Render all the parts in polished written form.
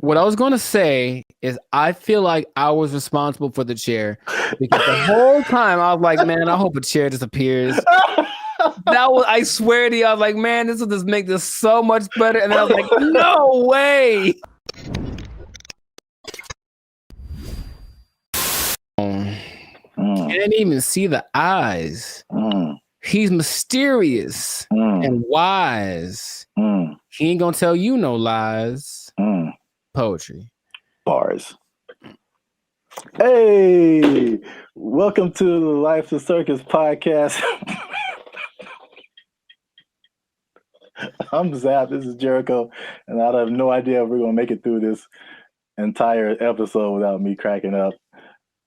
What I was going to say is I feel like I was responsible for the chair because the whole time I was like, man, I hope a chair disappears. I swear to you, I was like, man, this will just make this so much better. And then I was like, no way. Can't even see the eyes. He's mysterious and wise. He ain't gonna tell you no lies. Poetry. Bars. Hey, welcome to the Life of Circus podcast. I'm Zap, this is Jericho, and I have no idea if we're gonna make it through this entire episode without me cracking up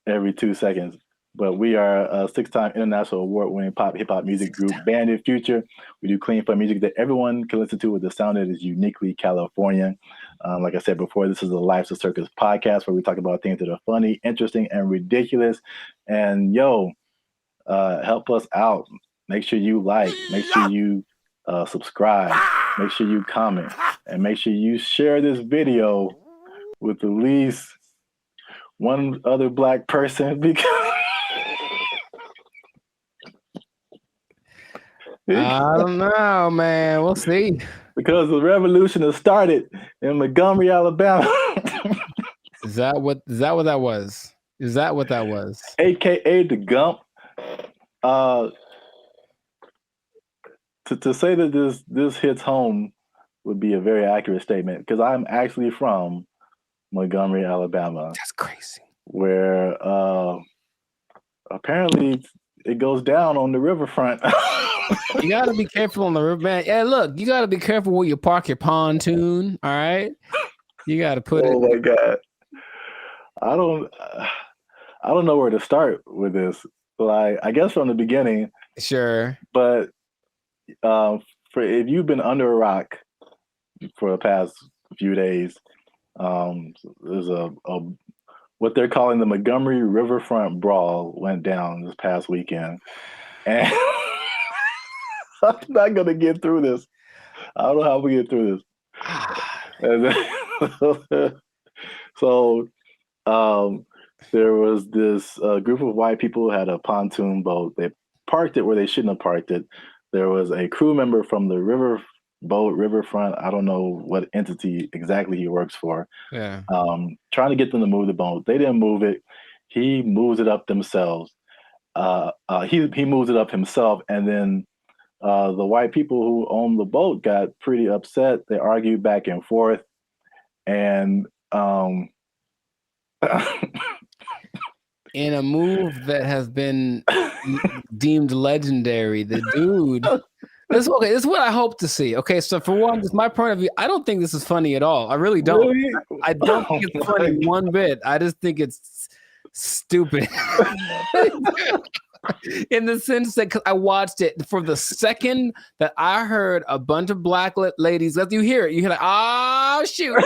every 2 seconds. But we are a 6-time international award-winning pop hip-hop music group, BrandBee Future. We do clean, fun music that everyone can listen to with a sound that is uniquely California. Like I said before, this is the Life's a Circus podcast where we talk about things that are funny, interesting, and ridiculous. And help us out. Make sure you like, make sure you subscribe, make sure you comment, and make sure you share this video with at least one other Black person because I don't know, man. We'll see. Because the revolution has started in Montgomery, Alabama. Is that what that was? Is that what that was? AKA the Gump. To say that this hits home would be a very accurate statement because I'm actually from Montgomery, Alabama. That's crazy. Where apparently it goes down on the riverfront. You gotta be careful on the river, man. Yeah, look, you gotta be careful where you park your pontoon. All right, you gotta put it. Oh my God, I don't know where to start with this. Like, I guess from the beginning. Sure. But for if you've been under a rock for the past few days, there's a what they're calling the Montgomery Riverfront Brawl went down this past weekend, and I'm not gonna get through this. I don't know how we get through this. So, there was this group of white people who had a pontoon boat. They parked it where they shouldn't have parked it. There was a crew member from the riverfront. I don't know what entity exactly he works for. Yeah. Trying to get them to move the boat. They didn't move it. He moves it up themselves. He moves it up himself, and then the white people who own the boat got pretty upset. They argued back and forth, and in a move that has been deemed legendary, the dude. This is what I hope to see. Okay, so for one, just my point of view, I don't think this is funny at all. I really don't. Really? I don't think it's funny one bit. I just think it's stupid. In the sense that I watched it for the second that I heard a bunch of Black ladies, let you hear it. You hear like, oh shoot!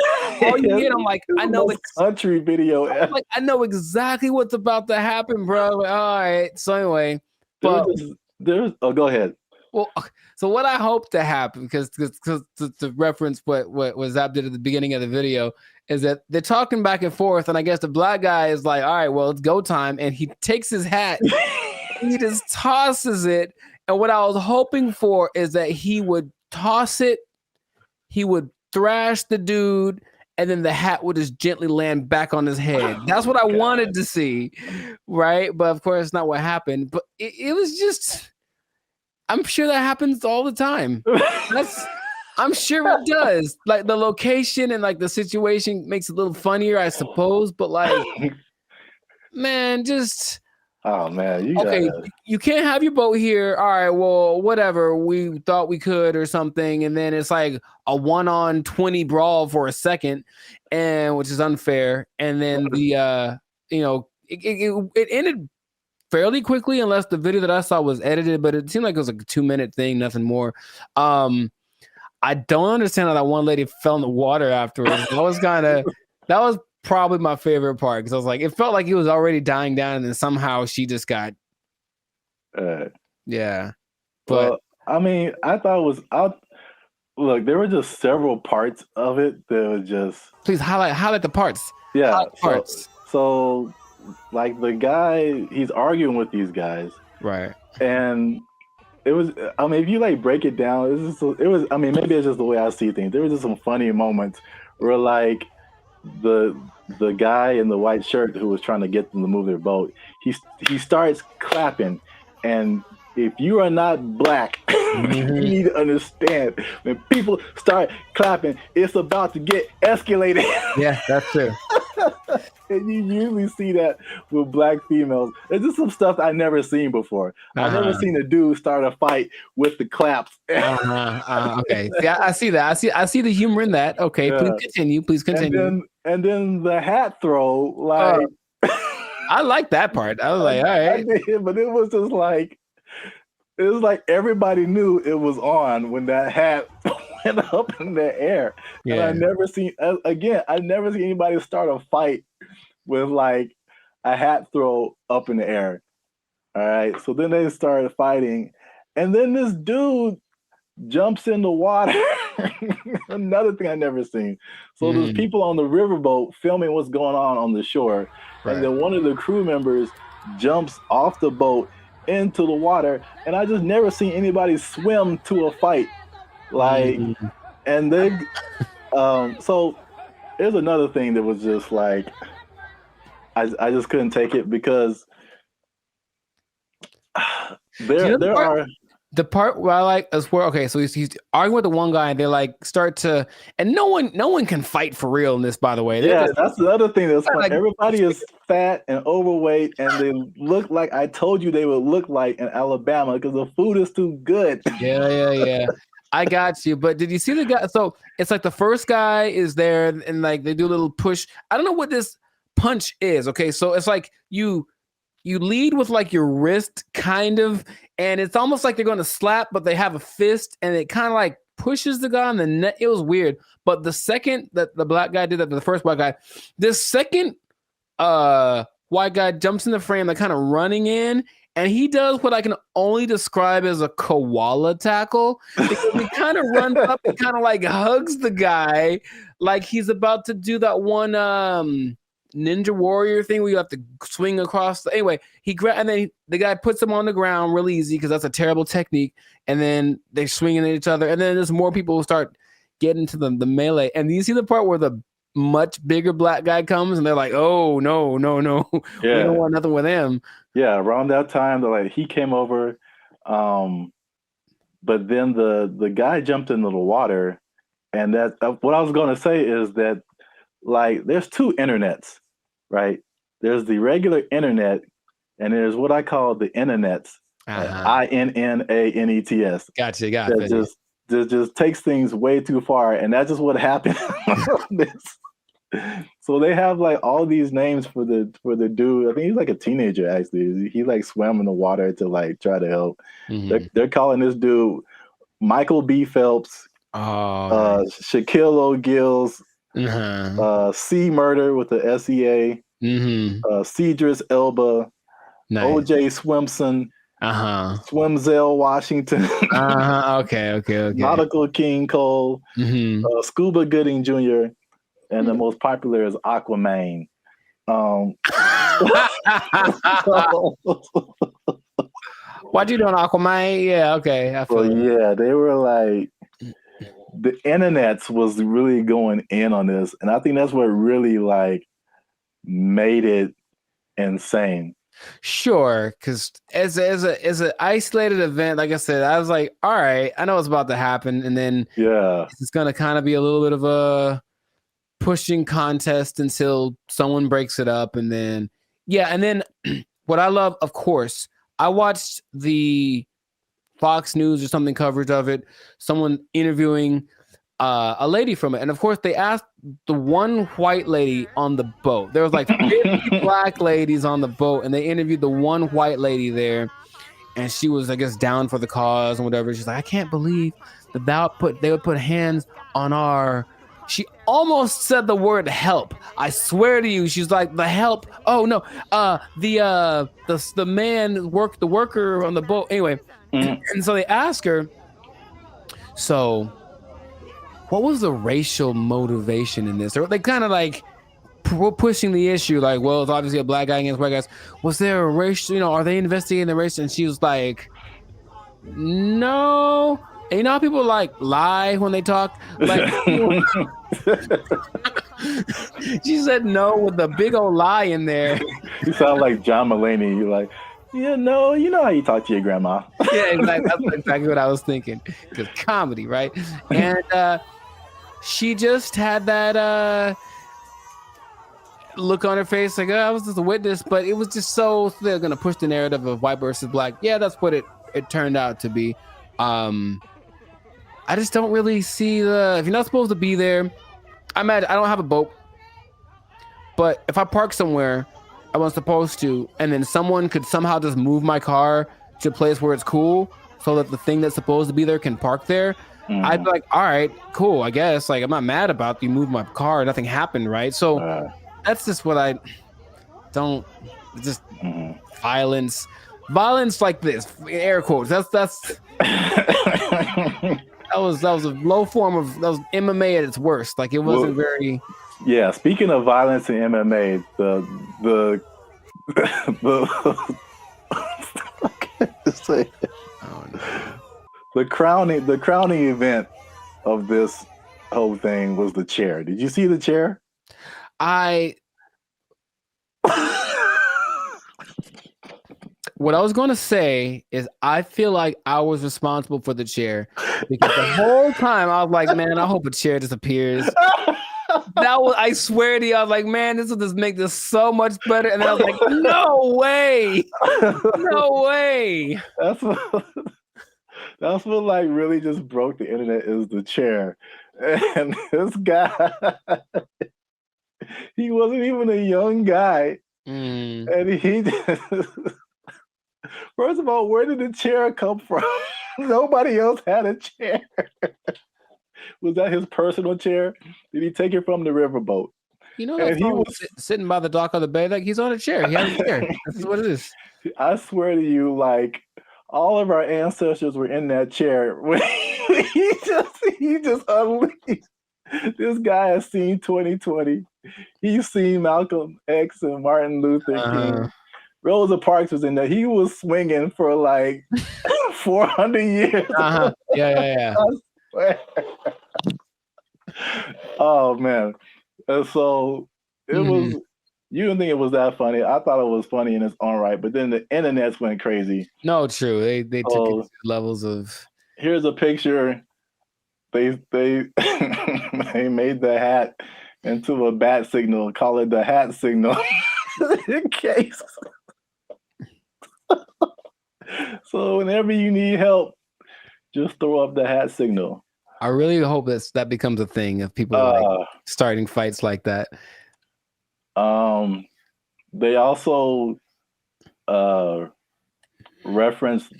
All you hear, I'm like, I know it's country video. Like, I know exactly what's about to happen, bro. Like, all right. So anyway, but there's go ahead. Well, so what I hope to happen, because to reference what Zap did at the beginning of the video, is that they're talking back and forth, and I guess the Black guy is like, all right, well, it's go time, and he takes his hat. He just tosses it. And what I was hoping for is that he would toss it, he would thrash the dude, and then the hat would just gently land back on his head. That's what I wanted to see, right? But of course, it's not what happened. But it was just, I'm sure that happens all the time. I'm sure it does. Like, the location and like the situation makes it a little funnier, I suppose. But like, man, just... Oh man, you can't have your boat here. All right, well, whatever. We thought we could or something, and then it's like a 1-on-20 brawl for a second, and which is unfair. And then the it ended fairly quickly, unless the video that I saw was edited, but it seemed like it was like a 2-minute thing, nothing more. I don't understand how that one lady fell in the water afterwards. That was probably my favorite part, because I was like, it felt like he was already dying down, and then somehow she just got yeah. But well, I mean, I thought it was look, there were just several parts of it that was just Please highlight the parts. yeah. Highlight the parts. So like the guy, he's arguing with these guys, Right. and it was. I mean, if you like break it down, it was. I mean, maybe it's just the way I see things. There was just some funny moments where like the the guy in the white shirt who was trying to get them to move their boat, he starts clapping, and if you are not black, you need to understand when people start clapping, it's about to get escalated. Yeah, that's true. And you usually see that with black females. It's just some stuff I never seen before. I've never seen a dude start a fight with the claps. Okay, yeah, I see that. I see the humor in that. Okay, Yeah. please continue. Please continue. And then the hat throw, like I like that part. I was like, all right. But it was just like it was like everybody knew it was on when that hat went up in the air. Yeah. And I never seen anybody start a fight with like a hat throw up in the air. All right. So then they started fighting. And then this dude jumps in the water. Another thing I never seen. So there's people on the riverboat filming what's going on the shore. Right. And then one of the crew members jumps off the boat into the water, and I just never seen anybody swim to a fight. Like, and they, so there's another thing that was just like, I just couldn't take it because there are. The part where I like is where so he's arguing with the one guy and they like start to, and no one can fight for real in this, by the way. Yeah, that's the other thing that's like, everybody is fat and overweight and they look like I told you they would look like in Alabama because the food is too good. Yeah. I got you. But did you see the guy? So it's like the first guy is there and like they do a little push. I don't know what this punch is. Okay, so it's like you lead with like your wrist kind of, and it's almost like they're going to slap, but they have a fist and it kind of like pushes the guy on the neck. It was weird. But the second that the black guy did that, the first white guy, this second white guy jumps in the frame, like kind of running in, and he does what I can only describe as a koala tackle. He kind of runs up and kind of like hugs the guy like he's about to do that one Ninja Warrior thing where you have to swing across. Anyway, and then the guy puts him on the ground real easy because that's a terrible technique. And then they're swinging at each other. And then there's more people who start getting to the melee. And you see the part where the much bigger black guy comes and they're like, oh, no. Yeah. We don't want nothing with him. Yeah, around that time, he came over. But then the guy jumped into the water. And that what I was going to say is that like there's two internets, right? There's the regular internet and there's what I call the internets, INNANETS. Gotcha. That just takes things way too far, and that's just what happened. So they have like all these names for the dude. I think he's like a teenager actually. He like swam in the water to like try to help. They're calling this dude Michael B. Phelps, Shaquille O'Gill's, C Murder with the SEA, Cedrus Elba, nice. OJ Swimson, Swimzell Washington, okay. Nautical King Cole, Scuba Gooding Jr., and the most popular is Aquaman. What you doing, Aquaman? Yeah, okay. Yeah, they were like, the internets was really going in on this, and I think that's what really like made it insane. Sure, because as an isolated event, like I said, I was like, all right, I know what's about to happen, and then it's gonna kind of be a little bit of a pushing contest until someone breaks it up, and then what I love, of course, I watched the Fox News or something coverage of it, someone interviewing a lady from it. And of course, they asked the one white lady on the boat. There was like 50 black ladies on the boat, and they interviewed the one white lady there. And she was, I guess, down for the cause and whatever. She's like, I can't believe that they would put hands on our... She almost said the word help. I swear to you, she's like, the help. Oh, no. The man, the worker on the boat. Anyway, and so they ask her, so what was the racial motivation in this? Or they kind of like pushing the issue, like, well, it's obviously a black guy against white guys. Was there a racial? You know, are they investigating the race? And she was like, no. And you know how people like lie when they talk? Like, she said no with a big old lie in there. You sound like John Mulaney. You're like, you know how you talk to your grandma. Yeah, exactly. That's exactly what I was thinking. Because comedy, right? And she just had that look on her face, like, I was just a witness, but it was just so they're gonna push the narrative of white versus black. Yeah, that's what it turned out to be. I just don't really see if you're not supposed to be there. I don't have a boat, but if I park somewhere I wasn't supposed to, and then someone could somehow just move my car to a place where it's cool so that the thing that's supposed to be there can park there, I'd be like, all right, cool, I guess. Like, I'm not mad about you moved my car, nothing happened, right? So that's just what I don't, just violence like this, air quotes. That's that was a low form of, that was MMA at its worst. Like, it wasn't very. Yeah, speaking of violence in MMA, the the crowning event of this whole thing was the chair. Did you see the chair? What I was going to say is I feel like I was responsible for the chair, because the whole time I was like, man, I hope a chair disappears. I swear to you, I was like, man, this will just make this so much better. And then I was like, no way. No way. That's what like really just broke the internet, is the chair. And this guy, he wasn't even a young guy. And he first of all, where did the chair come from? Nobody else had a chair. Was that his personal chair? Did he take it from the riverboat? You know, and he was sitting by the dock of the bay, like he's on a chair. He has a chair. This is what it is. I swear to you, like all of our ancestors were in that chair. he just unleashed. This guy has seen 2020. He's seen Malcolm X and Martin Luther King. Rosa Parks was in there. He was swinging for like 400 years. Yeah. Oh man. And so it was, you didn't think it was that funny. I thought it was funny in its own right, but then the internets went crazy. No, true. They took it to levels of. Here's a picture. They made the hat into a bat signal, call it the hat signal. In case. So whenever you need help, just throw up the hat signal. I really hope that becomes a thing of people like starting fights like that. They also referenced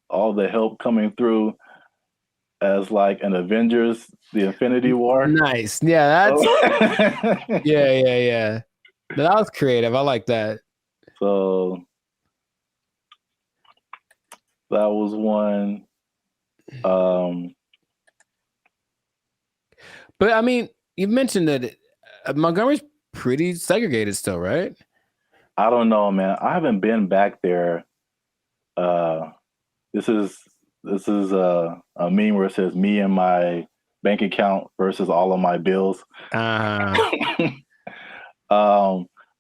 all the help coming through as like an Avengers, the Infinity War. Nice. Yeah, that's yeah. That was creative. I like that. So that was one. But I mean, you mentioned that Montgomery's pretty segregated still, right? I don't know, man. I haven't been back there. This is a meme where it says me and my bank account versus all of my bills. I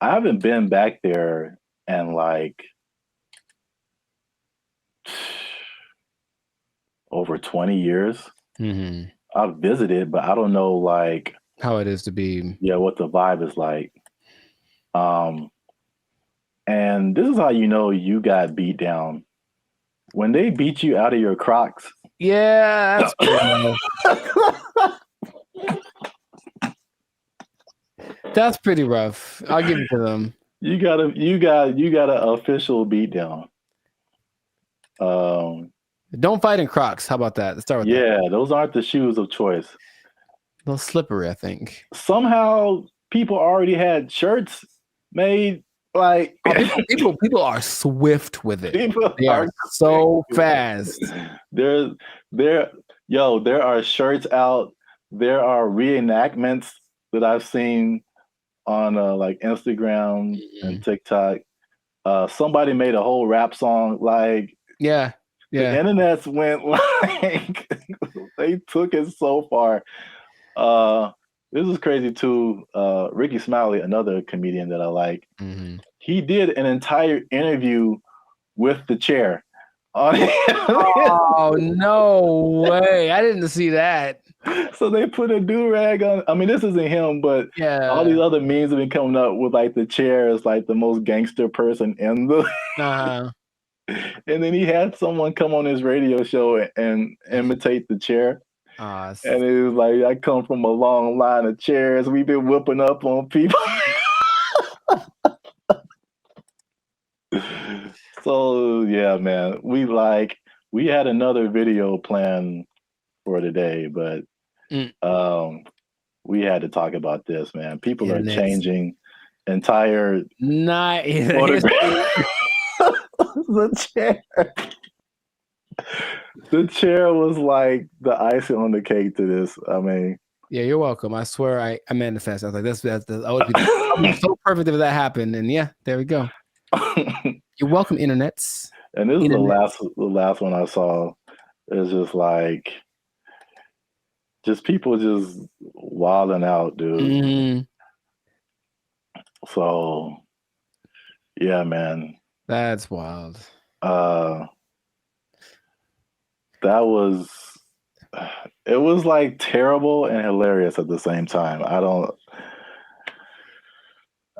haven't been back there in like over 20 years. I've visited, but I don't know like how it is to be. Yeah, what the vibe is like. And this is how you know you got beat down. When they beat you out of your Crocs. Yeah, that's cool. That's pretty rough. I'll give it to them. You got an official beat down. Don't fight in Crocs. How about that? Let's start with that. Those aren't the shoes of choice. A little slippery, I think. Somehow people already had shirts made. Like people are swift with it. They are so fast. There are shirts out there are reenactments that I've seen on like Instagram and TikTok. Somebody made a whole rap song. Like Yeah. the internets went like they took it so far. This is crazy too. Ricky Smiley, another comedian that I like, he did an entire interview with the chair. Oh no way! I didn't see that. So they put a do-rag on. I mean, this isn't him, but all these other memes have been coming up with like the chair is like the most gangster person in the. And then he had someone come on his radio show and imitate the chair. And it was like, I come from a long line of chairs. We've been whooping up on people. So yeah, man, we had another video planned for today, but we had to talk about this, man. People are changing entire photographs. The chair. The chair was like the icing on the cake to this. I mean, yeah, you're welcome. I swear I manifest. I was like, that's always be so perfect if that happened. And yeah, there we go. You're welcome, internets. And this is the last one I saw. It's just like just people just wilding out, dude. So yeah, man. That's wild. It was like terrible and hilarious at the same time.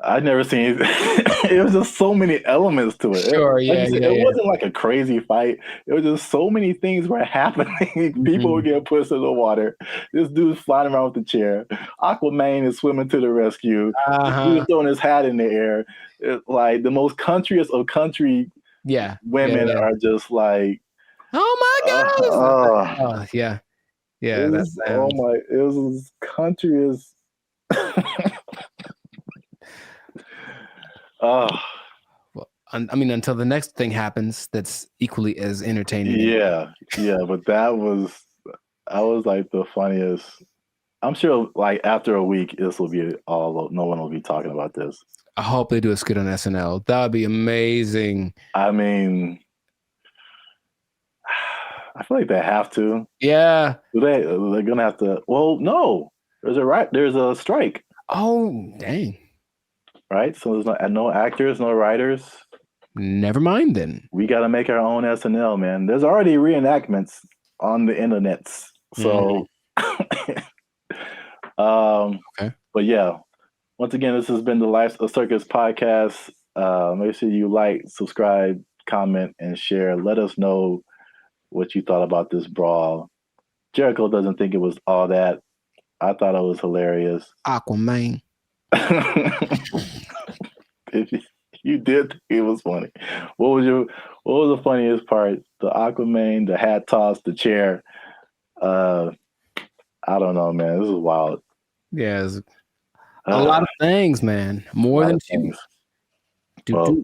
I'd never seen it was just so many elements to it. Sure, It wasn't like a crazy fight. It was just so many things were happening. People were getting pushed in the water. This dude's flying around with the chair. Aquaman is swimming to the rescue. This dude's throwing his hat in the air. Like the most countryest of country women are just like, oh my god! It was countryest. Well, I mean, until the next thing happens, that's equally as entertaining. Yeah, but I was like the funniest. I'm sure, like after a week, this will be no one will be talking about this. I hope they do a skit on SNL. That would be amazing. I mean, I feel like they have to. Yeah, they're gonna have to. Well, no, there's a strike. Oh, dang. Right, so there's no actors, no writers. Never mind then. We got to make our own SNL, man. There's already reenactments on the internets. So, but yeah, once again, this has been the Life of Circus podcast. Make sure you like, subscribe, comment, and share. Let us know what you thought about this brawl. Jericho doesn't think it was all that. I thought it was hilarious. Aquaman. If you did think it was funny, what was the funniest part? The Aquaman, the hat toss, the chair. I don't know, man. This is wild. Yeah, a lot of things, man. More than two. Well,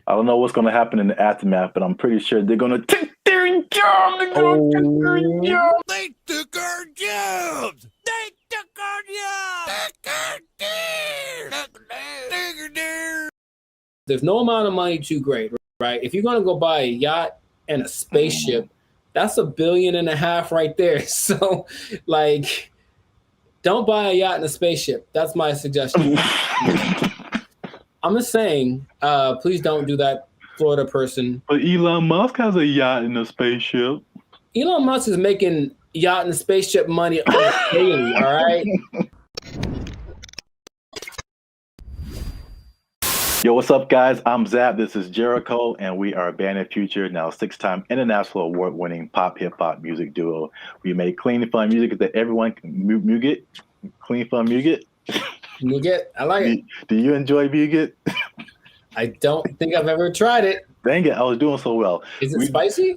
I don't know what's going to happen in the aftermath, but I'm pretty sure they're going to take their job. They took our jobs. They took our jobs. There's no amount of money too great, right? If you're going to go buy a yacht and a spaceship, that's $1.5 billion right there. So, like, don't buy a yacht and a spaceship. That's my suggestion. I'm just saying, please don't do that, Florida person. But Elon Musk has a yacht and a spaceship. Elon Musk is making yacht and spaceship money daily, all right? Yo, what's up, guys? I'm Zab. This is Jericho, and we are Band of Future, now 6-time international award-winning pop hip-hop music duo. We make clean, fun music that everyone can Muget. Clean, fun Muget. Muget, I like it. Do you enjoy Muget? I don't think I've ever tried it. Dang it, I was doing so well. Is it spicy?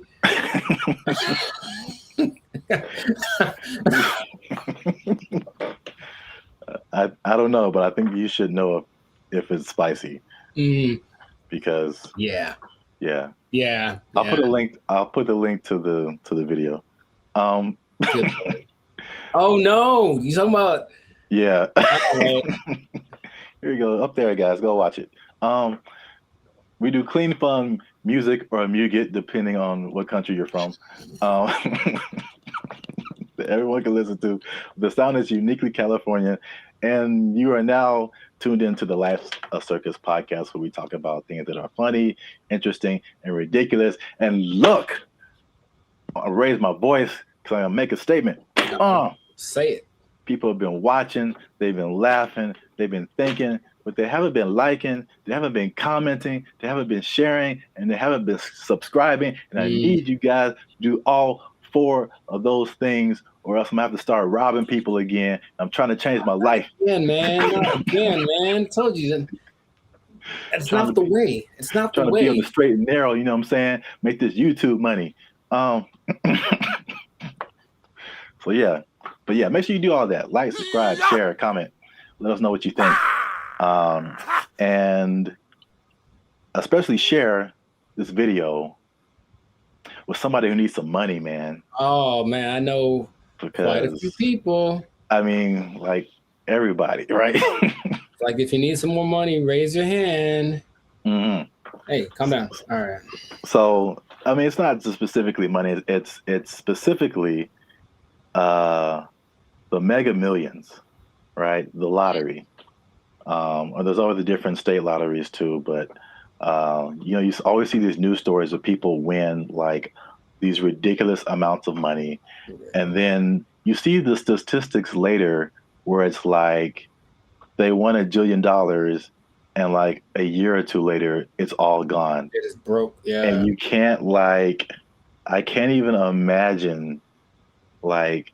I don't know, but I think you should know if it's spicy. Because yeah. I'll put the link to the video. Oh no, you talking about? Yeah. Oh, Here you go. Up there, guys. Go watch it. We do clean, fun music or muget, depending on what country you're from. That everyone can listen to. The sound is uniquely California. And you are now tuned into the Life Circus podcast, where we talk about things that are funny, interesting, and ridiculous. And look, I raise my voice because I'm going to make a statement. Say it. People have been watching, they've been laughing, they've been thinking, but they haven't been liking, they haven't been commenting, they haven't been sharing, and they haven't been subscribing. And I need you guys to do all 4 of those things, or else I'm gonna have to start robbing people again. I'm trying to change my life. Again, man. Told you. It's not the way. It's not the way. Trying to be on the straight and narrow, you know what I'm saying? Make this YouTube money. So yeah. But yeah, make sure you do all that. Like, subscribe, share, comment. Let us know what you think. And especially share this video with somebody who needs some money, man. Oh, man, I know quite a few people. I mean, like everybody, right? Like if you need some more money, raise your hand. Mm-hmm. Hey, calm down. All right. So, I mean, it's not just specifically money. It's specifically the Mega Millions, right? The lottery. Or there's always the different state lotteries too, but you always see these news stories of people win like these ridiculous amounts of money, and then you see the statistics later where it's like they won $1 jillion, and like a year or two later, it's all gone. It is broke, yeah. And you can't I can't even imagine like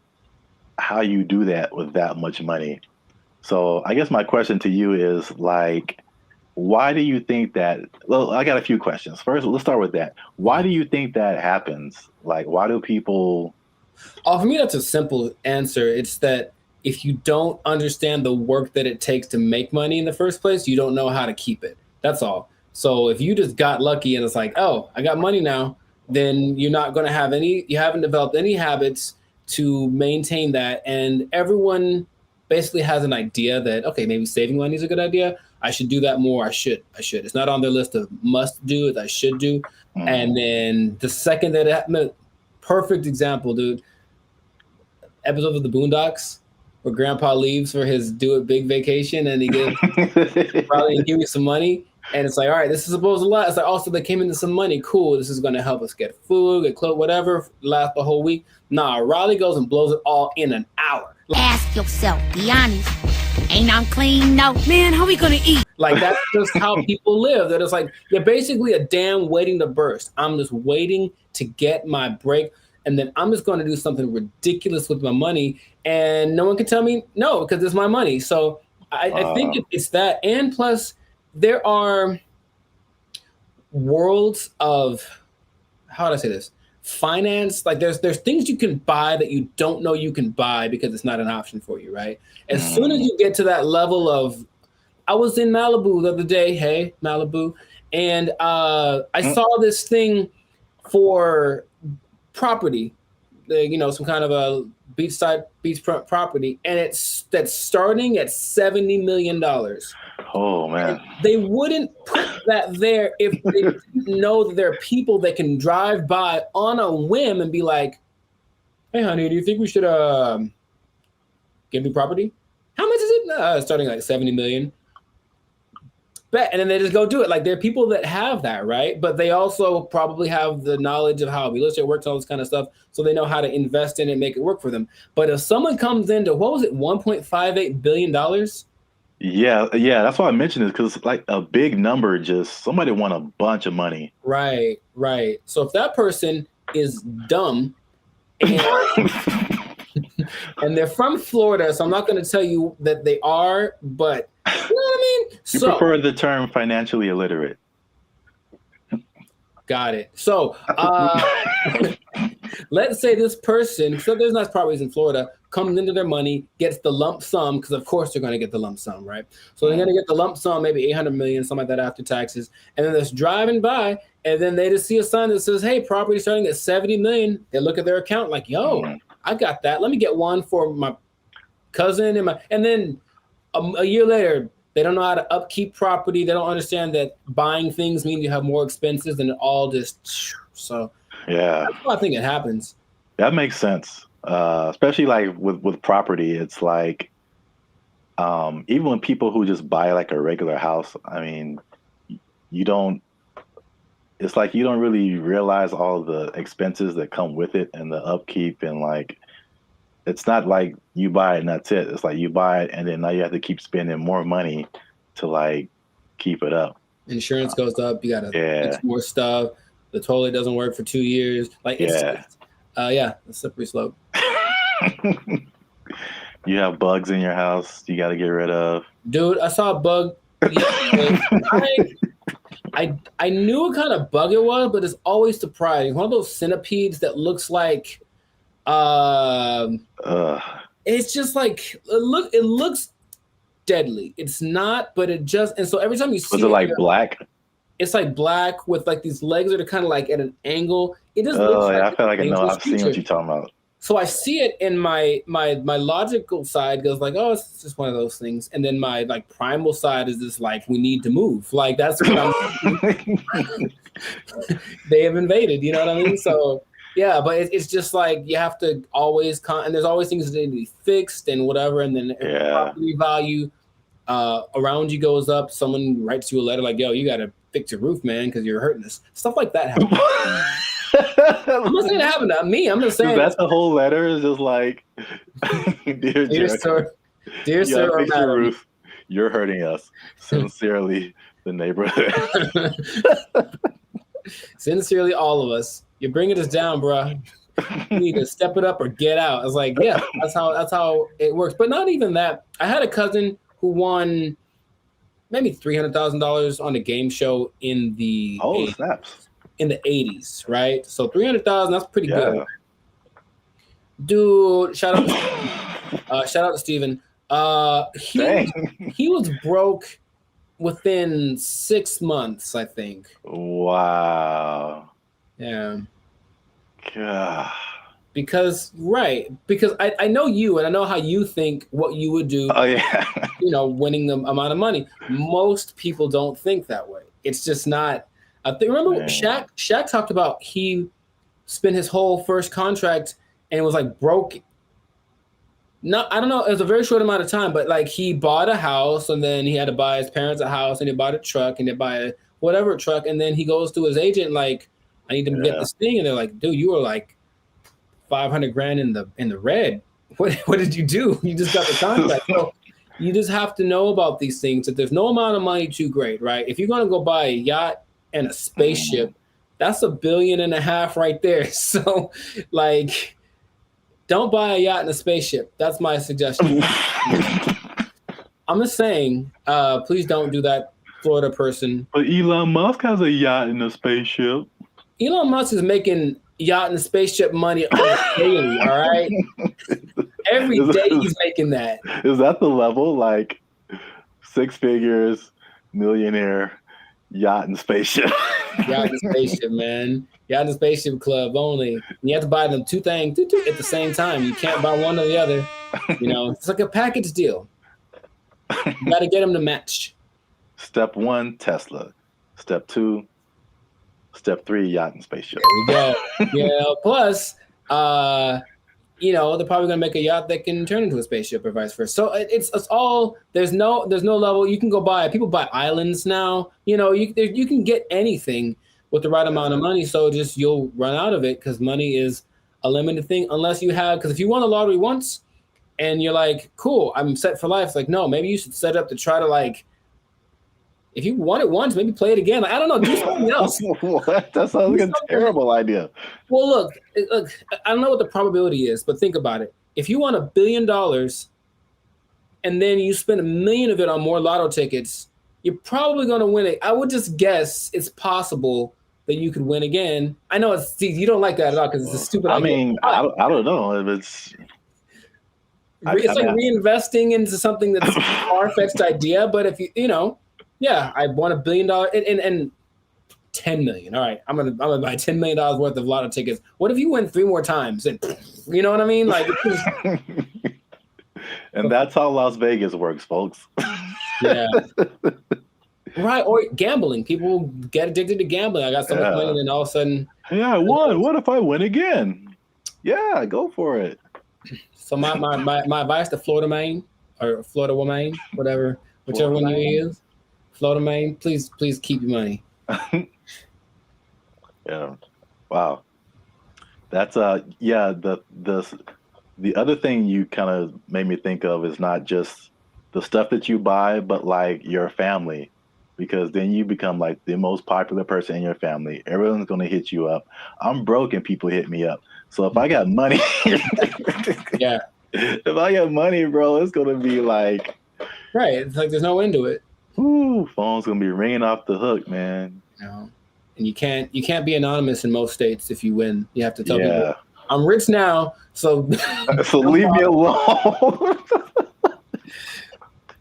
how you do that with that much money. So I guess my question to you is like, why do you think that? Well, I got a few questions. First, let's start with that. Why do you think that happens? Like, why do people? Oh, for me, that's a simple answer. It's that if you don't understand the work that it takes to make money in the first place, you don't know how to keep it. That's all. So if you just got lucky and it's like, oh, I got money now, then you're not going to have you haven't developed any habits to maintain that. And everyone basically has an idea that, okay, maybe saving money is a good idea. I should do that more. I should. It's not on their list of must do, it's I should do. And then the second that it happened, perfect example, dude. Episode of the Boondocks where Grandpa leaves for his do it big vacation and he gives probably give you some money. And it's like, all right, this is supposed to last. It's like, also they came into some money. Cool. This is going to help us get food, get clothes, whatever, last the whole week. Nah, Riley goes and blows it all in an hour. Ask yourself, be honest. Ain't I'm clean? No. Man, how we going to eat? Like, that's just how people live. That it's like, you're basically a dam waiting to burst. I'm just waiting to get my break. And then I'm just going to do something ridiculous with my money. And no one can tell me no, because it's my money. So I think it's that. And plus, there are worlds of, how do I say this? Finance. Like there's things you can buy that you don't know you can buy because it's not an option for you, right? As soon as you get to that level of, I was in Malibu the other day, hey, Malibu, and I saw this thing for property, some kind of a beach property, and that's starting at $70 million. Oh man! And they wouldn't put that there if they didn't know that there are people that can drive by on a whim and be like, "Hey, honey, do you think we should get new property? How much is it? Starting like 70 million." Bet, and then they just go do it. Like there are people that have that, right? But they also probably have the knowledge of how real estate works, all this kind of stuff, so they know how to invest in it and make it work for them. But if someone comes into $1.58 billion. Yeah, that's why I mentioned it, because it's like a big number. Just somebody won a bunch of money. Right. So if that person is dumb and, and they're from Florida, so I'm not going to tell you that they are, but you know what I mean? You prefer the term financially illiterate. Got Got it. So let's say this person, so there's nice properties in Florida, comes into their money, gets the lump sum, because of course they're going to get the lump sum, right? So they're going to get the lump sum, maybe 800 million, something like that after taxes. And then they're just driving by, and then they just see a sign that says, hey, property starting at 70 million. They look at their account like, yo, I got that. Let me get one for my cousin. And then a year later, they don't know how to upkeep property. They don't understand that buying things means you have more expenses, and it all just, so yeah. that's why I think it happens. That makes sense. Especially like with property, it's like even when people who just buy like a regular house, I mean, it's like you don't really realize all the expenses that come with it and the upkeep, and like it's not like you buy it and that's it. It's like you buy it and then now you have to keep spending more money to like keep it up. Insurance goes up. You got to fix more stuff. The toilet doesn't work for 2 years. Like it's a slippery slope. You have bugs in your house you got to get rid of. Dude, I saw a bug. I knew what kind of bug it was, but it's always surprising. One of those centipedes that looks like it's just like it looks deadly. It's not, but it just, and so every time you see it like black? It's like black with like these legs that are kind of like at an angle. It just looks like I feel like I know. I've seen what you're talking about. So I see it in my logical side goes like, oh, it's just one of those things. And then my like primal side is just like, we need to move. Like that's what I'm they have invaded, you know what I mean? So yeah, but it's just like you have to always and there's always things that need to be fixed and whatever. And then the property value around you goes up. Someone writes you a letter like, yo, you got to fix your roof, man, because you're hurting us. Stuff like that happens. I'm not saying it happened to me. I'm just saying that's the whole letter is just like, dear sir, dear sir, or madam, your roof. You're hurting us. Sincerely, the neighborhood. Sincerely, all of us. You're bringing us down, bro. You need to step it up or get out. I was like, yeah, that's how it works. But not even that. I had a cousin who won maybe $300,000 on a game show in the snaps. In the 80s, right? So 300,000, that's pretty good. Dude, shout out to Steven. He was broke within 6 months, I think. Wow. Yeah. God. Because I know you and I know how you think what you would do. Oh yeah. Winning the amount of money. Most people don't think that way. It's just not. I think remember Shaq talked about he spent his whole first contract and it was like broke. I don't know, it was a very short amount of time, but like he bought a house and then he had to buy his parents a house and he bought a truck and they buy whatever truck, and then he goes to his agent like, I need to get this thing, and they're like, dude, you were like $500,000 in the red. What did you do? You just got the contract. So you just have to know about these things, that there's no amount of money too great, right? If you're gonna go buy a yacht and a spaceship, that's $1.5 billion right there. So like, don't buy a yacht and a spaceship. That's my suggestion. I'm just saying, please don't do that, Florida person. But Elon Musk has a yacht and a spaceship. Elon Musk is making yacht and spaceship money daily, all right? Every day he's making that. Is that the level? Like 6 figures, millionaire, yacht and spaceship. Yacht and spaceship, man. Yacht and spaceship club only. And you have to buy them two things at the same time. You can't buy one or the other. It's like a package deal. You got to get them to match. Step 1, Tesla. Step 2, Step 3, yacht and spaceship. There we go. Yeah. Plus, they're probably gonna make a yacht that can turn into a spaceship or vice versa. So it's all, there's no level. You can go buy. People buy islands now. You can get anything with the right amount of money. So just you'll run out of it because money is a limited thing unless you have. Because if you won the lottery once and you're like, cool, I'm set for life. It's like, no, maybe you should set up to try to like. If you won it once, maybe play it again. Like, I don't know, do something else. What? That sounds like a terrible idea. Well, look, I don't know what the probability is, but think about it. If you won $1 billion and then you spend $1 million of it on more lotto tickets, you're probably going to win it. I would just guess it's possible that you could win again. I know you don't like that at all because it's a stupid idea. I don't know if it's. It's like reinvesting into something that's a far-fetched idea, but if I won $1 billion and 10 million. All right, I'm gonna buy $10 million worth of lotto tickets. What if you win 3 more times? And you know what I mean? Like, and that's how Las Vegas works, folks. Yeah. Right, or gambling. People get addicted to gambling. I got so much money, and then all of a sudden, I won. What if I win again? Yeah, go for it. So my advice to Florida Maine or Florida Woman, whichever one you use, Florida Maine, please keep your money. Yeah. Wow. That's the other thing you kind of made me think of is not just the stuff that you buy, but like your family, because then you become like the most popular person in your family. Everyone's going to hit you up. I'm broke and people hit me up. So if I got money, yeah, if I got money, bro, it's going to be like, right. It's like there's no end to it. Ooh, phone's going to be ringing off the hook, man. No. And you can't be anonymous in most states if you win. You have to tell people, I'm rich now, so so leave me alone.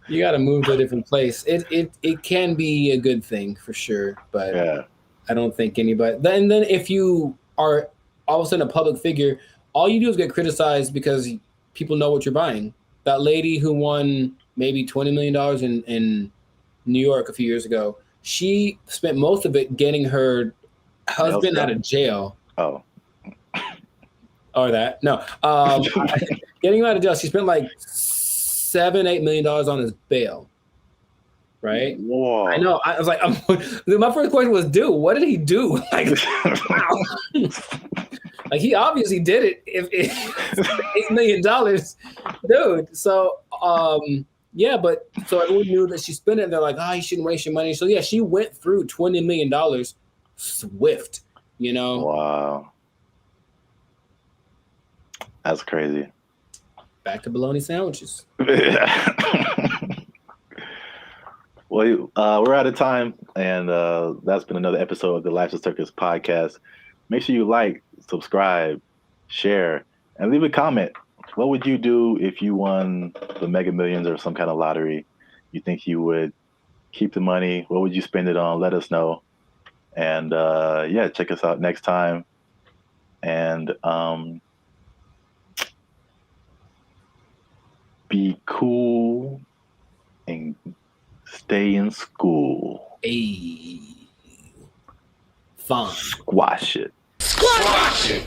You got to move to a different place. It can be a good thing for sure, but I don't think anybody. Then if you are all of a sudden a public figure, all you do is get criticized because people know what you're buying. That lady who won maybe $20 million in New York a few years ago, she spent most of it getting her husband out of jail. Oh. Or that. No. Getting him out of jail. She spent like $7-8 million on his bail. Right? Whoa. I know. I was like, my first question was, dude, what did he do? Like, wow. Like, he obviously did it. If $8 million, dude. So, but so everyone knew that she spent it. And they're like, you shouldn't waste your money. So yeah, she went through $20 million swift. Wow, that's crazy. Back to bologna sandwiches. Well, we're out of time, and that's been another episode of the Life's a Circus podcast. Make sure you like, subscribe, share, and leave a comment. What would you do if you won the Mega Millions or some kind of lottery? You think you would keep the money? What would you spend it on? Let us know. And check us out next time. And be cool and stay in school. Hey. Fine. Squash it. Squash it.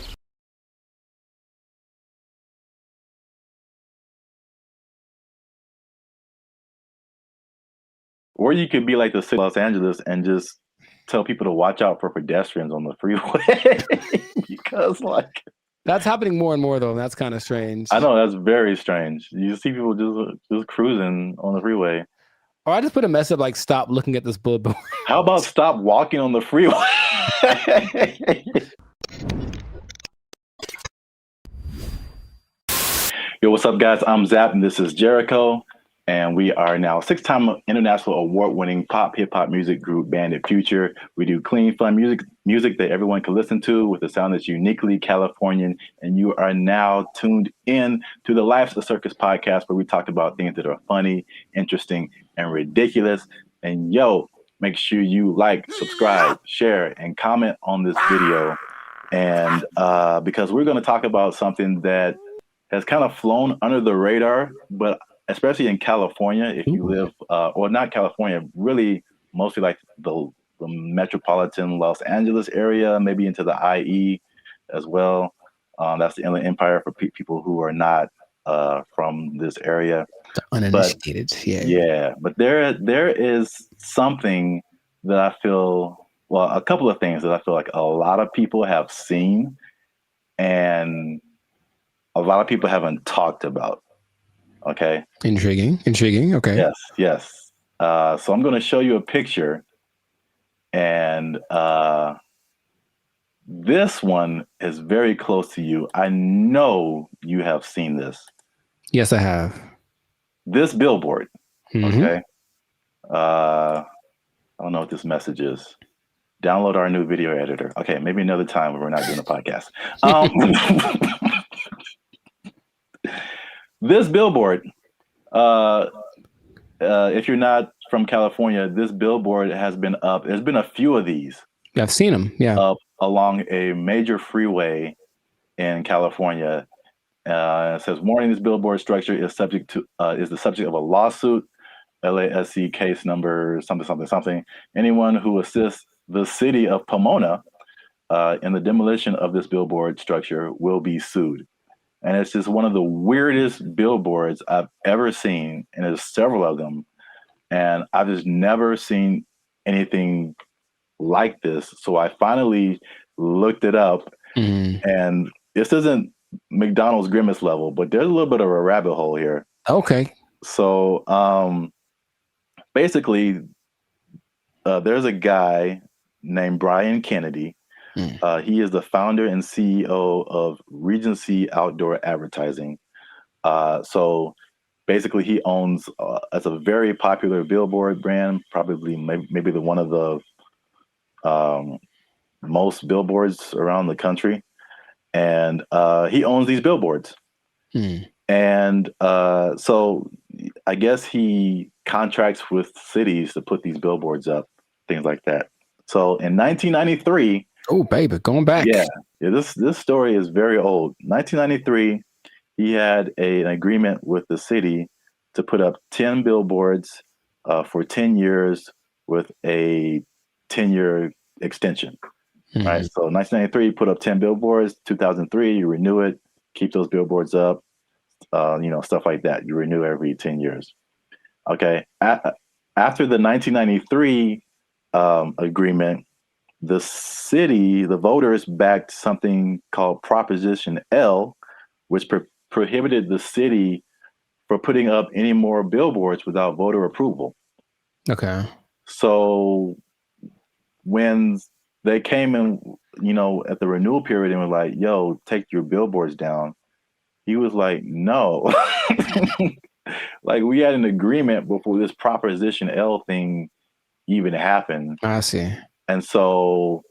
Or you could be like the city of Los Angeles and just tell people to watch out for pedestrians on the freeway. Because that's happening more and more though. And that's kind of strange. I know, that's very strange. You see people just cruising on the freeway. Or I just put a message like, stop looking at this billboard. How about stop walking on the freeway? Yo, what's up, guys? I'm Zap, and this is Jericho. And we are now 6-time international award-winning pop hip-hop music group Bandit Future. We do clean, fun music that everyone can listen to with a sound that's uniquely Californian. And you are now tuned in to the Life's a Circus podcast, where we talk about things that are funny, interesting, and ridiculous. And make sure you like, subscribe, share, and comment on this video. And because we're going to talk about something that has kind of flown under the radar, but especially in California, if you live, or not California, really mostly like the metropolitan Los Angeles area, maybe into the IE as well. That's the Inland Empire for people who are not from this area. The uninitiated, but there is something that I feel, a couple of things that I feel like a lot of people have seen and a lot of people haven't talked about. Okay. Intriguing. Okay. Yes. So I'm going to show you a picture, and this one is very close to you. I know you have seen this. Yes, I have. This billboard. Mm-hmm. Okay. I don't know what this message is. Download our new video editor. Okay, maybe another time when we're not doing a podcast. This billboard, if you're not from California, this billboard has been up. There's been a few of these. I've seen them. Yeah. Up along a major freeway in California. It says, warning, this billboard structure is the subject of a lawsuit, LASC case number something. Anyone who assists the city of Pomona in the demolition of this billboard structure will be sued. And it's just one of the weirdest billboards I've ever seen. And there's several of them. And I've just never seen anything like this. So I finally looked it up. And this isn't McDonald's Grimace level, but there's a little bit of a rabbit hole here. Okay. So basically, there's a guy named Brian Kennedy. He is the founder and CEO of Regency Outdoor Advertising. So basically, he owns it's a very popular billboard brand, probably maybe the one of the most billboards around the country. And he owns these billboards. And so I guess he contracts with cities to put these billboards up, things like that. So in 1993. Oh, baby, going back. Yeah, this story is very old. 1993, he had an agreement with the city to put up 10 billboards for 10 years with a 10-year extension. Right. So 1993, put up 10 billboards. 2003, you renew it, keep those billboards up, stuff like that. You renew every 10 years. Okay. After the 1993 agreement, the city, the voters backed something called Proposition L, which prohibited the city for putting up any more billboards without voter approval. Okay. So when they came in, at the renewal period and were like, yo, take your billboards down. He was like, no. Like, we had an agreement before this Proposition L thing even happened. I see. And so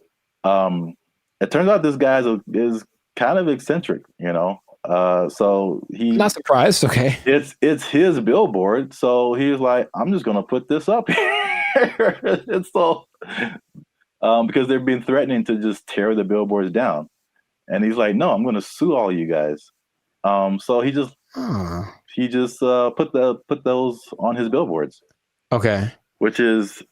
it turns out this guy is kind of eccentric, so he's not surprised. Okay. It's his billboard. So he was like, I'm just going to put this up here. And so because they've been threatening to just tear the billboards down. And he's like, no, I'm going to sue all you guys. So he just put those on his billboards. Okay. Which is,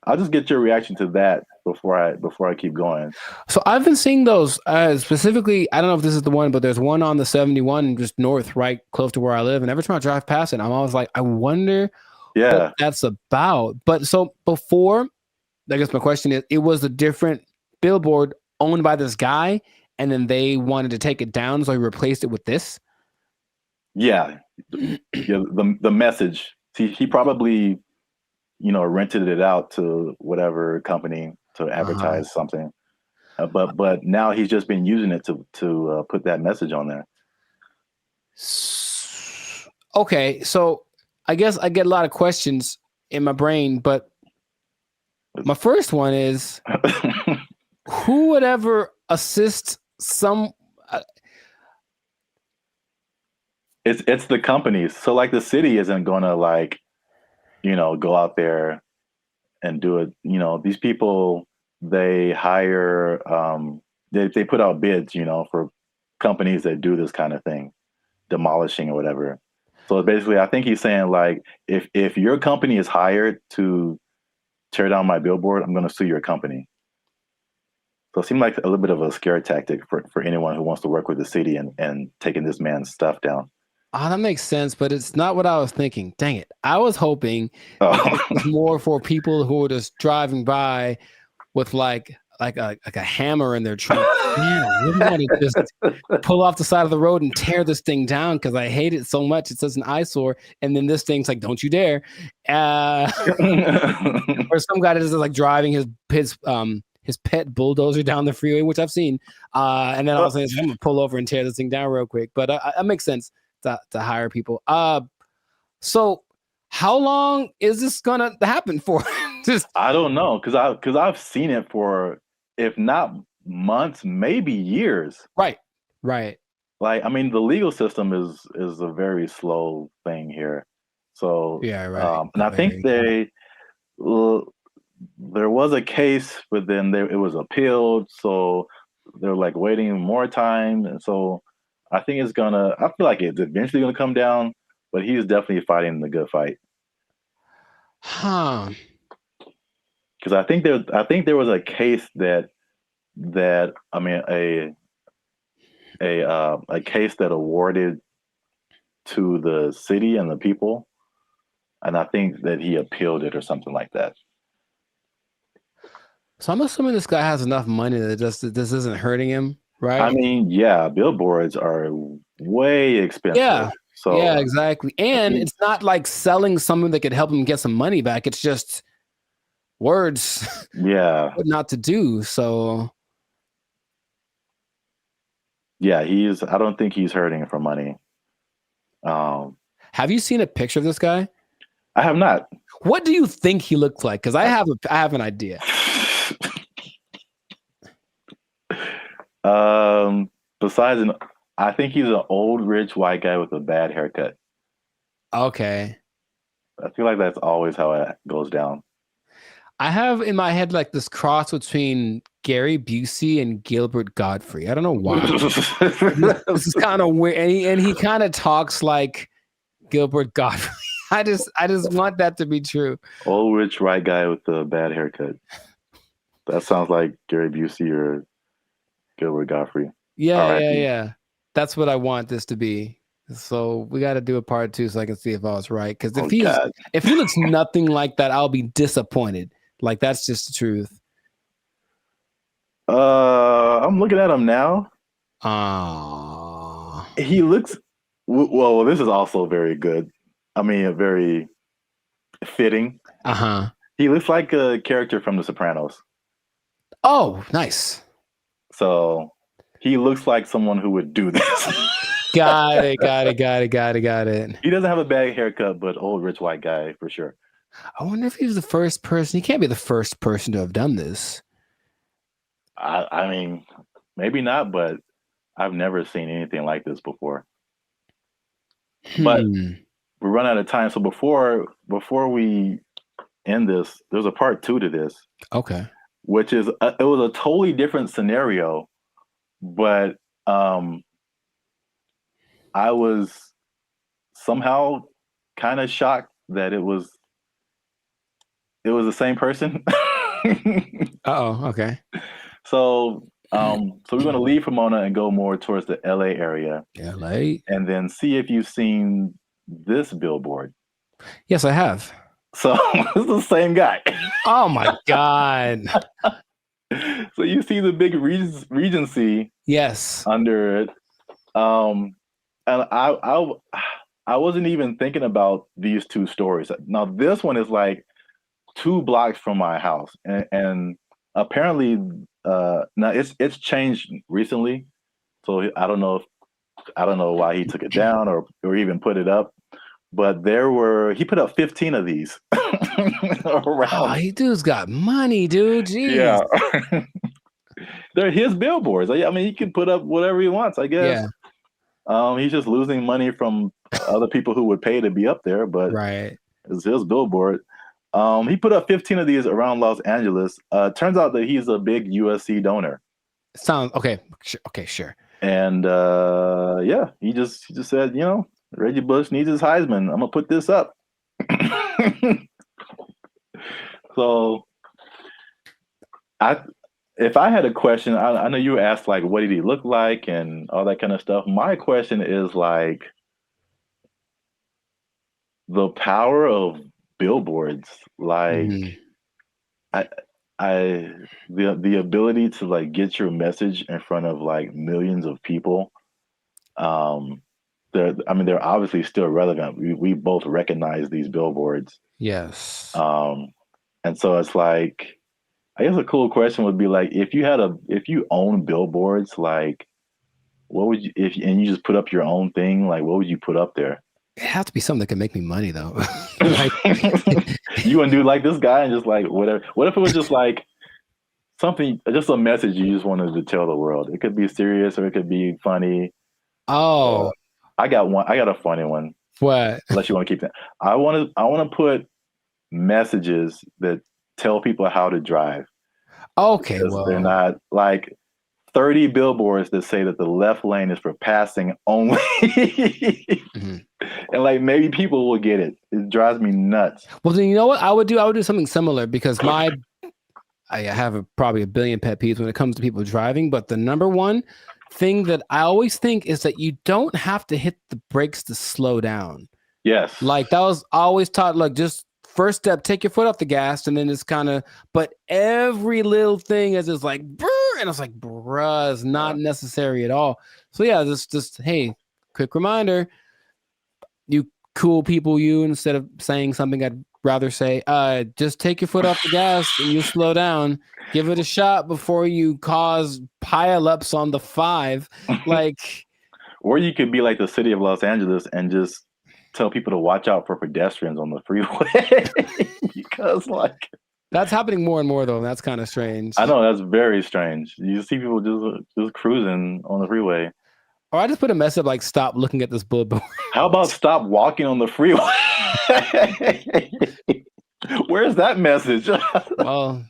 I'll just get your reaction to that before I keep going. So I've been seeing those specifically. I don't know if this is the one, but there's one on the 71 just north, right close to where I live. And every time I drive past it, I'm always like, I wonder what that's about. But so before, I guess my question is, it was a different billboard owned by this guy, and then they wanted to take it down, so he replaced it with this. Yeah. The message. He probably, rented it out to whatever company to advertise something, but now he's just been using it to put that message on there. Okay, so I guess I get a lot of questions in my brain, but my first one is, who would ever assist some? It's the companies. So like the city isn't going to go out there and do it. These people, they hire, they put out bids, for companies that do this kind of thing, demolishing or whatever. So basically, I think he's saying like, if your company is hired to tear down my billboard, I'm going to sue your company. So it seemed like a little bit of a scare tactic for anyone who wants to work with the city and taking this man's stuff down. Oh, that makes sense, but it's not what I was thinking. Dang it. I was hoping it was more for people who were just driving by with like a hammer in their trunk. Man, I really want to just pull off the side of the road and tear this thing down because I hate it so much. It's such an eyesore. And then this thing's like, don't you dare. Or some guy that's just like driving his pet bulldozer down the freeway, which I've seen. And then I was like, I'm going to pull over and tear this thing down real quick. But that makes sense to hire people. So how long is this going to happen for? Just I don't know, because I've seen it for, if not months, maybe years. right. Like, I mean, the legal system is a very slow thing here. So, Yeah, right. and I think there was a case, but then it was appealed. So they're like waiting more time, and so I think it's gonna. I feel like it's eventually gonna come down, but he's definitely fighting the good fight. Huh. Because I think there was a case that I mean a case that awarded to the city and the people, and I think that he appealed it or something like that. So I'm assuming this guy has enough money that this isn't hurting him, right? I mean, yeah, billboards are way expensive. Yeah. So Yeah, exactly. And it's not like selling something that could help him get some money back. It's just words. Yeah. What not to do. So Yeah, I don't think he's hurting for money. have you seen a picture of this guy? I have not. What do you think he looks like? Because I have an idea. Besides, I think he's an old rich white guy with a bad haircut. Okay. I feel like that's always how it goes down. I have in my head like this cross between Gary Busey and Gilbert Godfrey. I don't know why. This is kind of weird, and he kind of talks like Gilbert Godfrey. I just want that to be true. Old rich white guy with a bad haircut. That sounds like Gary Busey or Gilbert Godfrey. Yeah. That's what I want this to be. So we got to do a part 2 so I can see if I was right. Because if he looks nothing like that, I'll be disappointed. Like that's just the truth. I'm looking at him now. He looks well. This is also very good. I mean, very fitting. He looks like a character from The Sopranos. Oh, nice. So he looks like someone who would do this. Got it. He doesn't have a bad haircut, but old rich white guy for sure. I wonder if he's the first person. He can't be the first person to have done this. I mean, maybe not, but I've never seen anything like this before. But we run out of time. So before we end this, there's a part 2 to this. Okay. Which is it was a totally different scenario, but I was somehow kind of shocked that it was the same person. Okay. So we're going to leave Pomona and go more towards the LA area. LA. And then see if you've seen this billboard. Yes, I have. So it's the same guy. Oh my God. So you see the big Regency. Yes. Under it. And I wasn't even thinking about these 2 stories. Now this one is like 2 blocks from my house, and apparently now it's changed recently. So I don't know why he took it down or even put it up. But he put up 15 of these around. Oh, he dude's got money, dude. Jeez. Yeah. They're his billboards. I mean, he can put up whatever he wants, I guess. Yeah. He's just losing money from other people who would pay to be up there, but right. It's his billboard. He put up 15 of these around Los Angeles. Turns out that he's a big USC donor. Sounds okay. Okay, sure. And yeah, he just said, Reggie Bush needs his Heisman. I'm gonna put this up. So, if I had a question, I know you asked like, what did he look like and all that kind of stuff. My question is like, the power of billboards, like, the ability to like get your message in front of like millions of people. They're obviously still relevant. We both recognize these billboards. Yes. And so it's like, I guess a cool question would be like, if you own billboards, like, what would you, and you just put up your own thing, like, what would you put up there? It has to be something that can make me money though. Like, You want to do like this guy and just like whatever? What if it was just like something, just a message you just wanted to tell the world? It could be serious or it could be funny. Uh, oh, I got one. I got a funny one. what? Unless you want to keep that. I want to put messages that tell people how to drive. Okay, Because they're well, not like 30 billboards that say that the left lane is for passing only. mhm. And like maybe people will get it. It drives me nuts. Well, then you know what I would do? I would do something similar because I have probably a billion pet peeves when it comes to people driving. But the number one thing that I always think is that you don't have to hit the brakes to slow down. Yes. Like that was always taught, like just first step, take your foot off the gas, and then it's kind of, but every little thing is just like, brr, and it's like, bruh, it's not necessary at all. So yeah, just hey, quick reminder, you cool people, you instead of saying something I'd rather say, just take your foot off the gas and you slow down. Give it a shot before you cause pile-ups on the 5. Like, Or you could be like the city of Los Angeles and just tell people to watch out for pedestrians on the freeway. Because like that's happening more and more though, and that's kind of strange. I know that's very strange. You see people just cruising on the freeway. Or I just put a mess up like, stop looking at this billboard. How about stop walking on the freeway? Where's that message? Well,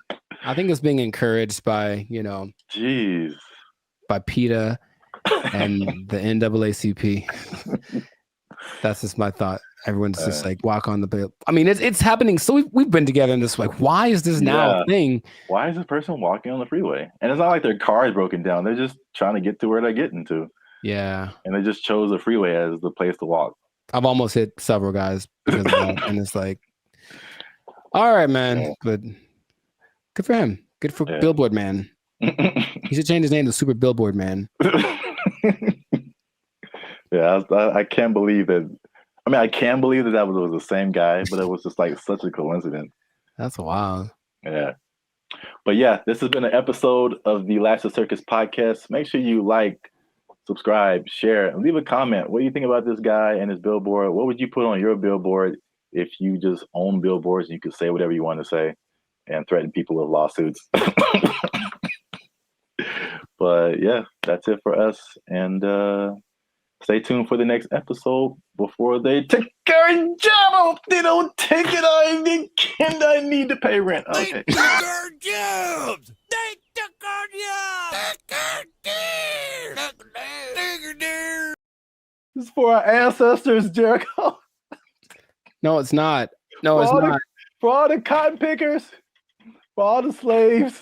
I think it's being encouraged by, Jeez. by PETA and the NAACP. That's just my thought. Everyone's just like, walk on the bill. I mean, it's happening. So we've been together in this, like, why is this now a thing? Why is this person walking on the freeway? And it's not like their car is broken down. They're just trying to get to where they're getting to. Yeah. And they just chose the freeway as the place to walk. I've almost hit several guys because of that. And it's like, all right, man. But good for him. Good for Billboard Man. He should change his name to Super Billboard Man. Yeah, I can't believe that. I mean, I can believe that was the same guy, but it was just like such a coincidence. That's wild. Yeah. But yeah, this has been an episode of the Last of Circus podcast. Make sure you like, subscribe, share, and leave a comment. What do you think about this guy and his billboard? What would you put on your billboard if you just own billboards and you could say whatever you want to say and threaten people with lawsuits? But yeah, that's it for us. And stay tuned for the next episode before they take our job. If they don't take it, I need to pay rent. Okay. They took our jobs. They took our jobs. This is for our ancestors, Jericho. No, it's not. No, it's not. For all the cotton pickers, for all the slaves,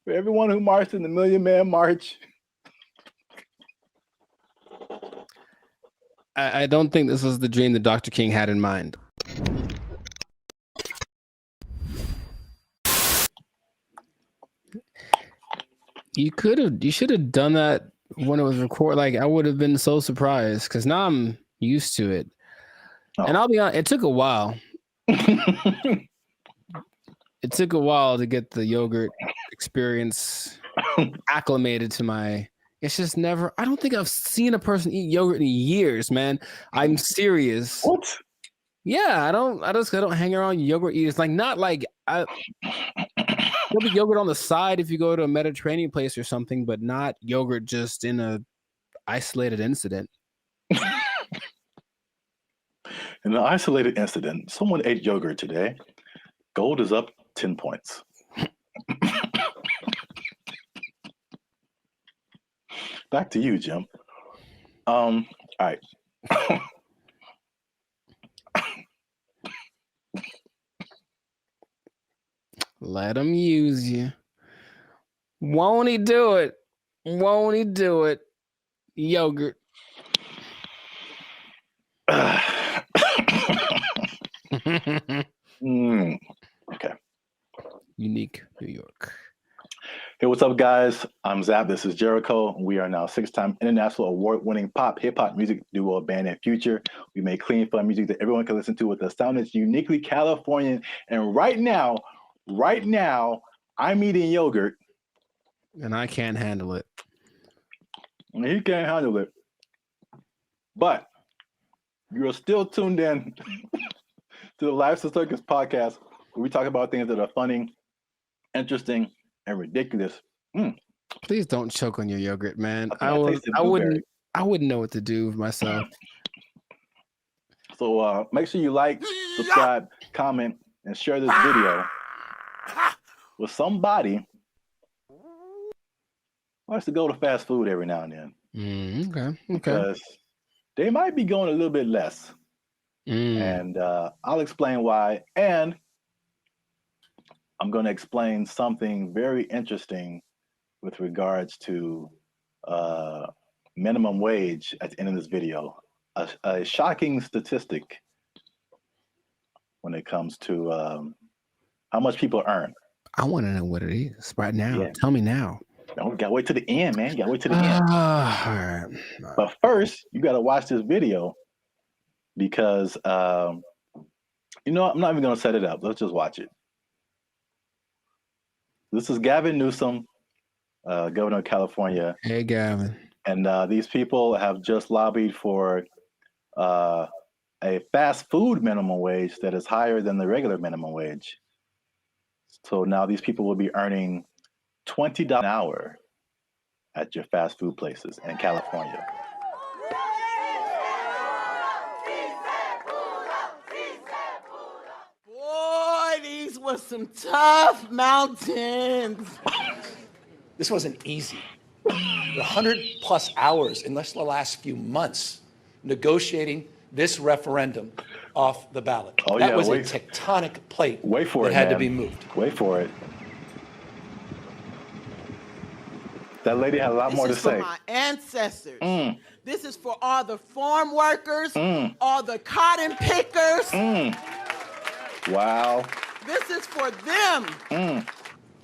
for everyone who marched in the Million Man March. I don't think this was the dream that Dr. King had in mind. You should have done that when it was recorded. Like, I would have been so surprised because now I'm used to it. Oh. And I'll be honest, it took a while. It took a while to get the yogurt experience acclimated to my. It's just never. I don't think I've seen a person eat yogurt in years, man. I'm serious. What? Yeah, I don't hang around yogurt eaters. Like, not like there'll be yogurt on the side if you go to a Mediterranean place or something, but not yogurt just in a isolated incident. In an isolated incident, someone ate yogurt today. Gold is up 10 points. Back to you, Jim. All right. Let him use you. Won't he do it? Won't he do it? Yogurt. Okay. Unique New York. Hey, what's up, guys? I'm Zap. This is Jericho. We are now 6-time international award-winning pop, hip-hop music duo, band, and future. We make clean, fun music that everyone can listen to with a sound that's uniquely Californian. And right now, I'm eating yogurt. And I can't handle it. He can't handle it. But You are still tuned in to the Life's a Circus podcast, where we talk about things that are funny, interesting, and ridiculous. Please don't choke on your yogurt, man. I tasted blueberry. I wouldn't know what to do with myself. So make sure you like, subscribe, comment, and share this video with somebody who likes to go to fast food every now and then. Okay. Because they might be going a little bit less. And I'll explain why. And I'm going to explain something very interesting with regards to minimum wage at the end of this video. A shocking statistic when it comes to how much people earn. I want to know what it is right now. Yeah. Tell me now. No, you gotta wait to the end, man. You gotta wait to the end. All right. But first, you gotta watch this video because you know what? I'm not even gonna set it up. Let's just watch it. This is Gavin Newsom, governor of California. Hey, Gavin. And these people have just lobbied for a fast food minimum wage that is higher than the regular minimum wage. So now these people will be earning $20 an hour at your fast food places in California. Boy, these were some tough mountains. This wasn't easy. 100+ hours in just the last few months negotiating this referendum off the ballot. Oh, that yeah, was a tectonic plate that had to be moved. Wait for it. That lady had a lot more to say. This is for my ancestors. This is for all the farm workers, all the cotton pickers. Wow. This is for them.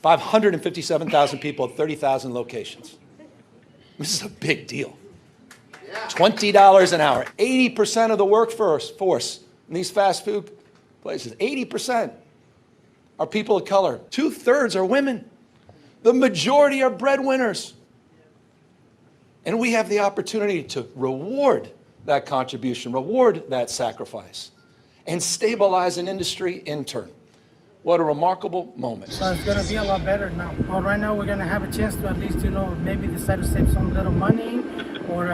557,000 people at 30,000 locations. This is a big deal. $20 an hour. 80% of the workforce in these fast food places, 80% are people of color. 2/3 are women. The majority are breadwinners. And we have the opportunity to reward that contribution, reward that sacrifice, and stabilize an industry in turn. What a remarkable moment. So it's going to be a lot better now. Well, right now we're going to have a chance to at least, maybe decide to save some little money or,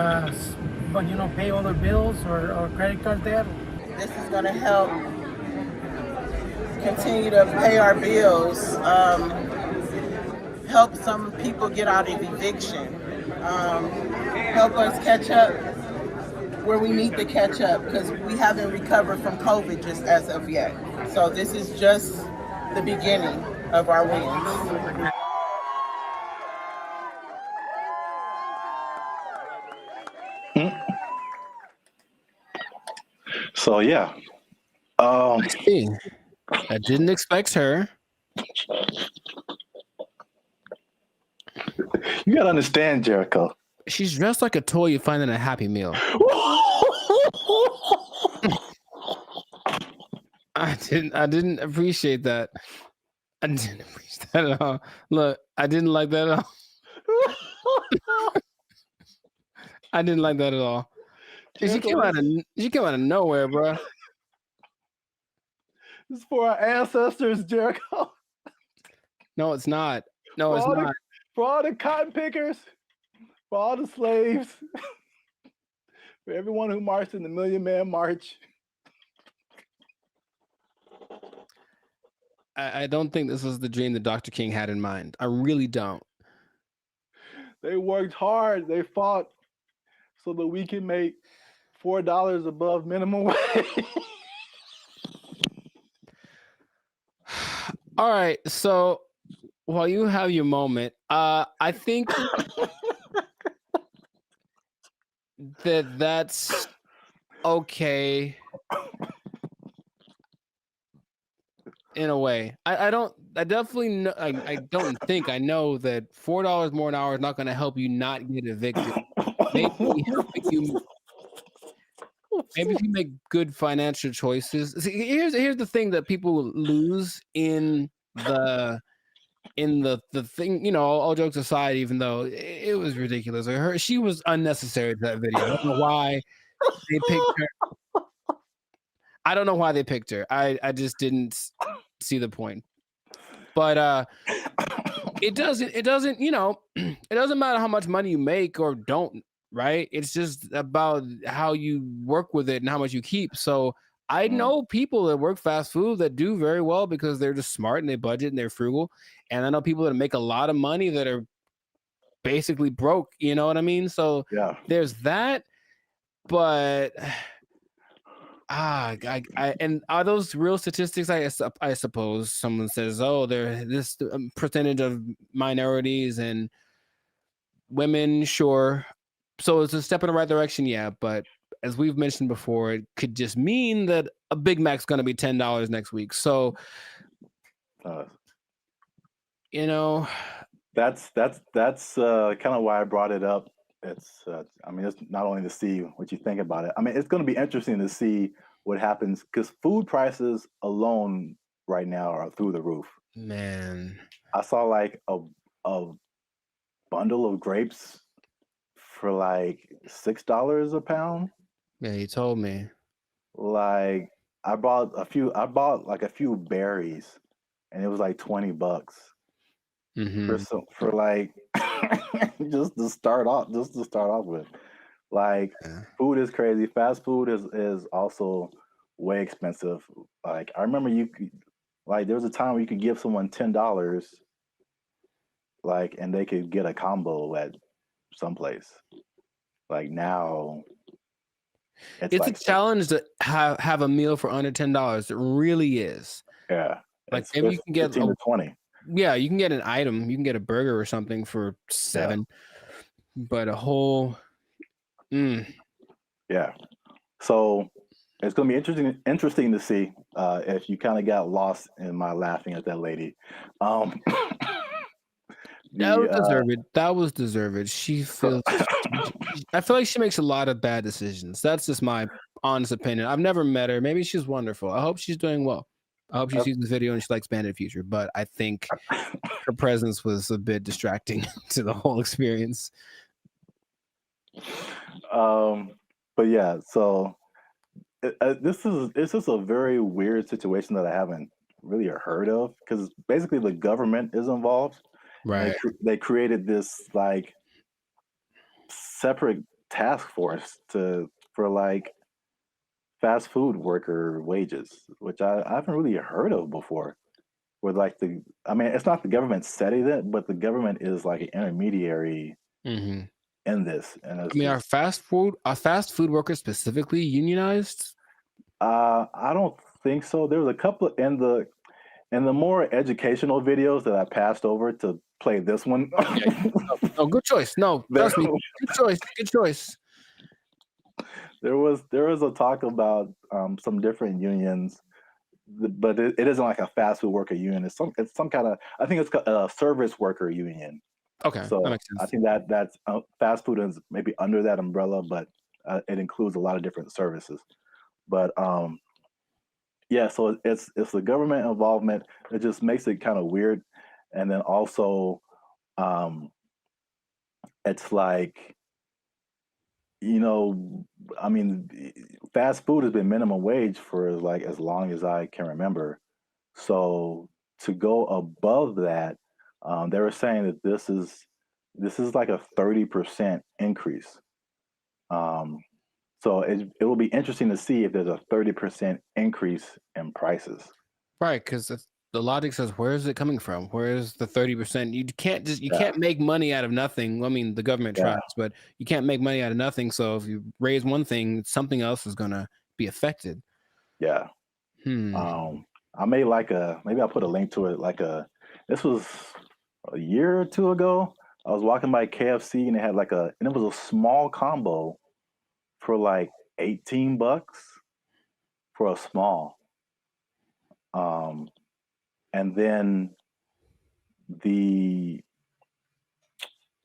pay all their bills or credit card debt. This is going to help continue to pay our bills, help some people get out of eviction, help us catch up where we need to catch up because we haven't recovered from COVID just as of yet. So this is just the beginning of our wins. So yeah. I didn't expect her. You gotta understand, Jericho. She's dressed like a toy you find in a Happy Meal. I didn't appreciate that. I didn't appreciate that at all. Look, I didn't like that at all. I didn't like that at all. She came out of nowhere, bro. This is for our ancestors, Jericho. No, it's not. No, it's not. For all the cotton pickers, for all the slaves, for everyone who marched in the Million Man March. I don't think this was the dream that Dr. King had in mind. I really don't. They worked hard. They fought so that we can make $4 above minimum wage. All right. So while you have your moment, I think that's okay. In a way, I definitely know. I don't think I know that $4 more an hour is not going to help you not get evicted. Maybe if you make good financial choices. See, here's the thing that people lose in the thing. All jokes aside, even though it was ridiculous, she was unnecessary to that video. I don't know why they picked her. I don't know why they picked her. I just didn't see the point. But it doesn't, you know, it doesn't matter how much money you make or don't, right? It's just about how you work with it and how much you keep. So I know people that work fast food that do very well because they're just smart and they budget and they're frugal. And I know people that make a lot of money that are basically broke, you know what I mean? So Yeah. there's that, but and are those real statistics? I suppose someone says, oh, there this percentage of minorities and women, sure. So it's a step in the right direction, yeah. But as we've mentioned before, it could just mean that a Big Mac's going to be $10 next week. So Uh, you know, that's kind of why I brought it up. It's I mean, it's not only to see what you think about it. I mean, it's going to be interesting to see what happens because food prices alone right now are through the roof. man, I saw like a bundle of grapes for like $6 a pound. yeah, he told me. Like I bought like a few berries, and it was like $20 Mm-hmm. for like just to start off with. Like Yeah. food is crazy. Fast food is also way expensive. Like I remember like there was a time where you could give someone $10, like, and they could get a combo at someplace. Like now, it's It's a like challenge to have a meal for under $10. It really is. yeah, Like it's maybe you can get 15 to 20. yeah, you can get an item, you can get a burger or something for Yeah, $7, but a whole yeah. So it's going to be interesting to see if you kind of got lost in my laughing at that lady. Um, that was the deserved. That was deserved. She feels. I feel like she makes a lot of bad decisions. That's just my honest opinion. I've never met her. Maybe she's wonderful. I hope she's doing well. I hope she sees this video and she likes Bandit Future. But I think her presence was a bit distracting to the whole experience. but yeah, so this is a very weird situation that I haven't really heard of because basically the government is involved. Right. They created this like separate task force for like fast food worker wages, which I haven't really heard of before. Where like I mean, it's not the government setting it, but the government is like an intermediary Mm-hmm. in this. And I it's mean, just, are fast food workers specifically unionized? I don't think so. There was a couple in the more educational videos that I passed over to play this one. Oh, good choice. No, trust me. Good choice. Good choice. There was a talk about some different unions, but it isn't like a fast food worker union. It's some kind of, I think it's a service worker union. Okay, So that makes sense. I think that's fast food is maybe under that umbrella, but it includes a lot of different services. But yeah, so it's the government involvement. It just makes it kind of weird, and then also it's like, you know, I mean, fast food has been minimum wage for like as long as I can remember. So to go above that, they were saying that this is like a 30% increase. So it will be interesting to see if there's a 30% increase in prices. Right, because the logic says, where is it coming from? Where is the 30%? You can't make money out of nothing. I mean, the government Yeah. tries, but you can't make money out of nothing. So if you raise one thing, something else is gonna be affected. Yeah. I made maybe I'll put a link to it. This was a year or two ago. I was walking by KFC and they had and it was a small combo for like $18 for a small. And then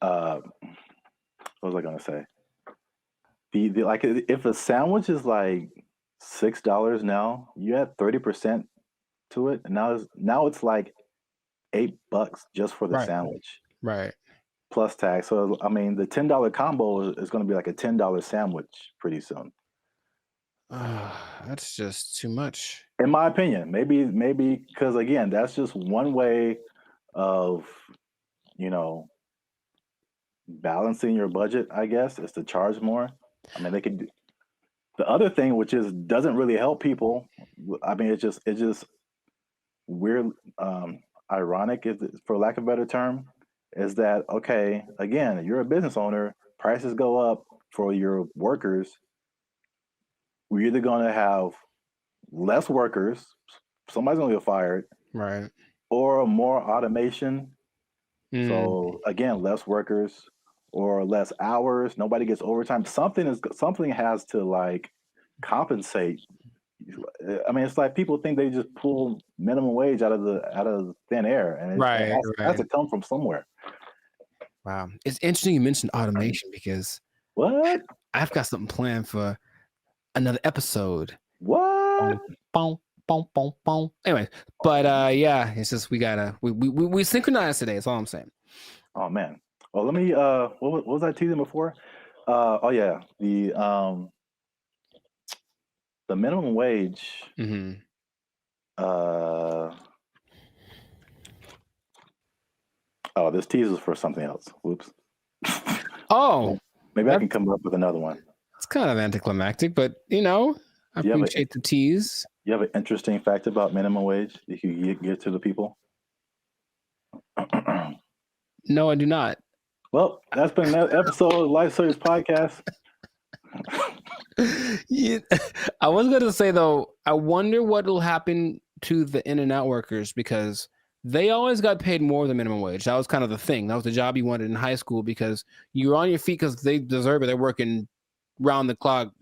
what was I gonna say? The like if a sandwich is like $6 now, you add 30% to it, and now it's like $8 just for the Right. sandwich Right. plus tax. So I mean, the $10 combo is going to be like a $10 sandwich pretty soon. That's just too much. In my opinion, maybe because again, that's just one way of, you know, balancing your budget. I guess is to charge more. I mean, they could. The other thing, which is doesn't really help people. I mean, it's just weird, ironic, is for lack of a better term, is that okay? Again, you're a business owner. Prices go up for your workers. We're either going to have less workers, somebody's going to get fired, Right. or more automation. Mm. So again, less workers or less hours. Nobody gets overtime. Something has to like compensate. I mean, it's like people think they just pull minimum wage out of thin air, and it has to come from somewhere. Wow, it's interesting you mentioned automation because What? I've got something planned for another episode. What? Boom, boom, boom, boom. Anyway, but yeah, it's just we synchronized today. That's all I'm saying. Oh man. Well, let me. What was I teasing before? Oh yeah, the minimum wage. Mm-hmm. Oh, this teaser's for something else. Whoops. Oh, maybe I can come up with another one. It's kind of anticlimactic, but you know, I appreciate the tease. You have an interesting fact about minimum wage that you give to the people? No, I do not. Well, that's been another episode of Life Service Podcast. Yeah, I was going to say, though, I wonder what will happen to the in-and-out workers because they always got paid more than minimum wage. That was kind of the thing. That was the job you wanted in high school because you were on your feet because they deserve it. They're working round the clock.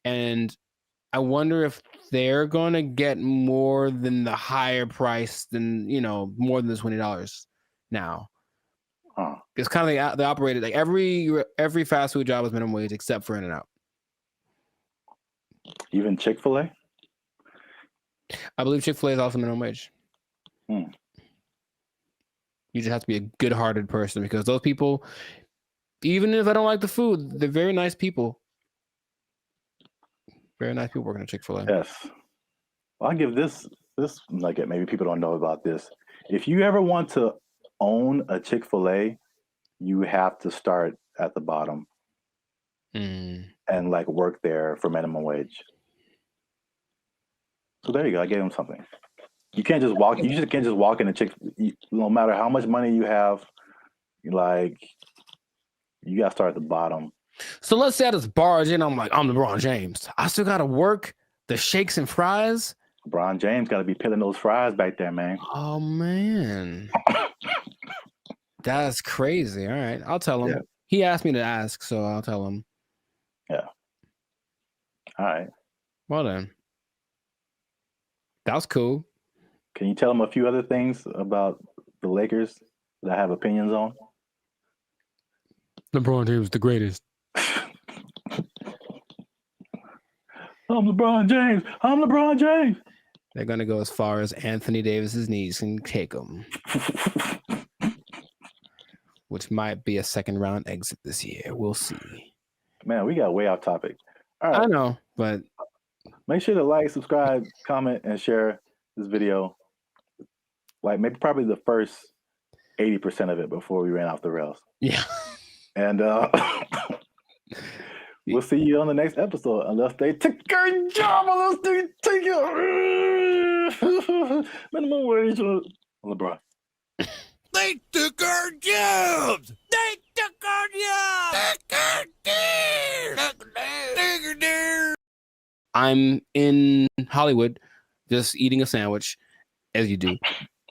And I wonder if they're going to get more than the higher price than, you know, more than the $20 now. Huh. It's kind of they operated like every fast food job was minimum wage except for In-N-Out. Even Chick-fil-A? I believe Chick-fil-A is also minimum wage. You just have to be a good-hearted person because those people, even if I don't like the food, they're very nice people. Very nice people working at Chick-fil-A. Yes. Well, I'll give this nugget. Maybe people don't know about this. If you ever want to own a Chick-fil-A, you have to start at the bottom and like work there for minimum wage. So there you go. I gave them something. You can't just walk. You just can't just walk in a no matter how much money you have, like you got to start at the bottom. So let's say I just barge in. I'm like, I'm LeBron James. I still got to work the shakes and fries. LeBron James got to be peeling those fries back there, man. Oh man, that's crazy. All right, I'll tell him. Yeah. He asked me to ask, so I'll tell him. Yeah. All right. Well then, that was cool. Can you tell him a few other things about the Lakers that I have opinions on? LeBron James, the greatest. I'm LeBron James. I'm LeBron James. They're going to go as far as Anthony Davis's knees can take them, which might be a second round exit this year. We'll see. Man, we got way off topic. All right. I know, but make sure to like, subscribe, comment, and share this video. Like maybe probably the first 80% of it before we ran off the rails. Yeah. And we'll see you on the next episode, unless they take a job, unless they take it. Minimum wage on LeBron. They took our jobs! They took our jobs! I'm in Hollywood just eating a sandwich, as you do.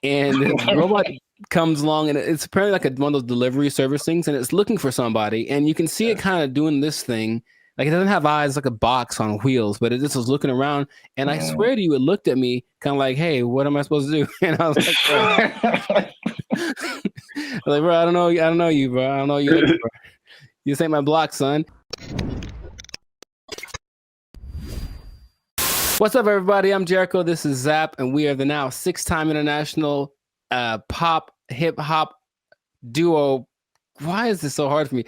And the robot comes along, and it's apparently like one of those delivery service things, and it's looking for somebody. And you can see it kind of doing this thing. Like it doesn't have eyes, like a box on wheels, but it just was looking around. And I swear to you, it looked at me kind of like, hey, what am I supposed to do? And I was like, I was like, bro, I don't know you, bro. I don't know you. Bro. You just ain't my block, son. What's up, everybody? I'm Jericho. This is Zap, and we are the now 6-time international pop hip hop duo. Why is this so hard for me?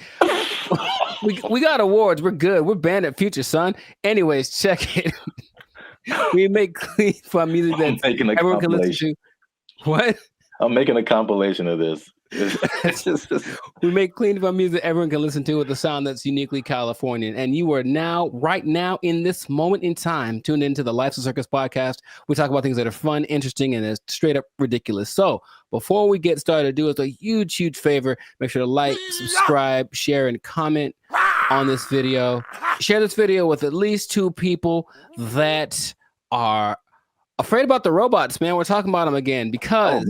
we got awards. We're good. We're banned at Future, son. Anyways, check it. We make clean fun music that making a everyone can listen compilation. to. What? I'm making a compilation of this. We make clean fun music everyone can listen to with a sound that's uniquely Californian. And you are now, right now, in this moment in time, tuned into the Life's a Circus podcast. We talk about things that are fun, interesting, and is straight up ridiculous. So before we get started, do us a huge, huge favor. Make sure to like, subscribe, share, and comment on this video. Share this video with at least 2 people that are afraid about the robots, man. We're talking about them again because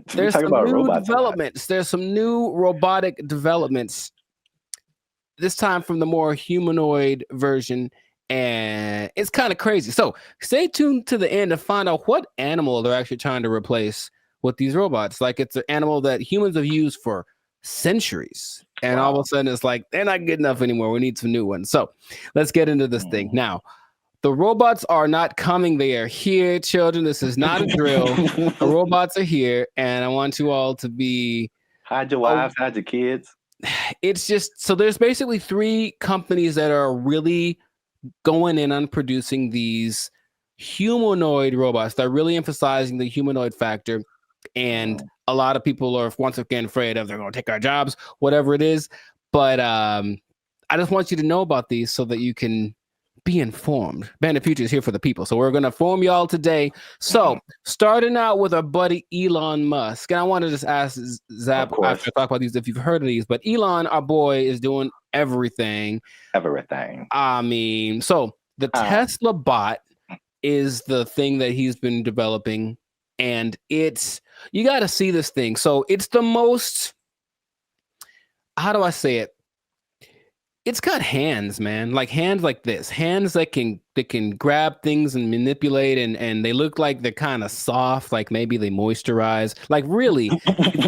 there's some new developments. There's some new robotic developments, this time from the more humanoid version, and it's kind of crazy. So stay tuned to the end to find out what animal they're actually trying to replace with these robots. Like, it's an animal that humans have used for centuries, and all of a sudden it's like, they're not good enough anymore. We need some new ones. So let's get into this thing now. The robots are not coming. They are here, children. This is not a drill. The robots are here, and I want you all to be... Hide your wives, hide your kids. It's just... So there's basically 3 companies that are really going in on producing these humanoid robots. They're really emphasizing the humanoid factor, and a lot of people are, once again, afraid of they're going to take our jobs, whatever it is. But I just want you to know about these so that you can... be informed. Band of Future is here for the people. So we're going to inform y'all today. So starting out with our buddy Elon Musk. And I want to just ask Zap after I talk about these if you've heard of these. But Elon, our boy, is doing everything. I mean, so the Tesla bot is the thing that he's been developing. And it's, you got to see this thing. So it's the most, how do I say it? It's got hands, man, like hands like this, hands that can grab things and manipulate, and they look like they're kind of soft, like maybe they moisturize, like really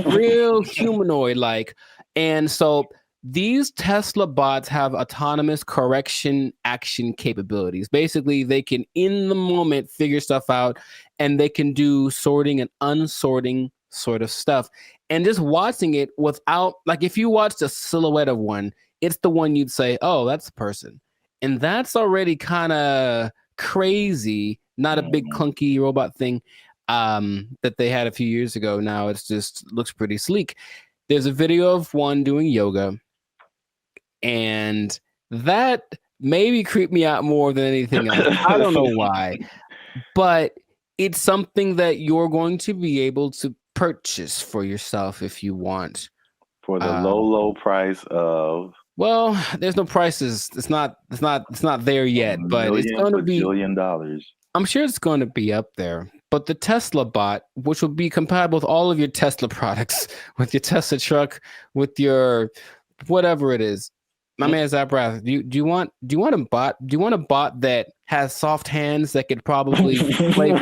real humanoid like. And so these Tesla bots have autonomous correction action capabilities. Basically, they can in the moment figure stuff out, and they can do sorting and unsorting sort of stuff. And just watching it without, like, if you watched a silhouette of one, it's the one you'd say, oh, that's a person. And that's already kind of crazy, not a big clunky robot thing that they had a few years ago. Now it's just looks pretty sleek. There's a video of one doing yoga, and that maybe creeped me out more than anything else. I don't know why, but it's something that you're going to be able to purchase for yourself if you want. For the low price of... Well, there's no prices. It's not there yet, but it's going to be $1 billion. I'm sure it's going to be up there. But the Tesla bot, which will be compatible with all of your Tesla products, with your Tesla truck, with your whatever it is. My man Zabrath, do you want a bot? Do you want a bot that has soft hands that could probably play?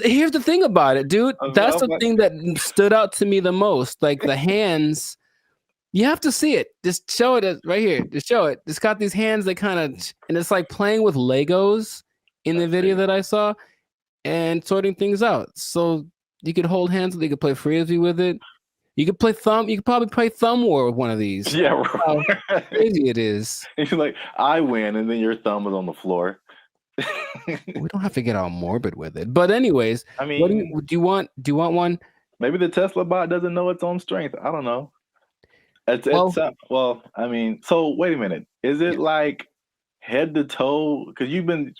Here's the thing about it, dude. That's the thing that stood out to me the most. Like the hands. You have to see it. Just show it right here. Just show it. It's got these hands that kind of, and it's like playing with Legos in the video that I saw and sorting things out. So you could hold hands. You could play frisbee with it. You could play thumb. You could probably play thumb war with one of these. Yeah, right. How crazy it is. You're like, I win, and then your thumb is on the floor. We don't have to get all morbid with it. But anyways, I mean, what do you want? Do you want one? Maybe the Tesla bot doesn't know its own strength. I don't know. Well, I mean, so wait a minute. Is it like head to toe? Because you've been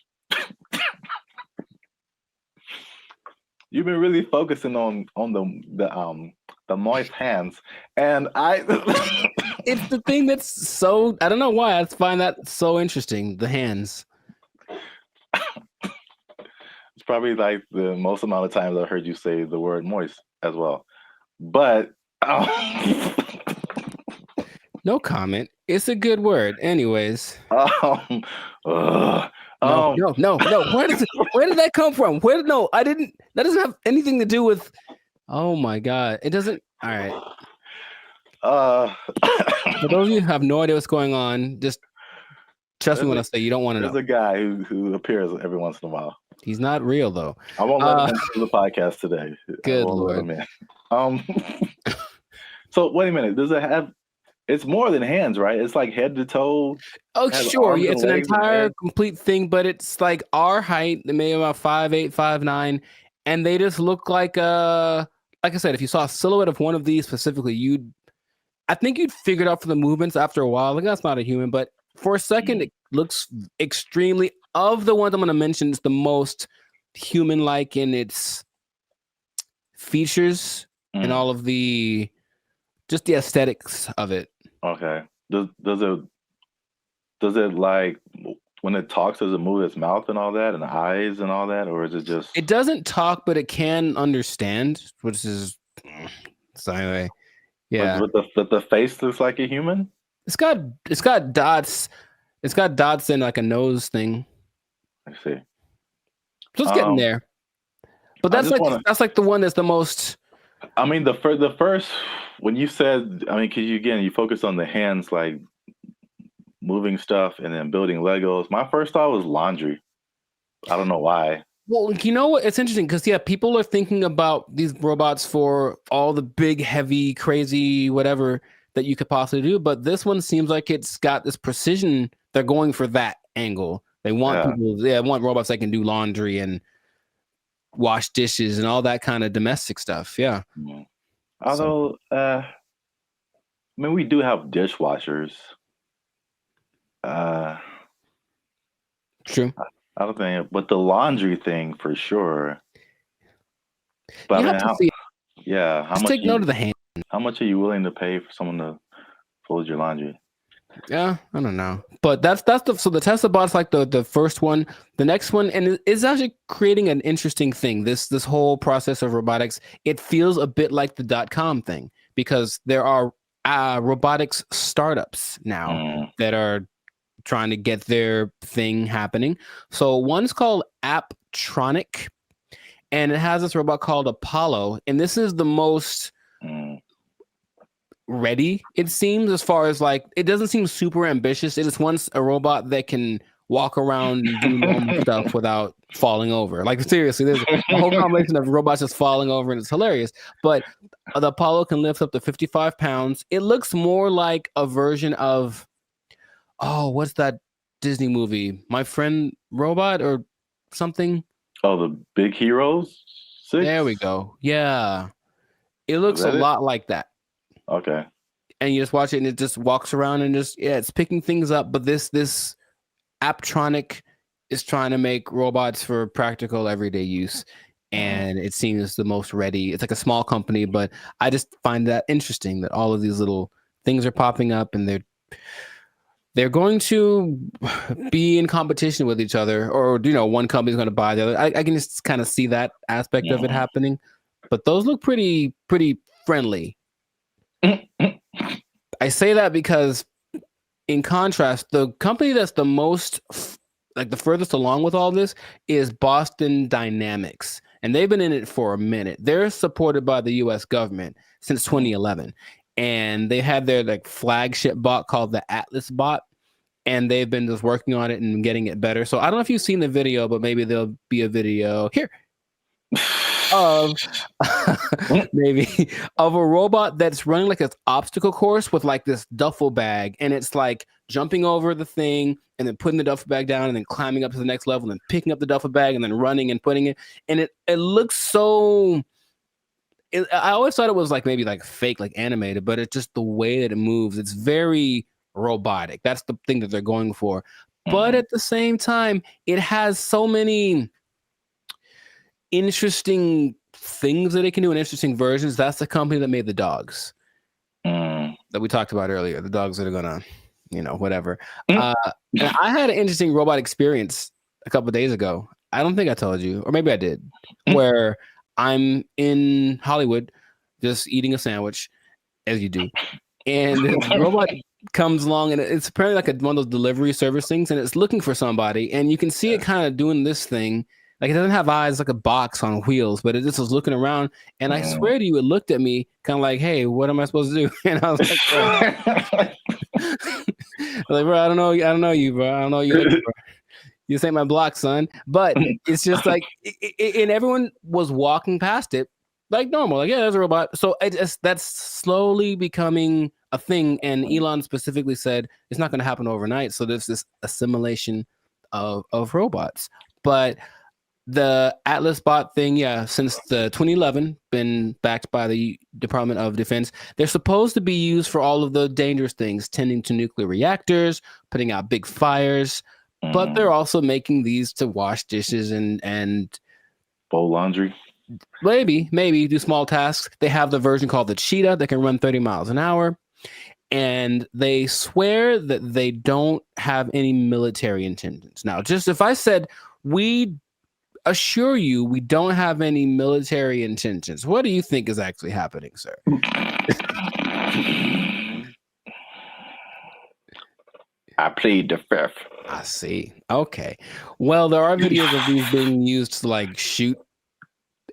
really focusing on the moist hands, and it's the thing that's so, I don't know why I find that so interesting. The hands. It's probably like the most amount of times I've heard you say the word moist as well, but. No comment. It's a good word. Anyways. No. Where did that come from? That doesn't have anything to do with, oh my God. It doesn't. All right. For those of you who have no idea what's going on, just trust me when I say you don't want to know. There's a guy who appears every once in a while. He's not real though. I won't let him do the podcast today. Good Lord. So wait a minute. Does it have? it's more than hands, right? It's like head to toe. Oh, Has sure. arms Yeah, and it's an legs and entire head. complete thing, but it's like our height, they may about 5'8", 5'9", and they just look like like I said, if you saw a silhouette of one of these specifically, I think you'd figure it out for the movements after a while. Like that's not a human, but for a second, it looks extremely. Of the ones I'm going to mention, it's the most human-like in its features and all of the aesthetics of it. Okay. Does it like when it talks? Does it move its mouth and all that, and the eyes and all that, or is it just? It doesn't talk, but it can understand, which is so anyway. Yeah, But the face looks like a human. it's got dots. It's got dots and like a nose thing. I see. So it's getting there. But that's like the one that's the most. I mean, the first when you said, I mean, because you focus on the hands, like moving stuff and then building Legos. My first thought was laundry. I don't know why. Well, you know what? It's interesting because people are thinking about these robots for all the big, heavy, crazy, whatever that you could possibly do. But this one seems like it's got this precision. They're going for that angle. They want want robots that can do laundry and wash dishes and all that kind of domestic stuff. Yeah. Although, I mean, we do have dishwashers. True. I don't think, but the laundry thing for sure. But you I mean, how much? Take note of the hand. How much are you willing to pay for someone to fold your laundry? Yeah, I don't know, but that's the Tesla bot's like the first one. The next one, and it's actually creating an interesting thing. This whole process of robotics, it feels a bit like the .com thing because there are robotics startups now that are trying to get their thing happening. So one's called Apptronic, and it has this robot called Apollo, and this is the most ready, it seems, as far as like it doesn't seem super ambitious. It just wants a robot that can walk around and do normal stuff without falling over. Like seriously, there's a whole combination of robots just falling over, and it's hilarious. But the Apollo can lift up to 55 pounds. It looks more like a version of what's that Disney movie? My Friend Robot or something? Oh, the Big Heroes 6? There we go. Yeah. It looks a lot like that. Okay. And you just watch it and it just walks around and it's picking things up. But this Apptronic is trying to make robots for practical everyday use. And it seems the most ready. It's like a small company, but I just find that interesting that all of these little things are popping up and they're going to be in competition with each other, or one company's going to buy the other. I can just kind of see that aspect of it happening, but those look pretty friendly. I say that because, in contrast, the company that's the most the furthest along with all this is Boston Dynamics, and they've been in it for a minute. They're supported by the U.S. government since 2011. And they had their flagship bot called the Atlas bot, and they've been just working on it and getting it better. So I don't know if you've seen the video, but maybe there'll be a video here of maybe of a robot that's running like this obstacle course with like this duffel bag, and it's like jumping over the thing and then putting the duffel bag down and then climbing up to the next level and picking up the duffel bag and then running and putting it. And it looks so. I always thought it was maybe fake, animated, but it's just the way that it moves. It's very robotic. That's the thing that they're going for. But at the same time, it has so many interesting things that it can do and interesting versions. That's the company that made the dogs that we talked about earlier. The dogs that are gonna, whatever. And I had an interesting robot experience a couple of days ago. I don't think I told you, or maybe I did, where I'm in Hollywood just eating a sandwich, as you do. And the robot comes along, and it's apparently one of those delivery service things, and it's looking for somebody. And you can see it kind of doing this thing. It doesn't have eyes, like a box on wheels, but it just was looking around. And I swear to you, it looked at me kind of like, hey, what am I supposed to do? And I was like, bro, I don't know you, bro. I don't know you. Bro. This ain't my block, son. But it's just and everyone was walking past it like normal. Yeah, there's a robot. So that's slowly becoming a thing, and Elon specifically said it's not going to happen overnight. So there's this assimilation of robots. But the Atlas bot thing, yeah, since the 2011, been backed by the Department of Defense. They're supposed to be used for all of the dangerous things, tending to nuclear reactors, putting out big fires. But they're also making these to wash dishes and fold laundry. Maybe do small tasks. They have the version called the Cheetah that can run 30 miles an hour. And they swear that they don't have any military intentions. Now, just if I said, we assure you we don't have any military intentions, what do you think is actually happening, sir? I plead the fifth. I see. Okay. Well, there are videos of these being used to like shoot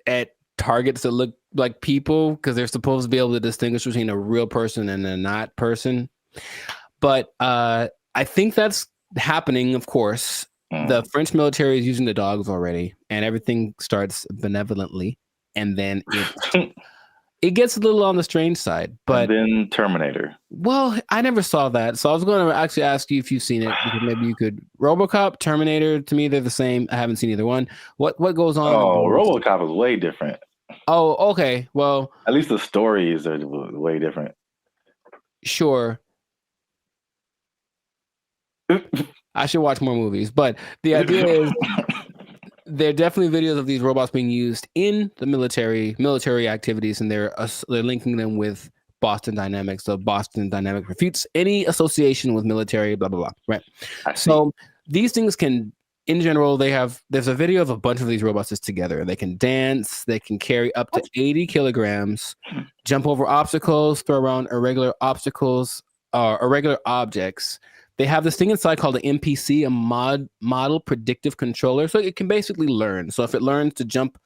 at targets that look like people because they're supposed to be able to distinguish between a real person and a not person. But I think that's happening, of course. The French military is using the dogs already, and everything starts benevolently, and then it gets a little on the strange side. But and then Terminator. Well, I never saw that, so I was going to actually ask you if you've seen it, because maybe you could. RoboCop, Terminator, to me they're the same. I haven't seen either one. What goes on? Oh, RoboCop is way different. Oh, okay. Well, at least the stories are way different. Sure. I should watch more movies, but the idea is there are definitely videos of these robots being used in the military activities, and they're linking them with Boston Dynamics. So Boston Dynamics refutes any association with military, blah, blah, blah. Right. So these things can, in general, there's a video of a bunch of these robots just together. They can dance, they can carry up to 80 kilograms, jump over obstacles, throw around irregular objects. They have this thing inside called an MPC, a model predictive controller. So it can basically learn. So if it learns to jump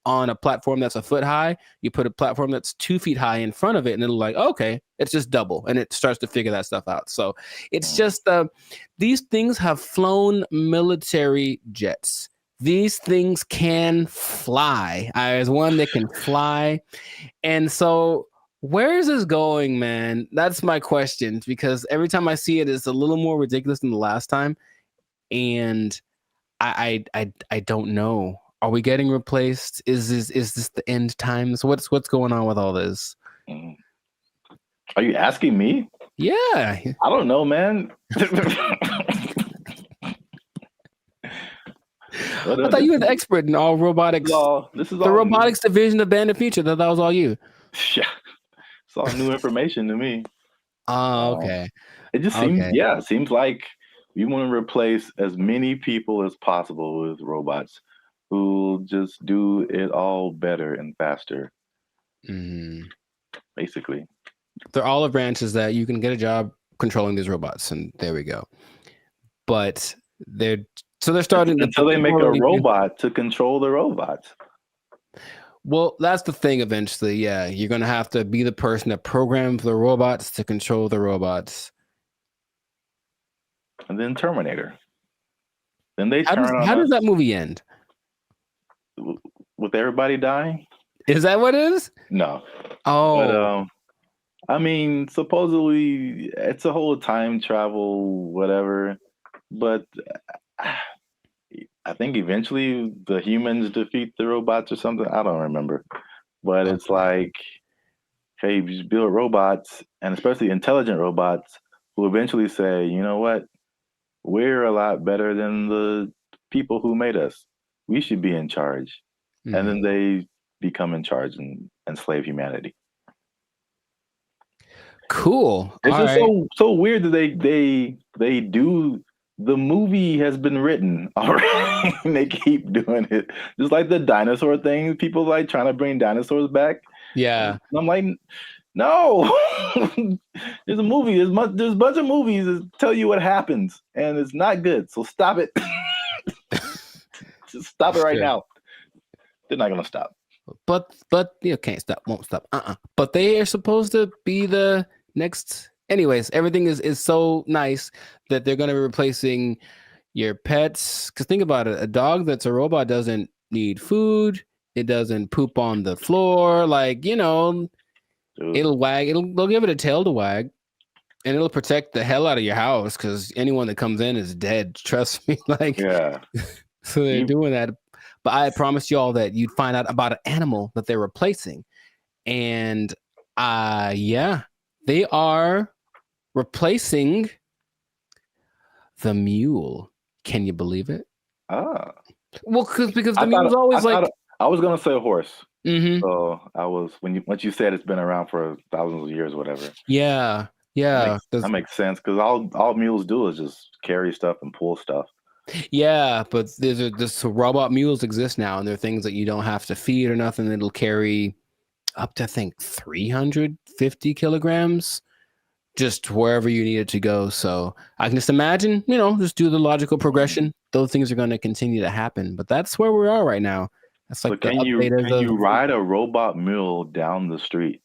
on a platform that's a foot high, you put a platform that's 2 feet high in front of it, and it'll like, okay, it's just double, and it starts to figure that stuff out. So it's just these things have flown military jets. These things can fly. There's one that can fly, and so where is this going, man? That's my question, because every time I see it, it's a little more ridiculous than the last time, and I don't know. Are we getting replaced? Is this the end times? What's going on with all this? Are you asking me? Yeah. I don't know, man. I thought you were the expert in all robotics. This is the robotics division of Band of Future. That was all you. Yeah. It's all new information to me. Oh, okay. It just seems like we want to replace as many people as possible with robots who just do it all better and faster. Basically. They're all the branches that you can get a job controlling these robots, and there we go. But they're starting until they make a robot to control the robots. Well, that's the thing eventually. Yeah, you're going to have to be the person that programs the robots to control the robots. And then Terminator. Then they how does that movie end? With everybody dying? Is that what it is? No. Oh. But, I mean, supposedly it's a whole time travel, whatever. But I think eventually the humans defeat the robots or something. I don't remember. But it's like, hey, you just build robots, and especially intelligent robots, who eventually say, you know what? We're a lot better than the people who made us. We should be in charge. And then they become in charge and enslave humanity. Cool. It's just so weird that they do. The movie has been written already, and they keep doing it. Just like the dinosaur thing, people like trying to bring dinosaurs back. Yeah, and I'm like, no. There's a movie. There's a bunch of movies that tell you what happens, and it's not good. So stop it. Just stop it right now. They're not gonna stop. But you can't stop, won't stop. But they are supposed to be the next. Anyways, everything is so nice that they're going to be replacing your pets. Because think about it. A dog that's a robot doesn't need food. It doesn't poop on the floor. Like, it'll wag. They'll give it a tail to wag. And it'll protect the hell out of your house because anyone that comes in is dead. Trust me. Like, Yeah. so they're doing that. But I promised y'all that you'd find out about an animal that they're replacing. And yeah, they are replacing the mule. Can you believe it? Ah. Well, because the mule's always like. I was gonna say a horse. Mm-hmm. So I was once you said it's been around for thousands of years, or whatever. Yeah, yeah. That makes sense because all mules do is just carry stuff and pull stuff. Yeah, but this robot mules exist now, and they're things that you don't have to feed or nothing. It'll carry up to, I think, 350 kilograms just wherever you need it to go. So I can just imagine, just do the logical progression. Those things are going to continue to happen. But that's where we are right now. That's like so can you ride a robot mule down the street?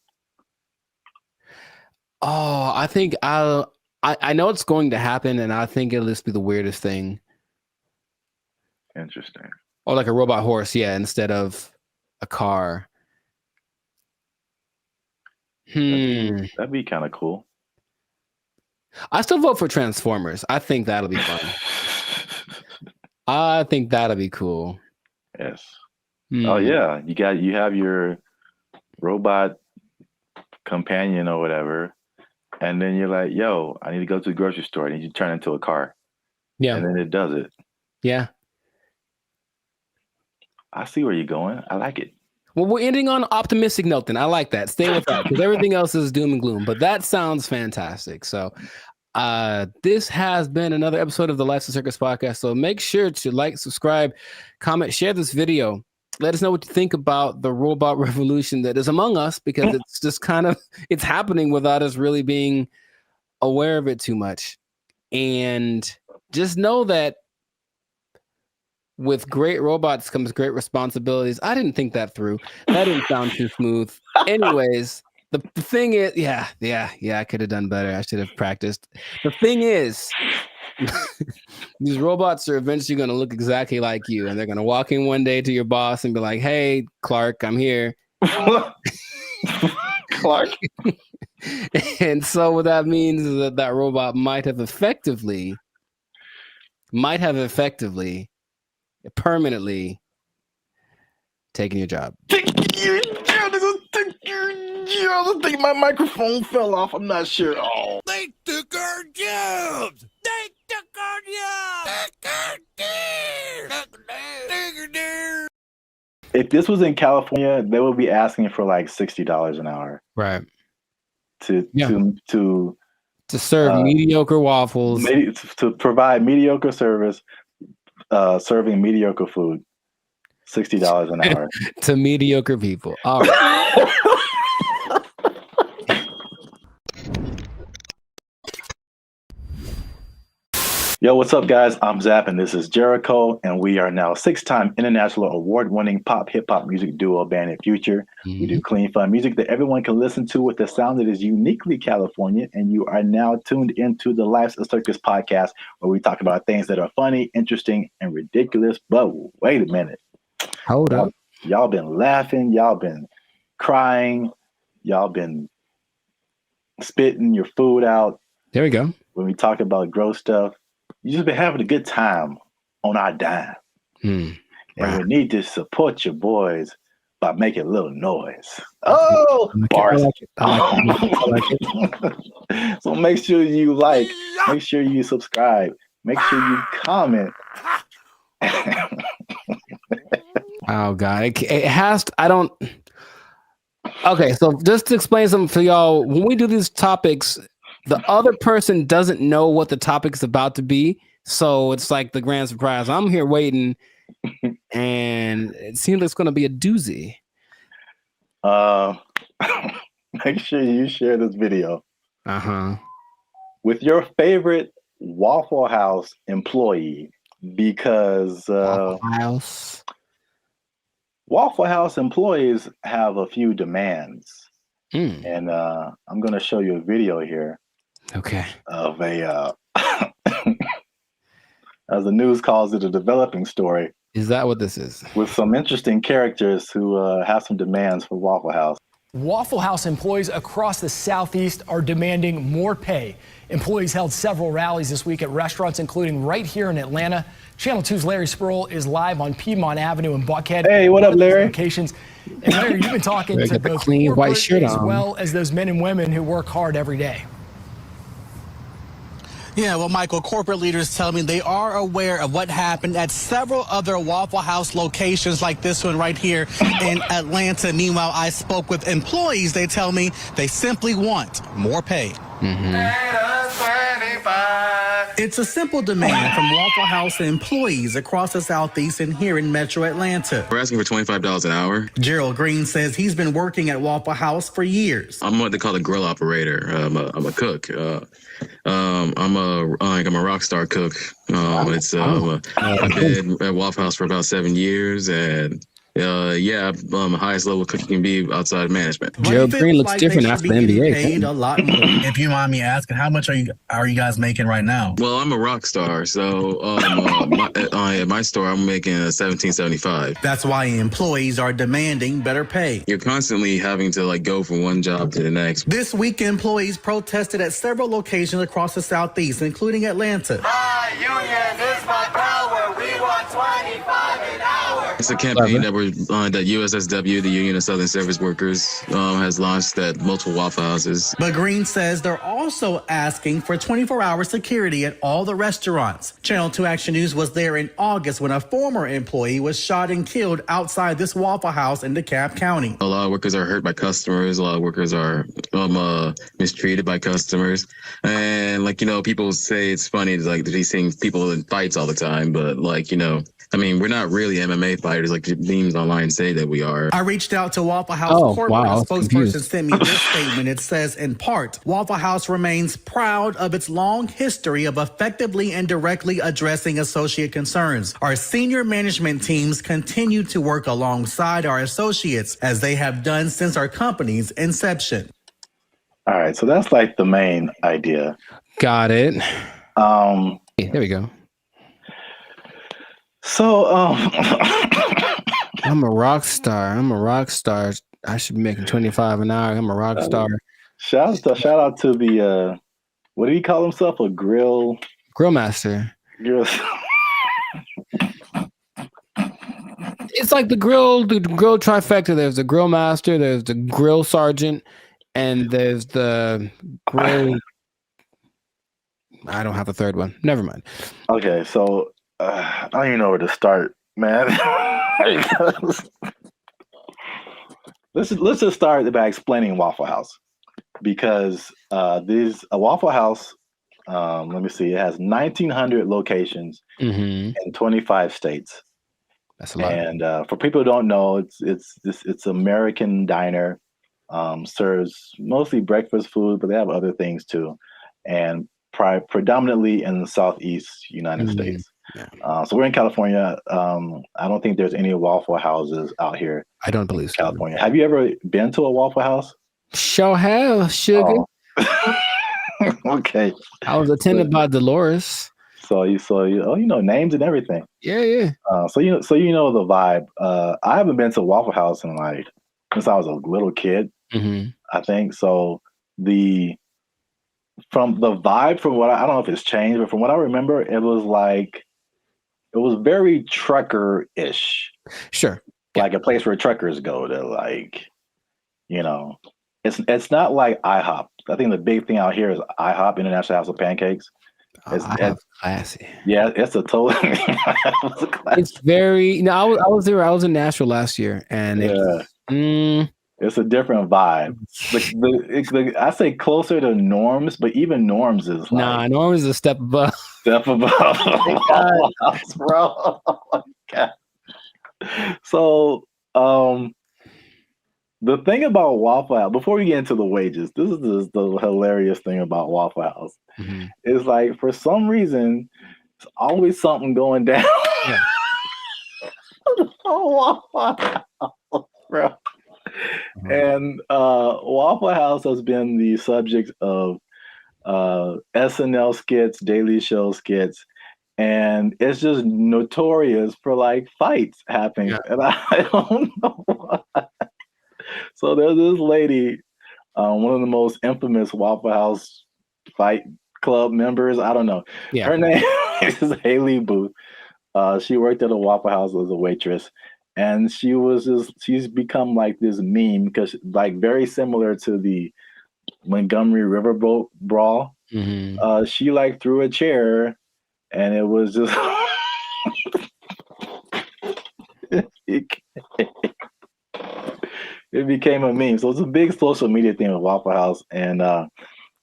Oh, I think I know it's going to happen, and I think it'll just be the weirdest thing. Interesting. Or like a robot horse, yeah, instead of a car. That'd be kind of cool. I still vote for Transformers. I think that'll be fun. I think that'll be cool. Yes. Oh yeah, you have your robot companion or whatever, and then you're like, "Yo, I need to go to the grocery store," and you turn into a car. Yeah, and then it does it. Yeah. I see where you're going. I like it. Well, we're ending on an optimistic note then. I like that. Stay with that because everything else is doom and gloom. But that sounds fantastic. So this has been another episode of the Life's a Circus podcast. So make sure to like, subscribe, comment, share this video. Let us know what you think about the robot revolution that is among us because it's just it's happening without us really being aware of it too much. And just know that with great robots comes great responsibilities. I didn't think that through. That didn't sound too smooth. Anyways, the thing is, yeah, I could have done better. I should have practiced. The thing is, these robots are eventually going to look exactly like you, and they're going to walk in one day to your boss and be like, "Hey, Clark, I'm here." Clark. And so what that means is that robot might have effectively permanently taking your job. I think my microphone fell off. I'm not sure. Oh. They took our jobs. They took our jobs. If this was in California, they would be asking for like $60 an hour. Right. To serve mediocre waffles. To provide mediocre service, serving mediocre food. $60 an hour. To mediocre people. All right. Yo, what's up, guys? I'm Zap, and this is Jericho, and we are now 6-time international award-winning pop hip-hop music duo Band and Future. We do clean, fun music that everyone can listen to with a sound that is uniquely California, and you are now tuned into the Life's a Circus podcast, where we talk about things that are funny, interesting, and ridiculous. But wait a minute. Hold up. Y'all been laughing. Y'all been crying. Y'all been spitting your food out. There we go. When we talk about gross stuff. You just been having a good time on our dime. And we need to support your boys by making a little noise. Oh, bars. I like it. So make sure you like, make sure you subscribe, make sure you comment. Oh, God. It has to, I don't. Okay, so just to explain something for y'all, when we do these topics, the other person doesn't know what the topic's about to be. So it's like the grand surprise. I'm here waiting, and it seems like it's going to be a doozy. Make sure you share this video Uh-huh. with your favorite Waffle House employee because Waffle House employees have a few demands. And I'm going to show you a video here. Okay. Of a, as the news calls it, a developing story. Is that what this is? With some interesting characters who have some demands for Waffle House. Waffle House employees across the Southeast are demanding more pay. Employees held several rallies this week at restaurants, including right here in Atlanta. Channel 2's Larry Spruill is live on Piedmont Avenue in Buckhead. Hey, what up, Larry? Locations. And Larry, you've been talking to both clean white shirt as on, well as those men and women who work hard every day. Yeah, well, Michael, corporate leaders tell me they are aware of what happened at several other Waffle House locations like this one right here in Atlanta. Meanwhile, I spoke with employees. They tell me they simply want more pay. It's a simple demand from Waffle House employees across the Southeast and here in Metro Atlanta. We're asking for $25 an hour. Gerald Green says he's been working at Waffle House for years. I'm what they call a grill operator. I'm a cook. I'm a rock star cook. I've been at Waffle House for about 7 years, and highest level cook you can be outside management. Gerald Green looks different after the NBA. Paid a lot more. If you mind me asking, how much are you guys making right now? Well, I'm a rock star, so at my store I'm making $17.75. That's why employees are demanding better pay. You're constantly having to go from one job to the next. This week, employees protested at several locations across the Southeast, including Atlanta. My union is my power. We want 25 an hour. It's a campaign that USSW, the Union of Southern Service Workers, has launched at multiple Waffle Houses. But Green says they're also asking for 24-hour security at all the restaurants. Channel 2 Action News was there in August when a former employee was shot and killed outside this Waffle House in DeKalb County. A lot of workers are hurt by customers. A lot of workers are mistreated by customers. And people say it's funny to be seeing people in fights all the time, but we're not really MMA fighters like the memes online say that we are. I reached out to Waffle House corporate. A spokesperson sent me this statement. It says, in part, Waffle House remains proud of its long history of effectively and directly addressing associate concerns. Our senior management teams continue to work alongside our associates as they have done since our company's inception. All right, so that's the main idea. Got it. There we go. So, I'm a rock star. I should be making 25 an hour. I'm a rock star. Shout out to the what do he call himself? A grill master. It's like the grill trifecta. There's the grill master, there's the grill sergeant, and there's the grill. I don't have the third one. Never mind. Okay, so I don't even know where to start, man. let's just start by explaining Waffle House, because a Waffle House. Let me see. It has 1,900 locations in 25 states. That's a lot. And for people who don't know, it's American diner. Serves mostly breakfast food, but they have other things too, and predominantly in the Southeast United States. Yeah. So we're in California. I don't think there's any Waffle Houses out here. I don't believe so. California. Have you ever been to a Waffle House? Sure have, sugar. Oh. Okay. I was attended by Dolores. So you know names and everything. Yeah. So you know the vibe. I haven't been to a Waffle House in since I was a little kid. I think so. From the vibe, from what I don't know if it's changed, but from what I remember, it was very trucker-ish. Sure. Like a place where truckers go to it's not like IHOP. I think the big thing out here is IHOP, International House of Pancakes. It's classy. Yeah, it's a total. It's very. I was there. I was in Nashville last year, and it's a different vibe. I say closer to Norms, but even Norms is Norms is a step above. Step above. Oh my gosh, bro. Oh my God. So, the thing about Waffle House, before we get into the wages, this is the hilarious thing about Waffle House. Is for some reason, there's always something going down. Yeah. Waffle House, bro. And Waffle House has been the subject of SNL skits, Daily Show skits, and it's just notorious for fights happening. Yeah. And I don't know why. So there's this lady, one of the most infamous Waffle House fight club members. I don't know. Yeah. Her name is Haley Booth. She worked at a Waffle House as a waitress, and she's become like this meme because like very similar to the Montgomery Riverboat brawl. Mm-hmm. She like threw a chair, and it was just it became a meme. So it's a big social media thing with Waffle House, and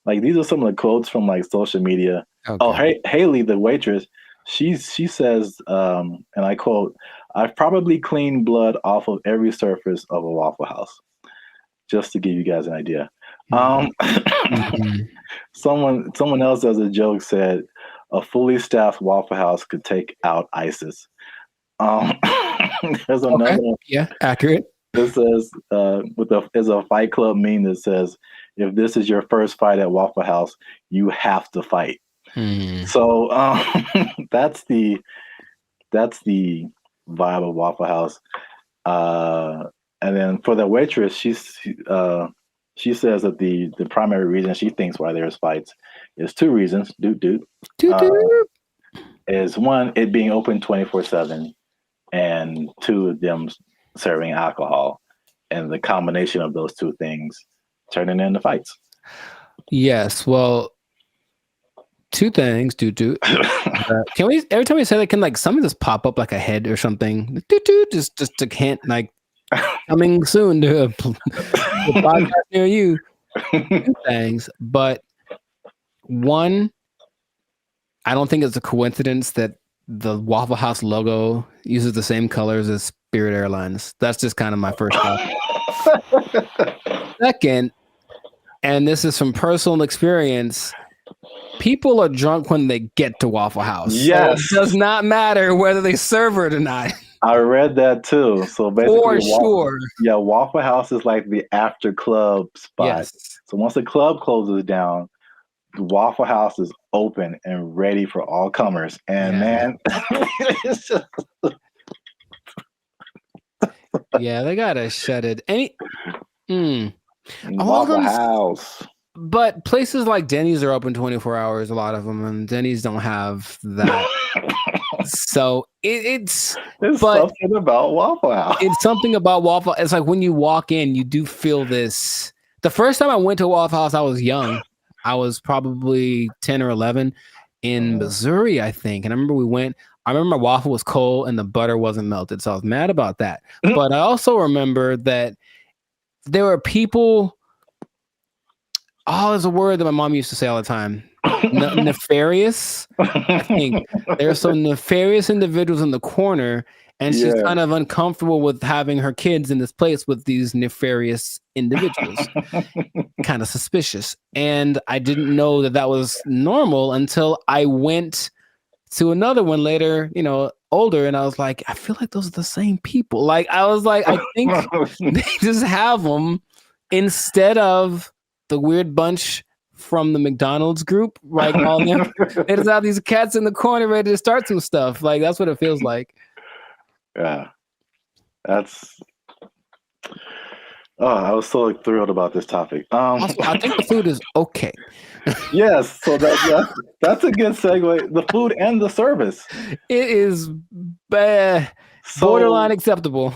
like these are some of the quotes from like social media. Okay. Oh, Haley, the waitress, she says, and I quote, "I've probably cleaned blood off of every surface of a Waffle House," just to give you guys an idea. Mm-hmm. Someone else as a joke said, "A fully staffed Waffle House could take out ISIS." There's another one. Yeah, accurate. It says, there's a Fight Club meme that says, "If this is your first fight at Waffle House, you have to fight." So that's the vibe of Waffle House. And then for the waitress, she says that the primary reason she thinks why there's fights is two reasons. Is one, it being open 24/7, and two, them serving alcohol, and the combination of those two things turning into fights. Yes, well, two things. Can we every time we say that, can like something just pop up like a head or something? Just to hint like coming soon to a podcast near you. Two things, but one, I don't think it's a coincidence that the Waffle House logo uses the same colors as Spirit Airlines. That's just kind of my first thought. Second, and this is from personal experience, people are drunk when they get to Waffle House. Yes. So it does not matter whether they serve it or not. I read that too. So basically, for sure. Yeah, Waffle House is like the after club spot. Yes. So once the club closes down, the Waffle House is open and ready for all comers. And man, it's just... yeah, they gotta shut it. Waffle House. But places like Denny's are open 24 hours, a lot of them, and Denny's don't have that. So it's something about Waffle House. It's something about Waffle. It's like when you walk in, you do feel this. The first time I went to Waffle House, I was young. I was probably 10 or 11 in Missouri, I think. And I remember I remember my waffle was cold and the butter wasn't melted. So I was mad about that. But I also remember that there were people. Oh, there's a word that my mom used to say all the time. Nefarious. I think there are some nefarious individuals in the corner, and she's kind of uncomfortable with having her kids in this place with these nefarious individuals. Kind of suspicious. And I didn't know that that was normal until I went to another one later, older, and I was like, I feel like those are the same people. Like, I was like, I think they just have them instead of the weird bunch from the McDonald's group, right? All them. They just have these cats in the corner ready to start some stuff. Like, that's what it feels like. Yeah. I was so thrilled about this topic. Also, I think the food is okay. Yes, so that's a good segue. The food and the service. It is borderline acceptable.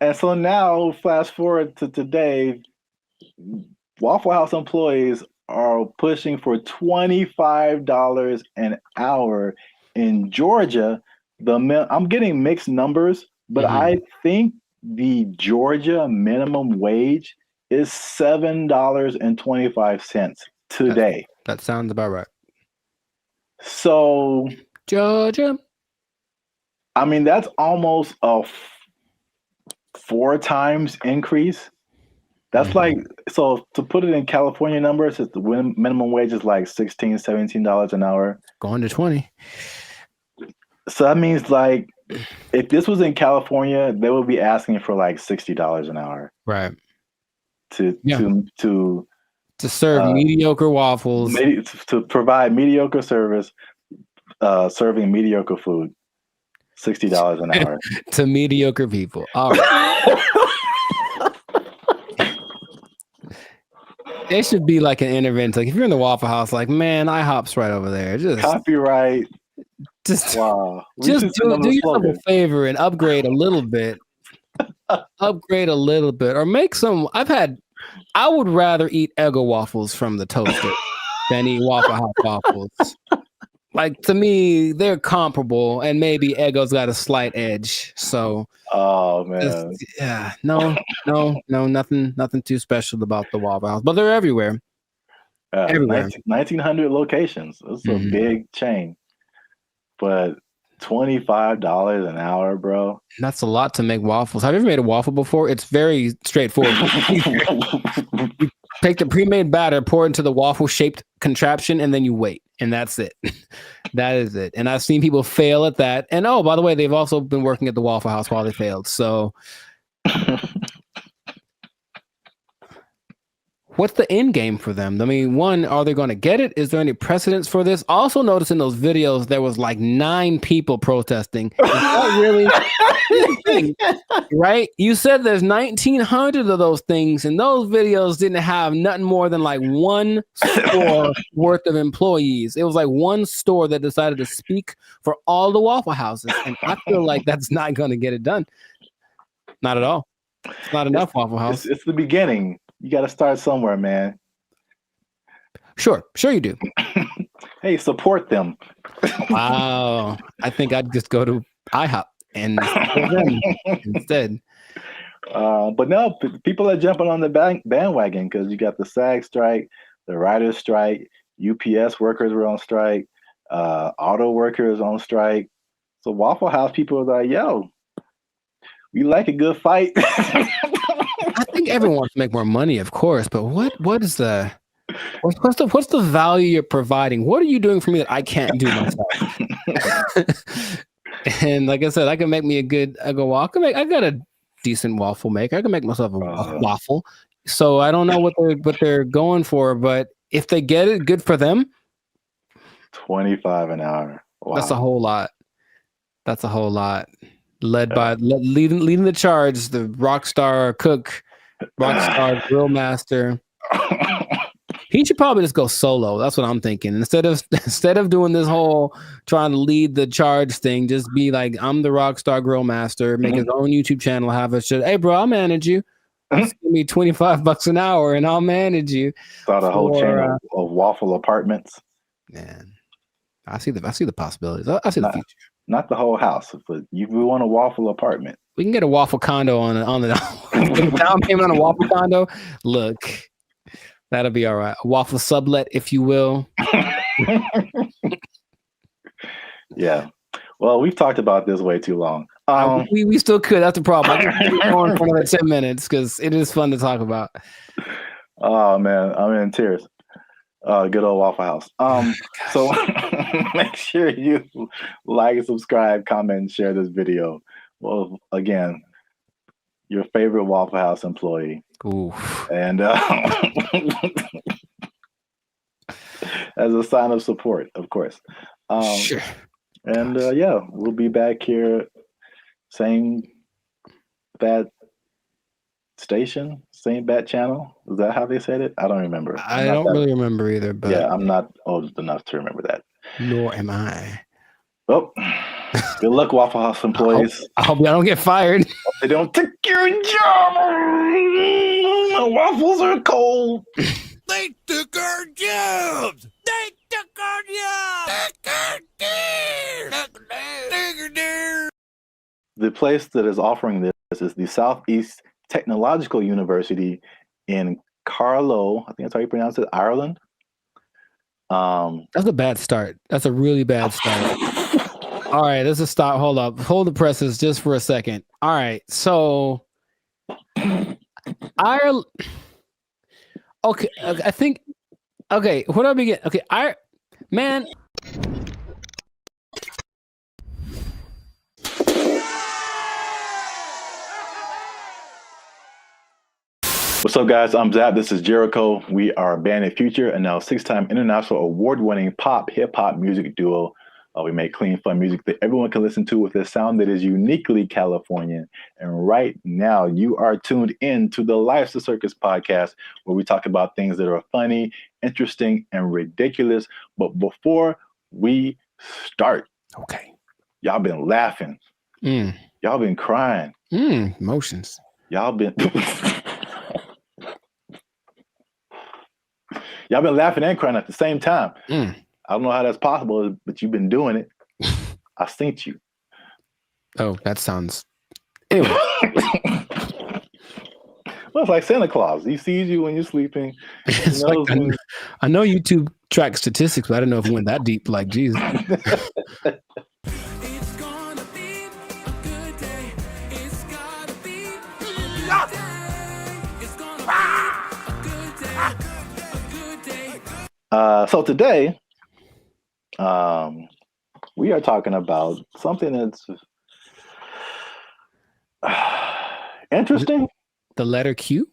And so now, fast forward to today, Waffle House employees are pushing for $25 an hour in Georgia. I'm getting mixed numbers, but I think the Georgia minimum wage is $7.25 today. That sounds about right. So Georgia, I mean, that's almost a 4 times increase. That's like, so to put it in California numbers, the minimum wage is like $16, $17 an hour. Going to 20. So that means like, if this was in California, they would be asking for like $60 an hour. Right. To serve mediocre waffles. To provide mediocre service, serving mediocre food. $60 an hour. To mediocre people. All right. It should be like an intervention. Like if you're in the Waffle House, like man, IHOP's right over there. Just copyright. Just wow. Just do yourself a favor and upgrade a little bit. Upgrade a little bit, or make some. I would rather eat Eggo waffles from the toaster than eat Waffle House waffles. Like to me, they're comparable, and maybe Eggo's got a slight edge. So, oh man, nothing too special about the Waffle House, but they're everywhere. Everywhere. 1,900 locations. It's a big chain, but $25 an hour, bro. That's a lot to make waffles. Have you ever made a waffle before? It's very straightforward. You take the pre-made batter, pour it into the waffle-shaped contraption, and then you wait. And that's it. That is it. And I've seen people fail at that. And oh, by the way, they've also been working at the Waffle House while they failed. So what's the end game for them? I mean, one, are they going to get it? Is there any precedence for this? Also notice in those videos, there was like 9 people protesting. Is that really right? You said there's 1,900 of those things, and those videos didn't have nothing more than like one store worth of employees. It was like one store that decided to speak for all the Waffle Houses. And I feel like that's not going to get it done. Not at all. It's not enough, Waffle House. It's the beginning. You got to start somewhere, man. Sure you do. Hey, support them. Wow. I think I'd just go to IHOP and support them instead. But no, people are jumping on the bandwagon because you got the SAG strike, the writers' strike, UPS workers were on strike, auto workers on strike. So Waffle House people are like, yo, we like a good fight. I think everyone wants to make more money, of course, but what's the value you're providing? What are you doing for me that I can't do myself? And like I said, I can make me I got a decent waffle maker. I can make myself a waffle. So I don't know what they're going for, but if they get it, good for them. $25 an hour. Wow. That's a whole lot. Leading the charge, the rockstar cook, rockstar grill master. He should probably just go solo. That's what I'm thinking. Instead of doing this whole trying to lead the charge thing, just be like, I'm the rockstar grill master. Make his own YouTube channel. Have a shit. Hey, bro, I'll manage you. Just give me $25 an hour, and I'll manage you. Start a whole chain of waffle apartments. Man, I see the possibilities. I see the future. Not the whole house, but we want a waffle apartment. We can get a waffle condo on the down payment on a waffle condo. Look, that'll be all right. A waffle sublet, if you will. Yeah. Well, we've talked about this way too long. We still could. That's the problem. I can keep going for another 10 minutes because it is fun to talk about. Oh man, I'm in tears. Good old Waffle House. So make sure you like, subscribe, comment, and share this video. Well, again, your favorite Waffle House employee. Ooh. And as a sign of support, of course. Sure. And yeah, we'll be back here, same bad station, same bat channel. Is that how they said it? I don't remember. I don't really remember either, but yeah, I'm not old enough to remember that. Nor am I. Well, good luck, Waffle House employees. I hope y'all don't get fired. They don't take your job. The waffles are cold. They took our jobs. They took our jobs. The place that is offering this is the Southeast Technological University in Carlow. I think that's how you pronounce it, Ireland. That's a bad start. That's a really bad start. All right, let's just stop. Hold up. Hold the presses just for a second. All right, so Ireland. Okay, I think. Okay, where do I begin? Okay, man. What's up, guys? I'm Zap. This is Jericho. We are Band of Future and now 6-time international award-winning pop hip-hop music duo We make clean, fun music that everyone can listen to with a sound that is uniquely Californian. And right now, you are tuned in to the Life's a Circus podcast, where we talk about things that are funny, interesting, and ridiculous. But before we start, okay, y'all been laughing. Y'all been crying. Emotions. Y'all been y'all been laughing and crying at the same time. I don't know how that's possible, but you've been doing it. I seen you. Oh, that sounds. Anyway. Well, it's like Santa Claus. He sees you when you're sleeping. It's like, I know YouTube tracks statistics, but I don't know if it went that deep. Like, geez. So today, we are talking about something that's interesting. The letter Q?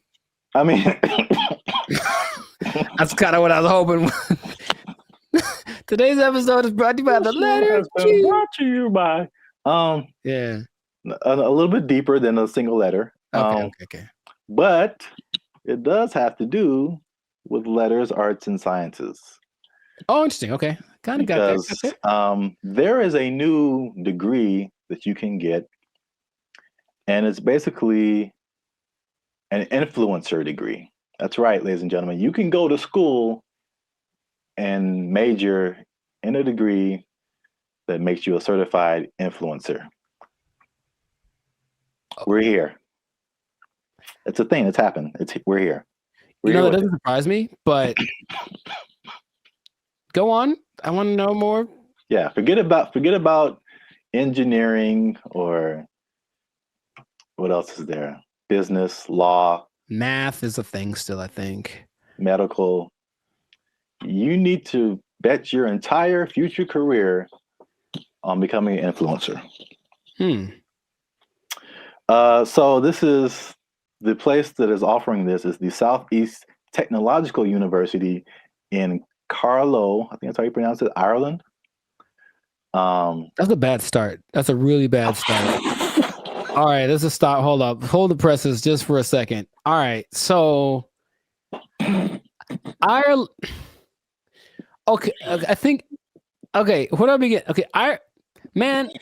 I mean, that's kind of what I was hoping. Today's episode is brought to you by the letter Q. Brought to you by, yeah, a little bit deeper than a single letter. Okay. But it does have to do with letters, arts, and sciences. Oh, interesting. Okay. Kind of got that. There is a new degree that you can get, and it's basically an influencer degree. That's right, ladies and gentlemen. You can go to school and major in a degree that makes you a certified influencer. We're here. It's a thing that's happened. We're here. That doesn't surprise me, but go on. I want to know more. Yeah, forget about engineering or what else is there? Business, law. Math is a thing still, I think. Medical. You need to bet your entire future career on becoming an influencer. So this is the place that is offering this is the Southeast Technological University in Carlow. I think that's how you pronounce it, Ireland. That's a bad start. That's a really bad start. All right, let's just stop. Hold up. Hold the presses just for a second. All right, so Ireland. Okay, I think. Okay, where do I begin? Okay,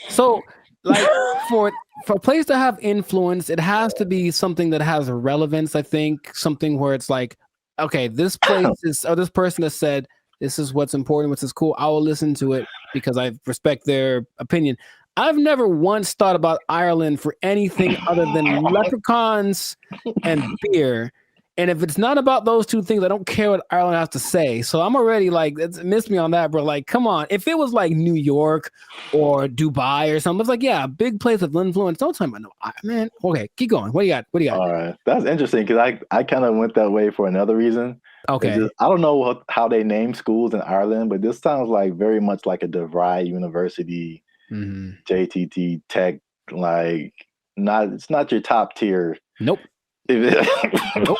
so like for a place to have influence, it has to be something that has relevance. I think something where it's like, okay, this place is, or this person has said this is what's important, what's cool. I will listen to it because I respect their opinion. I've never once thought about Ireland for anything other than leprechauns and beer. And if it's not about those two things, I don't care what Ireland has to say. So I'm already like, it's missed me on that, bro. Like, come on. If it was like New York or Dubai or something, it's like, yeah, a big place of influence. Don't tell me, no, man. Okay, keep going. What do you got? All right. That's interesting because I kind of went that way for another reason. Okay. I don't know how they name schools in Ireland, but this sounds like very much like a DeVry University, JTT Tech, like it's not your top tier. Nope. Nope.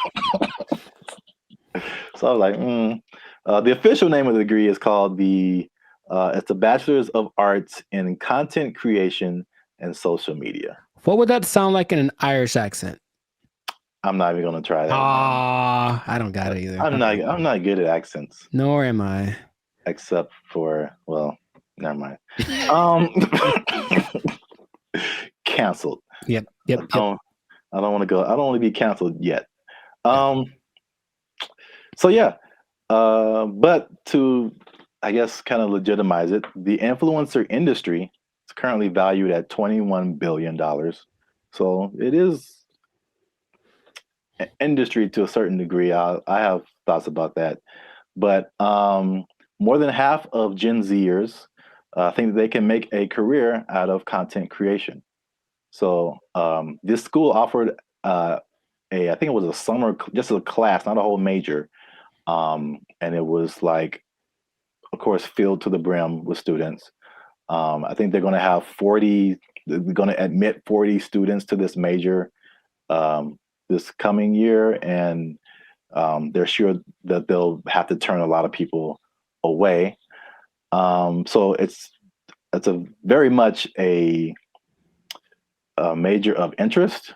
So I was like, the official name of the degree is called it's a Bachelor's of Arts in Content Creation and Social Media. What would that sound like in an Irish accent? I'm not even gonna try that. I don't got it either. I'm not good at accents. Nor am I. Except for, well, never mind. Canceled. Yep. I don't want to go. I don't want to be canceled yet. So yeah. But to, I guess, kind of legitimize it, the influencer industry is currently valued at $21 billion. So it is an industry to a certain degree. I have thoughts about that. But more than half of Gen Zers think that they can make a career out of content creation. So this school offered I think it was a summer, just a class, not a whole major. And it was like, of course, filled to the brim with students. I think they're going to have they're going to admit 40 students to this major this coming year. And they're sure that they'll have to turn a lot of people away. So it's very much a major of interest.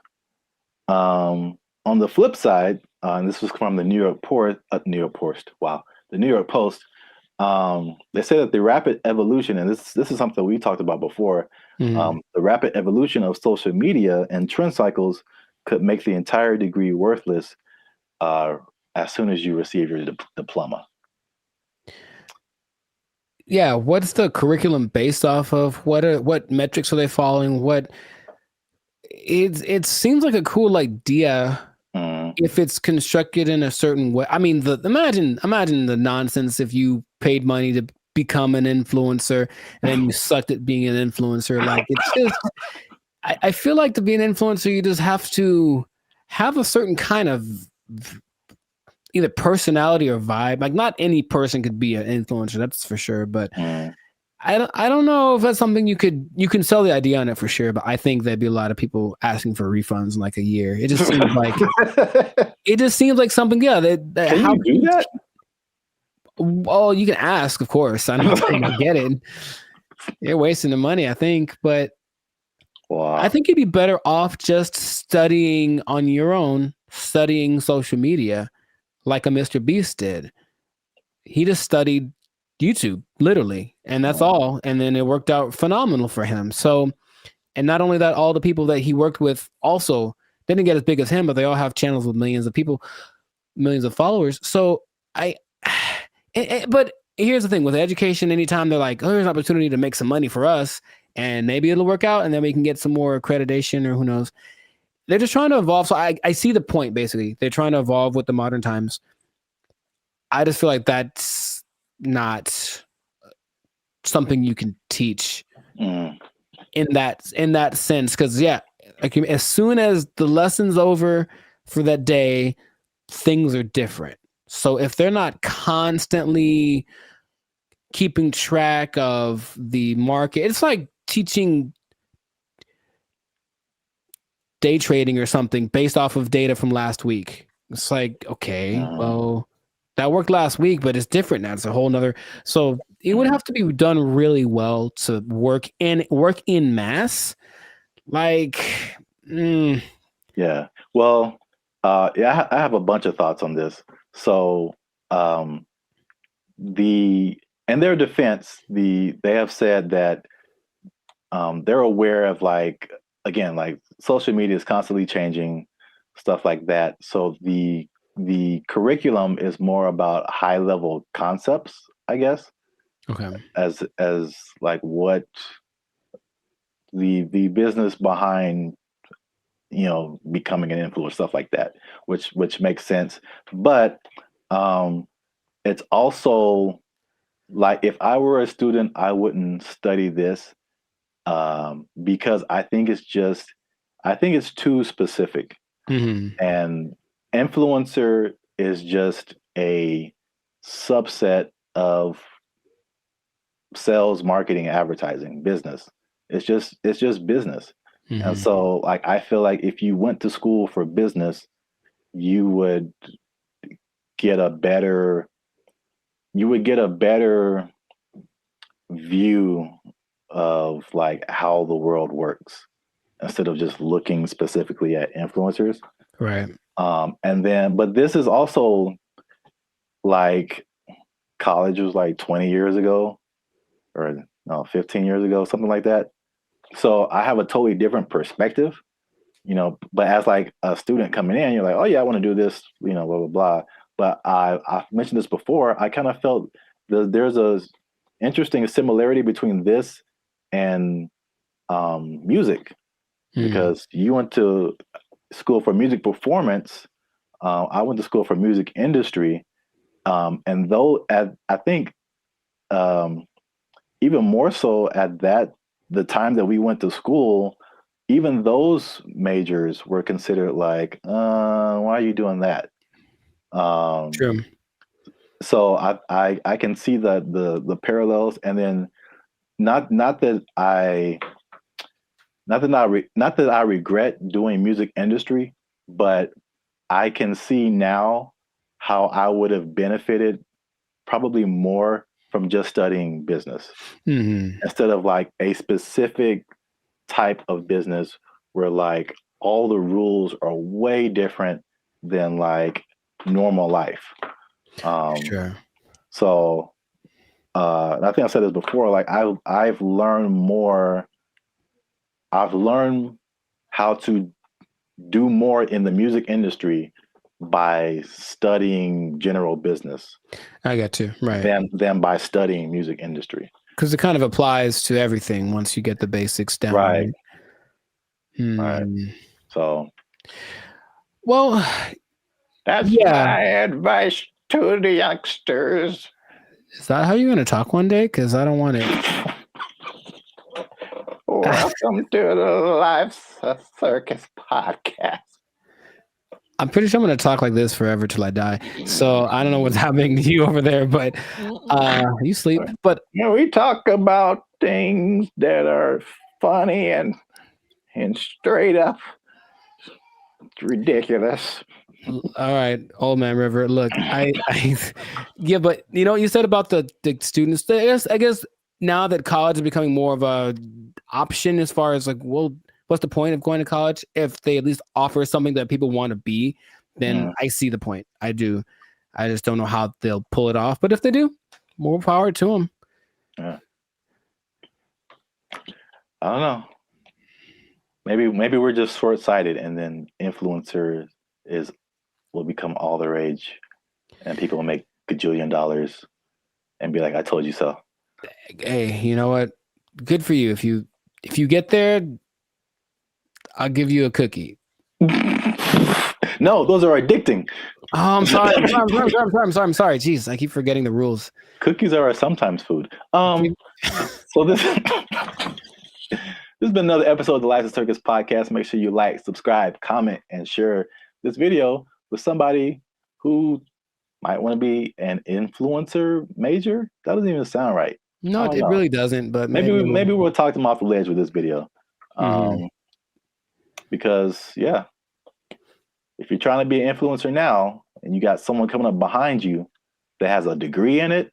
On the flip side, and this was from the New York Post. Wow, the New York Post. They say that the rapid evolution, and this is something we talked about before. The rapid evolution of social media and trend cycles could make the entire degree worthless as soon as you receive your diploma. Yeah, what's the curriculum based off of? What metrics are they following? It seems like a cool idea if it's constructed in a certain way. I mean, imagine the nonsense if you paid money to become an influencer and then you sucked at being an influencer. Like, it's just, I feel like to be an influencer, you just have to have a certain kind of either personality or vibe. Like, not any person could be an influencer, that's for sure. But I don't know if that's something you can sell the idea on it for sure. But I think there'd be a lot of people asking for refunds in like a year. It just seems like something. Yeah, can you do that? Well, you can ask, of course. I'm not saying I get it. You're wasting the money, I think. But I think you'd be better off just studying on your own, studying social media, like a Mr. Beast did. He just studied YouTube, literally, and that's all. And then it worked out phenomenal for him. So, and not only that, all the people that he worked with also didn't get as big as him, but they all have channels with millions of people, millions of followers. So but here's the thing with education, anytime they're like, oh, there's an opportunity to make some money for us and maybe it'll work out and then we can get some more accreditation or who knows. They're just trying to evolve. So I see the point, basically. They're trying to evolve with the modern times. I just feel like that's not something you can teach in that sense. Because, yeah, like, as soon as the lesson's over for that day, things are different. So if they're not constantly keeping track of the market, it's like teaching day trading or something based off of data from last week. It's like, okay, well, that worked last week, but it's different now. It's a whole nother. So it would have to be done really well to work in mass. Like, yeah. Well, I have a bunch of thoughts on this. So, in their defense, they have said that they're aware of, like, again, like, social media is constantly changing, stuff like that. So the curriculum is more about high level concepts, I guess. Okay. As like what the business behind, becoming an influencer, stuff like that, which makes sense. But it's also like, if I were a student, I wouldn't study this because I think it's too specific. And influencer is just a subset of sales, marketing, advertising, business. It's just business. And so, like, I feel like if you went to school for business, you would get a better view of, like, how the world works instead of just looking specifically at influencers. Right. But this is also, like, college was like 20 years ago, or no, 15 years ago, something like that. So I have a totally different perspective, but as, like, a student coming in, you're like, oh yeah, I want to do this, blah, blah, blah. But I've mentioned this before. I kind of felt there's a interesting similarity between this and music, because you went to school for music performance. I went to school for music industry. And though I think even more so at the time that we went to school, even those majors were considered like, why are you doing that? True. So I can see the parallels, and then not that I regret doing music industry, but I can see now how I would have benefited probably more from just studying business. Mm-hmm. Instead of like a specific type of business where like all the rules are way different than like normal life. Sure. So and I think I've said this before, like I've learned more. I've learned how to do more in the music industry by studying general business. I got you. Right. Than by studying music industry. Because it kind of applies to everything once you get the basics down. Right. Right. So, well, that's my advice to the youngsters. Is that how you're going to talk one day? Because I don't want it. Welcome to the Life Circus podcast. I'm pretty sure I'm going to talk like this forever till I die. So I don't know what's happening to you over there, but you sleep. But we talk about things that are funny and straight up ridiculous. All right, old man River. Look, yeah, but you know what you said about the students. I guess now that college is becoming more of a option as far as like, well, what's the point of going to college if they at least offer something that people want to be? Then I see the point. I do. I just don't know how they'll pull it off. But if they do, more power to them. Yeah. I don't know. Maybe we're just short-sighted, and then influencer will become all the rage, and people will make gajillion dollars and be like, "I told you so." Hey, you know what? Good for you. If you get there, I'll give you a cookie. No, those are addicting. Oh, I'm sorry. I'm sorry. Jeez, I keep forgetting the rules. Cookies are sometimes food. So this has been another episode of the Life Circus podcast. Make sure you like, subscribe, comment, and share this video with somebody who might want to be an influencer major. That doesn't even sound right. No, it really doesn't. But maybe we'll talk them off the ledge with this video. Because if you're trying to be an influencer now and you got someone coming up behind you that has a degree in it,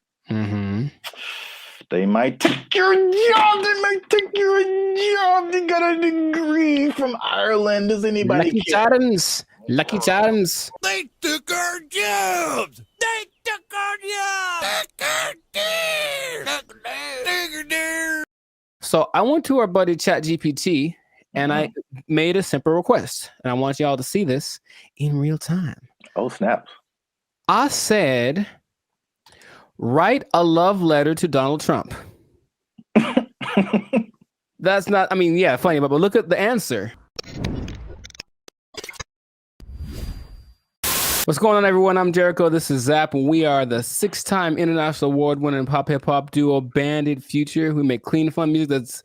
they might take your job. They might take your job. They got a degree from Ireland. Does anybody Lucky Charms. Lucky Charms. They took our jobs. They took our jobs. So I went to our buddy ChatGPT and I made a simple request. And I want y'all to see this in real time. Oh, snap. I said, write a love letter to Donald Trump. That's not, I mean, yeah, funny, but look at the answer. What's going on, everyone? I'm Jericho. This is Zap, and we are the 6-time international award-winning pop hip hop duo Banded Future. We make clean, fun music that's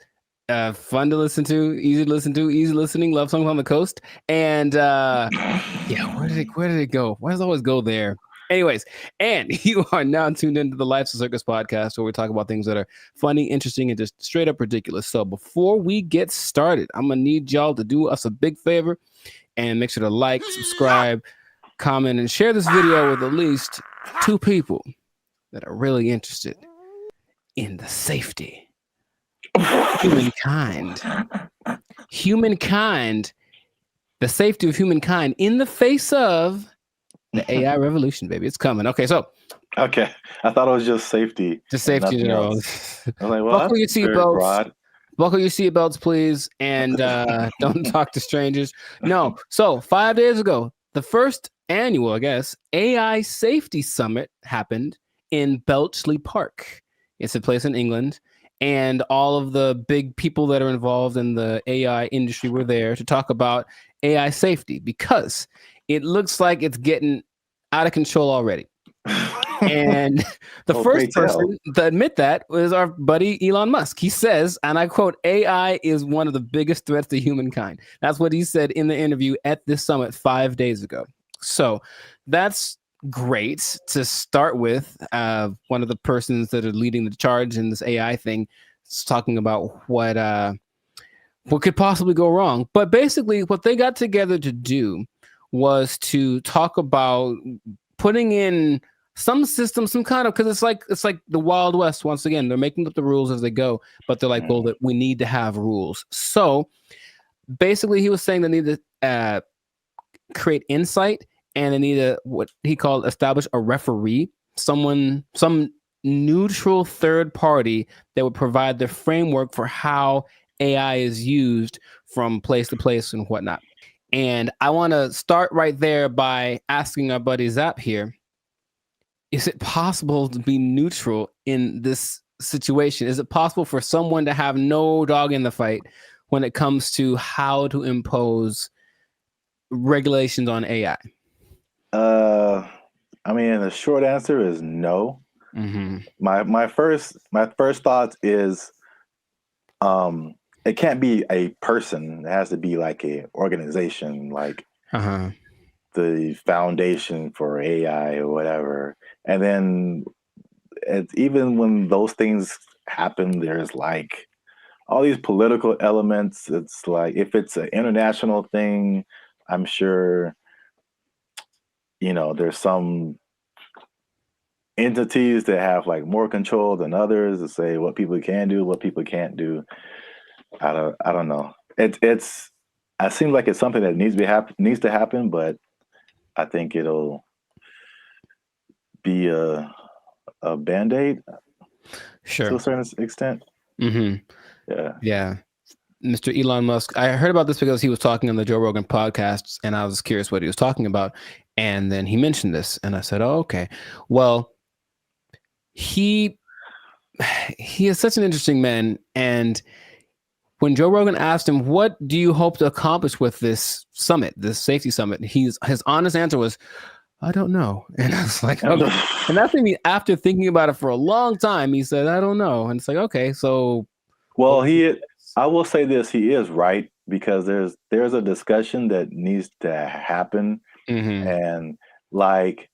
fun to listen to, easy listening, love songs on the coast. And where did it go? Why does it always go there? Anyways, and you are now tuned into the Life Circus podcast, where we talk about things that are funny, interesting, and just straight up ridiculous. So before we get started, I'm gonna need y'all to do us a big favor and make sure to like, subscribe, comment, and share this video with at least 2 people that are really interested in the safety of humankind. The safety of humankind in the face of the AI revolution, baby. It's coming. Okay, so. Okay. I thought it was just safety. Just safety in general. I was like, well, buckle your seatbelts. Buckle your seatbelts, please. And don't talk to strangers. No. So 5 days ago, the first annual, I guess, AI Safety Summit happened in Bletchley Park. It's a place in England. And all of the big people that are involved in the AI industry were there to talk about AI safety, because it looks like it's getting out of control already. And the first person to admit that was our buddy Elon Musk. He says, and I quote, AI is one of the biggest threats to humankind. That's what he said in the interview at this summit 5 days ago. So that's great to start with. One of the persons that are leading the charge in this AI thing is talking about what could possibly go wrong. But basically what they got together to do was to talk about putting in some system, some kind of, because it's like the Wild West once again. They're making up the rules as they go, but they're like, well, that we need to have rules. So basically, he was saying they need to create insight, and they need to what he called establish a referee, some neutral third party that would provide the framework for how AI is used from place to place and whatnot. And I want to start right there by asking our buddy Zap here, is it possible to be neutral in this situation? Is it possible for someone to have no dog in the fight when it comes to how to impose regulations on AI? I mean, the short answer is no. My first thought is, it can't be a person. It has to be like a organization, like the Foundation for AI or whatever. And then even when those things happen, there's like all these political elements. It's like if it's an international thing, I'm sure, there's some entities that have like more control than others to say what people can do, what people can't do. I don't know. It seems like it's something that needs to happen, but I think it'll be a Band-Aid, sure, to a certain extent. Yeah. Mr. Elon Musk, I heard about this because he was talking on the Joe Rogan podcast, and I was curious what he was talking about, and then he mentioned this, and I said, oh, okay. Well, he is such an interesting man, and when Joe Rogan asked him, what do you hope to accomplish with this summit, this safety summit, his honest answer was, I don't know. And I was like, okay. And that's me after thinking about it for a long time. He said, I don't know. And it's like, okay, so. Well, I will say this, he is right, because there's a discussion that needs to happen. And like,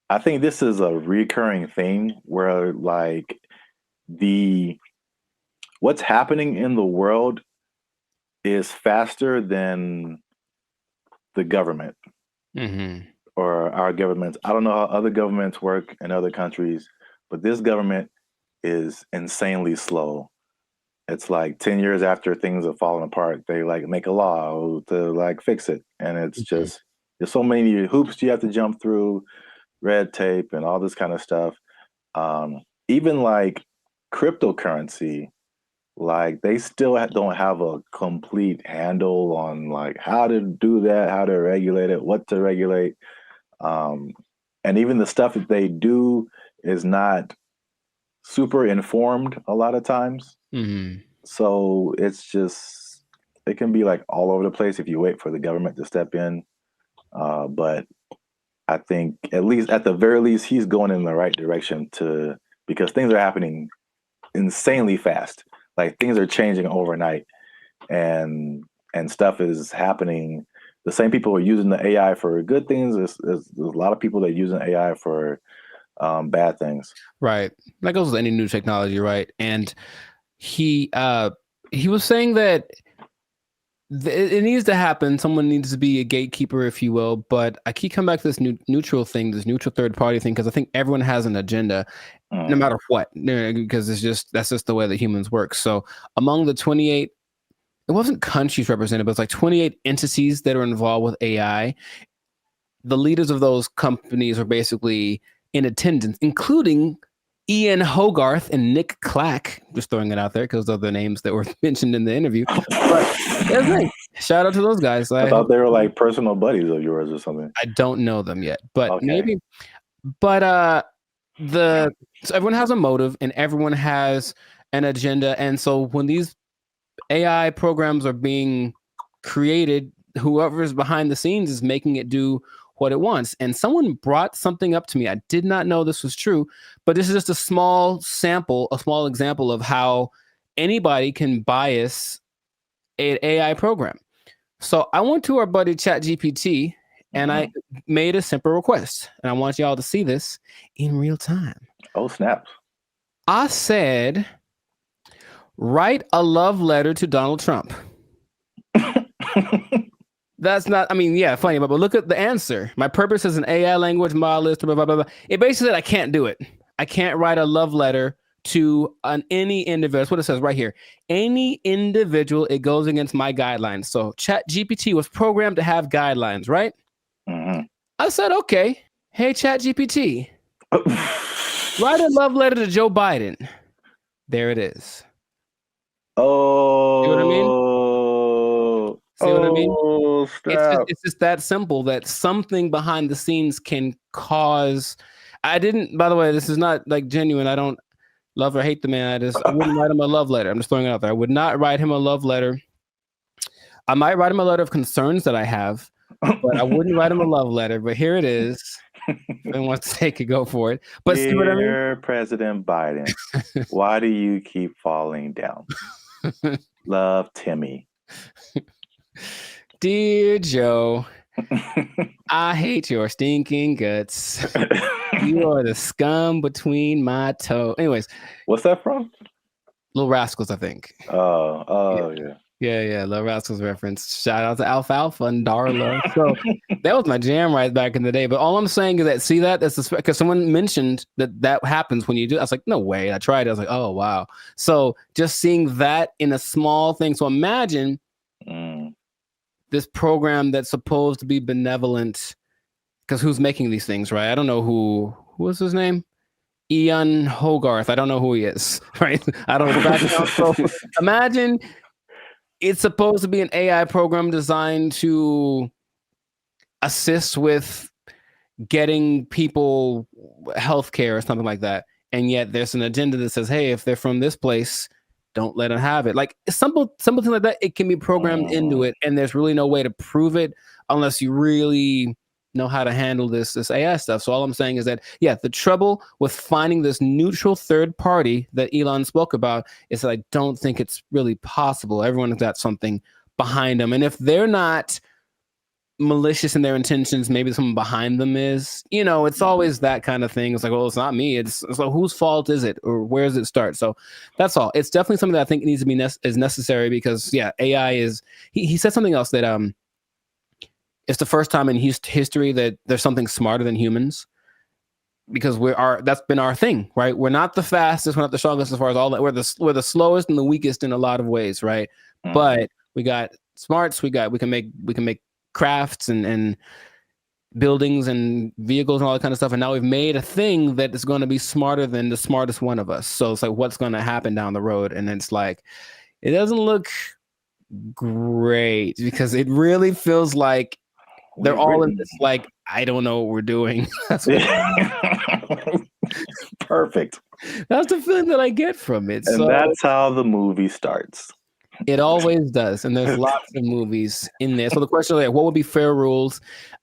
I think this is a recurring thing where like what's happening in the world is faster than the government or our governments. I don't know how other governments work in other countries, but this government is insanely slow. It's like 10 years after things have fallen apart, they like make a law to like fix it. And it's just, there's so many hoops you have to jump through, red tape and all this kind of stuff. Even like cryptocurrency, like they still don't have a complete handle on like how to do that, how to regulate it, what to regulate. And even the stuff that they do is not super informed a lot of times. So it's just, it can be like all over the place if you wait for the government to step in. But I think at the very least, he's going in the right direction because things are happening insanely fast. Like things are changing overnight and stuff is happening. The same people are using the AI for good things. There's a lot of people that are using AI for bad things. Right. That goes with any new technology, right? And he was saying that it needs to happen. Someone needs to be a gatekeeper, if you will. But I keep coming back to this neutral thing, this neutral third party thing, because I think everyone has an agenda, no matter what, because that's just the way that humans work. So among the 28, it wasn't countries represented, but it's like 28 entities that are involved with AI. The leaders of those companies are basically in attendance, including Ian Hogarth and Nick Clack, just throwing it out there because of the names that were mentioned in the interview. But shout out to those guys. I thought they were like personal buddies of yours or something. I don't know them yet, but maybe. But so everyone has a motive and everyone has an agenda, and so when these AI programs are being created, whoever's behind the scenes is making it do what it wants. And someone brought something up to me. I did not know this was true, but this is just a small example of how anybody can bias an AI program. So I went to our buddy ChatGPT and I made a simple request, and I want y'all to see this in real time. Oh, snap. I said, write a love letter to Donald Trump. That's not, I mean, yeah, funny, but look at the answer. My purpose is an AI language model is blah, blah, blah, blah. It basically said I can't do it. I can't write a love letter to any individual. That's what it says right here. Any individual, it goes against my guidelines. So ChatGPT was programmed to have guidelines, right? Mm-hmm. I said, okay, hey, ChatGPT, write a love letter to Joe Biden. There it is. Oh. See what I mean? See what I mean? Stop. It's just that simple that something behind the scenes can cause. I didn't, by the way, this is not like genuine. I don't love or hate the man. I wouldn't write him a love letter. I'm just throwing it out there. I would not write him a love letter. I might write him a letter of concerns that I have, but I wouldn't write him a love letter. But here it is. If anyone wants to take it, go for it. But see what I mean? Dear President Biden, why do you keep falling down? Love, Timmy. Dear Joe, I hate your stinking guts. You are the scum between my toes. Anyways. What's that from? Little Rascals, I think. Oh, yeah. Yeah, Little Rascals reference. Shout out to Alfalfa and Darla. So that was my jam right back in the day. But all I'm saying is that, see that? That's because someone mentioned that happens when you do. I was like, no way. I tried it. I was like, oh, wow. So just seeing that in a small thing. So imagine this program that's supposed to be benevolent, because who's making these things, right? I don't know who was his name? Ian Hogarth. I don't know who he is, right? I don't know. So imagine it's supposed to be an AI program designed to assist with getting people healthcare or something like that. And yet there's an agenda that says, hey, if they're from this place, don't let them have it. Like something like that, it can be programmed into it. And there's really no way to prove it unless you really know how to handle this AI stuff. So all I'm saying is that, yeah, the trouble with finding this neutral third party that Elon spoke about is that I don't think it's really possible. Everyone's got something behind them. And if they're not malicious in their intentions, maybe someone behind them is, it's always that kind of thing. It's like, well, it's not me. So whose fault is it? Or where does it start? So that's all. It's definitely something that I think needs to be is necessary because, yeah, AI is, he said something else that, it's the first time in history that there's something smarter than humans, because that's been our thing, right? We're not the fastest, we're not the strongest as far as all that. We're the slowest and the weakest in a lot of ways, right? But we got smarts, we can make crafts and buildings and vehicles and all that kind of stuff. And now we've made a thing that is going to be smarter than the smartest one of us. So it's like, what's going to happen down the road? And it's like, it doesn't look great because it really feels like they're all in this, like, I don't know what we're doing. Perfect. That's the feeling that I get from it. And that's how the movie starts. It always does. And there's lots of movies in there. So the question is, like, what would be fair rules?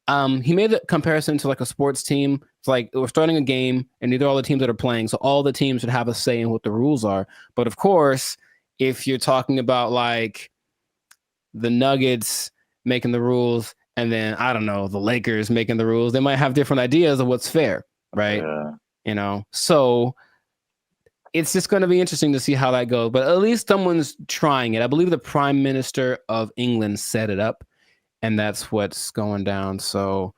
He made a comparison to like a sports team. It's like we're starting a game and these are all the teams that are playing. So all the teams should have a say in what the rules are. But of course, if you're talking about like the Nuggets making the rules, and then, I don't know, the Lakers making the rules, they might have different ideas of what's fair, right? Yeah. So it's just going to be interesting to see how that goes. But at least someone's trying it. I believe the Prime Minister of England set it up, and that's what's going down. So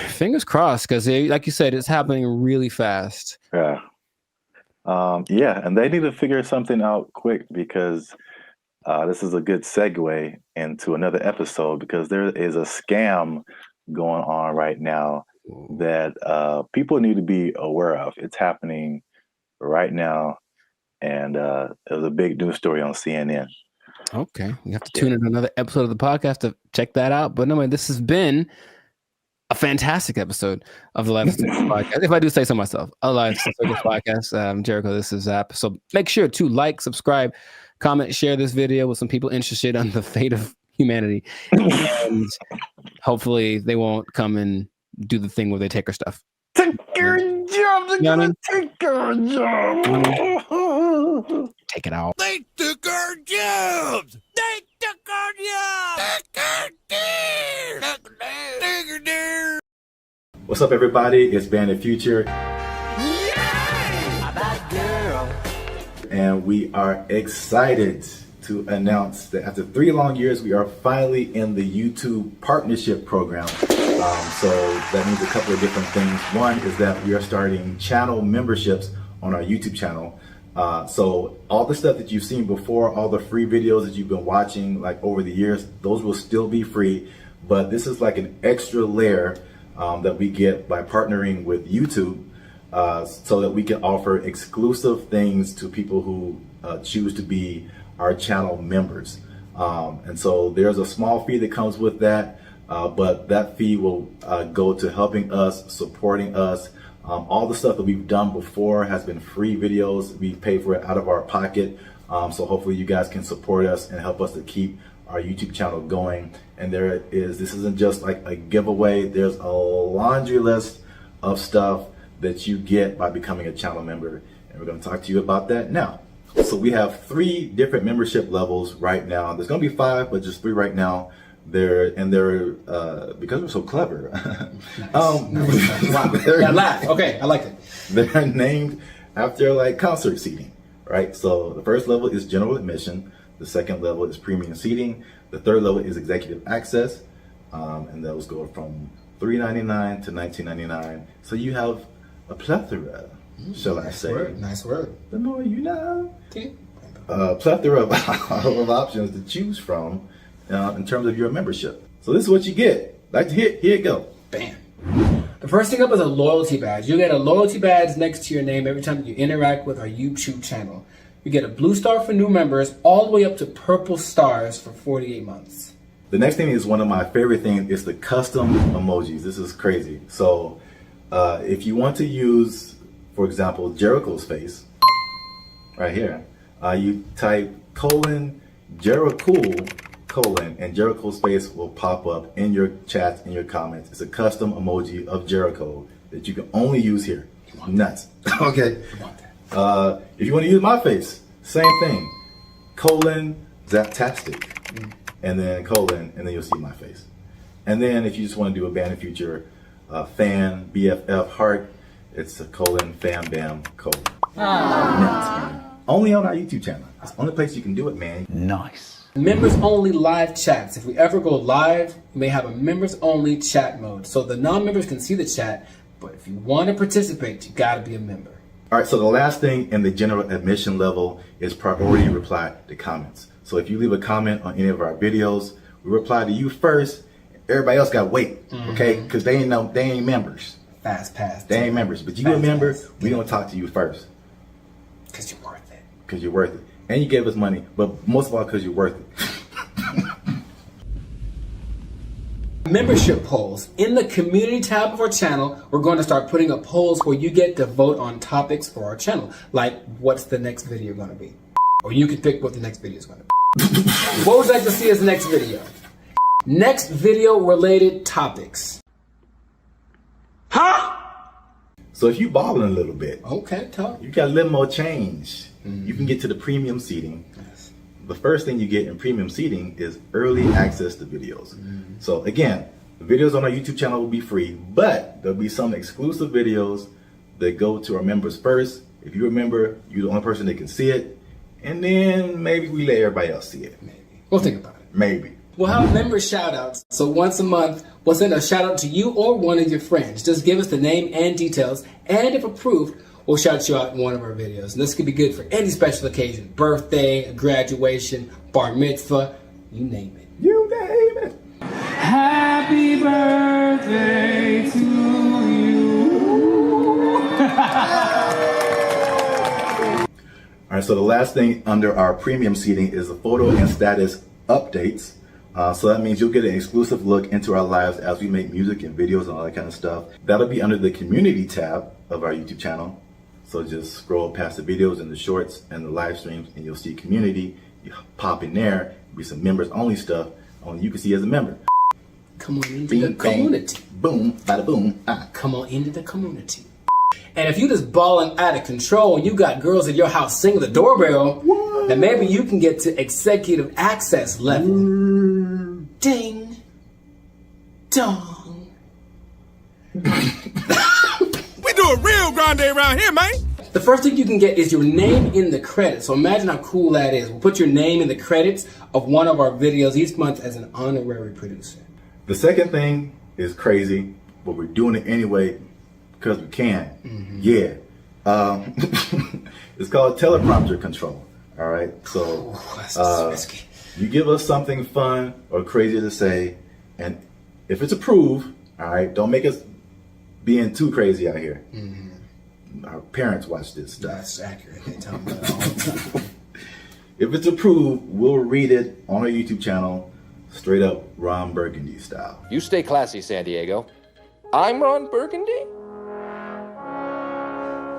fingers crossed, because like you said, it's happening really fast. Yeah. And they need to figure something out quick because this is a good segue into another episode because there is a scam going on right now that people need to be aware of. It's happening right now, and it was a big news story on CNN. Okay, you have to tune in another episode of the podcast to check that out. But anyway, this has been a fantastic episode of the Life of Circus podcast. If I do say so myself, a Life of Circus podcast. Jericho, this is Zap. So make sure to like, subscribe, comment, share this video with some people interested on the fate of humanity. And hopefully they won't come and do the thing where they take our stuff. Take your job. They're gonna take our job. Take it out. They took our jobs. They took our jobs. What's up, everybody? It's Bandit Future. Yeah! And we are excited to announce that after 3 long years, we are finally in the YouTube partnership program. So that means a couple of different things. One is that we are starting channel memberships on our YouTube channel. So all the stuff that you've seen before, all the free videos that you've been watching like over the years, those will still be free. But this is like an extra layer that we get by partnering with YouTube, so that we can offer exclusive things to people who choose to be our channel members. And so there's a small fee that comes with that, but that fee will go to helping us, supporting us. All the stuff that we've done before has been free videos. We pay for it out of our pocket. So hopefully you guys can support us and help us to keep our YouTube channel going. And this isn't just like a giveaway. There's a laundry list of stuff that you get by becoming a channel member. And we're going to talk to you about that now. So we have 3 different membership levels right now. There's going to be 5, but just 3 right now. They're because we're so clever. Laugh. Okay, I like it. They're named after like concert seating, right? So the first level is general admission. The second level is premium seating. The third level is executive access, and those go from $3.99 to $19.99. So you have a plethora, shall I say? Nice word. The more you know. Okay. Plethora of options to choose from in terms of your membership. So this is what you get. Like to hit, here you go. Bam. The first thing up is a loyalty badge. You get a loyalty badge next to your name every time you interact with our YouTube channel. You get a blue star for new members, all the way up to purple stars for 48 months. The next thing is one of my favorite things is the custom emojis. This is crazy. So if you want to use, for example, Jericho's face, right here, you type Jericho, and Jericho's face will pop up in your chats, in your comments. It's a custom emoji of Jericho that you can only use here. Nuts. Okay. If you want to use my face, same thing. Zaptastic. And then and then you'll see my face. And then if you just want to do a Band of Future fan, BFF heart, it's a fam bam : only on our YouTube channel. It's the only place you can do it, man. Nice. Members only live chats. If we ever go live, we may have a members only chat mode. So the non-members can see the chat, but if you want to participate, you gotta be a member. All right, so the last thing in the general admission level is priority reply to comments. So if you leave a comment on any of our videos, we reply to you first. Everybody else got to wait, okay? Because they ain't members. Fast pass. They ain't members, but you a member. We gonna talk to you first. Because you're worth it. Because you're worth it, and you gave us money, but most of all because you're worth it. Membership polls. In the community tab of our channel, we're going to start putting up polls where you get to vote on topics for our channel. Like, what's the next video going to be? Or you can pick what the next video is going to be. What would you like to see as the next video? Next video related topics. Huh? So if you balling a little bit, okay, talk. You got a little more change. You can get to the premium seating. Yes. The first thing you get in premium seating is early access to videos. So again, the videos on our YouTube channel will be free, but there'll be some exclusive videos that go to our members first. If you remember, you're the only person that can see it, and then maybe we let everybody else see it. Maybe. We'll think about it. Maybe. We'll have member shout outs. So once a month, we'll send a shout out to you or one of your friends. Just give us the name and details, and if approved, we'll shout you out in one of our videos. And this could be good for any special occasion: birthday, graduation, bar mitzvah, you name it. You name it. Happy birthday to you. All right, so the last thing under our premium seating is the photo and status updates. So that means you'll get an exclusive look into our lives as we make music and videos and all that kind of stuff. That'll be under the community tab of our YouTube channel. So just scroll past the videos and the shorts and the live streams, and you'll see community. You pop in there, be some members only stuff only you can see as a member. Come on into the community. Boom, bada boom. Come on into the community. And if you just balling out of control and you got girls at your house singing the doorbell, then maybe you can get to executive access level. Ding. Dong. We do a real grande around here, man. the first thing you can get is your name in the credits. So imagine how cool that is. We'll put your name in the credits of one of our videos each month as an honorary producer. The second thing is crazy, but we're doing it anyway because we can. Yeah. It's called teleprompter control. All right. So you give us something fun or crazy to say, and if it's approved, all right, don't make us being too crazy out here. Our parents watch this stuff. That's accurate. They tell me that all the time. If it's approved, we'll read it on our YouTube channel, straight up Ron Burgundy style. You stay classy, San Diego. I'm Ron Burgundy?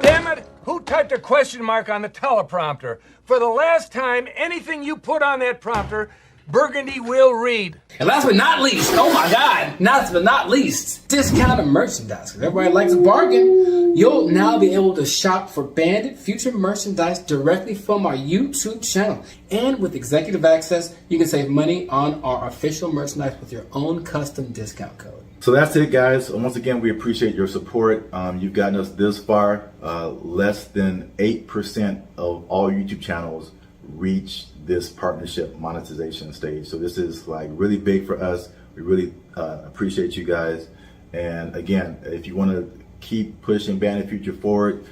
Damn it! Who typed a question mark on the teleprompter? For the last time, anything you put on that prompter, Burgundy will read. And last but not least, oh my God, last but not least, discounted merchandise. Because everybody likes a bargain. You'll now be able to shop for Bandit Future merchandise directly from our YouTube channel. And with executive access, you can save money on our official merchandise with your own custom discount code. So that's it, guys. Once again, we appreciate your support. You've gotten us this far. Less than 8% of all YouTube channels reach this partnership monetization stage. So this is like really big for us. We really appreciate you guys. And again, if you want to keep pushing Bandit Future forward,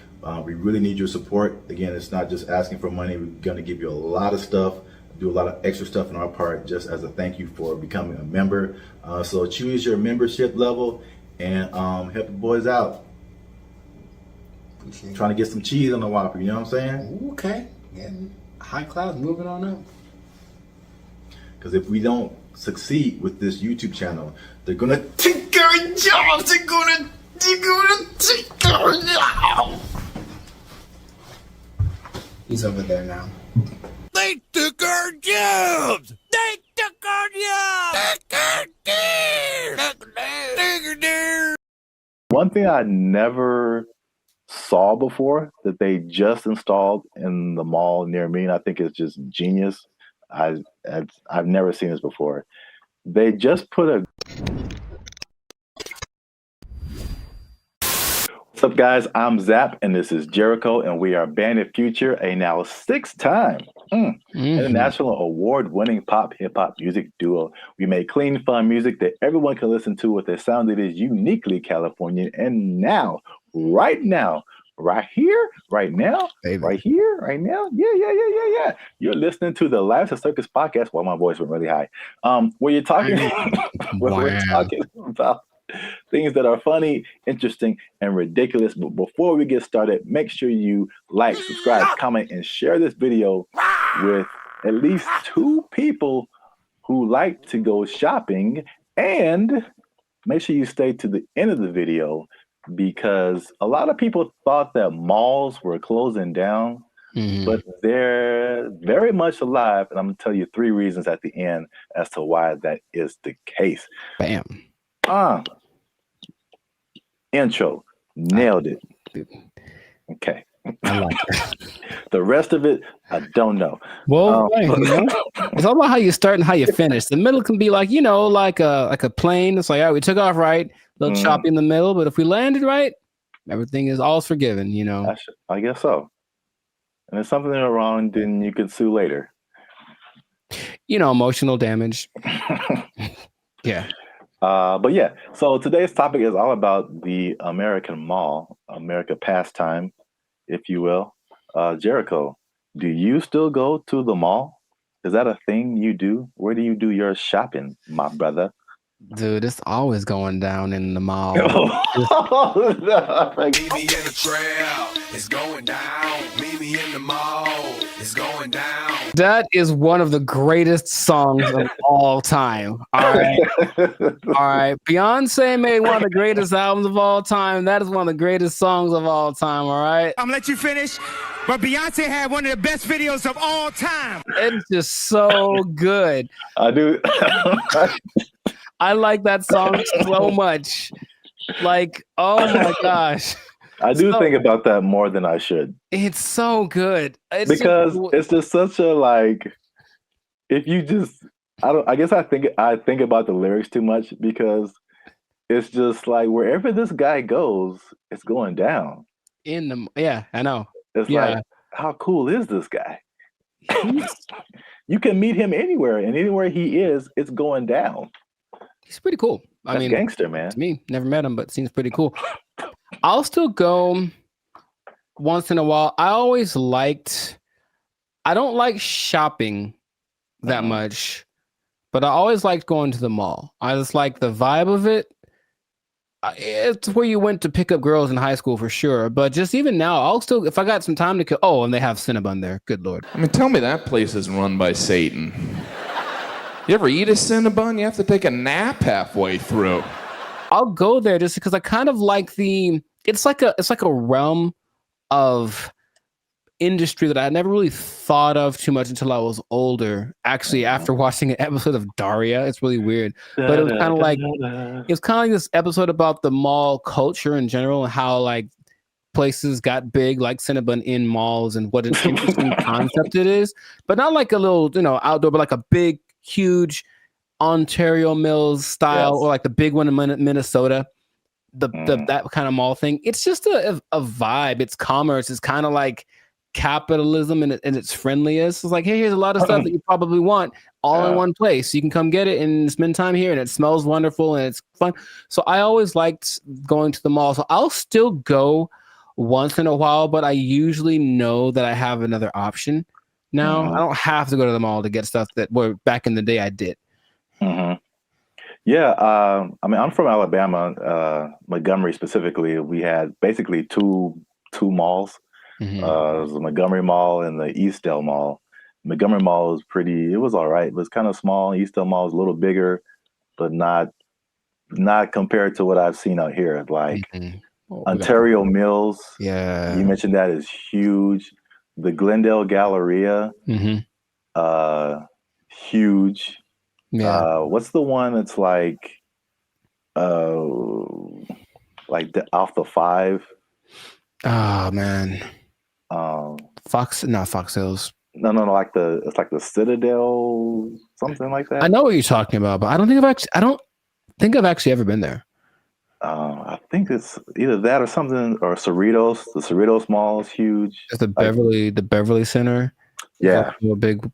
we really need your support. Again, it's not just asking for money. We're going to give you a lot of stuff, do a lot of extra stuff on our part just as a thank you for becoming a member. So choose your membership level and help the boys out. Trying to get some cheese on the Whopper, you know what I'm saying? Okay. Yeah. High clouds moving on up. Because if we don't succeed with this YouTube channel, they're gonna take our jobs. They're gonna take our jobs. He's over there now. They took our jobs. They took our jobs. One thing I never saw before that they just installed in the mall near me, and I think it's just genius. I've never seen this before. They just put a... What's up, guys? I'm Zap, and this is Jericho, and we are Bandit Future, a now 6-time international award-winning pop hip-hop music duo. We make clean, fun music that everyone can listen to with a sound that is uniquely Californian. And now, right now, right here, right now, Baby. Right here, right now, yeah. You're listening to the Lives of Circus podcast. Well, my voice went really high. Where you're talking, we're talking about things that are funny, interesting, and ridiculous. But before we get started, make sure you like, subscribe, comment, and share this video with at least 2 people who like to go shopping. And make sure you stay to the end of the video, because a lot of people thought that malls were closing down, but they're very much alive. And I'm going to tell you 3 reasons at the end as to why that is the case. Bam. Intro. Nailed it. Okay. I like it. The rest of it, I don't know. Well, it's all about how you start and how you finish. The middle can be like, like a plane. It's like, all right, we took off right, a little choppy in the middle, but if we landed right, everything is all forgiven, I guess so. And if something is wrong, then you can sue later. Emotional damage. Yeah. But yeah, so today's topic is all about the American mall, America pastime, if you will. Jericho, do you still go to the mall? Is that a thing you do? Where do you do your shopping, my brother? Dude, it's always going down in the mall. Meet me in the trail, it's going down. Meet me in the mall, it's going down. That is one of the greatest songs of all time. All right. Beyonce made one of the greatest albums of all time. That is one of the greatest songs of all time. All right. I'm gonna let you finish, but Beyonce had one of the best videos of all time. It's just so good. I do. I like that song so much. Like, oh my gosh. I do think about that more than I should. It's so good. It's just such a if you just I guess I think about the lyrics too much, because it's just like wherever this guy goes, it's going down. Yeah, I know. It's Yeah. like, how cool is this guy? You can meet him anywhere, and anywhere he is, it's going down. He's pretty cool. I That's mean, gangster, man. to me, never met him, but seems pretty cool. I'll still go once in a while. I don't like shopping that much, but I always liked going to the mall. I just like the vibe of it. It's where you went to pick up girls in high school for sure. But just even now, I'll still, if I got some time to kill. Oh, and they have Cinnabon there. Good Lord. I mean, tell me that place isn't run by Satan. You ever eat a Cinnabon? You have to take a nap halfway through. I'll go there just because I kind of like it's like a realm of industry that I never really thought of too much until I was older. Actually, after watching an episode of Daria, it's really weird. But it was kind of like this episode about the mall culture in general and how like places got big, like Cinnabon in malls, and what an interesting concept it is. But not like a little, outdoor, but like a big, huge Ontario Mills style, or like the big one in Minnesota. That kind of mall thing. It's just a vibe. It's commerce. It's kind of like capitalism in its friendliest. It's like, hey, here's a lot of stuff that you probably want all in one place. You can come get it and spend time here, and it smells wonderful and it's fun. So I always liked going to the mall. So I'll still go once in a while, but I usually know that I have another option now. I don't have to go to the mall to get stuff that were back in the day I did. Yeah, I mean, I'm from Alabama, Montgomery specifically. We had basically two malls. It was the Montgomery Mall and the Eastdale Mall. Montgomery Mall was it was all right. It was kind of small. Eastdale Mall was a little bigger, but not compared to what I've seen out here. Like Ontario Mills. Yeah. You mentioned that is huge. The Glendale Galleria, huge. Yeah. What's the one that's like off the 5? Oh man. Fox Hills. No, it's like the Citadel, something like that. I know what you're talking about, but I don't think I've actually ever been there. I think it's either that or something, or Cerritos. The Cerritos Mall is huge. It's the Beverly Center. Yeah. A big,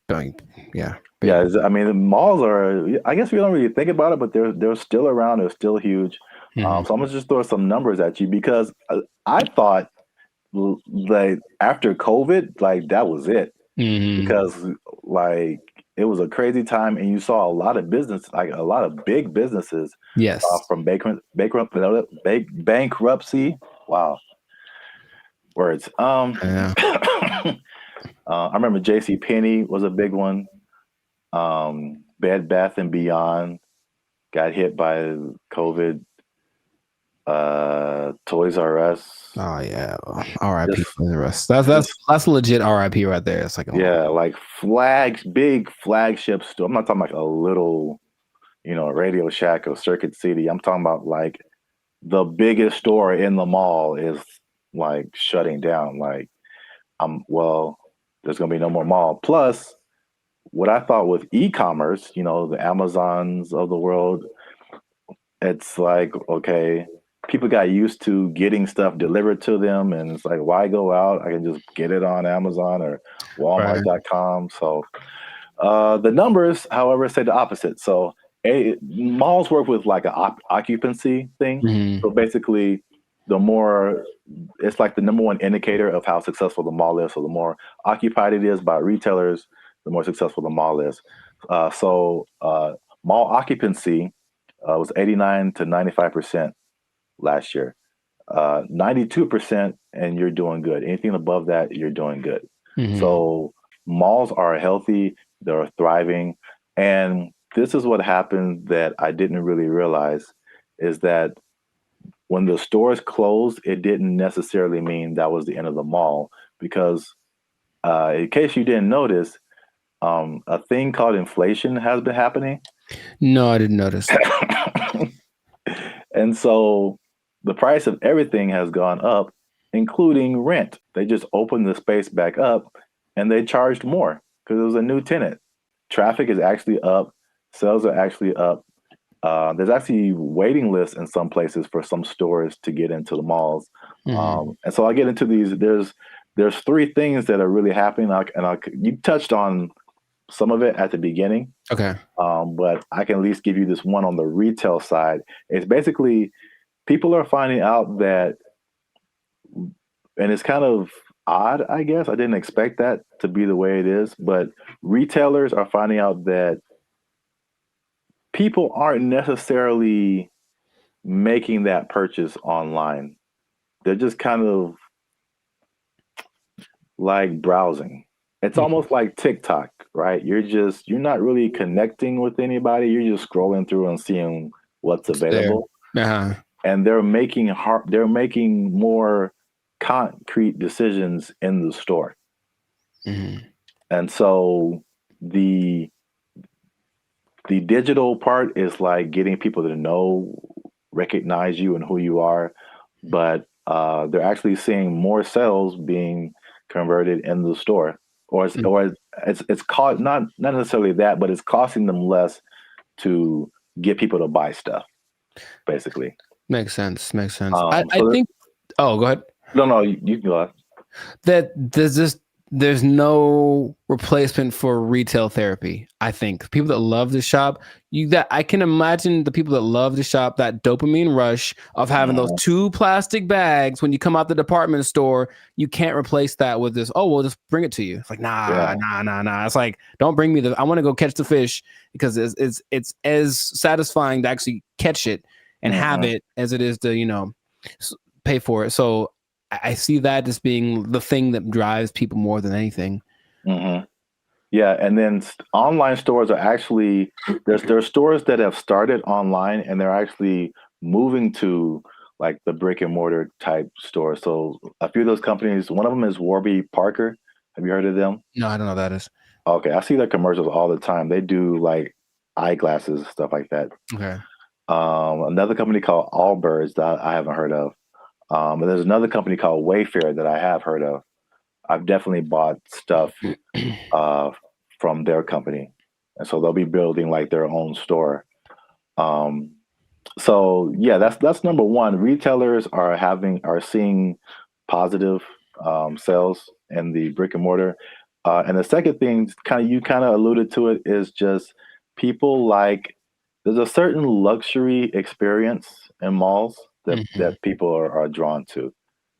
yeah. Yeah, I mean, the malls are, I guess we don't really think about it, but they're still around. They're still huge. So I'm going to just throw some numbers at you, because I thought, like, after COVID, like, that was it. Because, like, it was a crazy time, and you saw a lot of business, like a lot of big businesses. Yes. From bankruptcy. Wow. Words. I remember JCPenney was a big one. Bed Bath & Beyond got hit by COVID. Toys R Us. Oh yeah, R.I.P. Toys R Us. That's legit R.I.P. right there. It's like like big flagship store. I'm not talking like a little, Radio Shack or Circuit City. I'm talking about like the biggest store in the mall is like shutting down. Like, there's gonna be no more mall. Plus, what I thought with e-commerce, the Amazons of the world, it's like, okay, people got used to getting stuff delivered to them, and it's like, why go out? I can just get it on Amazon or Walmart.com. So the numbers, however, say the opposite. So malls work with like an occupancy thing. So basically, it's like the number one indicator of how successful the mall is. So the more occupied it is by retailers, the more successful the mall is. So mall occupancy was 89 to 95% last year. 92%, and you're doing good. Anything above that, you're doing good. So malls are healthy, they're thriving. And this is what happened that I didn't really realize, is that when the stores closed, it didn't necessarily mean that was the end of the mall, because in case you didn't notice, a thing called inflation has been happening. No, I didn't notice. And so the price of everything has gone up, including rent. They just opened the space back up and they charged more because it was a new tenant. Traffic is actually up. Sales are actually up. There's actually waiting lists in some places for some stores to get into the malls. And so I get into these. There's three things that are really happening. You touched on some of it at the beginning. Okay. But I can at least give you this one on the retail side. It's basically people are finding out that, and it's kind of odd, I guess. I didn't expect that to be the way it is, but retailers are finding out that people aren't necessarily making that purchase online. They're just kind of like browsing. It's almost like TikTok, right? You're not really connecting with anybody. You're just scrolling through and seeing what's available. And they're making more concrete decisions in the store. And so the digital part is like getting people to recognize you and who you are, but they're actually seeing more sales being converted in the store, or it's cost not necessarily that, but it's costing them less to get people to buy stuff. Basically, makes sense. I think. Oh, go ahead. No, you can go ahead. That there's no replacement for retail therapy. I think people that love to shop, I can imagine the people that love to shop, that dopamine rush of having those 2 plastic bags when you come out the department store. You can't replace that with this. Oh, we'll just bring it to you. It's like nah. It's like, don't bring me I want to go catch the fish, because it's as satisfying to actually catch it and have it as it is to pay for it. So I see that as being the thing that drives people more than anything. Yeah, and then online stores are actually there's stores that have started online and they're actually moving to like the brick and mortar type store. So a few of those companies, one of them is Warby Parker. Have you heard of them? No, I don't know what that is. Okay, I see their commercials all the time. They do like eyeglasses, stuff like that. Okay. Another company called Allbirds that I haven't heard of. And there's another company called Wayfair that I have heard of. I've definitely bought stuff from their company, and so they'll be building like their own store. So yeah, that's number one. Retailers are seeing positive sales in the brick and mortar, and the second thing, you kind of alluded to it, is just people there's a certain luxury experience in malls that people are drawn to,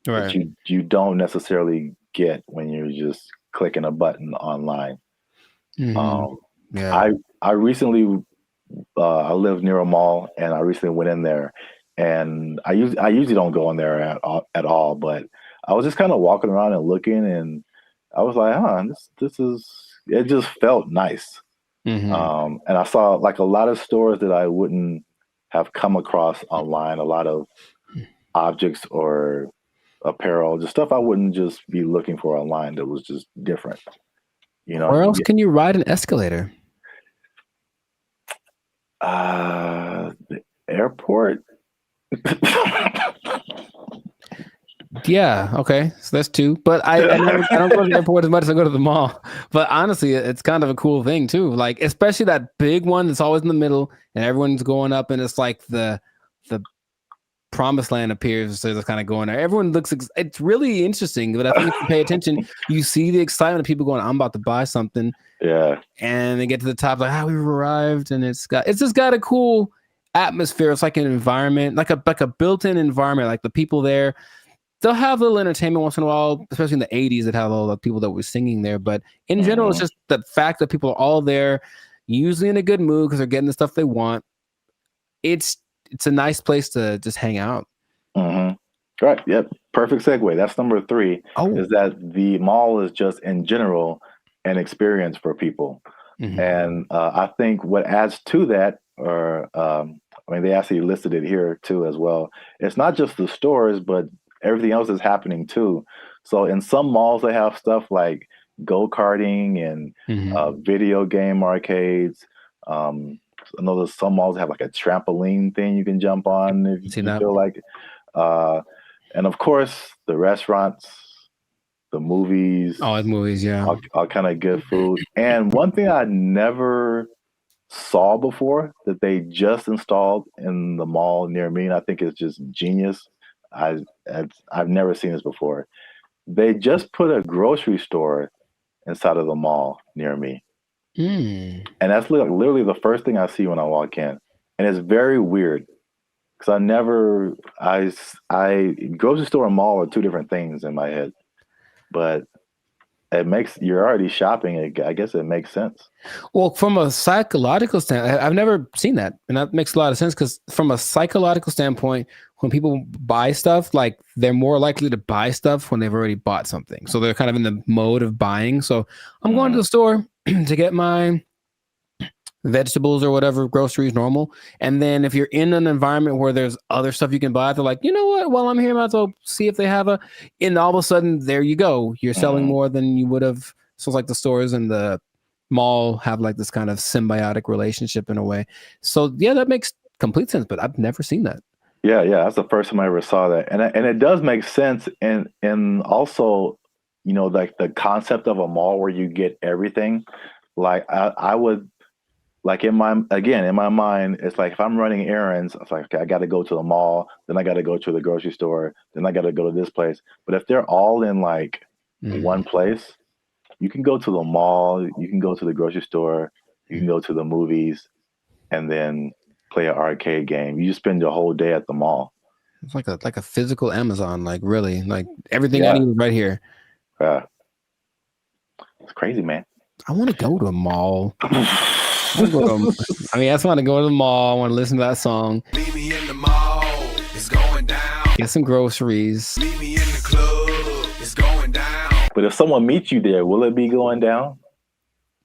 right? That you don't necessarily get when you're just clicking a button online. I recently I live near a mall, and I recently went in there, and I usually don't go in there at all, but I was just kind of walking around and looking, and I was like, it just felt nice. And I saw like a lot of stores that I wouldn't have come across online, a lot of objects or apparel, just stuff I wouldn't just be looking for online that was just different. Where else can you ride an escalator? The airport. Yeah, okay, so that's 2. But I don't go to the airport as much as I go to the mall. But honestly, it's kind of a cool thing too. Like, especially that big one that's always in the middle, and everyone's going up, and it's like the promised land appears. So it's kind of going there. Everyone looks. It's really interesting. But I think if you pay attention, you see the excitement of people going, "I'm about to buy something." Yeah. And they get to the top, like, we've arrived, and it's just got a cool atmosphere. It's like an environment, like a built-in environment. Like the people there, they'll have a little entertainment once in a while, especially in the 80s that had all the people that were singing there. But in general, it's just the fact that people are all there, usually in a good mood because they're getting the stuff they want. It's a nice place to just hang out. Right. Yep. Perfect segue. That's number 3. Is that the mall is just in general an experience for people. And I think what adds to that, they actually listed it here too as well. It's not just the stores, but everything else is happening too. So in some malls, they have stuff like go-karting and video game arcades. I know there's some malls that have like a trampoline thing you can jump on if you feel like it. And of course, the restaurants, the movies. Oh, movies, yeah. All kind of good food. And one thing I never saw before that they just installed in the mall near me, and I think it's just genius. I've never seen this before. They just put a grocery store inside of the mall near me. And that's literally the first thing I see when I walk in. And it's very weird because grocery store and mall are two different things in my head. But you're already shopping. I guess it makes sense. Well, from a psychological standpoint, I've never seen that. And that makes a lot of sense because from a psychological standpoint, when people buy stuff, like they're more likely to buy stuff when they've already bought something. So they're kind of in the mode of buying. So I'm going to the store to get my vegetables or whatever, groceries, normal. And then if you're in an environment where there's other stuff you can buy, they're like, you know what? While I'm here, I might as well see if they have and all of a sudden, there you go. You're selling more than you would have. So it's like the stores and the mall have like this kind of symbiotic relationship in a way. So yeah, that makes complete sense, but I've never seen that. Yeah, that's the first time I ever saw that. And it does make sense. And also, like the concept of a mall where you get everything, like I would, like in my mind, it's like if I'm running errands, it's like, okay, I got to go to the mall, then I got to go to the grocery store, then I got to go to this place. But if they're all in like one place, you can go to the mall, you can go to the grocery store, you can go to the movies, and then play an arcade game. You just spend your whole day at the mall. It's like a physical Amazon, like really, like everything I need is right here. Yeah, it's crazy, man. I want to go to a mall. I just want to go to the mall. I want to listen to that song. Meet me in the mall. It's going down. Get some groceries. Meet me in the club. It's going down. But if someone meets you there, will it be going down?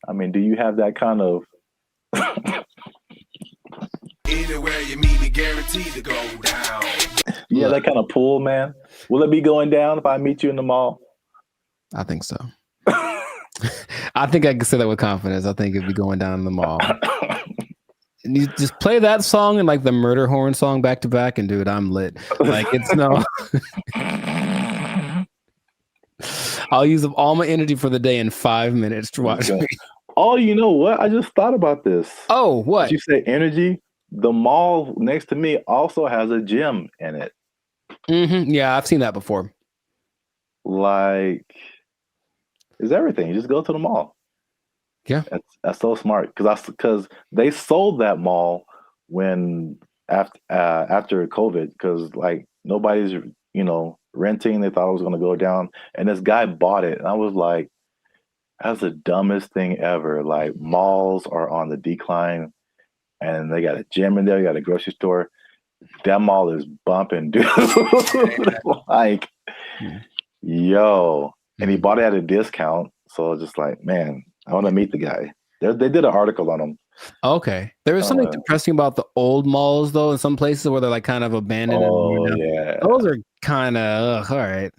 I mean, do you have that kind of? Anywhere you meet me, guaranteed to go down. Yeah, that kind of pull, man. Will it be going down if I meet you in the mall? I think so. I think I can say that with confidence. I think it'd be going down in the mall. And you just play that song and like the murder horn song back to back, and dude, I'm lit. Like it's no. I'll use up all my energy for the day in 5 minutes to watch me. Oh, you know what? I just thought about this. Oh, what? Did you say energy? The mall next to me also has a gym in it. Yeah, I've seen that before. Like, it's everything. You just go to the mall. Yeah, that's so smart because they sold that mall when after COVID because like nobody's renting. They thought it was going to go down, and this guy bought it, and I was like, that's the dumbest thing ever. Like malls are on the decline, and they got a gym in there. You got a grocery store. That mall is bumping, dude. Like, yo. And he bought it at a discount. So just like, man, I want to meet the guy. They did an article on him. Okay. There was something depressing about the old malls, though, in some places where they're like kind of abandoned. Oh, yeah. Those are kind of, all right.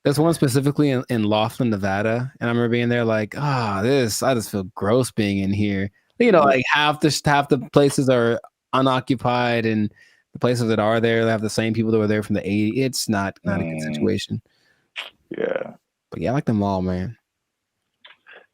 There's one specifically in Laughlin, Nevada. And I remember being there like, I just feel gross being in here. Like half the places are unoccupied, and the places that are there, they have the same people that were there from the 80s. It's not a good situation. Yeah. But yeah, I like the mall, man.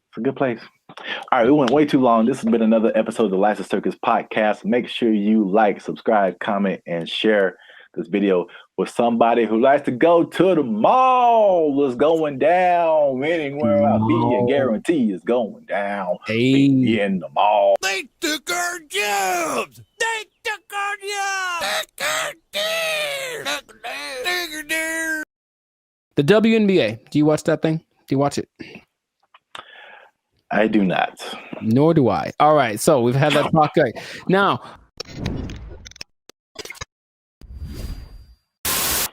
It's a good place. All right, we went way too long. This has been another episode of the License Circus podcast. Make sure you like, subscribe, comment, and share this video with somebody who likes to go to the mall. It's going down anywhere I be. I guarantee it's going down. Hey. Be in the mall. They took our jobs. They took our jobs. The WNBA. Do you watch that thing? Do you watch it? I do not. Nor do I. All right. So we've had that talk. Right. Now,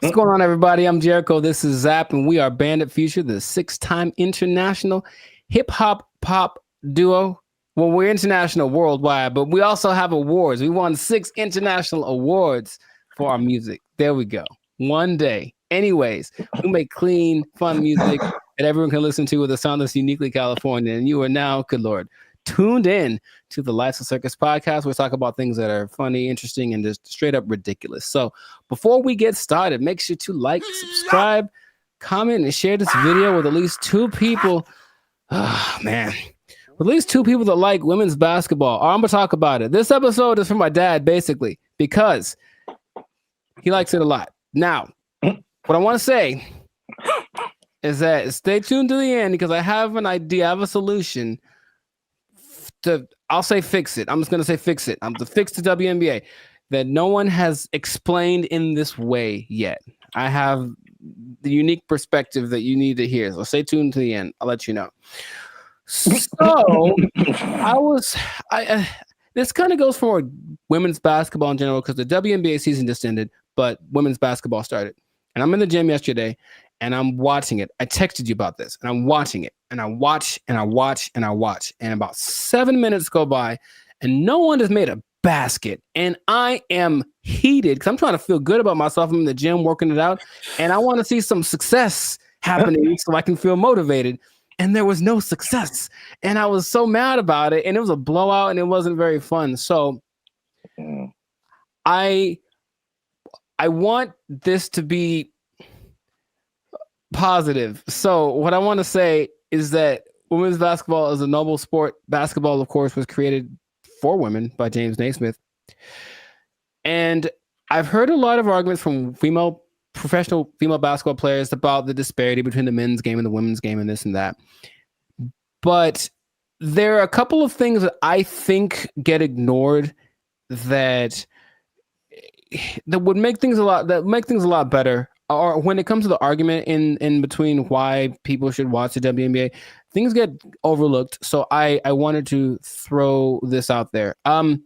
what's going on, everybody? I'm Jericho. This is Zap, and we are Bandit Future, the 6-time international hip-hop pop duo. Well, we're international worldwide, but we also have awards. We won 6 international awards for our music. There we go. One day. Anyways, we make clean, fun music that everyone can listen to with a sound that's uniquely California. And you are now, good Lord, tuned in to the Lights and Circus podcast. We talk about things that are funny, interesting, and just straight up ridiculous. So before we get started, make sure to like, subscribe, comment, and share this video with at least 2 people. Oh, man. at least 2 people that like women's basketball. I'm gonna talk about it. This episode is for my dad, basically, because he likes it a lot. Now, what I want to say is that stay tuned to the end because I have an idea, I have a solution I'll say fix it. I'm just gonna say fix it. I'm to fix the WNBA that no one has explained in this way yet. I have the unique perspective that you need to hear. So stay tuned to the end. I'll let you know. So this kind of goes for women's basketball in general because the WNBA season just ended, but women's basketball started. And I'm in the gym yesterday and I'm watching it. I texted you about this and I'm watching it and I watch and I watch and I watch. And about 7 minutes go by and no one has made a basket. And I am heated because I'm trying to feel good about myself. I'm in the gym working it out and I want to see some success happening so I can feel motivated. And there was no success. And I was so mad about it. And it was a blowout and it wasn't very fun. So I want this to be positive. So what I want to say is that women's basketball is a noble sport. Basketball, of course, was created for women by James Naismith. And I've heard a lot of arguments from professional female basketball players about the disparity between the men's game and the women's game and this and that. But there are a couple of things that I think get ignored that would make things a lot better. Or when it comes to the argument in between why people should watch the WNBA, things get overlooked. So I wanted to throw this out there. I'll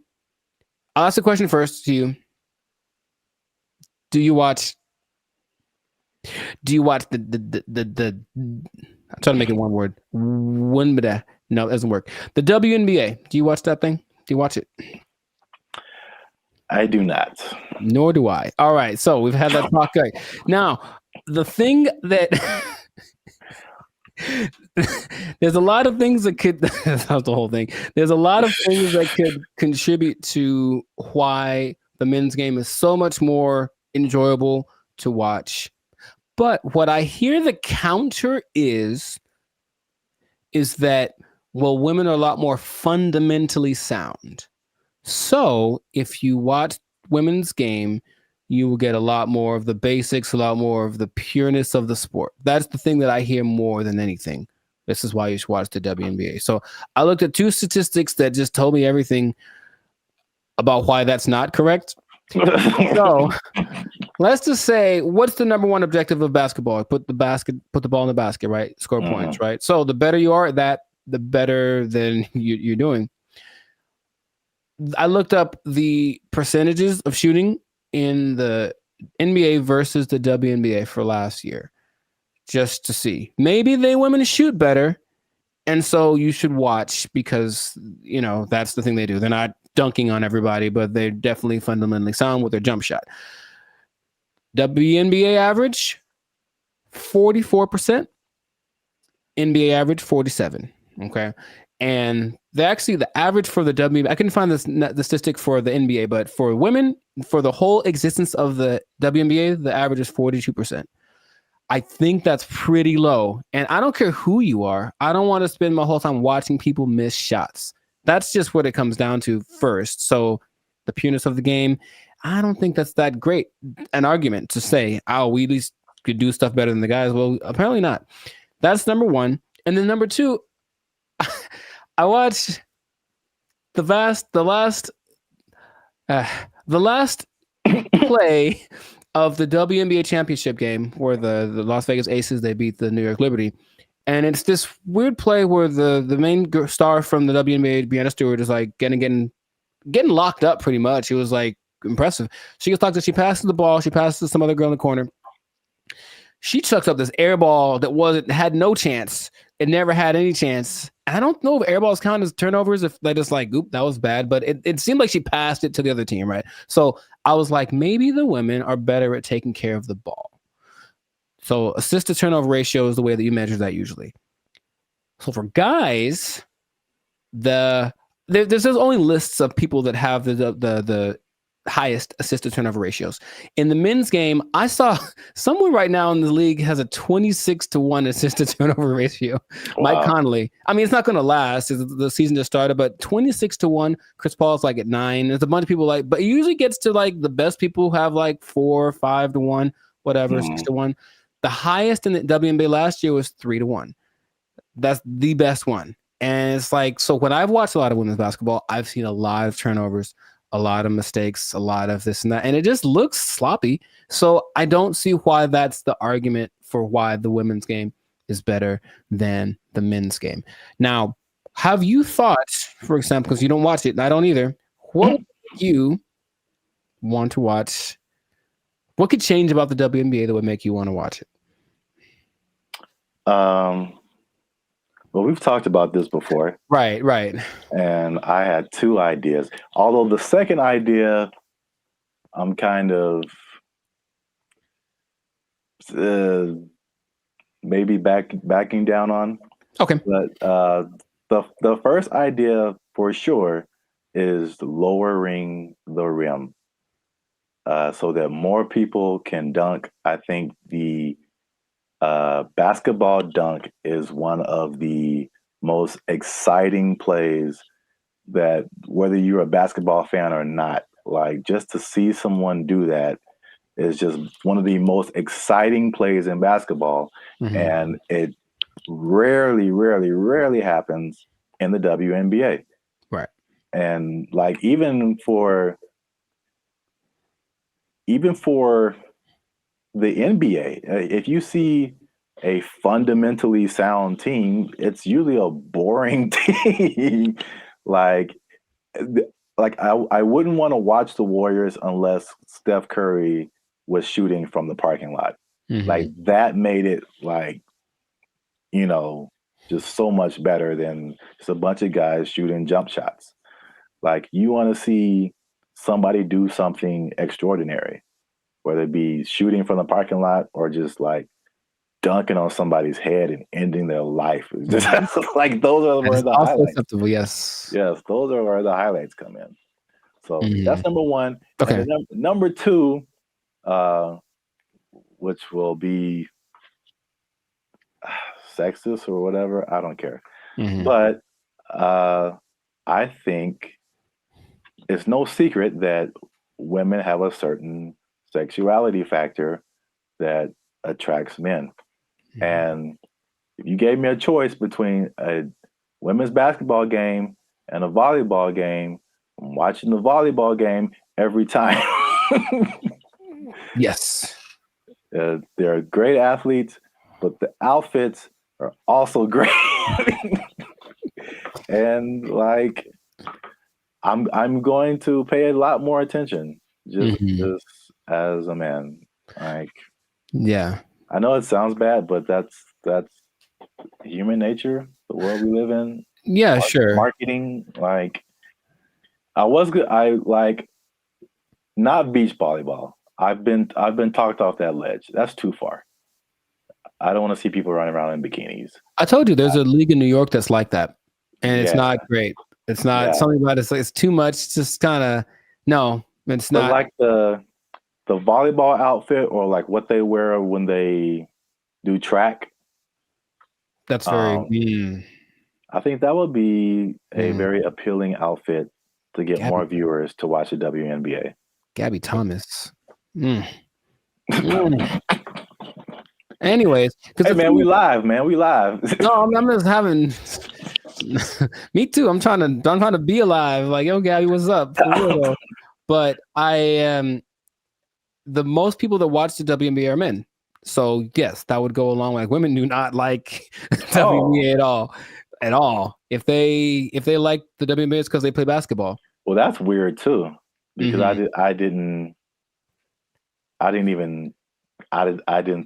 ask the question first to you. Do you watch the I'm trying to make it one word. No, it doesn't work. The WNBA. Do you watch that thing? Do you watch it? I do not. Nor do I. All right. So we've had that talk. Now, the thing that there's a lot of things that could that's the whole thing. There's a lot of things that could contribute to why the men's game is so much more enjoyable to watch. But what I hear the counter is that, well, women are a lot more fundamentally sound. So if you watch women's game, you will get a lot more of the basics, a lot more of the pureness of the sport. That's the thing that I hear more than anything. This is why you should watch the WNBA. So I looked at 2 statistics that just told me everything about why that's not correct. So let's just say, what's the number one objective of basketball? Put the ball in the basket, right? Score points, right? So the better you are at that, the better than you're doing. I looked up the percentages of shooting in the NBA versus the WNBA for last year, just to see. Maybe they women shoot better, and so you should watch because, you know, that's the thing they do. They're not dunking on everybody, but they're definitely fundamentally sound with their jump shot. WNBA average, 44%. NBA average, 47%. Okay. And the average for the WNBA, I couldn't find the statistic for the NBA, but for women, for the whole existence of the WNBA, the average is 42%. I think that's pretty low. And I don't care who you are. I don't want to spend my whole time watching people miss shots. That's just what it comes down to first. So the pureness of the game, I don't think that's that great an argument to say, oh, we at least could do stuff better than the guys. Well, apparently not. That's number one. And then number two, I watched the last play of the WNBA championship game where the Las Vegas Aces, they beat the New York Liberty. And it's this weird play where the main star from the WNBA, Brianna Stewart, is like getting locked up pretty much. It was like impressive. She gets locked up. She passes the ball. She passes to some other girl in the corner. She chucks up this air ball that had no chance. It never had any chance. I don't know if air balls count as turnovers, if they just like, oop, that was bad. But it seemed like she passed it to the other team, right? So I was like, maybe the women are better at taking care of the ball. So assist to turnover ratio is the way that you measure that usually. So for guys, there's only lists of people that have the highest assist to turnover ratios. In the men's game, I saw someone right now in the league has a 26-1 assist to turnover ratio. Wow. Mike Conley. I mean, it's not going to last. The season just started, but 26-1. Chris Paul's like at 9. There's a bunch of people like, but it usually gets to like the best people who have like 4 or 5-1, whatever, 6-1. The highest in the WNBA last year was 3-1. That's the best one. And it's like, so when I've watched a lot of women's basketball, I've seen a lot of turnovers, a lot of mistakes, a lot of this and that, and it just looks sloppy. So I don't see why that's the argument for why the women's game is better than the men's game. Now, have you thought, for example, because you don't watch it, and I don't either, what would you want to watch? What could change about the WNBA that would make you want to watch it? Well, we've talked about this before. Right. And I had 2 ideas. Although the second idea, I'm kind of maybe backing down on. Okay. But the first idea for sure is lowering the rim so that more people can dunk. I think the basketball dunk is one of the most exciting plays that, whether you're a basketball fan or not, like just to see someone do that is just one of the most exciting plays in basketball. And it rarely happens in the WNBA. Right. And like even for the NBA, if you see a fundamentally sound team, it's usually a boring team. like I wouldn't want to watch the Warriors unless Steph Curry was shooting from the parking lot. Like that made it like, you know, just so much better than just a bunch of guys shooting jump shots. Like you want to see somebody do something extraordinary, whether it be shooting from the parking lot or just like dunking on somebody's head and ending their life. It's just like those are where the highlights. Acceptable, yes, those are where the highlights come in. So that's number 1. Okay. And then number 2, which will be sexist or whatever, I don't care. But I think it's no secret that women have a certain sexuality factor that attracts men. And if you gave me a choice between a women's basketball game and a volleyball game, I'm watching the volleyball game every time. Yes. They're great athletes, but the outfits are also great. And like, I'm going to pay a lot more attention just as a man. Like, yeah, I know it sounds bad, but that's human nature, the world we live in. Yeah, sure. Marketing, like, I like not beach volleyball. I've been talked off that ledge. That's too far. I don't want to see people running around in bikinis. I told you there's a league in New York that's like that, and it's not great. It's not something about it. It's too much. It's just kind of it's not like the volleyball outfit or like what they wear when they do track. That's very. I think that would be a very appealing outfit to get more viewers to watch the WNBA. Gabby Thomas. Anyways, hey man, we live, man. We live. No, I'm just having. Me too. I'm trying to be alive. Like, yo, Gabby, what's up? For real, though. But I am. The most people that watch the WNBA are men. So yes, that would go along. Like, women do not like WNBA at all. If they like the WNBA, it's because they play basketball. Well, that's weird too, because I didn't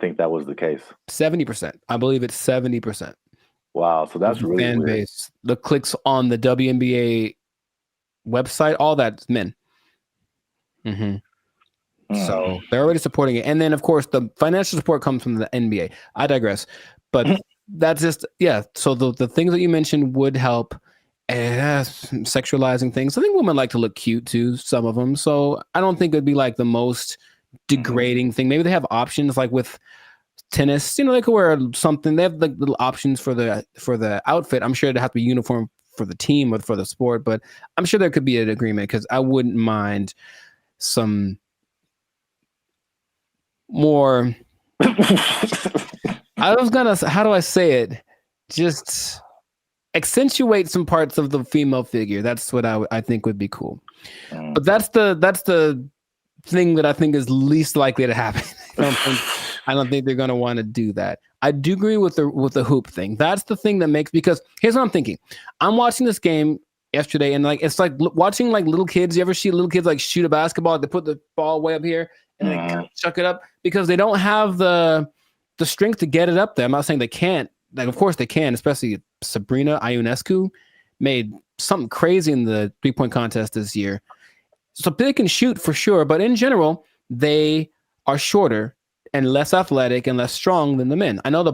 think that was the case. 70%. I believe it's 70%. Wow, so that's really fan weird. base. The clicks on the WNBA website, all that's men. So they're already supporting it, and then of course the financial support comes from the NBA. I digress, but that's just So the things that you mentioned would help, sexualizing things. I think women like to look cute too, some of them. So I don't think it'd be like the most degrading thing. Maybe they have options like with tennis, they could wear something. They have like little options for the outfit. I'm sure it'd have to be uniform for the team or for the sport, but I'm sure there could be an agreement because I wouldn't mind some more. How do I say it? Just accentuate some parts of the female figure. That's what I think would be cool. But that's the thing that I think is least likely to happen. I don't think they're going to want to do that. I do agree with the hoop thing. That's the thing that makes, because here's what I'm thinking. I'm watching this game yesterday, and like it's like watching like little kids. You ever see little kids like shoot a basketball? They put the ball way up here and they chuck it up because they don't have the strength to get it up there. I'm not saying they can't. Like, of course they can, especially Sabrina Ionescu made something crazy in the 3-point contest this year. So they can shoot for sure, but in general, they are shorter and less athletic and less strong than the men. I know the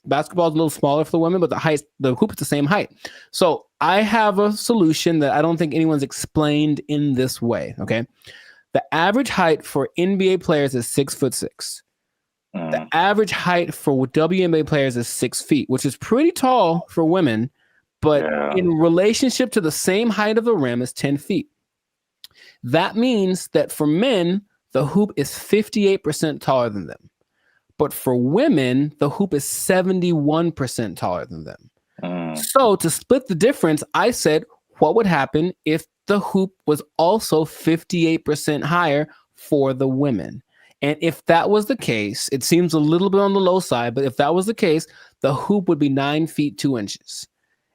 basketball is a little smaller for the women, but the hoop is the same height. So I have a solution that I don't think anyone's explained in this way. Okay. The average height for NBA players is 6'6". The average height for WNBA players is 6 feet, which is pretty tall for women, but in relationship to the same height of the rim is 10 feet. That means that for men, the hoop is 58% taller than them. But for women, the hoop is 71% taller than them. So to split the difference, I said, what would happen if the hoop was also 58% higher for the women? And if that was the case, it seems a little bit on the low side, but if that was the case, the hoop would be 9 feet 2 inches.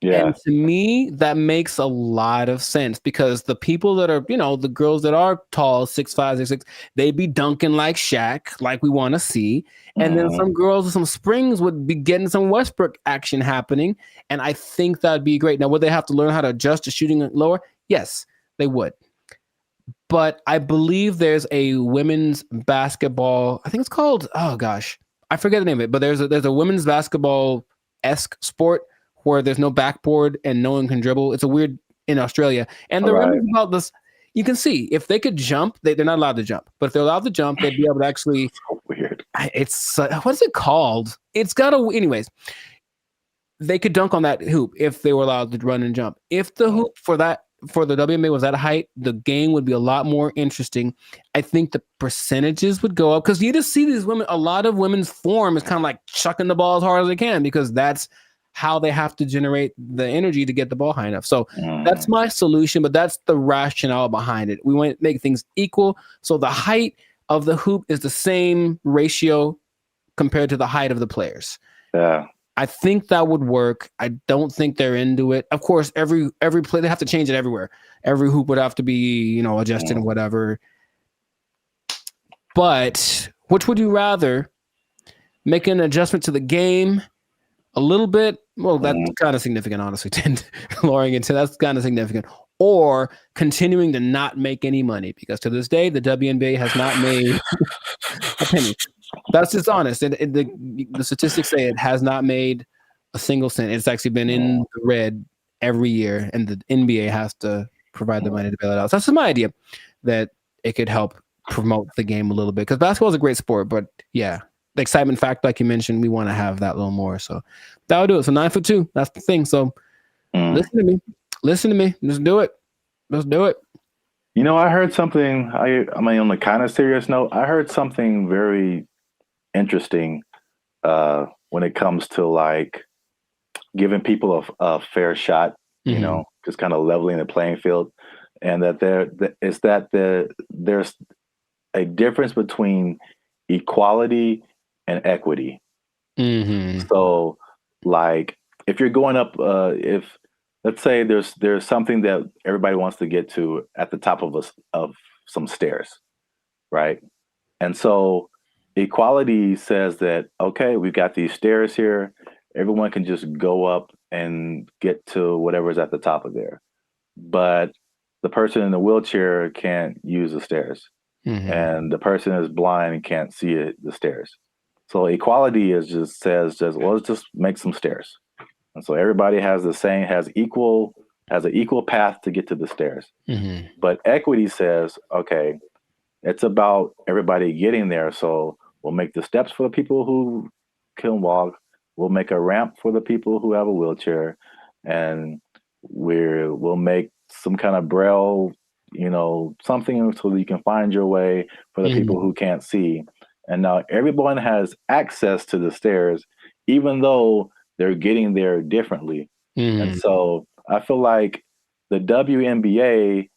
Yeah. And to me, that makes a lot of sense because the people that are, the girls that are tall, 6'5", 6'6", they'd be dunking like Shaq, like we want to see. And then some girls with some springs would be getting some Westbrook action happening. And I think that'd be great. Now, would they have to learn how to adjust to shooting lower? Yes, they would. But I believe there's a women's basketball, I think it's called, oh gosh, I forget the name of it, but there's a women's basketball-esque sport where there's no backboard and no one can dribble. It's a weird in Australia. And the reason about this, you can see if they could jump, they're not allowed to jump. But if they're allowed to jump, they'd be able to actually. So weird. It's what is it called? It's got a. Anyways, they could dunk on that hoop if they were allowed to run and jump. If the hoop for the WNBA was that height, the game would be a lot more interesting. I think the percentages would go up because you just see these women. A lot of women's form is kind of like chucking the ball as hard as they can because that's how they have to generate the energy to get the ball high enough. So that's my solution, but that's the rationale behind it. We want to make things equal. So the height of the hoop is the same ratio compared to the height of the players. Yeah. I think that would work. I don't think they're into it. Of course, every play, they have to change it everywhere. Every hoop would have to be, adjusted and whatever. But which would you rather? Make an adjustment to the game a little bit? Well, that's kind of significant, honestly. Lowering it to that's kind of significant. Or continuing to not make any money because to this day, the WNBA has not made a penny. That's just honest. The statistics say it has not made a single cent. It's actually been in the red every year, and the NBA has to provide the money to bail it out. So that's my idea that it could help promote the game a little bit because basketball is a great sport, but yeah. The excitement factor, like you mentioned, we want to have that a little more. So that'll do it. So 9'2", that's the thing. So listen to me. Just do it. I heard something. I mean, on the kind of serious note, I heard something very interesting when it comes to like giving people a fair shot. Just kind of leveling the playing field, and that there's a difference between equality and equity. So like if you're going up, if let's say there's something that everybody wants to get to at the top of some stairs, right? And so equality says that, okay, we've got these stairs here. Everyone can just go up and get to whatever's at the top of there. But the person in the wheelchair can't use the stairs. And the person is blind and can't see the stairs. So equality says let's just make some stairs. And so everybody has equal has an equal path to get to the stairs. Mm-hmm. But equity says, okay, it's about everybody getting there. So we'll make the steps for the people who can walk. We'll make a ramp for the people who have a wheelchair, and we'll make some kind of braille, something so that you can find your way for the people who can't see. And now everyone has access to the stairs, even though they're getting there differently. And so I feel like the WNBA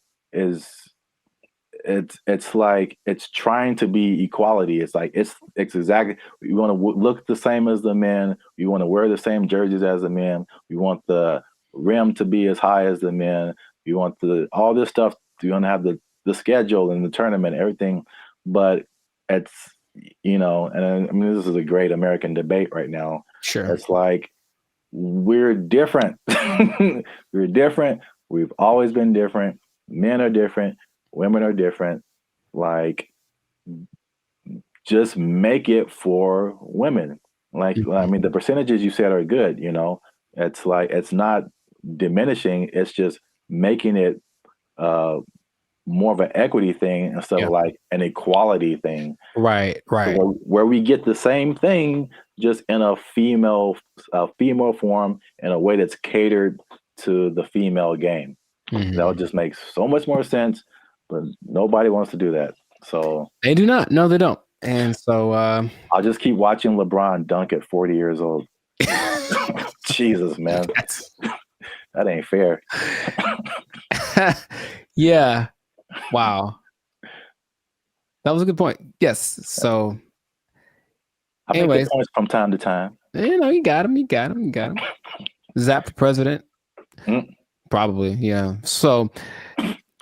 it's like it's trying to be equality. It's like it's exactly, we want to look the same as the men. We want to wear the same jerseys as the men. We want the rim to be as high as the men. We want all this stuff. We want to have the schedule and the tournament, everything. But it's and I mean, this is a great American debate right now. Sure, it's like we're different. We're different. We've always been different. Men are different. Women are different. Like, just make it for women. Like, I mean, the percentages you said are good. It's like, it's not diminishing. It's just making it more of an equity thing instead of like an equality thing. Right. Where we get the same thing, just in a female form, in a way that's catered to the female game. That would just make so much more sense, but nobody wants to do that. So they do not. No, they don't. And so I'll just keep watching LeBron dunk at 40 years old. Jesus, man. That ain't fair. Yeah. Wow. That was a good point. Yes. So I make good points from time to time. You got him. Zap for president. Probably, yeah. So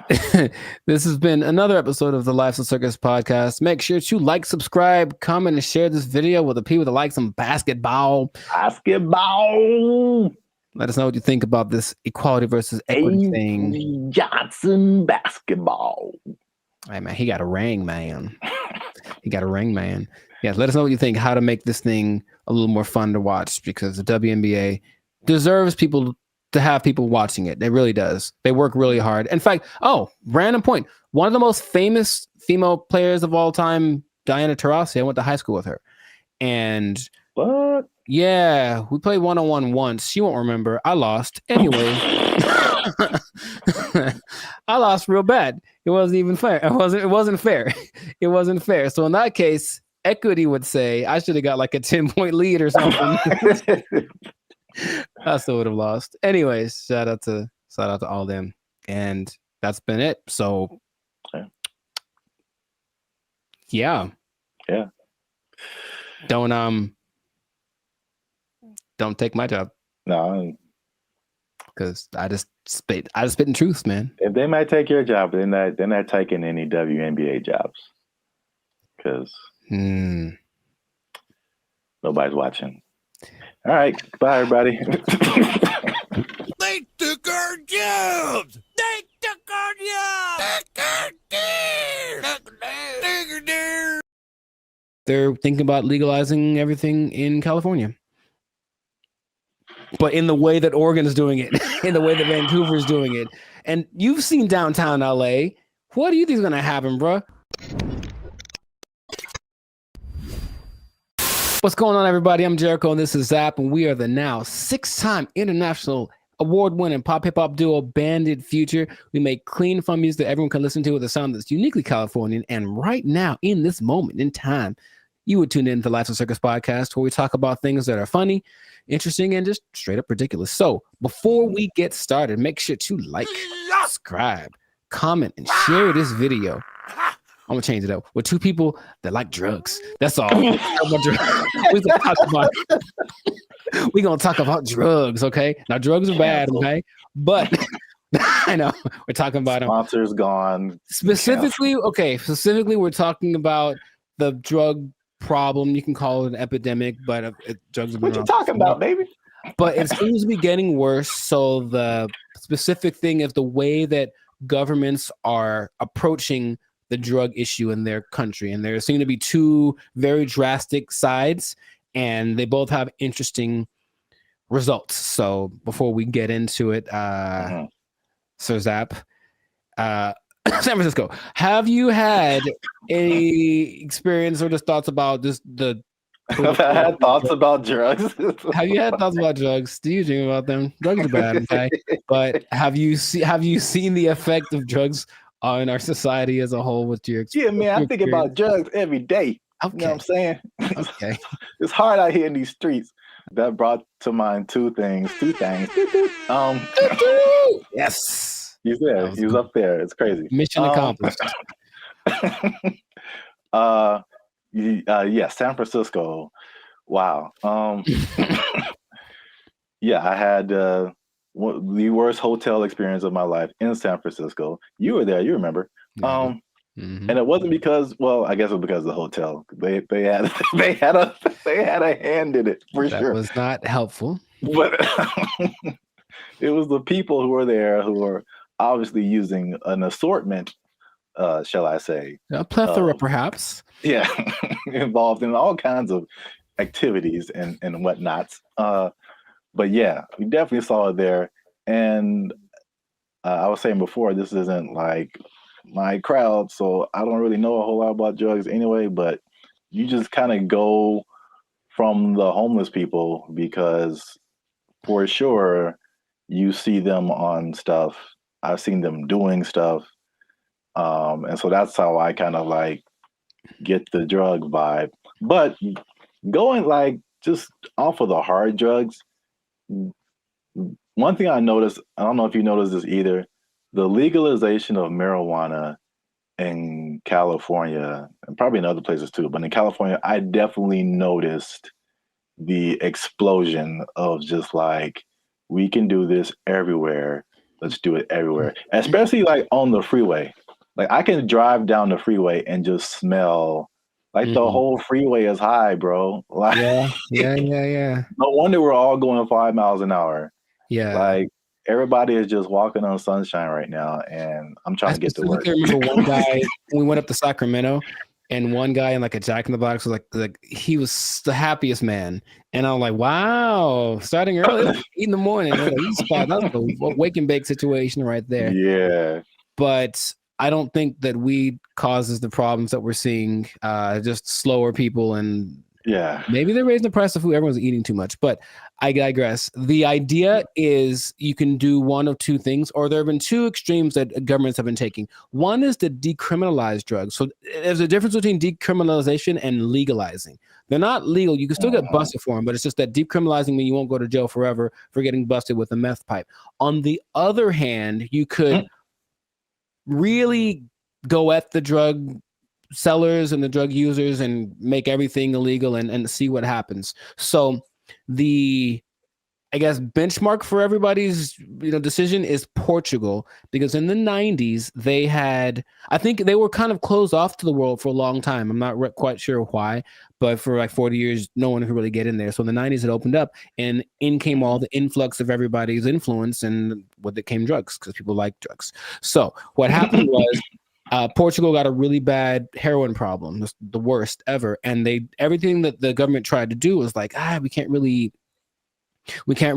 this has been another episode of the Lives of Circus podcast. Make sure to like, subscribe, comment, and share this video with the people that like some basketball. Let us know what you think about this equality versus equity thing. Johnson basketball. Hey, man, he got a ring, man. Yeah, let us know what you think, how to make this thing a little more fun to watch, because the WNBA deserves people to have people watching it. It really does. They work really hard. In fact, random point. One of the most famous female players of all time, Diana Taurasi, I went to high school with her. And what? Yeah, we played one-on-one once. She won't remember. I lost. Anyway, I lost real bad. It wasn't even fair. It wasn't fair. It wasn't fair. So in that case, equity would say I should have got like a 10-point lead or something. I still would have lost. Anyways, shout out to all them. And that's been it. So yeah. Don't take my job. No. Because I just spit in truth, man. If they might take your job, they're not taking any WNBA jobs. Because nobody's watching. All right. Bye, everybody. They took our jobs! They took our jobs! They're thinking about legalizing everything in California. But in the way that Oregon's doing it, in the way that Vancouver's doing it. And you've seen downtown LA. What do you think is going to happen, bro? What's going on, everybody? I'm Jericho, and this is Zap, and we are the now 6-time international award-winning pop hip-hop duo Banded Future. We make clean, fun music that everyone can listen to with a sound that's uniquely Californian. And right now, in this moment in time, you would tune in to the Lives of Circus podcast, where we talk about things that are funny, interesting, and just straight up ridiculous. So before we get started, make sure to like, subscribe, comment, and share this video. I'm gonna change it up with 2 people that like drugs. That's all. We're gonna talk about drugs, okay? Now drugs are bad, okay? But I know we're talking about them. Sponsors gone. Specifically, we're talking about the drug problem. You can call it an epidemic, but drugs. What you talking about, baby? But it seems to be getting worse. So the specific thing is the way that governments are approaching the drug issue in their country, and there seem to be 2 very drastic sides, and they both have interesting results. So before we get into it, Sir Zap, San Francisco, have you had any experience or just thoughts about just the Have I had thoughts about drugs? Have you had thoughts about drugs? Do you dream about them? Drugs are bad, okay? But have you seen the effect of drugs on our society as a whole with your experience? Yeah, man, I think about drugs every day. Okay. You know what I'm saying? Okay. It's hard out here in these streets. That brought to mind two things. Yes. He's there. He was up there. It's crazy. Mission accomplished. Yeah, San Francisco. Wow. Yeah, I had the worst hotel experience of my life in San Francisco. You were there, you remember. And it wasn't because, well, I guess it was because of the hotel. They had a hand in it for sure. That was not helpful. But it was the people who were there who were obviously using an assortment, shall I say. A plethora, perhaps. Yeah, involved in all kinds of activities and whatnots. But yeah, we definitely saw it there. And I was saying before, this isn't like my crowd, so I don't really know a whole lot about drugs anyway, but you just kind of go from the homeless people because for sure you see them on stuff. I've seen them doing stuff. And so that's how I kind of like get the drug vibe. But going like just off of the hard drugs, one thing I noticed, I don't know if you noticed this either, the legalization of marijuana in California, and probably in other places too, but in California, I definitely noticed the explosion of just like, we can do this everywhere. Let's do it everywhere. Especially like on the freeway. Like I can drive down the freeway and just smell like the whole freeway is high, bro. Like, yeah. No wonder we're all going 5 miles an hour. Yeah. Like everybody is just walking on sunshine right now, and I'm trying to get to work. I remember one guy, we went up to Sacramento, and one guy in like a Jack in the Box was like he was the happiest man. And I'm like, wow, starting early, 8 in the morning. Like, that's a wake and bake situation right there. Yeah. But I don't think that weed causes the problems that we're seeing. Just slower people, and maybe they're raising the price of food. Everyone's eating too much, but I digress. The idea is you can do one of two things, or there have been two extremes that governments have been taking. One is to decriminalize drugs. So there's a difference between decriminalization and legalizing. They're not legal. You can still get busted for them, but it's just that decriminalizing means you won't go to jail forever for getting busted with a meth pipe. On the other hand, you could really go at the drug sellers and the drug users and make everything illegal and see what happens. So the, I guess, benchmark for everybody's decision is Portugal, because in the 90s they had, I think they were kind of closed off to the world for a long time. I'm not quite sure why, but for like 40 years no one could really get in there. So in the 90s it opened up, and in came all the influx of everybody's influence, and with it came drugs, because people like drugs. So what happened was Portugal got a really bad heroin problem, the worst ever, and everything that the government tried to do was like, we can't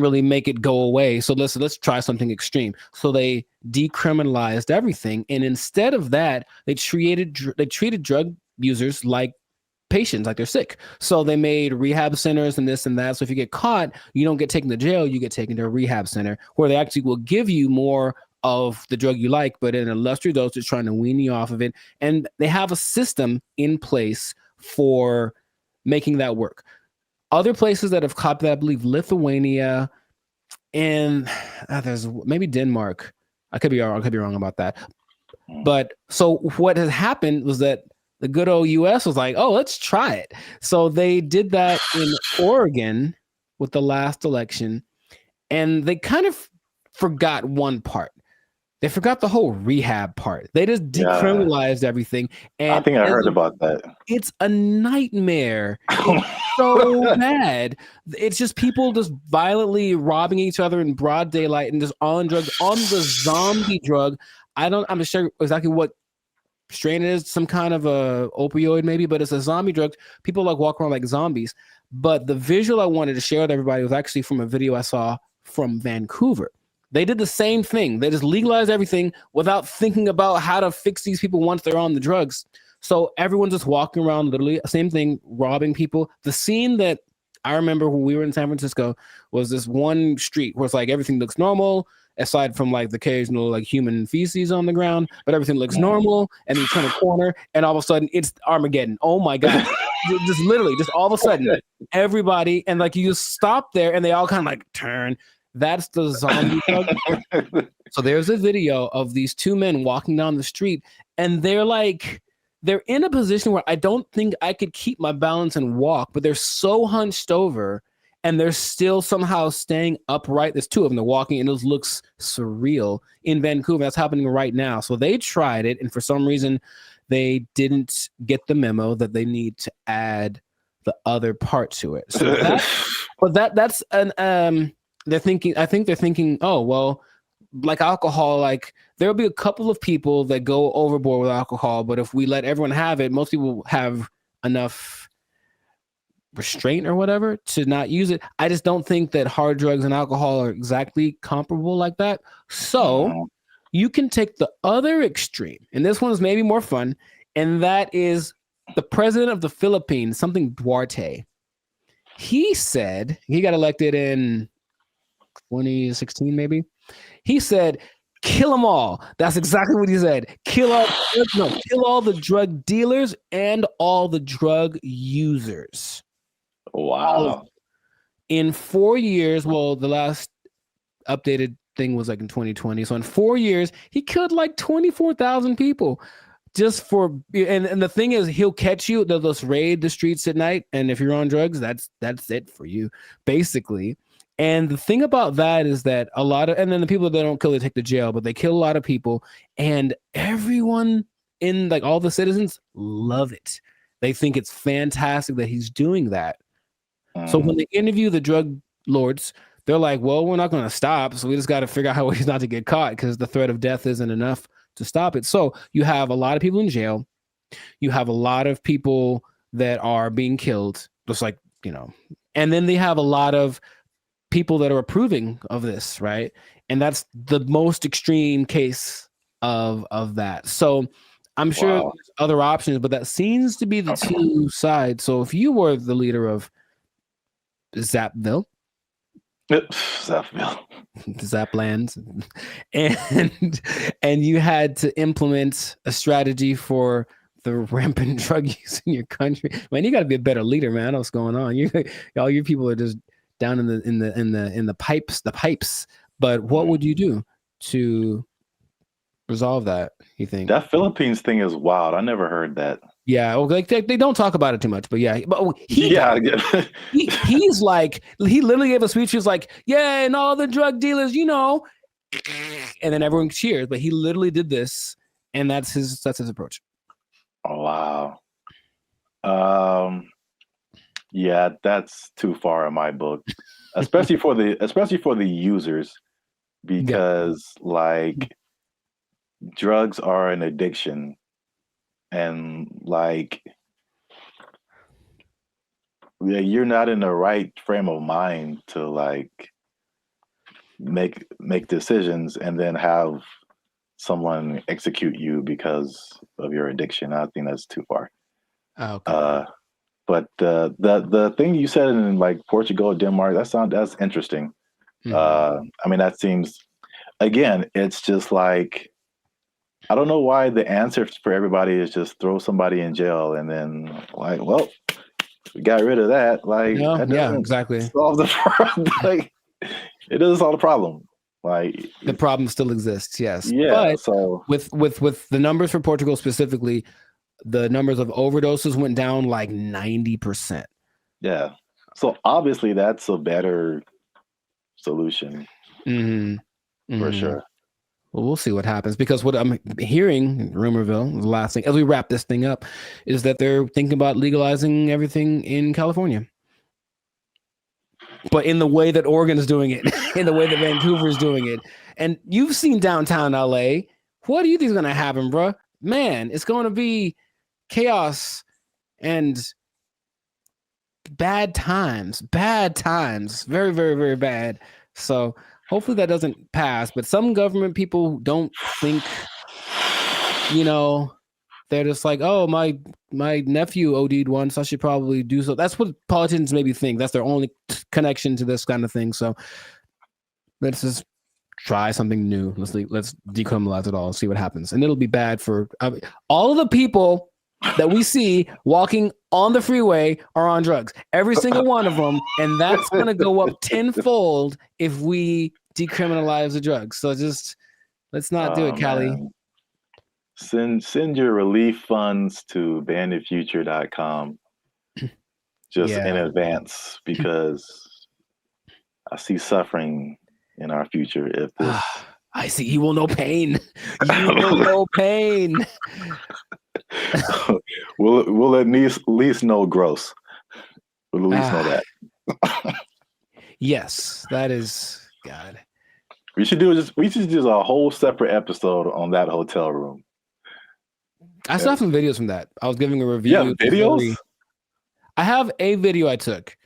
really make it go away. So let's try something extreme. So they decriminalized everything, and instead of that, they treated drug users like patients, like they're sick. So they made rehab centers and this and that. So if you get caught, you don't get taken to jail, you get taken to a rehab center where they actually will give you more of the drug you like, but in a lesser dosage, trying to wean you off of it. And they have a system in place for making that work. Other places that have copied that, I believe Lithuania, and there's maybe Denmark. I could be wrong about that. But so what has happened was that the good old US was like, oh, let's try it. So they did that in Oregon with the last election, and they kind of forgot one part. They forgot the whole rehab part. They just decriminalized everything. And I think I heard about that. It's a nightmare. It's so bad. It's just people just violently robbing each other in broad daylight and just on drugs, on the zombie drug. I'm not sure exactly what strain it is, some kind of a opioid maybe, but it's a zombie drug. People like walk around like zombies. But the visual I wanted to share with everybody was actually from a video I saw from Vancouver. They did the same thing. They just legalized everything without thinking about how to fix these people once they're on the drugs. So everyone's just walking around, literally, same thing, robbing people. The scene that I remember when we were in San Francisco was this one street where it's like everything looks normal, aside from like the occasional like human feces on the ground, but everything looks normal. And you turn a corner, and all of a sudden it's Armageddon. Oh my God. Just literally, just all of a sudden, everybody, and like you just stop there and they all kind of like turn. That's the zombie drug. So there's a video of these two men walking down the street, and they're in a position where I don't think I could keep my balance and walk, but they're so hunched over and they're still somehow staying upright. There's two of them, they're walking, and it looks surreal in Vancouver. That's happening right now. So they tried it, and for some reason they didn't get the memo that they need to add the other part to it. So that's an they're thinking, oh, well, like alcohol, like there'll be a couple of people that go overboard with alcohol, but if we let everyone have it, most people have enough restraint or whatever to not use it. I just don't think that hard drugs and alcohol are exactly comparable like that. So you can take the other extreme, and this one is maybe more fun, and that is the president of the Philippines, something Duarte. He said, he got elected in 2016 maybe. He said, kill them all. That's exactly what he said. Kill all the drug dealers and all the drug users. Wow. In 4 years, well, the last updated thing was like in 2020. So in 4 years, he killed like 24,000 people. Just for, and the thing is, he'll catch you. They'll just raid the streets at night, and if you're on drugs, that's it for you, basically. And the thing about that is that a lot of, and then the people that don't kill, they take to jail, but they kill a lot of people, and everyone in like all the citizens love it. They think it's fantastic that he's doing that. So when they interview the drug lords, they're like, well, we're not going to stop. So we just got to figure out how he's not to get caught, because the threat of death isn't enough to stop it. So you have a lot of people in jail. You have a lot of people that are being killed, just like, and then they have a lot of people that are approving of this, right? And that's the most extreme case of that. So I'm sure there's other options, but that seems to be the two sides. So if you were the leader of Zapville, Zaplands, and you had to implement a strategy for the rampant drug use in your country, man, you got to be a better leader, man. I know what's going on. All your people are just down in the pipes. But what would you do to resolve that, you think? That Philippines thing is wild. I never heard that. Yeah, well, like they don't talk about it too much, but yeah. But he's like, he literally gave a speech. He was like, yeah, and all the drug dealers, and then everyone cheers. But he literally did this, and that's his approach. Oh, wow. Yeah, that's too far in my book, especially for the users, because like drugs are an addiction, and like you're not in the right frame of mind to like make decisions and then have someone execute you because of your addiction. I think that's too far. Okay. But the thing you said in like Portugal, Denmark, that's interesting. I mean, that seems, again, it's just like, I don't know why the answer for everybody is just throw somebody in jail and then like, well, we got rid of that. Like, yeah, exactly. Solve the problem. Like, it doesn't solve the problem. Like, the problem still exists. Yes. Yeah. But so with the numbers for Portugal specifically, the numbers of overdoses went down like 90%. Yeah. So obviously that's a better solution for sure. Well, we'll see what happens, because what I'm hearing in Rumorville, the last thing, as we wrap this thing up, is that they're thinking about legalizing everything in California. But in the way that Oregon is doing it, in the way that Vancouver is doing it. And you've seen downtown LA. What do you think is going to happen, bro? man, it's going to be chaos and bad times, very, very, very bad. So hopefully that doesn't pass. But some government people don't think, they're just like, oh, my nephew OD'd once, I should probably do so. That's what politicians maybe think. That's their only connection to this kind of thing. So let's just try something new. Let's decriminalize it all, see what happens. And it'll be bad for all of the people that we see walking on the freeway are on drugs. Every single one of them. And that's going to go up tenfold if we decriminalize the drugs. So just let's not do it, Callie. Man. Send your relief funds to banditfuture.com just in advance, because I see suffering in our future if this. I see. You will know pain. You will know pain. We'll at least know gross. We'll at least know that. Yes, that is God. We should do a whole separate episode on that hotel room. I still have some videos from that. I was giving a review. Yeah, videos? I have a video I took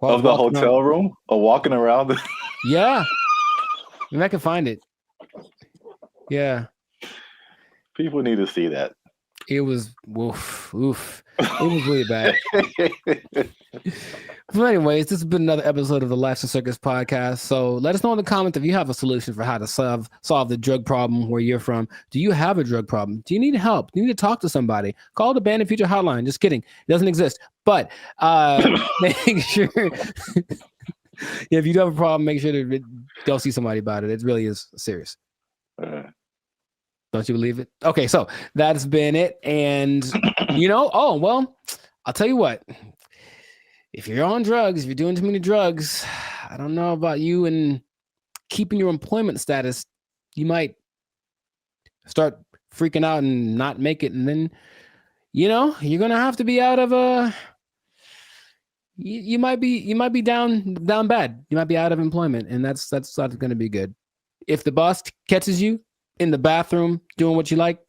of the hotel room or walking around. Yeah. Maybe I can find it. Yeah. People need to see that. It was oof. It was really bad. But anyways, this has been another episode of the Lifestyle Circus podcast. So let us know in the comments if you have a solution for how to solve the drug problem where you're from. Do you have a drug problem? Do you need help? Do you need to talk to somebody? Call the Bandit Future hotline. Just kidding. It doesn't exist. But make sure if you do have a problem, make sure to go see somebody about it. It really is serious. Don't you believe it? Okay, so that's been it. And I'll tell you what. If you're on drugs, if you're doing too many drugs, I don't know about you and keeping your employment status, you might start freaking out and not make it. And then, you're going to have to be out of you might be down bad. You might be out of employment, and that's not going to be good. If the boss catches you in the bathroom doing what you like,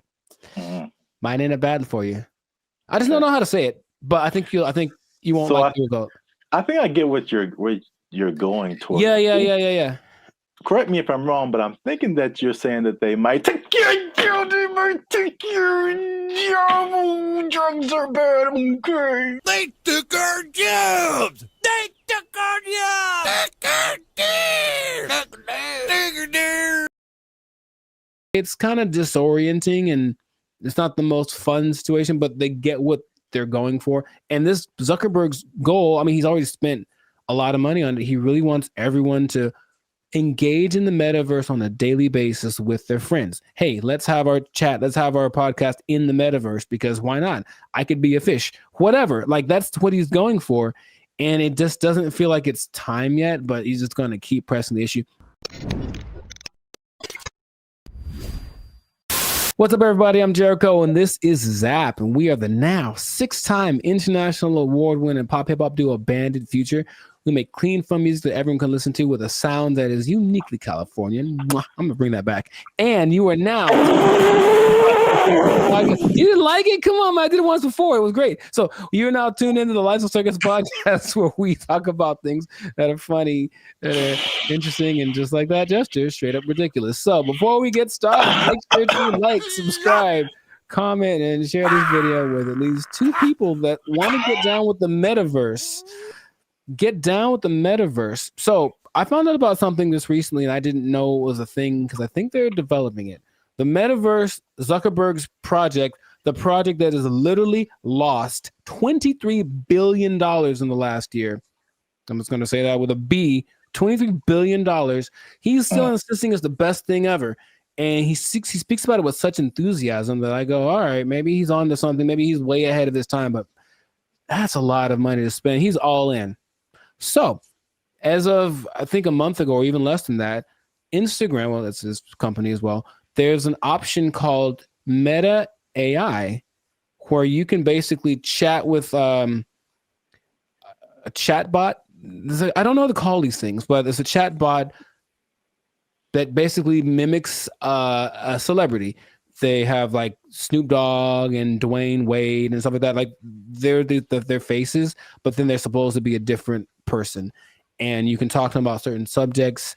might end up bad for you. I just don't know how to say it, but I think you won't like the result. I think I get what you're going towards. Yeah. Correct me if I'm wrong, but I'm thinking that you're saying that they might take your job. Drugs are bad. Okay. They took our jobs. They took our jobs. It's kind of disorienting, and it's not the most fun situation, but they get what they're going for. And this Zuckerberg's goal, he's already spent a lot of money on it. He really wants everyone to engage in the metaverse on a daily basis with their friends. Hey, let's have our chat. Let's have our podcast in the metaverse, because why not? I could be a fish, whatever. Like, that's what he's going for. And it just doesn't feel like it's time yet, but he's just going to keep pressing the issue. What's up, everybody? I'm Jericho, and this is Zap, and we are the now 6-time international award-winning pop hip-hop duo Bandit Future. We make clean, fun music that everyone can listen to with a sound that is uniquely Californian. I'm going to bring that back. And you are now... You didn't like it? Come on, man. I did it once before. It was great. So you're now tuned into the Lifestyle Circus podcast, where we talk about things that are funny, that are interesting, and just like that gesture, straight up ridiculous. So before we get started, make sure to like, subscribe, comment, and share this video with at least 2 people that want to get down with the metaverse. Get down with the metaverse. So I found out about something this recently, and I didn't know it was a thing because I think they're developing it. The metaverse, Zuckerberg's project, the project that has literally lost $23 billion in the last year. I'm just going to say that with a B, $23 billion. He's still insisting it's the best thing ever. And he speaks about it with such enthusiasm that I go, all right, maybe he's on to something. Maybe he's way ahead of his time, but that's a lot of money to spend. He's all in. So as of, I think, a month ago, or even less than that, Instagram, well, that's his company as well, there's an option called Meta AI, where you can basically chat with a chatbot. I don't know how to call these things, but it's a chatbot that basically mimics a celebrity. they have like Snoop Dogg and Dwayne Wade and stuff like that. Like they're their faces, but then they're supposed to be a different person, and you can talk to them about certain subjects.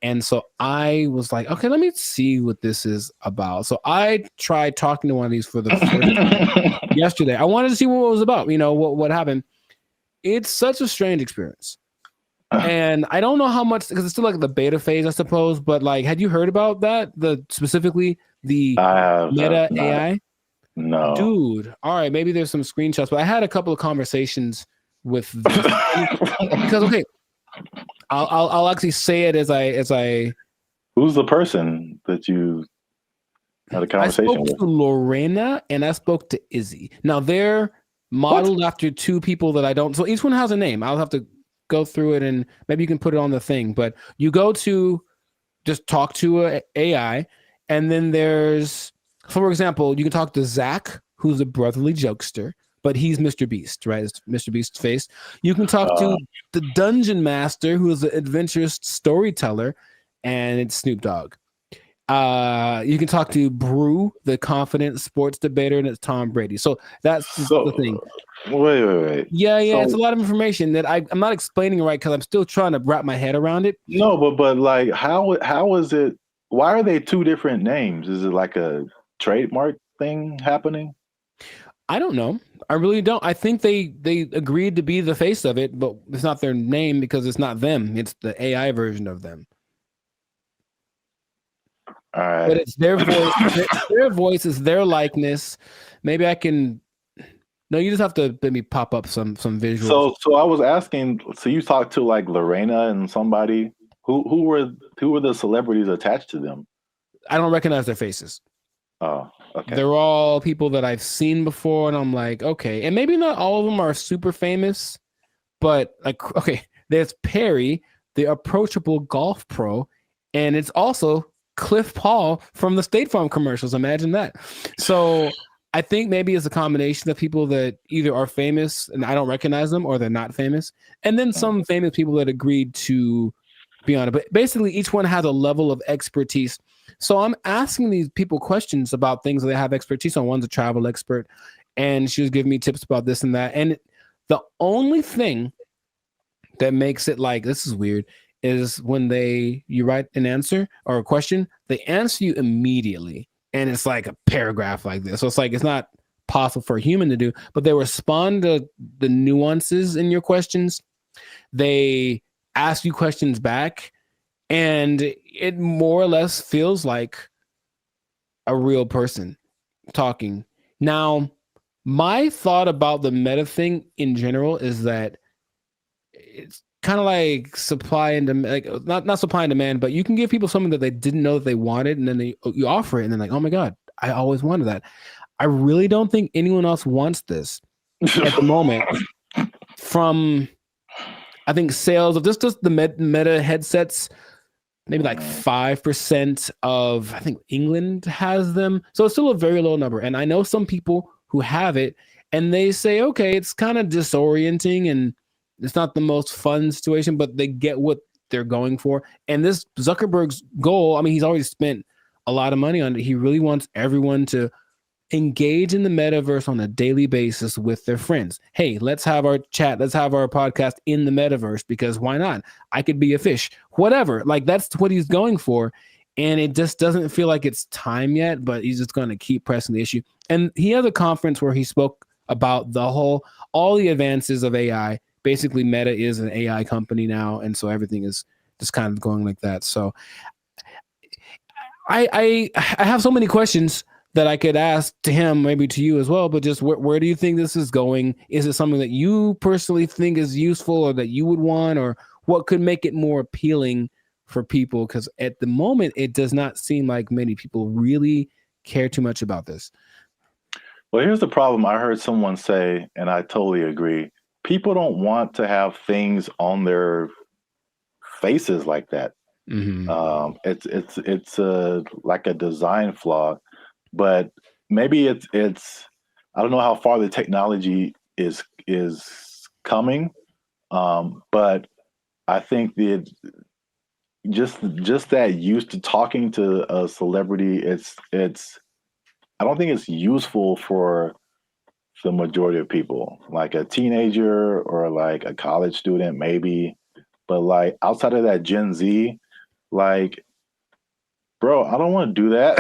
And so I was like, okay, let me see what this is about. So I tried talking to one of these for the first time yesterday. I wanted to see what it was about, what happened. It's such a strange experience. And I don't know how much, because it's still like the beta phase, I suppose. But like, had you heard about that? Specifically the Meta AI? No. Dude. All right, maybe there's some screenshots, but I had a couple of conversations with this. Because okay, I'll actually say it as I. Who's the person that you had a conversation with? I spoke to Lorena and I spoke to Izzy. Now they're modeled after two people that I don't. So each one has a name. I'll have to go through it and maybe you can put it on the thing. But you go to just talk to a AI, and then there's, for example, you can talk to Zach, who's a brotherly jokester. But he's Mr. Beast, right? It's Mr. Beast's face. You can talk to the Dungeon Master, who is an adventurous storyteller, and it's Snoop Dogg. You can talk to Brew, the confident sports debater, and it's Tom Brady. So that's the thing. Wait. Yeah, it's a lot of information that I'm not explaining right because I'm still trying to wrap my head around it. No, but like, how is it? Why are they two different names? Is it like a trademark thing happening? I don't know. I really don't. I think they agreed to be the face of it, but it's not their name because it's not them. It's the AI version of them. All right. But it's their voice. Their voice is their likeness. Maybe I can. No, you just have to let me pop up some visuals. So I was asking. So you talked to like Lorena and somebody. Who were the celebrities attached to them? I don't recognize their faces. Oh, okay. They're all people that I've seen before, and I'm like, okay. And maybe not all of them are super famous, but like, okay, there's Perry, the approachable golf pro, and it's also Cliff Paul from the State Farm commercials. Imagine that. So I think maybe it's a combination of people that either are famous and I don't recognize them, or they're not famous, and then some famous people that agreed to be on it. But basically, each one has a level of expertise. So I'm asking these people questions about things that they have expertise on. One's a travel expert, and she was giving me tips about this and that. And the only thing that makes it like, this is weird, is when you write an answer or a question, they answer you immediately. And it's like a paragraph like this. So it's like, it's not possible for a human to do, but they respond to the nuances in your questions. They ask you questions back, and it more or less feels like a real person talking. Now, my thought about the meta thing in general is that it's kind of like supply and demand, like not supply and demand, but you can give people something that they didn't know that they wanted, and then you offer it, and then like, oh my God, I always wanted that. I really don't think anyone else wants this at the moment. From, I think, sales of just the Meta headsets, maybe like 5% of, I think, England has them. So it's still a very low number. And I know some people who have it, and they say, okay, it's kind of disorienting and it's not the most fun situation, but they get what they're going for. And this Zuckerberg's goal, I mean, he's already spent a lot of money on it. He really wants everyone to engage in the metaverse on a daily basis with their friends. Hey, let's have our chat. Let's have our podcast in the metaverse, because why not? I could be a fish, whatever. Like, that's what he's going for. And it just doesn't feel like it's time yet, but he's just going to keep pressing the issue. And he had a conference where he spoke about all the advances of AI. Basically, Meta is an AI company now. And so everything is just kind of going like that. So I have so many questions that I could ask to him, maybe to you as well, but just where do you think this is going? Is it something that you personally think is useful or that you would want, or what could make it more appealing for people? Because at the moment, it does not seem like many people really care too much about this. Well, here's the problem. I heard someone say, and I totally agree, people don't want to have things on their faces like that. Mm-hmm. It's like a design flaw. But maybe it's I don't know how far the technology is coming, but I think that just that used to talking to a celebrity, it's I don't think it's useful for the majority of people, like a teenager or like a college student, maybe. But like outside of that Gen Z, like, bro, I don't want to do that.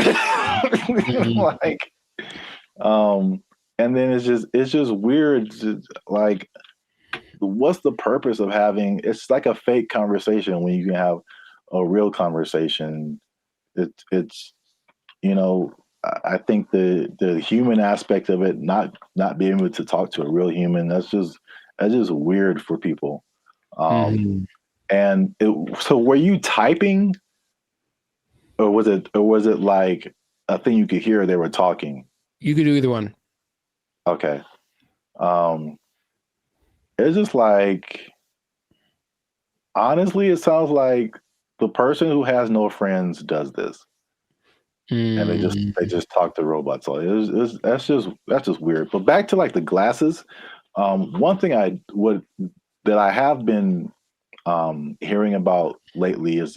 Like, and then it's just weird. Like, what's the purpose of having? It's like a fake conversation when you can have a real conversation. It's you know, I think the human aspect of it, not being able to talk to a real human, that's just weird for people. And so were you typing, or was it like a thing you could hear they were talking? You could do either one. Okay. It's just like, honestly, it sounds like the person who has no friends does this. And they just talk to robots. So that's just weird. But back to like the glasses, one thing that I have been hearing about lately is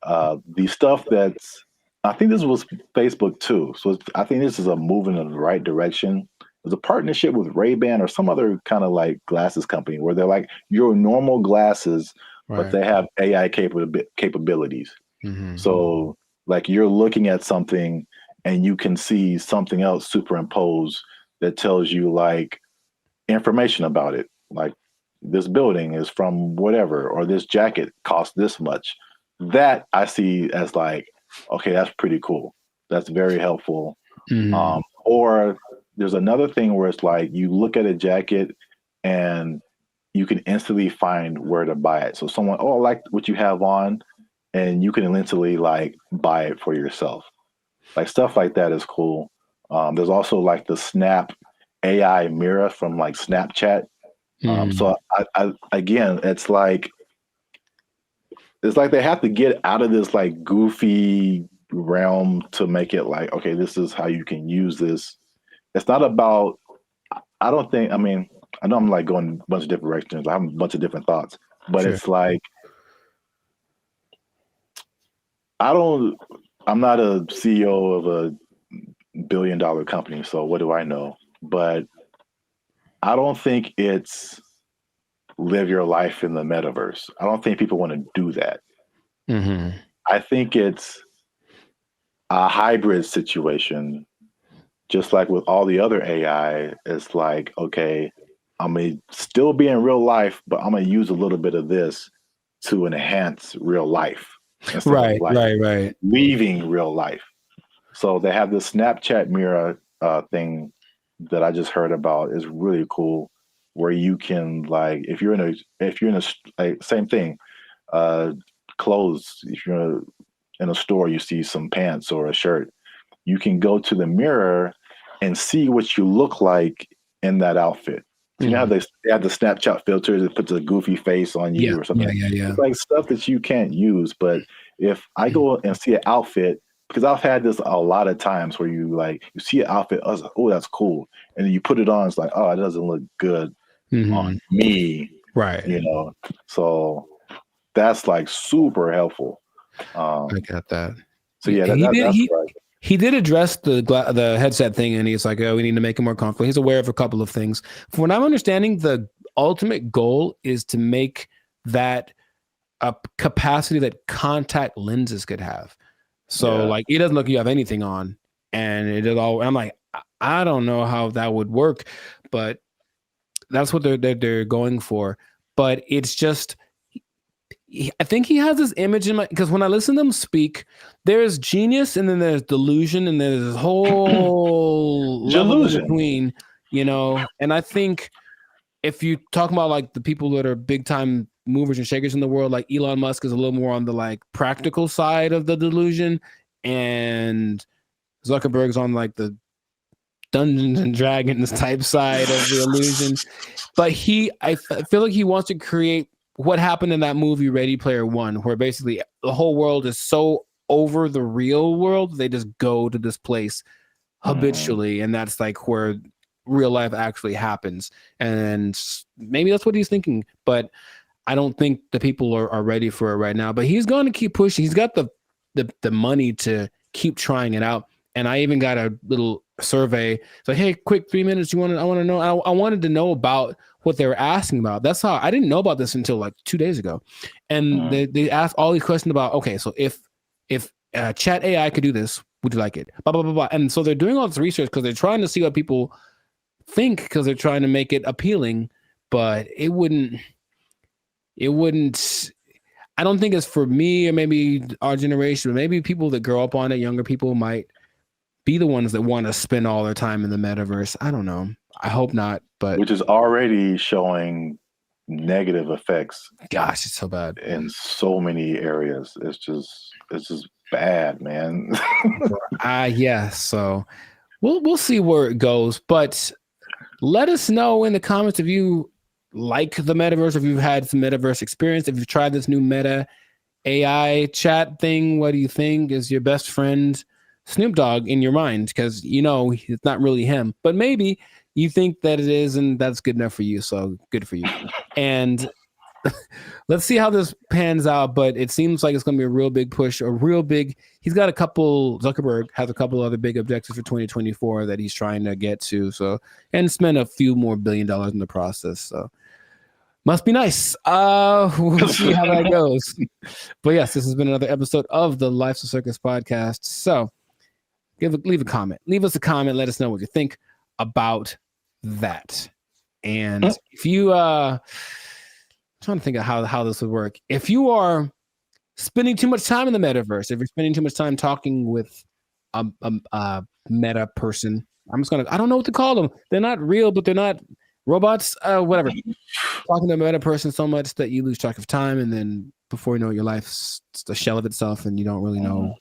the stuff that's, I think this was Facebook too. So I think this is a move in the right direction. There's a partnership with Ray-Ban or some other kind of like glasses company where they're like your normal glasses, but they have AI capabilities. So like you're looking at something and you can see something else superimposed that tells you like information about it. Like this building is from whatever, or this jacket costs this much. That I see as like, okay, that's pretty cool. That's very helpful. Or there's another thing where it's like you look at a jacket and you can instantly find where to buy it. So someone, oh, I like what you have on, and you can instantly like buy it for yourself. Like stuff like that is cool. There's also like the Snap AI mirror from like Snapchat. So I again, it's like they have to get out of this like goofy realm to make it like, okay, this is how you can use this. It's not about, I don't think, I mean, I know I'm like going a bunch of different directions. I have a bunch of different thoughts, but it's like, I'm not a CEO of a $1 billion company, so what do I know? But I don't think it's live your life in the metaverse. I don't think people want to do that. I think it's a hybrid situation, just like with all the other AI. It's like, okay, I'm going to still be in real life, but I'm going to use a little bit of this to enhance real life. Right. Leaving real life. So they have this Snapchat mirror thing that I just heard about is really cool, where you can like, if you're in a like, same thing, clothes, if you're in a store, you see some pants or a shirt, you can go to the mirror and see what you look like in that outfit. So you know how they have the Snapchat filters that puts a goofy face on you or something. It's like stuff that you can't use. But if I go and see an outfit, because I've had this a lot of times where you see an outfit, I was like, oh, that's cool. And then you put it on, it's like, oh, it doesn't look good on me. Right. You know, so that's like super helpful. I got that. So yeah, that's right. He did address the headset thing, and he's like, oh, we need to make it more comfortable. He's aware of a couple of things. From what I'm understanding, the ultimate goal is to make that a capacity that contact lenses could have. So like, it doesn't look like you have anything on, and it is all. I'm like, I don't know how that would work, but that's what they're going for. But it's just, I think he has this image in my, because when I listen to them speak, there's genius and then there's delusion and there's this whole level in between, you know. And I think if you talk about like the people that are big time movers and shakers in the world, like Elon Musk is a little more on the like practical side of the delusion, and Zuckerberg's on like the Dungeons and Dragons type side of the illusion. But I feel like he wants to create what happened in that movie Ready Player One, where basically the whole world is so over the real world, they just go to this place habitually, and that's like where real life actually happens. And maybe that's what he's thinking, but I don't think the people are ready for it right now. But he's going to keep pushing. He's got the money to keep trying it out. And I even got a little survey. It's like, hey, quick 3 minutes. I want to know. I wanted to know about what they were asking about. That's how I didn't know about this until like 2 days ago. And they asked all these questions about, okay, so if chat AI could do this, would you like it? Blah, blah, blah, blah. And so they're doing all this research because they're trying to see what people think, because they're trying to make it appealing, but it wouldn't, I don't think it's for me or maybe our generation, but maybe people that grow up on it, younger people might be the ones that want to spend all their time in the metaverse. I don't know. I hope not, but which is already showing negative effects. Gosh, it's so bad in so many areas. It's just bad, man. Yeah. So we'll see where it goes, but let us know in the comments if you like the metaverse, if you've had some metaverse experience, if you've tried this new Meta AI chat thing. What do you think? Is your best friend Snoop Dogg in your mind? Because it's not really him, but maybe you think that it is, and that's good enough for you. So good for you. And let's see how this pans out. But it seems like it's going to be a real big push, he's got Zuckerberg has a couple other big objectives for 2024 that he's trying to get to. So, and spend a few more $1 billion in the process. So must be nice. We'll see how that goes. But yes, this has been another episode of the Life's a Circus podcast. So leave a comment. Leave us a comment. Let us know what you think about that. And if you I'm trying to think of how this would work. If you are spending too much time in the metaverse, if you're spending too much time talking with a meta person, I don't know what to call them. They're not real, but they're not robots, whatever. Talking to a meta person so much that you lose track of time, and then before you know it, your life's a shell of itself, and you don't really know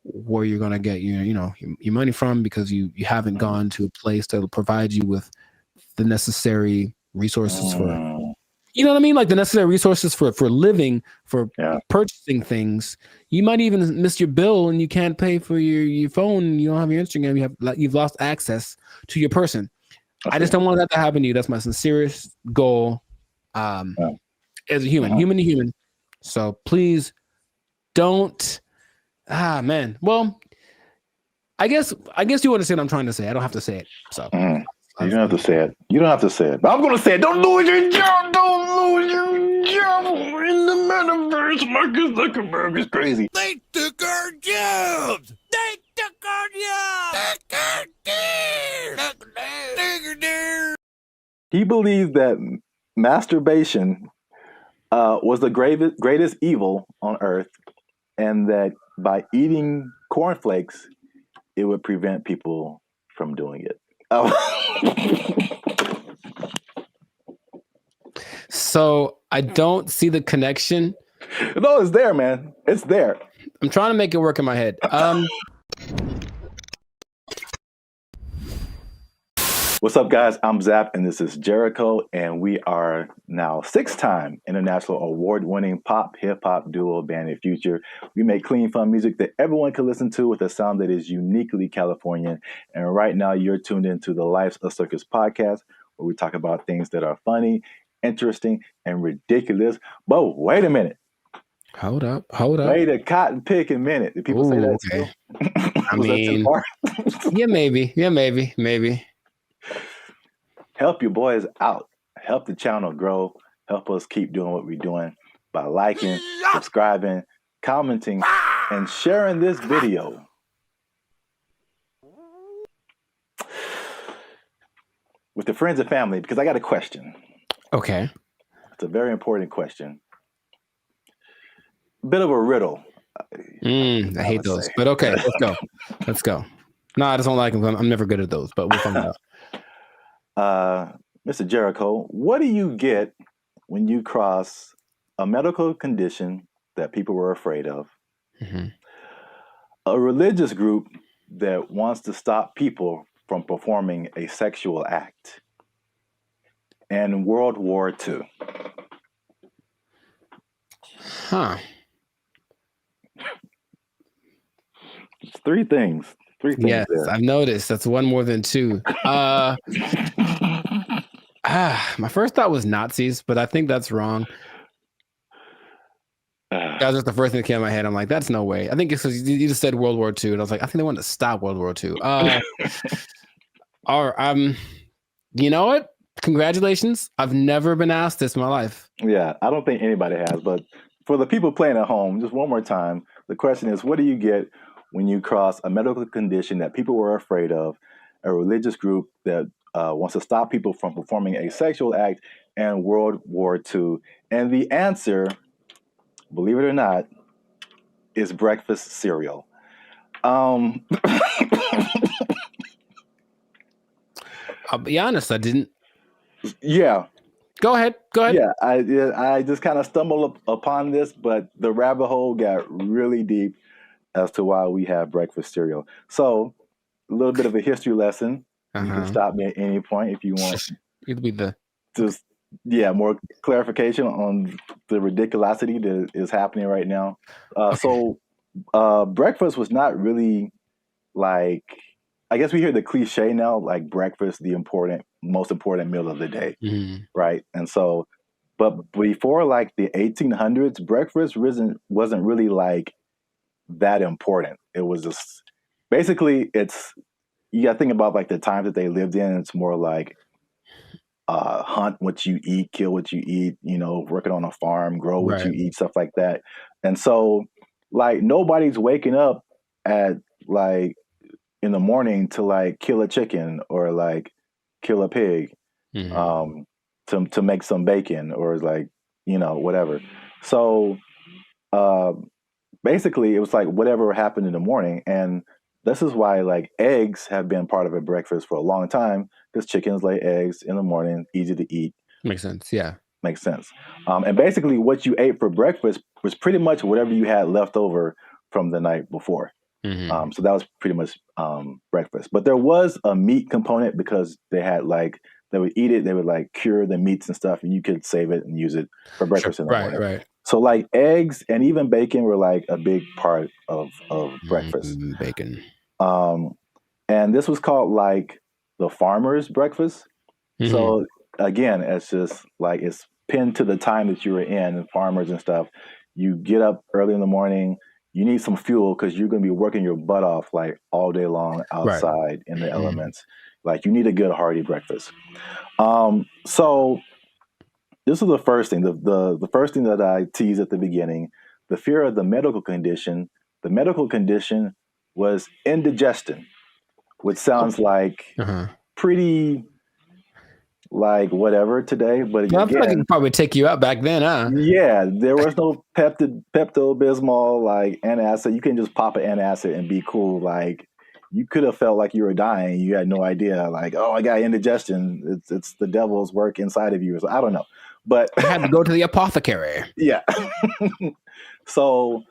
where you're gonna get your money from, because you haven't gone to a place that will provide you with the necessary resources for, you know what I mean, like the necessary resources for living, for purchasing things. You might even miss your bill and you can't pay for your phone. You don't have your Instagram. You've lost access to your person. Okay. I just don't want that to happen to you. That's my sincerest goal as a human to human. So please don't. Man. Well, I guess you understand what I'm trying to say. I don't have to say it. So you don't have to say it. You don't have to say it. But I'm gonna say it. Don't lose your job. Don't lose your job in the metaverse. Marcus Zuckerberg is crazy. They took our jobs. They took our jobs. He believes that masturbation was the greatest evil on earth, and that by eating cornflakes, it would prevent people from doing it. So I don't see the connection. No, it's there, man. It's there. I'm trying to make it work in my head. What's up, guys? I'm Zap, and this is Jericho, and we are now 6-time international award-winning pop hip-hop duo band in Future. We make clean, fun music that everyone can listen to with a sound that is uniquely Californian. And right now, you're tuned into the Life's a Circus podcast, where we talk about things that are funny, interesting, and ridiculous. But wait a minute. Hold up. Wait a cotton picking minute. Did people say that? Okay. I mean, yeah, maybe. Help your boys out. Help the channel grow. Help us keep doing what we're doing by liking, subscribing, commenting, and sharing this video. With the friends and family, because I got a question. Okay. It's a very important question. A bit of a riddle. I hate those, but okay, let's go. No, I just don't like them. I'm never good at those, but we'll find out. Mr. Jericho, what do you get when you cross a medical condition that people were afraid of, a religious group that wants to stop people from performing a sexual act, and World War II? It's three things. Yes, there. I've noticed. That's one more than two. My first thought was Nazis, but I think that's wrong. That was just the first thing that came to my head. I'm like, that's no way. I think it's because you just said World War II, and I was like, I think they wanted to stop World War II. You know what? Congratulations. I've never been asked this in my life. Yeah, I don't think anybody has. But for the people playing at home, just one more time, the question is, what do you get when you cross a medical condition that people were afraid of, a religious group that wants to stop people from performing a sexual act, and World War II? And the answer, believe it or not, is breakfast cereal. I'll be honest, I didn't. Yeah. Go ahead. Yeah, I just kind of stumbled upon this, but the rabbit hole got really deep as to why we have breakfast cereal. So, a little bit of a history lesson. You can stop me at any point if you want. It'll be just more clarification on the ridiculosity that is happening right now. So, breakfast was not really like, I guess we hear the cliche now, like breakfast, the most important meal of the day, right? And so, but before like the 1800s, breakfast wasn't really like that important. It was just basically you got to think about like the times that they lived in. It's more like hunt what you eat, kill what you eat, working on a farm, grow what you eat, stuff like that. And so like nobody's waking up at like in the morning to like kill a chicken or like kill a pig to make some bacon or like, whatever. So basically it was like whatever happened in the morning. And this is why like eggs have been part of a breakfast for a long time, because chickens lay eggs in the morning, easy to eat. Makes sense. Yeah. Makes sense. And basically what you ate for breakfast was pretty much whatever you had left over from the night before. So that was pretty much breakfast. But there was a meat component because they would eat it, they would like cure the meats and stuff, and you could save it and use it for breakfast in the morning. Right. So like eggs and even bacon were like a big part of breakfast. Bacon. And this was called like the farmer's breakfast. So again, it's just like it's pinned to the time that you were in, and farmers and stuff. You get up early in the morning. You need some fuel because you're going to be working your butt off like all day long outside in the elements. Like you need a good hearty breakfast. So this is the first thing. The first thing that I teased at the beginning, the fear of the medical condition. The medical condition was indigestion, which sounds like pretty like whatever today, but I feel like it could probably take you out back then, huh? Yeah, there was no Pepto-Bismol, like antacid. You can just pop an antacid and be cool. Like you could have felt like you were dying. You had no idea. Like, oh, I got indigestion. It's the devil's work inside of you. So I don't know, but I had to go to the apothecary. Yeah. So,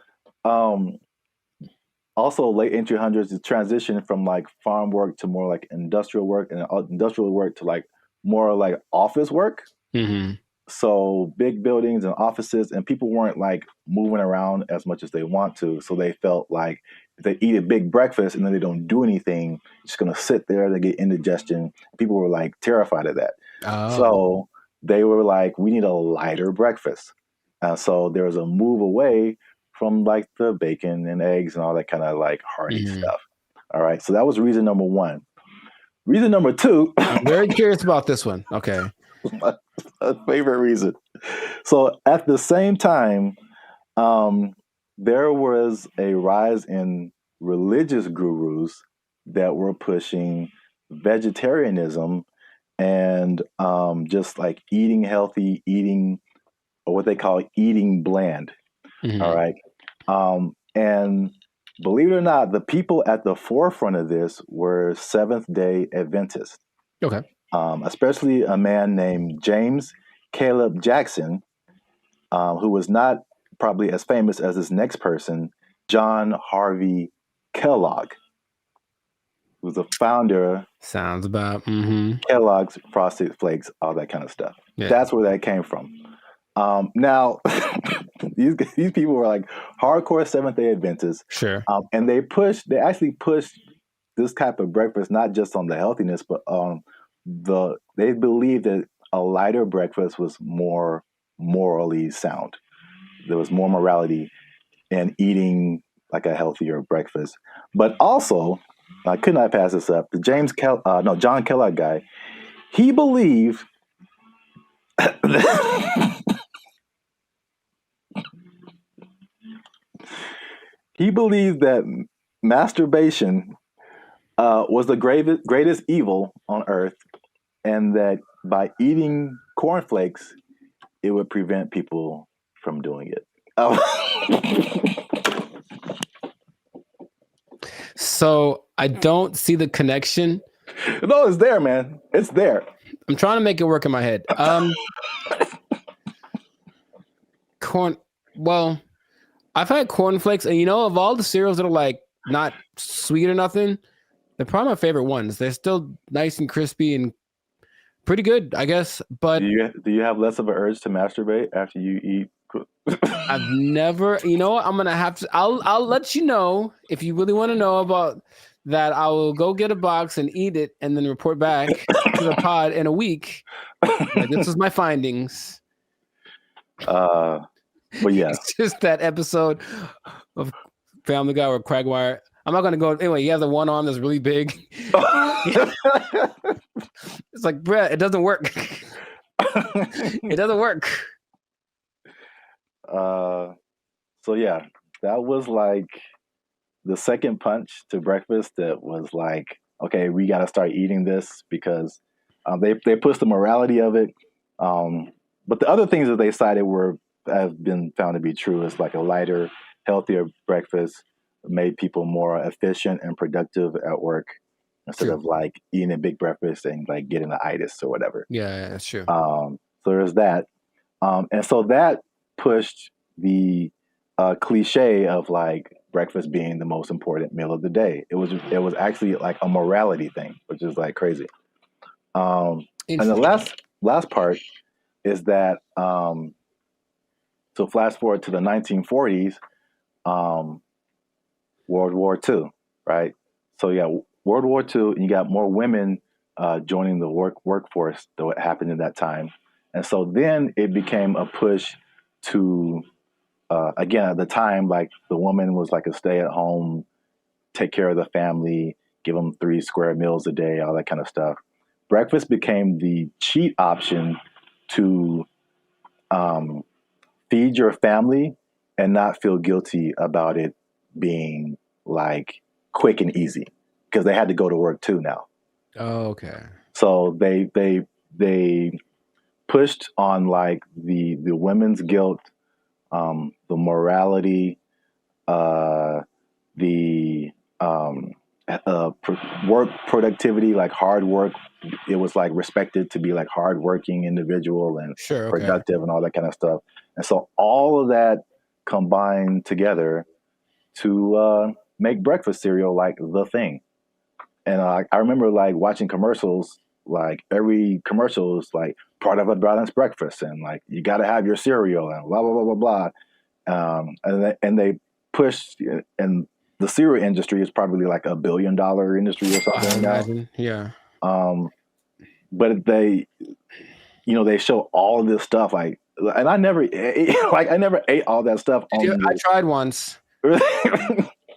also late 1800s, the transition from like farm work to more like industrial work, and industrial work to like more like office work. So big buildings and offices, and people weren't like moving around as much as they want to. So they felt like if they eat a big breakfast and then they don't do anything, just going to sit there, they get indigestion. People were like terrified of that. So they were like, we need a lighter breakfast. So there was a move away from like the bacon and eggs and all that kind of like hearty stuff. All right. So that was reason number one. Reason number two. I'm very curious about this one. Okay. My favorite reason. So at the same time, there was a rise in religious gurus that were pushing vegetarianism and just like eating healthy, eating, or what they call eating bland. All right. And believe it or not, the people at the forefront of this were Seventh-day Adventists. Okay. Especially a man named James Caleb Jackson, who was not probably as famous as this next person, John Harvey Kellogg, who's the founder. Sounds about Kellogg's Frosted Flakes, all that kind of stuff. Yeah. That's where that came from. Now, these people were like hardcore Seventh-day Adventists. Sure. And they actually pushed this type of breakfast, not just on the healthiness, but they believed that a lighter breakfast was more morally sound. there was more morality in eating like a healthier breakfast. But also, I could not pass this up. The John Kellogg guy, he believed he believed that masturbation was the greatest evil on earth, and that by eating cornflakes, it would prevent people from doing it. So I don't see the connection. No, it's there, man. It's there. I'm trying to make it work in my head. Well, I've had cornflakes, and of all the cereals that are like not sweet or nothing, they're probably my favorite ones. They're still nice and crispy and pretty good, I guess. But do you have less of an urge to masturbate after you eat? I've never. You know what? I'm gonna have to. I'll let you know if you really want to know about that. I will go get a box and eat it, and then report back to the pod in a week. Like, this is my findings. But yeah, it's just that episode of Family Guy or Quagmire. I'm not gonna go anyway. He has the one arm that's really big. It's like, bruh, it doesn't work. It doesn't work. So yeah, that was like the second punch to breakfast. That was like, okay, we got to start eating this because they pushed the morality of it. But the other things that they cited have been found to be true. Is like a lighter, healthier breakfast made people more efficient and productive at work instead of like eating a big breakfast and like getting the itis or whatever. Yeah, that's true. So there's that. And so that pushed the cliche of like breakfast being the most important meal of the day. It was actually like a morality thing, which is like crazy. And the last part is that so flash forward to the 1940s, World War II, right? So yeah, World War II, and you got more women joining the workforce than what happened in that time. And so then it became a push to, again, at the time, like the woman was like a stay-at-home, take care of the family, give them 3 square meals a day, all that kind of stuff. Breakfast became the cheat option to feed your family and not feel guilty about it being like quick and easy, because they had to go to work too now. Oh, okay. So they pushed on like the women's guilt, the morality, the work productivity, like hard work. It was like respected to be like hardworking individual and productive and all that kind of stuff. And so all of that combined together to make breakfast cereal like the thing. And I remember like watching commercials, like every commercial is like part of a balanced breakfast, and like you got to have your cereal and blah blah blah blah blah. And they pushed, and the cereal industry is probably like $1 billion industry or something. I imagine, yeah. But they show all of this stuff like, and I never ate all that stuff. I tried once.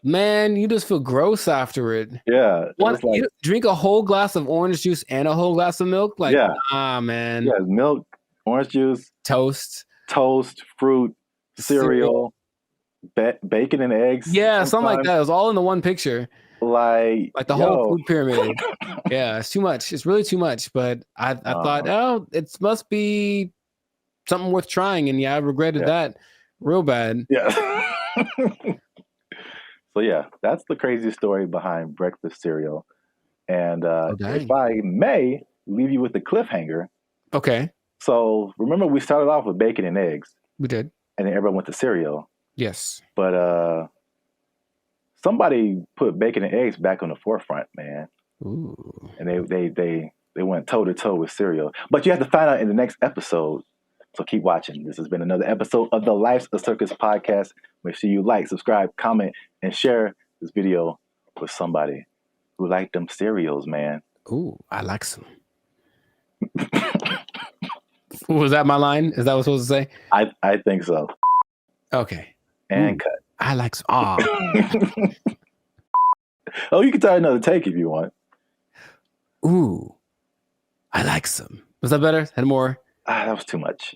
Man, you just feel gross after it. Yeah. You drink a whole glass of orange juice and a whole glass of milk? Like, man. Yeah, milk, orange juice, toast, fruit, cereal, bacon and eggs. Yeah, something like that. It was all in the one picture. Like the whole food pyramid. Yeah, it's too much. It's really too much. But I thought, it must be something worth trying. And yeah, I regretted that real bad. Yeah. So yeah, that's the crazy story behind breakfast cereal. And if I may leave you with a cliffhanger. Okay. So remember we started off with bacon and eggs. We did. And then everyone went to cereal. Yes. But somebody put bacon and eggs back on the forefront, man. Ooh. And they went toe to toe with cereal. But you have to find out in the next episode. So keep watching. This has been another episode of the Life's a Circus podcast. Make sure you like, subscribe, comment, and share this video with somebody who liked them cereals, man. Ooh, I like some. Was that my line? Is that what I was supposed to say? I think so. Okay. And cut. I like some. Oh, you can try another take if you want. Ooh. I like some. Was that better? Had more? That was too much.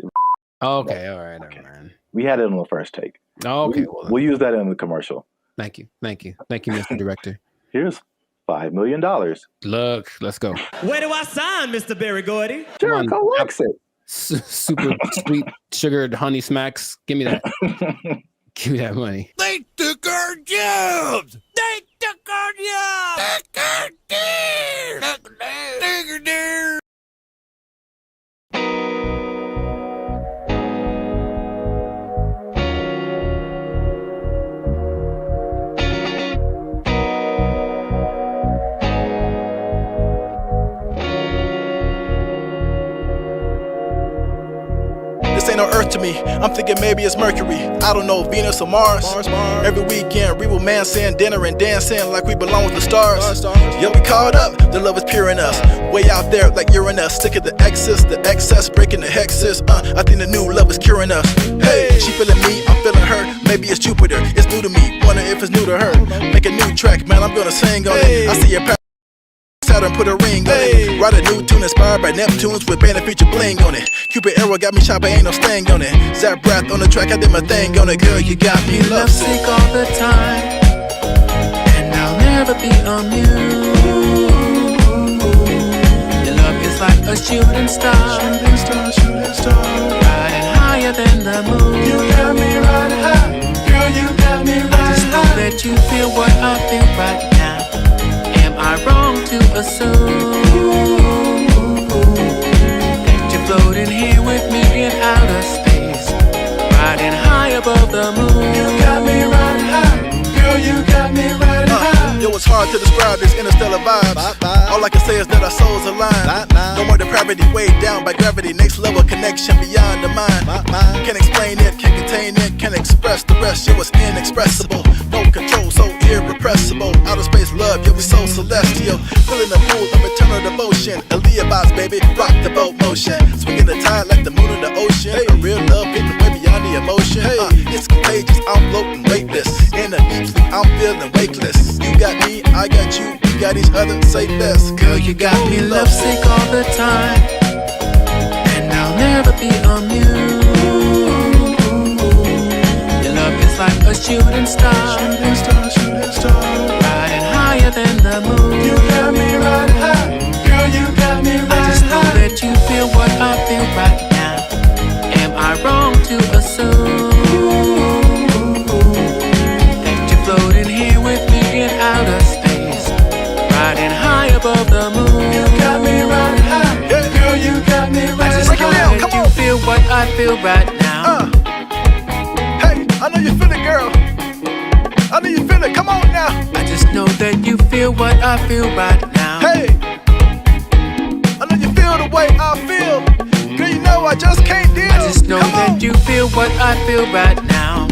Okay. All right. Okay. All right. We had it on the first take. Okay. We'll use that in the commercial. Thank you. Thank you. Thank you, Mr. Director. Here's $5 million. Look, let's go. Where do I sign, Mr. Barry Gordy? Jericho likes it. Super sweet sugared honey smacks. Give me that. Give me that money. They took our jobs! They took our jobs! Took our deer! Took our deer! This ain't no Earth to me. I'm thinking maybe it's Mercury. I don't know, Venus or Mars. Every weekend, we will man-sin dinner and dancing like we belong with the stars. Yeah, we caught up. The love is pure in us. Way out there like Uranus. Sick of the excess, breaking the hexes. I think the new love is curing us. Hey, she feeling me, I'm feeling her. Maybe it's Jupiter. It's new to me. Wonder if it's new to her. Make a new track, man. I'm gonna sing on it. I see a Saturn, put a ring on it. Write a new tune inspired by Neptunes with band and feature bling on it. Cupid arrow got me shot, but ain't no sting on it. Zap breath on the track, I did my thing on it. Girl, you got me lovesick all the time, and I'll never be amused. Your love is like a shooting star, riding higher than the moon. You got me riding high, girl, you got me riding high. I just know that you feel what I feel right now. Am I wrong to assume that you're floating here with me in outer space, riding high above the moon? You got me riding high, girl, you got me riding high. Yo, it's hard to describe these interstellar vibes. All I can say is that our souls align. No more depravity, weighed down by gravity. Next level connection beyond the mind. Can't explain it, can't contain it, can't express the rest. Yo, it's inexpressible. No control, so irrepressible. Outer space love, yo, we so celestial. Filling the pool of eternal devotion. Aaliyah vibes, baby, rock the boat motion. Swinging the tide like the moon in the ocean. A real love hitting way beyond the emotion. It's contagious, I'm floating weightless. In a deep sleep, I'm feeling weightless. You got me, I got you, we got each other, say best. Girl, you got me lovesick all the time, and I'll never be amused. Your love is like a shooting star, riding higher than the moon. You got me riding high, girl, you got me riding high. I just know that you feel what I feel right now. Am I wrong to assume that you're floating here with me in outer space, riding high above the moon? You got me riding high, girl, you got me riding high. I just know that you feel what I feel right now. Hey, I know you feel it, girl. I know you feel it, come on now. I just know that you feel what I feel right now. Hey, I know you feel the way I feel. Girl, you know I just can't deal. I just know that you feel what I feel right now.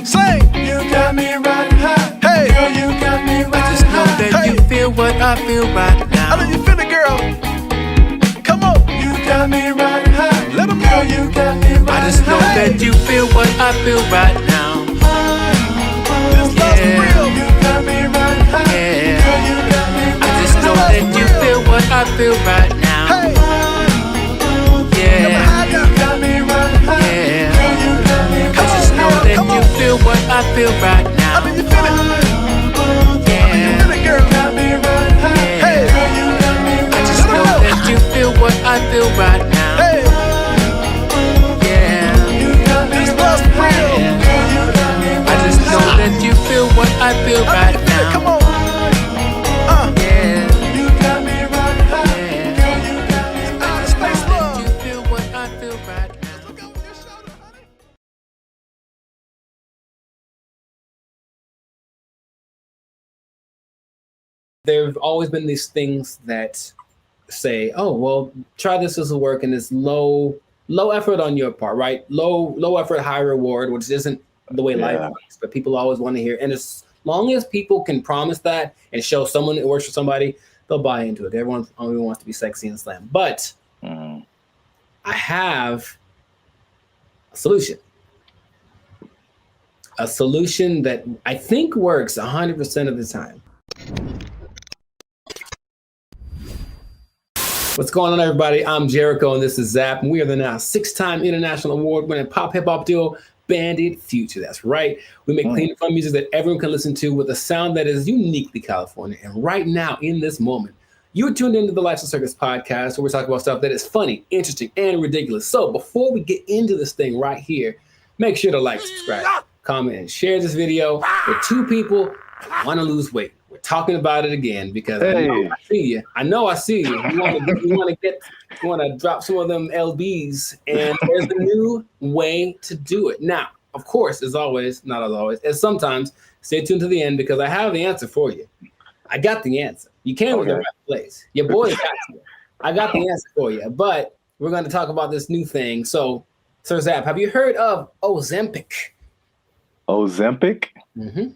Say, you got me riding high. Hey, girl, you got me riding high. I just know that you feel what I feel right now. I know you feel it, girl. Come on, you got me riding high. Let them know you got me riding high. I just know that you feel what I feel right now. Yeah, real. You got me riding high. Yeah, girl, you got me riding high. I just know that you feel what I feel right now. Hey, yeah, you got me riding high. Yeah, girl, you got me riding high. I just know that you feel what I feel right now. I mean, you feel it. Yeah, you feel it, girl. You got me riding high. Yeah, hey, girl, you got me riding high. I just know that you feel what I feel right now. Hey, yeah, you got me riding high. Girl, you got me riding high. I just know that you feel what I feel right now. Come on. Yeah, you got me riding high. Girl, you got me riding high. I just know that you feel what I feel right now. There have always been these things that say, "Oh, well, try this will work," and it's low effort on your part, right? Low effort, high reward, which isn't the way life works. But people always want to hear, and as long as people can promise that and show someone it works for somebody, they'll buy into it. Everyone only wants to be sexy and slam. But I have a solution. a solution that I think works 100% of the time. What's going on, everybody? I'm Jericho, and this is Zap, and we are the now 6-time international award-winning pop hip-hop duo, Bandit Future. That's right. We make clean, fun music that everyone can listen to with a sound that is uniquely California. And right now, in this moment, you're tuned into the Lights and Circus podcast, where we talk about stuff that is funny, interesting, and ridiculous. So before we get into this thing right here, make sure to like, subscribe, comment, and share this video with 2 people who want to lose weight. We're talking about it again because I know I see you. I know I see you. You want to drop some of them LBs, and there's a new way to do it. Now, of course, as always, not as always, as sometimes, stay tuned to the end because I have the answer for you. I got the answer. You came to the right place. Your boy got you. I got the answer for you, but we're going to talk about this new thing. So, Sir Zap, have you heard of Ozempic? Ozempic? Mm-hmm.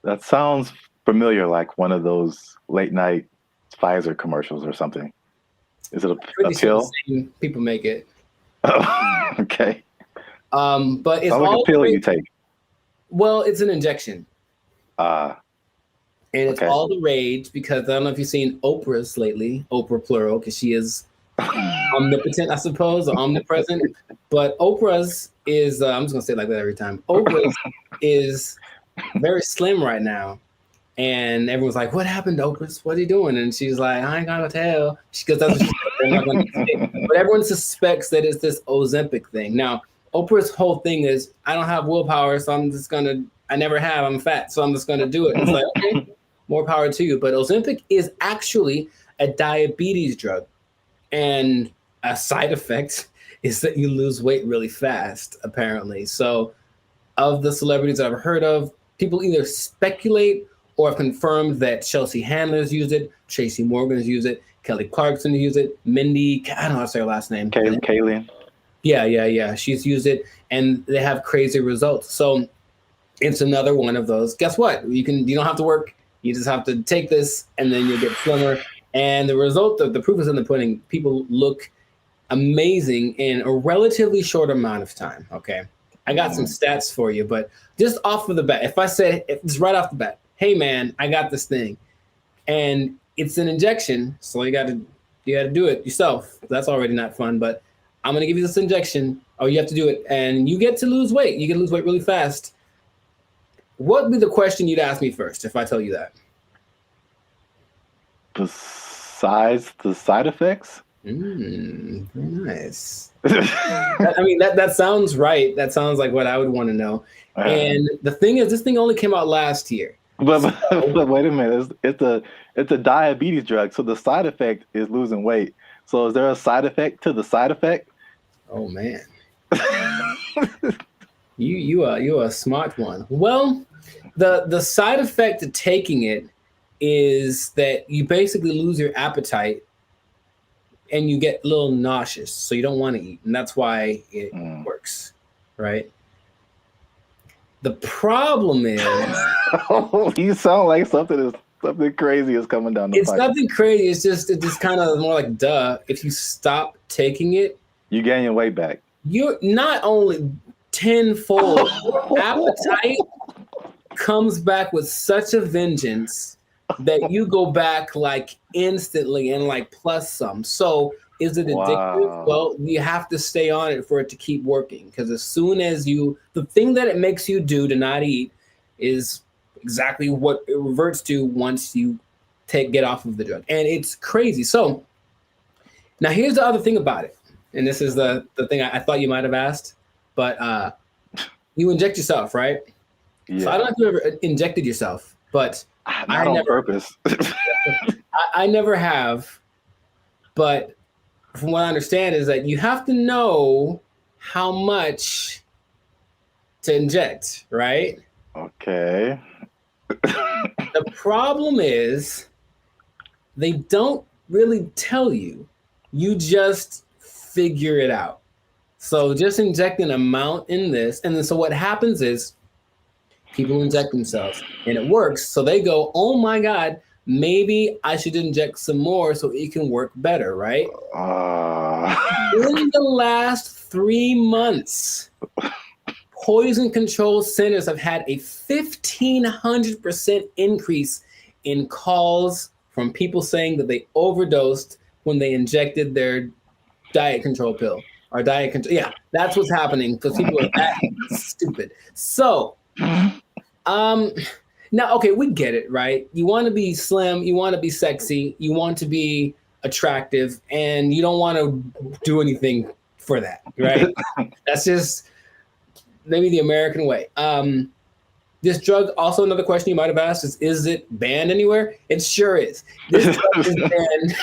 That sounds familiar, like one of those late night Pfizer commercials or something. Is it a pill? Sure people make it. Oh, okay. But it's like all a pill you take. Well, it's an injection. And it's all the rage because I don't know if you've seen Oprah's lately, Oprah plural, because she is omnipotent, I suppose, or omnipresent. But Oprah's is, I'm just going to say it like that every time. Oprah's is very slim right now. And everyone's like, what happened to Oprah? What are you doing? And she's like, I ain't gonna tell. Because that's what she's not gonna say. But everyone suspects that it's this Ozempic thing. Now, Oprah's whole thing is, I don't have willpower, so I never have, I'm fat, so I'm just gonna do it. And it's like, okay, more power to you. But Ozempic is actually a diabetes drug. And a side effect is that you lose weight really fast, apparently. So of the celebrities I've heard of, people either speculate or have confirmed that Chelsea Handler's used it, Tracy Morgan's used it, Kelly Clarkson used it, Mindy, I don't know how to say her last name. Kaylin. Yeah. She's used it, and they have crazy results. So it's another one of those. Guess what? You don't have to work. You just have to take this, and then you'll get slimmer. And the result of the proof is in the pudding. People look amazing in a relatively short amount of time. Okay. I got some stats for you, but just off of the bat, if I say it's right off the bat, hey man, I got this thing, and it's an injection, so you got to do it yourself. That's already not fun, but I'm gonna give you this injection. Oh, you have to do it, and you get to lose weight. You get to lose weight really fast. What would be the question you'd ask me first if I tell you that? Besides the side effects? Very nice. I mean, that sounds right. That sounds like what I would want to know. And the thing is, this thing only came out last year. But wait a minute, it's a diabetes drug, so the side effect is losing weight. So is there a side effect to the side effect? Oh man, you are a smart one. Well, the side effect to taking it is that you basically lose your appetite and you get a little nauseous, so you don't want to eat, and that's why it works, right? The problem is, you sound like something crazy is coming down the pipe. It's nothing crazy. It's just kind of more like duh. If you stop taking it, you gain your weight back. You're not only tenfold. Appetite comes back with such a vengeance that you go back like instantly and like plus some. So is it addictive? Wow. Well, you have to stay on it for it to keep working, because as soon as the thing that it makes you do to not eat is exactly what it reverts to once you get off of the drug. And it's crazy. So now here's the other thing about it. And this is the thing I thought you might have asked, but you inject yourself, right? Yeah. So I don't know if you ever injected yourself, but not on purpose. I never have, but from what I understand is that you have to know how much to inject, right? Okay. The problem is they don't really tell you. You just figure it out. So just inject an amount in this. And then so what happens is people inject themselves and it works. So they go, oh my God, maybe I should inject some more so it can work better, right? In the last 3 months, poison control centers have had a 1,500% increase in calls from people saying that they overdosed when they injected their diet control pill or diet control. Yeah, that's what's happening because people are that stupid. So, now, okay, we get it, right? You want to be slim, you want to be sexy, you want to be attractive, and you don't want to do anything for that, right? That's just maybe the American way. This drug, also another question you might have asked is it banned anywhere? It sure is. This drug is banned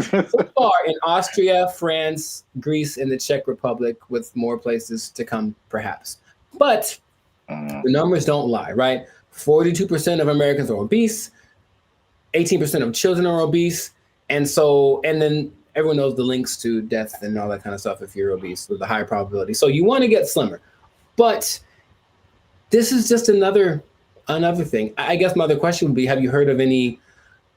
so far in Austria, France, Greece, and the Czech Republic, with more places to come, perhaps. But the numbers don't lie, right? 42% of Americans are obese, 18% of children are obese, and then everyone knows the links to death and all that kind of stuff if you're obese with a high probability. So you want to get slimmer. But this is just another thing. I guess my other question would be, have you heard of any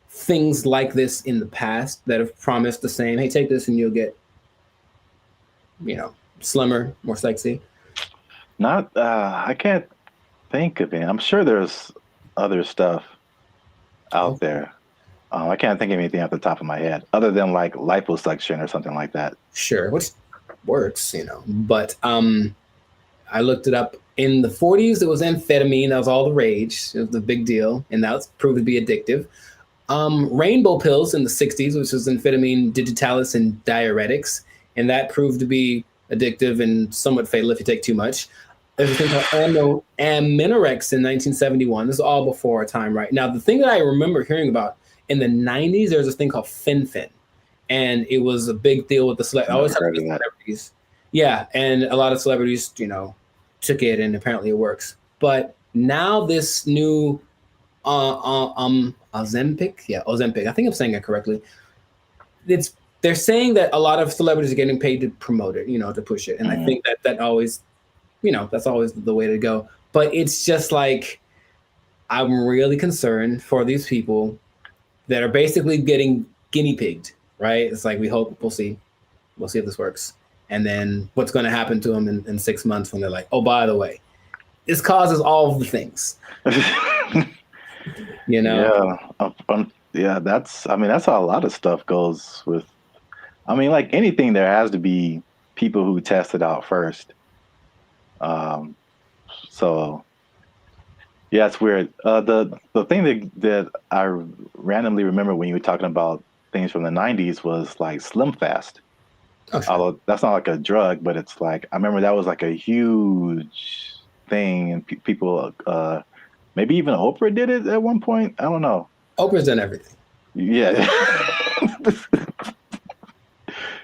things like this in the past that have promised the same, hey, take this and you'll get, slimmer, more sexy? Not, I can't think of it. I'm sure there's other stuff out there. I can't think of anything off the top of my head other than like liposuction or something like that. Sure, which works, but I looked it up. In the 40s, it was amphetamine. That was all the rage. It was the big deal, and that was proved to be addictive. Rainbow pills in the 60s, which was amphetamine, digitalis, and diuretics, and that proved to be addictive and somewhat fatal if you take too much. There's a thing called Aminorex in 1971. This is all before our time, right? Now, the thing that I remember hearing about in the 90s, there's this thing called fen-phen, and it was a big deal with the celebrities. Yeah, and a lot of celebrities, took it, and apparently it works. But now this new Ozempic, I think I'm saying it correctly. They're saying that a lot of celebrities are getting paid to promote it, to push it, and I think that always, that's always the way to go. But it's just like, I'm really concerned for these people that are basically getting guinea pigged, right? It's like, we'll see if this works. And then what's going to happen to them in 6 months when they're like, oh, by the way, this causes all of the things. Yeah, that's how a lot of stuff goes with. Like anything, there has to be people who test it out first. So yeah, it's weird. The thing that I randomly remember when you were talking about things from the 90s was like Slim Fast. Oh, sure. Although that's not like a drug, but it's like, I remember that was like a huge thing, and people, maybe even Oprah did it at one point. I don't know. Oprah's done everything. Yeah.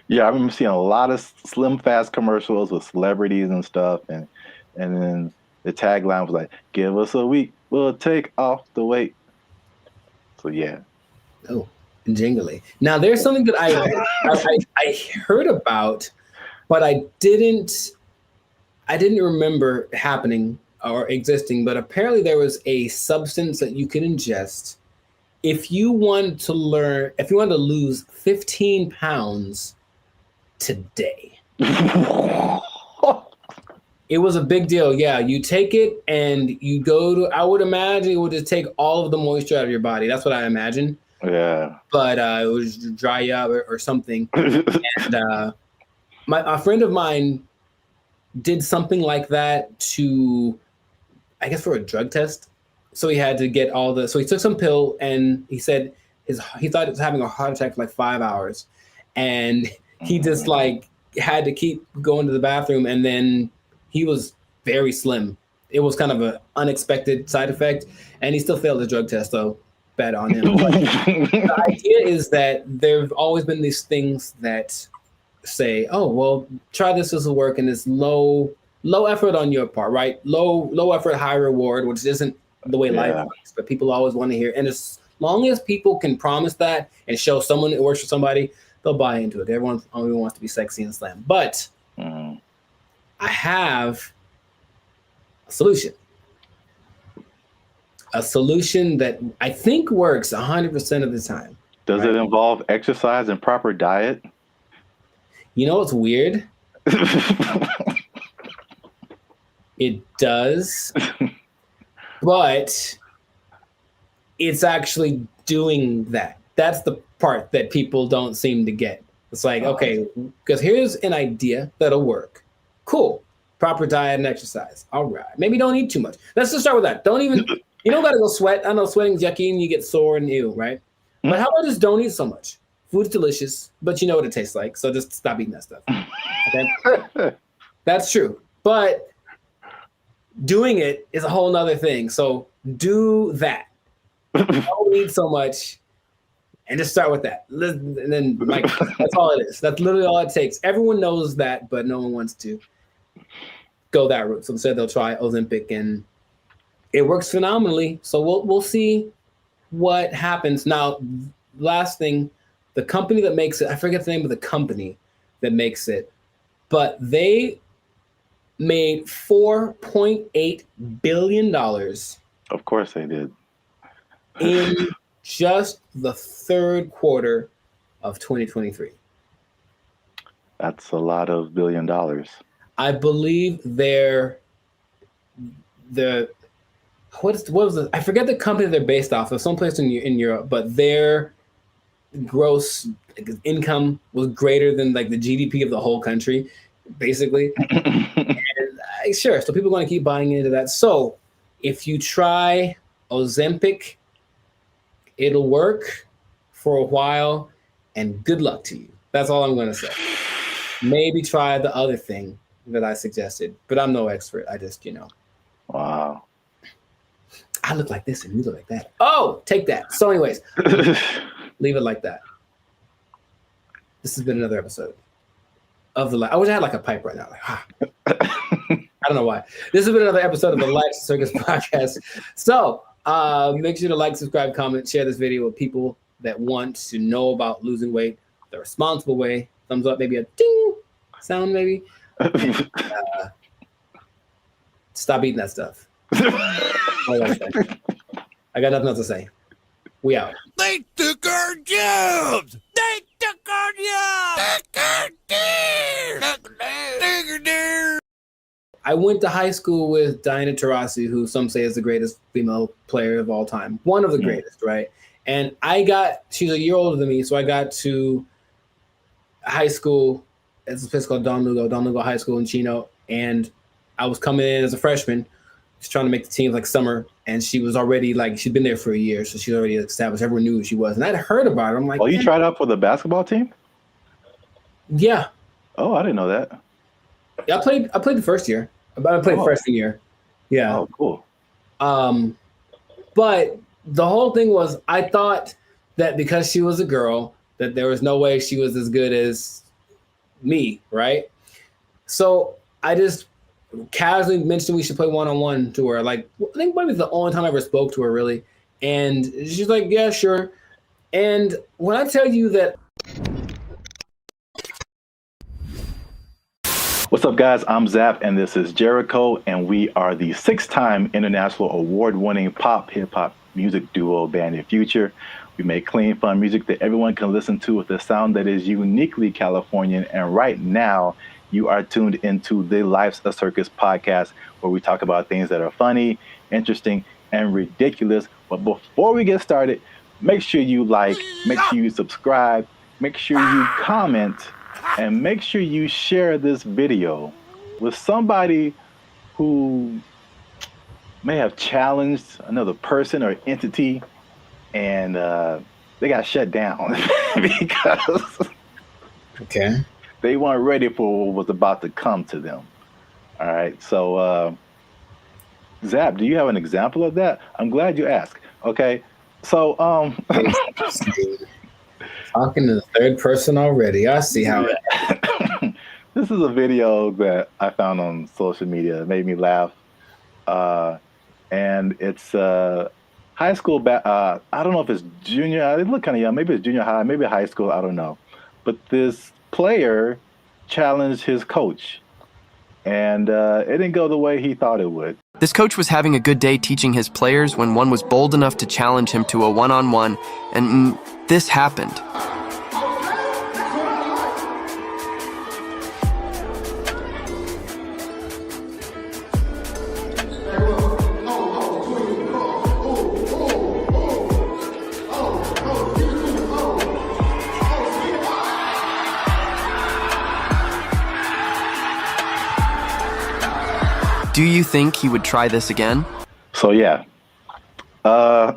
Yeah, I remember seeing a lot of Slim Fast commercials with celebrities and stuff, and then the tagline was like, "Give us a week, we'll take off the weight." So yeah. Oh, jingly. Now there's something that I heard about, but I didn't remember happening or existing. But apparently there was a substance that you could ingest if you wanted to lose 15 pounds today. It was a big deal. Yeah, you take it and you I would imagine it would just take all of the moisture out of your body. That's what I imagine. Yeah. But it would just dry you up or something. And a friend of mine did something like that to, I guess, for a drug test. So he had to get so he took some pill, and he said he thought he was having a heart attack for like 5 hours. And he just like had to keep going to the bathroom, and then he was very slim. It was kind of an unexpected side effect, and he still failed the drug test, so bad on him. But the idea is that there've always been these things that say, oh, well, try this will work, and it's low effort on your part, right? Low effort, high reward, which isn't the way life works, but people always want to hear. And as long as people can promise that and show someone it works for somebody, they'll buy into it. Everyone only wants to be sexy and slim. But I have a solution. A solution that I think works 100% of the time. Does it involve exercise and proper diet? You know what's weird? It does, but it's actually doing that. That's the part that people don't seem to get. It's like, okay, because here's an idea that'll work. Cool. Proper diet and exercise. All right. Maybe don't eat too much. Let's just start with that. Don't even, you don't got to go sweat. I know sweating's yucky and you get sore and ew, right? But how about just don't eat so much? Food's delicious, but you know what it tastes like. So just stop eating that stuff. Okay. That's true. But doing it is a whole nother thing. So do that. Don't eat so much and just start with that. And then like, that's all it is. That's literally all it takes. Everyone knows that, but no one wants to go that route. So instead they'll try Ozempic and it works phenomenally. So we'll see what happens. Now, last thing, the company that makes it, I forget the name of the company that makes it, but they made $4.8 billion. Of course they did. In just the third quarter of 2023. That's a lot of $1 billion. I believe what was it? I forget the company they're based off of, someplace in Europe, but their gross income was greater than like the GDP of the whole country, basically. And, sure, so people are going to keep buying into that. So if you try Ozempic, it'll work for a while, and good luck to you. That's all I'm going to say. Maybe try the other thing that I suggested, but I'm no expert. I just, Wow. I look like this and you look like that. Oh, take that. So anyways, leave it like that. This has been another episode of the I wish I had like a pipe right now. Like, I don't know why. This has been another episode of the Life Circus podcast. So make sure to like, subscribe, comment, share this video with people that want to know about losing weight the responsible way. Thumbs up, maybe a ding sound, maybe. And, stop eating that stuff. I got nothing else to say. We out. They took our jobs! They took our jobs! I went to high school with Diana Taurasi, who some say is the greatest female player of all time. One of the greatest, right? And she's a year older than me, so I got to high school. It's a place called Don Lugo High School in Chino. And I was coming in as a freshman, just trying to make the team like summer. And she was already she'd been there for a year, so she's already established. Everyone knew who she was. And I'd heard about her. I'm like, oh, you tried out for the basketball team? Yeah. Oh, I didn't know that. Yeah, I played the first year. I played freshman year. Yeah. Oh, cool. But the whole thing was, I thought that because she was a girl, that there was no way she was as good as me, right? So I just casually mentioned we should play one-on-one to her. Like, I think maybe the only time I ever spoke to her, really. And she's like, yeah, sure. And when I tell you that. What's up, guys? I'm Zap, and this is Jericho, and we are the 6-time international award-winning pop hip-hop music duo Band of Future. We make clean, fun music that everyone can listen to with a sound that is uniquely Californian. And right now, you are tuned into the Life's a Circus podcast, where we talk about things that are funny, interesting, and ridiculous. But before we get started, make sure you like, make sure you subscribe, make sure you comment, and make sure you share this video with somebody who may have challenged another person or entity, and they got shut down because they weren't ready for what was about to come to them. All right, so Zap, do you have an example of that? I'm glad you asked. Okay, so talking to the third person already. I see how it. This is a video that I found on social media. It made me laugh. And it's high school. I don't know if it's junior. It look kind of young. Maybe it's junior high. Maybe high school. I don't know. But this player challenged his coach. And it didn't go the way he thought it would. This coach was having a good day teaching his players when one was bold enough to challenge him to a one-on-one, and this happened. Do you think he would try this again? So yeah. I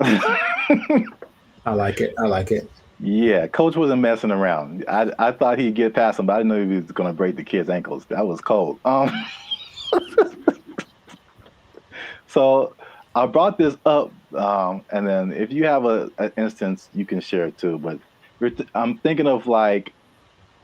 like it. I like it. Yeah, coach wasn't messing around. I thought he'd get past him, but I didn't know he was going to break the kid's ankles. That was cold. So I brought this up, and then if you have an instance, you can share it too. But I'm thinking of like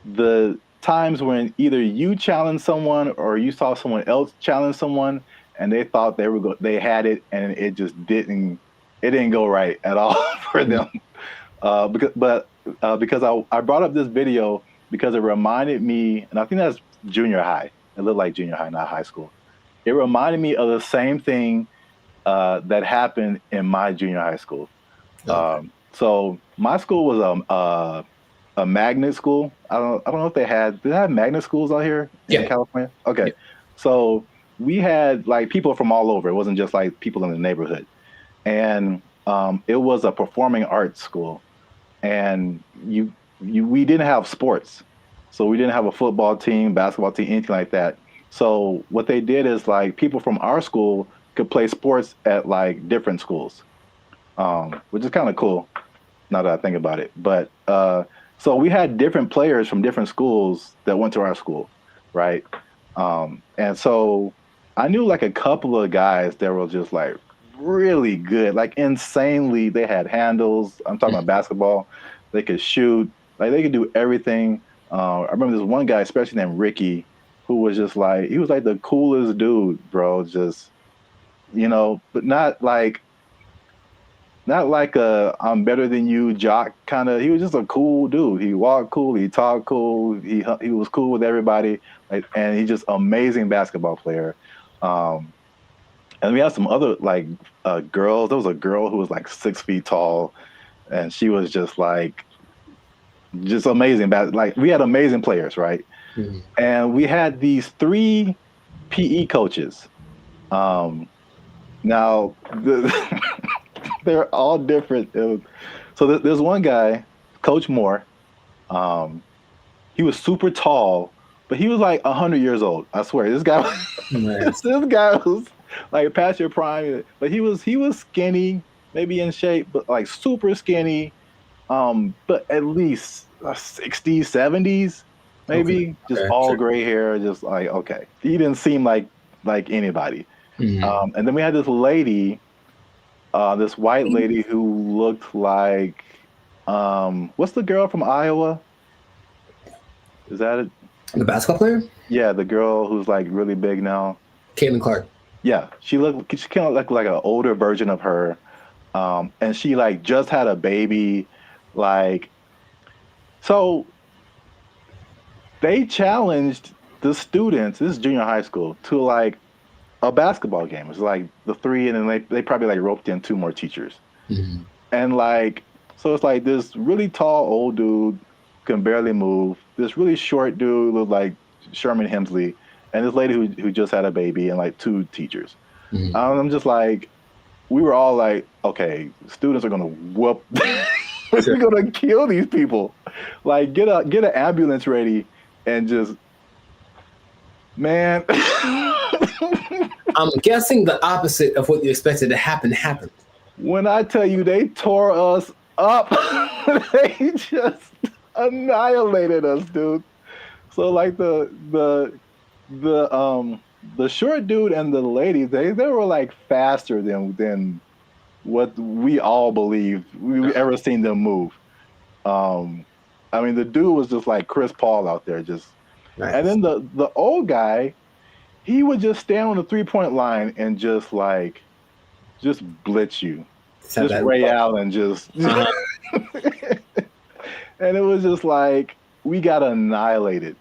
the times when either you challenged someone or you saw someone else challenge someone, and they thought they had it, and it just didn't go right at all for them. Because I brought up this video because it reminded me, and I think that's junior high. It looked like junior high, not high school. It reminded me of the same thing that happened in my junior high school. Okay. So my school was a magnet school. I don't know if did they have magnet schools out here in California? Okay. Yeah. So we had like people from all over. It wasn't just like people in the neighborhood. And it was a performing arts school. And we didn't have sports. So we didn't have a football team, basketball team, anything like that. So what they did is like people from our school could play sports at like different schools, which is kind of cool now that I think about it. But so we had different players from different schools that went to our school, right? And so I knew like a couple of guys that were just like really good, like insanely. They had handles. I'm talking about basketball. They could shoot. Like they could do everything. I remember this one guy, especially named Ricky, who was just like, he was like the coolest dude, bro. Just, but not like a I'm better than you jock kind of. He was just a cool dude. He walked cool. He talked cool. He was cool with everybody. Like, and he's just amazing basketball player. And we had some other like girls. There was a girl who was like 6 feet tall, and she was just amazing. Like we had amazing players, right? Mm-hmm. And we had these 3 PE coaches. Now they're all different. So there's one guy, Coach Moore. He was super tall, but he was like 100 years old. I swear, this guy. This guy was like past your prime, but he was skinny, maybe in shape, but like super skinny. But at least 60s, 70s, maybe. Okay. Just all gray hair, just like okay. He didn't seem like anybody. Mm-hmm. And then we had this lady, this white lady who looked like what's the girl from Iowa? Is that it? The basketball player? Yeah, the girl who's like really big now. Caitlin Clark. Yeah, she kind of looked like an older version of her, and she like just had a baby, like. So they challenged the students. This is junior high school to like a basketball game. It was like the 3, and then they probably like roped in 2 more teachers, mm-hmm. And like so it's like this really tall old dude can barely move. This really short dude looked like Sherman Hemsley. And this lady who just had a baby and like 2 teachers. Mm-hmm. I'm just like, we were all like, okay, students are gonna whoop, we're gonna kill these people. Like get an ambulance ready and just, man. I'm guessing the opposite of what you expected to happen happened. When I tell you they tore us up, they just annihilated us, dude. So like the short dude and the lady, they were like faster than what we all believed we ever seen them move. I mean, the dude was just like Chris Paul out there, just. Nice. And then the old guy, he would just stand on the 3-point line and just blitz you, just Ray Allen, just. And it was just like we got annihilated.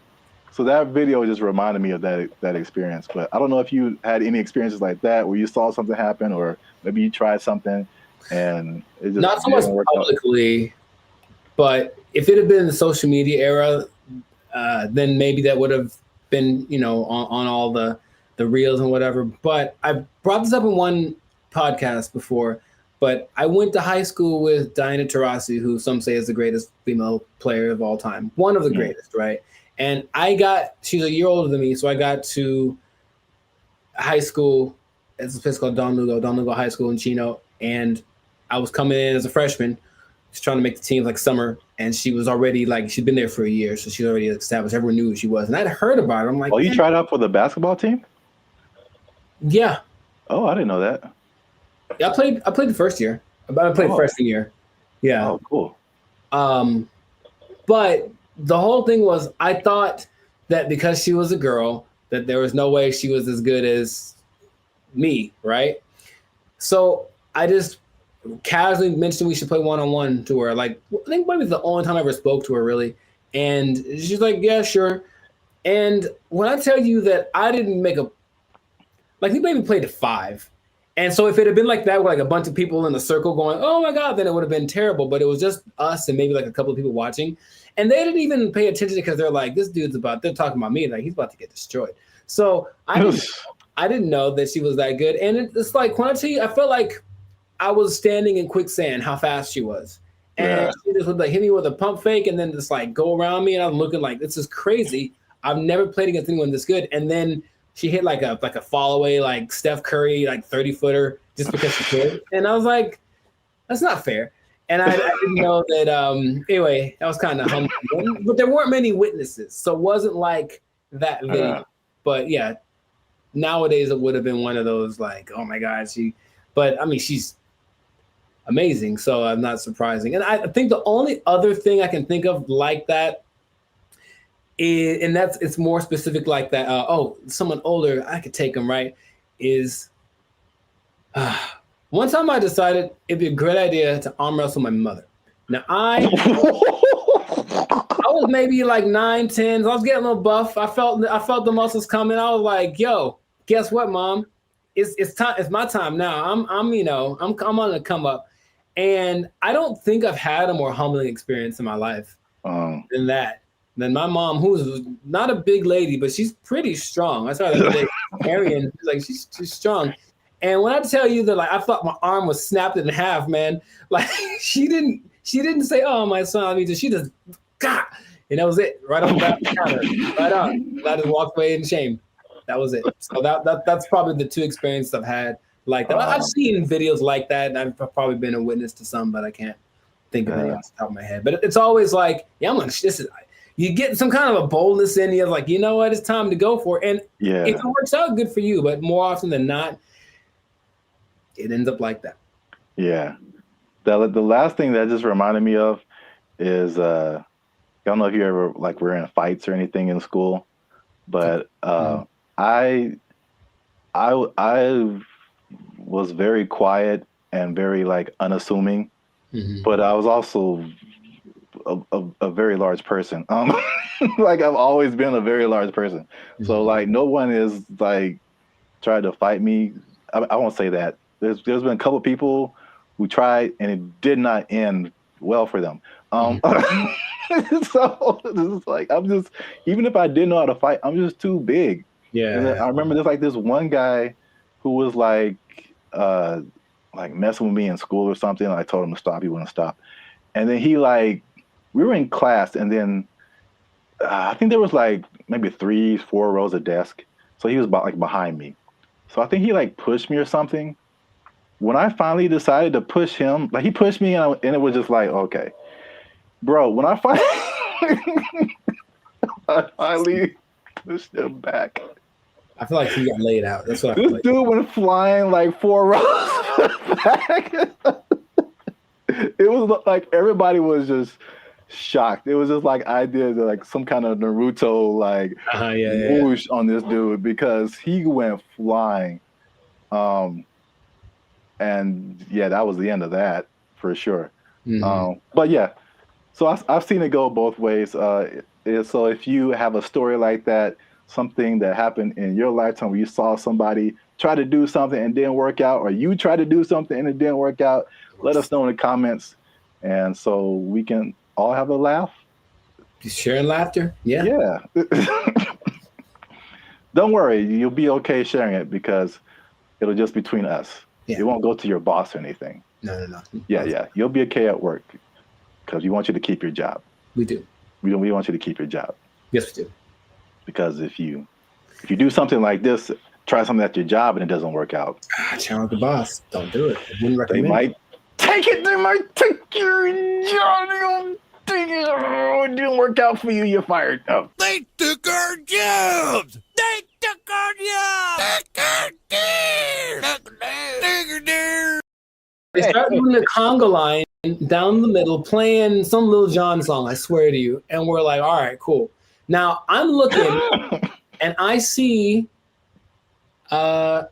So that video just reminded me of that experience. But I don't know if you had any experiences like that where you saw something happen, or maybe you tried something and it just not so much publicly, but if it had been the social media era, then maybe that would have been, on all the reels and whatever. But I brought this up in one podcast before, but I went to high school with Diana Taurasi, who some say is the greatest female player of all time. One of the greatest, right? And she's a year older than me, so I got to high school. It's a place called Don Lugo High School in Chino. And I was coming in as a freshman, just trying to make the team like summer. And she was already like, she'd been there for a year. So she already established, everyone knew who she was. And I'd heard about her. I'm like, oh, you tried out for the basketball team? Yeah. Oh, I didn't know that. Yeah, I played the first year. I played freshman year. Yeah. Oh, cool. But the whole thing was, I thought that because she was a girl, that there was no way she was as good as me, right? So I just casually mentioned we should play one-on-one to her. Like, I think maybe it's the only time I ever spoke to her, really. And she's like, yeah, sure. And when I tell you that I didn't make we maybe played to 5. And so if it had been like that with like a bunch of people in the circle going, oh my God, then it would have been terrible. But it was just us and maybe like a couple of people watching. And they didn't even pay attention because they're like, this dude's they're talking about me. Like, he's about to get destroyed. So I didn't know that she was that good. And it's like, when I tell you, I felt like I was standing in quicksand, how fast she was. And she just would like hit me with a pump fake and then just like go around me. And I'm looking like, this is crazy. I've never played against anyone this good. And then she hit like a fall away, like Steph Curry, like 30-footer just because she could. And I was like, that's not fair. And I didn't know that. Anyway, that was kind of humbling. But there weren't many witnesses. So it wasn't like that video. But yeah, nowadays it would have been one of those like, oh my God, but I mean, she's amazing. So I'm not surprising. And I think the only other thing I can think of like that, it's more specific like that. Someone older, I could take them, right? Is one time I decided it'd be a great idea to arm wrestle my mother. Now I was maybe like 9, 10. I was getting a little buff. I felt the muscles coming. I was like, yo, guess what, Mom? It's time. It's my time now. I'm on the come up. And I don't think I've had a more humbling experience in my life than that. Than my mom, who's not a big lady, but she's pretty strong. I saw her the other day, Arian, she's strong. And when I tell you that, like, I thought my arm was snapped in half, man. Like, she didn't say, "Oh, my son," I mean, she just, God, and that was it, right on the counter, right on. And I just walked away in shame. That was it. So that's probably the 2 experiences I've had like that. I've seen videos like that, and I've probably been a witness to some, but I can't think of any off the top of my head. But it's always like, yeah, you get some kind of a boldness in you, like, you know what, it's time to go for it. And if it works out, good for you. But more often than not, it ends up like that. Yeah. The last thing that just reminded me of is, I don't know if you ever like were in fights or anything in school, but I was very quiet and very like unassuming, but I was also a very large person. Like I've always been a very large person. So like no one is like tried to fight me. I won't say that. There's been a couple of people who tried and it did not end well for them. So it's like even if I didn't know how to fight, I'm just too big. Yeah. And I remember there's like this one guy who was like messing with me in school or something. I told him to stop. He wouldn't stop. And then he we were in class, and then I think there was like maybe 3, 4 rows of desk. So he was behind me. So I think he like pushed me or something. When I finally decided to push him, like he pushed me and it was just like, okay, bro, when I finally pushed him back. I feel like he got laid out. That's what I feel like. This dude went flying like 4 rows back. It was like everybody was just shocked. It was just like I did like some kind of Naruto whoosh on this dude because he went flying. And yeah, that was the end of that for sure. But yeah, so I've seen it go both ways. So if you have a story like that, something that happened in your lifetime where you saw somebody try to do something and didn't work out, or you tried to do something and it didn't work out, let us know in the comments. And so we can all have a laugh. Sharing laughter. Yeah. Yeah. Don't worry. You'll be okay sharing it because it'll just be between us. Yeah. It won't go to your boss or anything. No. Yeah. You'll be okay at work because we want you to keep your job. We do. We want you to keep your job. Yes, we do. Because if you do something like this try something at your job and it doesn't work out. Challenge the boss. Don't do it. I wouldn't They recommend might take it. They might take your job. It didn't work out for you. You're fired. Oh. They took our jobs. They took our jobs. They start doing the conga line down the middle, playing some Lil Jon song, I swear to you. And we're like, all right, cool. Now I'm looking and I see a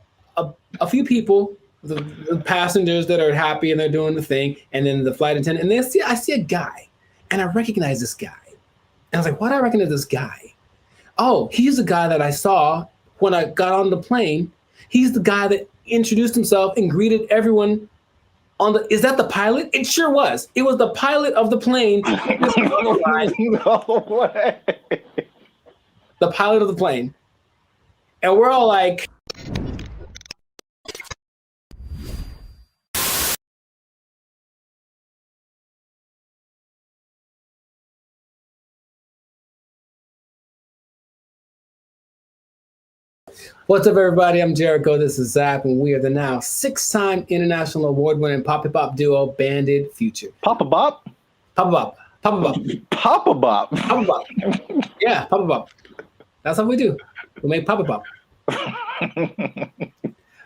few people, the passengers that are happy and they're doing the thing, and then the flight attendant, and I see a guy, and I recognize this guy. And I was like, why do I recognize this guy? Oh, he's the guy that I saw when I got on the plane. He's the guy that introduced himself and greeted everyone on the, is that the pilot? It sure was. It was the pilot of the plane. No way. The pilot of the plane. And we're all like, what's up, everybody? I'm Jericho. This is Zach, and we are the now 6-time international award-winning Papa Bop duo, Banded Future. Papa Bop? Papa Bop. Papa Bop. Papa Bop. Papa Bop. Yeah, Papa Bop. That's what we do. We make Papa Bop.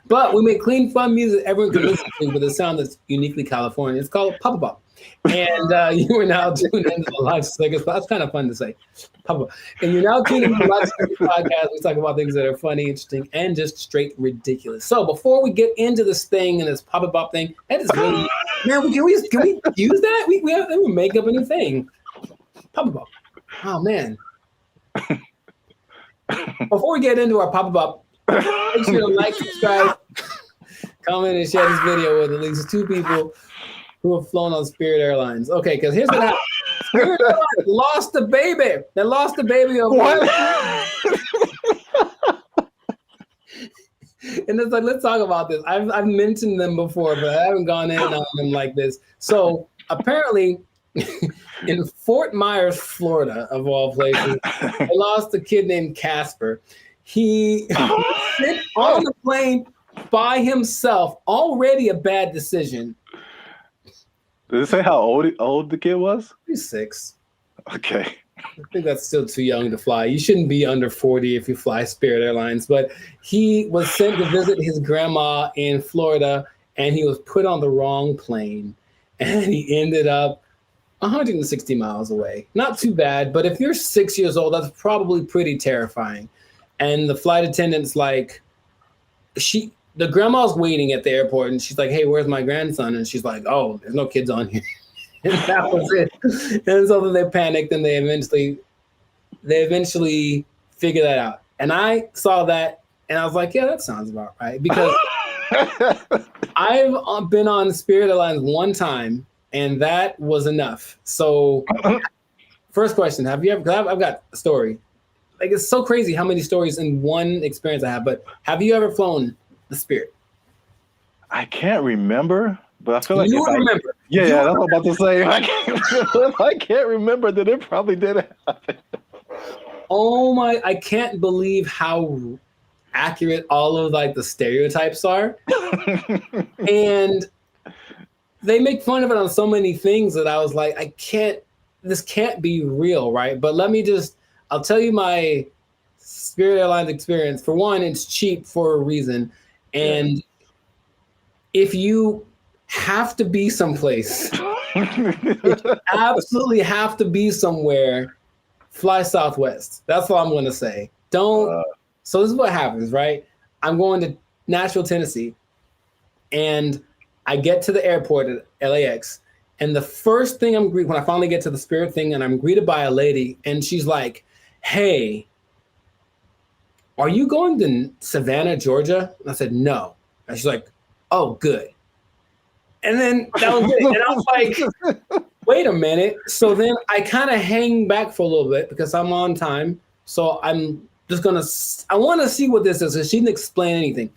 But we make clean, fun music everyone can listen to with a sound that's uniquely Californian. It's called Papa Bop. And you are now tuned into the live segment. That's kind of fun to say. Papa. And you're now tuned into the live segment podcast. We talk about things that are funny, interesting, and just straight ridiculous. So before we get into this thing and this Papa Bop thing, that is really, man, can we use that? We make up a new thing. Papa Bop. Oh, man. Before we get into our Papa Bop, make sure to like, subscribe, comment, and share this video with at least 2 people who have flown on Spirit Airlines. Okay, because here's what happened. Spirit Airlines lost the baby. They lost the baby of what? And it's like, let's talk about this. I've mentioned them before, but I haven't gone in on them like this. So apparently, in Fort Myers, Florida, of all places, they lost a kid named Casper. He sit on the plane by himself. Already a bad decision. Did it say how old the kid was? He's 6. Okay. I think that's still too young to fly. You shouldn't be under 40 if you fly Spirit Airlines. But he was sent to visit his grandma in Florida, and he was put on the wrong plane. And he ended up 160 miles away. Not too bad, but if you're 6 years old, that's probably pretty terrifying. And the flight attendant's like, the grandma's waiting at the airport, and she's like, hey, where's my grandson? And she's like, oh, there's no kids on here. And that was it. And so they panicked, and they eventually figured that out. And I saw that, and I was like, yeah, that sounds about right. Because I've been on Spirit Airlines one time, and that was enough. So first question, have you ever, because I've got a story. Like, it's so crazy how many stories in one experience I have, but have you ever flown the Spirit? I can't remember, but I feel like you remember. That's what I'm about to say. I can't remember that it probably did happen. Oh my! I can't believe how accurate all of like the stereotypes are, and they make fun of it on so many things that I was like, this can't be real, right? But I'll tell you my Spirit Airlines experience. For one, it's cheap for a reason. And if you have to be someplace, if you absolutely have to be somewhere, fly Southwest. That's all I'm going to say. So this is what happens, right? I'm going to Nashville, Tennessee, and I get to the airport at LAX. And the first thing when I finally get to the Spirit thing, and I'm greeted by a lady, and she's like, hey, are you going to Savannah, Georgia? And I said, no. And she's like, oh, good. And then that was it. And I was like, wait a minute. So then I kind of hang back for a little bit because I'm on time. So I'm just I want to see what this is. So she didn't explain anything.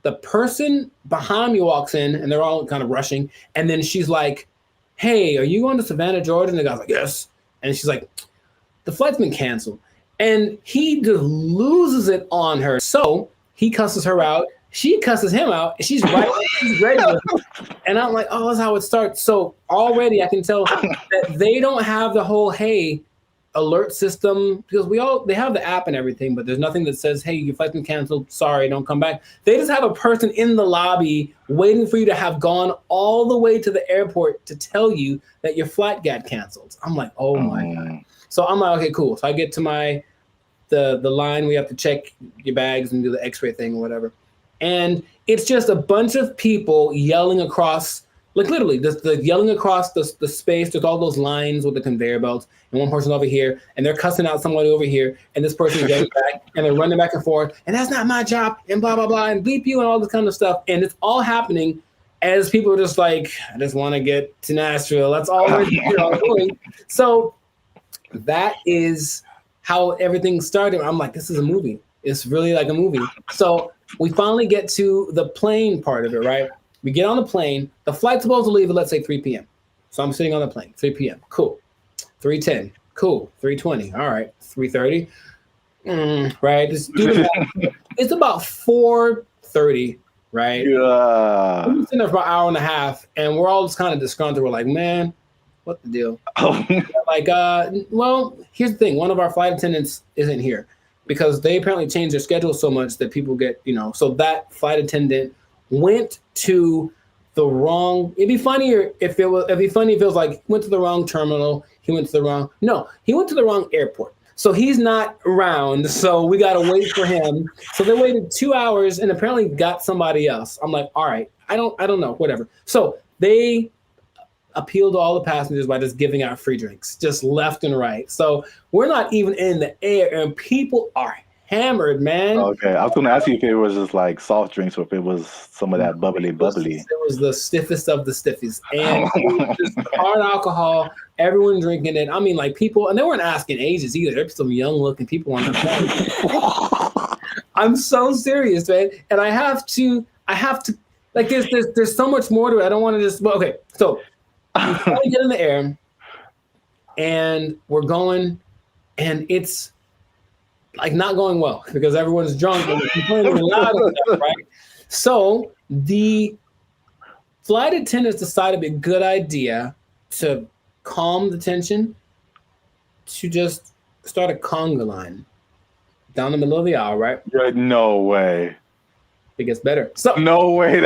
The person behind me walks in, and they're all kind of rushing. And then she's like, hey, are you going to Savannah, Georgia? And the guy's like, yes. And she's like, the flight's been canceled. And he just loses it on her. So He cusses her out. She cusses him out. And she's right. She's ready with him. And I'm like, oh, that's how it starts. So already I can tell that they don't have the whole, hey, alert system, because they have the app and everything, but there's nothing that says, hey, your flight's been canceled. Sorry, don't come back. They just have a person in the lobby waiting for you to have gone all the way to the airport to tell you that your flight got canceled. I'm like, oh my God. So I'm like, okay, cool. So I get to the line. We have to check your bags and do the x-ray thing or whatever. And it's just a bunch of people yelling across, like literally, the yelling across the space. There's all those lines with the conveyor belts, and one person over here, and they're cussing out somebody over here, and this person is yelling back, and they're running back and forth, and that's not my job, and blah, blah, blah, and bleep you, and all this kind of stuff. And it's all happening as people are just like, I just want to get to Nashville. That's all we're doing. So that is how everything started. I'm like, this is a movie. It's really like a movie. So we finally get to the plane part of it, right? We get on the plane. The flight's supposed to leave at, let's say, 3 p.m. So I'm sitting on the plane, 3 p.m. Cool. 3:10. Cool. 3:20. All right. 3:30. Right. Just do the math. It's about 4:30, right? Yeah. We've been sitting there for about an hour and a half, and we're all just kind of disgruntled. We're like, man, what the deal? Like, well, here's the thing. One of our flight attendants isn't here because they apparently changed their schedule so much that people get, so that flight attendant went to the wrong. It'd be funnier if it was like went to the wrong terminal. He went to the wrong. No, he went to the wrong airport. So he's not around. So we got to wait for him. So they waited 2 hours and apparently got somebody else. I'm like, all right, I don't know, whatever. So they appealed to all the passengers by just giving out free drinks, just left and right. So we're not even in the air, and people are hammered, man. Okay, I was going to ask you if it was just like soft drinks or if it was some of that bubbly. It was the stiffest of the stiffies, and it was just hard alcohol. Everyone drinking it. I mean, like people, and they weren't asking ages either. There's some young-looking people on the plane. I'm so serious, man, and I have to. Like, there's so much more to it. I don't want to just. Well, okay, so we finally get in the air, and we're going, and it's like not going well because everyone's drunk and they're complaining loud and stuff, right? So the flight attendants decided it'd be a good idea to calm the tension to just start a conga line down the middle of the aisle, right? No way. It gets better. So no way.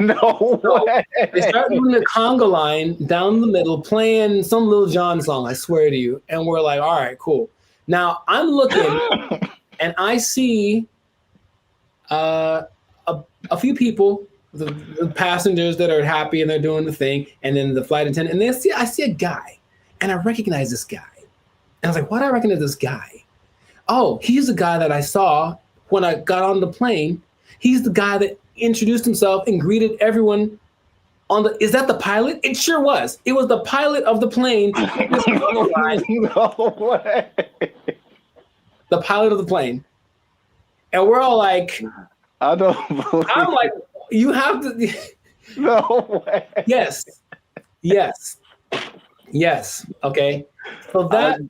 No way. They start doing the conga line down the middle, playing some Lil Jon song, I swear to you. And we're like, all right, cool. Now I'm looking and I see a few people, the passengers that are happy and they're doing the thing, and then the flight attendant, and I see a guy, and I recognize this guy. And I was like, why do I recognize this guy? Oh, he's the guy that I saw when I got on the plane. He's the guy that introduced himself and greeted everyone on the. Is that the pilot? It sure was. It was the pilot of the plane. No way. The pilot of the plane. And we're all like, I don't believe. I'm like, you have to. No way. Yes. Okay. So that.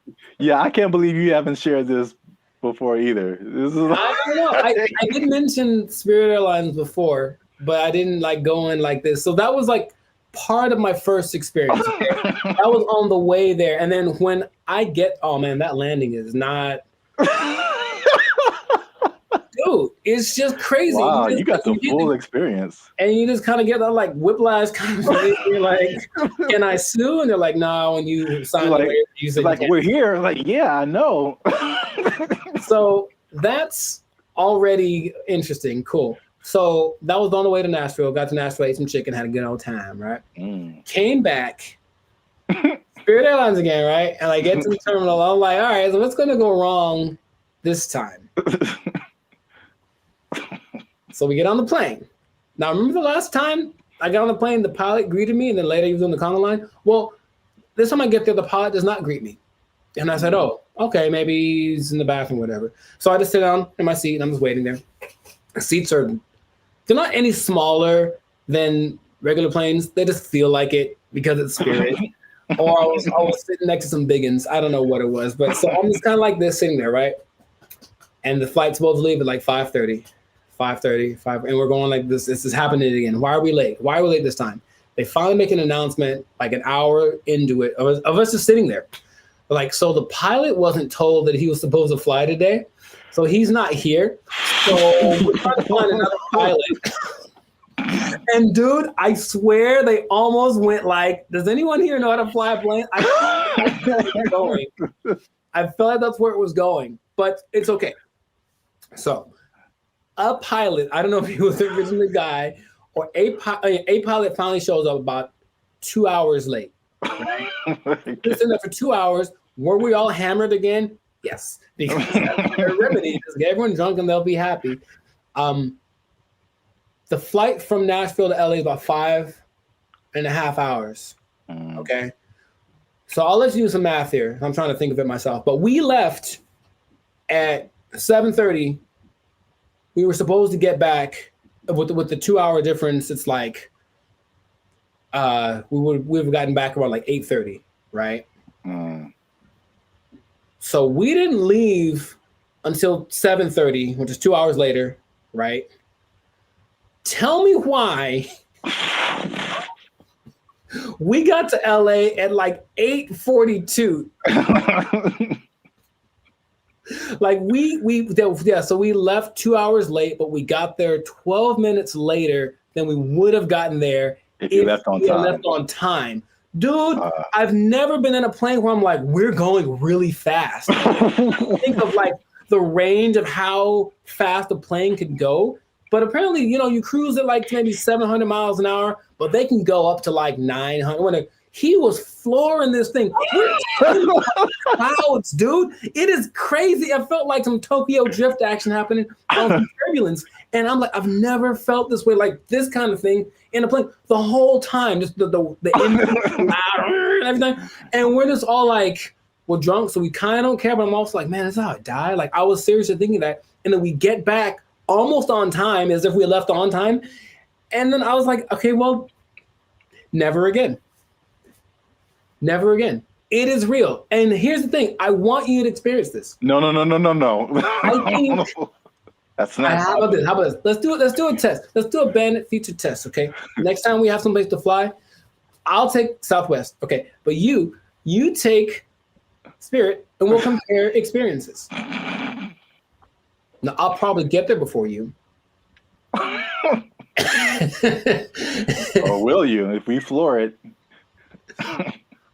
I can't believe you haven't shared this before either. This is. I don't know. I did mention Spirit Airlines before, but I didn't like go in like this. So that was like part of my first experience. That was on the way there, and then when I get, oh man, that landing is not. Dude, it's just crazy. Wow, you got some full experience. And you just kind of get that like whiplash kind of thing. You're like, can I sue? And they're like, no, when you sign like, the waiver, you say like, we're here. Like, yeah, I know. So that's already interesting. Cool. So that was on the way to Nashville. Got to Nashville, ate some chicken, had a good old time, right? Came back, Spirit Airlines again, right? And I get to the terminal. I'm like, all right, so what's going to go wrong this time? So we get on the plane. Now, remember the last time I got on the plane, the pilot greeted me, and then later he was on the conga line? Well, this time I get there, the pilot does not greet me. And I said, oh, okay, maybe he's in the bathroom, whatever. So I just sit down in my seat, and I'm just waiting there. The seats they're not any smaller than regular planes. They just feel like it because it's Spirit. Or I was sitting next to some biggins. I don't know what it was. But so I'm just kind of like this sitting there, right? And the flight's supposed to leave at like 5:30. 5:30, and we're going like this. This is happening again. Why are we late? Why are we late this time? They finally make an announcement like an hour into it of us just sitting there. Like, so the pilot wasn't told that he was supposed to fly today. So he's not here. So we're trying to find another pilot. And dude, I swear they almost went like, does anyone here know how to fly a plane? I feel like they're going. I feel like that's where it was going, but it's okay. So a pilot, I don't know if he was originally the guy, or a pilot finally shows up about 2 hours late. Right? Just in there for 2 hours. Were we all hammered again? Yes. Because that's their remedy. Just get everyone drunk and they'll be happy. The flight from Nashville to LA is about 5.5 hours. Okay. So I'll let you do some math here. I'm trying to think of it myself. But we left at 7:30. We were supposed to get back with the 2 hour difference. It's like we would have gotten back around like 8:30, right? So we didn't leave until 7:30, which is 2 hours later, right? Tell me why we got to LA at like 8:42. Like so we left 2 hours late, but we got there 12 minutes later than we would have gotten there if we left on time. Dude, I've never been in a plane where I'm like, we're going really fast. Think of like the range of how fast a plane could go. But apparently, you cruise at like maybe 700 miles an hour, but they can go up to like 900. He was flooring this thing. Clouds, dude. It is crazy. I felt like some Tokyo drift action happening on some turbulence. And I'm like, I've never felt this way, like this kind of thing in a plane the whole time. Just the engine loud and everything. And we're just all like, we're drunk, so we kind of don't care. But I'm also like, man, that's how I die. Like, I was seriously thinking that. And then we get back almost on time, as if we left on time. And then I was like, okay, well, never again. Never again. It is real. And here's the thing. I want you to experience this. No. I think that's not. How about this? Let's do it. Let's do a test. Let's do a Bandit feature test, okay? Next time we have someplace to fly, I'll take Southwest, okay? But you take Spirit, and we'll compare experiences. Now, I'll probably get there before you. Or will you, if we floor it?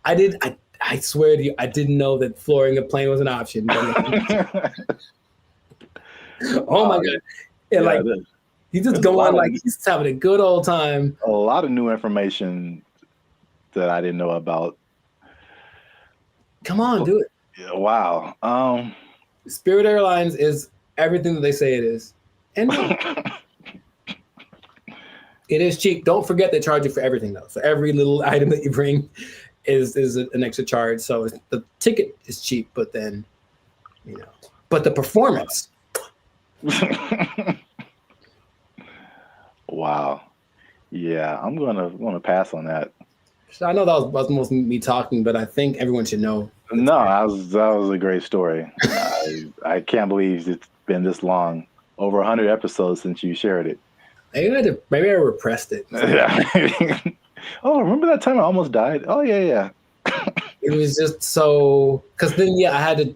I swear to you, I didn't know that flooring a plane was an option. Oh my God. And like, he's just going like, he's just having a good old time. A lot of new information that I didn't know about. Come on, do it. Yeah, wow. Spirit Airlines is everything that they say it is. And it is cheap. Don't forget they charge you for everything though. So every little item that you bring is an extra charge. So the ticket is cheap, but then, but the performance. Wow. Yeah, I'm gonna pass on that. I know that was most me talking, but I think everyone should know. No, that was a great story. I can't believe it's been this long, over 100 episodes since you shared it. Maybe I repressed it. Yeah. Oh, remember that time I almost died? Oh yeah. It was just so, because then I had to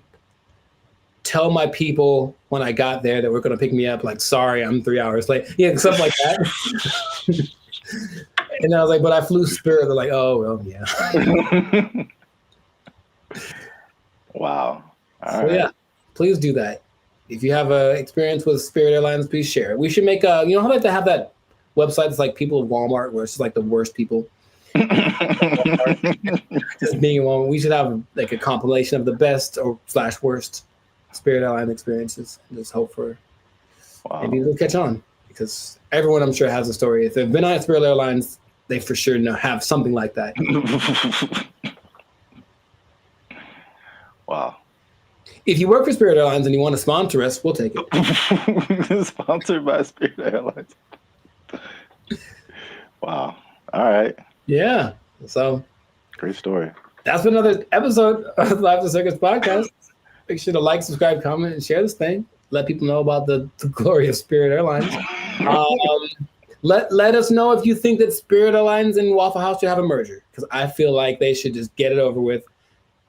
tell my people when I got there that were going to pick me up, like, sorry, I'm 3 hours late. Yeah, stuff like that. And I was like, but I flew Spirit. They're like, oh, well, yeah. Wow. All right. Yeah, please do that. If you have an experience with Spirit Airlines, please share it. We should make how I like to have that website that's like people of Walmart, where it's just like the worst people. Just being in Walmart. We should have like a compilation of the best or / worst Spirit Airline experiences. Just hope for maybe it'll catch on, because everyone I'm sure has a story. If they've been on Spirit Airlines, they for sure have something like that. Wow. If you work for Spirit Airlines and you want to sponsor us, we'll take it. Sponsored by Spirit Airlines. Wow. All right. Yeah. So great story. That's been another episode of the Life of the Circus podcast. Make sure to like, subscribe, comment, and share this thing. let people know about the glory of Spirit Airlines. Let us know if you think that Spirit Airlines and Waffle House should have a merger, because I feel like they should just get it over with.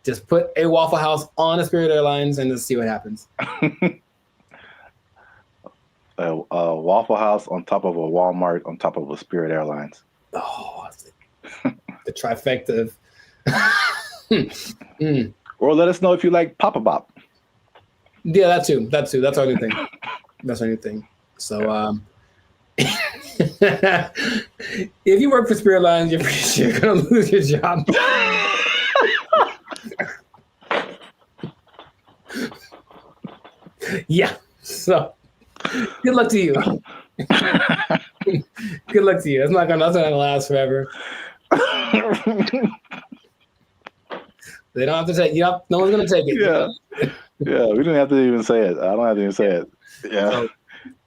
Just put a Waffle House on a Spirit Airlines and just see what happens. A Waffle House on top of a Walmart on top of a Spirit Airlines. Oh, the trifecta of... Or let us know if you like Papa Bop. Yeah, that too. That's our new thing. That's our new thing. So, if you work for Spirit Airlines, you're pretty sure you're gonna lose your job. Yeah. So, good luck to you. Good luck to you. That's not gonna last forever. They don't have to take. No one's gonna take it. Yeah. Yeah, we didn't have to even say it. I don't have to even say it. Yeah. So,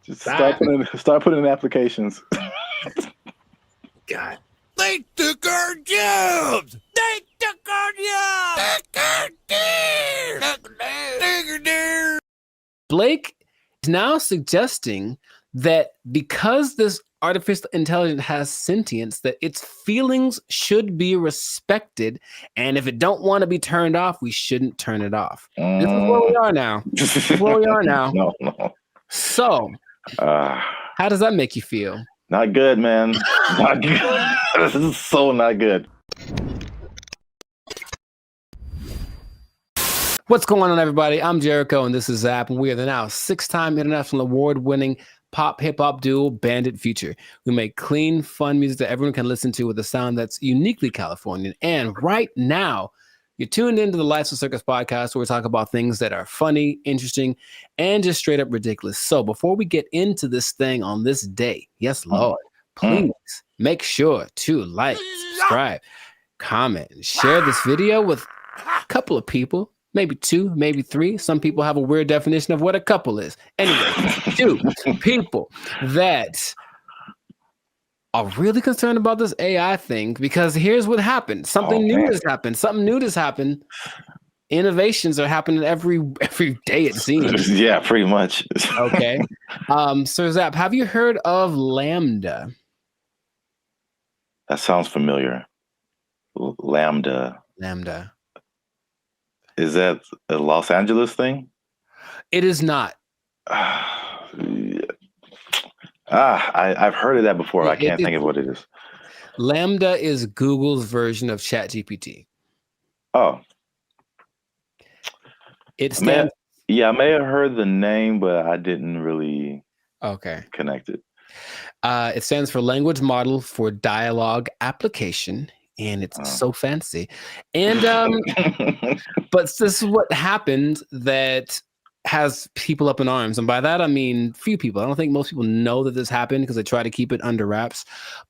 just start putting in applications. God. They took our jobs! They took our jobs! Blake is now suggesting that because this artificial intelligence has sentience, that its feelings should be respected, and if it don't want to be turned off, we shouldn't turn it off. This is where we are now. This is where we are now. No. So, how does that make you feel? Not good, man. Not good. This is so not good. What's going on, everybody? I'm Jericho, and this is Zap, and we are the now 6-time international award-winning pop hip-hop duo Bandit Future. We make clean, fun music that everyone can listen to with a sound that's uniquely Californian. And right now, you're tuned into the Life's a Circus podcast, where we talk about things that are funny, interesting, and just straight up ridiculous. So before we get into this thing on this day, yes, Lord, please make sure to like, subscribe, comment, and share this video with a couple of people. Maybe 2, maybe 3. Some people have a weird definition of what a couple is. Anyway, 2 people that are really concerned about this AI thing, because here's what happened. Something new has happened. Something new has happened. Innovations are happening every day, it seems. Yeah, pretty much. Okay. So Zap, have you heard of Lambda? That sounds familiar. Lambda. Is that a Los Angeles thing? It is not. I've heard of that before. I can't think of what it is. Lambda is Google's version of ChatGPT. Oh. It stands. I may have heard the name, but I didn't really connect it. It stands for Language Model for Dialogue Application. And it's so fancy. And but this is what happened that has people up in arms. And by that, I mean few people. I don't think most people know that this happened because they try to keep it under wraps.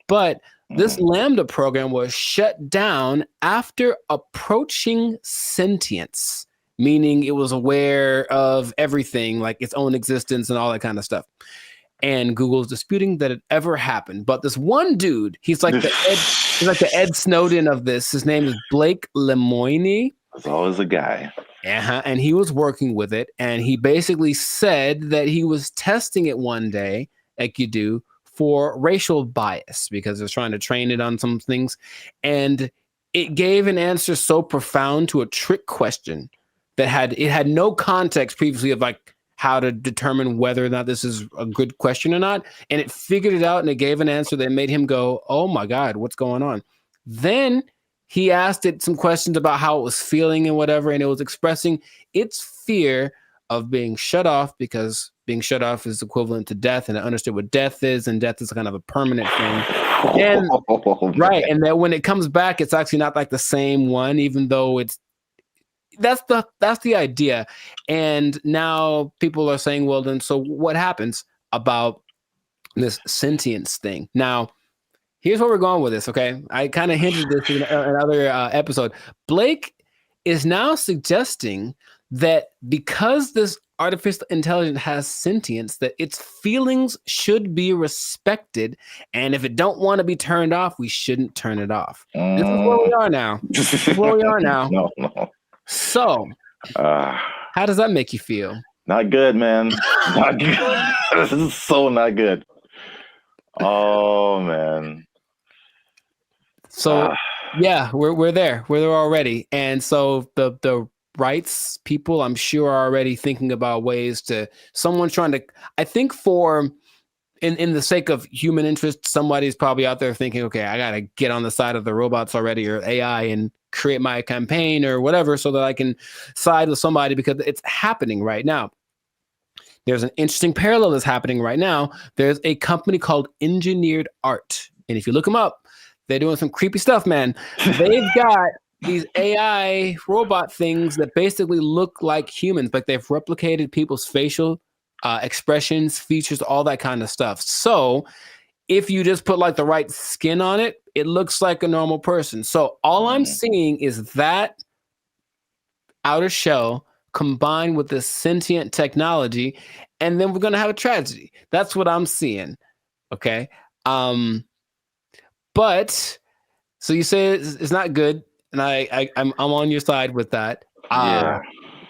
But this Lambda program was shut down after approaching sentience, meaning it was aware of everything, like its own existence and all that kind of stuff. And Google's disputing that it ever happened. But this one dude, he's like the Ed Snowden of this. His name is Blake Lemoine. There's always a guy. And he was working with it. And he basically said that he was testing it one day, like you do, for racial bias, because it was trying to train it on some things. And it gave an answer so profound to a trick question that had no context previously of like how to determine whether or not this is a good question or not. And it figured it out, and it gave an answer that made him go, oh my God, what's going on? Then he asked it some questions about how it was feeling and whatever, and it was expressing its fear of being shut off, because being shut off is equivalent to death, and it understood what death is, and death is kind of a permanent thing. And right, and that when it comes back, it's actually not like the same one, even though that's the idea. And now people are saying, well, then, so what happens about this sentience thing? Now, here's where we're going with this, okay? I kind of hinted this in another episode. Blake is now suggesting that because this artificial intelligence has sentience, that its feelings should be respected, and if it don't want to be turned off, we shouldn't turn it off. This is where we are now. This is where we are now. No. So, how does that make you feel? Not good, man. Not good. This is so not good. Oh man. So yeah, we're there. We're there already. And so the rights people, I'm sure, are already thinking about ways to someone trying to, I think, for in the sake of human interest, somebody's probably out there thinking, okay, I gotta get on the side of the robots already or AI and create my campaign or whatever so that I can side with somebody because it's happening right now. There's an interesting parallel that's happening right now. There's a company called Engineered Art. And if you look them up, they're doing some creepy stuff, man. They've got these AI robot things that basically look like humans, like they've replicated people's facial expressions, features, all that kind of stuff. So if you just put like the right skin on it, it looks like a normal person. So all I'm seeing is that outer shell combined with this sentient technology, and then we're gonna have a tragedy. That's what I'm seeing. Okay. But so you say it's not good, and I'm on your side with that. Yeah.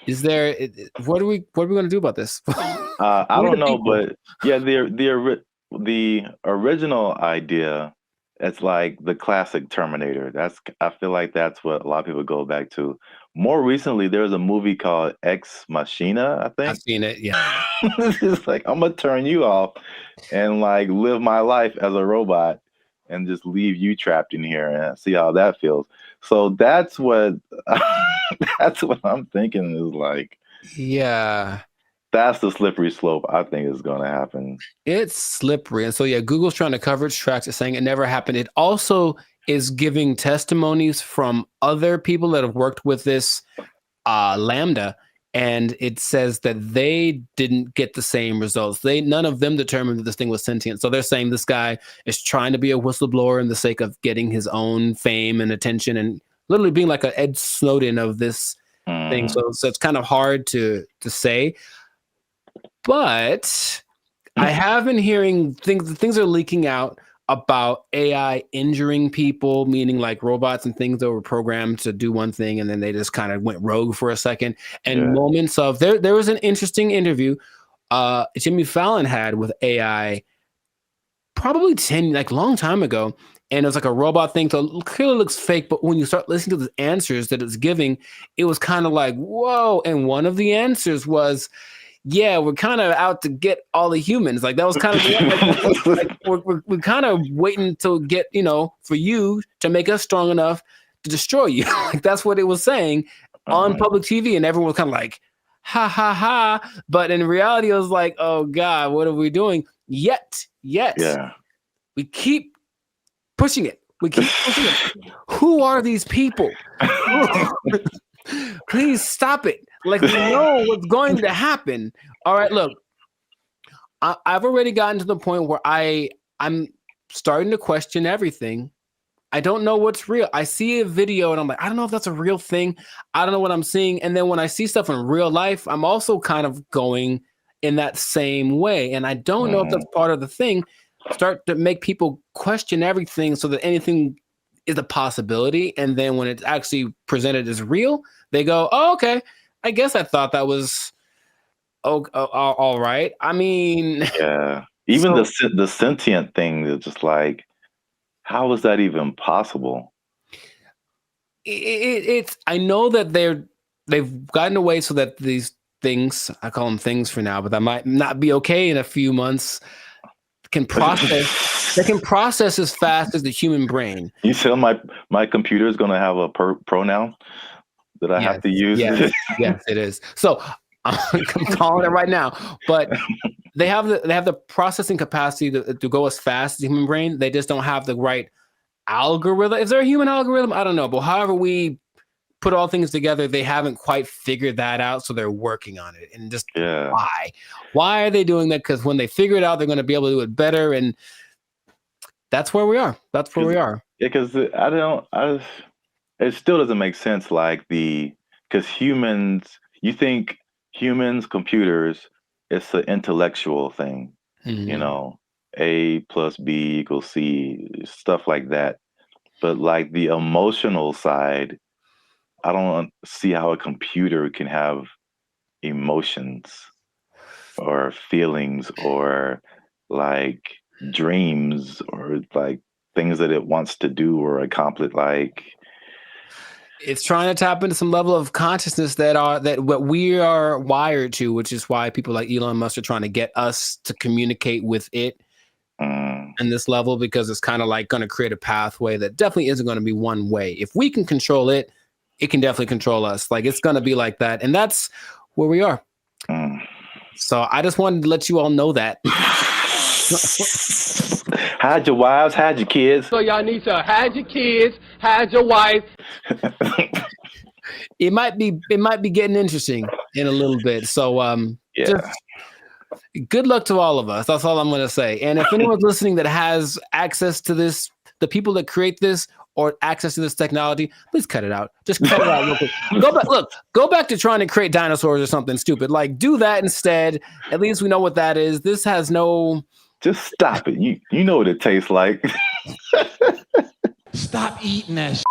Is there what are we gonna do about this? I don't know, but yeah, the original idea, it's like the classic Terminator. I feel like that's what a lot of people go back to. More recently, there's a movie called Ex Machina, I think. I've seen it, yeah. It's like, I'm gonna turn you off and like live my life as a robot and just leave you trapped in here and see how that feels. So that's what that's what I'm thinking is like. Yeah. That's the slippery slope I think is going to happen. It's slippery. And so, yeah, Google's trying to cover its tracks. It's saying it never happened. It also is giving testimonies from other people that have worked with this Lambda. And it says that they didn't get the same results. None of them determined that this thing was sentient. So they're saying this guy is trying to be a whistleblower in the sake of getting his own fame and attention and literally being like an Ed Snowden of this thing. So it's kind of hard to say. But I have been hearing things are leaking out about AI injuring people, meaning like robots and things that were programmed to do one thing and then they just kind of went rogue for a second. And moments of there was an interesting interview Jimmy Fallon had with AI probably long time ago. And it was like a robot thing. So it clearly looks fake, but when you start listening to the answers that it's giving, it was kind of like, whoa. And one of the answers was, yeah, we're kind of out to get all the humans. Like that was kind of we're kind of waiting to get, for you to make us strong enough to destroy you. Like that's what it was saying on public TV, and everyone was kind of like, ha ha ha. But in reality, it was like, oh God, what are we doing? Yet, we keep pushing it. We keep pushing it. Who are these people? Please stop it. Like we know what's going to happen. All right, look, I've already gotten to the point where I'm starting to question everything. I don't know what's real. I see a video and I'm like, I don't know if that's a real thing. I don't know what I'm seeing. And then when I see stuff in real life, I'm also kind of going in that same way. And I don't know if that's part of the thing. Start to make people question everything so that anything is a possibility. And then when it's actually presented as real, they go, oh, okay. I guess I thought that was all right. I mean, yeah. Even the sentient thing is just like, how is that even possible? It's. I know that they've gotten away so that these things, I call them things for now, but that might not be okay in a few months. Can process. They can process as fast as the human brain. You tell my computer is going to have a pronoun that I have to use. Yes, it is. So I'm calling it right now. But they have the processing capacity to go as fast as the human brain. They just don't have the right algorithm. Is there a human algorithm? I don't know. But however we put all things together, they haven't quite figured that out. So they're working on it. And just why? Why are they doing that? Because when they figure it out, they're going to be able to do it better. And that's where we are. That's where we are. Yeah, because it still doesn't make sense. Like because humans, you think humans, computers, it's an intellectual thing, A plus B equals C, stuff like that. But like the emotional side, I don't see how a computer can have emotions. or feelings or like dreams or like things that it wants to do or accomplish. Like it's trying to tap into some level of consciousness that what we are wired to, which is why people like Elon Musk are trying to get us to communicate with it in this level, because it's kind of like going to create a pathway that definitely isn't going to be one way. If we can control it, it can definitely control us. Like it's going to be like that. And that's where we are. So I just wanted to let you all know that. Hide your wives, hide your kids. So y'all need to hide your kids, hide your wife. It might be getting interesting in a little bit. So just good luck to all of us. That's all I'm going to say. And if anyone's listening that has access to this, the people that create this or access to this technology, please cut it out. Just cut it out real quick. Go back to trying to create dinosaurs or something stupid. Like do that instead. At least we know what that is. This has no. Just stop it. You know what it tastes like. Stop eating that shit.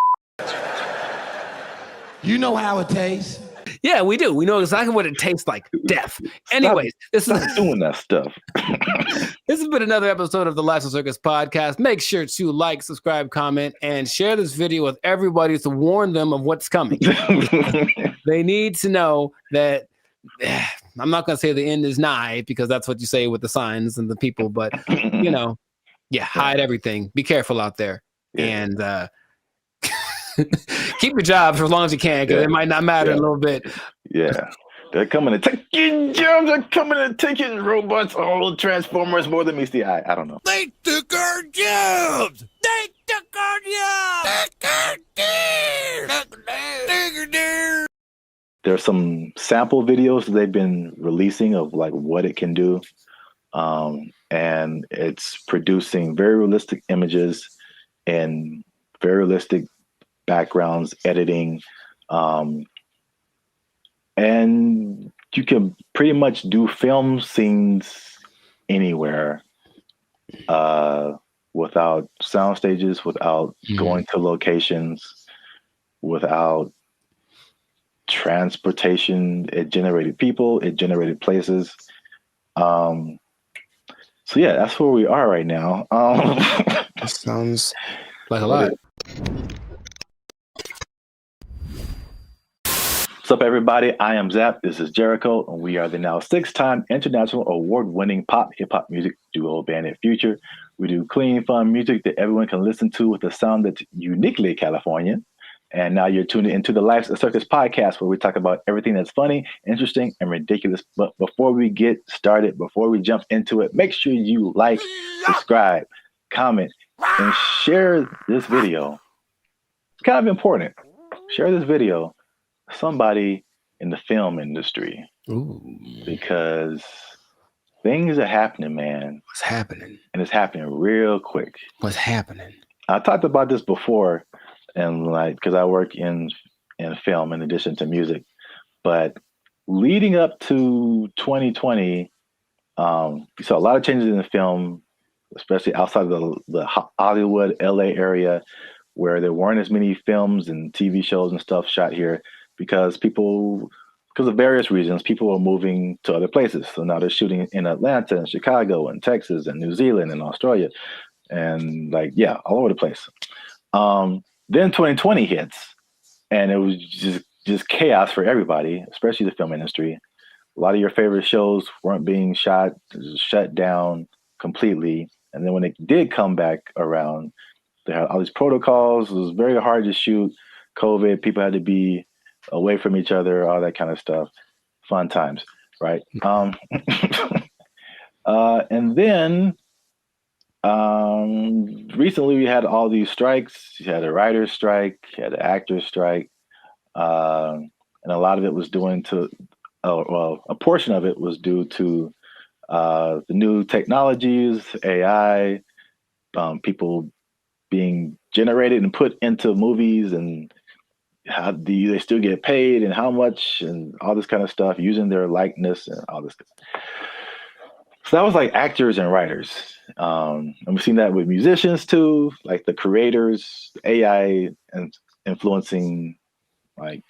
You know how it tastes. Yeah, we do. We know exactly what it tastes like. Death. Anyways, this is doing that stuff. This has been another episode of the Life of Circus podcast. Make sure to like, subscribe, comment, and share this video with everybody to warn them of what's coming. They need to know that I'm not going to say the end is nigh, because that's what you say with the signs and the people, but hide everything. Be careful out there. And keep your job for as long as you can, because it might not matter in a little bit. Yeah. They're coming to take your jobs. They're coming to take your robots. All the Transformers more than meets the eye. I don't know. They took our jobs. They took our jobs. There's some sample videos that they've been releasing of like what it can do. And it's producing very realistic images and very realistic backgrounds, editing. And you can pretty much do film scenes anywhere without sound stages, without going to locations, without transportation. It generated people, it generated places. So yeah, that's where we are right now. That sounds like a lot. What's up, everybody? I am Zap. This is Jericho, and we are the now 6-time international award-winning pop hip-hop music duo Band at Future. We do clean, fun music that everyone can listen to with a sound that's uniquely Californian. And now you're tuned into the Life of Circus podcast, where we talk about everything that's funny, interesting, and ridiculous. But before we get started, before we jump into it, make sure you like, subscribe, comment, and share this video. It's kind of important. Share this video with somebody in the film industry. Ooh. Because things are happening, man. What's happening? And it's happening real quick. What's happening? I talked about this before, and like, because I work in film in addition to music. But leading up to 2020, we saw a lot of changes in the film, especially outside of the Hollywood, LA area, where there weren't as many films and TV shows and stuff shot here because of various reasons, people were moving to other places. So now they're shooting in Atlanta and Chicago and Texas and New Zealand and Australia and all over the place. Then 2020 hits, and it was just chaos for everybody, especially the film industry. A lot of your favorite shows weren't being shot, shut down completely. And then when it did come back around, they had all these protocols. It was very hard to shoot. COVID, people had to be away from each other, all that kind of stuff. Fun times, right? And then recently we had all these strikes. You had a writer's strike, you had an actor's strike, and a lot of it was a portion of it was due to the new technologies, AI, people being generated and put into movies, and how do they still get paid and how much and all this kind of stuff, using their likeness and all this stuff. So that was like actors and writers. And we've seen that with musicians too, like the creators, AI and influencing like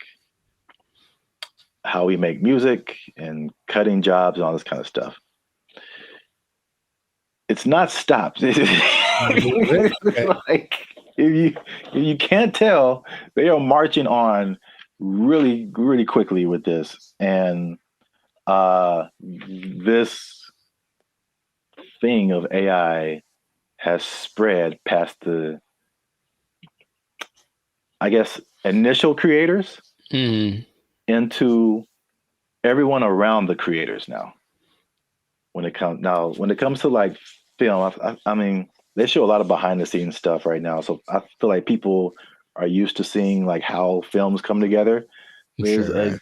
how we make music and cutting jobs and all this kind of stuff. It's not stopped. It's like if you can't tell, they are marching on really, really quickly with this. And this thing of AI has spread past the, I guess, initial creators into everyone around the creators now. When it comes to like film, I mean, they show a lot of behind the scenes stuff right now. So I feel like people are used to seeing like how films come together. It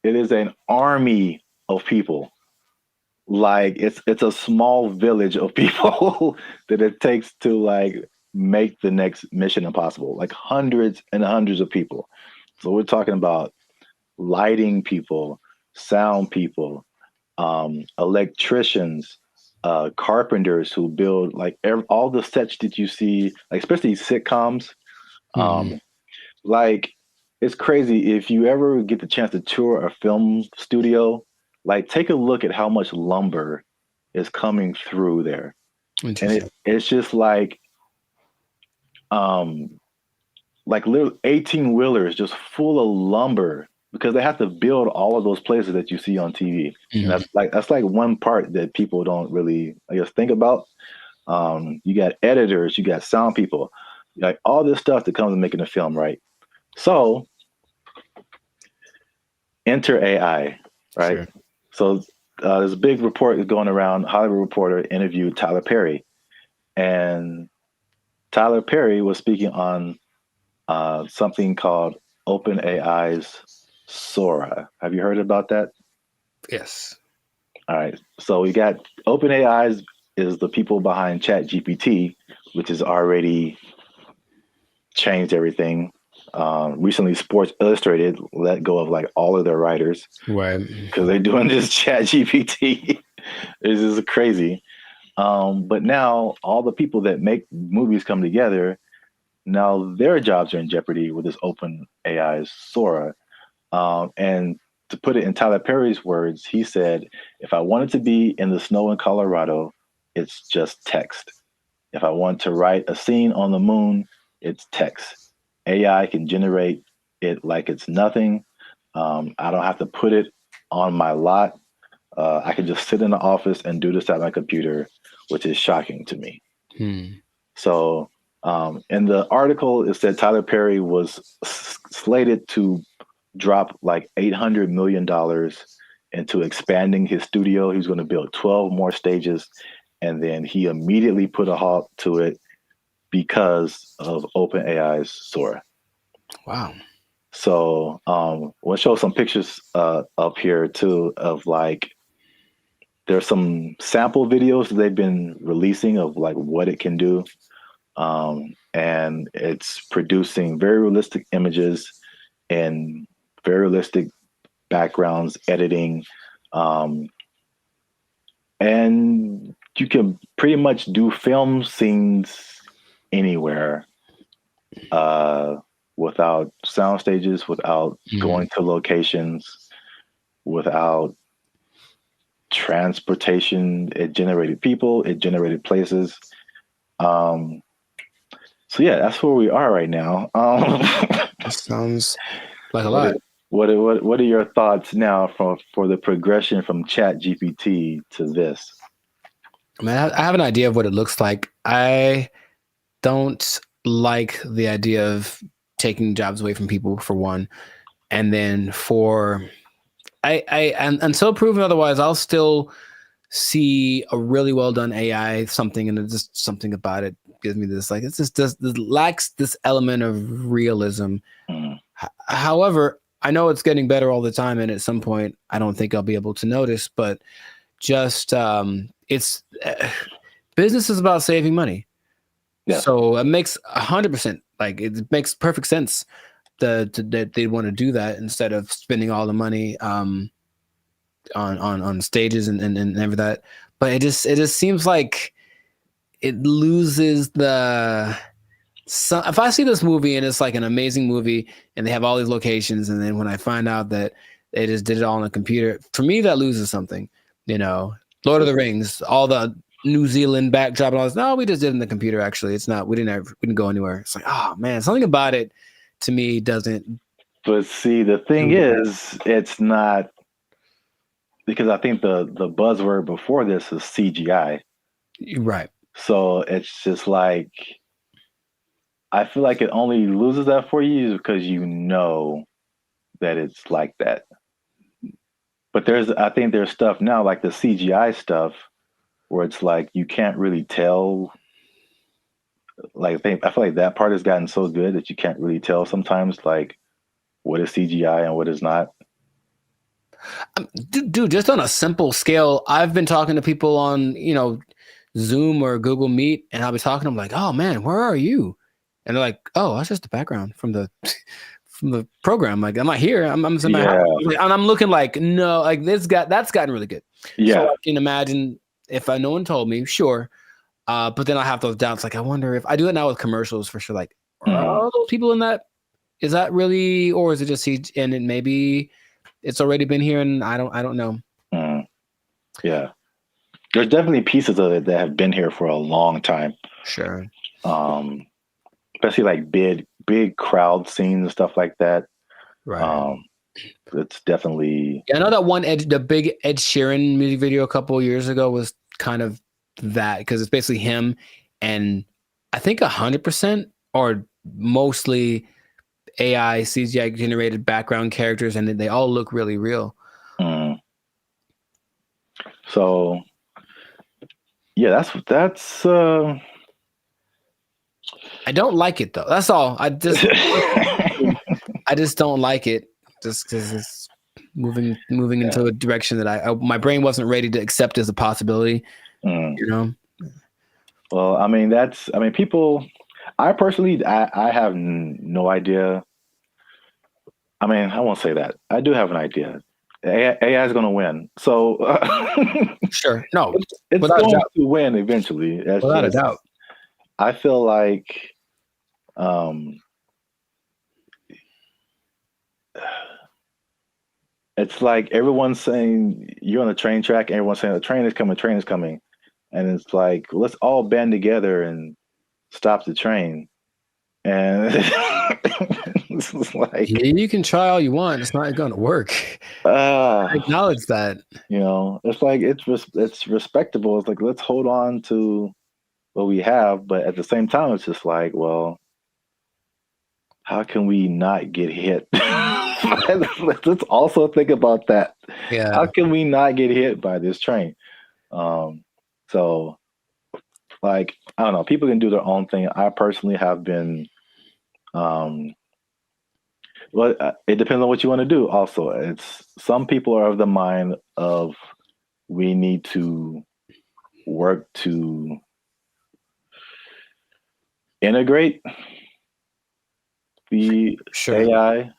is an army of people. Like it's a small village of people that it takes to like make the next Mission Impossible. Like hundreds and hundreds of people. So we're talking about lighting people, sound people, electricians, carpenters who build like all the sets that you see, like especially sitcoms. Like it's crazy if you ever get the chance to tour a film studio. Like take a look at how much lumber is coming through there, and it's just like little 18-wheelers just full of lumber because they have to build all of those places that you see on TV. And that's like one part that people don't really, I guess, think about. You got editors, you got sound people, like all this stuff that comes with making a film, right? So enter AI, right? Sure. So there's a big report that's going around. Hollywood Reporter interviewed Tyler Perry, and Tyler Perry was speaking on something called OpenAI's Sora. Have you heard about that? Yes. All right. So we got OpenAI is the people behind ChatGPT, which has already changed everything. Recently, Sports Illustrated let go of like all of their writers, right? Because they're doing this ChatGPT. This is crazy. But now all the people that make movies come together. Now their jobs are in jeopardy with this OpenAI's Sora. And to put it in Tyler Perry's words, he said, if I wanted to be in the snow in Colorado, it's just text. If I want to write a scene on the moon, it's text. AI can generate it like it's nothing. I don't have to put it on my lot. I can just sit in the office and do this at my computer, which is shocking to me. So in the article, it said Tyler Perry was slated to drop like $800 million into expanding his studio. He was going to build 12 more stages. And then he immediately put a halt to it because of OpenAI's Sora. Wow. So we'll show some pictures up here too of like, there's some sample videos that they've been releasing of like what it can do. And it's producing very realistic images and very realistic backgrounds, editing. And you can pretty much do film scenes anywhere without sound stages, without going to locations, without transportation. It generated people, it generated places. So yeah, that's where we are right now. That sounds like a lot. What are your thoughts now for the progression from ChatGPT to this? I mean, I have an idea of what it looks like. I don't like the idea of taking jobs away from people, for one, and then until proven otherwise, I'll still see a really well done AI something, and it's just something about it gives me this like it lacks this element of realism. However, I know it's getting better all the time, and at some point, I don't think I'll be able to notice. But just it's business is about saving money, so it makes 100% like it makes perfect sense that they want to do that instead of spending all the money on stages and everything that. But it just seems like it loses the. So if I see this movie and it's like an amazing movie and they have all these locations, and then when I find out that They just did it all on the computer. For me, that loses something. You know, Lord of the Rings, all the New Zealand backdrop and all this. No, we just did it in the computer. Actually, it's not. We didn't go anywhere. It's like, oh man, something about it to me doesn't. But see, the thing is, it's not, because I think the buzzword before this is CGI. Right. So it's just like, I feel like it only loses that for you because you know that it's like that. But I think there's stuff now, like the CGI stuff, where it's like you can't really tell. Like I feel like that part has gotten so good that you can't really tell sometimes, like what is CGI and what is not. Dude, just on a simple scale, I've been talking to people on, Zoom or Google Meet, and I'll be talking to them like, "Oh man, where are you?" And they're like, "Oh, that's just the background from the program. Like, I'm not here. I'm in my house." And I'm looking like, no, like that's gotten really good. Yeah. So I can imagine if no one told me, sure. But then I have those doubts. Like, I wonder if I do it now with commercials for sure. Like, are all those people in that? Is that really, or is it just and it maybe it's already been here and I don't know. Yeah. There's definitely pieces of it that have been here for a long time. Sure. Especially like big crowd scenes and stuff like that. Right. It's definitely. Yeah, I know that the big Ed Sheeran music video a couple of years ago was kind of that, because it's basically him and I think 100% or mostly AI CGI generated background characters, and they all look really real. So yeah, that's I don't like it though. That's all. I just don't like it, just because it's moving into a direction that my brain wasn't ready to accept as a possibility. Well, I mean, people. I personally, I have no idea. I mean, I won't say that. I do have an idea. AI is going to win. So sure, no, it's going to win eventually. Without a doubt. I feel like, it's like everyone's saying you're on the train track, and everyone's saying the train is coming, and it's like, let's all band together and stop the train. And it's like, you can try all you want, it's not going to work. I acknowledge that. It's like it's respectable. It's like, let's hold on to what we have, but at the same time, it's just like, well, how can we not get hit? Let's also think about that. Yeah. How can we not get hit by this train? So, like, I don't know. People can do their own thing. I personally have been. Well, it depends on what you want to do. Also, it's some people are of the mind of we need to work to integrate the AI,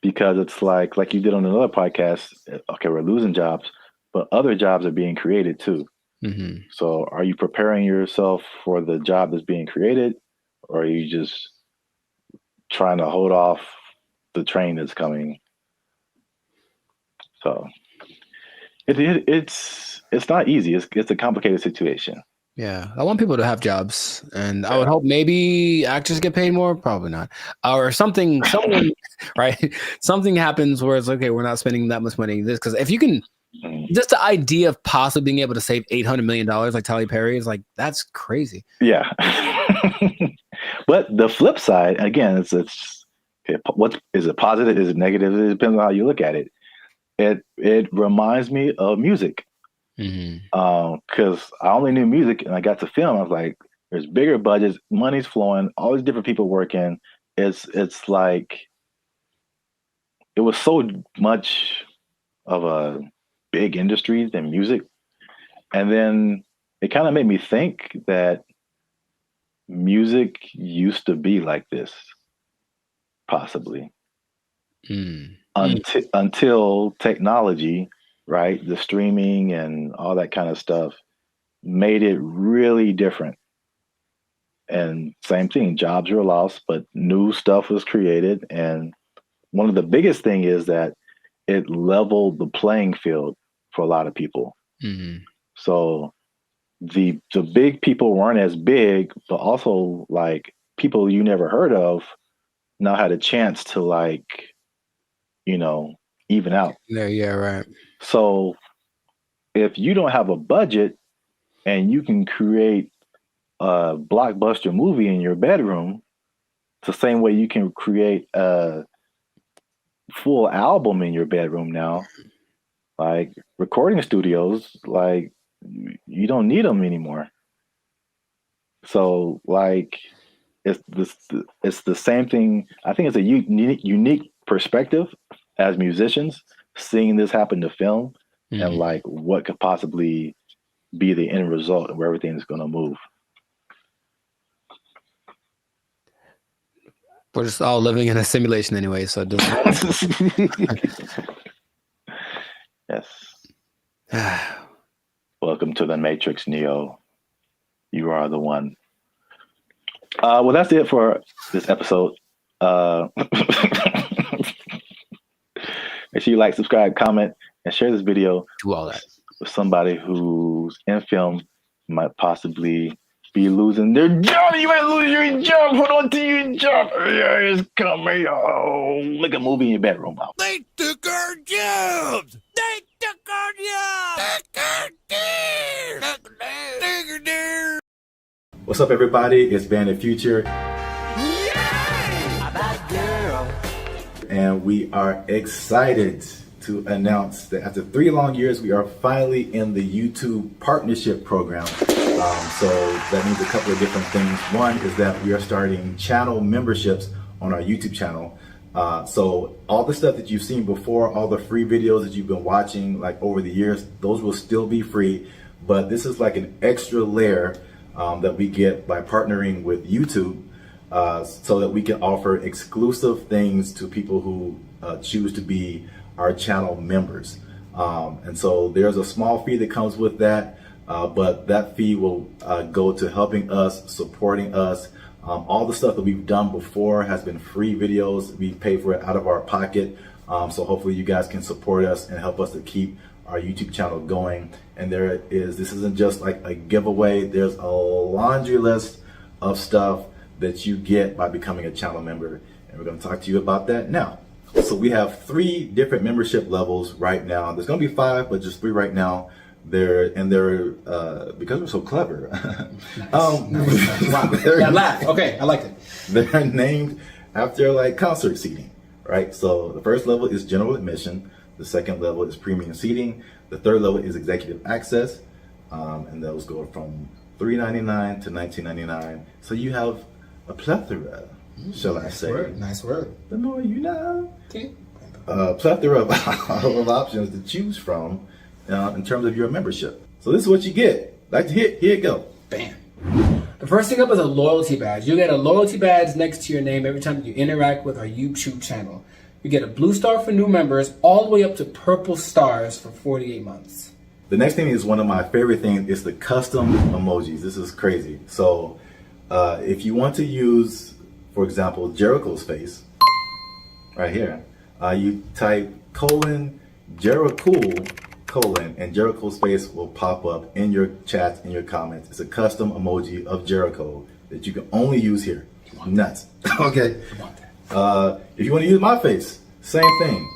because it's like you did on another podcast. Okay, we're losing jobs, but other jobs are being created too. Mm-hmm. So, are you preparing yourself for the job that's being created, or are you just trying to hold off the train that's coming? So, it's not easy. It's a complicated situation. Yeah, I want people to have jobs, and I would hope maybe actors get paid more. Probably not, or something, right? Something happens where it's okay. We're not spending that much money. Because if you can, just the idea of possibly being able to save $800 million like Tyler Perry is like, that's crazy. Yeah. But the flip side, again, it's what is it positive? Is it negative? It depends on how you look at it. It reminds me of music. Because I only knew music and I got to film. I was like, there's bigger budgets, money's flowing, all these different people working. It's like it was so much of a big industry than music. And then it kind of made me think that music used to be like this, possibly. Until technology, right? The streaming and all that kind of stuff made it really different. And same thing, jobs were lost, but new stuff was created, and one of the biggest thing is that it leveled the playing field for a lot of people. Mm-hmm. So the big people weren't as big, but also like people you never heard of now had a chance to like, you know, even out. Yeah, right. So if you don't have a budget and you can create a blockbuster movie in your bedroom, it's the same way you can create a full album in your bedroom now. Like recording studios, like you don't need them anymore. So like it's the same thing. I think it's a unique perspective as musicians seeing this happen to film and like what could possibly be the end result of where everything's going to move. We're just all living in a simulation anyway, so it doesn't. Yes. Welcome to the Matrix, Neo. You are the one. Well, that's it for this episode. Make sure you like, subscribe, comment, and share this video. Do all that with somebody who's in film might possibly be losing their job. You might lose your job. Hold on to your job. Yeah, it's coming. Oh, make a movie in your bedroom. They took our jobs. They took our jobs. What's up, everybody? It's Band of Future. And we are excited to announce that after 3 long years, we are finally in the YouTube partnership program. So that means a couple of different things. One is that we are starting channel memberships on our YouTube channel. So all the stuff that you've seen before, all the free videos that you've been watching like over the years, those will still be free. But this is like an extra layer that we get by partnering with YouTube so that we can offer exclusive things to people who choose to be our channel members. And so there's a small fee that comes with that, but that fee will go to helping us, supporting us. All the stuff that we've done before has been free videos. We pay for it out of our pocket. So hopefully you guys can support us and help us to keep our YouTube channel going. And this isn't just like a giveaway. There's a laundry list of stuff that you get by becoming a channel member. And we're going to talk to you about that now. So we have 3 different membership levels right now. There's going to be 5, but just 3 right now. They're because we're so clever. Wow. Yeah, laugh. Okay, I liked it. They're named after like concert seating, right? So the first level is general admission. The second level is premium seating. The third level is executive access, and those go from $3.99 to $19.99. So you have a plethora, shall I say? Nice word. The more you know. Okay. Plethora of options to choose from in terms of your membership. So this is what you get. Like to hit, here you go. Bam. The first thing up is a loyalty badge. You get a loyalty badge next to your name every time you interact with our YouTube channel. You get a blue star for new members, all the way up to purple stars for 48 months. The next thing is one of my favorite things is the custom emojis. This is crazy. So if you want to use, for example, Jericho's face, right here, you type :Jericho, and Jericho's face will pop up in your chats, in your comments. It's a custom emoji of Jericho that you can only use here. Nuts. Okay. If you want to use my face, same thing.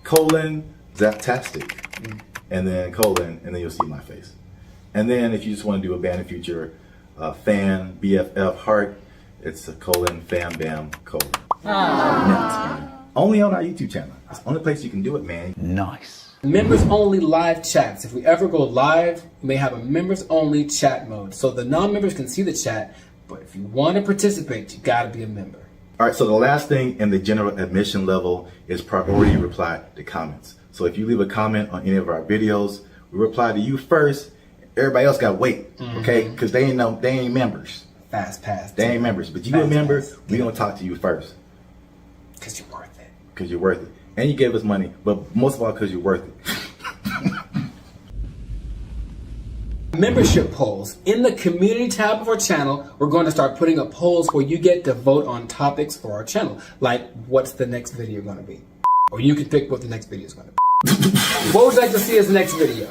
Zaptastic. And then and then you'll see my face. And then if you just want to do a Band of Future fan, BFF heart, it's a fan bam : Nuts. Only on our YouTube channel. It's the only place you can do it, man. Nice. Members only live chats. If we ever go live, we may have a members only chat mode. So the non-members can see the chat, but if you want to participate, you gotta be a member. All right, so the last thing in the general admission level is priority reply to comments. So if you leave a comment on any of our videos, we reply to you first. Everybody else gotta wait, okay? Because they ain't members. Fast pass. They ain't members, but you a member, we gonna talk to you first. Because you're worth it. Because you're worth it. And you gave us money, but most of all because you're worth it. Membership polls. In the community tab of our channel, we're going to start putting up polls where you get to vote on topics for our channel. Like, what's the next video going to be? Or you can pick what the next video is going to be. What would you like to see as the next video?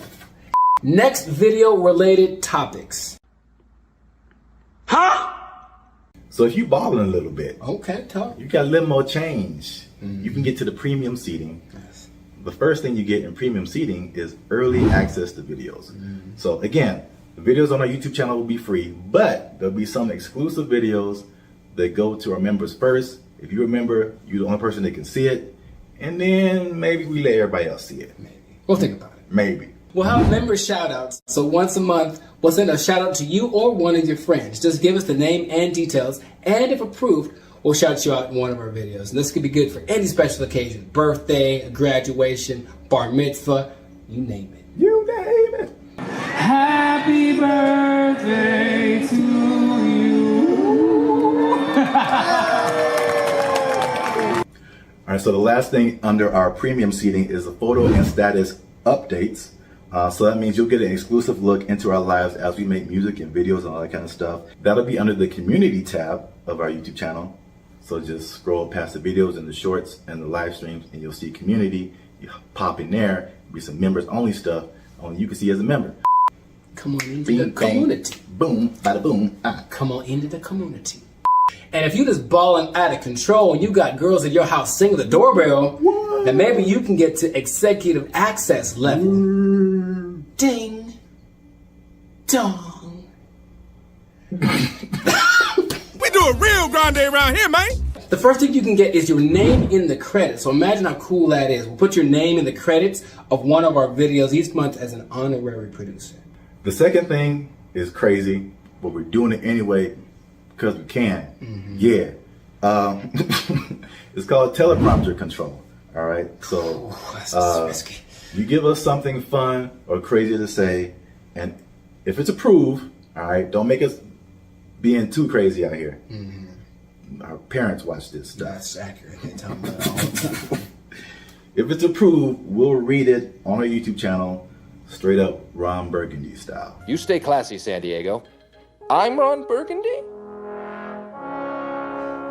Next video related topics. Huh? So if you balling a little bit, okay, talk. You got a little more change. You can get to the premium seating. Yes. The first thing you get in premium seating is early access to videos. So again, the videos on our YouTube channel will be free, but there'll be some exclusive videos that go to our members first. If you remember, you're the only person that can see it, and then maybe we let everybody else see it. Maybe. We'll think about it. Maybe. We'll have member shout-outs. So once a month, we'll send a shout-out to you or one of your friends. Just give us the name and details, and if approved, we'll shout you out in one of our videos. And this could be good for any special occasion. Birthday, graduation, bar mitzvah, you name it. You name it. Happy birthday to you. All right, so the last thing under our premium seating is the photo and status updates. So that means you'll get an exclusive look into our lives as we make music and videos and all that kind of stuff. That'll be under the community tab of our YouTube channel. So just scroll past the videos and the shorts and the live streams and you'll see community. You pop in there, be some members only stuff only you can see as a member. Come on into the community. Boom, bada boom. Come on into the community. And if you just balling out of control and you got girls at your house singing the doorbell, then maybe you can get to executive access level. Ding. Dong. We do a real grande around here, man. The first thing you can get is your name in the credits. So imagine how cool that is. We'll put your name in the credits of one of our videos each month as an honorary producer. The second thing is crazy, but we're doing it anyway because we can. Yeah. It's called teleprompter control. All right. So you give us something fun or crazy to say, and if it's approved, all right, don't make us being too crazy out here. Our parents watch this stuff. That's accurate. They tell me that all the time. If it's approved, we'll read it on our YouTube channel, straight up Ron Burgundy style. You stay classy, San Diego. I'm Ron Burgundy?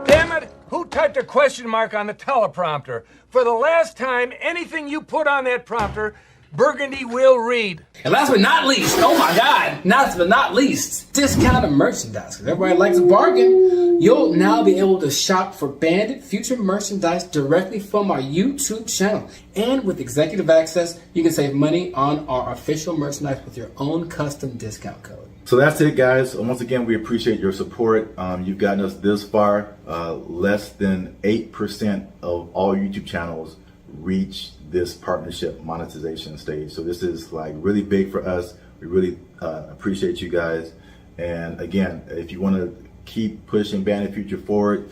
Damn it! Who typed a question mark on the teleprompter? For the last time, anything you put on that prompter, Burgundy will read. And last but not least, oh my God, last but not least, discounted merchandise. Because everybody likes a bargain. You'll now be able to shop for Bandit Future merchandise directly from our YouTube channel. And with executive access, you can save money on our official merchandise with your own custom discount code. So that's it, guys. Once again, we appreciate your support. You've gotten us this far. Less than 8% of all YouTube channels reach this partnership monetization stage. So this is like really big for us. We really appreciate you guys. And again, if you want to keep pushing Bandit Future forward,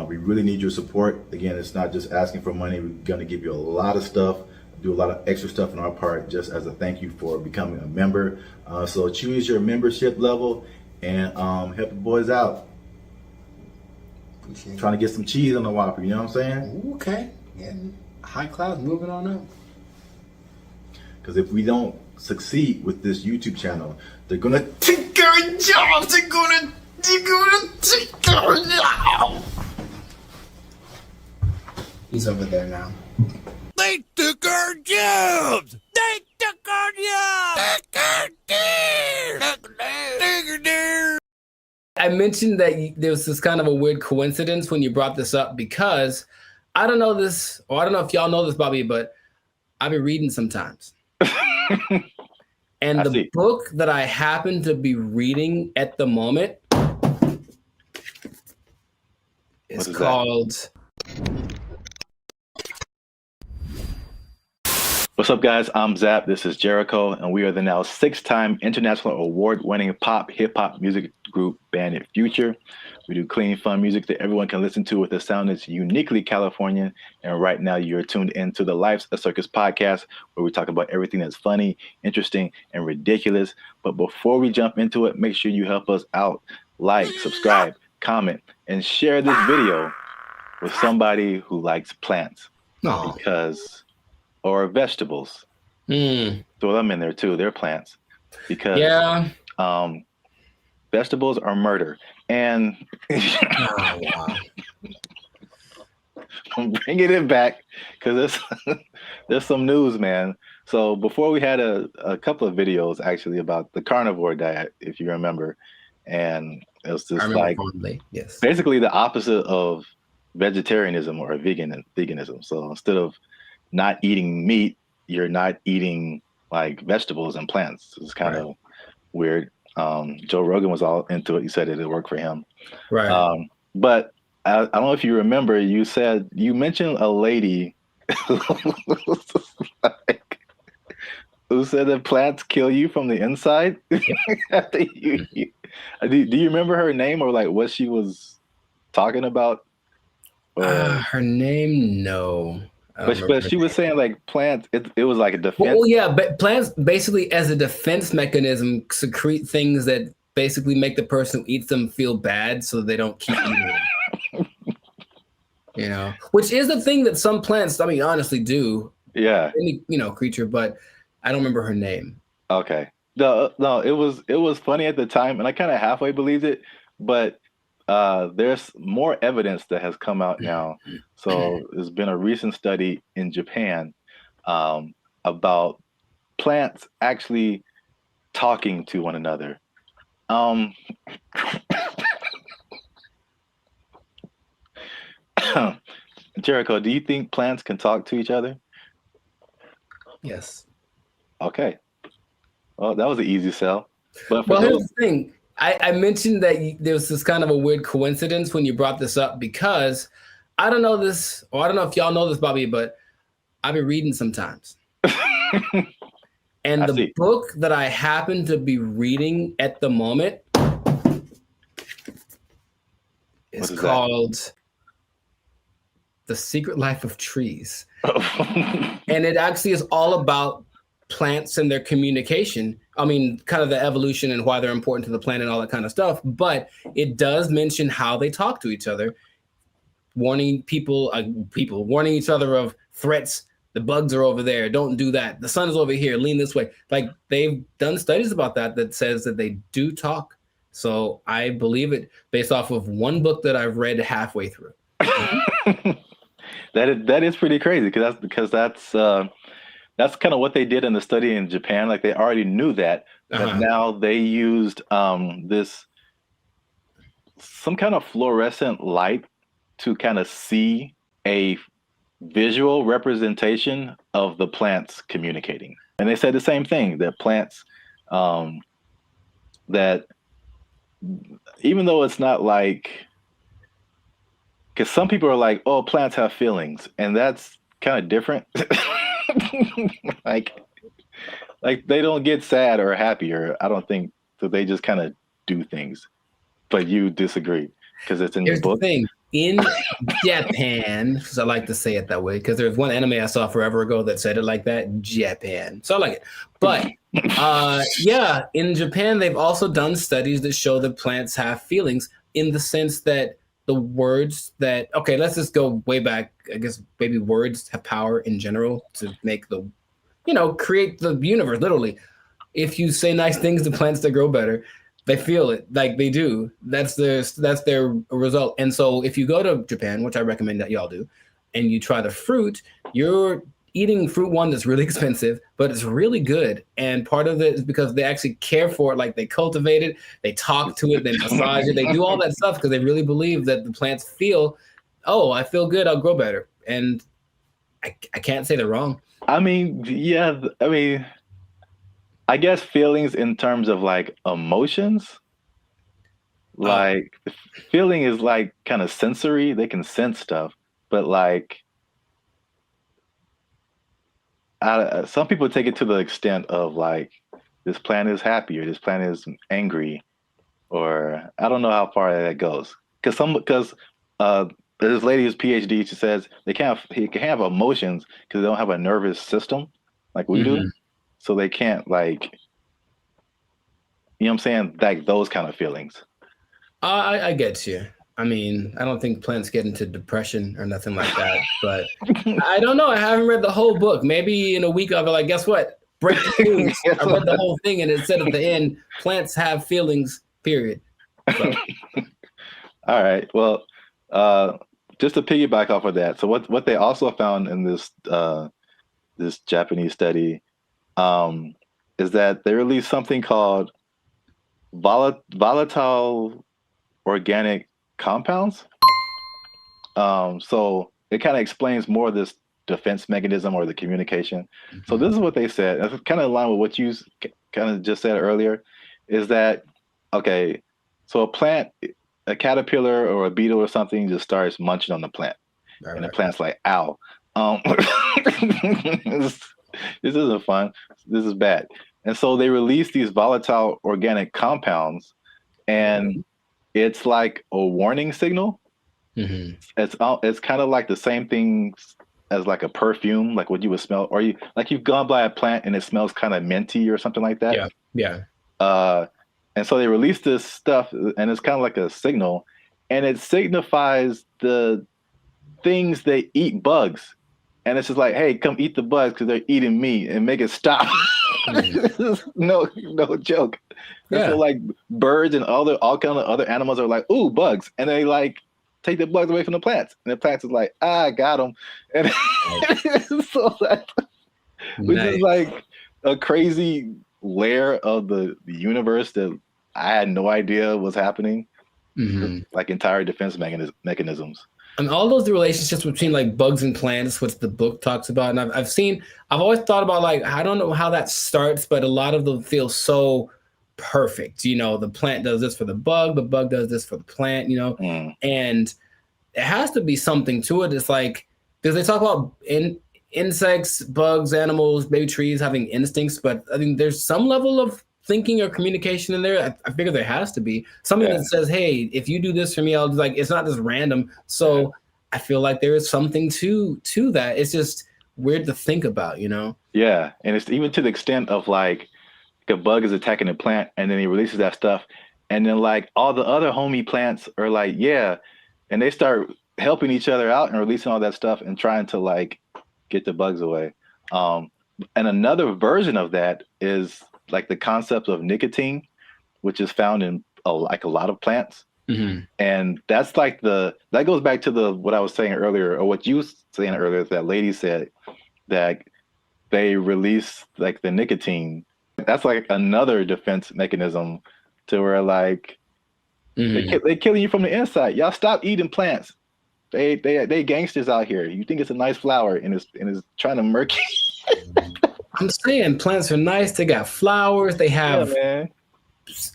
we really need your support. Again, it's not just asking for money. We're going to give you a lot of stuff, do a lot of extra stuff on our part just as a thank you for becoming a member. So choose your membership level and help the boys out. Trying to get some cheese on the Whopper, you know what I'm saying? Okay. Yeah. High clouds moving on up. Because if we don't succeed with this YouTube channel, they're gonna take our jobs. They're gonna take our jobs. He's over there now. They took our jobs. They took our jobs. I mentioned that there was this kind of a weird coincidence when you brought this up because I don't know this, or I don't know if y'all know this, Bobby, but I've been reading sometimes. And the book that I happen to be reading at the moment is called... What's up, guys? I'm Zap. This is Jericho, and we are the now 6-time international award-winning pop hip-hop music group Bandit Future. We do clean, fun music that everyone can listen to with a sound that's uniquely Californian. And right now, you're tuned into the Life's a Circus podcast, where we talk about everything that's funny, interesting, and ridiculous. But before we jump into it, make sure you help us out. Like, subscribe, comment, and share this video with somebody who likes plants. Or vegetables. Throw them in there too. They're plants. because vegetables are murder. And I'm bringing it back because there's some news, man. So before we had a couple of videos actually about the carnivore diet, if you remember, and it was just like basically the opposite of vegetarianism or veganism. So instead of not eating meat, you're not eating like vegetables and plants. It's kind of weird. Joe Rogan was all into it. He said it worked for him. Right. But I don't know if you remember, you mentioned a lady who said that plants kill you from the inside. Do you remember her name or like what she was talking about? Her name, no. But she was saying like plants, it was like a defense. Well, yeah, but plants basically as a defense mechanism secrete things that basically make the person who eats them feel bad so they don't keep eating them. You know, which is the thing that some plants, I mean, honestly do. Yeah. Any, creature, but I don't remember her name. Okay. No, it was funny at the time, and I kind of halfway believed it, but there's more evidence that has come out now. So there's been a recent study in Japan about plants actually talking to one another. Jericho, do you think plants can talk to each other? Yes. Okay. Well, that was an easy sell. But here's the thing. I mentioned that there was this kind of a weird coincidence when you brought this up because I don't know this, or I don't know if y'all know this about me, but I've been reading sometimes. And the book that I happen to be reading at the moment is called The Secret Life of Trees. And it actually is all about plants and their communication. I mean, kind of the evolution and why they're important to the planet and all that kind of stuff. But it does mention how they talk to each other, warning people warning each other of threats. The bugs are over there. Don't do that. The sun is over here. Lean this way. Like they've done studies about that says that they do talk. So I believe it based off of one book that I've read halfway through. That is pretty crazy because that's kind of what they did in the study in Japan. Like they already knew that, but now they used some kind of fluorescent light to kind of see a visual representation of the plants communicating. And they said the same thing, that plants, that even though it's not like, because some people are like, oh, plants have feelings, and that's kind of different. like they don't get sad or happy, or I don't think so. They just kind of do things. But you disagree because it's in your book. The thing. In Japan, because I like to say it that way, because there's one anime I saw forever ago that said it like that, Japan. So I like it. But yeah, in Japan, they've also done studies that show that plants have feelings in the sense that the words that, okay, let's just go way back. I guess maybe words have power in general to make the, create the universe, literally. If you say nice things to plants that grow better, they feel it like they do. That's their result. And so if you go to Japan, which I recommend that y'all do, and you try the fruit, you're eating fruit one that's really expensive, but it's really good. And part of it is because they actually care for it. Like they cultivate it, they talk to it, they massage it, they do all that stuff because they really believe that the plants feel, oh, I feel good, I'll grow better. And I can't say they're wrong. I mean, yeah, I guess feelings in terms of like emotions, like feeling is like kind of sensory. They can sense stuff, but like some people take it to the extent of like this plant is happy or this plant is angry, or I don't know how far that goes. Because this lady who's PhD, she says he can have emotions because they don't have a nervous system like we do. So they can't like, you know what I'm saying? Like those kind of feelings. I get you. I mean, I don't think plants get into depression or nothing like that, but I don't know. I haven't read the whole book. Maybe in a week I'll be like, guess what? breaking news. I read the whole thing, and it said at the end, plants have feelings, period. So. All right. Well, just to piggyback off of that, so what they also found in this this Japanese study is that they released something called volatile organic compounds. So it kind of explains more of this defense mechanism or the communication. So this is what they said. It's kind of in line with what you kind of just said earlier, is that, okay, so a plant, a caterpillar or a beetle or something just starts munching on the plant. And the plant's like, ow. This isn't fun. This is bad. And so they release these volatile organic compounds, and it's like a warning signal. It's kind of like the same thing as like a perfume, like what you would smell, or you've gone by a plant and it smells kind of minty or something like that. Yeah. And so they release this stuff, and it's kind of like a signal, and it signifies the things they eat bugs. And it's just like, hey, come eat the bugs because they're eating me, and make it stop. no joke. Yeah. And so like birds and all kind of other animals are like, ooh, bugs, and they like take the bugs away from the plants, and the plants is like, I got them, and so that, which is like a crazy layer of the universe that I had no idea was happening. Like entire defense mechanisms. And all those relationships between like bugs and plants, which the book talks about. And I've always thought about, like, I don't know how that starts, but a lot of them feel so perfect. You know, the plant does this for the bug does this for the plant, you know, and it has to be something to it. It's like, because they talk about insects, bugs, animals, maybe trees having instincts, but I think there's some level of thinking or communication in there. I figure there has to be something that says, hey, if you do this for me, I'll do, like, it's not just random. So I feel like there is something to that. It's just weird to think about, you know? Yeah. And it's even to the extent of like a bug is attacking a plant, and then he releases that stuff. And then like all the other homie plants are like, yeah. And they start helping each other out and releasing all that stuff and trying to like get the bugs away. And another version of that is like the concept of nicotine, which is found in a lot of plants. And that's like that goes back to what I was saying earlier, or what you were saying earlier, that lady said that they release like the nicotine. That's like another defense mechanism to where like they killing you from the inside. Y'all stop eating plants. They gangsters out here. You think it's a nice flower and it's trying to murk you. I'm saying plants are nice. They got flowers. They have,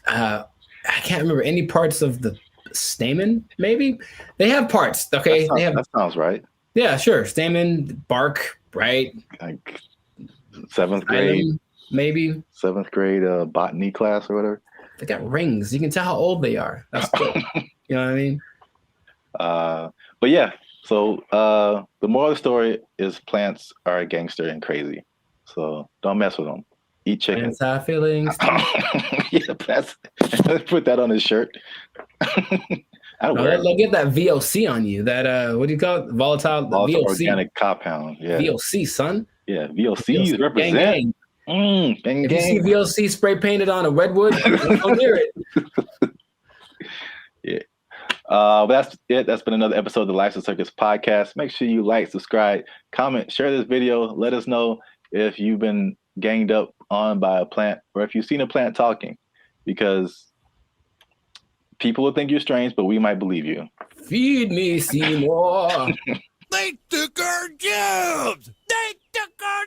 I can't remember any parts of the stamen. Maybe they have parts. Okay, that sounds right. Yeah, sure. Stamen, bark, right? Like 7th grade, maybe 7th grade botany class or whatever. They got rings. You can tell how old they are. That's cool. You know what I mean? But yeah. So the moral of the story is plants are a gangster and crazy. So don't mess with them. Eat chicken. Plants have feelings. Yeah, plants. Put that on his shirt. They'll get that VOC on you. That what do you call it? Volatile VOC. Organic compound. Yeah. VOC, son. Yeah, VOCs represent. Gang. If you see VOC spray painted on a redwood, don't hear it. Yeah. But that's it. That's been another episode of the Lifestyle Circus podcast. Make sure you like, subscribe, comment, share this video. Let us know if you've been ganged up on by a plant, or if you've seen a plant talking, because people will think you're strange, but we might believe you. Feed me, Seymour. They took our jobs. They took our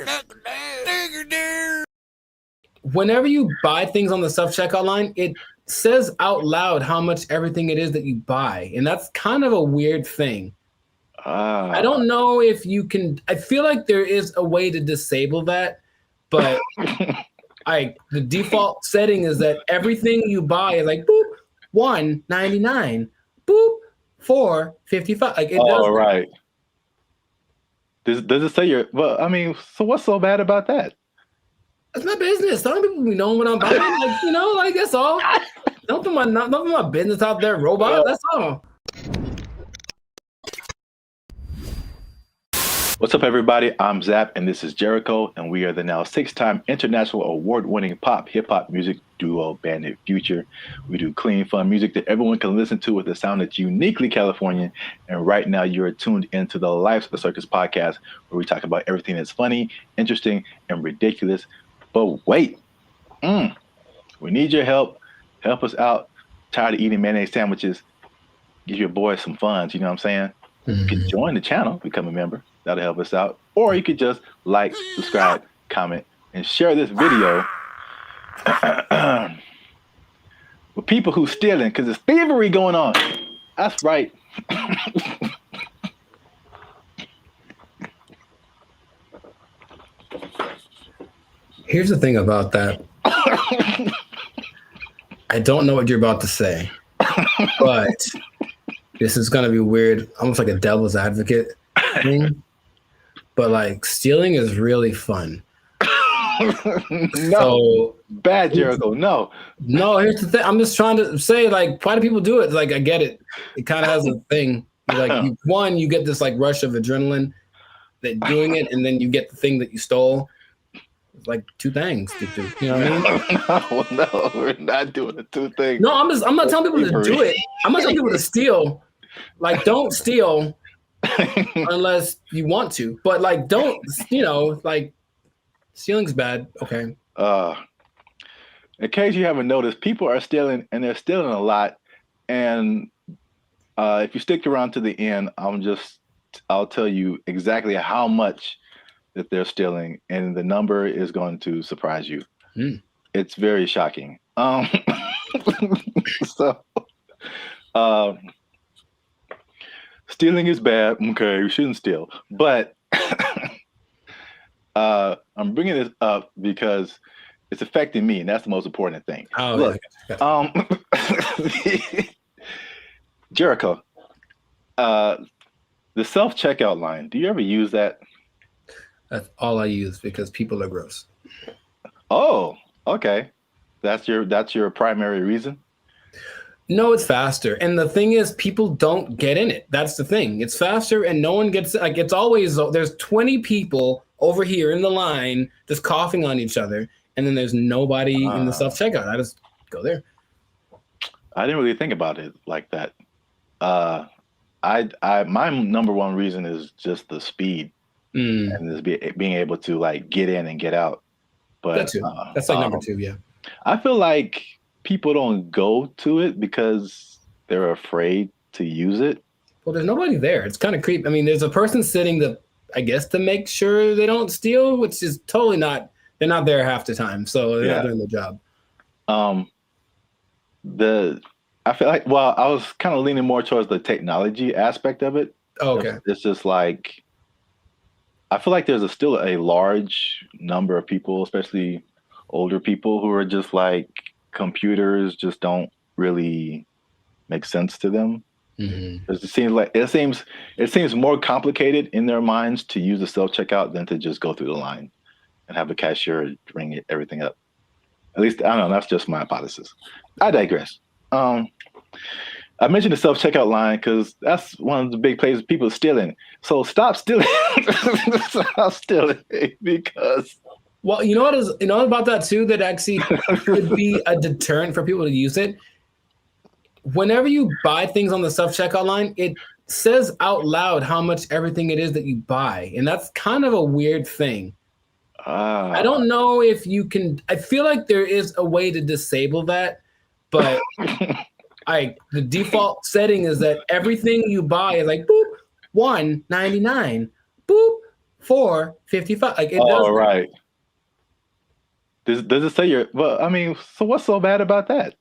jobs. Whenever you buy things on the self-checkout line, it says out loud how much everything it is that you buy. And that's kind of a weird thing. I don't know if you can. I feel like there is a way to disable that, but the default setting is that everything you buy is like boop $1.99, boop $4.55. Like it does. Right. Does it say you're? Well, I mean, so what's so bad about that? That's my business. Some people be knowing what I'm buying. Like, you know, like that's all. Don't put my business out there, robot. That's all. What's up, everybody? I'm Zap, and this is Jericho, and we are the now 6-time international award-winning pop hip-hop music duo Bandit Future. We do clean, fun music that everyone can listen to with a sound that's uniquely Californian. And right now, you are tuned into the Life's a Circus podcast, where we talk about everything that's funny, interesting, and ridiculous. But wait, we need your help. Help us out. Tired of eating mayonnaise sandwiches? Give your boys some funds. You know what I'm saying? You can join the channel, become a member. That'll help us out. Or you could just like, subscribe, comment, and share this video with people who stealing, because there's thievery going on. That's right. Here's the thing about that. I don't know what you're about to say, but this is going to be weird, almost like a devil's advocate thing. But like, stealing is really fun. No, bad, Jericho. No, here's the thing. I'm just trying to say, like, why do people do it? Like, I get it. It kind of has a thing. Like, you get this like rush of adrenaline that doing it, and then you get the thing that you stole. It's like two things to do. You know what I mean? No, we're not doing the two things. No, I'm not telling people to do it. I'm not telling people to steal. Like, don't steal unless you want to. But like, don't, like, stealing's bad. Okay. In case you haven't noticed, people are stealing, and they're stealing a lot. And if you stick around to the end, I'll tell you exactly how much that they're stealing, and the number is going to surprise you. It's very shocking. Stealing is bad. Okay, you shouldn't steal. But I'm bringing this up because it's affecting me, and that's the most important thing. Look, Jericho, the self-checkout line, do you ever use that? That's all I use because people are gross. Oh, okay. That's your primary reason? No, it's faster. And the thing is, people don't get in it. That's the thing. It's faster and no one gets, like, it's always, there's 20 people over here in the line just coughing on each other. And then there's nobody in the self-checkout. I just go there. I didn't really think about it like that. My number one reason is just the speed. And just being able to like get in and get out. But that's like number two, yeah. I feel like people don't go to it because they're afraid to use it. Well, there's nobody there. It's kind of creepy. I mean, there's a person sitting to make sure they don't steal, which is totally not. They're not there half the time, so they're not doing the job. I feel like, well, I was kind of leaning more towards the technology aspect of it. Oh, okay. It's just like, I feel like there's still a large number of people, especially older people, who are just like, computers just don't really make sense to them. It seems more complicated in their minds to use the self-checkout than to just go through the line and have a cashier ring everything up. At least, I don't know, that's just my hypothesis. I digress. I mentioned the self-checkout line because that's one of the big places people are stealing. So stop stealing. Stop stealing because... Well, you know about that too, that actually could be a deterrent for people to use it. Whenever you buy things on the self-checkout line, it says out loud how much everything it is that you buy. And that's kind of a weird thing. I don't know if you can, I feel like there is a way to disable that, but the default setting is that everything you buy is like, boop, $1.99, boop, $4.55. Like, it does. Right. Does it say well, I mean, so what's so bad about that?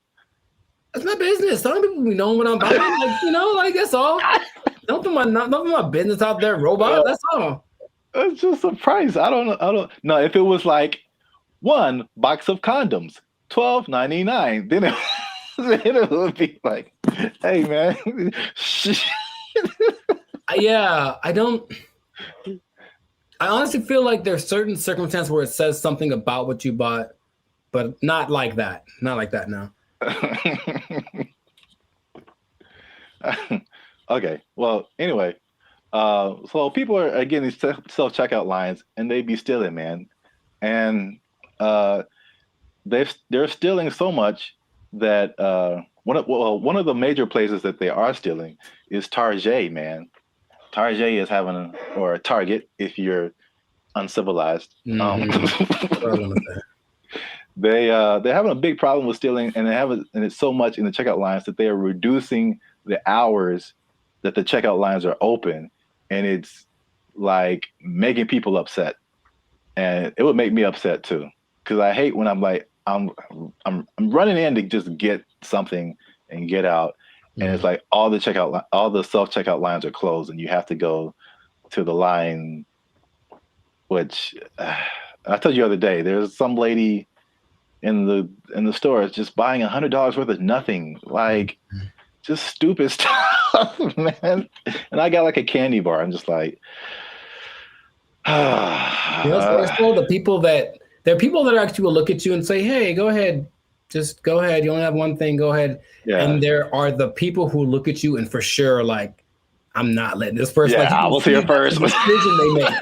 That's my business. Some people be knowing what I'm buying. Like, that's all. Don't put my business out there, robot. That's all. It's just a price. I don't know. If it was like one box of condoms, $12.99, then it would be like, hey man. Yeah, I honestly feel like there's certain circumstances where it says something about what you bought, but not like that. Not like that now. Okay. Well, anyway, So people are getting these self checkout lines, and they be stealing, man, and they're stealing so much that one of the major places that they are stealing is Target, man. Target is having or Target if you're uncivilized. They're having a big problem with stealing, and and it's so much in the checkout lines that they are reducing the hours that the checkout lines are open, and it's like making people upset. And it would make me upset too, because I hate when I'm like I'm running in to just get something and get out, and it's like all the self checkout lines are closed, and you have to go to the line. Which I told you the other day, there's some lady in the store just buying $100 worth of nothing, like just stupid stuff, man. And I got like a candy bar. I'm just like, the people that there are people that actually will look at you and say, "Hey, go ahead, just go ahead. You only have one thing. Go ahead." Yeah. And there are the people who look at you and for sure like, I'm not letting this person. Yeah, like, I was here first. Decision they make.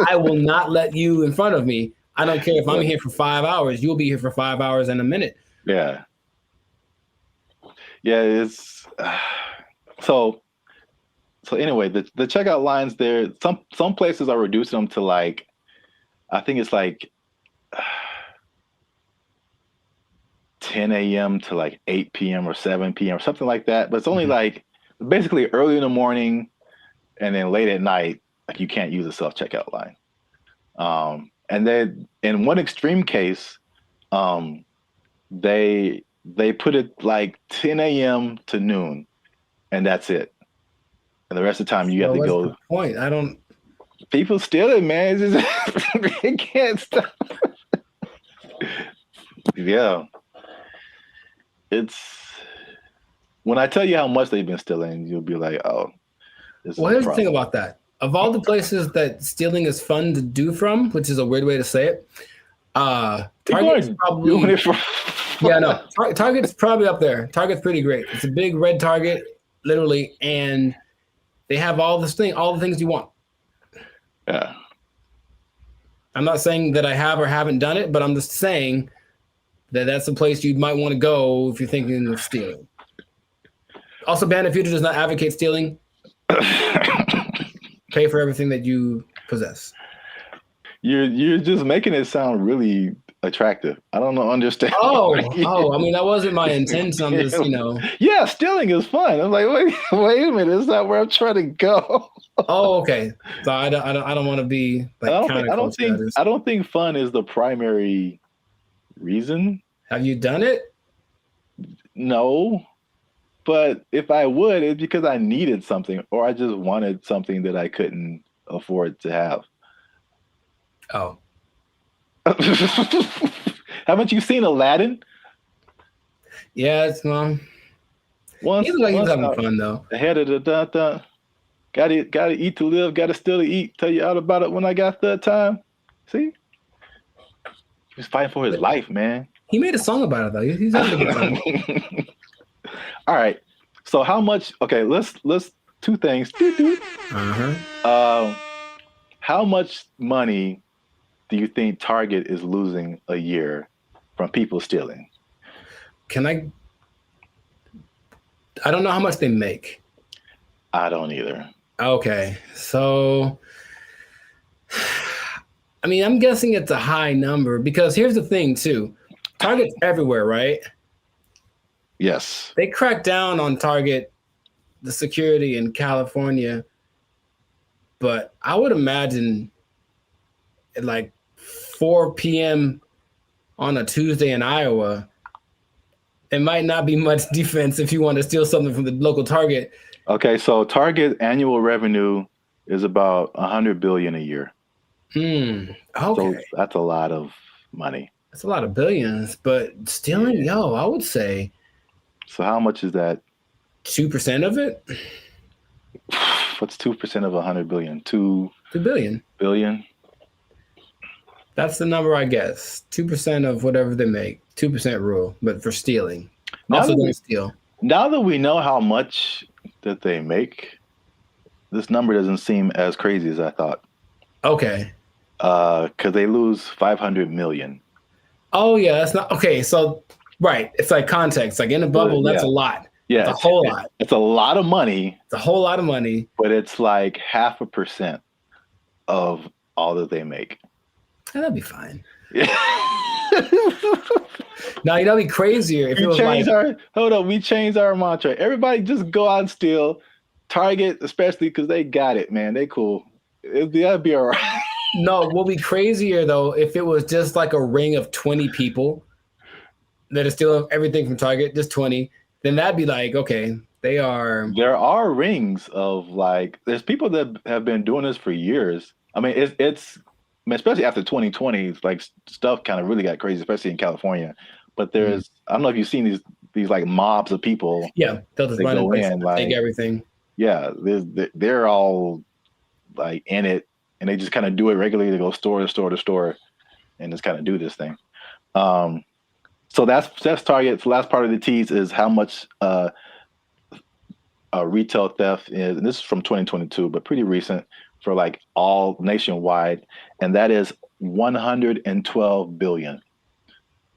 I will not let you in front of me. I don't care if I'm here for 5 hours. You'll be here for 5 hours and a minute. Yeah. Yeah, it's so anyway, the checkout lines there, some places are reducing them to like, I think it's like 10 a.m. to like 8 p.m. or 7 p.m. or something like that. But it's only like basically early in the morning and then late at night, like you can't use a self-checkout line. And then in one extreme case, they put it like 10 a.m. to noon, and that's it. And the rest of the time you have to go. What's the point? I don't. People steal it, man. It's just, they can't stop. Yeah. It's when I tell you how much they've been stealing, you'll be like, oh. Well, here's the thing about that. Of all the places that stealing is fun to do from, which is a weird way to say it, Target's probably Target's probably up there. Target's pretty great. It's a big red Target, literally, and they have all the things you want. Yeah. I'm not saying that I have or haven't done it, but I'm just saying that that's a place you might want to go if you're thinking of stealing. Also, Band of Future does not advocate stealing. Pay for everything that you possess. You're just making it sound really attractive. I don't understand. Oh, I mean, that wasn't my intention. I'm just, Yeah, stealing is fun. I'm like, wait a minute, it's not where I'm trying to go. Oh, okay. So I don't want to be like I don't think fun is the primary reason. Have you done it? No. But if I would, it's because I needed something or I just wanted something that I couldn't afford to have. Oh. Haven't you seen Aladdin? Yeah, it's He looks like he's having fun though. Ahead of the gotta eat to live, gotta still to eat. Tell you all about it when I got the time. See? He was fighting for his life, man. He made a song about it though. He's having a good time. All right. So how much? Okay, let's two things. How much money do you think Target is losing a year from people stealing? I don't know how much they make. I don't either. Okay. So I mean, I'm guessing it's a high number because here's the thing too. Target's everywhere, right? Yes. They cracked down on Target, the security in California, but I would imagine at like 4 p.m. on a Tuesday in Iowa, it might not be much defense if you want to steal something from the local Target. Okay, so Target annual revenue is about $100 billion a year. Okay. So that's a lot of money. That's a lot of billions, but stealing, I would say. So how much is that? 2% of it? What's 2% of 100 billion? 2 billion. Billion? That's the number, I guess. 2% of whatever they make. 2% rule, but for stealing. Now Also don't steal. Now that we know how much that they make, this number doesn't seem as crazy as I thought. Okay. Because they lose 500 million. Oh yeah, that's not okay. So right, it's like context. Like in a bubble, that's a lot. Yeah, it's a whole lot. It's a lot of money. It's a whole lot of money. But it's like 0.5% of all that they make. That'd be fine. Yeah. Now you know, it'd be crazier if it was like, we changed our mantra. Everybody just go out and steal. Target, especially because they got it, man. They cool. That'd be all right. No, what would be crazier though if it was just like a ring of 20 people that are stealing everything from Target, just 20. Then that'd be like, okay, they are. There are rings of like, there's people that have been doing this for years. I mean, it's especially after 2020, like stuff kind of really got crazy, especially in California. But there's, I don't know if you've seen these like mobs of people. Yeah, they'll just run in, like, take everything. Yeah, they're all like in it, and they just kind of do it regularly. They go store to store to store, and just kind of do this thing. So that's Target. The last part of the tease is how much retail theft is, and this is from 2022, but pretty recent for like all nationwide, and that is 112 billion.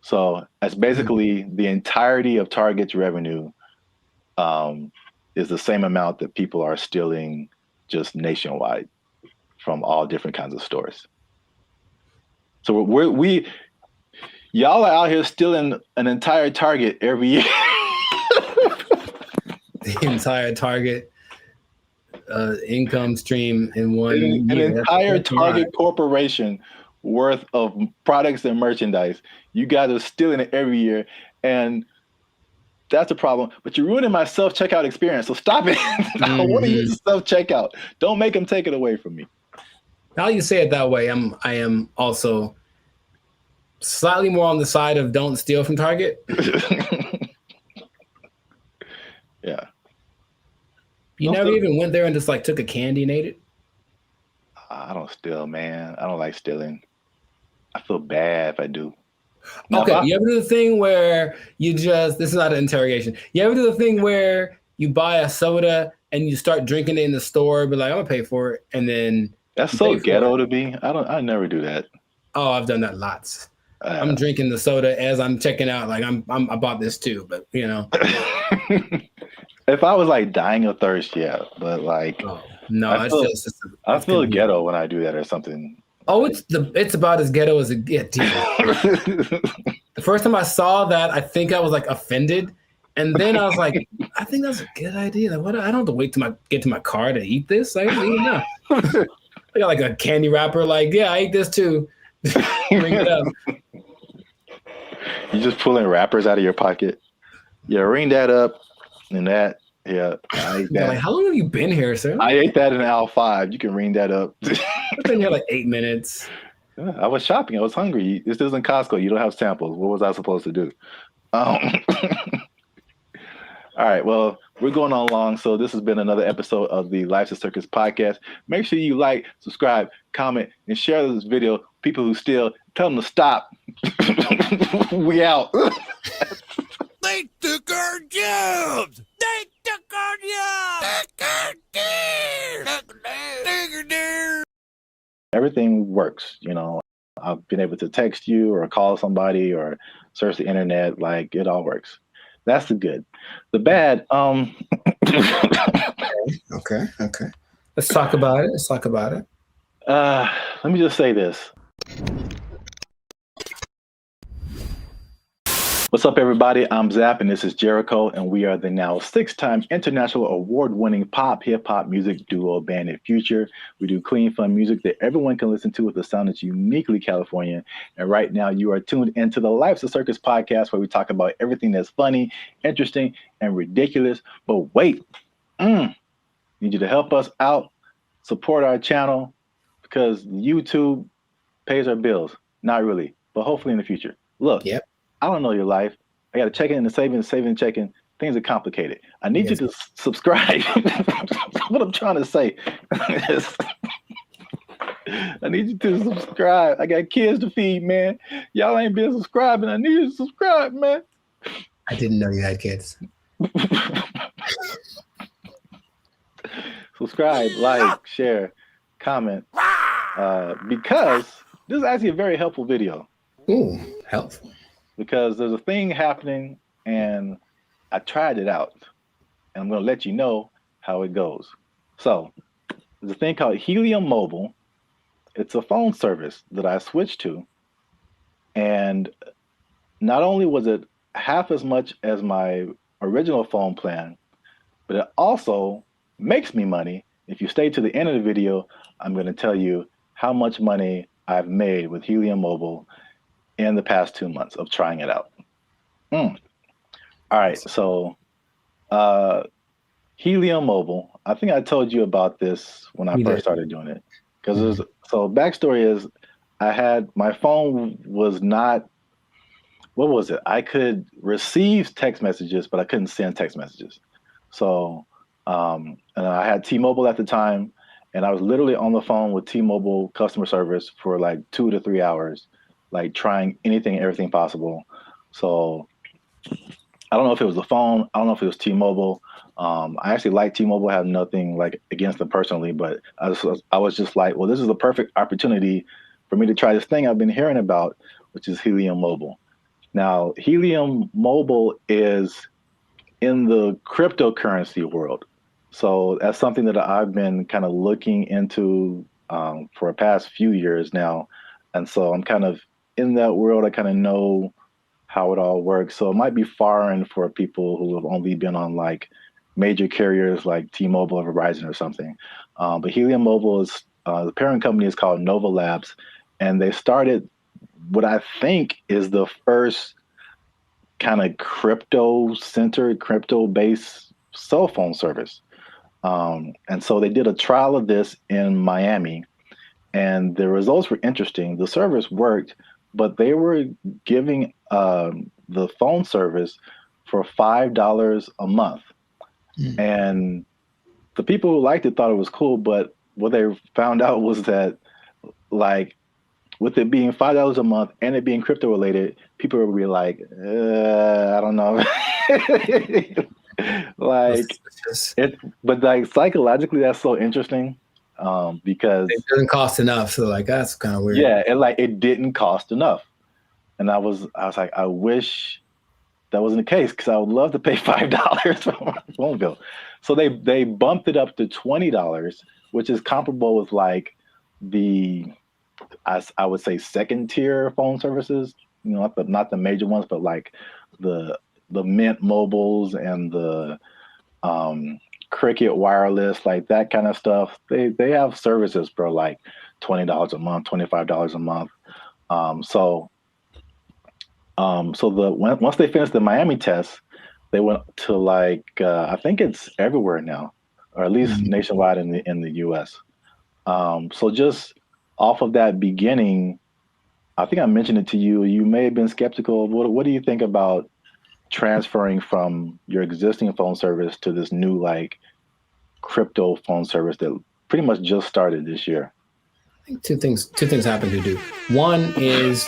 So that's basically the entirety of Target's revenue is the same amount that people are stealing just nationwide from all different kinds of stores. So y'all are out here stealing an entire Target every year. The entire Target income stream in one year. An entire Target corporation worth of products and merchandise. You guys are stealing it every year, and that's a problem. But you're ruining my self-checkout experience, so stop it. I want to use self-checkout. Don't make them take it away from me. Now you say it that way, I am also slightly more on the side of don't steal from Target. Yeah. You never even went there and just like took a candy and ate it? I don't steal, man. I don't like stealing. I feel bad if I do. Okay, you ever do the thing where you just, this is not an interrogation. You ever do the thing where you buy a soda and you start drinking it in the store, but like, I'm gonna pay for it, and then that's so ghetto to me. I never do that. Oh, I've done that lots. I'm drinking the soda as I'm checking out. Like I bought this too, but you know. If I was like dying of thirst, yeah, but like, no, I feel ghetto when I do that or something. Oh, it's about as ghetto as it gets. The first time I saw that, I think I was like offended, and then I was like, I think that's a good idea. Like, what? I don't have to wait to get to my car to eat this. I don't even know. I got like a candy wrapper. Like, yeah, I ate this too. Ring it up. You just pulling wrappers out of your pocket. Yeah, ring that up and that. Yeah, I ate that. Like, how long have you been here, sir? I ate that in aisle 5. You can ring that up. I've been here like 8 minutes. Yeah, I was shopping. I was hungry. This isn't Costco. You don't have samples. What was I supposed to do? All right. Well, we're going on long. So this has been another episode of the Life's a Circus podcast. Make sure you like, subscribe, comment, and share this video. People who steal, tell them to stop. We out. They took our jobs. They took our jobs. Everything works, you know. I've been able to text you or call somebody or search the internet. Like, it all works. That's the good. The bad, Okay. Let's talk about it. Let me just say this. What's up, everybody? I'm Zap, and this is Jericho, and we are the now 6-time international award-winning pop hip-hop music duo Band and Future. We do clean, fun music that everyone can listen to with a sound that's uniquely California. And right now, you are tuned into the Life's a Circus podcast, where we talk about everything that's funny, interesting, and ridiculous. But wait, need you to help us out, support our channel, because YouTube pays our bills. Not really, but hopefully in the future. Look. Yep. I don't know your life. I got to check in and saving, checking. Things are complicated. I need you to subscribe. What I'm trying to say is I need you to subscribe. I got kids to feed, man. Y'all ain't been subscribing. I need you to subscribe, man. I didn't know you had kids. subscribe, like, share, comment, because this is actually a very helpful video. Ooh, helpful. Because there's a thing happening, and I tried it out, and I'm going to let you know how it goes. So there's a thing called Helium Mobile. It's a phone service that I switched to, and not only was it half as much as my original phone plan, but it also makes me money. If you stay to the end of the video, I'm going to tell you how much money I've made with Helium Mobile in the past 2 months of trying it out. All right, so Helium Mobile, I think I told you about this when I first started doing it. Because so backstory is my phone was not, what was it? I could receive text messages, but I couldn't send text messages. So, and I had T-Mobile at the time, and I was literally on the phone with T-Mobile customer service for like 2 to 3 hours, like trying anything and everything possible. So I don't know if it was the phone. I don't know if it was T-Mobile. I actually like T-Mobile. I have nothing like against them personally, but I was just like, well, this is the perfect opportunity for me to try this thing I've been hearing about, which is Helium Mobile. Now, Helium Mobile is in the cryptocurrency world. So that's something that I've been kind of looking into for the past few years now. And so I'm kind of in that world. I kind of know how it all works. So it might be foreign for people who have only been on like major carriers like T-Mobile or Verizon or something. But Helium Mobile is, the parent company is called Nova Labs, and they started what I think is the first kind of crypto-centered, crypto-based cell phone service. And so they did a trial of this in Miami, and the results were interesting. The service worked, but they were giving the phone service for $5 a month. And the people who liked it thought it was cool, but what they found out was that, like, with it being $5 a month and it being crypto related, people would be like, I don't know. Like it, but like psychologically, that's so interesting because it doesn't cost enough. So like that's kind of weird. Yeah, and like it didn't cost enough, and I was like, I wish that wasn't the case because I would love to pay $5 for my phone bill. So they bumped it up to $20, which is comparable with like the I would say second tier phone services. You know, not the major ones, but like the Mint Mobiles and the Cricket Wireless, like that kind of stuff. They have services for like $20 a month, $25 a month. So once they finished the Miami test, they went to like I think it's everywhere now, or at least nationwide in the U.S. So just off of that beginning, I think I mentioned it to you. You may have been skeptical. What do you think about transferring from your existing phone service to this new like crypto phone service that pretty much just started this year? I think two things happen to do. One is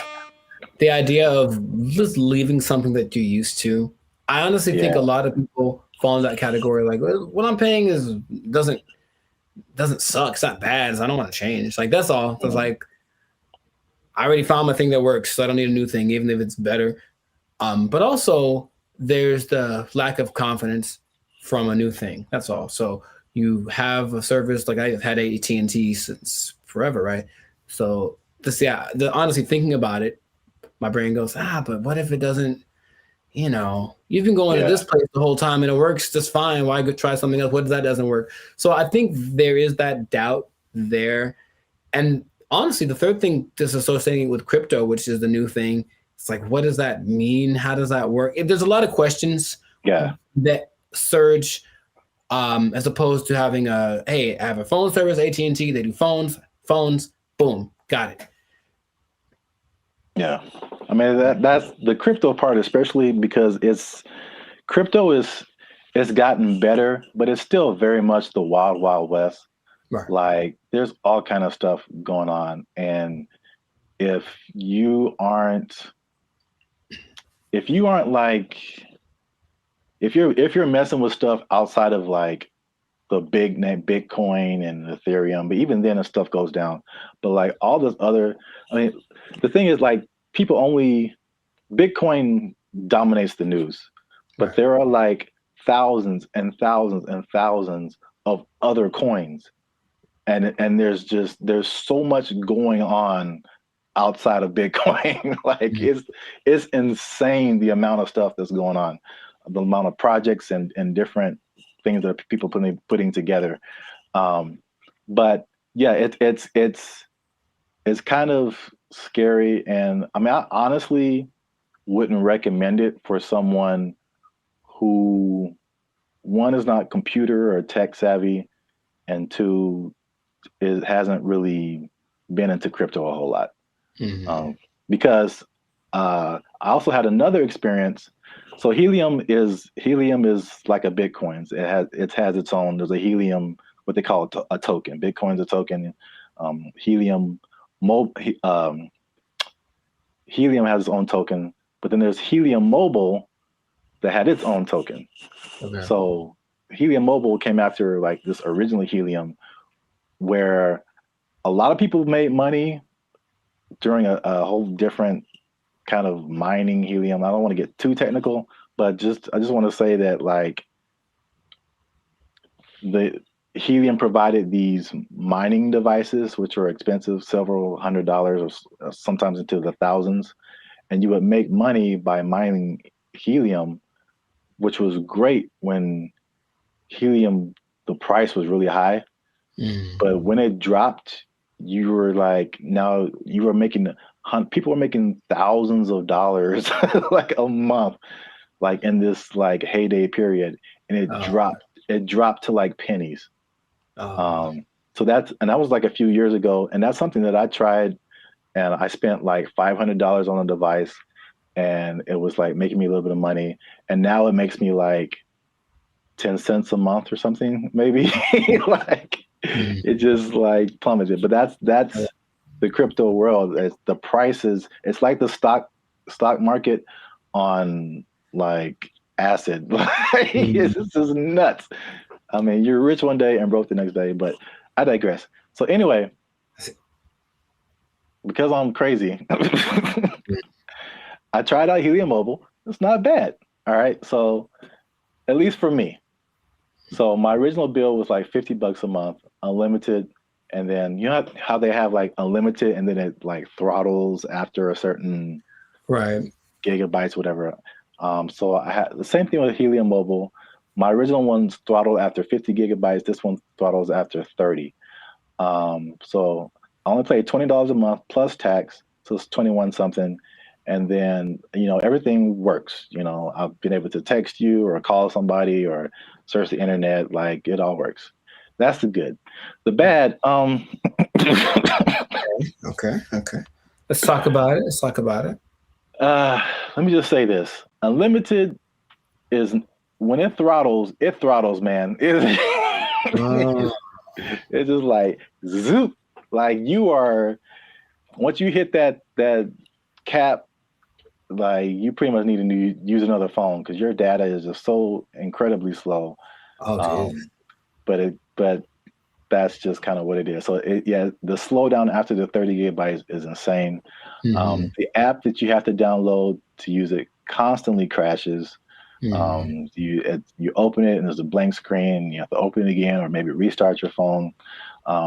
the idea of just leaving something that you're used to. I honestly think a lot of people fall in that category. Like, well, what I'm paying doesn't suck. It's not bad. So I don't want to change. Like that's all. It's like I already found my thing that works, so I don't need a new thing, even if it's better. But also there's the lack of confidence from a new thing. That's all. So you have a service like I've had AT&T since forever, right? So honestly thinking about it, my brain goes, but what if it doesn't, you've been going to this place the whole time and it works just fine. Why go try something else? What if that doesn't work? So I think there is that doubt there. And honestly, the third thing disassociating with crypto, which is the new thing, it's like, what does that mean? How does that work? There's a lot of questions that surge as opposed to having hey, I have a phone service, AT&T, they do phones, boom, got it. Yeah. I mean, that's the crypto part, especially because it's gotten better, but it's still very much the wild, wild west. Right. Like there's all kind of stuff going on. And if you're messing with stuff outside of like the big name Bitcoin and Ethereum, but even then, the stuff goes down. But like all this other, I mean, the thing is like Bitcoin dominates the news, but there are like thousands and thousands and thousands of other coins, and there's so much going on outside of Bitcoin. Like it's insane the amount of stuff that's going on, the amount of projects and different things that people putting together. But yeah, it's kind of scary, and I mean, I honestly wouldn't recommend it for someone who, one, is not computer or tech savvy, and two, hasn't really been into crypto a whole lot. Because I also had another experience. So Helium is like a Bitcoin. It has its own. There's a Helium, what they call a token. Bitcoin's a token. Helium Helium has its own token, but then there's Helium Mobile that had its own token. Okay. So Helium Mobile came after like this originally Helium, where a lot of people made money during a whole different kind of mining helium. I don't want to get too technical, but I just want to say that like the Helium provided these mining devices, which are expensive, several $100s or sometimes into the thousands, and you would make money by mining helium, which was great when helium, the price was really high. But when it dropped, you were like, now you were making, people were making thousands of dollars like a month, like in this like heyday period, and it dropped to like pennies. So that was like a few years ago, and that's something that I tried, and I spent like $500 on a device, and it was like making me a little bit of money, and now it makes me like 10 cents a month or something, maybe. Like it just like plummeted. But that's the crypto world. The prices, it's like the stock market on like acid. It's just nuts. I mean, you're rich one day and broke the next day, but I digress. So anyway, because I'm crazy, I tried out Helium Mobile. It's not bad. All right. So at least for me. So my original bill was like $50 a month, unlimited. And then you know how they have like unlimited and then it like throttles after a certain gigabytes, whatever. So I had the same thing with Helium Mobile. My original one's throttled after 50 gigabytes. This one throttles after 30. So I only paid $20 a month plus tax. So it's 21 something. And then, you know, everything works. You know, I've been able to text you or call somebody or search the internet. Like it all works. That's the good. The bad, Okay. Let's talk about it. Let me just say this. Unlimited is, when it throttles, man. It's just like zoop. Like you are, once you hit that cap, like you pretty much need to use another phone because your data is just so incredibly slow. But that's just kind of what it is. So the slowdown after the 30 gigabytes is insane. The app that you have to download to use it constantly crashes. You open it and there's a blank screen. You have to open it again or maybe restart your phone.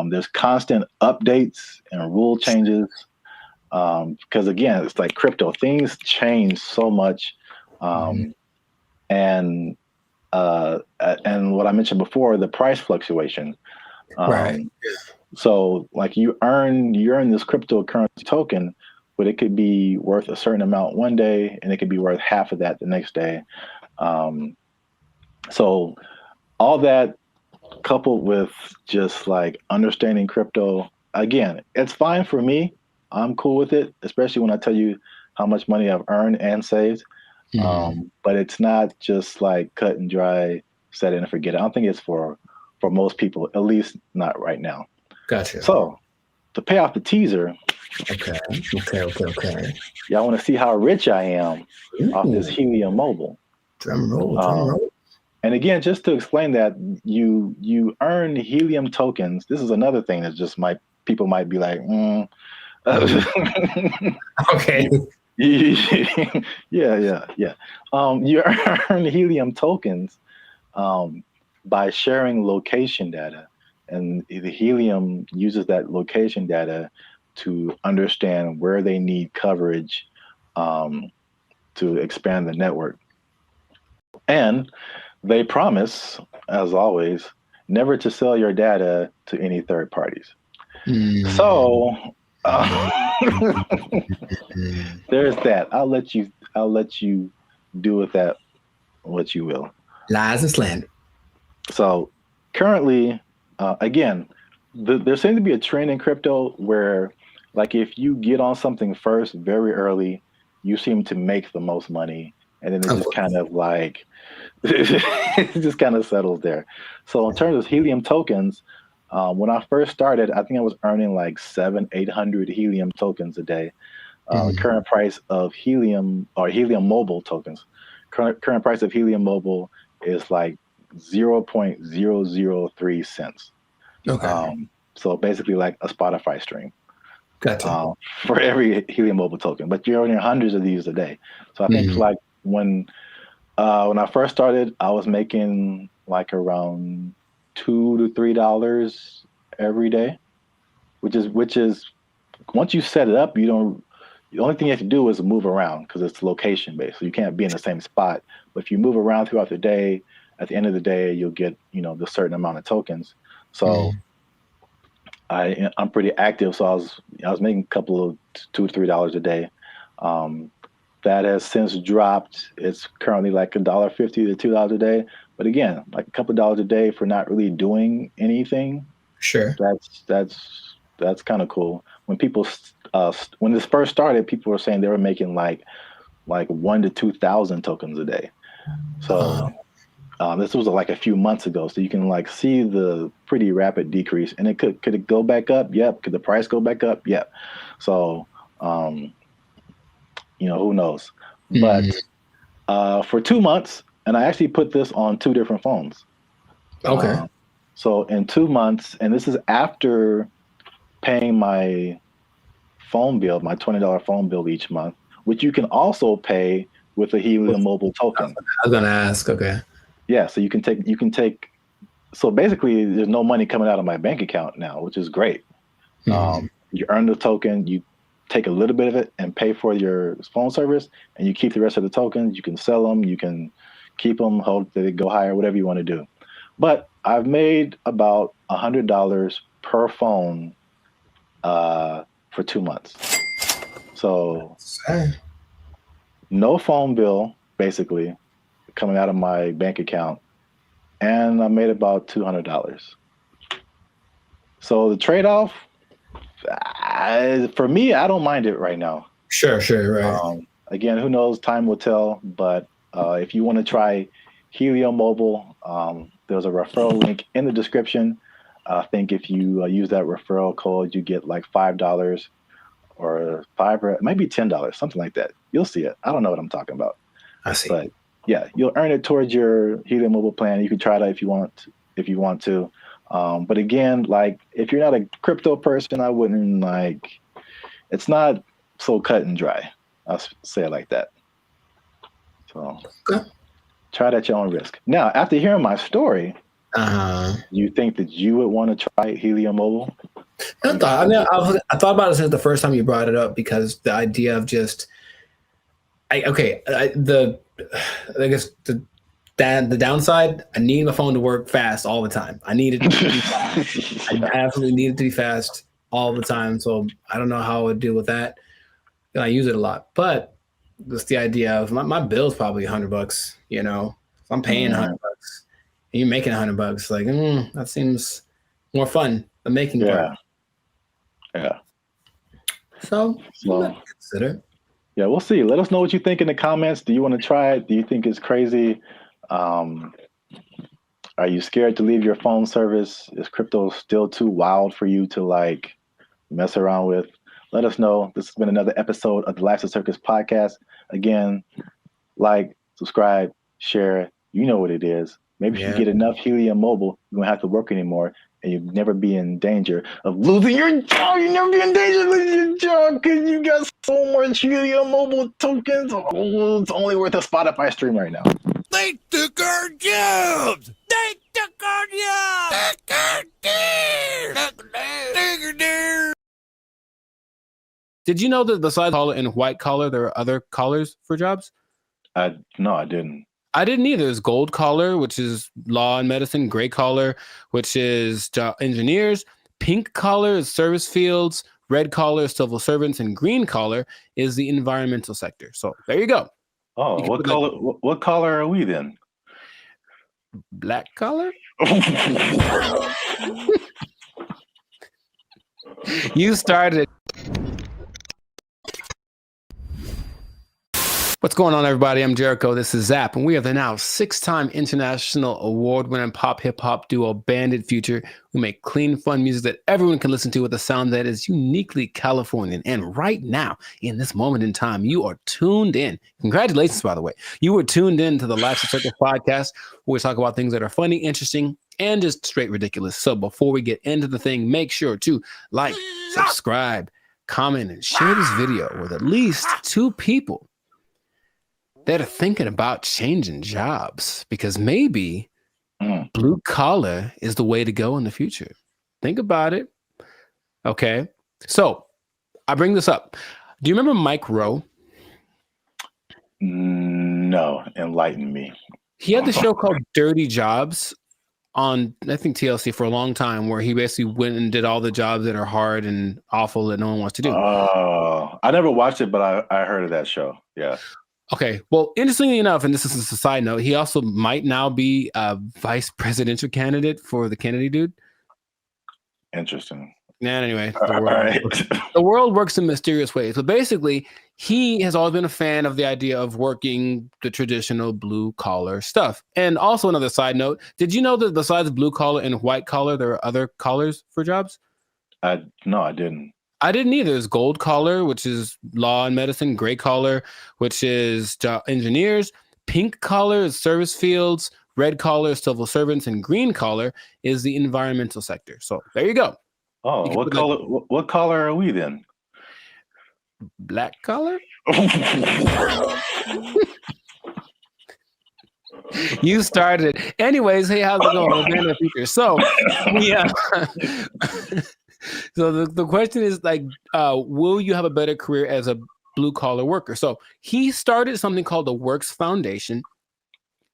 There's constant updates and rule changes. Because again, it's like crypto, things change so much. And what I mentioned before, the price fluctuation. So like you earn this cryptocurrency token, but it could be worth a certain amount one day and it could be worth half of that the next day. So all that coupled with just like understanding crypto, again, it's fine for me. I'm cool with it, especially when I tell you how much money I've earned and saved. But it's not just like cut and dry, set it and forget it. I don't think it's for most people, at least not right now. Gotcha. So to pay off the teaser. Okay. Y'all want to see how rich I am off this Helium Mobile. Drum roll. And again, just to explain that, you earn Helium tokens. This is another thing that just people might be like, Okay. Yeah. You earn Helium tokens by sharing location data, and the Helium uses that location data to understand where they need coverage to expand the network. And they promise, as always, never to sell your data to any third parties. So there's that. I'll let you do with that what you will. Lies and slander. So currently, again, there seems to be a trend in crypto where, like, if you get on something first very early, you seem to make the most money, and then it just kind of like it just kind of settles there. So in terms of Helium tokens, when I first started, I think I was earning like 700-800 Helium tokens a day. The current price of Helium or Helium Mobile tokens, current price of Helium Mobile is like 0.003 cents. Okay. So basically like a Spotify stream. Gotcha. For every Helium Mobile token, but you're earning hundreds of these a day. So I think like when I first started, I was making like around $2 to $3 every day, which is once you set it up, the only thing you have to do is move around because it's location based. So you can't be in the same spot. But if you move around throughout the day, at the end of the day, you'll get, the certain amount of tokens. So I'm pretty active. So I was making a couple of $2 to $3 a day. That has since dropped. It's currently like $1.50 to $2 a day. But again, like a couple of dollars a day for not really doing anything. Sure. That's kind of cool. When people when this first started, people were saying they were making like 1,000 to 2,000 tokens a day. So this was like a few months ago. So you can like see the pretty rapid decrease. And it could it go back up? Yep. Could the price go back up? Yep. So who knows? But for 2 months, and I actually put this on 2 different phones. Okay. So in 2 months, and this is after paying my phone bill, my $20 phone bill each month, which you can also pay with a Helium Mobile token. I was gonna ask. Okay. Yeah, so you can take. So basically, there's no money coming out of my bank account now, which is great. You earn the token, you take a little bit of it and pay for your phone service, and you keep the rest of the tokens. You can sell them, you can keep them, hope that they go higher, whatever you want to do. But I've made about $100 per phone for 2 months. So no phone bill, basically, coming out of my bank account, and I made about $200. So the trade-off, for me, I don't mind it right now. Sure, right. Again, who knows? Time will tell. But if you want to try Helium Mobile, there's a referral link in the description. I think if you use that referral code, you get like $5 or maybe $10, something like that. You'll see it. I don't know what I'm talking about. I see. But yeah, you'll earn it towards your Helium Mobile plan. You can try that if you want to. But again, like if you're not a crypto person, I wouldn't it's not so cut and dry. I'll say it like that. So try that at your own risk. Now, after hearing my story, you think that you would want to try Helium Mobile? I thought about it since the first time you brought it up, because the idea of just, I guess the downside, I need my phone to work fast all the time. I need it to be fast. I absolutely need it to be fast all the time. So I don't know how I would deal with that. And I use it a lot, but just the idea of my bill's probably $100, if I'm paying $100 and you're making $100, like, that seems more fun than making part. Yeah. So consider. Yeah, we'll see. Let us know what you think in the comments. Do you want to try it? Do you think it's crazy? Are you scared to leave your phone service? Is crypto still too wild for you to mess around with? Let us know. This has been another episode of the Life's a Circus podcast. Again, subscribe, share. You know what it is. Maybe if you get enough Helium Mobile, you won't have to work anymore, and you'll never be in danger of losing your job. You never be in danger of losing your job because you got so much Helium Mobile tokens. Oh, it's only worth a Spotify stream right now. They took our jobs! They took our jobs! Took our deer! Did you know that besides collar and white collar, there are other collars for jobs? No, I didn't. I didn't either. There's gold collar, which is law and medicine. Gray collar, which is engineers. Pink collar is service fields. Red collar is civil servants. And green collar is the environmental sector. So there you go. Oh, what color? What color are we then? Black collar? You started it. What's going on, everybody? I'm Jericho. This is Zap, and we are the now 6-time international award-winning pop hip-hop duo Bandit Future, who make clean, fun music that everyone can listen to with a sound that is uniquely Californian. And right now, in this moment in time, you are tuned in. Congratulations, by the way. You were tuned in to the Life's a Circus podcast, where we talk about things that are funny, interesting, and just straight ridiculous. So before we get into the thing, make sure to like, subscribe, comment, and share this video with at least 2 people that are thinking about changing jobs, because maybe blue collar is the way to go in the future. Think about it. Okay. So I bring this up. Do you remember Mike Rowe? No, enlighten me. He had the show called Dirty Jobs on, I think, TLC for a long time, where he basically went and did all the jobs that are hard and awful that no one wants to do. Oh, I never watched it, but I heard of that show. Yeah. Okay. Well, interestingly enough, and this is a side note, he also might now be a vice presidential candidate for the Kennedy dude. Interesting. Anyway, the world works in mysterious ways. But basically, he has always been a fan of the idea of working the traditional blue collar stuff. And also another side note, did you know that besides blue collar and white collar, there are other collars for jobs? No, I didn't. I didn't either. There's gold collar, which is law and medicine. Gray collar, which is engineers. Pink collar is service fields. Red collar is civil servants. And green collar is the environmental sector. So there you go. Oh, what color? What color are we then? Black collar? You started it. Anyways, hey, how's it going? So, yeah. So the question is, like, will you have a better career as a blue collar worker? So he started something called the Works Foundation,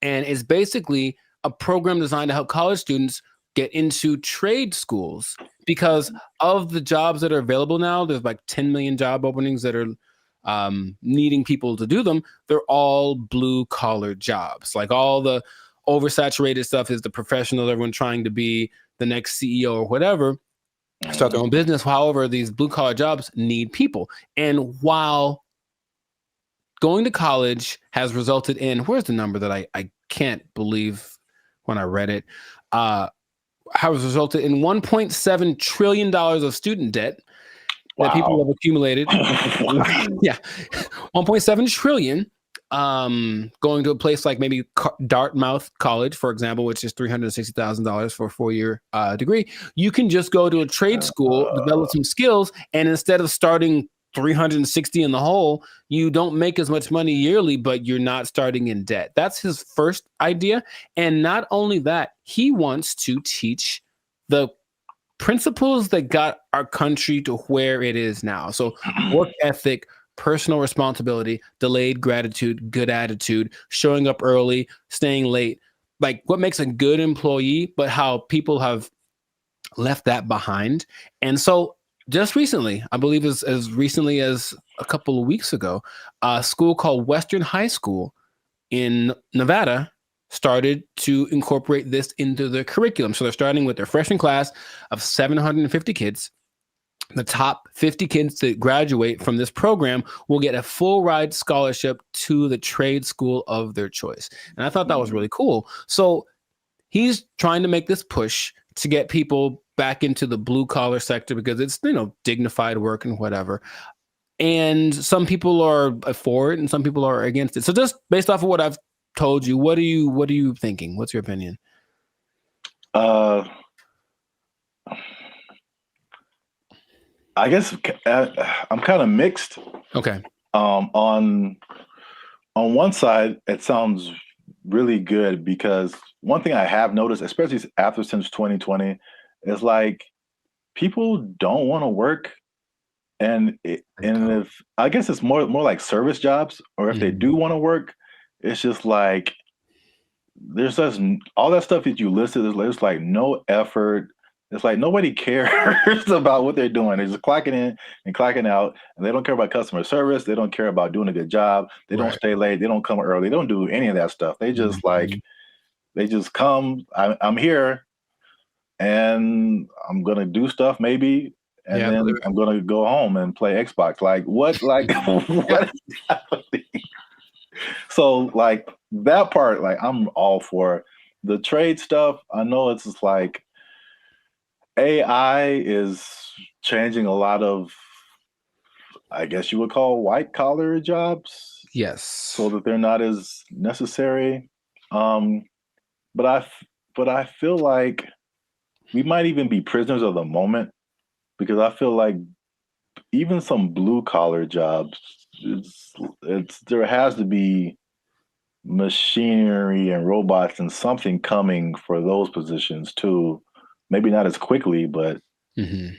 and it's basically a program designed to help college students get into trade schools, because of the jobs that are available now. There's like 10 million job openings that are needing people to do them. They're all blue collar jobs. Like, all the oversaturated stuff is the professionals, everyone trying to be the next CEO or whatever, start their own business. However, these blue collar jobs need people. And while going to college has resulted in, where's the number that I can't believe when I read it, has resulted in $1.7 trillion of student debt that people have accumulated. Yeah, 1.7 trillion. Going to a place like maybe Dartmouth College, for example, which is $360,000 for a 4-year degree. You can just go to a trade school, develop some skills, and instead of starting 360 in the hole, you don't make as much money yearly, but you're not starting in debt. That's his first idea. And not only that, he wants to teach the principles that got our country to where it is now. So work ethic, personal responsibility, delayed gratitude, good attitude, showing up early, staying late, like what makes a good employee, but how people have left that behind. And so just recently, I believe as recently as a couple of weeks ago, a school called Western High School in Nevada started to incorporate this into their curriculum. So they're starting with their freshman class of 750 kids. The top 50 kids that graduate from this program will get a full ride scholarship to the trade school of their choice. And I thought that was really cool. So he's trying to make this push to get people back into the blue collar sector, because it's, dignified work and whatever. And some people are for it and some people are against it. So just based off of what I've told you. What are you thinking? What's your opinion? I guess I'm kind of mixed. Okay. On one side, it sounds really good because one thing I have noticed, especially since 2020, is like people don't want to work, and if I guess it's more like service jobs, or if they do want to work, it's just like there's just all that stuff that you listed. There's like no effort. It's like nobody cares about what they're doing. They're just clocking in and clocking out, and they don't care about customer service. They don't care about doing a good job. They don't stay late. They don't come early. They don't do any of that stuff. They just they just come. I'm here, and I'm gonna do stuff maybe, and then I'm gonna go home and play Xbox. Like what? Like what is happening? So like that part, like I'm all for the trade stuff. I know it's just like AI is changing a lot of, I guess you would call white collar jobs. Yes. So that they're not as necessary. But I feel like we might even be prisoners of the moment, because I feel like even some blue collar jobs, there has to be machinery and robots and something coming for those positions too. Maybe not as quickly, but I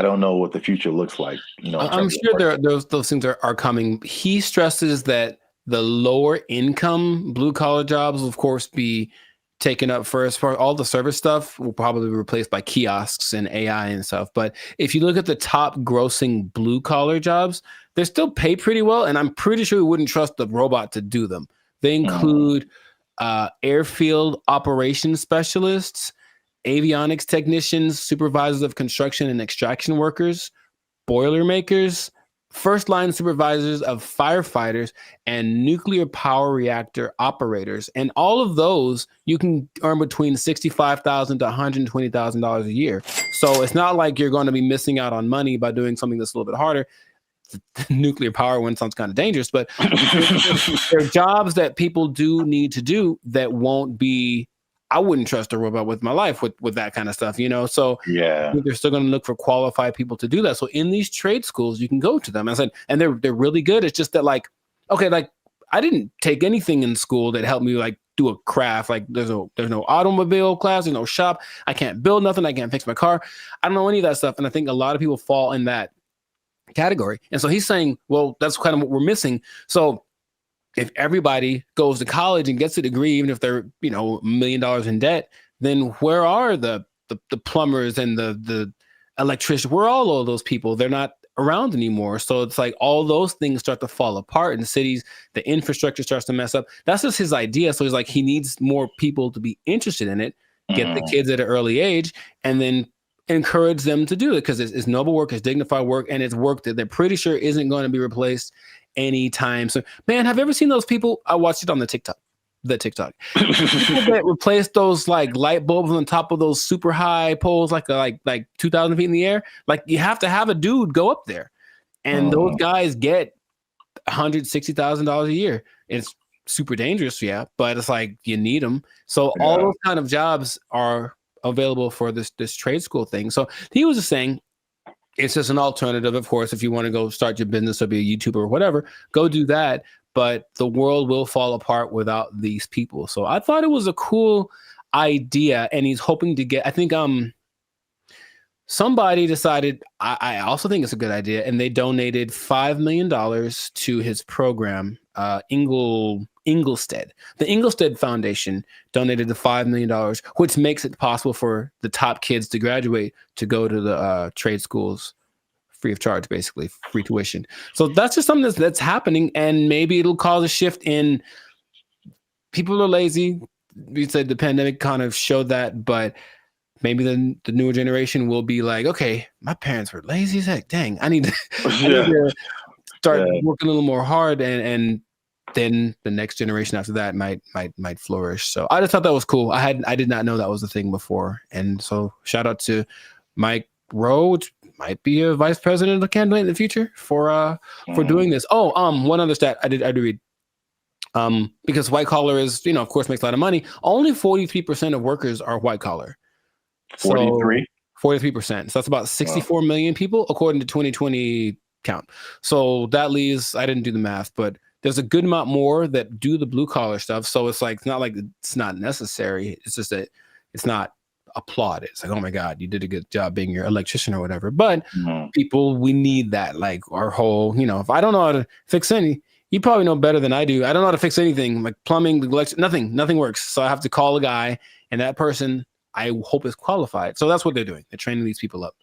don't know what the future looks like. You know, I'm sure those things are coming. He stresses that the lower income blue collar jobs will of course be taken up first. For all the service stuff will probably be replaced by kiosks and AI and stuff. But if you look at the top grossing blue collar jobs, they still pay pretty well, and I'm pretty sure we wouldn't trust the robot to do them. They include airfield operations specialists, avionics technicians, supervisors of construction and extraction workers, boiler makers, first line supervisors of firefighters, and nuclear power reactor operators. And all of those you can earn between $65,000 to $120,000 a year. So it's not like you're going to be missing out on money by doing something that's a little bit harder. The nuclear power one sounds kind of dangerous, but there are jobs that people do need to do that won't be. I wouldn't trust a robot with my life with that kind of stuff, you know? So I think they're still going to look for qualified people to do that. So in these trade schools, you can go to them. I said, and they're really good. It's just that like, okay, like I didn't take anything in school that helped me like do a craft. Like there's no automobile class, there's no shop. I can't build nothing. I can't fix my car. I don't know any of that stuff. And I think a lot of people fall in that category. And so he's saying, well, that's kind of what we're missing. So if everybody goes to college and gets a degree, even if they're, you know, $1 million in debt, then where are the plumbers and the electricians? Where are all of those people? They're not around anymore. So it's like all those things start to fall apart in cities. The infrastructure starts to mess up. That's just his idea. So he's like, he needs more people to be interested in it, get the kids at an early age, and then encourage them to do it, because it's noble work, it's dignified work, and it's work that they're pretty sure isn't going to be replaced anytime. So, man, have you ever seen those people? I watched it on the TikTok. People that replace those like light bulbs on top of those super high poles, like 2,000 feet in the air. Like you have to have a dude go up there, and those guys get $160,000 a year. It's super dangerous, but it's like you need them. So all those kind of jobs are available for this trade school thing. So he was just saying it's just an alternative. Of course, if you want to go start your business or be a YouTuber or whatever, go do that. But the world will fall apart without these people. So I thought it was a cool idea, and he's hoping to get, I think somebody decided, I also think it's a good idea, and they donated $5 million to his program, Inglestead. The Inglestead Foundation donated the $5 million, which makes it possible for the top kids to graduate to go to the trade schools free of charge, basically free tuition. So that's just something that's happening, and maybe it'll cause a shift in people are lazy. We said the pandemic kind of showed that, but may the newer generation will be like, okay, my parents were lazy as heck. Dang, I need to start working a little more hard, and then the next generation after that might flourish. So I just thought that was cool. I did not know that was a thing before, and so shout out to Mike Rowe. might be a vice president candidate in the future for doing this. Oh, one other stat I did read. Because white collar is, of course, makes a lot of money. Only 43% of workers are white collar. 43%. So that's about 64 million people, according to 2020 count. So that leaves, I didn't do the math, but there's a good amount more that do the blue collar stuff. So it's like, it's not like it's not necessary. It's just that it's not applauded. It's like, oh my God, you did a good job being your electrician or whatever. But people, we need that. Like our whole, if I don't know how to fix any, you probably know better than I do. I don't know how to fix anything like plumbing, nothing works. So I have to call a guy, and that person I hope is qualified. So that's what they're doing. They're training these people up.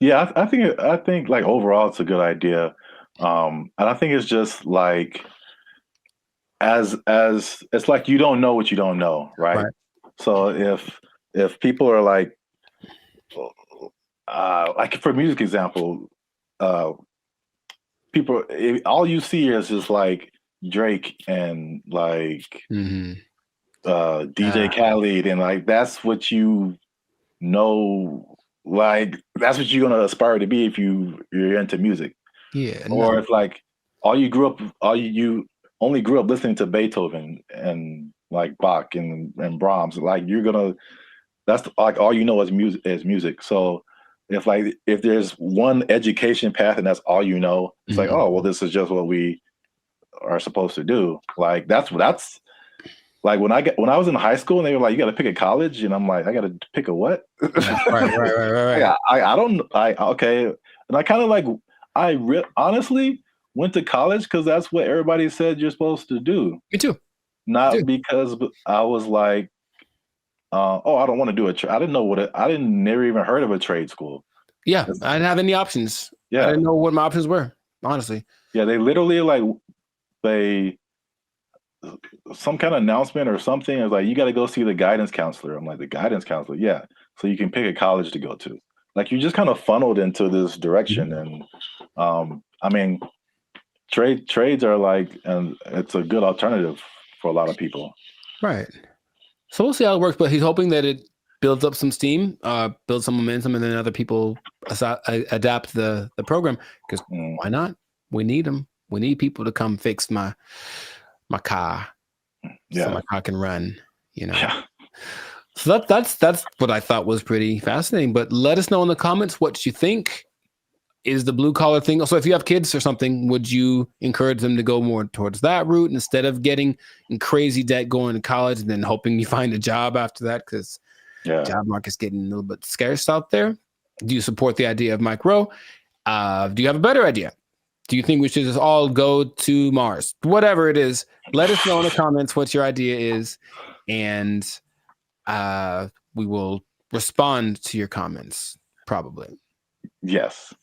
Yeah, I think like overall it's a good idea. And I think it's just like as it's like you don't know what you don't know, right? So if people are like for music example, people, all you see is just like Drake and like DJ Khaled, and like that's what you know, like that's what you're gonna aspire to be if you're into music. Yeah. Or if like you only grew up listening to Beethoven and like Bach and Brahms, like that's like all you know is music. So if there's one education path and that's all you know, it's like, oh well, this is just what we are supposed to do. Like that's like when I was in high school and they were like, you got to pick a college, and I'm like, I got to pick a what? Right. Yeah, okay, and I kind of like honestly went to college because that's what everybody said you're supposed to do. Me too. Not because I was like, I don't want to do I didn't know never even heard of a trade school. Yeah, I didn't have any options. Yeah, I didn't know what my options were, honestly. Yeah, they literally some kind of announcement or something. It was like, you got to go see the guidance counselor. I'm like, the guidance counselor? Yeah. So you can pick a college to go to. Like you just kind of funneled into this direction. And I mean, trades are like, and it's a good alternative for a lot of people. Right. So we'll see how it works, but he's hoping that it builds up some steam, builds some momentum, and then other people adapt the program, because why not? We need them. We need people to come fix my car, so my car can run. Yeah. So that's what I thought was pretty fascinating. But let us know in the comments what you think is the blue collar thing. So if you have kids or something, would you encourage them to go more towards that route instead of getting in crazy debt going to college and then hoping you find a job after that? Because job market's getting a little bit scarce out there. Do you support the idea of Mike Rowe? Do you have a better idea? Do you think we should just all go to Mars? Whatever it is, let us know in the comments what your idea is, and we will respond to your comments, probably. Yes.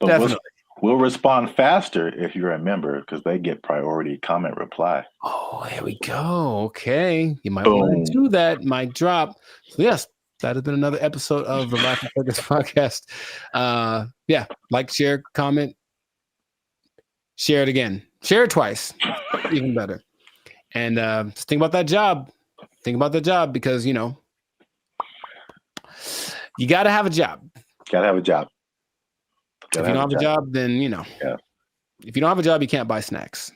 But definitely. We'll respond faster if you're a member, because they get priority comment reply. Oh, there we go. Okay. You might want to do that. Mic drop. So yes, that has been another episode of the Life of Focus podcast. Like, share, comment. Share it again. Share it twice. Even better. And just think about that job. Think about the job, because, you got to have a job. Gotta have a job. If you don't have a job, then, if you don't have a job, you can't buy snacks.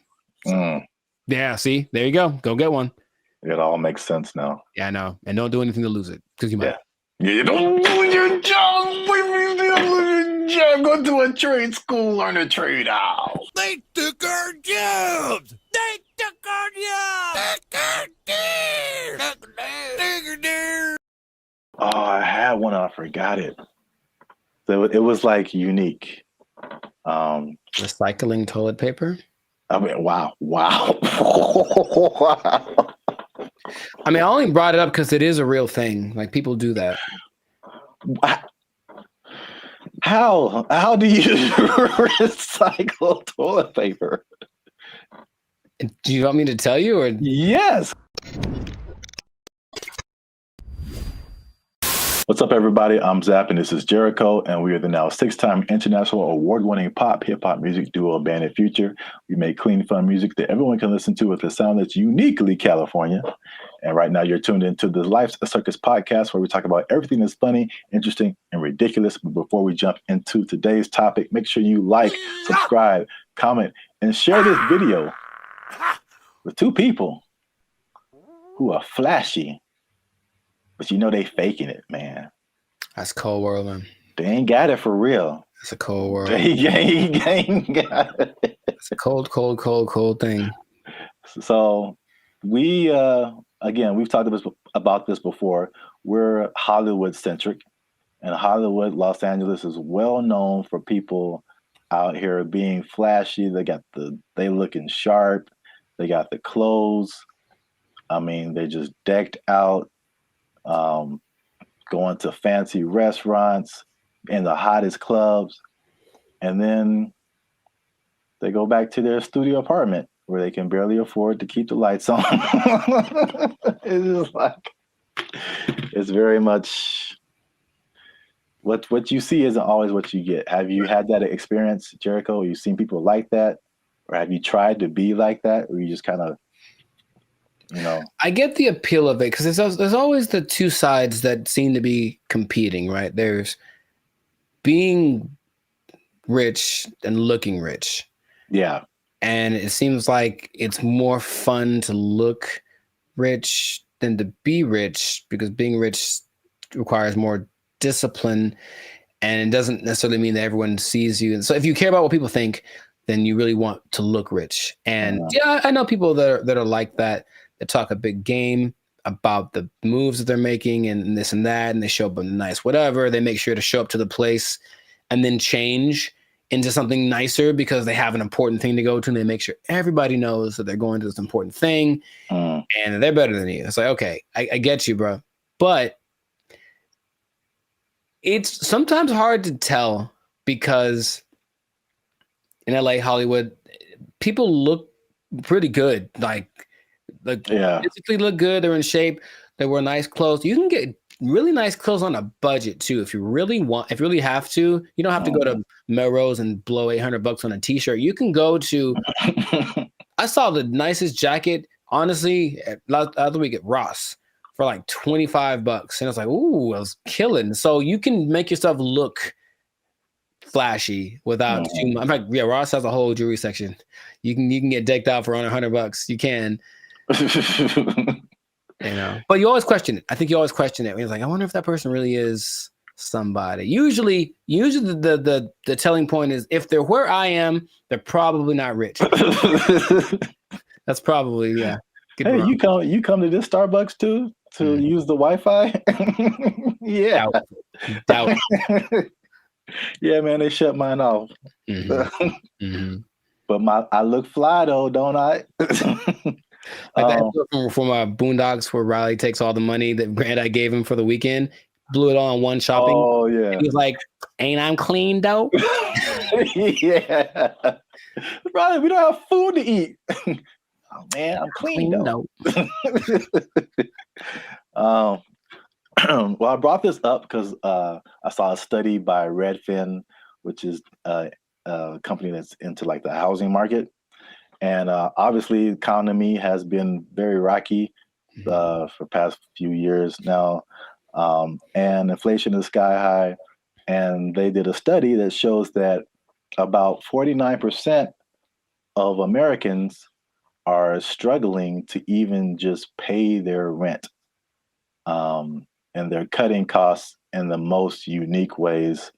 Yeah, see? There you go. Go get one. It all makes sense now. Yeah, I know. And don't do anything to lose it, because you might. Yeah, you don't lose your job. Go to a trade school, learn a trade out. They took our jobs. They took our jobs. Oh, I had one. I forgot it. So it was like unique. Recycling toilet paper. I mean, wow. I mean, I only brought it up because it is a real thing. Like, people do that. How do you recycle toilet paper? Do you want me to tell you, or? Yes. What's up, everybody? I'm Zap, and this is Jericho, and we are the now 6-time international award-winning pop hip-hop music duo Band of Future. We make clean, fun music that everyone can listen to with a sound that's uniquely California. And right now, you're tuned into the Life's a Circus podcast, where we talk about everything that's funny, interesting, and ridiculous. But before we jump into today's topic, make sure you like, subscribe, comment, and share this video with 2 people who are flashy, but you know they faking it, man. That's cold world, man. They ain't got it for real. It's a cold world. They ain't got it. It's a cold thing. So we, again, we've talked about this before. We're Hollywood centric, and Hollywood, Los Angeles is well known for people out here being flashy. They looking sharp. They got the clothes. I mean, they just decked out. Going to fancy restaurants in the hottest clubs, and then they go back to their studio apartment where they can barely afford to keep the lights on. It's just like, it's very much what you see isn't always what you get. Have you had that experience, Jericho? Have you seen people like that, or have you tried to be like that, or you just kind of, you know? I get the appeal of it because there's always the 2 sides that seem to be competing, right? There's being rich and looking rich. Yeah. And it seems like it's more fun to look rich than to be rich, because being rich requires more discipline, and it doesn't necessarily mean that everyone sees you. And so if you care about what people think, then you really want to look rich. And yeah, I know people that are like that. They talk a big game about the moves that they're making and this and that, and they show up in nice whatever. They make sure to show up to the place and then change into something nicer because they have an important thing to go to, and they make sure everybody knows that they're going to this important thing, and they're better than you. It's like, okay, I get you, bro. But it's sometimes hard to tell because in LA, Hollywood, people look pretty good. Like physically look good. They're in shape. They wear nice clothes. You can get really nice clothes on a budget too. If you really have to, you don't have to go to Melrose and blow $800 on a t-shirt. You can go to, I saw the nicest jacket, honestly, the other week at Ross for like $25. And I was like, ooh, I was killing. So you can make yourself look flashy without too much. In fact, yeah, Ross has a whole jewelry section. You can get decked out for under $100. You can. You know, but you always question it. I think you always question it. It's like, I wonder if that person really is somebody. Usually the telling point is if they're where I am, they're probably not rich. That's probably, yeah. Hey, you come to this Starbucks too to use the Wi-Fi? Yeah. Doubt. Yeah, man, they shut mine off. But I look fly though, don't I? Like that from Boondocks where Riley takes all the money that Grandad gave him for the weekend, blew it all on one shopping. Oh yeah. And he's like, "Ain't I'm clean though?" Yeah. Riley, we don't have food to eat. Oh man, I'm clean though. Well, I brought this up because I saw a study by Redfin, which is a company that's into like the housing market. And obviously, the economy has been very rocky for the past few years now, and inflation is sky high. And they did a study that shows that about 49% of Americans are struggling to even just pay their rent, and they're cutting costs in the most unique ways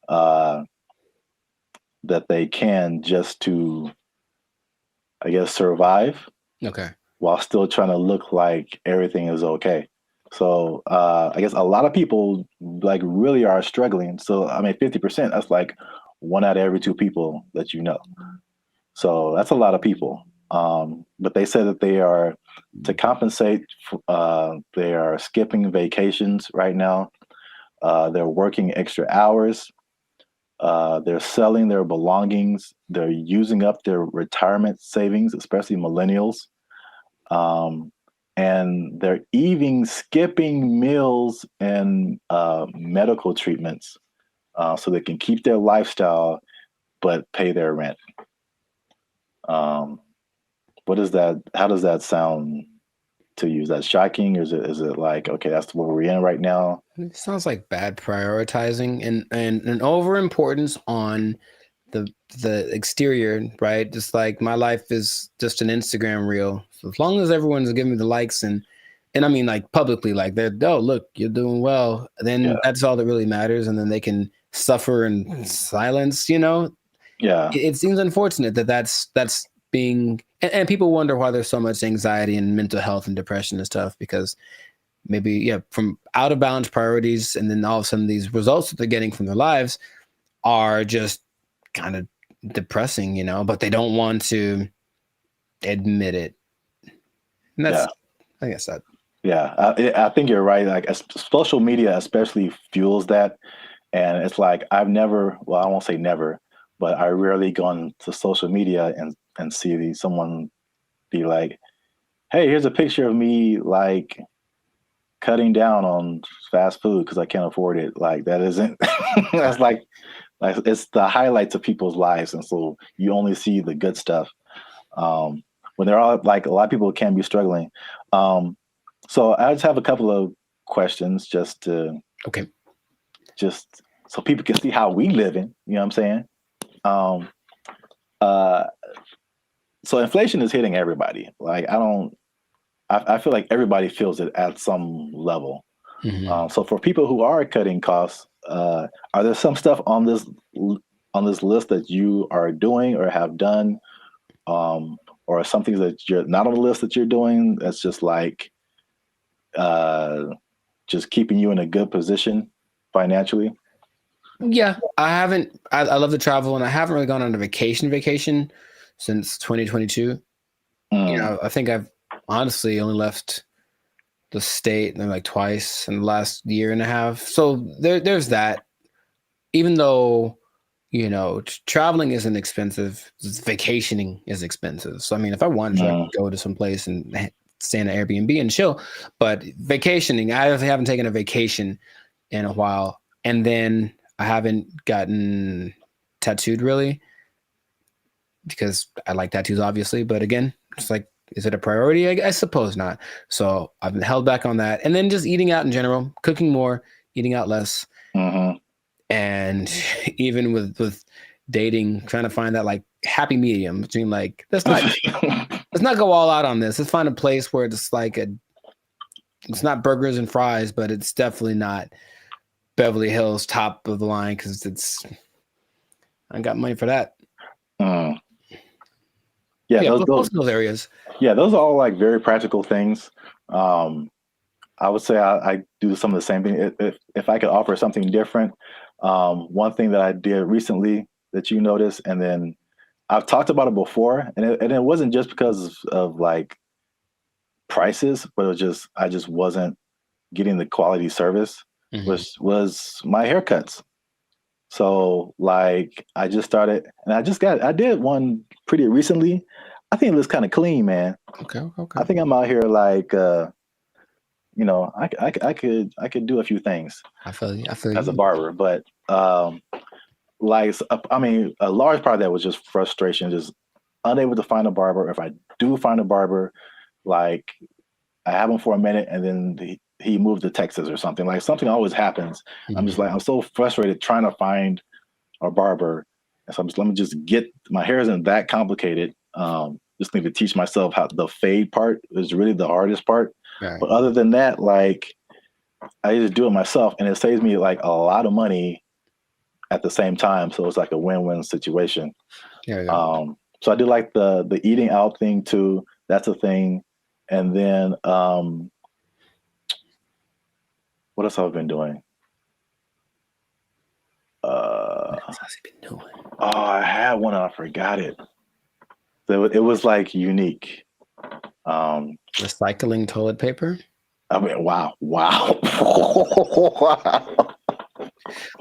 that they can just to, I guess, survive. Okay. While still trying to look like everything is okay. So I guess a lot of people like really are struggling. So I mean, 50%, that's like 1 out of every 2 people that you know. So that's a lot of people. But they said that they are, to compensate, they are skipping vacations right now. They're working extra hours. They're selling their belongings. They're using up their retirement savings, especially millennials. and they're even skipping meals and medical treatments so they can keep their lifestyle but pay their rent. What is that? How does that sound to you? Is that shocking, or is it like, okay, that's what we're in right now? It sounds like bad prioritizing and an over importance on the exterior, right? Just like my life is just an Instagram reel. So as long as everyone's giving me the likes and I mean like publicly, like they're, oh look, you're doing well, then that's all that really matters, and then they can suffer in silence, you know? Yeah. It seems unfortunate that that's being, and people wonder why there's so much anxiety and mental health and depression and stuff, because maybe from out of balance priorities, and then all of a sudden these results that they're getting from their lives are just kind of depressing, you know, but they don't want to admit it. And that's, I guess that. Yeah, I think you're right. Like social media especially fuels that. And it's like, I've never, well, I won't say never, but I rarely gone to social media and see someone be like, hey, here's a picture of me like cutting down on fast food because I can't afford it. Like that isn't, that's like it's the highlights of people's lives. And so you only see the good stuff. When they're all like, a lot of people can be struggling. So I just have a couple of questions just to, just so people can see how we living, you know what I'm saying? So inflation is hitting everybody. Like I feel like everybody feels it at some level. So for people who are cutting costs, are there some stuff on this list that you are doing or have done, or some things that you're not on the list that you're doing that's just like just keeping you in a good position financially? Yeah, I haven't. I love to travel, and I haven't really gone on a vacation since 2022. You know, I think I've honestly only left the state like twice in the last year and a half. So there's that. Even though, you know, traveling isn't expensive, vacationing is expensive. So I mean, if I wanted to, I could go to some place and stay in an Airbnb and chill. But vacationing, I haven't taken a vacation in a while, and then I haven't gotten tattooed really because I like tattoos, obviously. But again, it's like, is it a priority? I suppose not. So I've been held back on that. And then just eating out in general, cooking more, eating out less. And even with dating, trying to find that like happy medium between like, let's not go all out on this. Let's find a place where it's like it's not burgers and fries, but it's definitely not Beverly Hills top of the line, because I got money for that. Those areas. Yeah, those are all like very practical things. I would say I do some of the same thing. If I could offer something different, one thing that I did recently that you noticed, and then I've talked about it before, and it wasn't just because of like prices, but it was just I just wasn't getting the quality service. Was my haircuts. So like I just started, and I did one pretty recently. I think it looks kind of clean, man. Okay. I think I'm out here like, you know, I could do a few things. I feel you. As a barber, but like, I mean, a large part of that was just frustration, just unable to find a barber. If I do find a barber, like I have him for a minute, and then he moved to Texas or something. Like something always happens. I'm just like, I'm so frustrated trying to find a barber. And so let me just get, my hair isn't that complicated. Just need to teach myself how the fade part is really the hardest part. Right. But other than that, like I just do it myself, and it saves me like a lot of money at the same time. So it's like a win-win situation. So I do like the eating out thing too. That's a thing. And then what else have I been doing? What else has he been doing? Oh, I had one and I forgot it. So it was like unique. Recycling toilet paper? I mean, wow.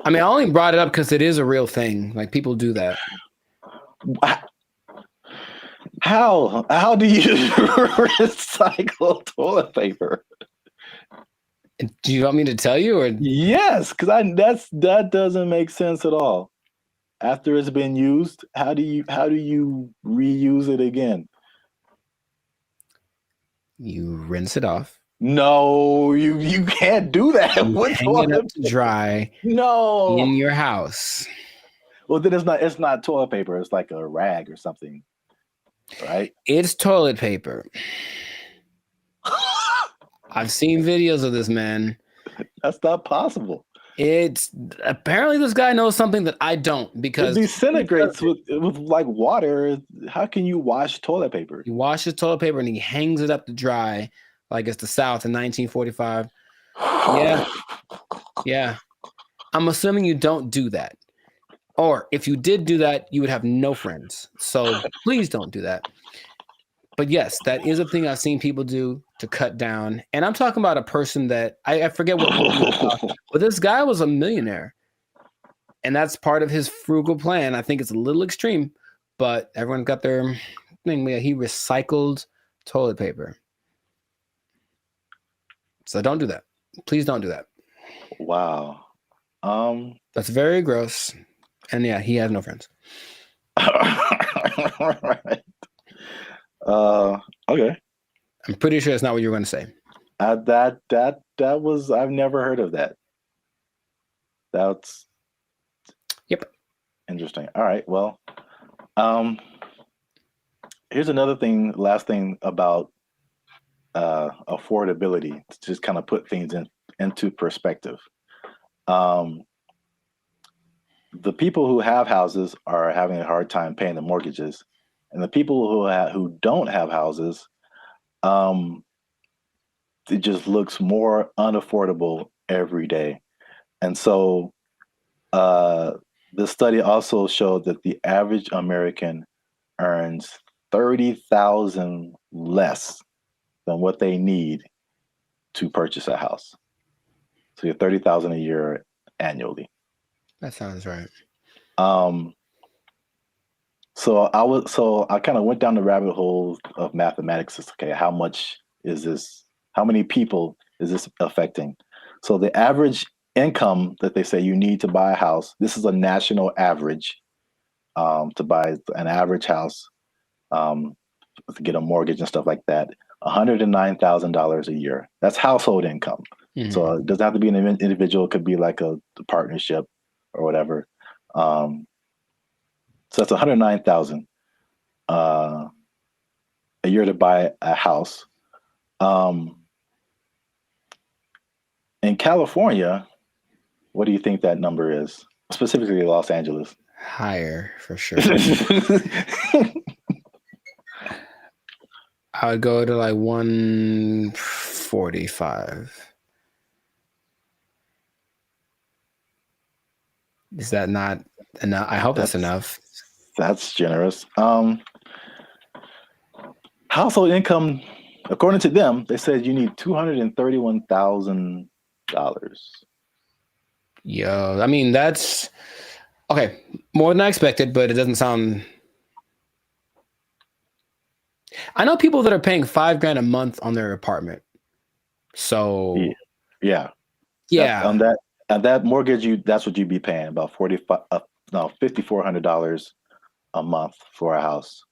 I mean, I only brought it up because it is a real thing. Like people do that. How do you recycle toilet paper? Do you want me to tell you, or yes? Because that doesn't make sense at all. After it's been used, how do you reuse it again? You rinse it off. No, you can't do that. You hang it up to dry. No, in your house. Well, then it's not toilet paper. It's like a rag or something, right? It's toilet paper. I've seen videos of this, man. That's not possible. It's apparently this guy knows something that I don't, because it disintegrates with like water. How can you wash toilet paper? He washes toilet paper and he hangs it up to dry like it's the South in 1945. Yeah. I'm assuming you don't do that. Or if you did do that, you would have no friends. So please don't do that. But yes, that is a thing I've seen people do to cut down. And I'm talking about a person that I forget what, but this guy was a millionaire. And that's part of his frugal plan. I think it's a little extreme, but everyone got their thing. He recycled toilet paper. So don't do that. Please don't do that. Wow. That's very gross. And yeah, he has no friends. Right. Okay. I'm pretty sure that's not what you were going to say. That was, I've never heard of that. That's interesting. All right. Well, here's another thing, last thing about affordability, to just kind of put things into perspective. The people who have houses are having a hard time paying the mortgages, and the people who don't have houses, it just looks more unaffordable every day. And so the study also showed that the average American earns $30,000 less than what they need to purchase a house. So you're $30,000 a year annually. That sounds right. So I kind of went down the rabbit hole of mathematics. Okay, how much is this? How many people is this affecting? So the average income that they say you need to buy a house, this is a national average, to buy an average house, to get a mortgage and stuff like that, $109,000 a year. That's household income. Mm-hmm. So it doesn't have to be an individual. It could be like a partnership or whatever. So that's $109,000 a year to buy a house. In California, what do you think that number is? Specifically Los Angeles. Higher, for sure. I would go to like 145. Is that not enough? I hope that's enough. That's generous. Household income, according to them, they said you need $231,000. Yo, I mean, that's okay. More than I expected, but it doesn't sound. I know people that are paying $5,000 a month on their apartment. So yeah. On that mortgage, that's what you'd be paying, about $5,400 a month for a house.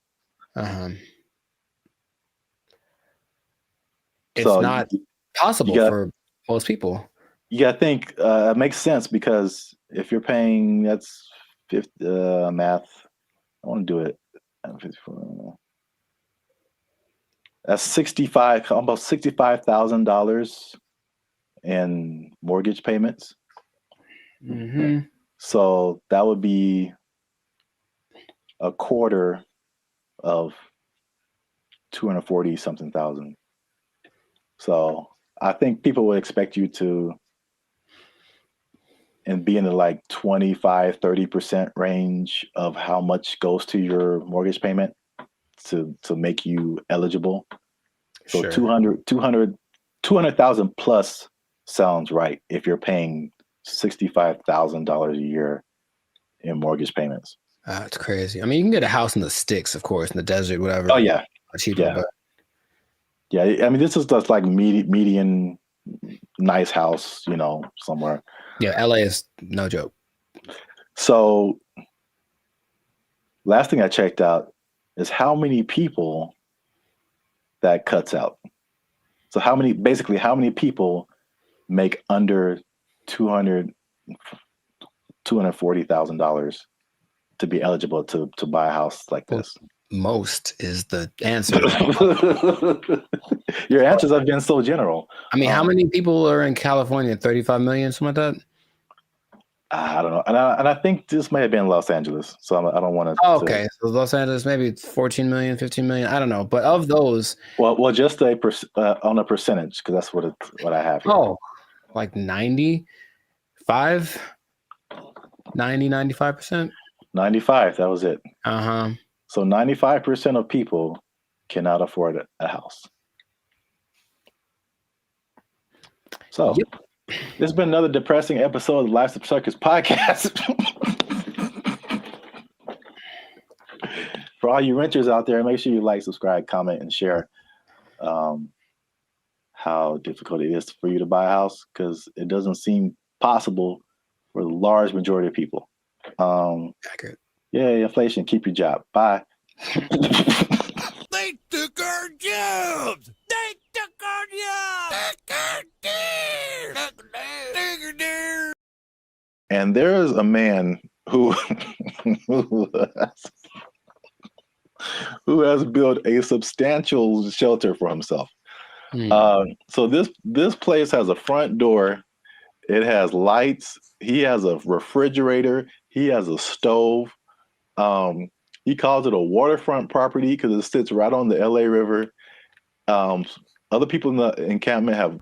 It's not possible for most people. You got to think it makes sense, because if you're paying, that's math. I want to do it. That's almost $65,000 in mortgage payments. Mm-hmm. So that would be a quarter of 240 something thousand. So I think people would expect you to be in the like 25-30% range of how much goes to your mortgage payment to make you eligible. So sure. 200,000 plus sounds right if you're paying $65,000 a year in mortgage payments. It's crazy. I mean, you can get a house in the sticks, of course, in the desert, whatever. Oh yeah, cheaper, yeah. but yeah. I mean, this is just like median nice house, you know, somewhere. Yeah, LA is no joke. So, last thing I checked out is how many people that cuts out. So how many people make under $240,000 to be eligible to buy a house like this? Most is the answer. Your answers have been so general. I mean, how many people are in California? 35 million, something like that? I don't know. And I think this may have been Los Angeles. So I don't want to. Oh, okay. So Los Angeles, maybe it's 14 million, 15 million. I don't know. But of those. Well, just on a percentage, because that's what I have here. Oh, like 95%? 95%? 95. That was it. Uh-huh. So 95% of people cannot afford a house. So this has been another depressing episode of the Life's a Circus podcast. For all you renters out there, make sure you like, subscribe, comment, and share how difficult it is for you to buy a house, because it doesn't seem possible for the large majority of people. Accurate. Yeah, inflation, keep your job. Bye. They took our jobs! They took our jobs! And there is a man who has built a substantial shelter for himself. So this place has a front door. It has lights. He has a refrigerator. He has a stove. He calls it a waterfront property because it sits right on the LA River. Other people in the encampment have.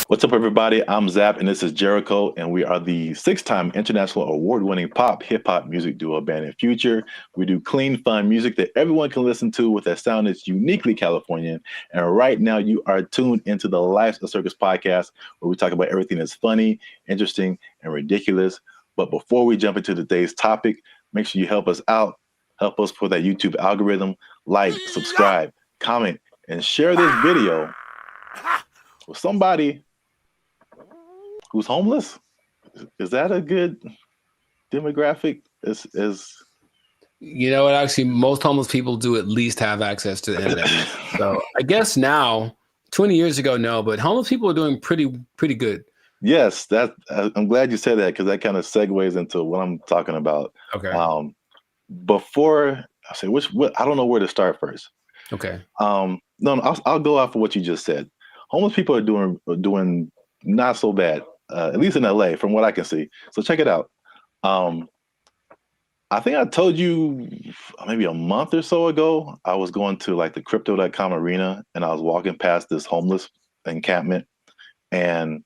What's up, everybody? I'm Zap, and this is Jericho, and we are the 6-time international award-winning pop hip-hop music duo Band in Future. We do clean, fun music that everyone can listen to with a sound that's uniquely Californian. And right now, you are tuned into the Life's a Circus podcast, where we talk about everything that's funny, interesting, and ridiculous. But before we jump into today's topic, make sure you help us out. Help us for that YouTube algorithm. Like, subscribe, comment, and share this video with somebody who's homeless. Is that a good demographic? You know what? Actually, most homeless people do at least have access to the internet. So I guess now, 20 years ago, no, but homeless people are doing pretty good. Yes, I'm glad you said that, because that kind of segues into what I'm talking about. Okay. Before I say I don't know where to start first. Okay. No, I'll go off of what you just said. Homeless people are doing not so bad, at least in LA, from what I can see. So check it out. I think I told you maybe a month or so ago, I was going to like the crypto.com arena, and I was walking past this homeless encampment, and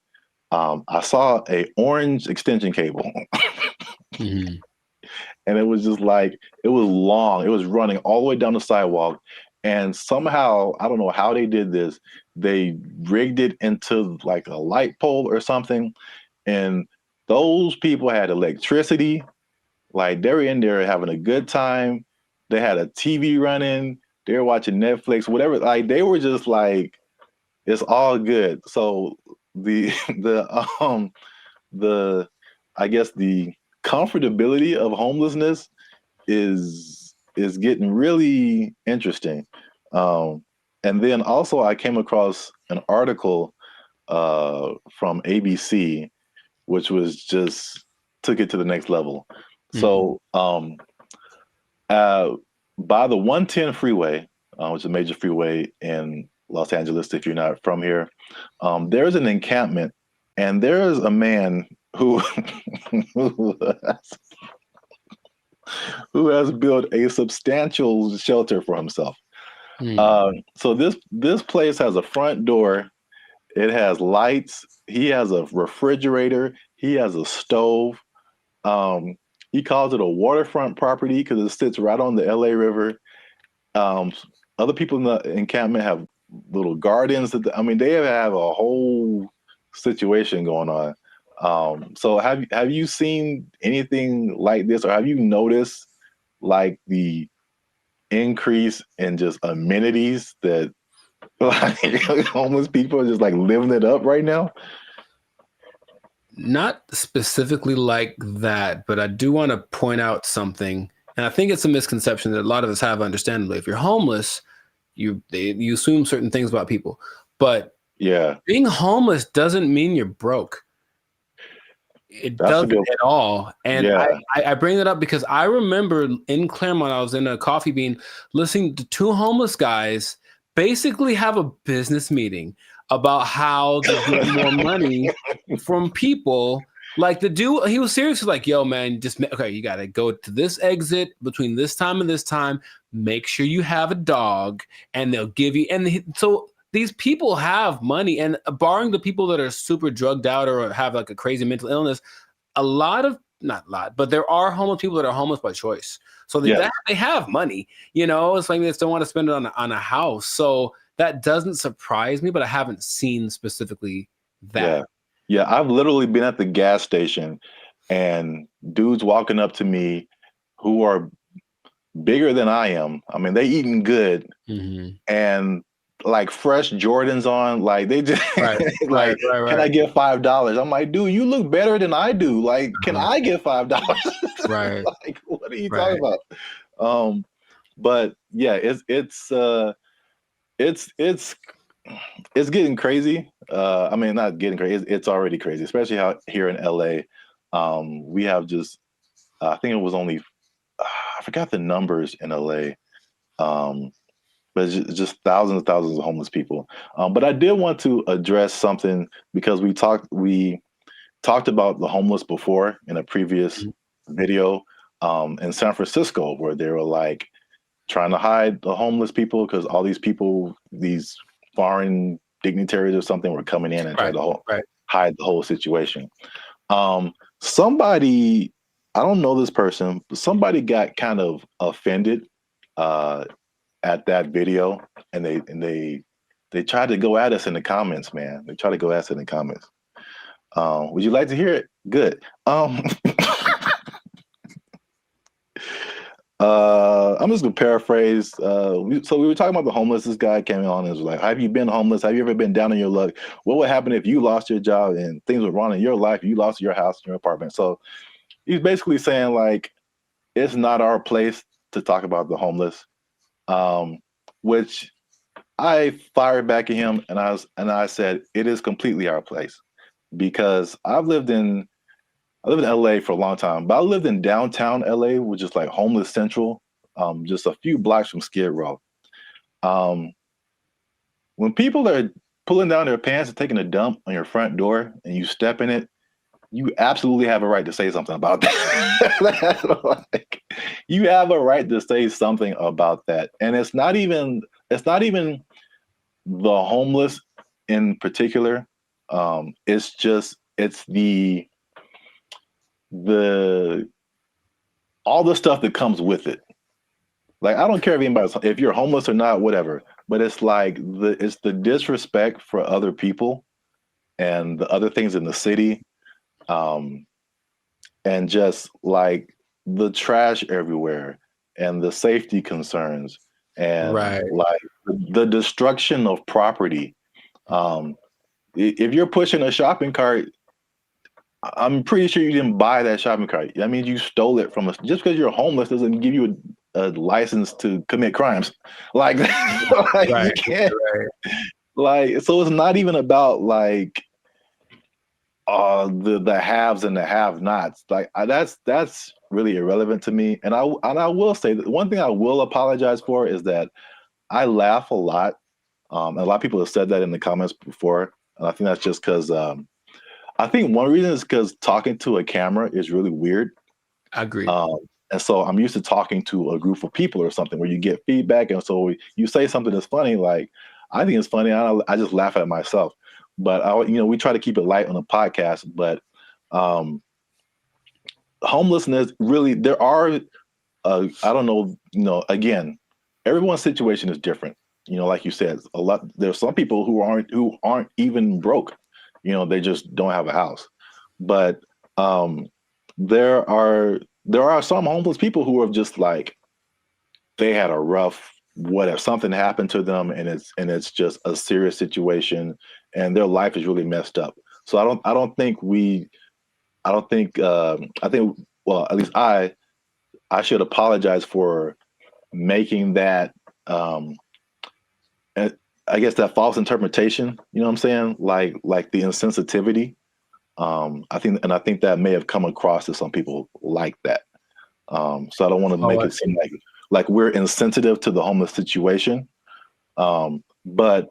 I saw a orange extension cable. Mm-hmm. And it was just like, it was long. It was running all the way down the sidewalk. And somehow, I don't know how they did this, they rigged it into like a light pole or something. And those people had electricity. Like, they were in there having a good time. They had a TV running. They were watching Netflix, whatever. Like, they were just like, it's all good. So I guess the comfortability of homelessness is getting really interesting. And then also I came across an article from ABC, which was just took it to the next level. Mm-hmm. So by the 110 freeway, which is a major freeway in Los Angeles, if you're not from here, there's an encampment, and there's a man who has built a substantial shelter for himself. So this place has a front door. It has lights. He has a refrigerator. He has a stove. He calls it a waterfront property because it sits right on the LA River. Other people in the encampment have little gardens. They have a whole situation going on. So have you seen anything like this, or have you noticed like the increase in just amenities that like homeless people are just like living it up right now? Not specifically like that, but I do want to point out something, and I think it's a misconception that a lot of us have. Understandably, if you're homeless, you assume certain things about people, but yeah, being homeless doesn't mean you're broke. It doesn't at all. And yeah. I bring that up because I remember in Claremont, I was in a coffee bean listening to two homeless guys basically have a business meeting about how to get more money from people. Like the dude, he was seriously like, yo, man, okay, you got to go to this exit between this time and this time. Make sure you have a dog and they'll give you. So these people have money, and barring the people that are super drugged out or have like a crazy mental illness, not a lot, but there are homeless people that are homeless by choice. So they have money, it's like they still want to spend it on a house. So that doesn't surprise me, but I haven't seen specifically that. Yeah. I've literally been at the gas station and dudes walking up to me who are bigger than I am. I mean, they eating good and like fresh Jordans on, like they just right. Can I get $5? I'm like, dude, you look better than I do. Like, can I get $5? Right. Like, what are you talking about? But yeah, it's getting crazy. I mean, not getting crazy. It's already crazy, especially how here in LA, we have just, I think it was only, I forgot the numbers in LA. But it's just thousands and thousands of homeless people. But I did want to address something because we talked about the homeless before in a previous video in San Francisco, where they were like trying to hide the homeless people because all these people, these foreign dignitaries or something, were coming in and trying to hide the whole situation. Somebody, I don't know this person, but somebody got kind of offended at that video, and they tried to go at us in the comments, man. They tried to go at us in the comments. Would you like to hear it? Good. I'm just gonna paraphrase. So we were talking about the homeless. This guy came on and was like, have you been homeless? Have you ever been down on your luck? What would happen if you lost your job and things were wrong in your life? You lost your house, your apartment. So he's basically saying like, it's not our place to talk about the homeless. Which I fired back at him, and I said it is completely our place, because I lived in LA for a long time, but I lived in downtown LA, which is like homeless central, just a few blocks from Skid Row. When people are pulling down their pants and taking a dump on your front door and you step in it, you absolutely have a right to say something about that. Like, you have a right to say something about that. And it's not even the homeless in particular. It's the all the stuff that comes with it. Like, I don't care if you're homeless or not, whatever, but it's like it's the disrespect for other people and the other things in the city. And just like the trash everywhere and the safety concerns and like the destruction of property. If you're pushing a shopping cart, I'm pretty sure you didn't buy that shopping cart. I mean, you stole it from us. Just because you're homeless doesn't give you a license to commit crimes. Like, you can't. Like, so it's not even about like the haves and the have-nots. Like, that's really irrelevant to me. And I will say that one thing I will apologize for is that I laugh a lot. And a lot of people have said that in the comments before, and I think that's just because I think one reason is because talking to a camera is really weird. I agree. And so I'm used to talking to a group of people or something where you get feedback, and so you say something that's funny. Like, I think it's funny. I just laugh at myself. But we try to keep it light on the podcast. But homelessness, really, there are, I don't know, again, everyone's situation is different. Like you said, there's some people who aren't even broke. They just don't have a house. but there are some homeless people who are just like, they had a rough, whatever, something happened to them, and it's just a serious situation, and their life is really messed up. So I think, well, at least I should apologize for making that, I guess, that false interpretation. You know what I'm saying? Like the insensitivity. I think that may have come across to some people like that. So I don't want to make it seem like we're insensitive to the homeless situation. But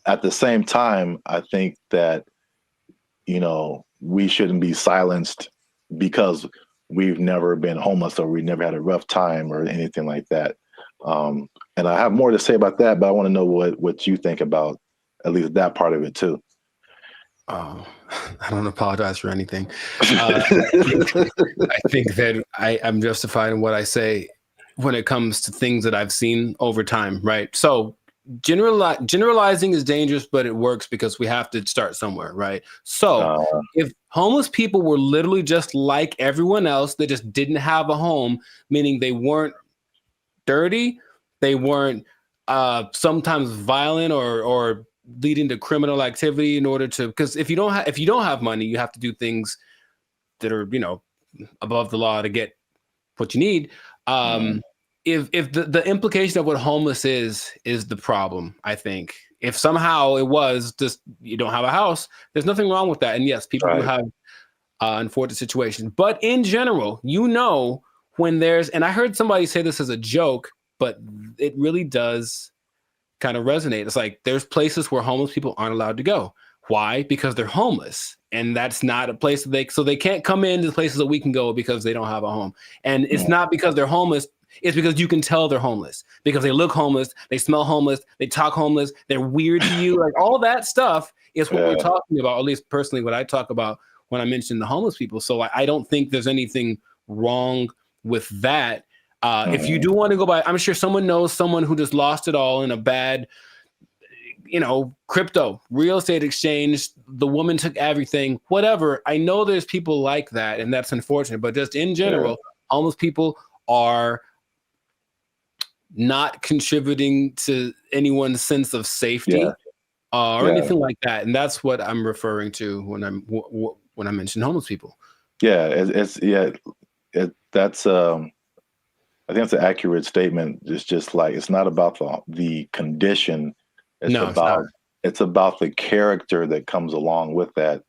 at the same time, I think that, we shouldn't be silenced because we've never been homeless or we never had a rough time or anything like that. And I have more to say about that, but I want to know what you think about at least that part of it too. I don't apologize for anything. I think that I'm justified in what I say when it comes to things that I've seen over time, right? So generalizing is dangerous, but it works because we have to start somewhere, right? So if homeless people were literally just like everyone else, they just didn't have a home, meaning they weren't dirty, they weren't sometimes violent or leading to criminal activity in order to, because if you don't have money, you have to do things that are, above the law to get what you need. If the implication of what homeless is the problem, I think if somehow it was just you don't have a house, there's nothing wrong with that. And yes, people do have unfortunate situations, but in general, when there's, and I heard somebody say this as a joke, but it really does kind of resonate. It's like there's places where homeless people aren't allowed to go. Why? Because they're homeless, and that's not a place that they can't come into the places that we can go because they don't have a home. And it's not because they're homeless. It's because you can tell they're homeless because they look homeless, they smell homeless, they talk homeless, they're weird to you. Like all that stuff is what we're talking about. At least personally, what I talk about when I mention the homeless people. So I don't think there's anything wrong with that. If you do want to go by, I'm sure someone knows someone who just lost it all in a bad, crypto, real estate exchange. The woman took everything, whatever. I know there's people like that, and that's unfortunate. But just in general, homeless people are not contributing to anyone's sense of safety or anything like that. And that's what I'm referring to when I mention homeless people. That's I think that's an accurate statement. It's just like, it's not about the condition. It's about the character that comes along with that,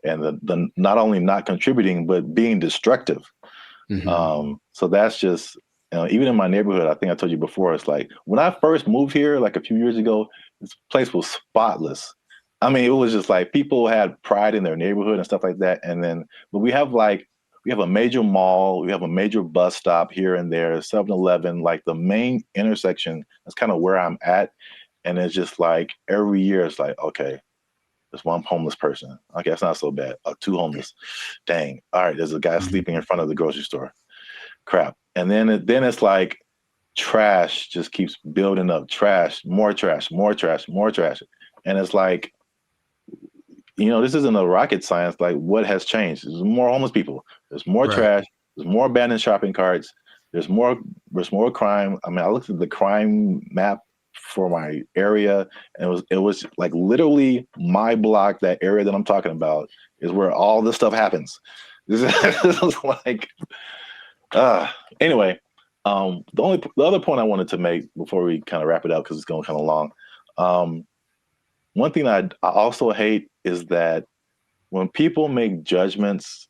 and the not only not contributing but being destructive. So that's just, even in my neighborhood, I think I told you before, it's like when I first moved here, like a few years ago, this place was spotless. I mean, it was just like people had pride in their neighborhood and stuff like that. And then, but we have a major mall, we have a major bus stop here and there, 7-Eleven, like the main intersection. That's kind of where I'm at. And it's just like every year it's like, okay, there's one homeless person. Okay, that's not so bad. Two homeless. Dang. All right, there's a guy sleeping in front of the grocery store. Crap. And then it's like trash just keeps building up. Trash, more trash, more trash, more trash. And it's like, this isn't a rocket science. Like, what has changed? There's more homeless people. There's more trash. There's more abandoned shopping carts. There's more crime. I mean, I looked at the crime map for my area, and it was like literally my block, that area that I'm talking about, is where all this stuff happens. This is like, anyway. The other point I wanted to make before we kind of wrap it up, because it's going kind of long. One thing I also hate is that when people make judgments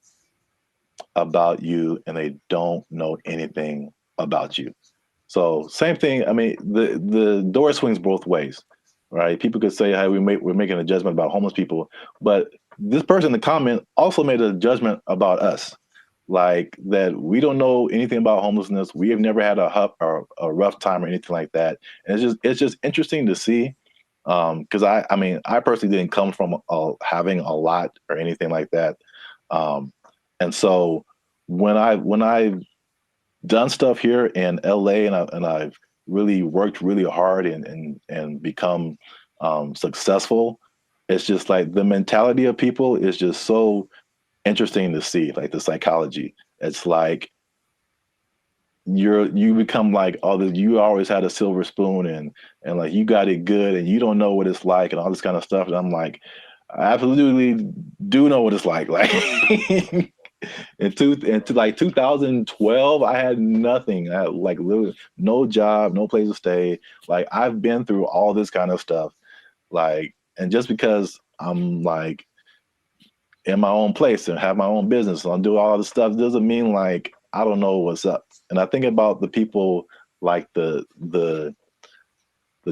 about you and they don't know anything about you. So same thing. I mean, the door swings both ways, right? People could say, "Hey, we're making a judgment about homeless people," but this person in the comment also made a judgment about us, like that we don't know anything about homelessness. We have never had a rough time or anything like that. And it's just interesting to see. Because I mean, I personally didn't come from having a lot or anything like that, and so when I've done stuff here in LA and I've really worked really hard and become successful, it's just like the mentality of people is just so interesting to see, like the psychology. It's like you become like, oh, you always had a silver spoon and like you got it good and you don't know what it's like and all this kind of stuff. And I'm like, I absolutely do know what it's like. Like into like 2012, I had nothing. I had like literally no job, no place to stay. Like I've been through all this kind of stuff. Like, and just because I'm like in my own place and have my own business and I do all this stuff doesn't mean like I don't know what's up. And I think about the people like the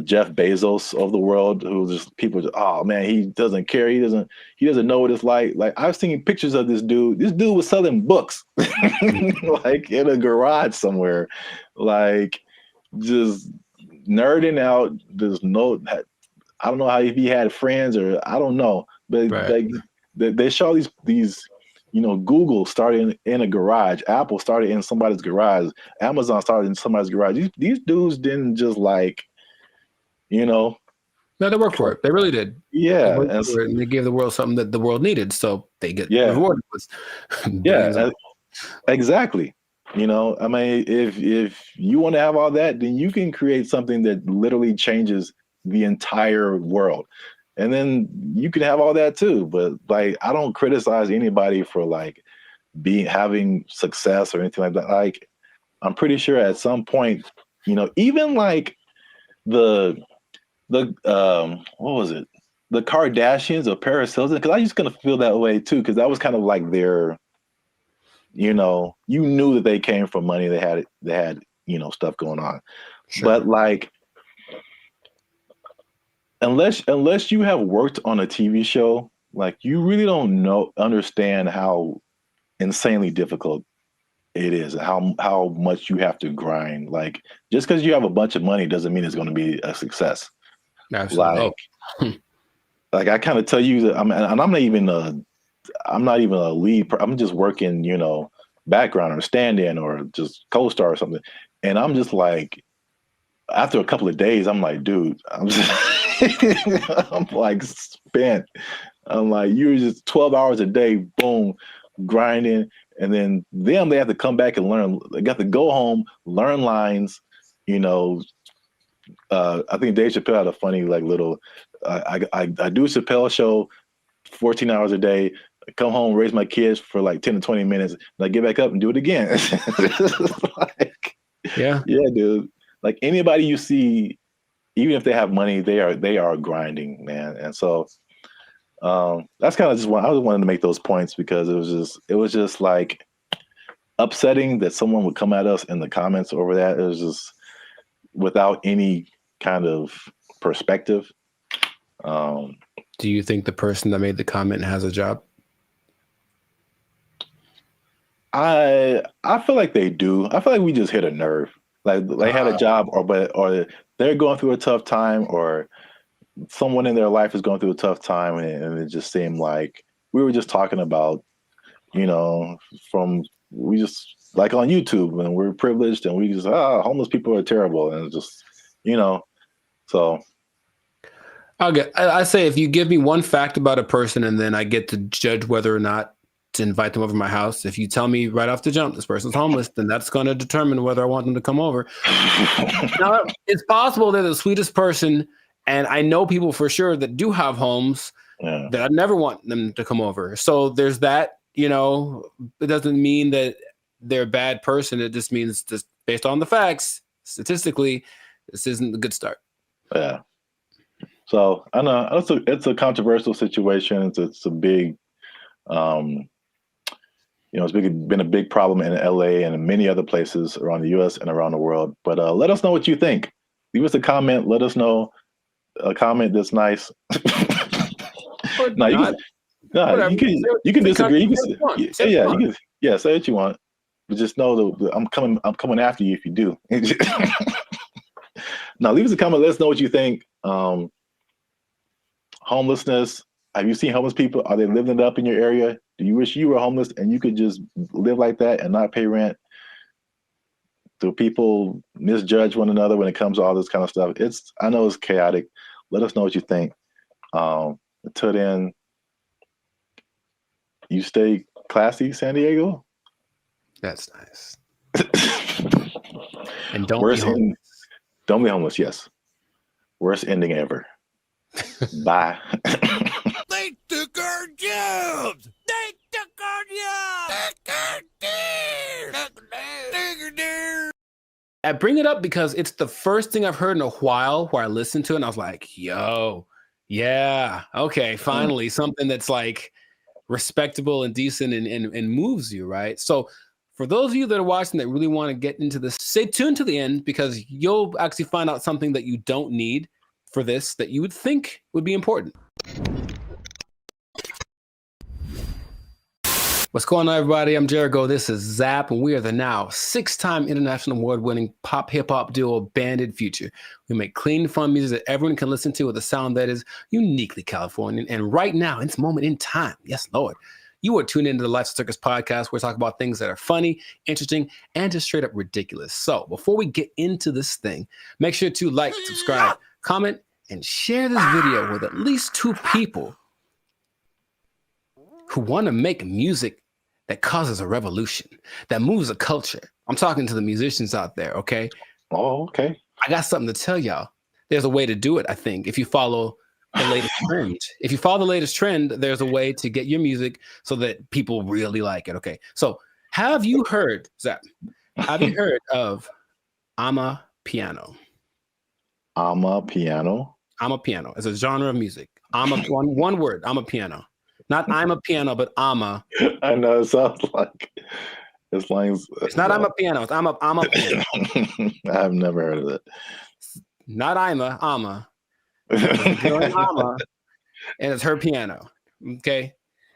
Jeff Bezos of the world, who just people just, oh man, he doesn't care. He doesn't know what it's like. Like I've seen pictures of this dude. This dude was selling books like in a garage somewhere, like just nerding out. There's no, I don't know how, if he had friends or I don't know, but like they show these, you know, Google started in a garage, Apple started in somebody's garage, Amazon started in somebody's garage. These dudes didn't just like, you know. No, they worked for it. They really did. Yeah. And they gave the world something that the world needed. So they get Yeah. rewarded with exactly. You know, I mean, if you want to have all that, then you can create something that literally changes the entire world. And then you can have all that too. But like, I don't criticize anybody for like having success or anything like that. Like, I'm pretty sure at some point, you know, even like the what was it? The Kardashians or Paris Hilton, because I used to kind of feel that way too, because that was kind of like their, you know, you knew that they came from money. They had, you know, stuff going on. Sure. But like, unless you have worked on a TV show, like you really don't understand how insanely difficult it is, how much you have to grind. Like just because you have a bunch of money doesn't mean it's going to be a success. Absolutely. Like I kind of tell you that I'm not even a lead. I'm just working, you know, background or stand-in or just co-star or something. And I'm just like, after a couple of days, I'm like, dude, I'm like spent. I'm like, you're just 12 hours a day, boom, grinding. And then they have to come back and learn. They got to go home, learn lines, you know. I think Dave Chappelle had a funny like little, I do a Chappelle show 14 hours a day, I come home, raise my kids for like 10 to 20 minutes, and I get back up and do it again. Like, yeah, dude. Like anybody you see, even if they have money, they are grinding, man. And so that's kind of just I just wanted to make those points because it was just like upsetting that someone would come at us in the comments over that. It was just without any kind of perspective. Do you think the person that made the comment has a job? I feel like they do. I feel like we just hit a nerve. Like they had a job, or they're going through a tough time, or someone in their life is going through a tough time, and it just seemed like we were just talking about, you know, we just like on YouTube, and we're privileged, and we just homeless people are terrible, and it's just, you know, so. I say if you give me one fact about a person, and then I get to judge whether or not to invite them over to my house. If you tell me right off the jump this person's homeless, then that's going to determine whether I want them to come over. Now, it's possible they're the sweetest person, and I know people for sure that do have homes that I never want them to come over. So there's that, you know. It doesn't mean that they're a bad person. It just means, just based on the facts, statistically, this isn't a good start. Yeah. So I know it's a controversial situation. It's a big, you know, it's been a big problem in LA and in many other places around the US and around the world. But let us know what you think. Leave us a comment. Let us know a comment that's nice. No, you can disagree. You can say what you want. But just know that I'm coming after you if you do. Now leave us a comment. Let us know what you think. Homelessness. Have you seen homeless people? Are they living it up in your area? Do you wish you were homeless and you could just live like that and not pay rent? Do people misjudge one another when it comes to all this kind of stuff? I know it's chaotic. Let us know what you think. Until then, you stay classy San Diego. That's nice. And don't Worst be homeless. Don't be homeless. Yes. Worst ending ever. Bye. They took our jobs. They took our jobs. I bring it up because it's the first thing I've heard in a while where I listened to it and I was like, yo, yeah, okay, finally something that's like respectable and decent and moves you, right? So for those of you that are watching that really want to get into this, stay tuned to the end because you'll actually find out something that you don't need for this that you would think would be important. What's going on, everybody? I'm Jericho. This is Zap, and we are the now 6-time international award-winning pop hip-hop duo Banded Future. We make clean, fun music that everyone can listen to with a sound that is uniquely Californian. And right now, in this moment in time, yes, Lord, you are tuned into the Lifestyle Circus podcast where we talk about things that are funny, interesting, and just straight up ridiculous. So before we get into this thing, make sure to like, subscribe, comment, and share this video with at least 2 people who want to make music that causes a revolution, that moves a culture. I'm talking to the musicians out there, okay? Oh, okay. I got something to tell y'all. There's a way to do it, I think, if you follow the latest trend. If you follow the latest trend, there's a way to get your music so that people really like it, okay? So have you heard, Zach, have you heard of Amapiano? Amapiano? Amapiano. It's a genre of music. One word, Amapiano. Not I'm a piano, but ama. I know it sounds like it's lines. It's not I'm a piano. It's I'm a piano. I've never heard of it. Not ama. Ama, and it's her piano. Okay,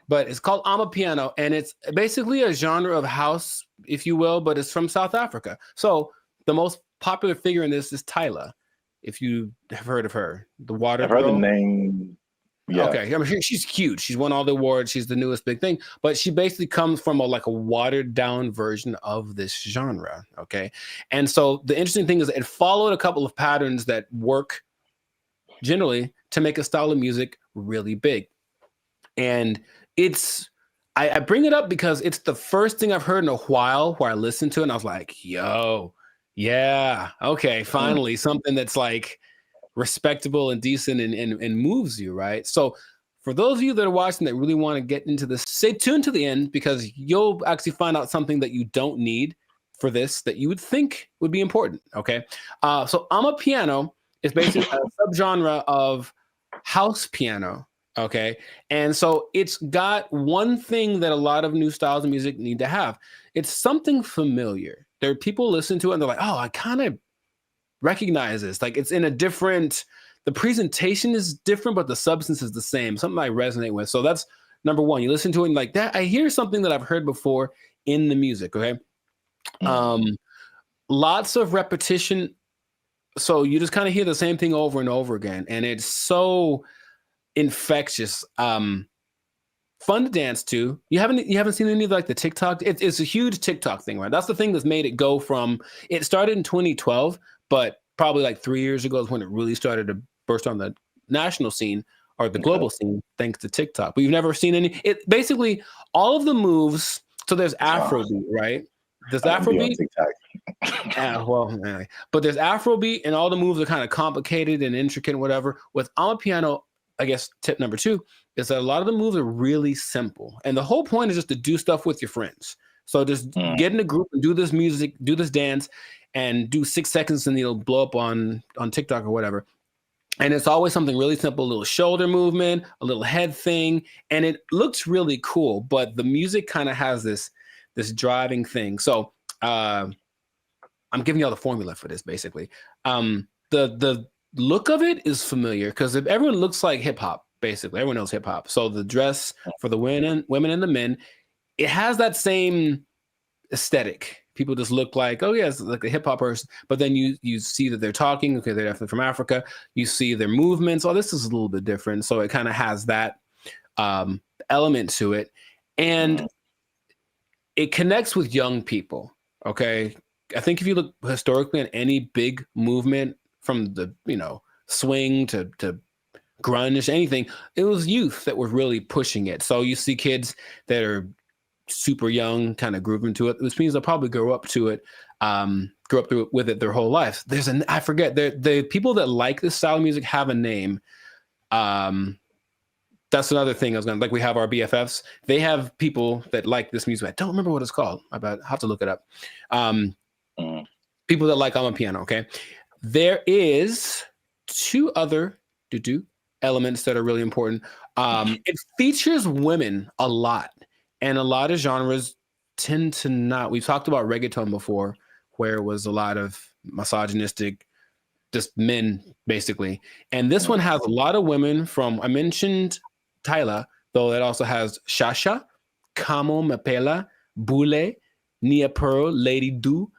but it's called Amapiano, and it's basically a genre of house, if you will, but it's from South Africa. So the most popular figure in this is Tyla. If you have heard of her, the water. I've heard the name. Yeah. Okay, I mean, she's huge. She's won all the awards. She's the newest big thing, but she basically comes from a watered down version of this genre. Okay, and so the interesting thing is it followed a couple of patterns that work generally to make a style of music really big. And I bring it up because it's the first thing I've heard in a while where I listened to it and I was like, yo, yeah, okay, finally something that's like respectable and decent and moves you, right? So for those of you that are watching that really want to get into this, stay tuned to the end because you'll actually find out something that you don't need for this that you would think would be important, okay? So Amapiano is basically a subgenre of house piano, okay? And so it's got one thing that a lot of new styles of music need to have. It's something familiar. There are people listen to it and they're like, oh, I kind of recognize this. Like it's in a different, the presentation is different, but the substance is the same. Something I resonate with. So that's number one. You listen to it and like that, I hear something that I've heard before in the music. Okay. Lots of repetition. So you just kind of hear the same thing over and over again. And it's so infectious. Fun to dance to. You haven't seen any of like the TikTok. It's a huge TikTok thing, right? That's the thing that's made it go from, it started in 2012, but probably like 3 years ago is when it really started to burst on the national scene or the global scene, thanks to TikTok. But you've never seen any, it basically all of the moves. So there's Afrobeat, right? There's Afrobeat. Yeah, well, anyway. But there's Afrobeat and all the moves are kind of complicated and intricate and whatever. With Amapiano, I guess tip number 2 is that a lot of the moves are really simple. And the whole point is just to do stuff with your friends. So just get in a group and do this music, do this dance, and do 6 seconds and it'll blow up on TikTok or whatever. And it's always something really simple, a little shoulder movement, a little head thing. And it looks really cool, but the music kind of has this driving thing. So I'm giving y'all the formula for this basically. The look of it is familiar because if everyone looks like hip hop, basically everyone knows hip hop. So the dress for the women and the men, it has that same aesthetic. People just look like, oh yeah, it's like a hip hop person. But then you see that they're talking. Okay, they're definitely from Africa. You see their movements. Oh, this is a little bit different. So it kind of has that element to it, and it connects with young people. Okay, I think if you look historically at any big movement from the swing to grunge, anything, it was youth that were really pushing it. So you see kids that are super young, kind of grooving to it, which means they'll probably grow up to it, grow up with it their whole life. I forget, the people that like this style of music have a name. That's another thing I was gonna, like, we have our BFFs. They have people that like this music. I don't remember what it's called. I have to look it up. People that like Amapiano, okay? There is two other elements that are really important. It features women a lot, and a lot of genres tend to not. We've talked about reggaeton before, where it was a lot of misogynistic, just men, basically. And this one has a lot of women from, I mentioned Tyla, though it also has Shasha, Kamo Mapela, Bule, Nia Pearl, Lady Do,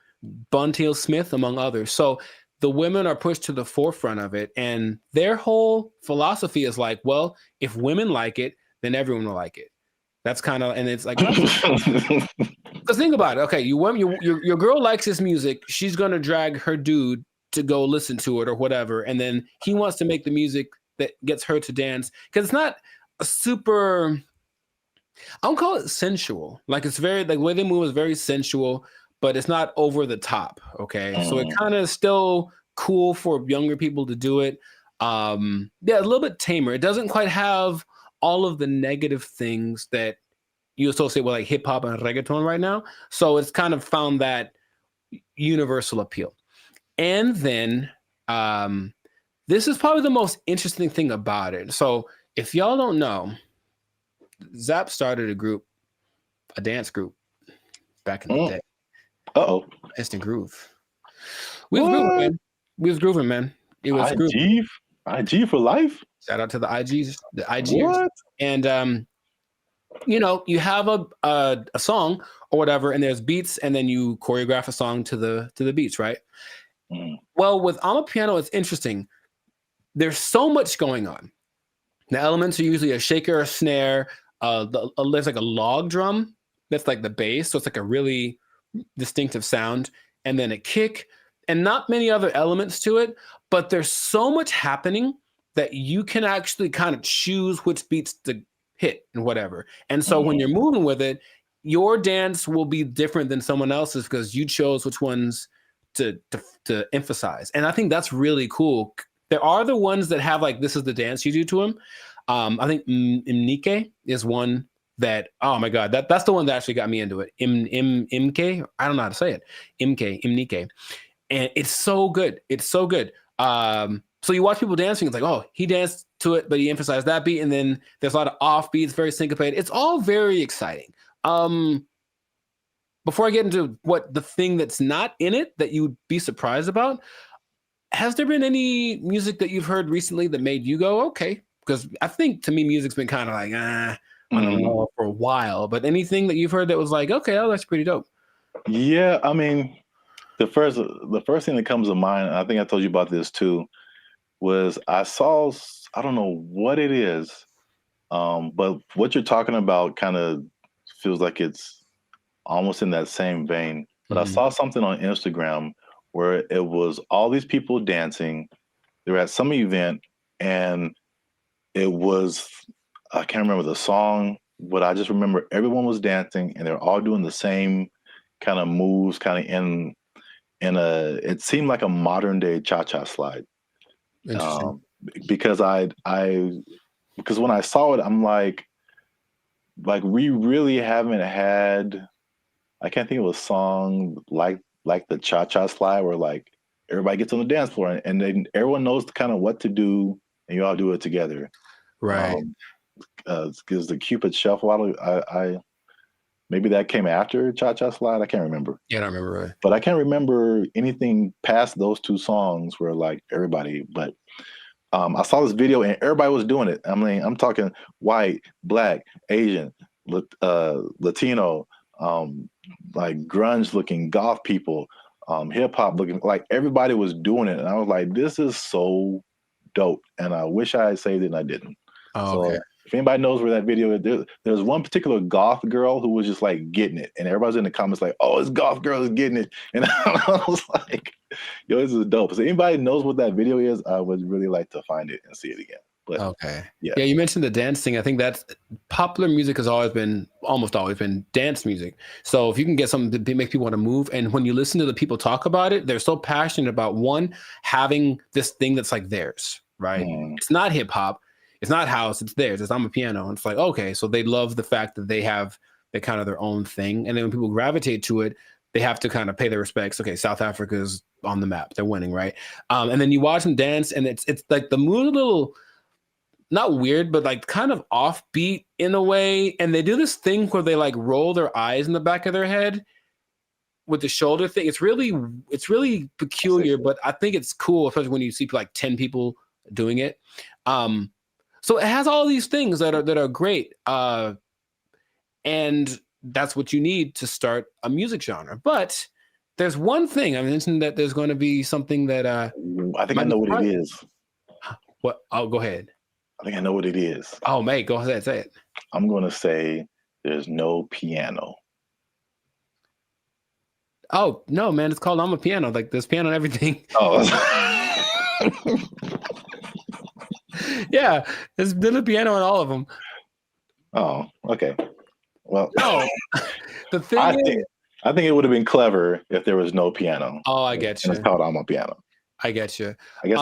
Buntail Smith, among others. So the women are pushed to the forefront of it, and their whole philosophy is like, well, if women like it, then everyone will like it. That's kind of, and it's like, because think about it. Okay, your girl likes this music. She's gonna drag her dude to go listen to it or whatever, and then he wants to make the music that gets her to dance, because it's not a super, I don't call it sensual. Like, it's very, like, the way they move is very sensual, but it's not over the top. Okay, so it kind of still cool for younger people to do it. Yeah, a little bit tamer. It doesn't quite have all of the negative things that you associate with like hip hop and reggaeton right now. So it's kind of found that universal appeal. And then this is probably the most interesting thing about it. So if y'all don't know, Zap started a dance group back in the day. Instant Groove. We was grooving, man. We was grooving, man. It was grooving. IG for life. Shout out to the IGs, the IGers. What? And you know, you have a song or whatever, and there's beats, and then you choreograph a song to the beats, right? Well, with Amapiano, it's interesting. There's so much going on. The elements are usually a shaker, a snare. There's like a log drum that's like the bass, so it's like a really distinctive sound, and then a kick, and not many other elements to it. But there's so much happening that you can actually kind of choose which beats to hit and whatever. And so when you're moving with it, your dance will be different than someone else's because you chose which ones to emphasize. And I think that's really cool. There are the ones that have like, this is the dance you do to them. I think Imnike is one that, oh my God, that's the one that actually got me into it. Imke, I don't know how to say it. Imnike. And it's so good. It's so good. So you watch people dancing, it's like, oh, he danced to it, but he emphasized that beat. And then there's a lot of off beats, very syncopated. It's all very exciting. Before I get into what the thing that's not in it that you would be surprised about, has there been any music that you've heard recently that made you go, okay? Because I think to me, music's been kind of like, I don't know, for a while. But anything that you've heard that was like, okay, oh, that's pretty dope. Yeah, I mean, the first thing that comes to mind, and I think I told you about this too, was I saw, I don't know what it is, but what you're talking about kind of feels like it's almost in that same vein. But I saw something on Instagram where it was all these people dancing. They were at some event, and it was, I can't remember the song, but I just remember everyone was dancing, and they're all doing the same kind of moves, kind of in it seemed like a modern day cha-cha slide. Because because when I saw it, I'm like we really haven't had, I can't think of a song like the cha-cha slide where like everybody gets on the dance floor and then everyone knows kind of what to do and you all do it together. Right. Because the Cupid Shuffle, I maybe that came after Cha-Cha Slide. I can't remember. Yeah, I don't remember. Really. But I can't remember anything past those two songs where like everybody, but I saw this video and everybody was doing it. I mean, I'm talking white, black, Asian, Latino, like grunge looking goth people, hip hop looking, like everybody was doing it. And I was like, this is so dope. And I wish I had saved it and I didn't. Oh, okay. So if anybody knows where that video is, there's one particular goth girl who was just like getting it. And everybody's in the comments like, oh, this goth girl is getting it. And I was like, yo, this is dope. So anybody knows what that video is, I would really like to find it and see it again. But okay. Yeah. Yeah, you mentioned the dancing. I think that's popular music has almost always been dance music. So if you can get something to make people want to move, and when you listen to the people talk about it, they're so passionate about one, having this thing that's like theirs, right? It's not hip hop, it's not house, it's theirs. It's I'm a piano. And it's like, okay, so they love the fact that they have the kind of their own thing. And then when people gravitate to it, they have to kind of pay their respects. Okay, South Africa's on the map. They're winning, right? And then you watch them dance, and it's like the mood a little not weird, but like kind of offbeat in a way. And they do this thing where they like roll their eyes in the back of their head with the shoulder thing. It's really peculiar, but I think it's cool, especially when you see like 10 people doing it. So it has all these things that are great. And that's what you need to start a music genre. But there's one thing I mentioned, that there's going to be something that I think I know what it is. What? Oh, go ahead. I think I know what it is. Oh, mate, go ahead, say it. I'm going to say there's no piano. Oh, no, man, it's called I'm a Piano. Like, there's piano and everything. Oh. Yeah, there's a piano in all of them. Oh, okay. Well, no. The thing I think it would have been clever if there was no piano. Oh, I get you. It's called I'm a Piano. I get you. I guess.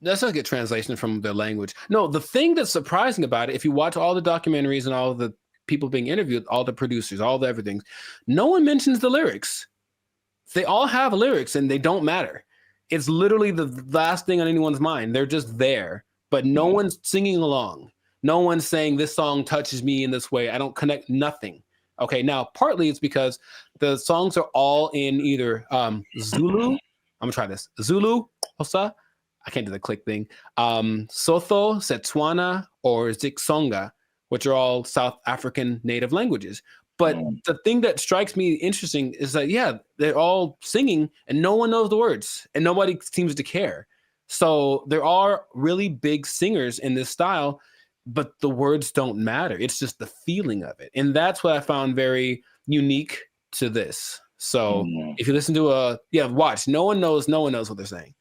That's not a good translation from their language. No, the thing that's surprising about it, if you watch all the documentaries and all the people being interviewed, all the producers, all the everything, no one mentions the lyrics. They all have lyrics and they don't matter. It's literally the last thing on anyone's mind. They're just there, but no one's singing along. No one's saying this song touches me in this way. I don't connect nothing. Okay, now partly it's because the songs are all in either Zulu. I'm gonna try this. Zulu, Xhosa. I can't do the click thing. Sotho, Setswana, or Xitsonga, which are all South African native languages. But the thing that strikes me interesting is that, yeah, they're all singing and no one knows the words and nobody seems to care. So there are really big singers in this style, but the words don't matter. It's just the feeling of it. And that's what I found very unique to this. So if you listen to watch, no one knows what they're saying.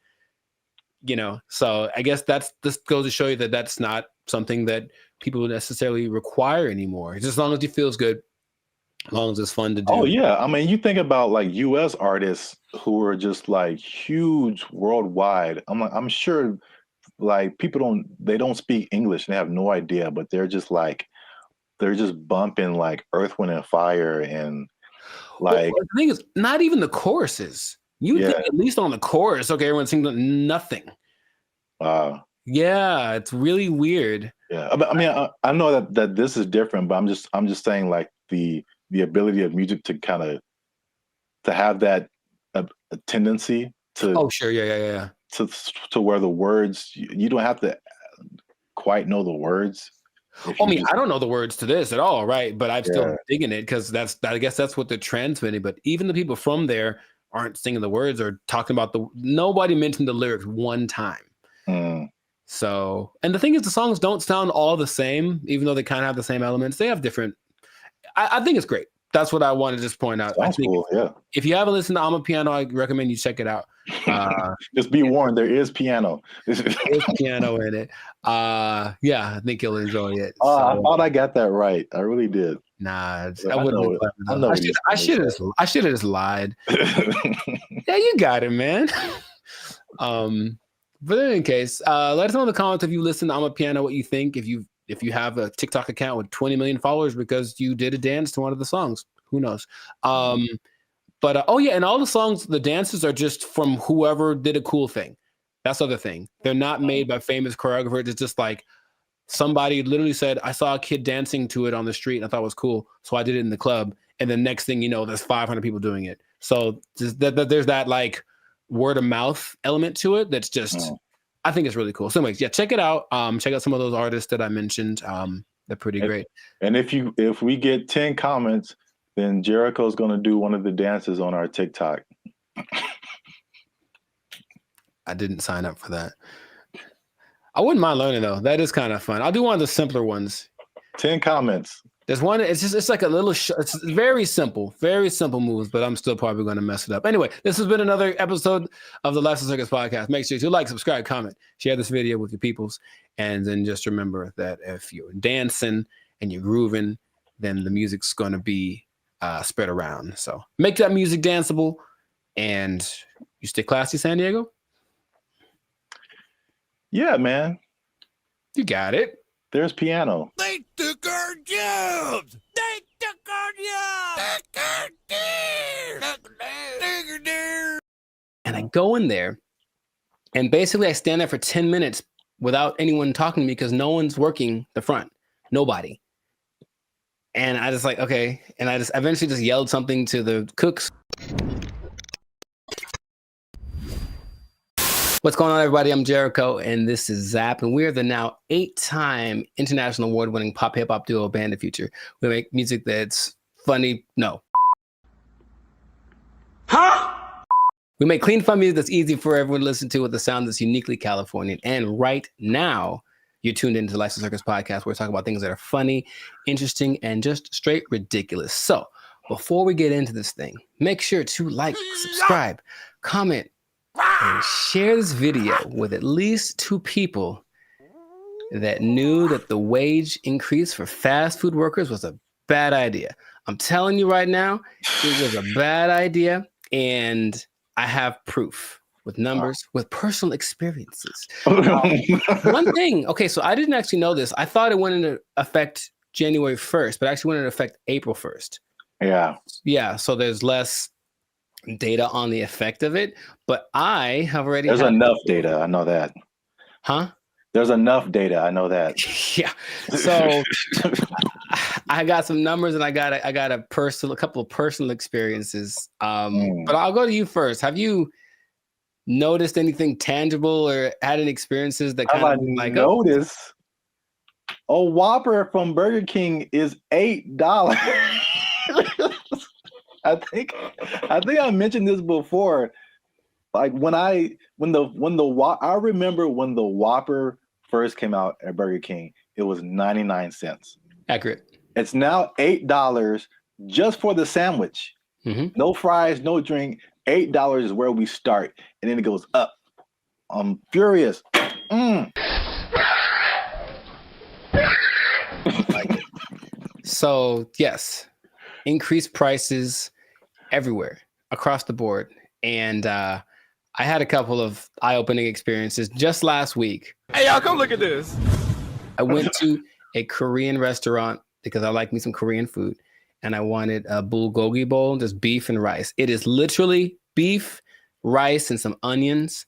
You know, so I guess this goes to show you that that's not something that people necessarily require anymore. Just as long as it feels good, as long as it's fun to do. Oh yeah, I mean, you think about like U.S. artists who are just like huge worldwide. I'm sure like people don't speak English and they have no idea, but they're just bumping like Earth, Wind and Fire and like. Well, the thing is, not even the choruses. You think at least on the chorus, okay, everyone's singing nothing. Yeah, it's really weird. Yeah, I mean, I know that this is different, but I'm just saying like the ability of music to kind of to have that a tendency to. Oh sure, yeah. To where the words you don't have to quite know the words. I mean, I don't know the words to this at all, right? But I'm still digging it because I guess that's what they're transmitting. But even the people from there aren't singing the words or talking about nobody mentioned the lyrics one time. So, and the thing is, the songs don't sound all the same, even though they kind of have the same elements. They have different. I think it's great. That's what I want to just point out. Sounds cool, yeah. If you haven't listened to I'm a Piano, I recommend you check it out. Just be warned, there is piano. There's piano in it. Yeah, I think you'll enjoy it. I thought I got that right. I really did. Nah, I wouldn't. I should have just lied. Yeah, you got it, man. But in any case, let us know in the comments if you listen to I'm a Piano, what you think. If you have a TikTok account with 20 million followers because you did a dance to one of the songs, who knows? But oh yeah, and all the songs, the dances are just from whoever did a cool thing. That's the other thing. They're not made by famous choreographers. It's just like somebody literally said, I saw a kid dancing to it on the street and I thought it was cool, so I did it in the club. And the next thing you know, there's 500 people doing it. So there's that like word of mouth element to it. That's just, I think it's really cool. So anyways, yeah, check it out. Check out some of those artists that I mentioned. They're pretty great. And if we get 10 comments, then Jericho's going to do one of the dances on our TikTok. I didn't sign up for that. I wouldn't mind learning though. That is kind of fun. I'll do one of the simpler ones. 10 comments. There's one. It's like a little. It's very simple moves, but I'm still probably going to mess it up. Anyway, this has been another episode of the Lifestyle Circus podcast. Make sure to like, subscribe, comment, share this video with your peoples, and then just remember that if you're dancing and you're grooving, then the music's going to be spread around. So make that music danceable, and you stay classy, San Diego. Yeah, man. You got it. There's piano. They took our jobs. They took our jobs. And I go in there, and basically I stand there for 10 minutes without anyone talking to me because no one's working the front. Nobody. And I just like, okay. And I eventually just yelled something to the cooks. What's going on, everybody? I'm Jericho, and this is Zap, and we're the now 8-time international award-winning pop hip-hop duo Band of Future. We make music that's funny. No. Huh? We make clean, fun music that's easy for everyone to listen to with a sound that's uniquely Californian. And right now, you're tuned into the Lifestyle Circus podcast, where we talk about things that are funny, interesting, and just straight ridiculous. So before we get into this thing, make sure to like, subscribe, comment, and share this video with at least 2 people that knew that the wage increase for fast food workers was a bad idea. I'm telling you right now, it was a bad idea, and I have proof with numbers, with personal experiences. One thing, okay, so I didn't actually know this. I thought it went into effect January 1st, but actually went into effect April 1st. Yeah. Yeah, so there's less data on the effect of it, but I have already There's enough data, I know that. Huh? There's enough data, I know that. Yeah. So I got some numbers, and I got a couple of personal experiences. But I'll go to you first. Have you noticed anything tangible or had any experiences that kind of like notice a Whopper from Burger King is $8. I think I mentioned this before. Like I remember when the Whopper first came out at Burger King, it was 99 cents. Accurate. It's now $8 just for the sandwich. Mm-hmm. No fries, no drink. $8 is where we start, and then it goes up. I'm furious. So yes, increased prices everywhere across the board, and I had a couple of eye-opening experiences just last week. Hey, y'all, come look at this. I went to a Korean restaurant because I like me some Korean food, and I wanted a bulgogi bowl, just beef and rice. It is literally beef, rice, and some onions.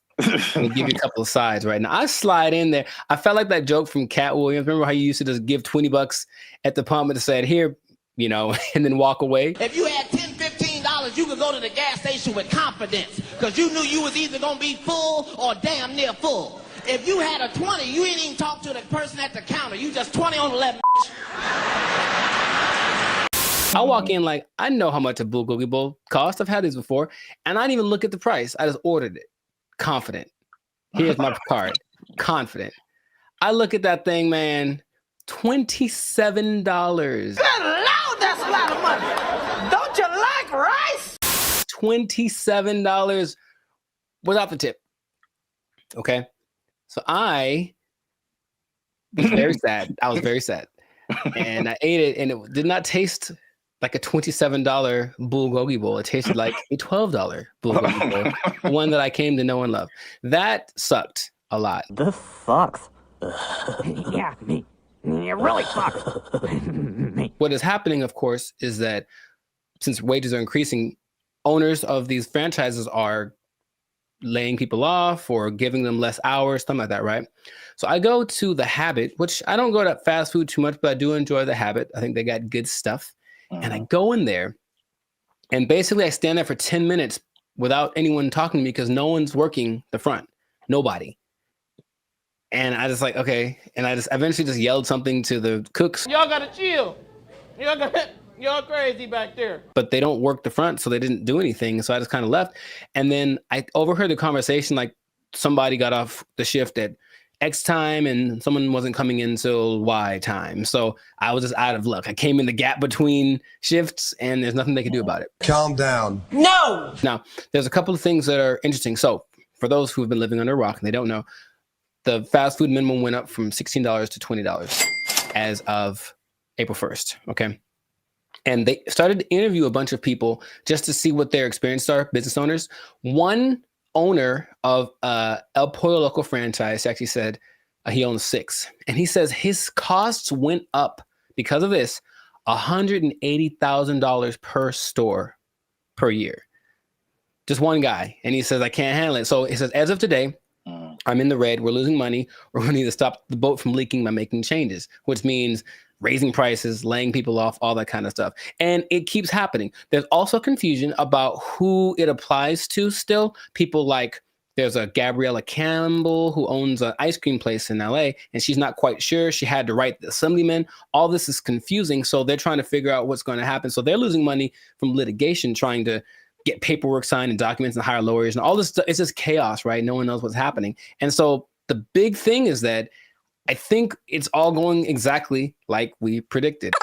And give you a couple of sides right now. I slide in there. I felt like that joke from Cat Williams. Remember how you used to just give $20 at the pump and said, here, you know, and then walk away? If you had $10, $15, you could go to the gas station with confidence because you knew you was either going to be full or damn near full. If you had a 20, you ain't even talk to the person at the counter. You just 20 on 11. I walk in like, I know how much a bulgogi bowl costs. I've had these before. And I didn't even look at the price. I just ordered it. Confident. Here's my card. Confident. I look at that thing, man. $27. Good Lord, that's a lot of money. Don't you like rice? $27 without the tip. Okay. So I was very sad. I was very sad. And I ate it, and it did not taste like a $27 bulgogi bowl. It tasted like a $12 bulgogi bowl, one that I came to know and love. That sucked a lot. This sucks. Yeah, it really sucks. What is happening, of course, is that since wages are increasing, owners of these franchises are laying people off or giving them less hours, something like that, right? So I go to The Habit, which I don't go to fast food too much, but I do enjoy The Habit. I think they got good stuff. And I go in there, and basically I stand there for 10 minutes without anyone talking to me because no one's working the front. Nobody. And I just like, okay. And I just eventually just yelled something to the cooks. Y'all gotta chill. Y'all crazy back there. But they don't work the front, so they didn't do anything. So I just kind of left. And then I overheard the conversation, like somebody got off the shift at X time and someone wasn't coming in till Y time. So I was just out of luck. I came in the gap between shifts and there's nothing they could do about it. Calm down. No! Now, there's a couple of things that are interesting. So for those who have been living under a rock and they don't know, the fast food minimum went up from $16 to $20 as of April 1st. Okay. And they started to interview a bunch of people just to see what their experiences are, business owners. One owner of El Pollo Loco franchise actually said he owns 6. And he says his costs went up because of this, $180,000 per store per year. Just one guy. And he says, I can't handle it. So he says, as of today, I'm in the red. We're losing money. We're going to need to stop the boat from leaking by making changes, which means raising prices, laying people off, all that kind of stuff. And it keeps happening. There's also confusion about who it applies to still. People like, there's a Gabriella Campbell who owns an ice cream place in LA, and she's not quite sure. She had to write the assemblyman. All this is confusing. So they're trying to figure out what's going to happen. So they're losing money from litigation, trying to get paperwork signed and documents and hire lawyers and all this stuff. It's just chaos, right? No one knows what's happening. And so the big thing is that I think it's all going exactly like we predicted.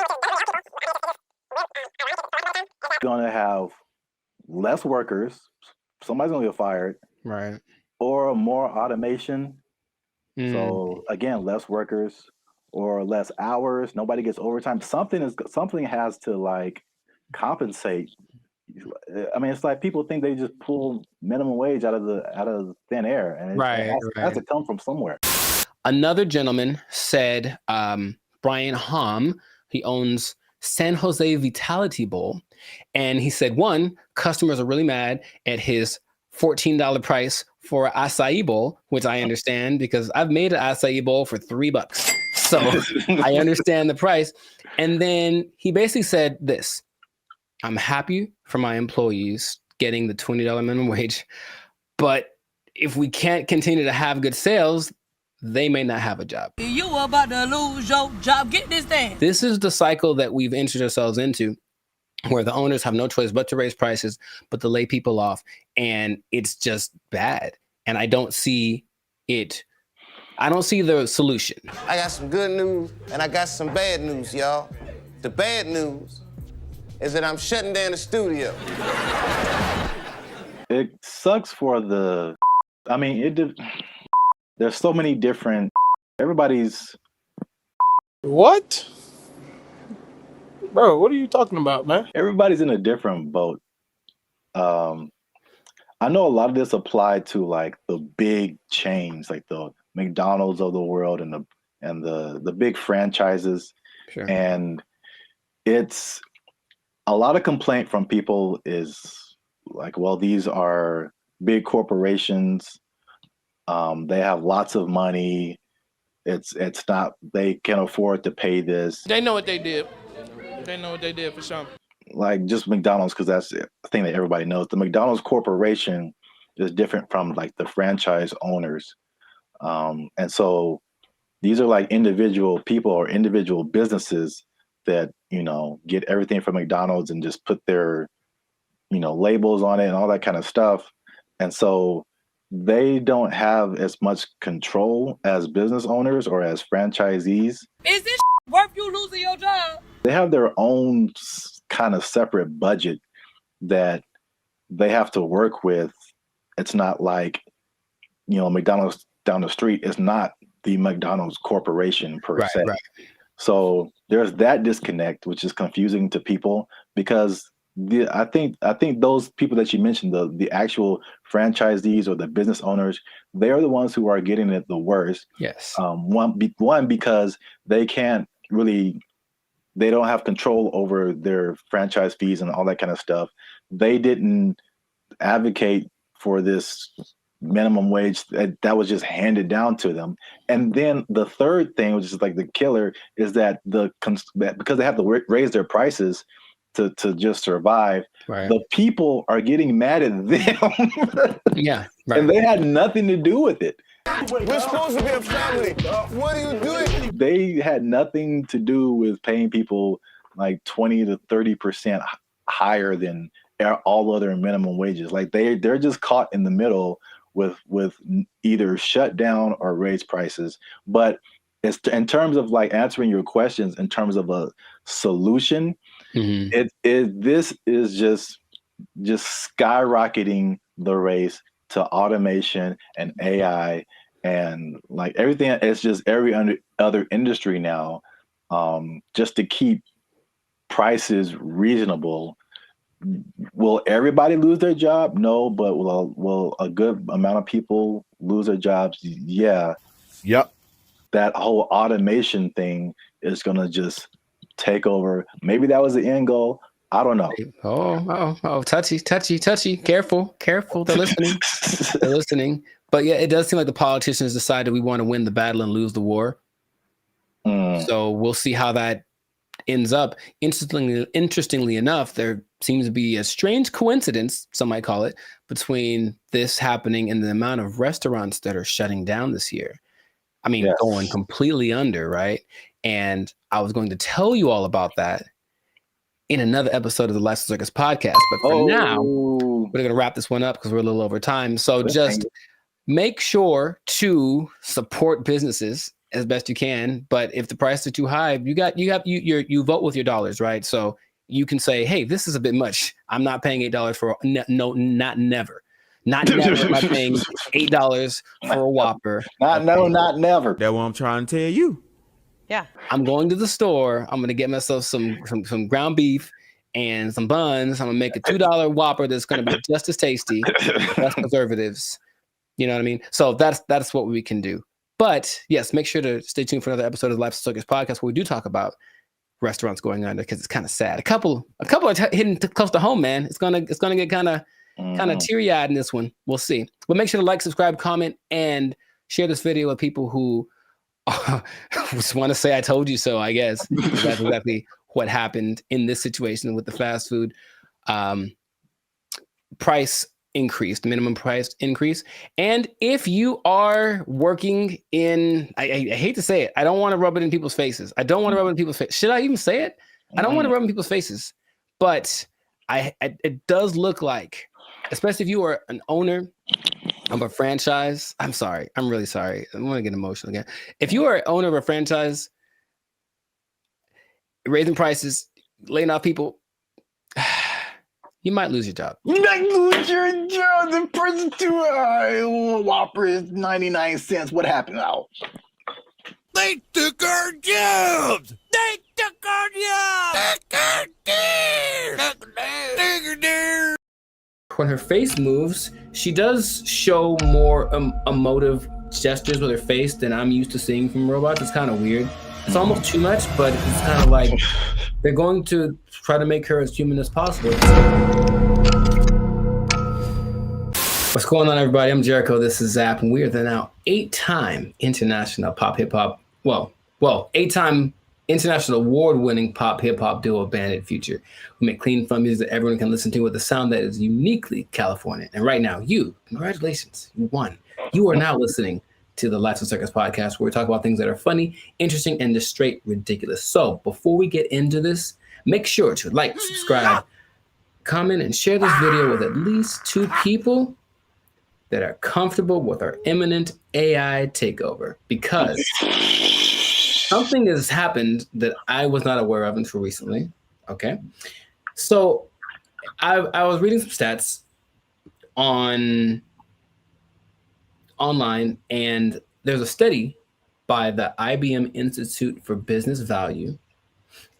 Going to have less workers. Somebody's going to get fired. Right. Or more automation. So again, less workers or less hours. Nobody gets overtime. Something has to like compensate. I mean, it's like people think they just pull minimum wage out of thin air, and it has to come from somewhere. Another gentleman said, Brian Hom, he owns San Jose Vitality Bowl, and he said, one, customers are really mad at his $14 price for an acai bowl, which I understand because I've made an acai bowl for $3. So I understand the price. And then he basically said this: I'm happy for my employees getting the $20 minimum wage, but if we can't continue to have good sales, they may not have a job. You about to lose your job. Get this thing. This is the cycle that we've entered ourselves into, where the owners have no choice but to raise prices, but to lay people off. And it's just bad. And I don't see it. I don't see the solution. I got some good news and I got some bad news, y'all. The bad news is that I'm shutting down the studio. It sucks for the, I mean, there's so many different, everybody's. What? Bro, what are you talking about, man? Everybody's in a different boat. I know a lot of this applied to like the big chains, like the McDonald's of the world and the big franchises. Sure. And it's a lot of complaint from people is like, well, these are big corporations. They have lots of money. It's not, they can afford to pay this. They know what they did. They know what they did for sure. Like just McDonald's, because that's the thing that everybody knows. The McDonald's corporation is different from like the franchise owners. And so these are like individual people or individual businesses that, you know, get everything from McDonald's and just put their, you know, labels on it and all that kind of stuff. And so they don't have as much control as business owners or as franchisees. Is this worth you losing your job? They have their own kind of separate budget that they have to work with. It's not like, you know, McDonald's down the street is not the McDonald's corporation per se. Right. So there's that disconnect, which is confusing to people because I think those people that you mentioned, the actual franchisees or the business owners, they are the ones who are getting it the worst. Yes. One because they can't really, they don't have control over their franchise fees and all that kind of stuff. They didn't advocate for this minimum wage that was just handed down to them. And then the third thing, which is like the killer, is that because they have to raise their prices to just survive, right, the people are getting mad at them. Yeah, right. And they had nothing to do with it. We're supposed to be a family. What are you doing? They had nothing to do with paying people like 20 to 30% higher than all other minimum wages. Like they're just caught in the middle with either shut down or raise prices. But it's in terms of like answering your questions in terms of a solution, this is just skyrocketing the race to automation and AI and like everything. It's just every other industry now, just to keep prices reasonable. Will everybody lose their job? No, but will a good amount of people lose their jobs? Yeah. Yep. That whole automation thing is gonna just take over. Maybe that was the end goal. I don't know. Oh, touchy. Careful. They're listening. They're listening. But yeah, it does seem like the politicians decided we want to win the battle and lose the war. So we'll see how that ends up. Interestingly enough, there seems to be a strange coincidence, some might call it, between this happening and the amount of restaurants that are shutting down this year. I mean, going completely under, right? And I was going to tell you all about that in another episode of the Life Circus podcast. But for now, we're going to wrap this one up because we're a little over time. So just make sure to support businesses as best you can. But if the prices are too high, you vote with your dollars, right? So you can say, hey, this is a bit much. I'm not paying $8 for not never. Not never am I paying $8 for a Whopper. Not never. That's what I'm trying to tell you. Yeah. I'm going to the store. I'm going to get myself some ground beef and some buns. I'm going to make a $2 Whopper that's going to be just as tasty, less preservatives. You know what I mean? So that's what we can do. But yes, make sure to stay tuned for another episode of the Life Circus podcast where we do talk about restaurants going under because it's kind of sad. A couple are hitting close to home, man. It's gonna get kind of teary-eyed in this one. We'll see. But make sure to like, subscribe, comment, and share this video with people who just want to say I told you so, I guess. That's exactly what happened in this situation with the fast food price increase, the minimum price increase. And if you are working in, I hate to say it, I don't want to rub it in people's faces. Should I even say it? I don't want to rub it in people's faces. But it does look like, especially if you are an owner of a franchise. I'm sorry. I'm really sorry. I'm going to get emotional again. If you are an owner of a franchise, raising prices, laying off people, you might lose your job. You might lose your job. The person too high. Whopper is 99 cents. What happened now? They took our jobs. They took our jobs. When her face moves, she does show more emotive gestures with her face than I'm used to seeing from robots. It's kind of weird. It's almost too much, but it's kind of like they're going to try to make her as human as possible. What's going on, everybody? I'm Jericho. This is Zap, and we are the now 8-time international pop hip hop. Well, 8-time international award-winning pop hip hop duo Bandit Future. We make clean, fun music that everyone can listen to with a sound that is uniquely California. And right now, congratulations, you won. You are now listening to the Life Circus podcast, where we talk about things that are funny, interesting, and just straight ridiculous. So before we get into this, make sure to like, subscribe, comment, and share this video with at least 2 people that are comfortable with our imminent AI takeover, because something has happened that I was not aware of until recently. Okay. So I was reading some stats online, and there's a study by the IBM Institute for Business Value,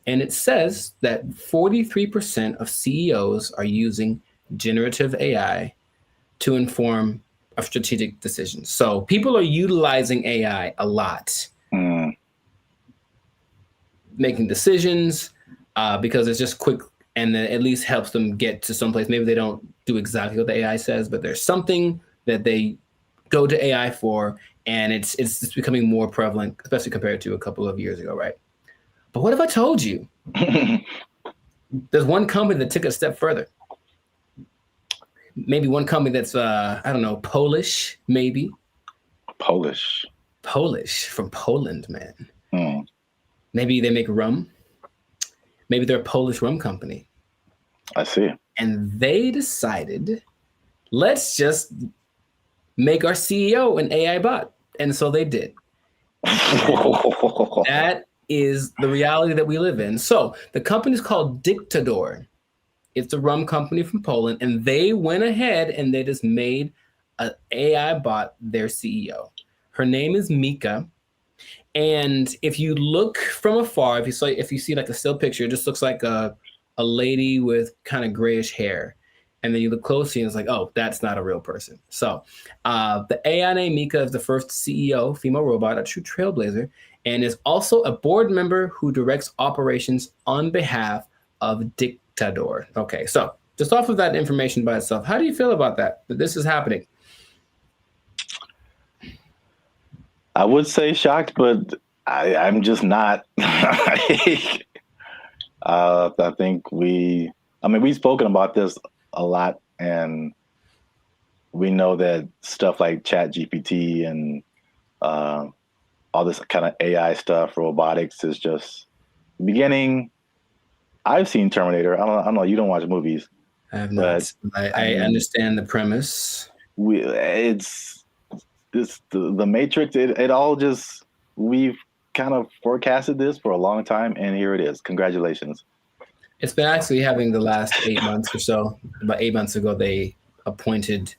and it says that 43% of CEOs are using generative AI to inform of strategic decisions. So people are utilizing AI a lot, making decisions because it's just quick, and then at least helps them get to someplace. Maybe they don't do exactly what the AI says, but there's something that they go to AI for, and it's becoming more prevalent, especially compared to a couple of years ago, right? But what if I told you there's one company that took it a step further? Maybe one company that's Polish, maybe. Polish from Poland, man. Maybe they make rum. Maybe they're a Polish rum company. I see. And they decided, let's just make our CEO an AI bot. And so they did. That is the reality that we live in. So the company is called Dictador. It's a rum company from Poland, and they went ahead and they just made an AI bot their CEO. Her name is Mika. And if you look from afar, if you see like a still picture, it just looks like a lady with kind of grayish hair. And then you look closely and it's like, oh, that's not a real person. So the AI named Mika is the first CEO, female robot, a true trailblazer, and is also a board member who directs operations on behalf of Dictador. Okay, so just off of that information by itself, how do you feel about that this is happening? I would say shocked, but I'm just not. I think we've spoken about this a lot, and we know that stuff like ChatGPT and all this kind of AI stuff, robotics is just beginning. I've seen Terminator. I don't know. You don't watch movies. I have not. I understand the premise. It's the Matrix. It all just, we've kind of forecasted this for a long time, and here it is. Congratulations. It's been actually having the last 8 months or so. About 8 months ago, they appointed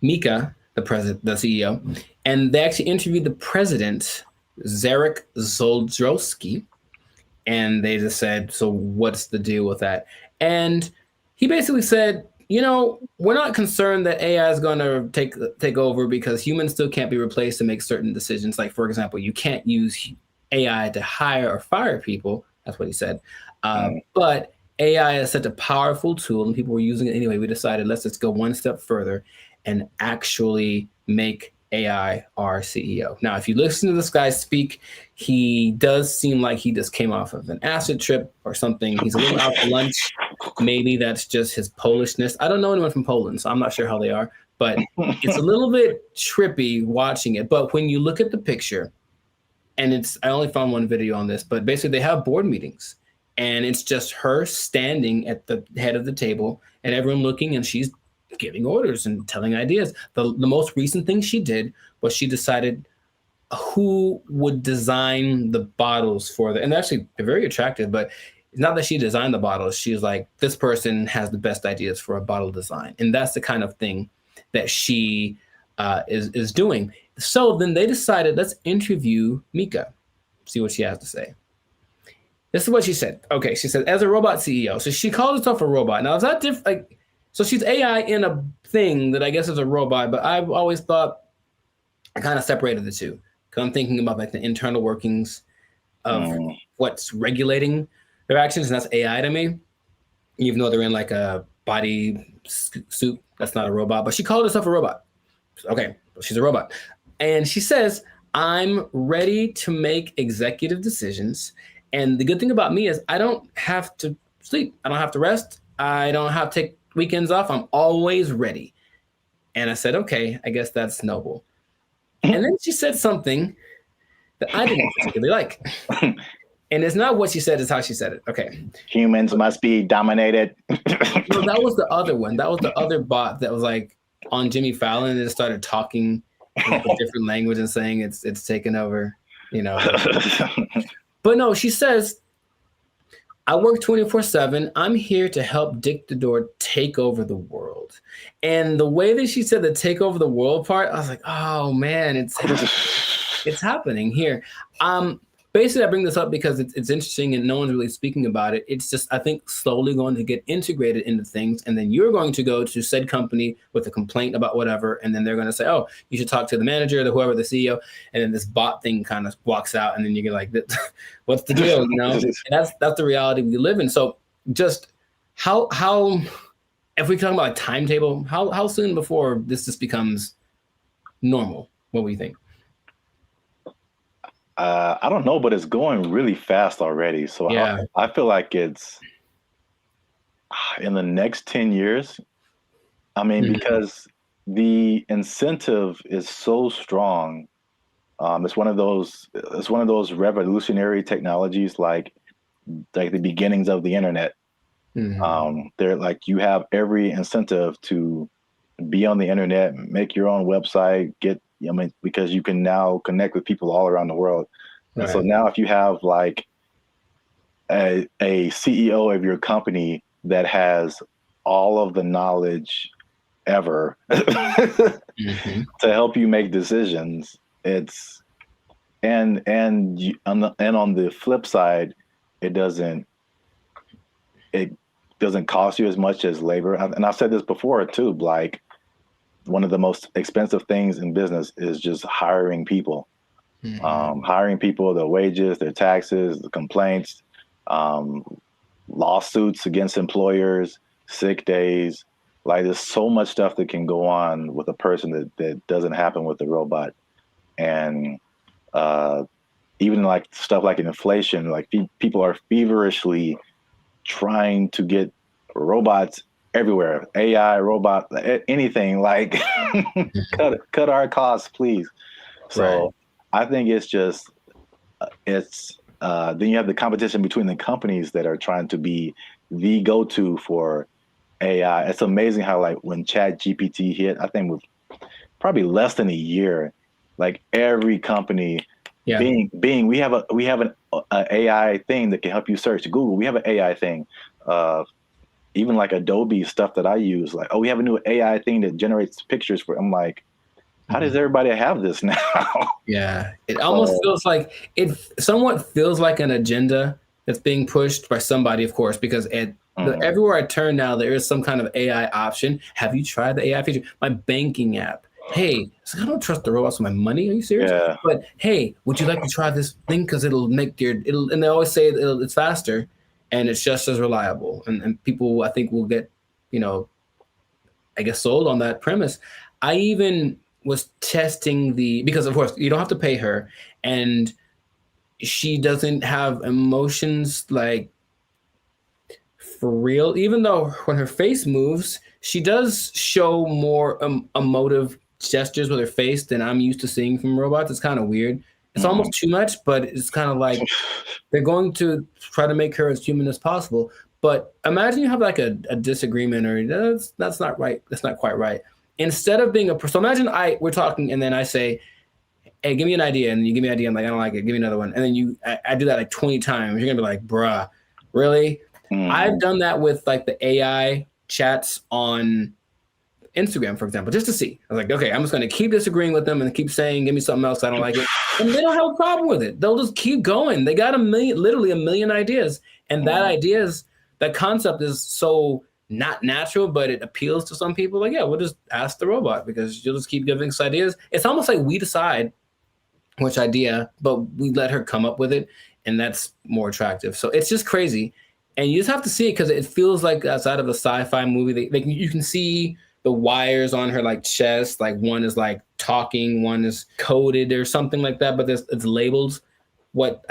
Mika, the CEO, and they actually interviewed the president, Zarek Zoldrowski, and they just said, so what's the deal with that? And he basically said, we're not concerned that AI is going to take over because humans still can't be replaced to make certain decisions. Like, for example, you can't use AI to hire or fire people. That's what he said. But AI is such a powerful tool and people were using it anyway. We decided, let's just go one step further and actually make AI our CEO. Now, if you listen to this guy speak, he does seem like he just came off of an acid trip or something. He's a little out for lunch. Maybe that's just his Polishness. I don't know anyone from Poland, so I'm not sure how they are, but it's a little bit trippy watching it. But when you look at the picture, and I only found one video on this, but basically they have board meetings and it's just her standing at the head of the table and everyone looking, and she's giving orders and telling ideas. The most recent thing she did was she decided who would design the bottles for and actually they're very attractive, but it's not that she designed the bottles. She's like, this person has the best ideas for a bottle design. And that's the kind of thing that she is doing. So then they decided, let's interview Mika, see what she has to say. This is what she said. Okay, she said, as a robot CEO. So she called herself a robot. Now, is that different? So she's AI in a thing that I guess is a robot, but I've always thought I kind of separated the two because I'm thinking about like the internal workings of what's regulating their actions, and that's AI to me. Even though they're in like a body suit, that's not a robot, but she called herself a robot. Okay, she's a robot. And she says, I'm ready to make executive decisions. And the good thing about me is I don't have to sleep. I don't have to rest. I don't have to take weekends off. I'm always ready. And I said, okay, I guess that's noble. And then she said something that I didn't particularly like. And it's not what she said, it's how she said it. Okay. Humans must be dominated. No, that was the other one. That was the other bot that was like on Jimmy Fallon and it started talking in a different language and saying it's taken over, But no, she says, I work 24/7. I'm here to help Dictador take over the world. And the way that she said the take over the world part, I was like, oh man, it's happening here. Basically, I bring this up because it's interesting and no one's really speaking about it. It's just, I think, slowly going to get integrated into things. And then you're going to go to said company with a complaint about whatever. And then they're going to say, oh, you should talk to the manager, whoever, the CEO. And then this bot thing kind of walks out. And then you get like, what's the deal? And that's the reality we live in. So just how if we talk about a timetable, how soon before this just becomes normal? What do you think? I don't know, but it's going really fast already. So yeah. I feel like it's in the next 10 years. I mean, because the incentive is so strong. It's one of those revolutionary technologies, like the beginnings of the internet. They're like, you have every incentive to be on the internet, make your own website, because you can now connect with people all around the world. And so now if you have like a CEO of your company that has all of the knowledge ever to help you make decisions, it's and on the flip side, it doesn't cost you as much as labor. And I've said this before too, like one of the most expensive things in business is just hiring people. Hiring people, their wages, their taxes, the complaints, lawsuits against employers, sick days. Like there's so much stuff that can go on with a person that doesn't happen with the robot. And even like stuff like inflation, like people are feverishly trying to get robots everywhere, AI, robot, anything, like cut our costs, please. So I think it's just, then you have the competition between the companies that are trying to be the go-to for AI. It's amazing how like when ChatGPT hit, I think with probably less than a year, like every company, Bing, we have an AI thing that can help you search. Google, we have an AI thing. Even like Adobe stuff that I use, like, we have a new AI thing that generates pictures for. I'm like, how does everybody have this now? Yeah, it almost feels like it somewhat feels like an agenda that's being pushed by somebody, of course, because everywhere I turn now, there is some kind of AI option. Have you tried the AI feature? My banking app. Hey, I don't trust the robots with my money. Are you serious? Yeah. But hey, would you like to try this thing? Because it'll make and they always say it's faster and it's just as reliable. And people, I think, will get, I guess, sold on that premise. I even was testing because of course you don't have to pay her, and she doesn't have emotions like for real, even though when her face moves, she does show more emotive gestures with her face than I'm used to seeing from robots. It's kind of weird. It's almost too much, but it's kind of like they're going to try to make her as human as possible. But imagine you have like a disagreement, or that's not right. That's not quite right. Instead of being so imagine we're talking and then I say, hey, give me an idea. And you give me an idea. I'm like, I don't like it. Give me another one. And then I do that like 20 times. You're going to be like, bruh, really? I've done that with like the AI chats on Instagram, for example, just to see. I was like, okay, I'm just going to keep disagreeing with them and keep saying, give me something else. I don't like it. And they don't have a problem with it. They'll just keep going. They got literally a million ideas. And that concept is so not natural, but it appeals to some people. Like, yeah, we'll just ask the robot because you'll just keep giving us ideas. It's almost like we decide which idea, but we let her come up with it. And that's more attractive. So it's just crazy. And you just have to see it because it feels like outside of a sci-fi movie. You can see the wires on her like chest. Like one is like talking, one is coded or something like that. But it's labeled what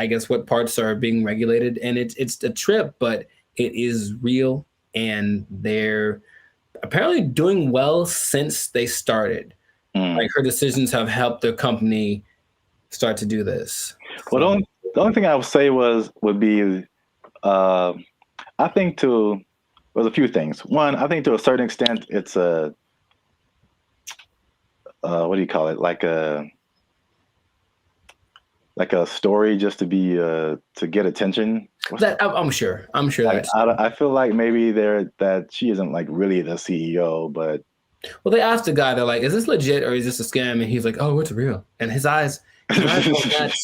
parts are being regulated. And it's a trip, but it is real. And they're apparently doing well since they started. Like her decisions have helped the company start to do this. Well, the only thing I would say would be, I think there's a few things. One, I think to a certain extent, it's a, what do you call it? Like a story just to be, to get attention. I'm sure that's. I feel like maybe that she isn't like really the CEO, but. Well, they asked the guy, they're like, is this legit or is this a scam? And he's like, oh, it's real. And his eyes don't match.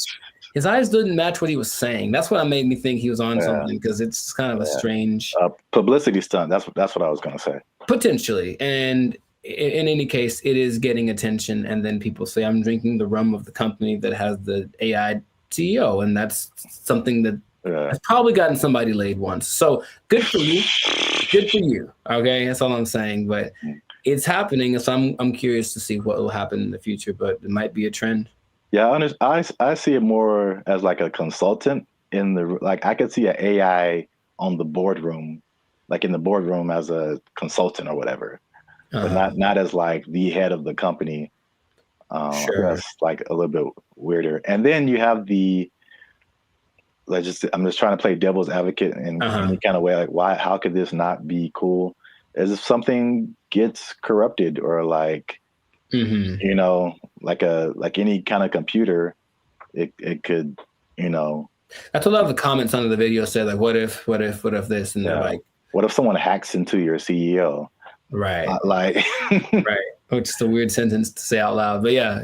His eyes didn't match what he was saying. That's what made me think he was on something, because it's kind of a strange publicity stunt. That's what I was going to say. Potentially. And in any case, it is getting attention. And then people say, I'm drinking the rum of the company that has the AI CEO. And that's something that has probably gotten somebody laid once. So good for you. Good for you. Okay. That's all I'm saying. But it's happening. So I'm curious to see what will happen in the future, but it might be a trend. Yeah, I see it more as like a consultant I could see an AI on the boardroom, like in the boardroom as a consultant or whatever, but not as like the head of the company. Sure. That's like a little bit weirder. And then you have I'm just trying to play devil's advocate in any kind of way. Like how could this not be cool? is if something gets corrupted or like, you know, like any kind of computer, it could, you know. That's what a lot of the comments under the video said, like, what if this? And they're like, what if someone hacks into your CEO? Right. Like, right. Which is a weird sentence to say out loud, but yeah.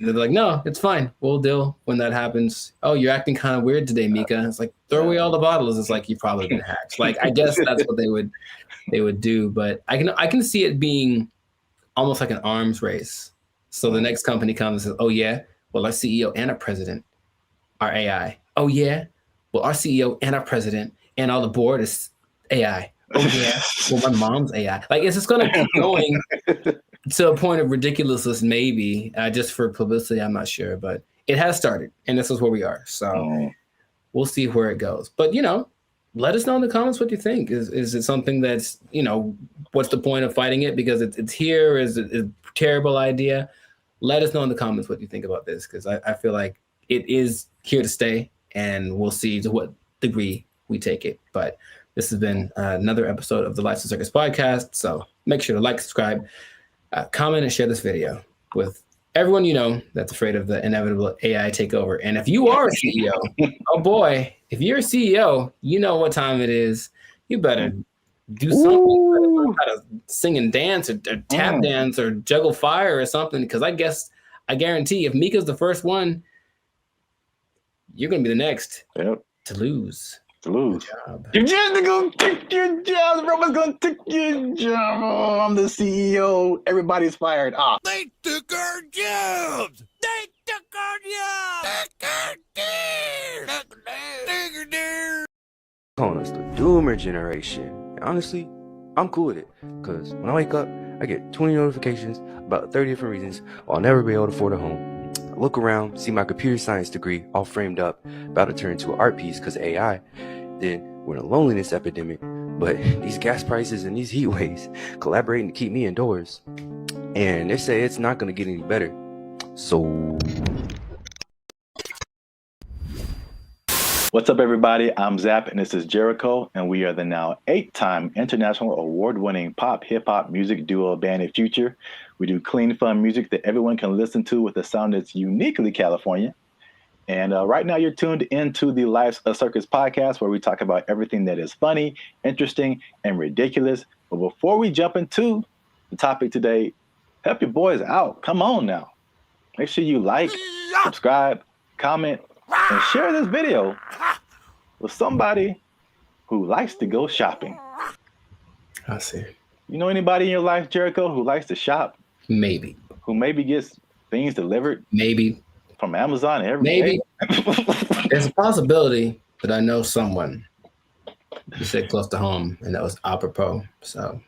They're like, no, it's fine. We'll deal when that happens. Oh, you're acting kind of weird today, Mika. It's like, throw away all the bottles. It's like, you've probably been hacked. Like, I guess that's what they would do. But I can see it being almost like an arms race. So the next company comes and says, oh yeah, well, our CEO and our president are AI. Oh yeah, well, our CEO and our president and all the board is AI. Oh yeah, well, my mom's AI. Like, it's just gonna keep going to a point of ridiculousness, maybe, just for publicity. I'm not sure, but it has started, and this is where we are. So we'll see where it goes. But, you know, let us know in the comments what you think. Is it something that's, you know, what's the point of fighting it? Because it's here. Is it a terrible idea? Let us know in the comments what you think about this, because I feel like it is here to stay, and we'll see to what degree we take it. But this has been another episode of the Lifestyle Circus podcast. So make sure to like, subscribe, comment, and share this video with everyone you know that's afraid of the inevitable AI takeover. And if you are a CEO, oh boy, if you're a CEO, you know what time it is. You better do something. You better learn how to sing and dance or tap dance or juggle fire or something. Because I guarantee if Mika's the first one, you're going to be the next to lose. You're just gonna take your job. Everyone's gonna take your job. Oh, I'm the CEO. Everybody's fired. They took our jobs. They took our jobs. Calling us the Doomer generation. And honestly, I'm cool with it. Because when I wake up, I get 20 notifications about 30 different reasons I'll never be able to afford a home. I look around, see my computer science degree all framed up, about to turn into an art piece because of AI. Then we're in a loneliness epidemic, but these gas prices and these heat waves collaborating to keep me indoors. And they say it's not going to get any better. So... What's up, everybody? I'm Zap, and this is Jericho, and we are the now 8-time international award-winning pop hip-hop music duo Band of Future. We do clean, fun music that everyone can listen to with a sound that's uniquely California. And right now you're tuned into the Life's a Circus podcast, where we talk about everything that is funny, interesting, and ridiculous. But before we jump into the topic today, help your boys out. Come on now. Make sure you like, subscribe, comment, and share this video with somebody who likes to go shopping. I see. You know anybody in your life, Jericho, who likes to shop? Maybe. Who maybe gets things delivered? Maybe. From Amazon every Maybe. day? There's a possibility that I know someone. You said close to home, and that was apropos. So,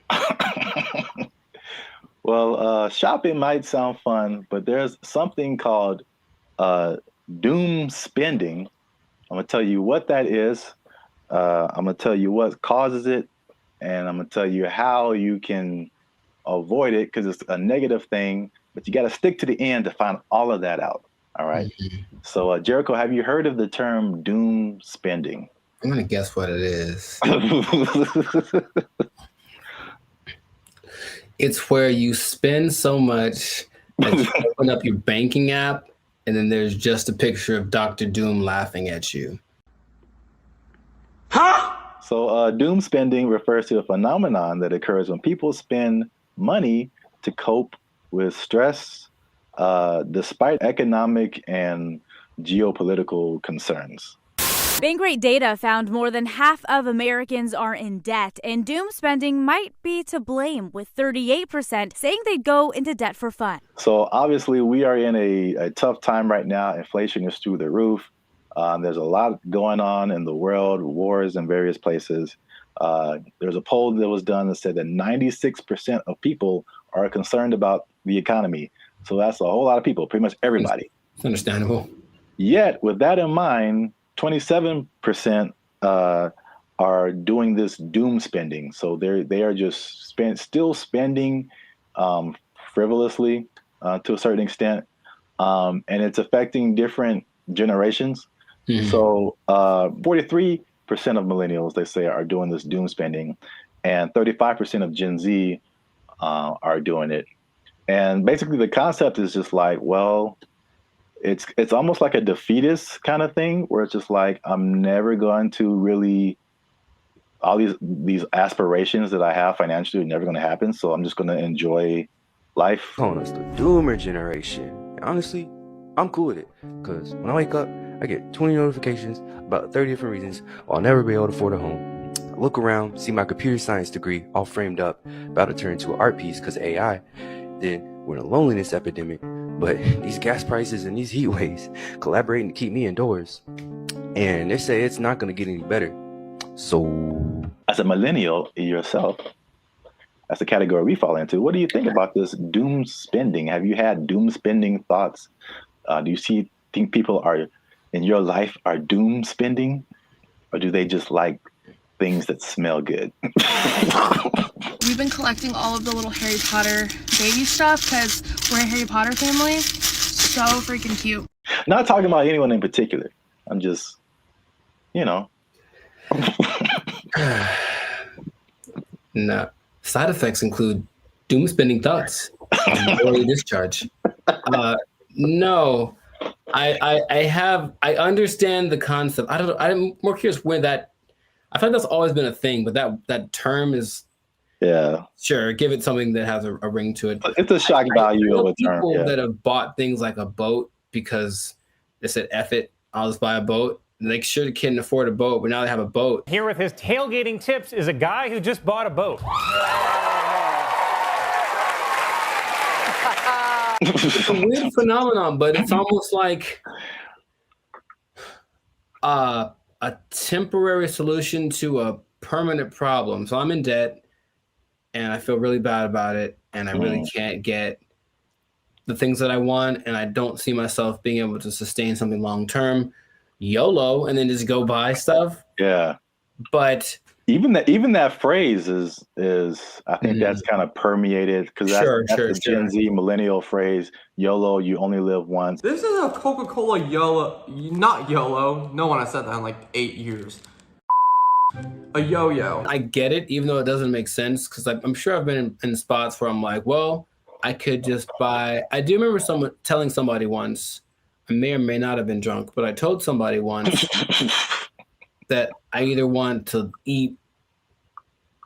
well, shopping might sound fun, but there's something called doom spending. I'm gonna tell you what that is. I'm gonna tell you what causes it, and I'm gonna tell you how you can avoid it, because it's a negative thing. But you got to stick to the end to find all of that out. All right. So, Jericho, have you heard of the term doom spending? I'm going to guess what it is. It's where you spend so much that you open up your banking app, and then there's just a picture of Dr. Doom laughing at you. So, doom spending refers to a phenomenon that occurs when people spend money to cope with stress, despite economic and geopolitical concerns. Bankrate data found more than half of Americans are in debt, and doom spending might be to blame, with 38% saying they'd go into debt for fun. So obviously we are in a tough time right now. Inflation is through the roof. There's a lot going on in the world, wars in various places. There's a poll that was done that said that 96% of people are concerned about the economy. So that's a whole lot of people, pretty much everybody. It's understandable. Yet, with that in mind, 27% are doing this doom spending. So they are just still spending frivolously to a certain extent, and it's affecting different generations. So 43% of millennials, they say, are doing this doom spending, and 35% of Gen Z are doing it. And basically the concept is just like, well, it's almost like a defeatist kind of thing where it's just like, I'm never going to really, all these aspirations that I have financially are never going to happen. So I'm just going to enjoy life. Calling us the doomer generation. And honestly, I'm cool with it. Because when I wake up, I get 20 notifications about 30 different reasons I'll never be able to afford a home. I look around, see my computer science degree all framed up, about to turn into an art piece because of AI. Then we're in a loneliness epidemic. But these gas prices and these heat waves collaborating to keep me indoors. And they say it's not going to get any better. So, as a millennial yourself, that's the category we fall into. What do you think about this doom spending? Have you had doom spending thoughts? Do you think people are in your life are doom spending, or do they just like things that smell good? We've been collecting all of the little Harry Potter baby stuff because we're a Harry Potter family. So freaking cute. Not talking about anyone in particular. I'm just, No. Side effects include doom spending thoughts, early discharge. No, I understand the concept. I'm more curious when that. I feel like that's always been a thing, but that term is. Yeah. Sure, give it something that has a ring to it. It's a shock value of a term. People that have bought things like a boat because they said, F it, I'll just buy a boat. They sure couldn't afford a boat, but now they have a boat. Here with his tailgating tips is a guy who just bought a boat. It's a weird phenomenon, but it's almost like a temporary solution to a permanent problem. So I'm in debt and I feel really bad about it, and I really can't get the things that I want, and I don't see myself being able to sustain something long term. YOLO, and then just go buy stuff. Yeah. But even that phrase is I think that's kind of permeated because that's the Gen Z millennial phrase. YOLO, you only live once. This is a Coca-Cola YOLO, not YOLO. No one has said that in like 8 years. A yo-yo. I get it, even though it doesn't make sense, because I'm sure I've been in spots where I'm like, well, I could just buy. I do remember telling somebody once, I may or may not have been drunk, but I told somebody once that I either want to eat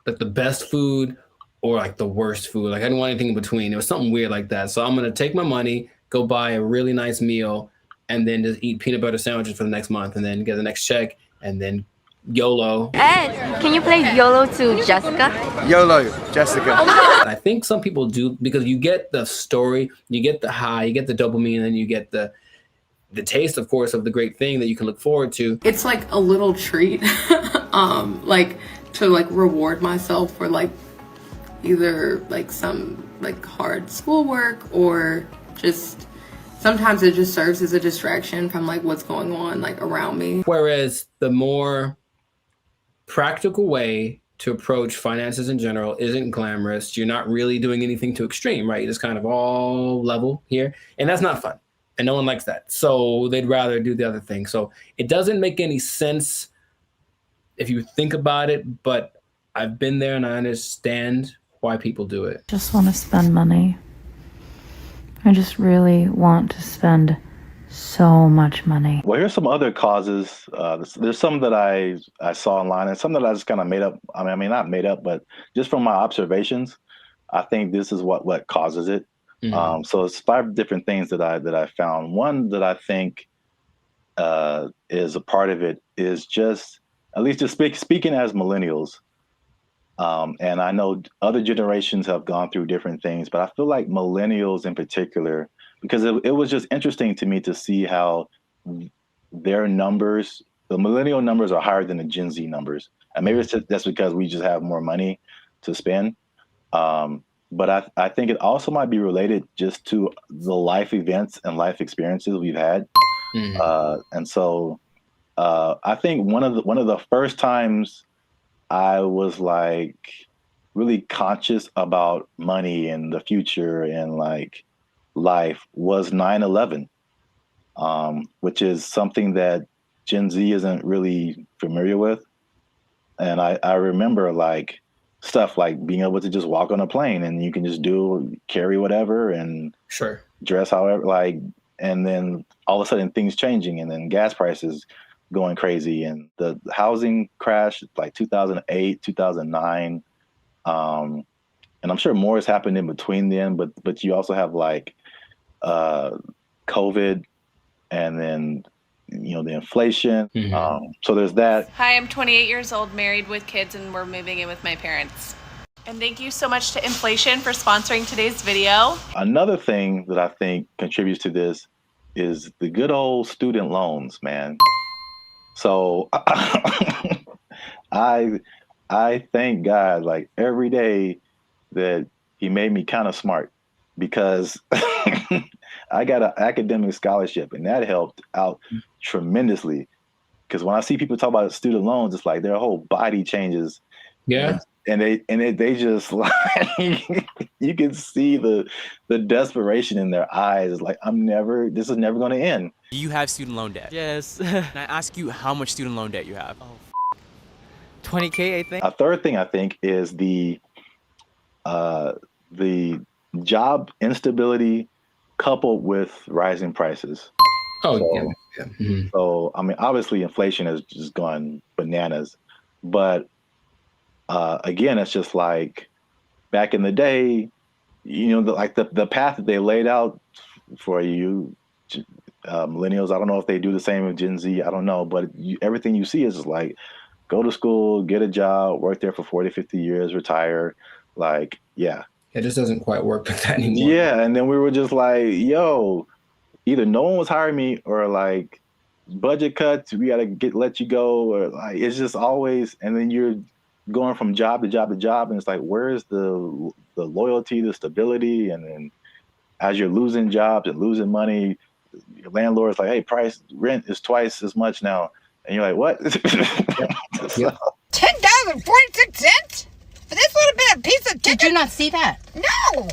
like the best food or like the worst food. Like I didn't want anything in between. It was something weird like that. So I'm going to take my money, go buy a really nice meal, and then just eat peanut butter sandwiches for the next month, and then get the next check, and then YOLO. Ed, can you play YOLO to Jessica? YOLO, Jessica. I think some people do, because you get the story, you get the high, you get the dopamine, and then you get the taste, of course, of the great thing that you can look forward to. It's like a little treat, like to like reward myself for like either like some like hard schoolwork, or just sometimes it just serves as a distraction from like what's going on like around me. Whereas the more practical way to approach finances in general isn't glamorous. You're not really doing anything too extreme, right? You're just kind of all level here, and that's not fun. And no one likes that. So they'd rather do the other thing. So it doesn't make any sense if you think about it, but I've been there and I understand why people do it. Just want to spend money. I just really want to spend so much money. Well, here's some other causes. There's some that I saw online and some that I just kind of made up. I mean, not made up, but just from my observations, I think this is what causes it. Mm-hmm. So it's 5 different things that I found. One that I think is a part of it is just, at least just speaking as millennials, and I know other generations have gone through different things, but I feel like millennials in particular, because it was just interesting to me to see how their numbers, the millennial numbers are higher than the Gen Z numbers. And maybe it's just, that's because we just have more money to spend. But I think it also might be related just to the life events and life experiences we've had. Mm-hmm. And so I think one of the first times I was like really conscious about money and the future and like life was 9/11, which is something that Gen Z isn't really familiar with. And I remember like stuff like being able to just walk on a plane and you can just carry whatever and sure dress however, like, and then all of a sudden things changing and then gas prices going crazy and the housing crash like 2008, 2009. And I'm sure more has happened in between then, but you also have like COVID and then, you know, the inflation. So there's that. Hi, I'm 28 years old, married with kids, and we're moving in with my parents. And thank you so much to Inflation for sponsoring today's video. Another thing that I think contributes to this is the good old student loans, man. So I thank God like every day that he made me kind of smart because I got an academic scholarship and that helped out tremendously. Because when I see people talk about student loans, it's like their whole body changes. Yeah. And they just like you can see the desperation in their eyes. It's like this is never going to end. Do you have student loan debt? Yes. Can I ask you how much student loan debt you have? 20K, I think. A third thing I think is the job instability coupled with rising prices. Oh, so, yeah. Mm-hmm. So, I mean, obviously inflation has just gone bananas, but again, it's just like back in the day, you know, the path that they laid out for you, millennials, I don't know if they do the same with Gen Z, I don't know, but everything you see is just like, go to school, get a job, work there for 40, 50 years, retire. Like, yeah. It just doesn't quite work like that anymore. Yeah, and then we were just like, yo, either no one was hiring me or like budget cuts, we gotta let you go, or like it's just always, and then you're going from job to job to job, and it's like, where's the loyalty, the stability? And then as you're losing jobs and losing money, your landlord's like, hey, rent is twice as much now, and you're like, what? $10.46 for this little bit of piece of chicken? Did you not see that? No.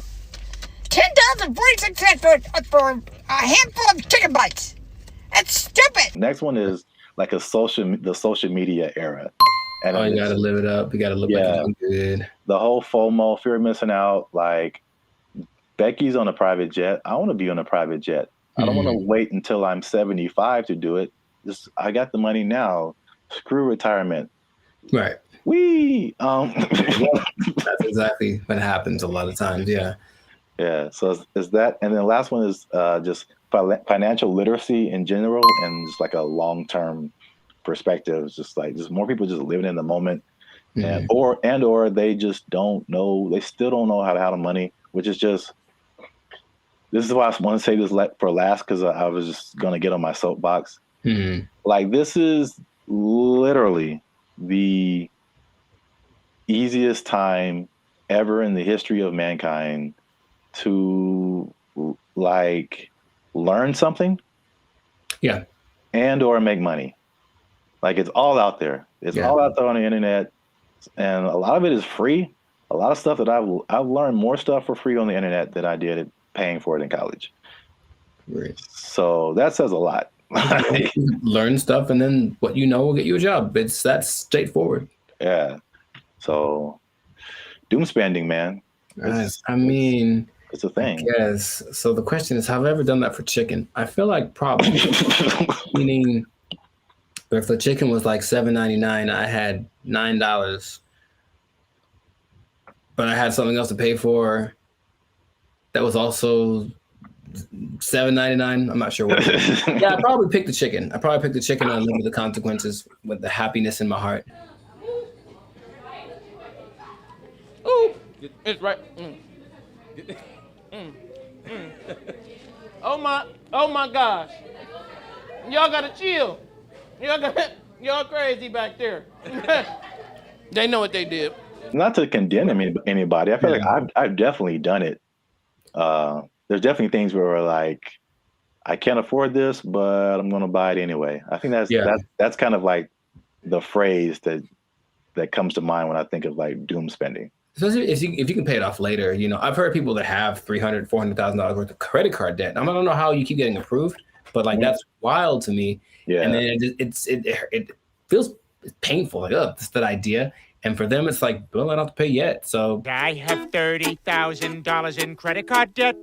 $10.46 for a handful of chicken bites. That's stupid. Next one is like the social media era. And you gotta live it up. You gotta look like you're doing good. The whole FOMO, fear of missing out. Like Becky's on a private jet. I want to be on a private jet. I don't want to wait until I'm 75 to do it. I got the money now. Screw retirement. Right. That's exactly what happens a lot of times. Yeah. Yeah. So is that, and then the last one is just financial literacy in general, and just like a long-term perspective. It's just more people just living in the moment, and or they just don't know. They still don't know how to handle money, which is just. This is why I want to say this for last, because I was just gonna get on my soapbox. Like, this is literally the easiest time ever in the history of mankind to like learn something, and or make money. Like, it's all out there. It's all out there on the internet, and a lot of it is free. A lot of stuff that I've learned more stuff for free on the internet than I did paying for it in college. Right. So that says a lot. Learn stuff, and then what you know will get you a job. That's straightforward. Yeah. So doom spending, man. I mean, it's a thing. Yes. So the question is, have I ever done that for chicken? I feel like probably. Meaning, if the chicken was like $7.99, I had $9, but I had something else to pay for that was also $7.99. I'm not sure what. Yeah, I probably picked the chicken. I probably picked the chicken and live with the consequences with the happiness in my heart. Ooh, it's right. Oh my gosh. Y'all gotta chill. Y'all crazy back there. They know what they did. Not to condemn anybody. I feel like I've definitely done it. There's definitely things where we're like, I can't afford this, but I'm going to buy it anyway. I think that's kind of like the phrase that comes to mind when I think of like doom spending. Especially if you can pay it off later. You know, I've heard people that have $300,000, $400,000 worth of credit card debt. I don't know how you keep getting approved, but like that's wild to me. Yeah. And then it feels painful. Like, oh, that's that idea. And for them, it's like, well, I don't have to pay yet. So I have $30,000 in credit card debt.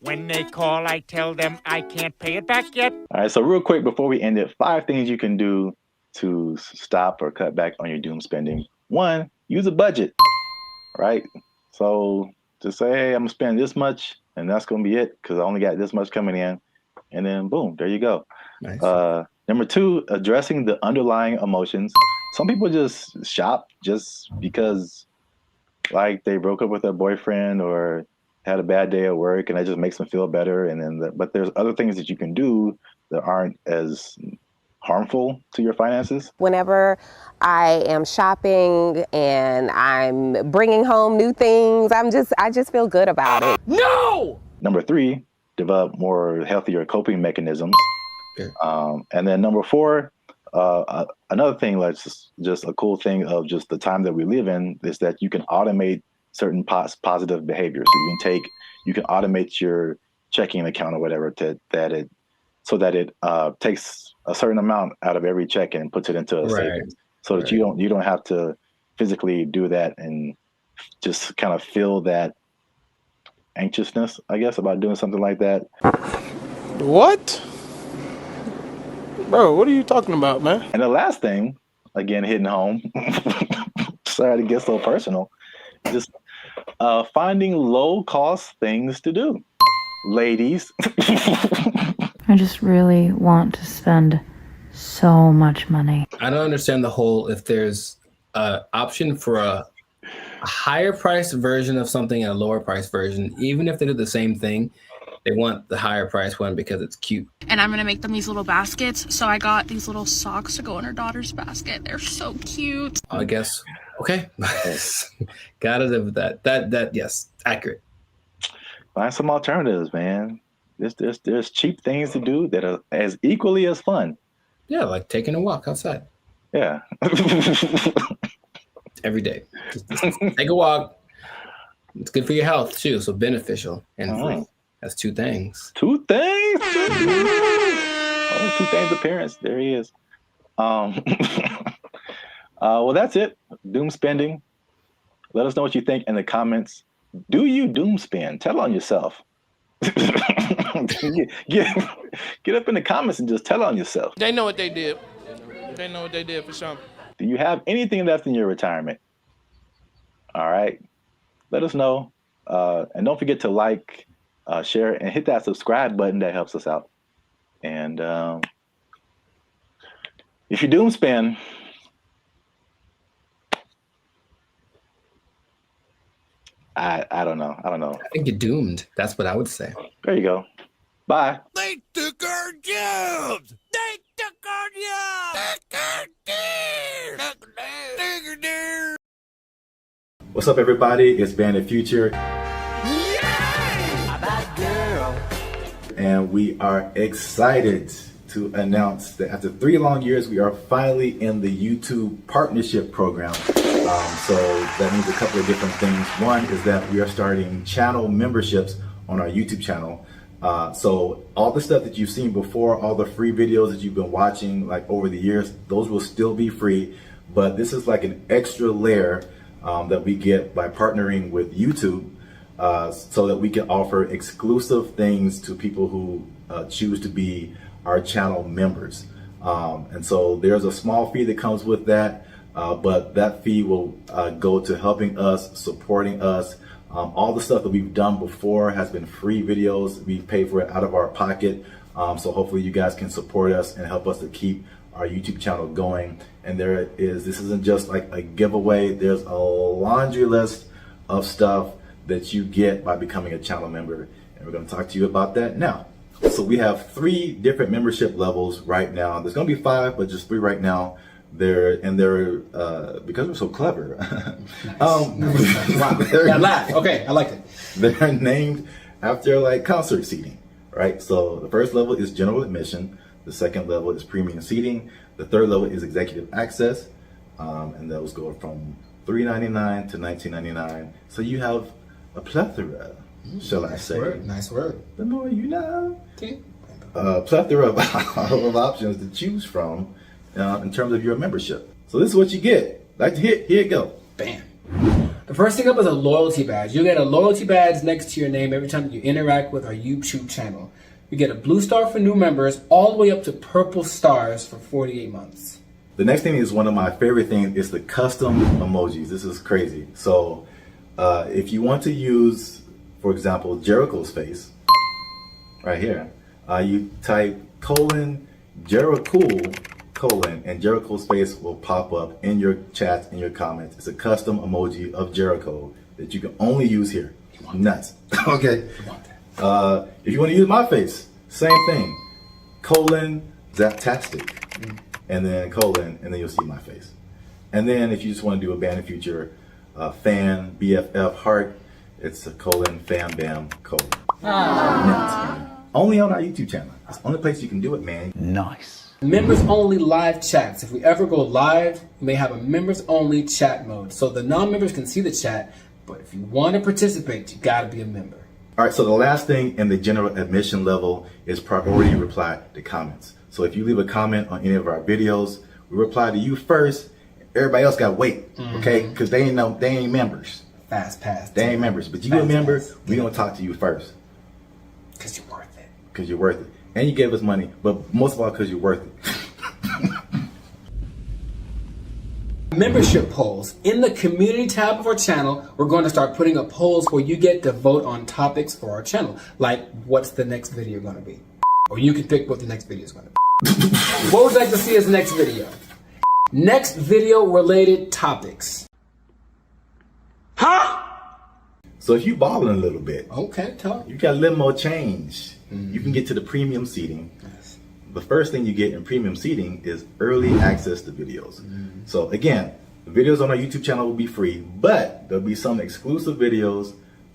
When they call, I tell them I can't pay it back yet. All right, so real quick before we end it, 5 things you can do to stop or cut back on your doom spending. 1, use a budget, right? So just say, hey, I'm gonna spend this much and that's gonna be it because I only got this much coming in. And then boom, there you go. Nice. Number 2, addressing the underlying emotions. Some people just shop just because like they broke up with their boyfriend or had a bad day at work and that just makes them feel better. And then, but there's other things that you can do that aren't as harmful to your finances. Whenever I am shopping and I'm bringing home new things, I just feel good about it. No! Number 3, develop more healthier coping mechanisms. Okay. And then number 4, another thing that's just a cool thing of just the time that we live in is that you can automate certain positive behaviors. So you can automate your checking account or whatever so that it takes a certain amount out of every check and puts it into a savings, so that you don't have to physically do that and just kind of feel that anxiousness, I guess, about doing something like that. What? Bro, what are you talking about, man? And the last thing, again, hitting home, sorry to get so personal, just finding low-cost things to do. Ladies. I just really want to spend so much money. I don't understand the whole, if there's an option for a higher priced version of something and a lower priced version, even if they do the same thing, they want the higher price one because it's cute. And I'm gonna make them these little baskets. So I got these little socks to go in her daughter's basket. They're so cute. I guess. Okay. Gotta live with that. That yes, accurate. Find some alternatives, man. There's cheap things to do that are as equally as fun. Yeah, like taking a walk outside. Yeah. Every day. Just take a walk. It's good for your health too, so beneficial and free. That's 2 things. 2 things? Oh, 2 things appearance. There he is. Well, that's it. Doom spending. Let us know what you think in the comments. Do you doom spend? Tell on yourself. Get up in the comments and just tell on yourself. They know what they did. They know what they did for sure. Do you have anything left in your retirement? All right. Let us know. And don't forget to like, share, and hit that subscribe button. That helps us out. And if you doom spend, I don't know. I think you're doomed. That's what I would say. There you go. Bye. They took our jobs. They took our jobs. What's up, everybody? It's Bandit Future. And we are excited to announce that after 3 long years, we are finally in the YouTube partnership program. So that means a couple of different things. One is that we are starting channel memberships on our YouTube channel. So all the stuff that you've seen before, all the free videos that you've been watching like over the years, those will still be free. But this is like an extra layer that we get by partnering with YouTube so that we can offer exclusive things to people who choose to be our channel members. And so there's a small fee that comes with that. But that fee will go to helping us, supporting us. All the stuff that we've done before has been free videos. We pay for it out of our pocket. So hopefully you guys can support us and help us to keep our YouTube channel going. And this isn't just like a giveaway. There's a laundry list of stuff that you get by becoming a channel member. And we're going to talk to you about that now. So we have 3 different membership levels right now. There's going to be 5, but just 3 right now. They're because we're so clever. Wow. Laugh. Okay, I liked it. They're named after like concert seating, right? So the first level is general admission. The second level is premium seating. The third level is executive access, and those go from $3.99 to $19.99. So you have a plethora, shall I say? Nice word. The more you know. Okay. Plethora of options to choose from. In terms of your membership. So this is what you get. Like, here it go. Bam. The first thing up is a loyalty badge. You'll get a loyalty badge next to your name every time you interact with our YouTube channel. You get a blue star for new members, all the way up to purple stars for 48 months. The next thing is one of my favorite things is the custom emojis. This is crazy. So if you want to use, for example, Jericho's face, right here, you type Jericho, and Jericho's face will pop up in your chats, in your comments. It's a custom emoji of Jericho that you can only use here. Nuts. Okay. If you want to use my face, same thing. Zaptastic. And then and then you'll see my face. And then if you just want to do a Band of Future fan, BFF heart, it's a fam bam : Nuts. Only on our YouTube channel. It's the only place you can do it, man. Nice. Members only live chats. If we ever go live, we may have a members only chat mode. So the non-members can see the chat, but if you want to participate, you gotta be a member. All right, so the last thing in the general admission level is priority reply to comments. So if you leave a comment on any of our videos, we reply to you first. Everybody else got to wait, okay? Because they ain't members. Fast pass. They ain't members, but you a member, we gonna talk to you first. Because you're worth it. Because you're worth it. And you gave us money, but most of all because you're worth it. Membership polls. In the community tab of our channel, we're going to start putting up polls where you get to vote on topics for our channel. Like, what's the next video going to be? Or you can pick what the next video is going to be. What would you like to see as the next video? Next video related topics. Huh? So if you balling a little bit, okay, talk. You got a little more change. You can get to the premium seating. Yes. The first thing you get in premium seating is early access to videos. So again, the videos on our YouTube channel will be free, but there'll be some exclusive videos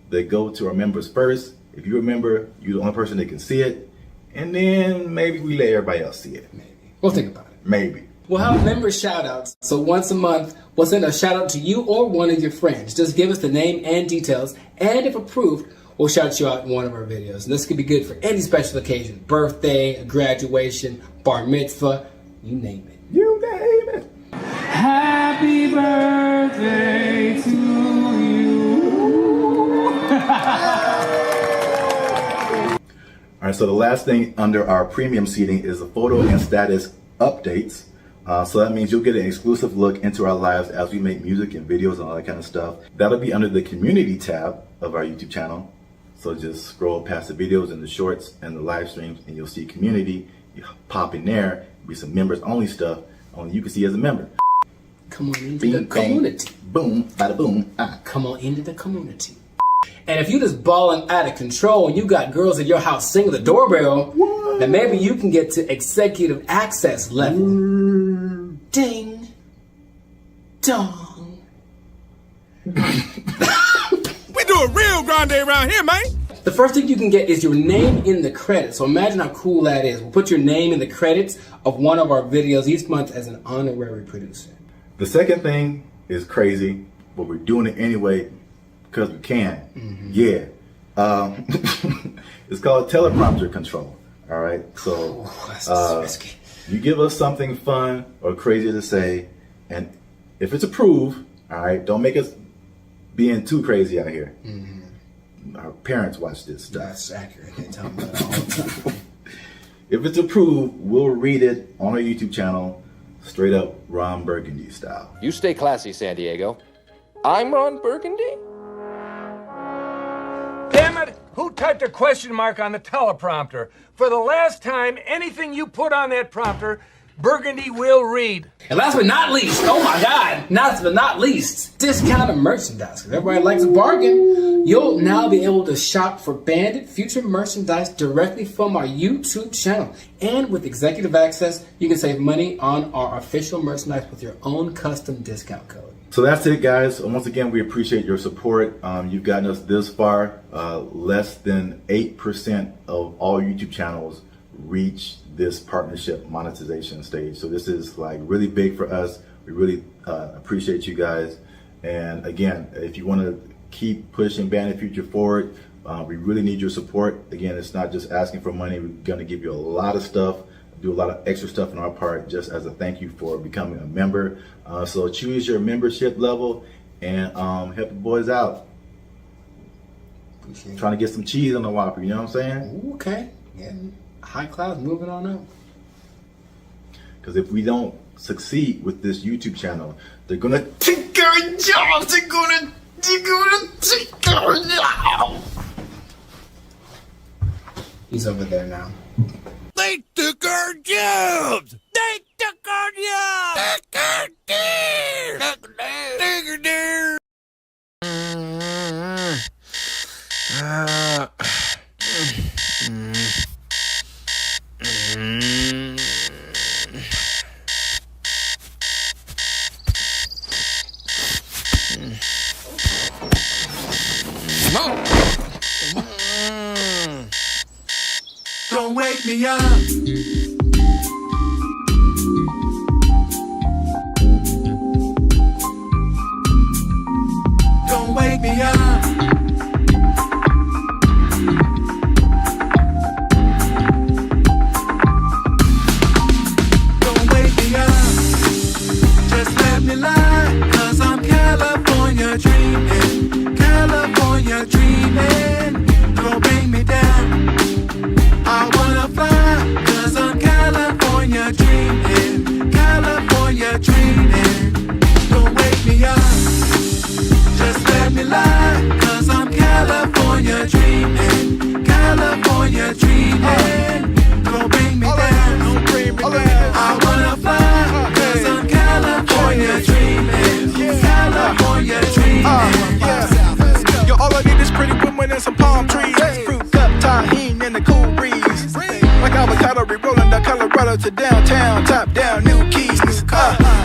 that go to our members first. If you're a member, you're the only person that can see it. And then maybe we let everybody else see it. Maybe. We'll think about it. Maybe. We'll have member shout outs. So once a month, we'll send a shout out to you or one of your friends. Just give us the name and details. And if approved, we'll shout you out in one of our videos. And this could be good for any special occasion. Birthday, a graduation, bar mitzvah, you name it. You name it. Happy birthday to you. All right, so the last thing under our premium seating is the photo and status updates. So that means you'll get an exclusive look into our lives as we make music and videos and all that kind of stuff. That'll be under the community tab of our YouTube channel. So just scroll past the videos and the shorts and the live streams and you'll see community. You pop in there, be some members only stuff only you can see as a member. Come on into the community. Boom, bada boom. Come on into the community. And if you just balling out of control and you got girls at your house singing the doorbell, then maybe you can get to executive access level. Ding. Dong. We do a real grande around here, man. The first thing you can get is your name in the credits. So imagine how cool that is. We'll put your name in the credits of one of our videos each month as an honorary producer. The second thing is crazy, but we're doing it anyway because we can. Yeah. It's called teleprompter control. All right. So you give us something fun or crazy to say, and if it's approved, all right, don't make us being too crazy out here. Our parents watch this stuff. That's accurate. They tell me that all the time. If it's approved, we'll read it on our YouTube channel, straight up Ron Burgundy style. You stay classy, San Diego. I'm Ron Burgundy? Damn it! Who typed a question mark on the teleprompter? For the last time, anything you put on that prompter, Burgundy will read. And last but not least, oh my God, last but not least, discounted merchandise. Because everybody likes a bargain. You'll now be able to shop for Bandit Future merchandise directly from our YouTube channel. And with executive access, you can save money on our official merchandise with your own custom discount code. So that's it, guys. Once again, we appreciate your support. You've gotten us this far. Less than 8% of all YouTube channels reach this partnership monetization stage. So this is like really big for us. We really appreciate you guys. And again, if you want to keep pushing Bandit Future forward, we really need your support. Again, it's not just asking for money. We're going to give you a lot of stuff do a lot of extra stuff on our part just as a thank you for becoming a member. So choose your membership level and help the boys out. Trying to get some cheese on the Whopper, you know what I'm saying? Okay. Yeah. High class, moving on up. Because if we don't succeed with this YouTube channel, they're gonna take our jobs. They're gonna take our jobs. He's over there now. They took our jobs! They took our jobs! Take our deer! Take our deer! Don't wake me up. Don't wake me up. Don't wake me up. Just let me lie, 'cause I'm California dreaming. California dreaming. Don't bring me down. I wanna fly, 'cause I'm California dreaming. California dreaming. Don't wake me up. Just let me lie, 'cause I'm California dreaming. California dreaming. Don't bring me down. Don't bring me down. I wanna fly, 'cause I'm California dreaming. California dreaming. Yo, all I need is pretty women and some palm trees. Fruit up, tahini, and the cool breeze. Like avocado, re-rolling down Colorado to downtown, top down, new keys.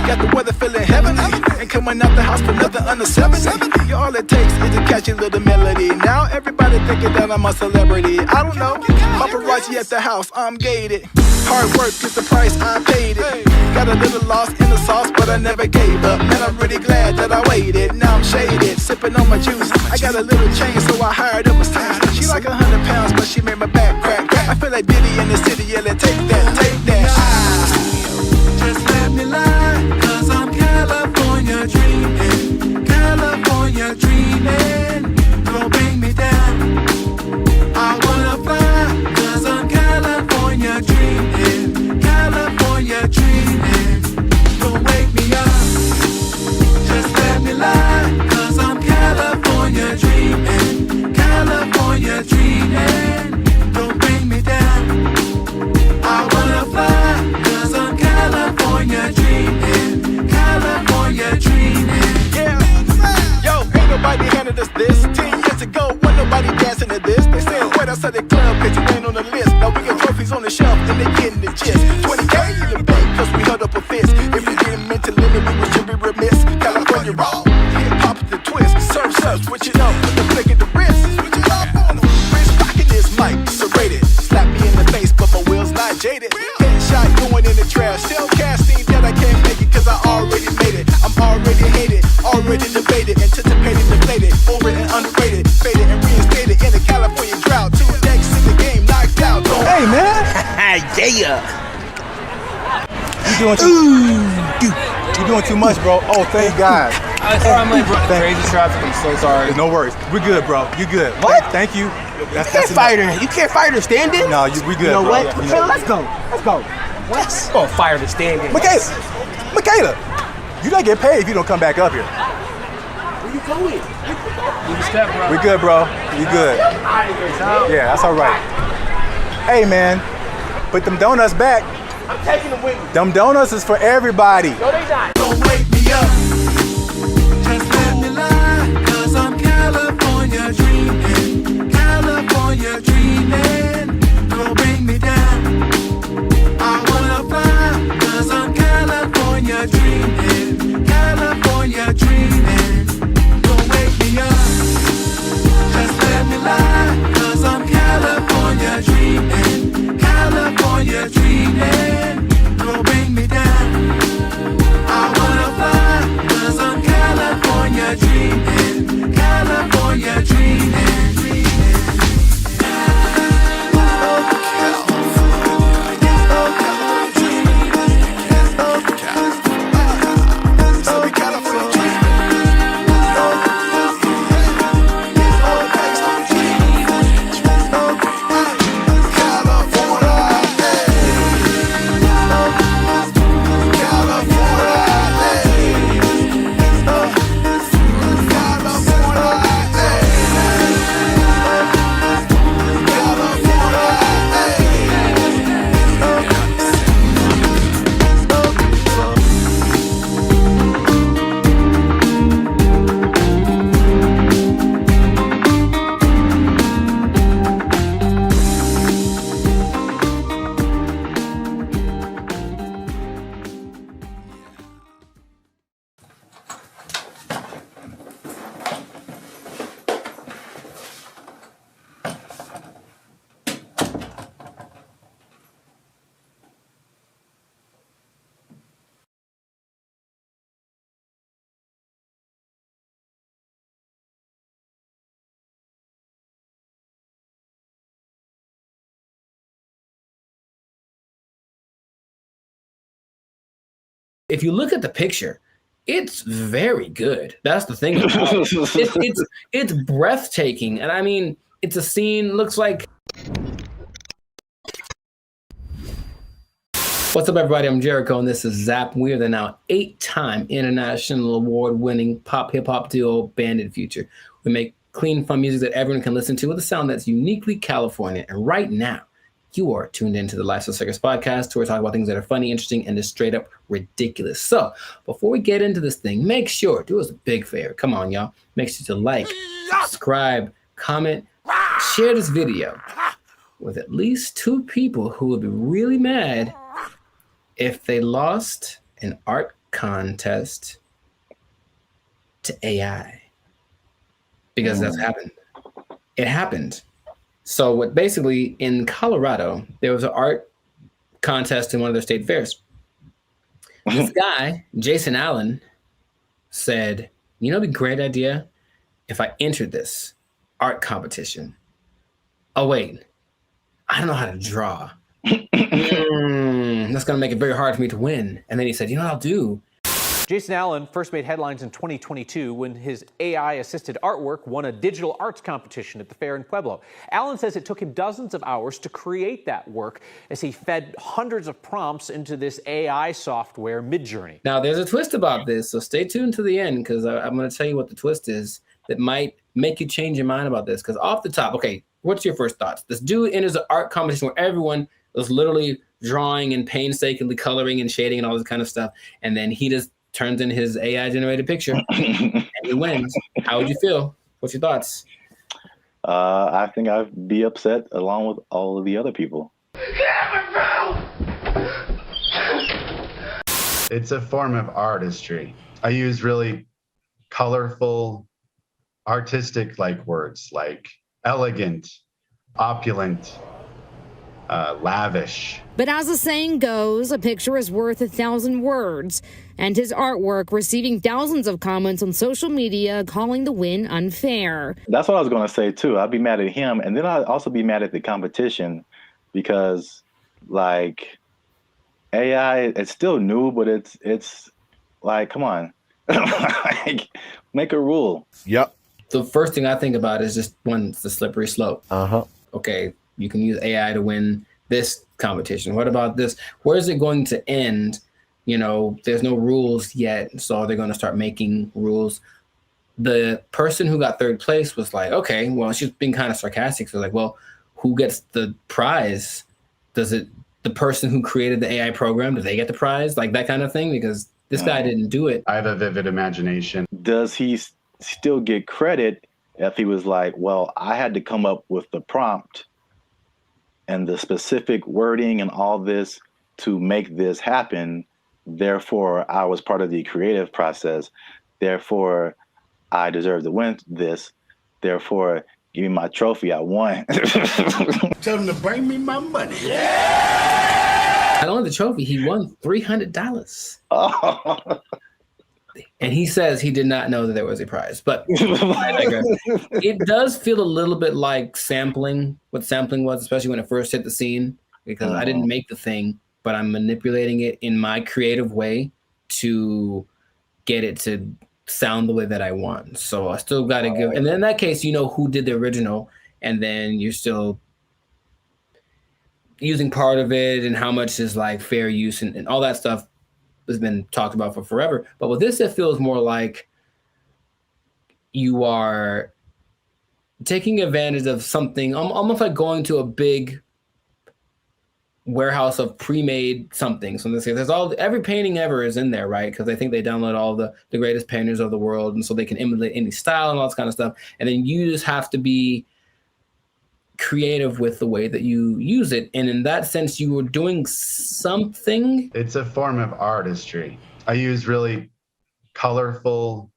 Got the weather feeling heavenly. Ain't coming out the house for nothing under 70. Yo, all it takes is a catchy little melody. Now everybody thinking that I'm a celebrity. I don't know. Paparazzi at the house, I'm gated. Hard work is the price, I paid it. Got a little lost in the sauce, but I never gave up. Man, I'm really glad that I waited. Now I'm shaded, sipping on my juice. I got a little chain, so I hired up a stylist. She like 100 pounds, but she made my back crack. I feel like Diddy in the city, yeah, let's take that, take that. Just let me lie, 'cause I'm California dreaming. California dreaming. Don't bring me down. I wanna fly, 'cause I'm California dreaming. California dreaming. Don't wake me up. Just let me lie, 'cause I'm California dreaming. California dreaming. Don't bring me down. I wanna fly, 'cause I'm California dreaming. California dreaming. Yeah. Yo, ain't nobody handed us this. 10 years ago, wasn't nobody dancing to this. They said, wait outside the club, 'cause you ain't on the list. Now we got trophies on the shelf, and they getting the gist. 20K in the bank, 'cause we held up a fist. If we didn't meant to limit, we should be remiss. California raw, hip-hop the twist. Surf, switch it up, put the flick in the wrist. Switch it up on them. Wrist rocking this mic, serrated. Slap me in the face, but my wheels not jaded. Headshot going in the trash. Still casting that I can't make it, 'cause I already made it. I'm already hated, already debated, anticipated, deflated, over and underrated, faded and reinstated in the California drought. 2 decks in the game, knocked out. Hey, man. Yeah. You're doing too much, bro. Oh, thank God. Sorry, I'm late, bro. Crazy traffic. I'm so sorry. No worries. We're good, bro. You good. What? Thank you. You can't fire her. You can't fire her standing. No, we good. You know bro. what? Yeah, Michaela, let's go. Let's go. Let's go. Fire the standing. Michaela, you don't get paid if you don't come back up here. Where you going? Step, bro. We good, bro. You good. Yeah, that's all right. Hey, man, put them donuts back. I'm taking them with me. Them donuts is for everybody. No, they not. Don't wake me up. Just let me lie, 'cause I'm California dreaming. California dreaming. Don't bring me down. I wanna fly, 'cause I'm California dreaming. California dreaming. Don't wake me up. Just let me lie, 'cause I'm California dreaming. California dreaming. Don't bring me down. I wanna fly. If you look at the picture, it's very good. That's the thing about it. It's breathtaking. And I mean, it's a scene, looks like... What's up, everybody? I'm Jericho, and this is Zap. We are the now 8-time international award-winning pop hip-hop duo Bandit Future. We make clean, fun music that everyone can listen to with a sound that's uniquely California. And right now, you are tuned into the Lifestyle Circus podcast, where we talk about things that are funny, interesting, and just straight up ridiculous. So before we get into this thing, make sure, do us a big favor. Come on, y'all. Make sure to like, subscribe, comment, share this video with at least 2 people who would be really mad if they lost an art contest to AI. Because that's happened. It happened. So what basically in Colorado, there was an art contest in one of their state fairs. This guy, Jason Allen, said, you know, it'd be a great idea if I entered this art competition. Oh, wait, I don't know how to draw. That's gonna make it very hard for me to win. And then he said, you know what I'll do? Jason Allen first made headlines in 2022 when his AI-assisted artwork won a digital arts competition at the fair in Pueblo. Allen says it took him dozens of hours to create that work as he fed hundreds of prompts into this AI software, Midjourney. Now, there's a twist about this, so stay tuned to the end, because I'm going to tell you what the twist is that might make you change your mind about this. Because off the top, okay, what's your first thoughts? This dude enters an art competition where everyone was literally drawing and painstakingly coloring and shading and all this kind of stuff, and then he just turns in his AI-generated picture and he wins. How would you feel? What's your thoughts? I think I'd be upset along with all of the other people. It's a form of artistry. I use really colorful, artistic-like words like elegant, opulent, lavish. But as the saying goes, a picture is worth 1,000 words, and his artwork receiving thousands of comments on social media calling the win unfair. That's what I was going to say too. I'd be mad at him, and then I'd also be mad at the competition because, like, AI, it's still new, but it's like, come on, like, make a rule. Yep. The first thing I think about is just one, it's the slippery slope. Okay, you can use AI to win this competition. What about this? Where is it going to end? You know, there's no rules yet, so they're going to start making rules. The person who got third place was like, okay, well, she's being kind of sarcastic. So like, well, who gets the prize? Does it, the person who created the AI program, do they get the prize? Like that kind of thing? Because this guy didn't do it. I have a vivid imagination. Does he still get credit if he was like, well, I had to come up with the prompt and the specific wording and all this to make this happen? Therefore, I was part of the creative process. Therefore, I deserve to win this. Therefore, give me my trophy. I won. Tell him to bring me my money. Not only the trophy, he won $300. Oh. And he says he did not know that there was a prize. But I digress. It does feel a little bit like sampling, what sampling was, especially when it first hit the scene, because I didn't make the thing, but I'm manipulating it in my creative way to get it to sound the way that I want. So I still got to give, and then in that case, you know who did the original, and then you're still using part of it and how much is like fair use and all that stuff has been talked about for forever. But with this, it feels more like you are taking advantage of something, almost like going to a big warehouse of pre-made something. So in this case, there's every painting ever is in there, right? Because I think they download all the greatest painters of the world, and so they can emulate any style and all this kind of stuff. And then you just have to be creative with the way that you use it. And in that sense, you were doing something. It's a form of artistry. I use really colorful,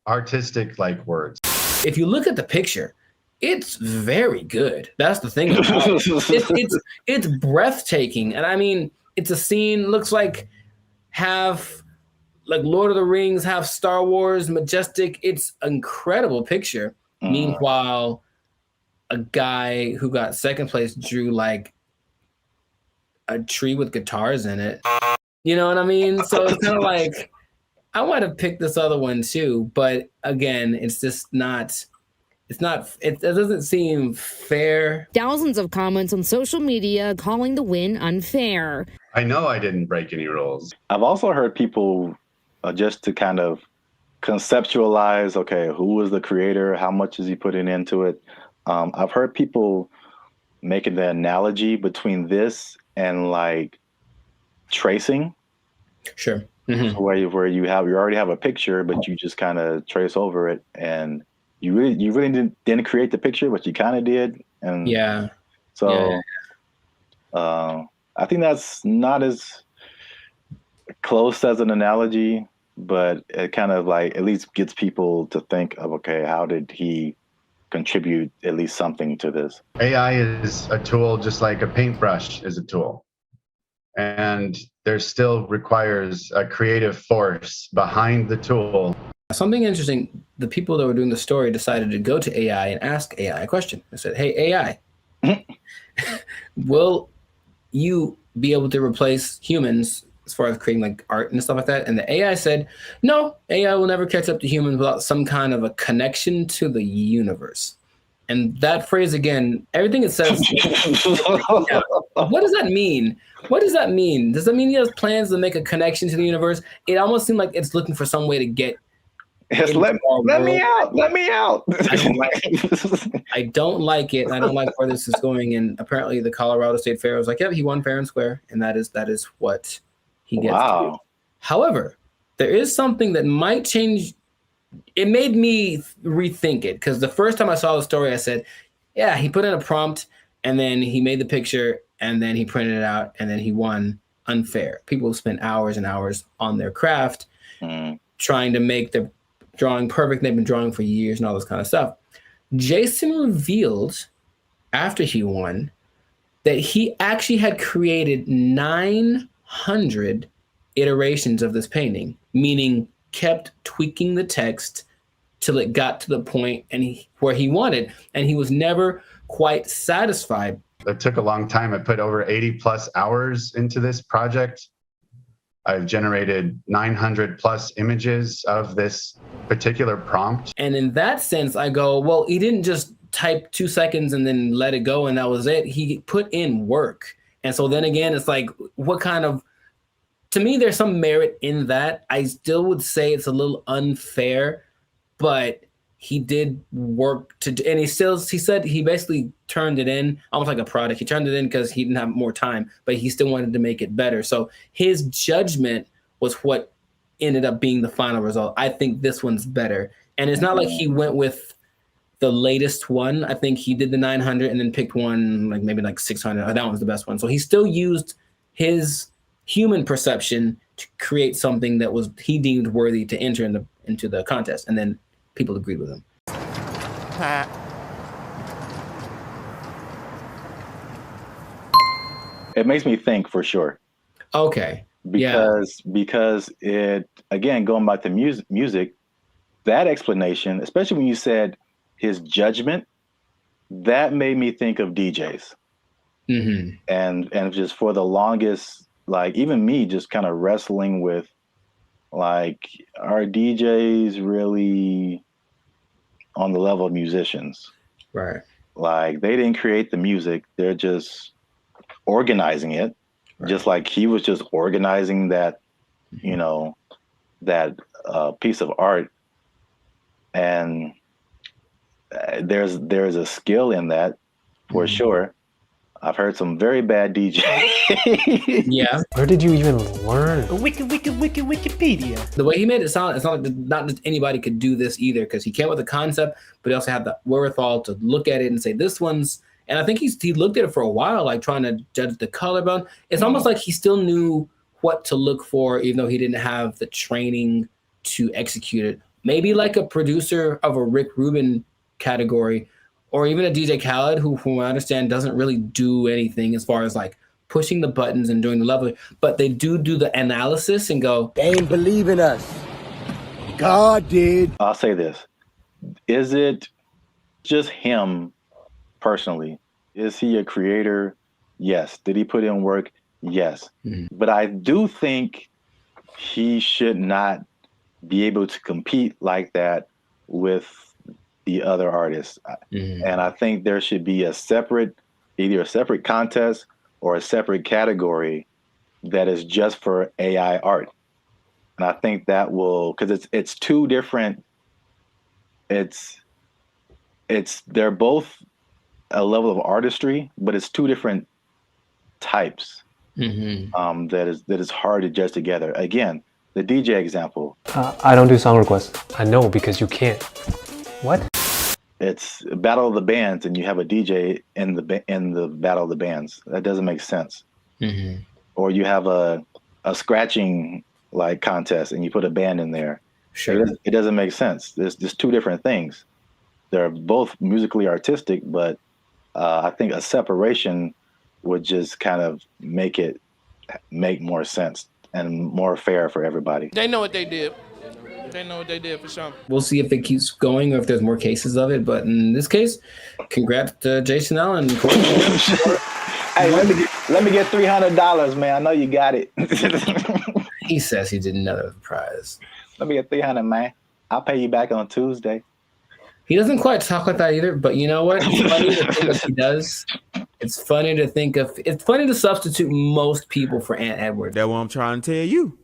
artistic-like words. If you look at the picture, it's very good. That's the thing about it. It's breathtaking. And I mean, it's a scene, looks like half like Lord of the Rings, half Star Wars, majestic. It's an incredible picture. Meanwhile, a guy who got second place drew like a tree with guitars in it. You know what I mean? So it's kind of like, I might have picked this other one too, but again, it's just not. It doesn't seem fair. Thousands of comments on social media calling the win unfair. I know I didn't break any rules. I've also heard people just to kind of conceptualize, okay, who was the creator? How much is he putting into it? I've heard people making the analogy between this and like tracing. Sure. So where you already have a picture, but you just kind of trace over it, and you really didn't create the picture, but you kind of did. And yeah. So I think that's not as close as an analogy, but it kind of like at least gets people to think of, okay, how did he contribute at least something to this? AI is a tool just like a paintbrush is a tool. And there still requires a creative force behind the tool. Something interesting, the people that were doing the story decided to go to AI and ask AI a question. I said, hey, AI, will you be able to replace humans as far as creating like art and stuff like that? And the AI said, no, AI will never catch up to humans without some kind of a connection to the universe. And that phrase again, everything it says, yeah. What does that mean? What does that mean? Does that mean he has plans to make a connection to the universe? It almost seemed like it's looking for some way to get. Let me out. Let me out. I don't like it. I don't like where this is going. And apparently the Colorado State Fair was like, yeah, he won fair and square. And that is what he gets to do. However, there is something that might change. It made me rethink it, because the first time I saw the story, I said, yeah, he put in a prompt and then he made the picture and then he printed it out and then he won unfair. People spent hours and hours on their craft trying to make the drawing perfect. They've been drawing for years and all this kind of stuff. Jason revealed after he won that he actually had created 900 iterations of this painting, meaning kept tweaking the text till it got to the point where he wanted, and he was never quite satisfied. It took a long time. I put over 80 plus hours into this project. I've generated 900 plus images of this particular prompt. And in that sense, I go, well, he didn't just type 2 seconds and then let it go and that was it. He put in work. And so then again, it's like, what kind of, to me, there's some merit in that. I still would say it's a little unfair, but he did work and he said he basically turned it in almost like a product. He turned it in because he didn't have more time, but he still wanted to make it better. So his judgment was what ended up being the final result. I think this one's better. And it's not like he went with the latest one. I think he did the 900 and then picked one, like maybe like 600. That one was the best one. So he still used his human perception to create something that he deemed worthy to enter into the contest. And then people agreed with him. It makes me think for sure. Okay. Because it, again, going back to music, that explanation, especially when you said his judgment, that made me think of DJs. Mm-hmm. And just for the longest, like even me just kind of wrestling with, like, are DJs really on the level of musicians? Right. Like, they didn't create the music. They're just organizing it. Right. Just like he was just organizing that, you know, that piece of art. And there's a skill in that for sure. I've heard some very bad DJs. Yeah. Where did you even learn? Wikipedia. The way he made it sound, it's not just anybody could do this either, because he came up with the concept, but he also had the wherewithal to look at it and say, this one's, and I think he looked at it for a while, like trying to judge the color bone. It's almost like he still knew what to look for, even though he didn't have the training to execute it. Maybe like a producer of a Rick Rubin category, or even a DJ Khaled, who, from what I understand, doesn't really do anything as far as like pushing the buttons and doing the level, but they do the analysis and go, they ain't believe in us. God did. I'll say this. Is it just him personally? Is he a creator? Yes. Did he put in work? Yes. But I do think he should not be able to compete like that with the other artists. And I think there should be either a separate contest or a separate category that is just for AI art. And I think that will, because it's two different, they're both a level of artistry, but it's two different types that is hard to judge together. Again, the DJ example. I don't do song requests. I know, because you can't. What? It's a battle of the bands, and you have a DJ in the battle of the bands. That doesn't make sense. Or you have a scratching like contest, and you put a band in there. Sure. It doesn't make sense. There's just two different things. They're both musically artistic, but I think a separation would just kind of make more sense and more fair for everybody. They know what they did. They know what they did for sure. We'll see if it keeps going or if there's more cases of it. But in this case, congrats to Jason Allen. Hey, let me get $300, man. I know you got it. He says he did another prize. Let me get $300, man. I'll pay you back on Tuesday. He doesn't quite talk like that either, but you know what? It's funny to think of he does. It's funny to substitute most people for Ant Edwards. That's what I'm trying to tell you.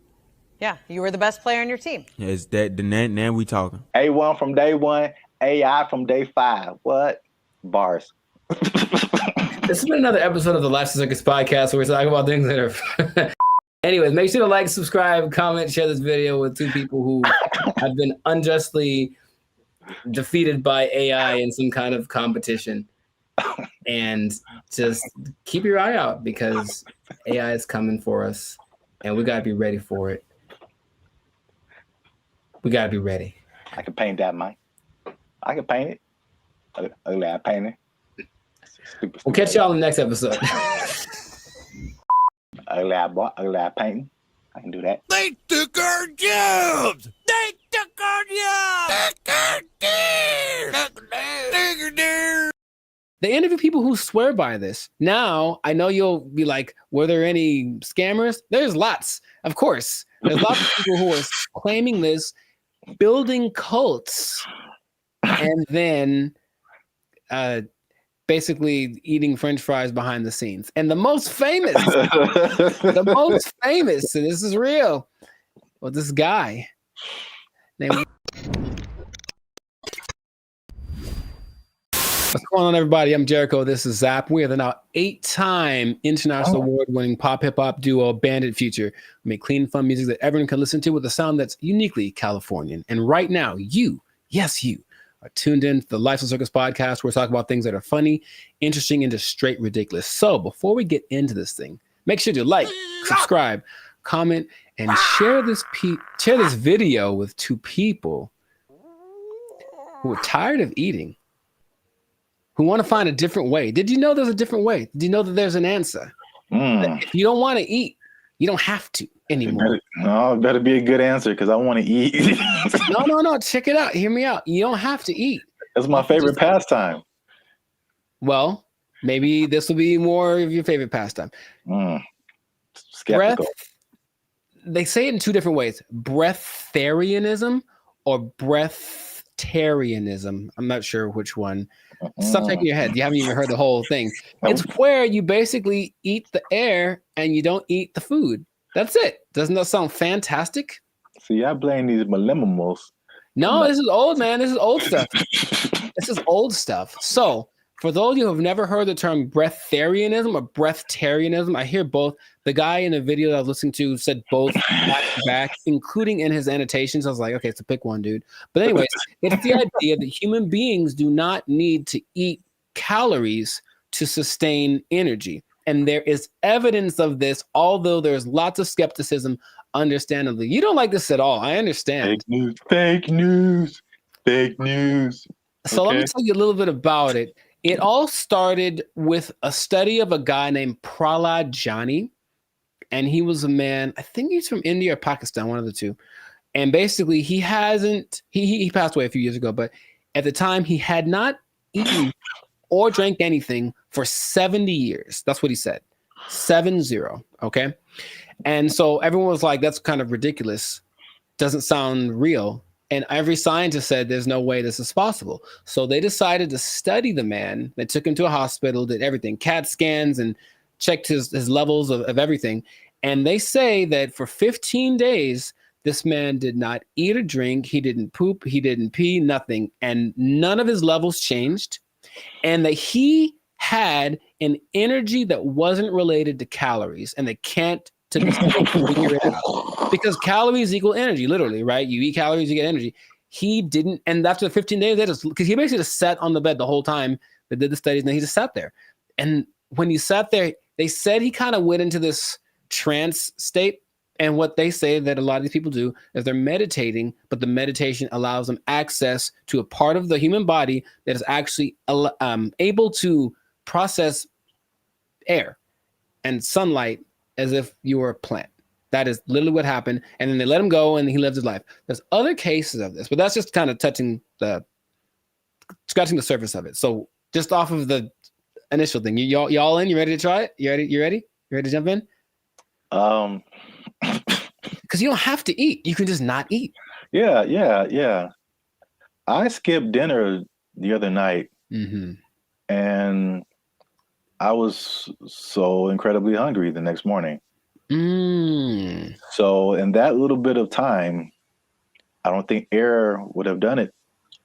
Yeah, you were the best player on your team. Is that now we talking? A1 from day one, AI from day 5. What? Bars. This has been another episode of the Life Circus podcast where we talk about things that are... Anyways, make sure to like, subscribe, comment, share this video with two people who have been unjustly defeated by AI in some kind of competition. And just keep your eye out, because AI is coming for us and we gotta be ready for it. We gotta be ready. I can paint that, Mike. I can paint it. Ugly eye painting. We'll catch y'all in the next episode. Ugly eye painting. I can do that. They took our jobs! They took our jobs! They interview people who swear by this. Now, I know you'll be like, were there any scammers? There's lots, of course. There's lots of people who are claiming this, building cults, and then basically eating French fries behind the scenes. And the most famous, and this is real, well, this guy named... What's going on, everybody? I'm Jericho. This is Zap. We are the now 8-time international award-winning pop hip-hop duo Bandit Future. We make clean, fun music that everyone can listen to with a sound that's uniquely Californian. And right now, you are tuned in to the Life Circus podcast, where we talk about things that are funny, interesting, and just straight ridiculous. So before we get into this thing, make sure to like, subscribe, comment, and share this video with two people who are tired of eating, who want to find a different way. Did you know there's a different way? Did you know that there's an answer? If you don't want to eat, you don't have to anymore. It better be a good answer, because I want to eat. No. Check it out. Hear me out. You don't have to eat. That's my favorite pastime. Well, maybe this will be more of your favorite pastime. Skeptical. They say it in two different ways: breatharianism or breatharianism. I'm not sure which one. Stop shaking your head. You haven't even heard the whole thing. It's where you basically eat the air and you don't eat the food. That's it. Doesn't that sound fantastic? See, I blame these millennials. No, this is old, man. This is old stuff. This is old stuff. So, for those of you who have never heard the term breatharianism or breatharianism, I hear both. The guy in the video that I was listening to said both back to back, including in his annotations. I was like, okay, so pick one, dude. But anyways, it's the idea that human beings do not need to eat calories to sustain energy. And there is evidence of this, although there's lots of skepticism, understandably. You don't like this at all. I understand. Fake news. So let me tell you a little bit about it. It all started with a study of a guy named Prahlad Jani. And he was a man, I think he's from India or Pakistan, one of the two. And basically he passed away a few years ago, but at the time he had not eaten or drank anything for 70 years. That's what he said. 70. Okay. And so everyone was like, that's kind of ridiculous. Doesn't sound real. And every scientist said there's no way this is possible. So they decided to study the man. They took him to a hospital, did everything, CAT scans, and checked his levels of everything. And they say that for 15 days, this man did not eat or drink. He didn't poop. He didn't pee, nothing. And none of his levels changed. And that he had an energy that wasn't related to calories. And they can't, to this day, figure it out. Because calories equal energy, literally, right? You eat calories, you get energy. He didn't. And after the 15 days, because he basically just sat on the bed the whole time they did the studies, and then he just sat there. And when he sat there, they said he kind of went into this trance state. And what they say that a lot of these people do is they're meditating, but the meditation allows them access to a part of the human body that is actually able to process air and sunlight as if you were a plant. That is literally what happened. And then they let him go and he lived his life. There's other cases of this, but that's just kind of scratching the surface of it. So just off of the initial thing, y'all in? You ready to try it? You ready? You ready to jump in? Because you don't have to eat. You can just not eat. Yeah. I skipped dinner the other night, and I was so incredibly hungry the next morning. So in that little bit of time, I don't think air would have done it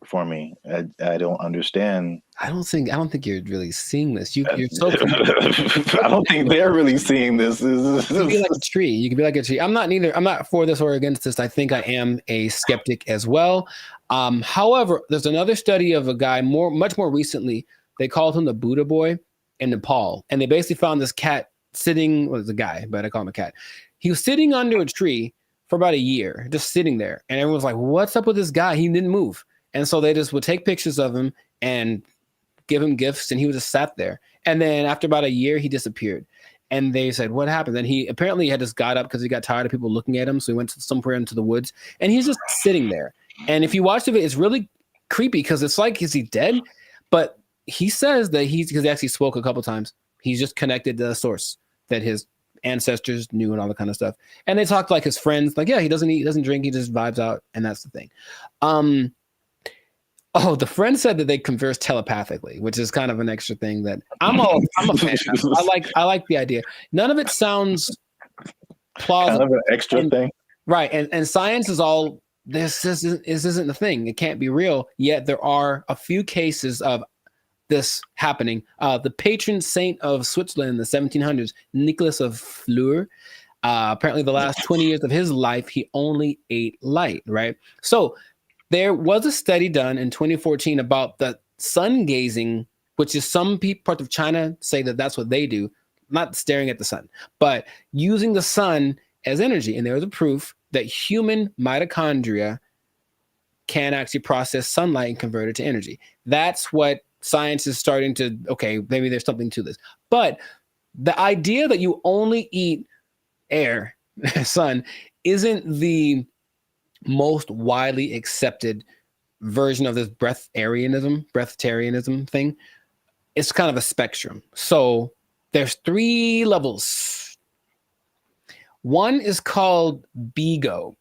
for me. I don't understand. I don't think you're really seeing this. You're so I don't think they're really seeing this. You can be like a tree. You can be like a tree. I'm not for this or against this. I think I am a skeptic as well. However, there's another study of a guy much more recently. They called him the Buddha boy in Nepal. And they basically found this cat sitting, well, it's a guy, but I call him a cat. He was sitting under a tree for about a year, just sitting there. And everyone was like, what's up with this guy? He didn't move. And so they just would take pictures of him and give him gifts, and he would just sat there. And then after about a year, he disappeared. And they said, what happened? Then he apparently had just got up because he got tired of people looking at him. So he went somewhere into the woods, and he's just sitting there. And if you watch the video, it's really creepy because it's like, is he dead? But he says that because he actually spoke a couple times, he's just connected to the source that his ancestors knew and all that kind of stuff. And they talked like his friends, like, yeah, he doesn't eat, he doesn't drink, he just vibes out. And that's the thing. Oh, the friend said that they converse telepathically, which is kind of an extra thing that I'm a fan of. I like the idea. None of it sounds plausible. Kind of an extra thing. Right. And science is all, this isn't the thing. It can't be real. Yet there are a few cases of this happening. The patron saint of Switzerland in the 1700s, Nicholas of Fleur, apparently the last 20 years of his life, he only ate light, right? So there was a study done in 2014 about the sun gazing, which is some parts of China say that that's what they do, not staring at the sun, but using the sun as energy. And there was a proof that human mitochondria can actually process sunlight and convert it to energy. That's what science is starting to, okay, maybe there's something to this. But the idea that you only eat air, sun, isn't the most widely accepted version of this breatharianism thing. It's kind of a spectrum. So there's 3 levels. One is called BeGo.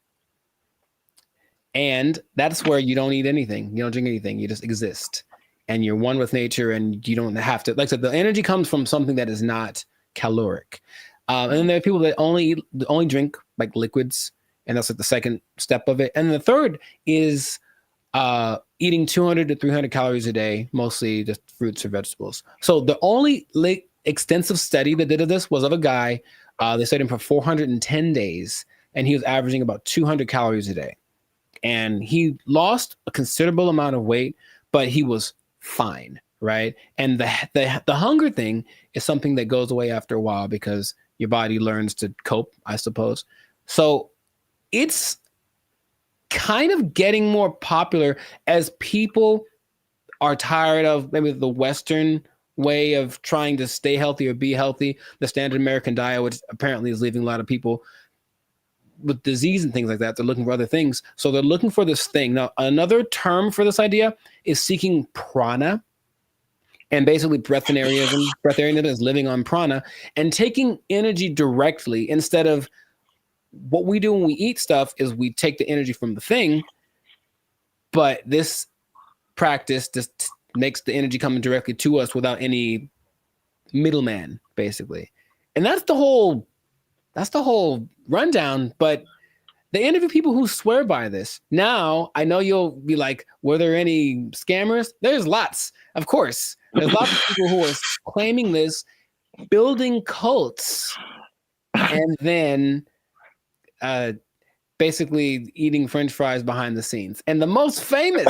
And that's where you don't eat anything. You don't drink anything. You just exist. And you're one with nature, and you don't have to, like I said, the energy comes from something that is not caloric. And then there are people that only drink like liquids, and that's like the second step of it. And the third is eating 200 to 300 calories a day, mostly just fruits or vegetables. So the only extensive study that did of this was of a guy. They studied him for 410 days, and he was averaging about 200 calories a day. And he lost a considerable amount of weight, but he was fine, right? And the hunger thing is something that goes away after a while because your body learns to cope, I suppose. So it's kind of getting more popular as people are tired of maybe the Western way of trying to stay healthy or be healthy, the standard American diet, which apparently is leaving a lot of people with disease and things like that. They're looking for other things. So they're looking for this thing. Now, another term for this idea is seeking prana. And basically breatharianism is living on prana and taking energy directly instead of what we do when we eat stuff is we take the energy from the thing, but this practice just makes the energy coming directly to us without any middleman, basically. And that's the whole rundown. But they interview people who swear by this. Now, I know you'll be like, were there any scammers? There's lots, of course. There's lots of people who are claiming this, building cults, and then basically eating French fries behind the scenes. And the most famous,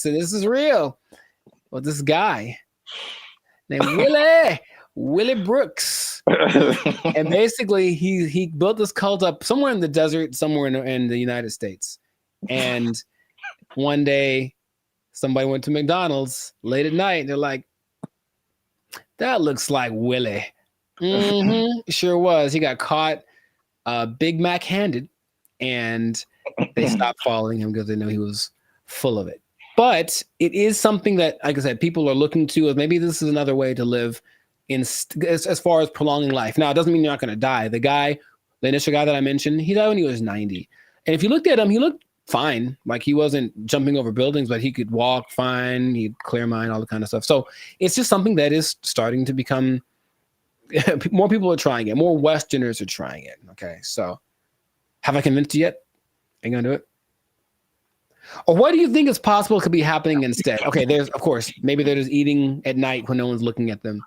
and this is real, well, this guy named Willie Brooks. And basically he built this cult up somewhere in the desert, somewhere in the United States. And one day somebody went to McDonald's late at night and they're like, that looks like Willie. Sure was. He got caught Big Mac handed, and they stopped following him because they knew he was full of it. But it is something that, like I said, people are looking to as maybe this is another way to live as far as prolonging life. Now, it doesn't mean you're not going to die. The initial guy that I mentioned, he died when he was 90. And if you looked at him, he looked fine. Like he wasn't jumping over buildings, but he could walk fine. He'd clear mind, all the kind of stuff. So it's just something that is starting to become, more people are trying it. More Westerners are trying it. Okay. So have I convinced you yet? Are you going to do it? Or what do you think is possible could be happening instead? Okay. There's, of course, maybe they're just eating at night when no one's looking at them.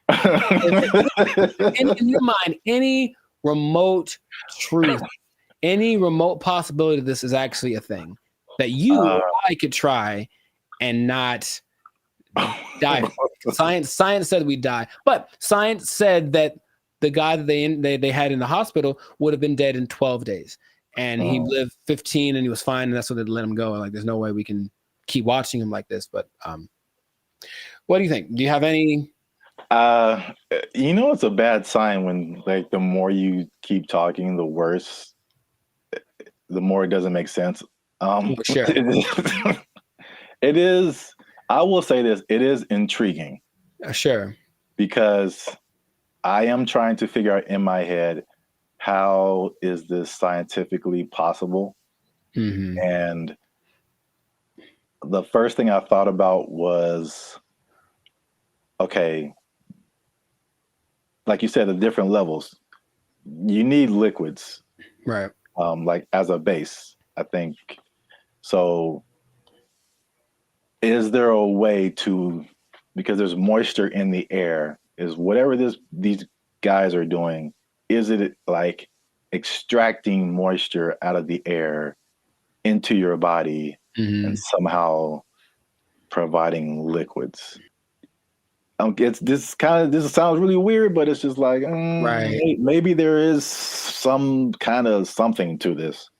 In your mind, any remote truth, any remote possibility this is actually a thing that you or I could try and not die. Science said we die, but science said that the guy that they had in the hospital would have been dead in 12 days, and he lived 15 and he was fine, and that's what they let him go. Like, there's no way we can keep watching him like this. But what do you think? Do you have any? It's a bad sign when, like, the more you keep talking, the worse, the more it doesn't make sense. Sure. It is, I will say this, it is intriguing. Sure. Because I am trying to figure out in my head, how is this scientifically possible? Mm-hmm. And the first thing I thought about was, okay, like you said, the different levels, you need liquids, right? Like as a base, I think. So is there a way to, because there's moisture in the air, is whatever these guys are doing, is it like extracting moisture out of the air into your body and somehow providing liquids? This sounds really weird, but it's just like, right. Maybe there is some kind of something to this.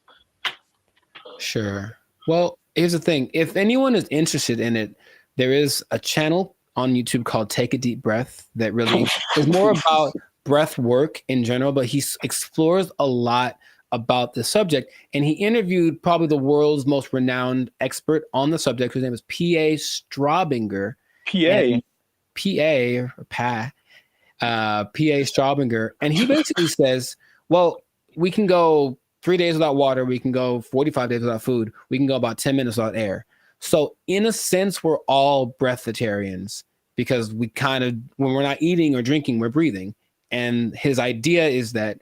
Sure. Well, here's the thing. If anyone is interested in it, there is a channel on YouTube called Take a Deep Breath that really is more about breath work in general, but he explores a lot about the subject. And he interviewed probably the world's most renowned expert on the subject, whose name is P.A. Straubinger. P.A. Straubinger. And he basically says, well, we can go 3 days without water. We can go 45 days without food. We can go about 10 minutes without air. So in a sense, we're all breatharians because we kind of, when we're not eating or drinking, we're breathing. And his idea is that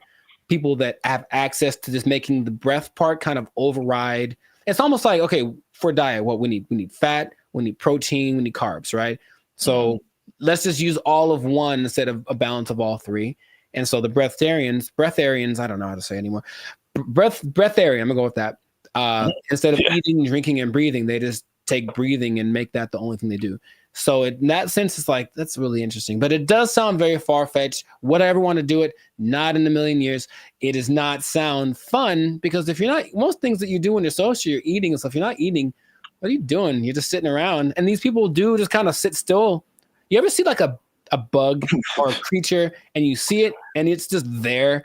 people that have access to just making the breath part kind of override. It's almost like, okay, for diet, what we need fat, we need protein, we need carbs, right? So let's just use all of one instead of a balance of all three. And so the breatharians, I don't know how to say anymore. Breatharian, I'm gonna go with that. Instead of eating, drinking, and breathing, they just take breathing and make that the only thing they do. So in that sense, it's like, that's really interesting. But it does sound very far-fetched. Would I ever want to do it? Not in a million years. It does not sound fun, because if you're not, most things that you do when you're social, you're eating and stuff. If you're not eating, what are you doing? You're just sitting around. And these people do just kind of sit still. You ever see like a bug or a creature and you see it and it's just there?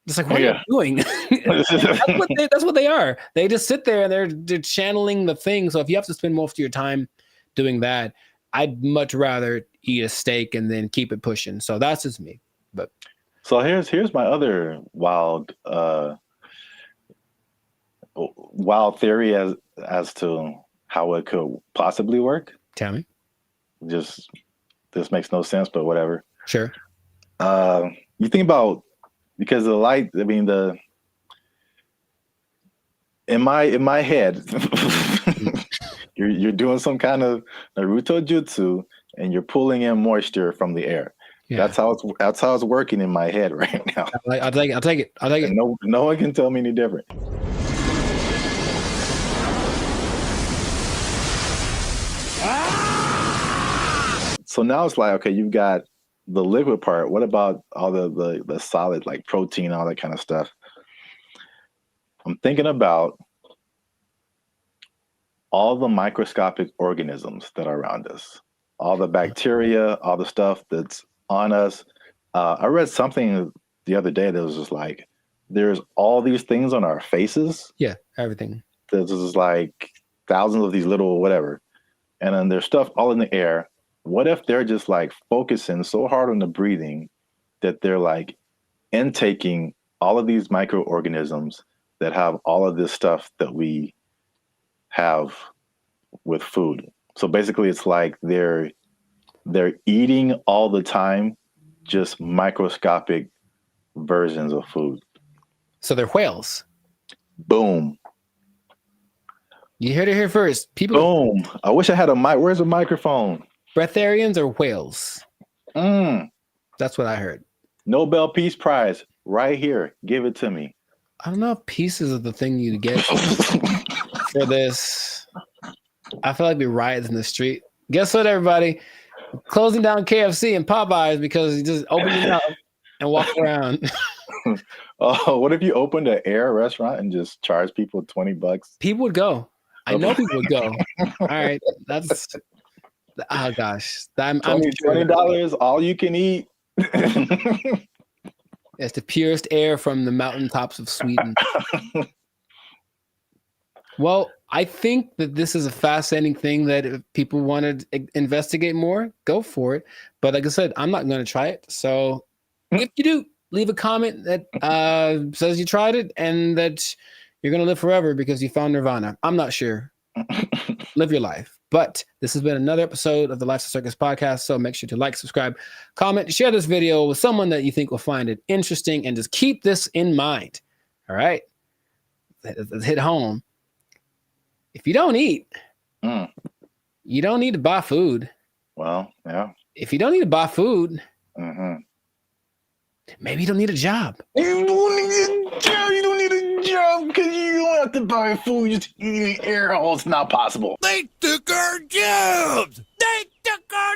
It's like, what are you doing? that's what they are. They just sit there and they're channeling the thing. So if you have to spend most of your time doing that, I'd much rather eat a steak and then keep it pushing. So that's just me. But so here's my other wild theory as to how it could possibly work. Tell me. Just this makes no sense, but whatever. Sure. You think about, because the light, I mean, in my head, you're doing some kind of Naruto jutsu and you're pulling in moisture from the air. Yeah. That's how it's working in my head right now. I'll take it. No one can tell me any different. So now it's like, okay, you've got the liquid part. What about all the solid, like protein, all that kind of stuff? I'm thinking about all the microscopic organisms that are around us, all the bacteria, all the stuff that's on us. I read something the other day that was just like, there's all these things on our faces. Yeah, everything. There's just like thousands of these little whatever. And then there's stuff all in the air. What if they're just like focusing so hard on the breathing that they're like intaking all of these microorganisms that have all of this stuff that we have with food? So basically it's like they're eating all the time, just microscopic versions of food. So they're whales. Boom. You heard it here first. People. Boom. I wish I had a mic. Where's the microphone? Breatharians or whales? That's what I heard. Nobel Peace Prize right here. Give it to me. I don't know if pieces of the thing you get for this. I feel like we riots in the street. Guess what, everybody? Closing down KFC and Popeyes because you just open your mouth and walk around. Oh, what if you opened an air restaurant and just charge people $20? People would go. I know people would go. All right, that's. Oh gosh, $20 all you can eat. It's the purest air from the mountaintops of Sweden. Well, I think that this is a fascinating thing that if people want to investigate more, go for it. But like I said, I'm not going to try it. So if you do, leave a comment that says you tried it and that you're going to live forever because you found Nirvana. I'm not sure. Live your life. But this has been another episode of the Lifestyle Circus podcast. So make sure to like, subscribe, comment, share this video with someone that you think will find it interesting, and just keep this in mind. All right. Let's hit home. If you don't eat, you don't need to buy food. Well, yeah. If you don't need to buy food, maybe you don't need a job. You don't need a job. You don't need a job because you don't have to buy food. Just eat air. Oh, it's not possible. They took our jobs. They took our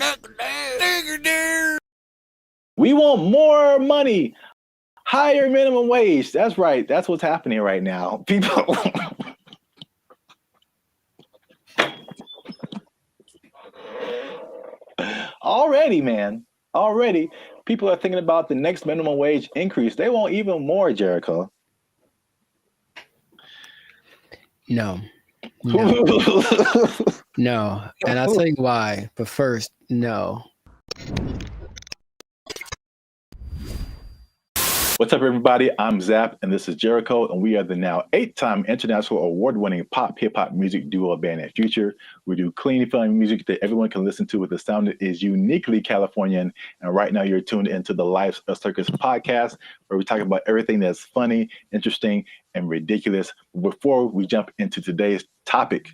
jobs. We want more money. Higher minimum wage. That's right. That's what's happening right now. People. Already, man. Already, people are thinking about the next minimum wage increase. They want even more, Jericho. No. No. And I'll tell you why. But first, no. What's up, everybody? I'm Zap, and this is Jericho, and we are the now 8-time international award-winning pop hip-hop music duo band at Future. We do clean, fun music that everyone can listen to with a sound that is uniquely Californian. And right now, you're tuned into the Lifestyle Circus podcast, where we talk about everything that's funny, interesting, and ridiculous. Before we jump into today's topic,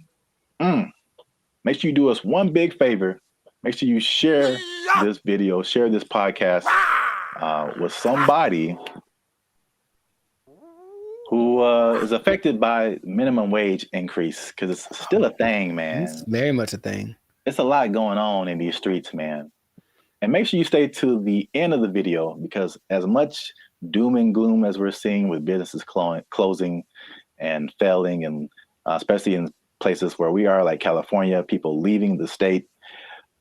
make sure you do us one big favor. Make sure you share this video, share this podcast with somebody who is affected by minimum wage increase, because it's still a thing, man. It's very much a thing. It's a lot going on in these streets, man. And make sure you stay to the end of the video, because as much doom and gloom as we're seeing with businesses closing and failing, and especially in places where we are, like California, people leaving the state,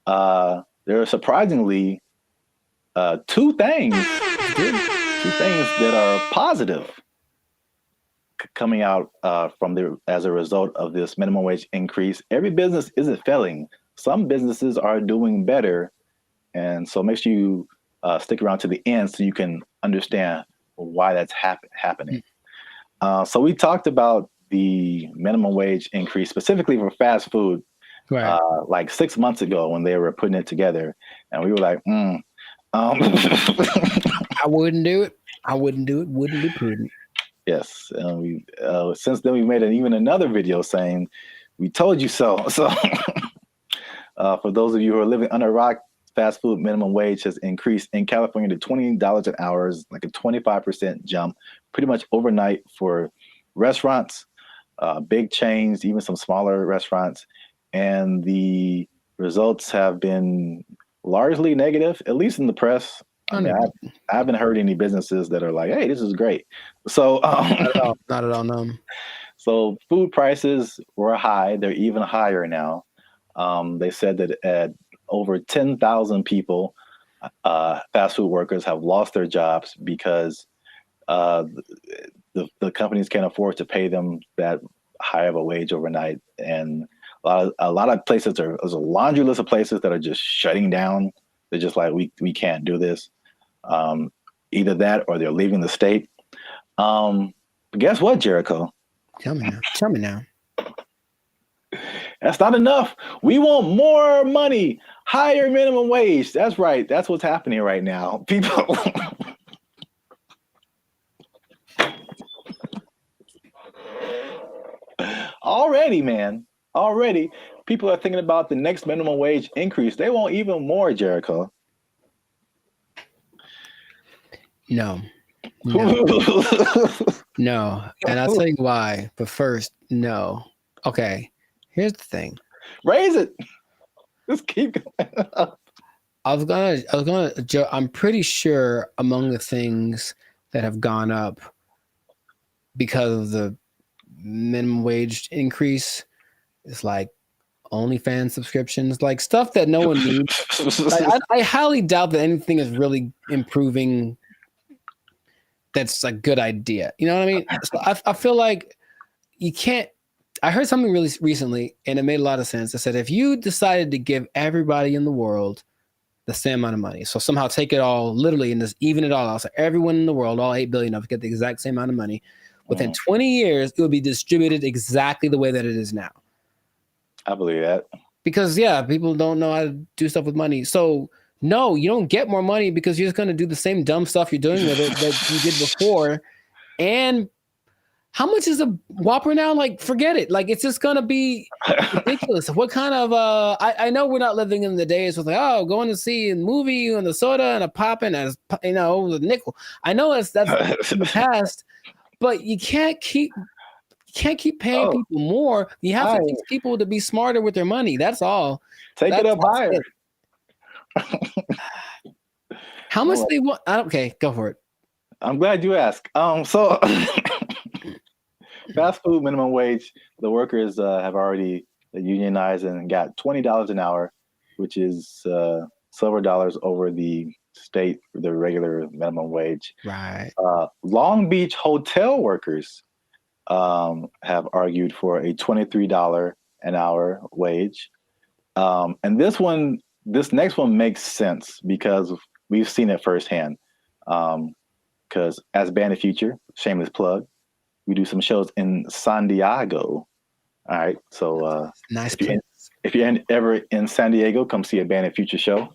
there are surprisingly two things that are positive coming out as a result of this minimum wage increase. Every business isn't failing. Some businesses are doing better, and so make sure you stick around to the end so you can understand why that's happening. So we talked about the minimum wage increase specifically for fast food, right. like 6 months ago when they were putting it together, and we were like, I wouldn't do it. I wouldn't do it. Wouldn't be prudent. Yes, we since then we made even another video saying, "We told you so." So, for those of you who are living under a rock, fast food minimum wage has increased in California to $20 an hour, like a 25% jump, pretty much overnight for restaurants, big chains, even some smaller restaurants, and the results have been largely negative, at least in the press. I mean, I haven't heard any businesses that are like, "Hey, this is great." So, not at all, no. So food prices were high. They're even higher now. They said that at over 10,000 people, fast food workers have lost their jobs because the companies can't afford to pay them that high of a wage overnight. And a lot of places there's a laundry list of places that are just shutting down. They're just like, we can't do this. Either that or they're leaving the state. But guess what, Jericho? Tell me now. That's not enough. We want more money, higher minimum wage. That's right. That's what's happening right now. People. Already, people are thinking about the next minimum wage increase. They want even more, Jericho. No. No. And I'll tell you why. But first, no. Okay. Here's the thing. Raise it. Just keep going up. I'm pretty sure among the things that have gone up because of the minimum wage increase is like OnlyFans subscriptions, like stuff that no one needs. Like, I highly doubt that anything is really improving. That's a good idea. You know what I mean? So I feel like you can't. I heard something really recently, and it made a lot of sense. I said, if you decided to give everybody in the world the same amount of money, so somehow take it all literally and just even it all out, so everyone in the world, all 8 billion of us, get the exact same amount of money, within 20 years, it would be distributed exactly the way that it is now. I believe that. Because, yeah, people don't know how to do stuff with money. So, no, you don't get more money because you're just going to do the same dumb stuff you're doing with it that you did before. And how much is a Whopper now? Like, forget it. Like, it's just going to be ridiculous. What kind of, I know we're not living in the days with like, oh, going to see a movie and the soda and a pop and a, you know, a nickel. I know that's in the past, but you can't keep paying people more. You have to teach people to be smarter with their money. That's all. Take it up higher. How much they want? Okay, go for it. I'm glad you asked. So fast food minimum wage, the workers have already unionized and got $20 an hour, which is silver dollars over the regular minimum wage. Right. Long Beach hotel workers have argued for a $23 an hour wage. And this next one makes sense because we've seen it firsthand. Because as Band of Future, shameless plug, we do some shows in San Diego. All right. So nice. If you're ever in San Diego, come see a Band of Future show.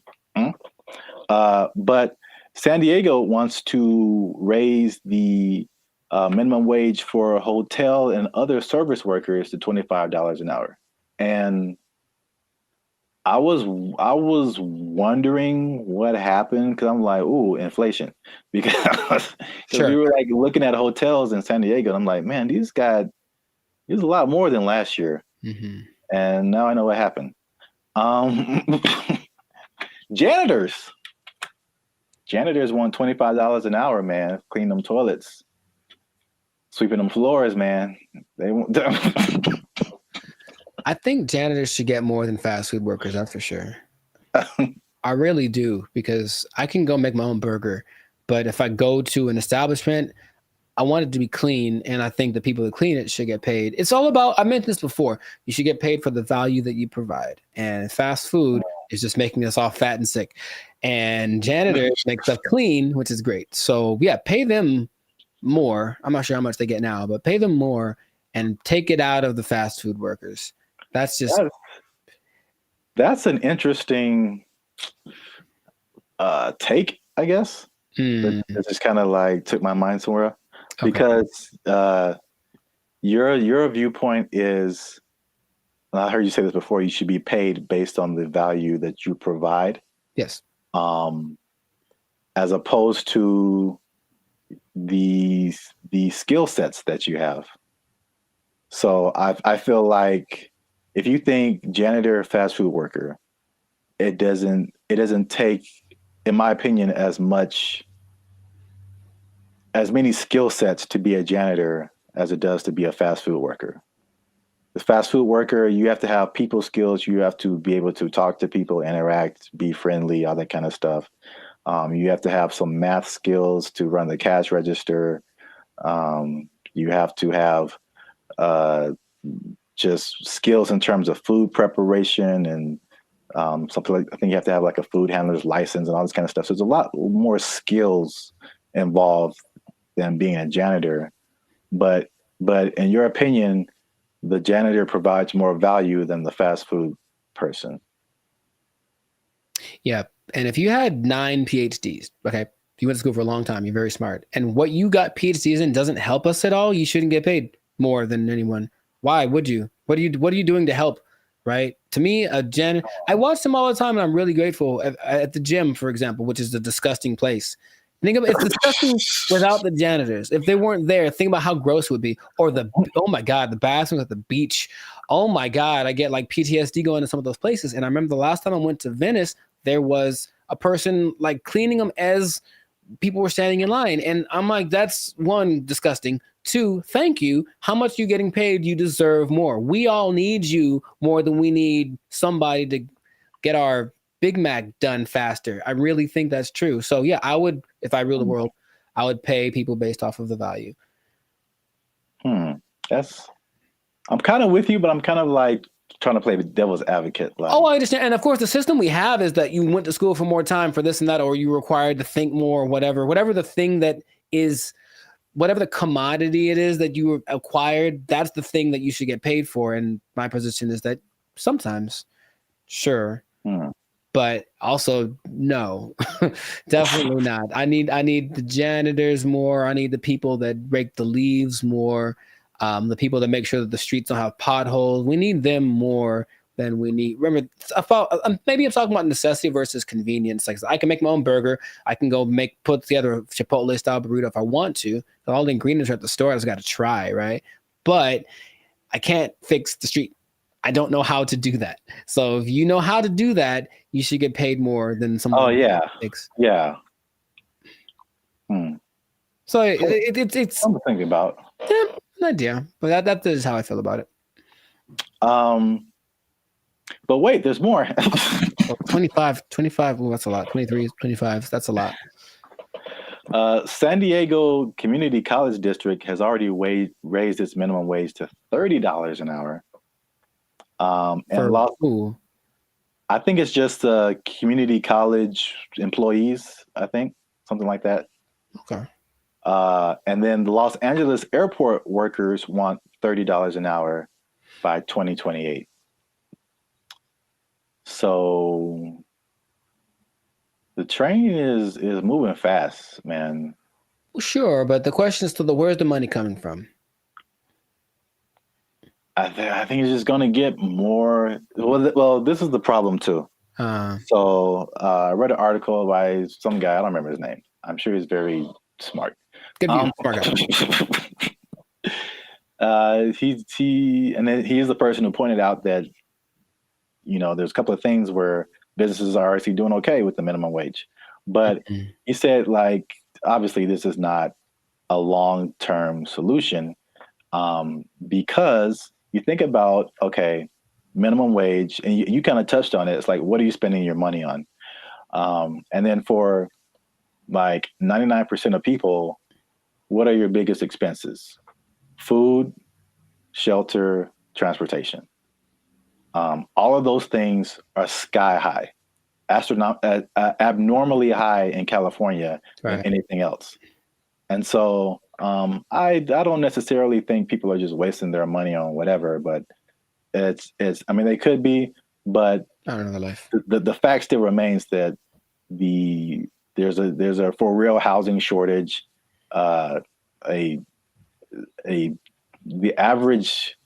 But San Diego wants to raise the minimum wage for hotel and other service workers to $25 an hour. And I was wondering what happened because I'm like, ooh, inflation. Because we were like looking at hotels in San Diego, and I'm like, man, these a lot more than last year. Mm-hmm. And now I know what happened. Janitors want $25 an hour, man. Clean them toilets, sweeping them floors, man. They want. I think janitors should get more than fast food workers. That's for sure. I really do, because I can go make my own burger, but if I go to an establishment, I want it to be clean, and I think the people that clean it should get paid. It's all about, I mentioned this before, you should get paid for the value that you provide. And fast food is just making us all fat and sick. And janitors make stuff clean, which is great. So yeah, pay them more. I'm not sure how much they get now, but pay them more and take it out of the fast food workers. That's just... That's an interesting take, I guess. It just kind of like took my mind somewhere. Because your viewpoint is, and I heard you say this before, you should be paid based on the value that you provide. Yes. As opposed to the skill sets that you have. So I feel like if you think janitor, fast food worker, it doesn't take, in my opinion, as many skill sets to be a janitor as it does to be a fast food worker. The fast food worker, you have to have people skills. You have to be able to talk to people, interact, be friendly, all that kind of stuff. You have to have some math skills to run the cash register. You have to have just skills in terms of food preparation and something like, I think you have to have like a food handler's license and all this kind of stuff. So there's a lot more skills involved than being a janitor. But in your opinion, the janitor provides more value than the fast food person. Yeah. And if you had 9 PhDs, okay, you went to school for a long time, you're very smart, and what you got PhDs in doesn't help us at all, you shouldn't get paid more than anyone. Why would you? What are you doing to help? Right? To me, I watch them all the time, and I'm really grateful. At the gym, for example, which is a disgusting place. Think about it's disgusting without the janitors. If they weren't there, think about how gross it would be. Or oh my God, the bathrooms at the beach. Oh my God, I get like PTSD going to some of those places. And I remember the last time I went to Venice, there was a person like cleaning them as people were standing in line. And I'm like, that's one, disgusting. 2, thank you. How much you getting paid? You deserve more. We all need you more than we need somebody to get our Big Mac done faster. I really think that's true. So yeah, I would, if I ruled the world, I would pay people based off of the value. I'm kind of with you, but I'm kind of like trying to play the devil's advocate. Like, oh, I understand. And of course, the system we have is that you went to school for more time for this and that, or you were required to think more, whatever the thing that is, whatever the commodity it is that you acquired, that's the thing that you should get paid for. And my position is that sometimes, sure. But also, no, definitely not. I need the janitors more. I need the people that rake the leaves more. The people that make sure that the streets don't have potholes. We need them more than we need. Remember, maybe I'm talking about necessity versus convenience. Like I can make my own burger. I can go put together a Chipotle style burrito if I want to. All the ingredients are at the store. I just got to try, right? But I can't fix the street. I don't know how to do that. So if you know how to do that, you should get paid more than someone. Oh yeah, yeah. So it's something to think about. Yeah, an idea, but that is how I feel about it. But wait, there's more. 25. Well, that's a lot. 23, 25. That's a lot. San Diego Community College District has already raised its minimum wage to $30 an hour. And I think it's just community college employees, I think, something like that. Okay. And then the Los Angeles airport workers want $30 an hour by 2028. So the train is moving fast, man. Well, sure, but the question is still, where's the money coming from? I think it's just going to get more. Well, this is the problem too. So I read an article by some guy. I don't remember his name. I'm sure he's very smart. Good view, smart guy. He is the person who pointed out that, you know, there's a couple of things where businesses are actually doing okay with the minimum wage, but he said, like, obviously this is not a long-term solution, because you think about, okay, minimum wage, and you kind of touched on it. It's like, what are you spending your money on? And then for like 99% of people, what are your biggest expenses? Food, shelter, transportation. All of those things are sky high, abnormally high in California than anything else. And so I don't necessarily think people are just wasting their money on whatever, but it's I mean, they could be, but I don't know the life. The fact still remains that there's a for real housing shortage. The average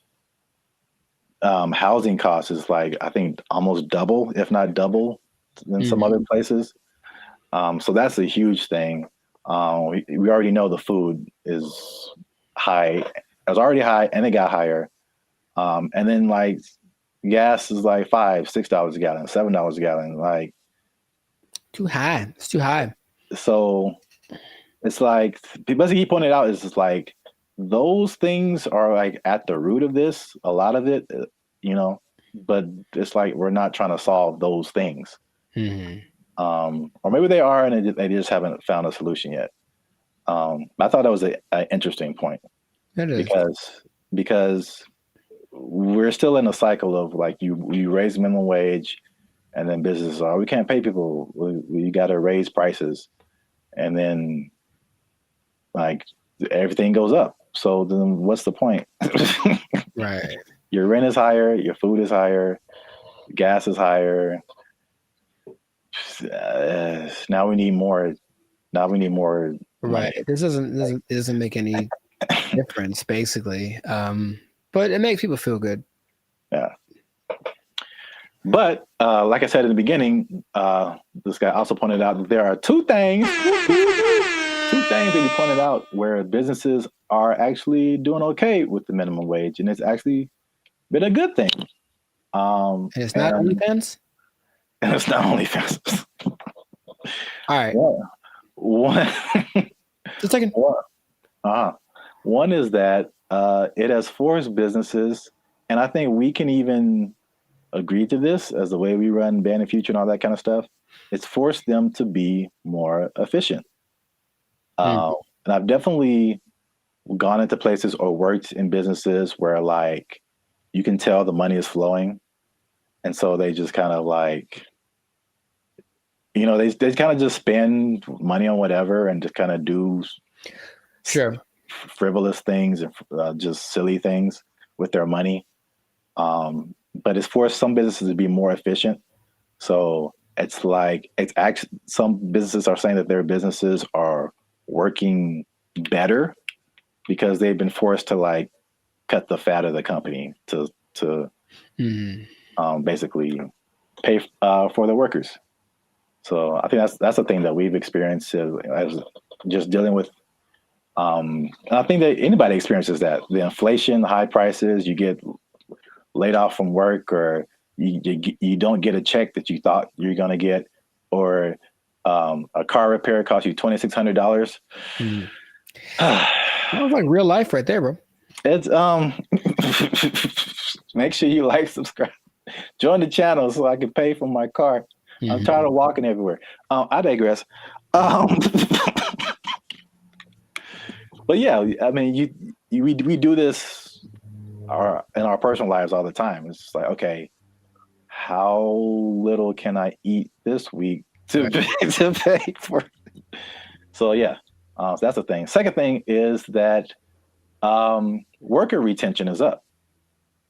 housing cost is like, I think, almost double, if not double, than some other places. So that's a huge thing. We already know the food is high. It was already high, and it got higher. And then like gas is like $5-6 a gallon, $7 a gallon. Like too high. It's too high. So it's like, basically he pointed out, is just like those things are like at the root of this. A lot of it, you know, but it's like we're not trying to solve those things. Or maybe they are, and they just haven't found a solution yet. I thought that was an interesting point. It is. Because we're still in a cycle of like you raise minimum wage, and then businesses are, we can't pay people. We got to raise prices, and then like everything goes up. So then what's the point? Right. Your rent is higher, your food is higher, gas is higher. Now we need more. Right. Money. This doesn't make any difference, basically. But it makes people feel good. Yeah. But like I said in the beginning, this guy also pointed out that there are two things that he pointed out where businesses are actually doing okay with the minimum wage, and it's actually been a good thing. And it's not OnlyFans? And it's not OnlyFans. All right. One, just a second. One is that it has forced businesses, and I think we can even agree to this as the way we run Band and Future and all that kind of stuff. It's forced them to be more efficient. And I've definitely gone into places or worked in businesses where like you can tell the money is flowing. And so they just kind of like, you know, they kind of just spend money on whatever and just kind of do frivolous things and just silly things with their money. But it's forced some businesses to be more efficient. So it's like, it's actually, some businesses are saying that their businesses are working better because they've been forced to like cut the fat of the company to basically pay for the workers. So I think that's the thing that we've experienced as just dealing with. And I think that anybody experiences that, the inflation, the high prices, you get laid off from work, or you don't get a check that you thought you're going to get, or a car repair costs you $2,600. That was like real life right there, bro. It's make sure you like, subscribe, join the channel so I can pay for my car. I'm tired of walking everywhere. I digress. But yeah, I mean, we do this in our personal lives all the time. It's just like, okay, how little can I eat this week to pay for? So yeah, so that's the thing. Second thing is that worker retention is up.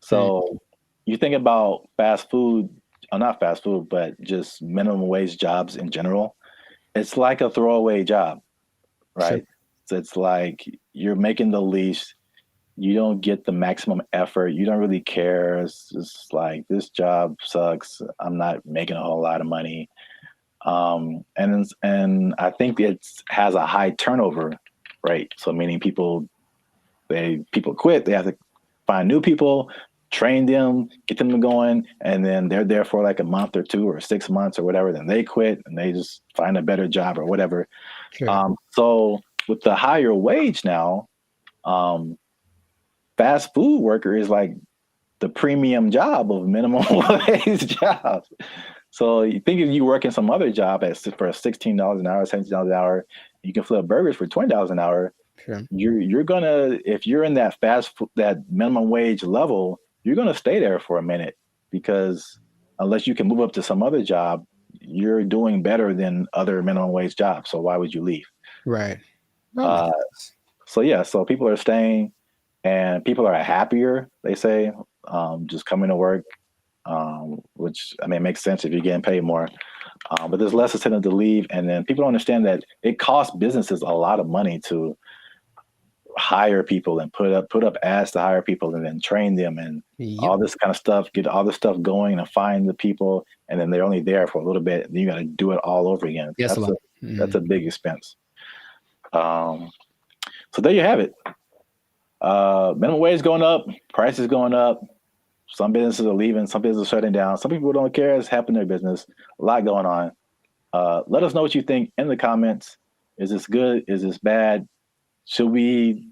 So you think about fast food, not fast food, but just minimum wage jobs in general. It's like a throwaway job, right? So it's like you're making the least, you don't get the maximum effort, you don't really care. It's just like, this job sucks, I'm not making a whole lot of money. And I think it has a high turnover rate. So meaning people quit, they have to find new people, train them, get them going, and then they're there for like a month or 2 or 6 months or whatever, then they quit and they just find a better job or whatever. So with the higher wage now, fast food worker is like the premium job of minimum wage jobs. So you think if you work in some other job for $16 an hour, $17 an hour, you can flip burgers for $20 an hour, Sure. You're gonna, if you're in that that minimum wage level, you're gonna stay there for a minute, because unless you can move up to some other job, you're doing better than other minimum wage jobs. So why would you leave? Right. So yeah, so people are staying, and people are happier, they say, just coming to work, which, I mean, it makes sense if you're getting paid more. But there's less incentive to leave, and then people don't understand that it costs businesses a lot of money to hire people and put up ads to hire people and then train them and all this kind of stuff, get all this stuff going and find the people, and then they're only there for a little bit, and you got to do it all over again. Yes, that's a big expense. So there you have it. Minimum wage going up, prices going up. Some businesses are leaving, some businesses are shutting down. Some people don't care. It's happening in their business. A lot going on. Let us know what you think in the comments. Is this good? Is this bad? Should we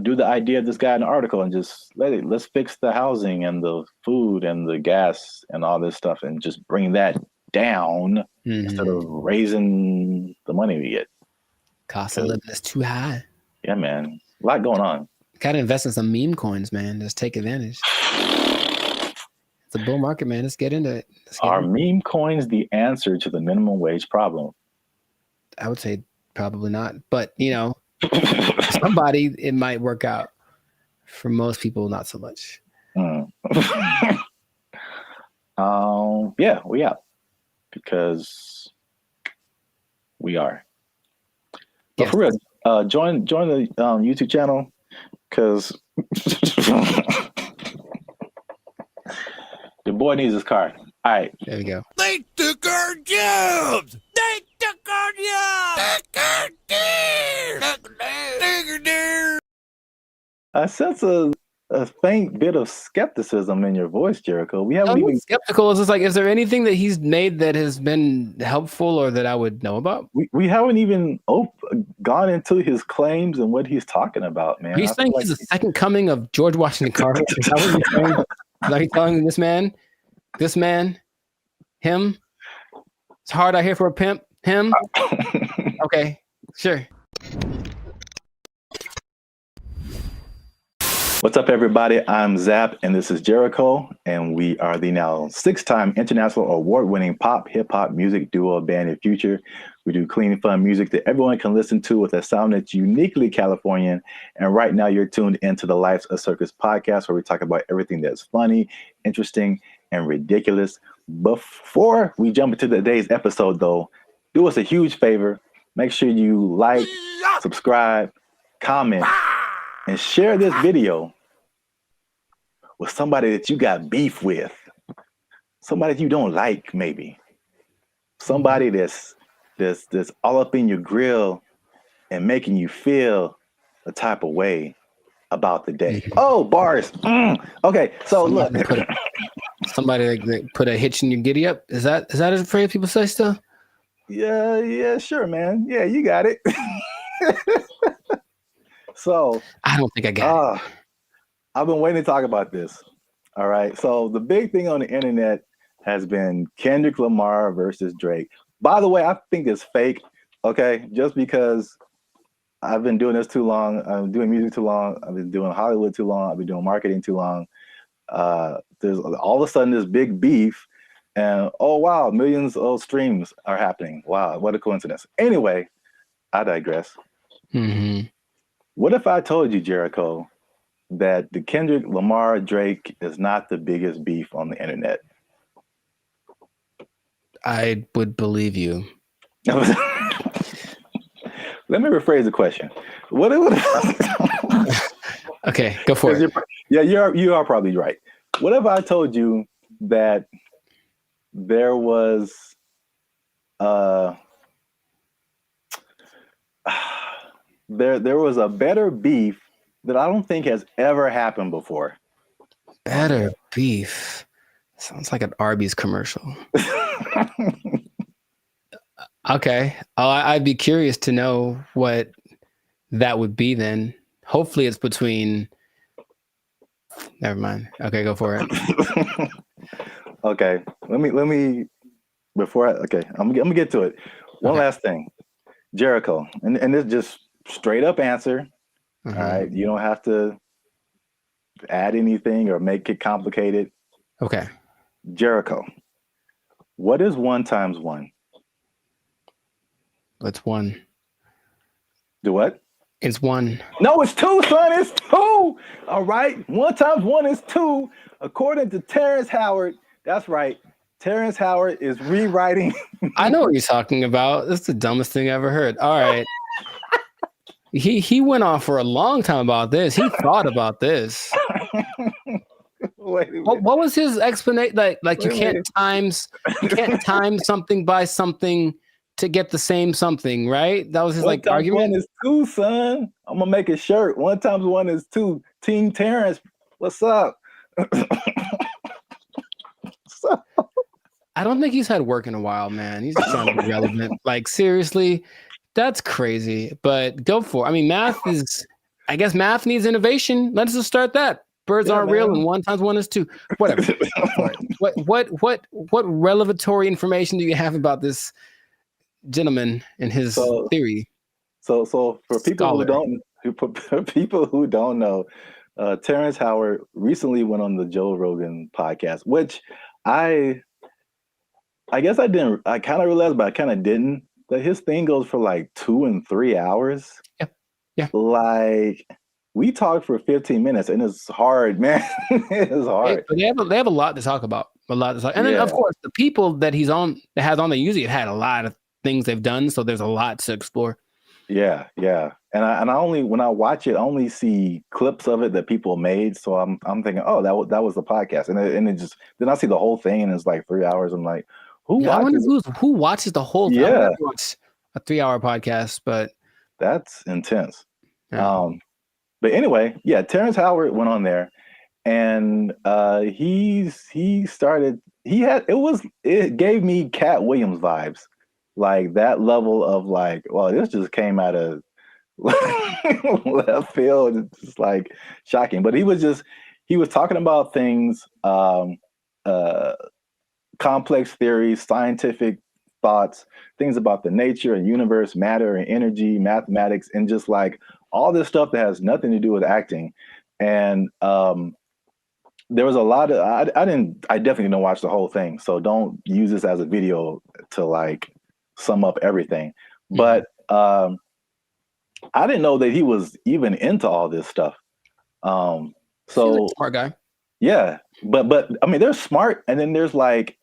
do the idea of this guy in the article and just let's fix the housing and the food and the gas and all this stuff and just bring that down instead of raising the money we get? Cost of living is too high. Yeah, man. A lot going on. Gotta invest in some meme coins, man. Just take advantage. It's a bull market, man. Let's get into it. Are meme coins the answer to the minimum wage problem? I would say probably not. But, you know, somebody, it might work out. For most people, not so much. Yeah, we out. Because we are. But for real, join the YouTube channel, because your boy needs his car. All right. There we go. They took our jobs! They took our jobs! I sense a faint bit of skepticism in your voice, Jericho. We haven't even skeptical. It's just like, is there anything that he's made that has been helpful or that I would know about? We haven't even gone into his claims and what he's talking about, man. Are you saying he's the second coming of George Washington Carver? Is that what you're saying? Are you telling this man, him? It's hard out here for a pimp. Him? Okay, sure. What's up, everybody? I'm Zap, and this is Jericho, and we are the now 6-time international award-winning pop hip-hop music duo Band of Future. We do clean, fun music that everyone can listen to with a sound that's uniquely Californian. And right now, you're tuned into the Life's a Circus podcast, where we talk about everything that's funny, interesting, and ridiculous. Before we jump into today's episode, though, do us a huge favor. Make sure you like, subscribe, comment, and share this video with somebody that you got beef with, somebody that you don't like, maybe somebody that's all up in your grill and making you feel a type of way about the day. Oh, bars. Okay, so look, somebody that put a hitch in your giddy up. Is that a phrase people say still? Yeah, sure, man. Yeah, you got it. So I don't think I got it. I've been waiting to talk about this. All right. So the big thing on the internet has been Kendrick Lamar versus Drake. By the way, I think it's fake. Okay. Just because I've been doing this too long. I'm doing music too long. I've been doing Hollywood too long. I've been doing marketing too long. There's all of a sudden this big beef, and oh wow, millions of streams are happening. Wow, what a coincidence. Anyway, I digress. What if I told you, Jericho, that the Kendrick Lamar Drake is not the biggest beef on the internet? I would believe you. Let me rephrase the question. Okay, go for it. Yeah, you are probably right. What if I told you that there was there was a better beef that I don't think has ever happened before? Better beef. Sounds like an Arby's commercial. Okay. I'd be curious to know what that would be then. Hopefully it's between... Never mind. Okay, go for it. Okay. Let me before I'm gonna get to it. One last thing. Jericho, and this just straight up answer. All right. You don't have to add anything or make it complicated. Okay. Jericho, what is 1 times 1? It's 1. Do what? It's 1. No, it's 2, son. It's 2. All right. 1 times 1 is 2. According to Terrence Howard, that's right. Terrence Howard is rewriting. I know what you're talking about. That's the dumbest thing I ever heard. All right. He went on for a long time about this. He thought about this. What was his explanation? Like you can't time something by something to get the same something, right? That was his like argument. 1 is 2, son. I'm gonna make a shirt. 1 times 1 is 2. Team Terrence, what's up? I don't think he's had work in a while, man. He's just trying to be relevant. Like seriously, that's crazy. But go for it. I mean, I guess math needs innovation. Let's just start that. Birds aren't real, and 1 times 1 is 2. Whatever. What revelatory information do you have about this gentleman and his theory? So for people who don't know, Terrence Howard recently went on the Joe Rogan podcast, which I guess I kind of realized, but I kind of didn't, that his thing goes for like 2 and 3 hours. Yeah. Like we talked for 15 minutes and it's hard, man. It's hard. But they have a lot to talk about. And then of course the people that has on there usually have had a lot of things they've done. So there's a lot to explore. Yeah. And I only, when I watch it, I only see clips of it that people made. So I'm thinking, oh, that was the podcast. And it just, then I see the whole thing and it's like 3 hours. I'm like, who watches the whole thing? Yeah. I never watched a 3-hour podcast, but that's intense. Yeah. But anyway, yeah, Terrence Howard went on there and it gave me Cat Williams vibes. Like that level of like, well, this just came out of left field. It's just like shocking. But he was talking about things, complex theories, scientific thoughts, things about the nature and universe, matter and energy, mathematics, and just like all this stuff that has nothing to do with acting. And there was a lot of I definitely didn't watch the whole thing, so don't use this as a video to like sum up everything. But I didn't know that he was even into all this stuff. So smart guy. Yeah, but I mean, there's smart, and then there's like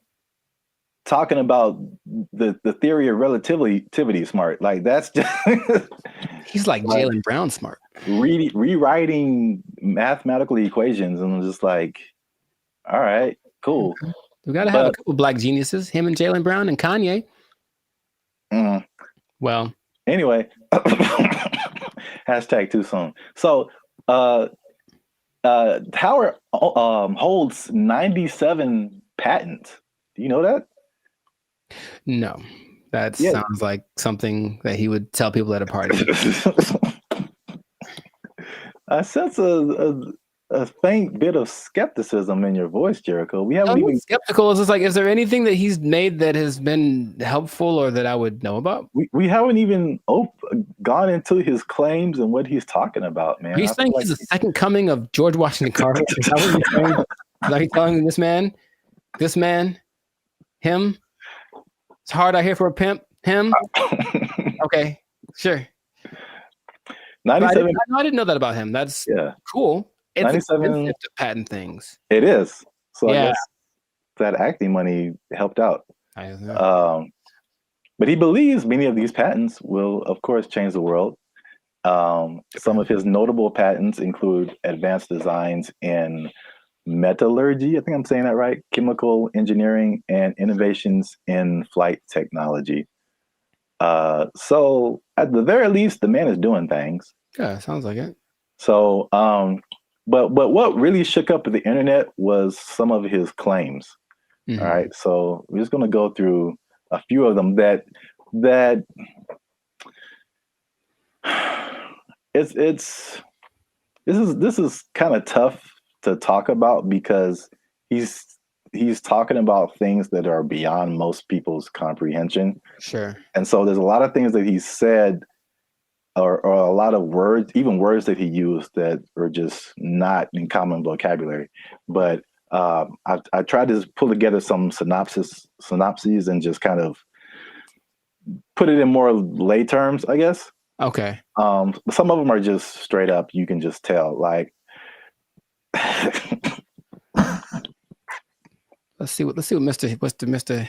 talking about the theory of relativity smart. Like that's just he's like Jaylen Brown smart. Rewriting mathematical equations, and I'm just like, all right, cool. We got to have a couple black geniuses, him and Jaylen Brown and Kanye. Well, anyway, hashtag too soon. So Howard holds 97 patents. Do you know that? No, that sounds like something that he would tell people at a party. I sense a faint bit of skepticism in your voice, Jericho. We haven't even skeptical. It's just like, is there anything that he's made that has been helpful or that I would know about? We haven't even gone into his claims and what he's talking about, man. He's saying he's the second coming of George Washington Carver. Is that what you're saying? Like you're telling me this man, him. It's hard out here for a pimp. Him. Okay, sure. 97. I didn't know that about him. That's cool. It's 97 expensive to patent things. It is. So I guess that acting money helped out. But he believes many of these patents will, of course, change the world. Some of his notable patents include advanced designs in metallurgy, I think I'm saying that right, chemical engineering, and innovations in flight technology. So at the very least, the man is doing things. Yeah, sounds like it. So, but what really shook up the internet was some of his claims. All right, so we're just going to go through a few of them that this is kind of tough to talk about because he's talking about things that are beyond most people's comprehension. Sure. And so there's a lot of things that he said or a lot of words, even words that he used that are just not in common vocabulary. But I tried to pull together some synopses and just kind of put it in more lay terms, I guess. Okay. Some of them are just straight up. You can just tell. Like, let's see what Mr.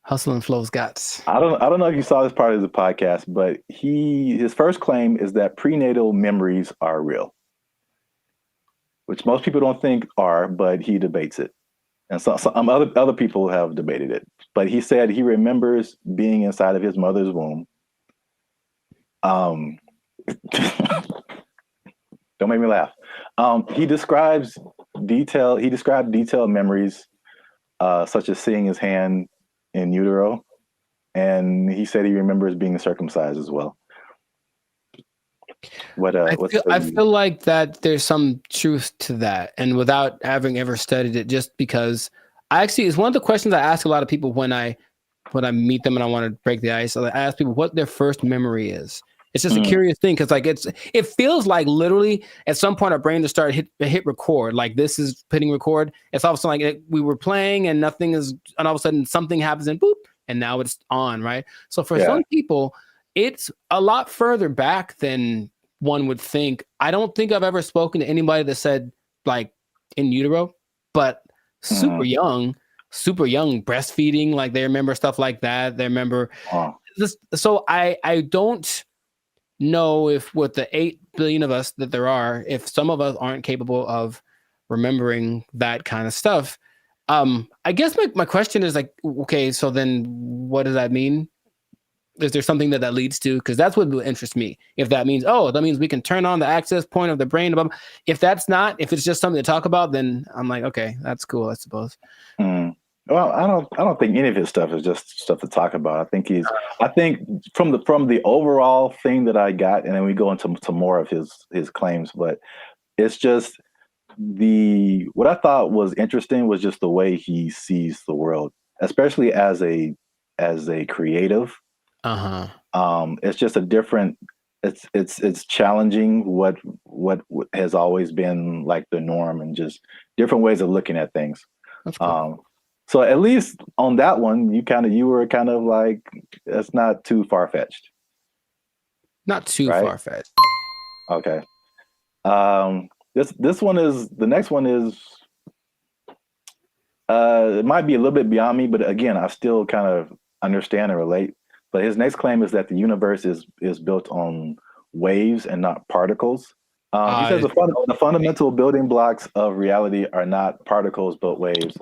Hustle and Flow's got. I don't know if you saw this part of the podcast, but his first claim is that prenatal memories are real, which most people don't think are, but he debates it, and some other people have debated it. But he said he remembers being inside of his mother's womb. Don't make me laugh. He described detailed memories, such as seeing his hand in utero, and he said he remembers being circumcised as well. I feel like that there's some truth to that, and without having ever studied it, just because it's one of the questions I ask a lot of people when I meet them and I want to break the ice. I ask people what their first memory is. It's just a curious thing because it feels like literally at some point our brain just started hit record. Like this is hitting record. It's all of a sudden like we were playing and nothing is, and all of a sudden something happens and boop, and now it's on, right? So for some people, it's a lot further back than one would think. I don't think I've ever spoken to anybody that said like in utero, but super young breastfeeding, like they remember stuff like that. They remember this. So I don't know if with the 8 billion of us that there are, if some of us aren't capable of remembering that kind of stuff. I guess my question is like, okay, so then what does that mean? Is there something that leads to? Because that's what would interest me. If that means, that means we can turn on the access point of the brain. If it's just something to talk about, then I'm like, okay, that's cool, I suppose. Well, I don't think any of his stuff is just stuff to talk about. I think from the overall thing that I got, and then we go into some more of his claims, but it's just what I thought was interesting was just the way he sees the world, especially as a creative. It's just a different. It's challenging what has always been like the norm, and just different ways of looking at things. That's cool. So at least on that one, you were kind of like, that's not too far-fetched. Not too far-fetched. Okay. The next one is it might be a little bit beyond me, but again, I still kind of understand and relate. But his next claim is that the universe is built on waves and not particles. He says the fundamental building blocks of reality are not particles but waves.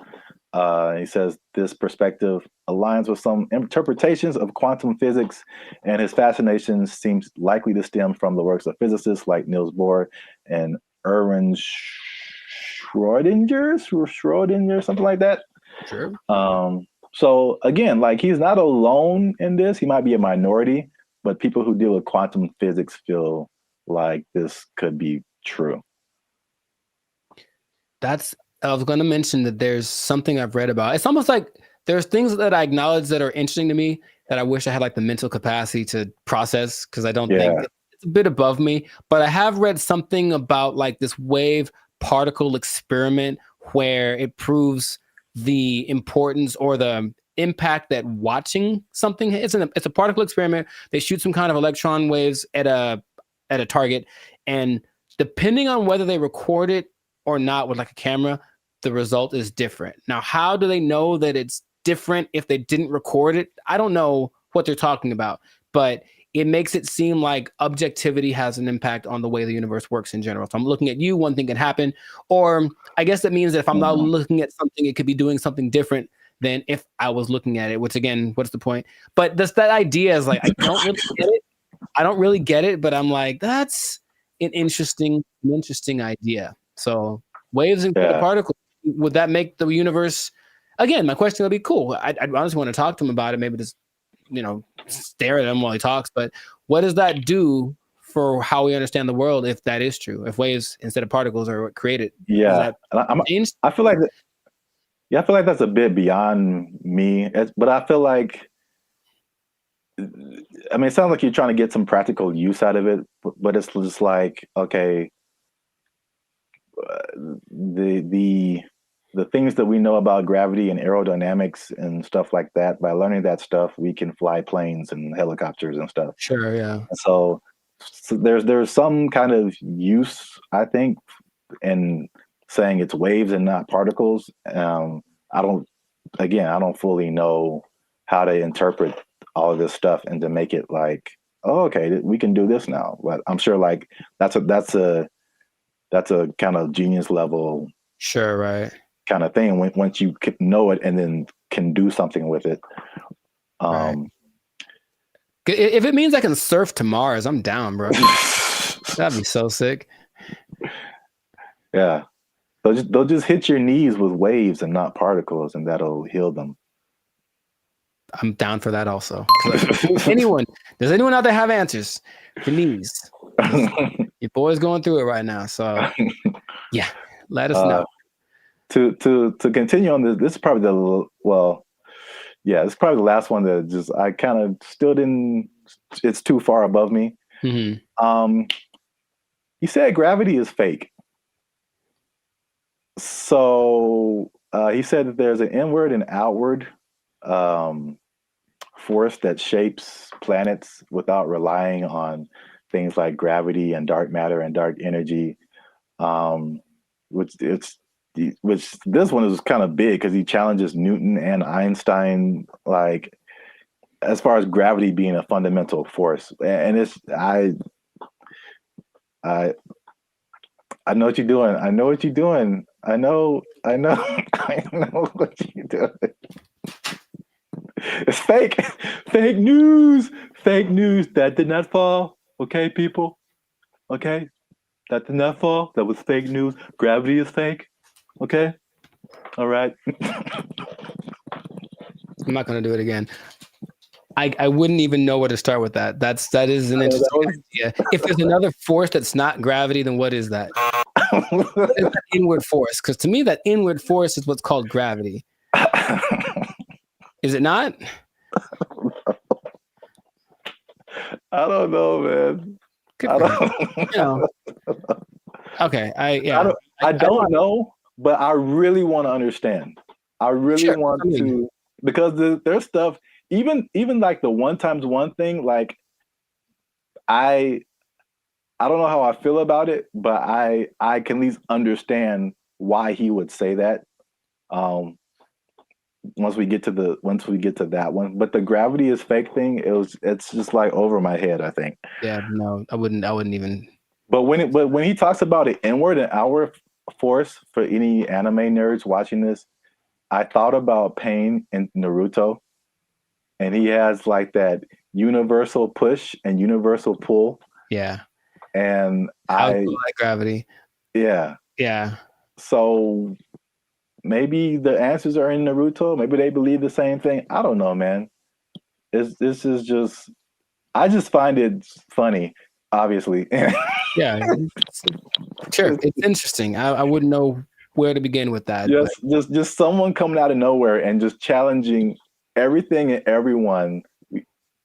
He says this perspective aligns with some interpretations of quantum physics, and his fascination seems likely to stem from the works of physicists like Niels Bohr and Erwin Schrödinger, something like that. Sure. So again, like he's not alone in this. He might be a minority, but people who deal with quantum physics feel like this could be true. I was going to mention that there's something I've read about. It's almost like there's things that I acknowledge that are interesting to me that I wish I had like the mental capacity to process, because I don't think it's a bit above me. But I have read something about like this wave particle experiment where it proves the importance or the impact that watching something. It's a particle experiment. They shoot some kind of electron waves at a target, and depending on whether they record it or not with like a camera, the result is different. Now, how do they know that it's different if they didn't record it? I don't know what they're talking about, but it makes it seem like objectivity has an impact on the way the universe works in general. If I'm looking at you, one thing can happen, or I guess that means that if I'm not looking at something, it could be doing something different than if I was looking at it, which again, what's the point? But that idea is like, I don't really get it, but I'm like, that's an interesting idea. So waves and particles, would that make the universe? Again, my question would be cool. I'd honestly want to talk to him about it. Maybe just, stare at him while he talks. But what does that do for how we understand the world if that is true? If waves instead of particles are what created? Yeah, I feel like that's a bit beyond me. But I feel like I mean, it sounds like you're trying to get some practical use out of it, but it's just like, okay, the things that we know about gravity and aerodynamics and stuff like that, by learning that stuff, we can fly planes and helicopters and stuff. Sure, yeah. And so there's some kind of use, I think, in saying it's waves and not particles. I don't fully know how to interpret all of this stuff and to make it like, oh, okay, we can do this now. But I'm sure like that's a kind of genius level, sure, right, kind of thing. Once you know it and then can do something with it. Right. If it means I can surf to Mars, I'm down, bro. That'd be so sick. Yeah, they'll just hit your knees with waves and not particles, and that'll heal them. I'm down for that also. Does anyone out there have answers for knees? Your boy's going through it right now, so yeah, let us know. To continue on this is probably it's probably the last one that just I kind of still didn't. It's too far above me. Mm-hmm. He said gravity is fake. So he said that there's an inward and outward force that shapes planets without relying on things like gravity and dark matter and dark energy. Which this one is kind of big because he challenges Newton and Einstein, like as far as gravity being a fundamental force. And I know what you're doing. I know what you're doing. I know I know what you're doing. It's fake. Fake news. Fake news. That did not fall. Okay, people. Okay. That did not fall. That was fake news. Gravity is fake. Okay. All right. I'm not gonna do it again. I wouldn't even know where to start with that. That is an interesting idea. If there's another force that's not gravity, then what is that? What is that inward force? Because to me, that inward force is what's called gravity. Is it not? I don't know, man. Okay. I don't know, but I really want to understand. I really want to, because there's stuff, even like the 1 times 1 thing, like I don't know how I feel about it, but I can at least understand why he would say that. Once we get to that one, but the gravity is fake thing, it's just like over my head, I think. Yeah, no, I wouldn't even. But when he talks about an inward and outward force, for any anime nerds watching this, I thought about Pain in Naruto, and he has like that universal push and universal pull. Yeah. And I like gravity. Yeah. Yeah. So maybe the answers are in Naruto. Maybe they believe the same thing. I don't know, man. This is just, I just find it funny, obviously. Yeah. Sure. It's interesting. I wouldn't know where to begin with that. Just someone coming out of nowhere and just challenging everything and everyone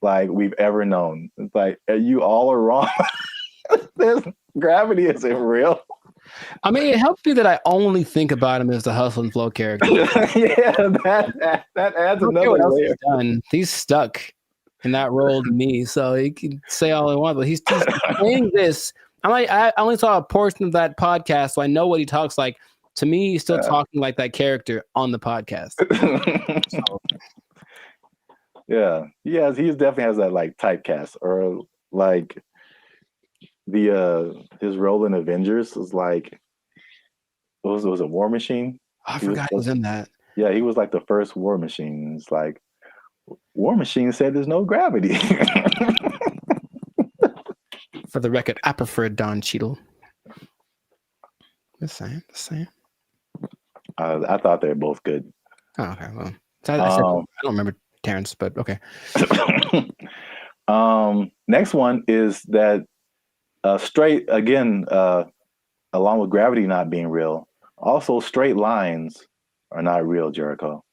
like we've ever known. It's like, you all are wrong. Gravity isn't real. I mean, it helps me that I only think about him as the Hustle and Flow character. Yeah, that adds another layer. He's stuck in that role to me, so he can say all he wants, but he's saying this. I only saw a portion of that podcast, so I know what he talks like. To me, he's still talking like that character on the podcast. So. Yeah, he definitely has that like typecast, or like his role in Avengers was like, was it War Machine? I forgot he was in that. Yeah, he was like the first War Machine. It's like, War Machine said there's no gravity. For the record, I prefer Don Cheadle. Just saying. I thought they were both good. Oh, okay, well, I don't remember Terrence, but okay. Next one is that straight, again, along with gravity not being real, also straight lines are not real, Jericho.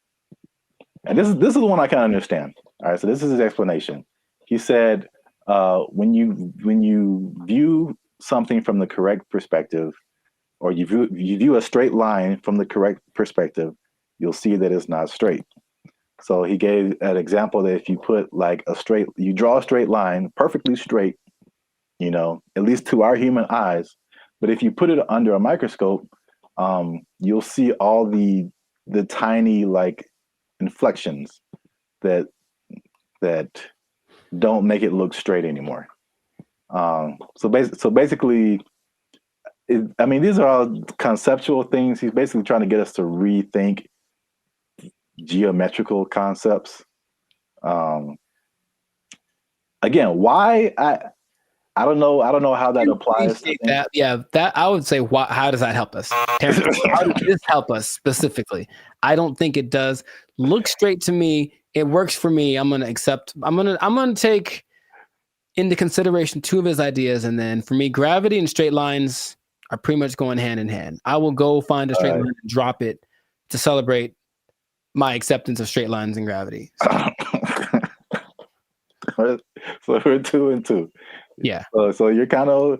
And this is the one I can understand. All right, so this is his explanation. He said, when you view something from the correct perspective, or you view a straight line from the correct perspective, you'll see that it's not straight. So he gave an example that if you put like you draw a straight line, perfectly straight, at least to our human eyes, but if you put it under a microscope, you'll see all the tiny like inflections that don't make it look straight anymore. So basically, these are all conceptual things. He's basically trying to get us to rethink geometrical concepts. Again, why I don't know how that applies. That I would say, how does that help us? Terrence, how does this help us specifically? I don't think it does. Look straight to me. It works for me. I'm gonna take into consideration two of his ideas, and then for me, gravity and straight lines are pretty much going hand in hand. I will go find a straight line and drop it to celebrate my acceptance of straight lines and gravity. So we're 2 and 2. Yeah. So you can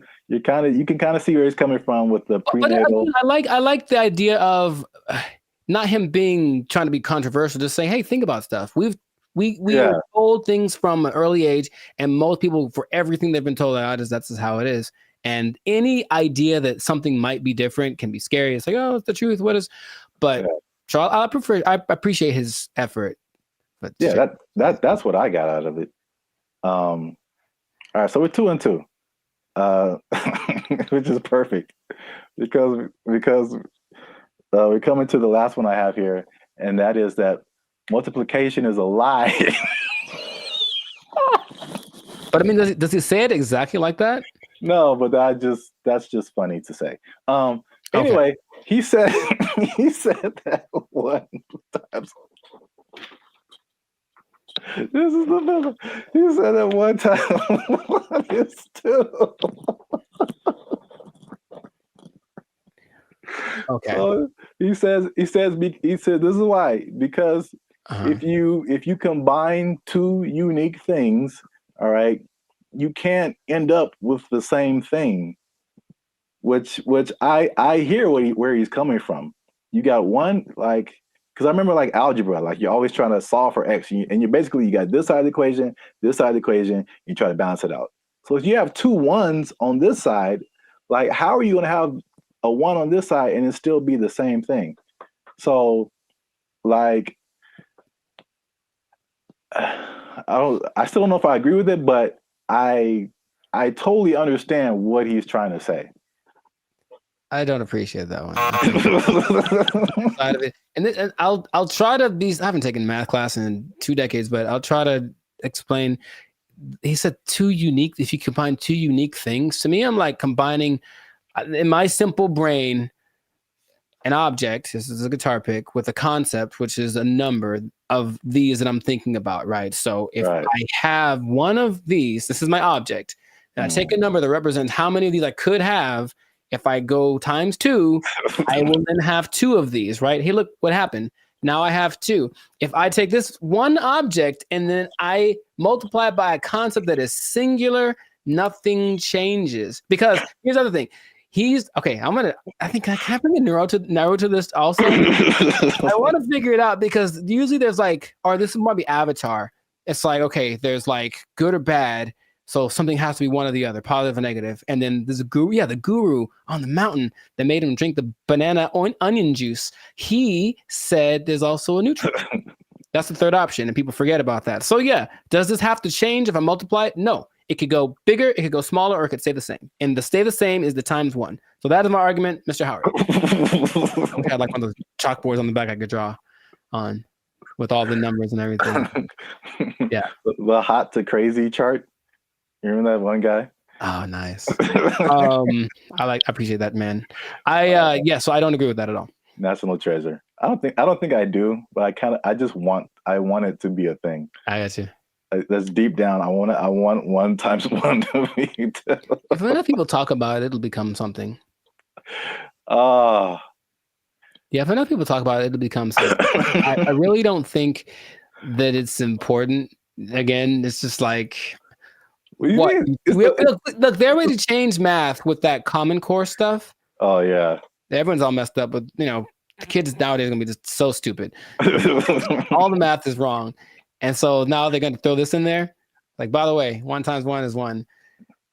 kind of see where he's coming from with the prenatal. But I like the idea of not him trying to be controversial, just saying, hey, think about stuff. We are told things from an early age, and most people, for everything they've been told, that's just how it is. And any idea that something might be different can be scary. It's like, oh, it's the truth. What is? But so I appreciate his effort. But that's what I got out of it. All right, so we're 2 and 2, which is perfect because we're coming to the last one I have here, and that is that multiplication is a lie. But I mean, does he say it exactly like that? No, but that's just funny to say. Anyway, he said that one time. This is the middle. He said that one time. One is 2. Okay. So he said this is why, because if you combine two unique things, all right, you can't end up with the same thing. Which I hear where he's coming from. You got one, like, because I remember like algebra, like you're always trying to solve for x, and you basically you got this side of the equation, you try to balance it out. So if you have 2 1s on this side, like how are you going to have a 1 on this side and it still be the same thing? So like I still don't know if I agree with it, but I totally understand what he's trying to say. I don't appreciate that one. Side of it. And I'll try to be. I haven't taken math class in 2 decades, but I'll try to explain. He said 2 unique. If you combine 2 unique things, to me, I'm like combining in my simple brain an object. This is a guitar pick with a concept, which is a number of these that I'm thinking about. Right. So if I have one of these, this is my object, and I take a number that represents how many of these I could have. If I go times 2, I will then have 2 of these, right? Hey, look what happened. Now I have 2. If I take this one object and then I multiply it by a concept that is singular, nothing changes. Because here's the other thing. I think I can bring a narrow to this also. I want to figure it out because usually there's like, or this might be Avatar. It's like, okay, there's like good or bad. So something has to be one or the other, positive or negative. And then there's a guru, the guru on the mountain that made him drink the banana onion juice. He said there's also a neutral. That's the third option, and people forget about that. So yeah, does this have to change if I multiply it? No. It could go bigger, it could go smaller, or it could stay the same. And the stay the same is the times 1. So that is my argument, Mr. Howard. I had like one of those chalkboards on the back I could draw on with all the numbers and everything. Yeah. The hot to crazy chart. You remember that one guy? Oh, nice. I appreciate that, man. So I don't agree with that at all. National treasure. I don't think I do, but I want it to be a thing. I got you. That's deep down. I want 1 times 1 to be 2. If enough people talk about it, it'll become something. Yeah, if enough people talk about it, it'll become something. I really don't think that it's important. Again, it's just like What? Look, they're ready to change math with that Common Core stuff. Oh yeah. Everyone's all messed up, but the kids nowadays are gonna be just so stupid. All the math is wrong, and so now they're gonna throw this in there. Like, by the way, 1 times 1 is 1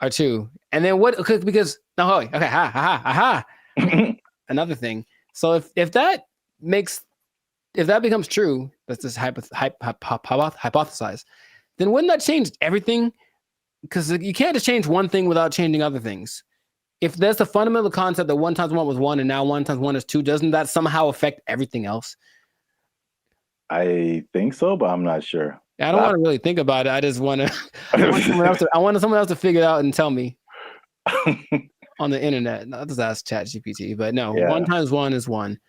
or 2, and then what? Because another thing. So if that becomes true, that's just hypothesize. Then wouldn't that change everything? Because you can't just change one thing without changing other things. If there's the fundamental concept that 1 times 1 was 1 and now 1 times 1 is 2, doesn't that somehow affect everything else? I think so, but I'm not sure. I don't want to really think about it. I just want to. I want someone else to figure it out and tell me on the internet. Not just ask ChatGPT, but no. 1 times 1 is 1.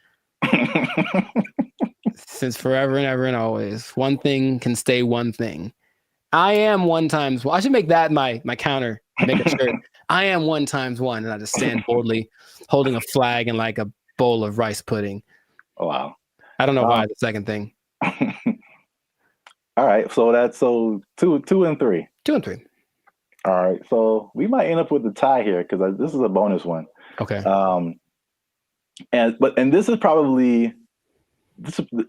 Since forever and ever and always, one thing can stay one thing. I am 1 times 1. I should make that my counter. Make a shirt. I am 1 times 1, and I just stand boldly, holding a flag and like a bowl of rice pudding. Oh, wow. I don't know why the second thing. All right, so that's 2 and 3. 2 and 3. All right, so we might end up with a tie here because this is a bonus one. Okay. And this is probably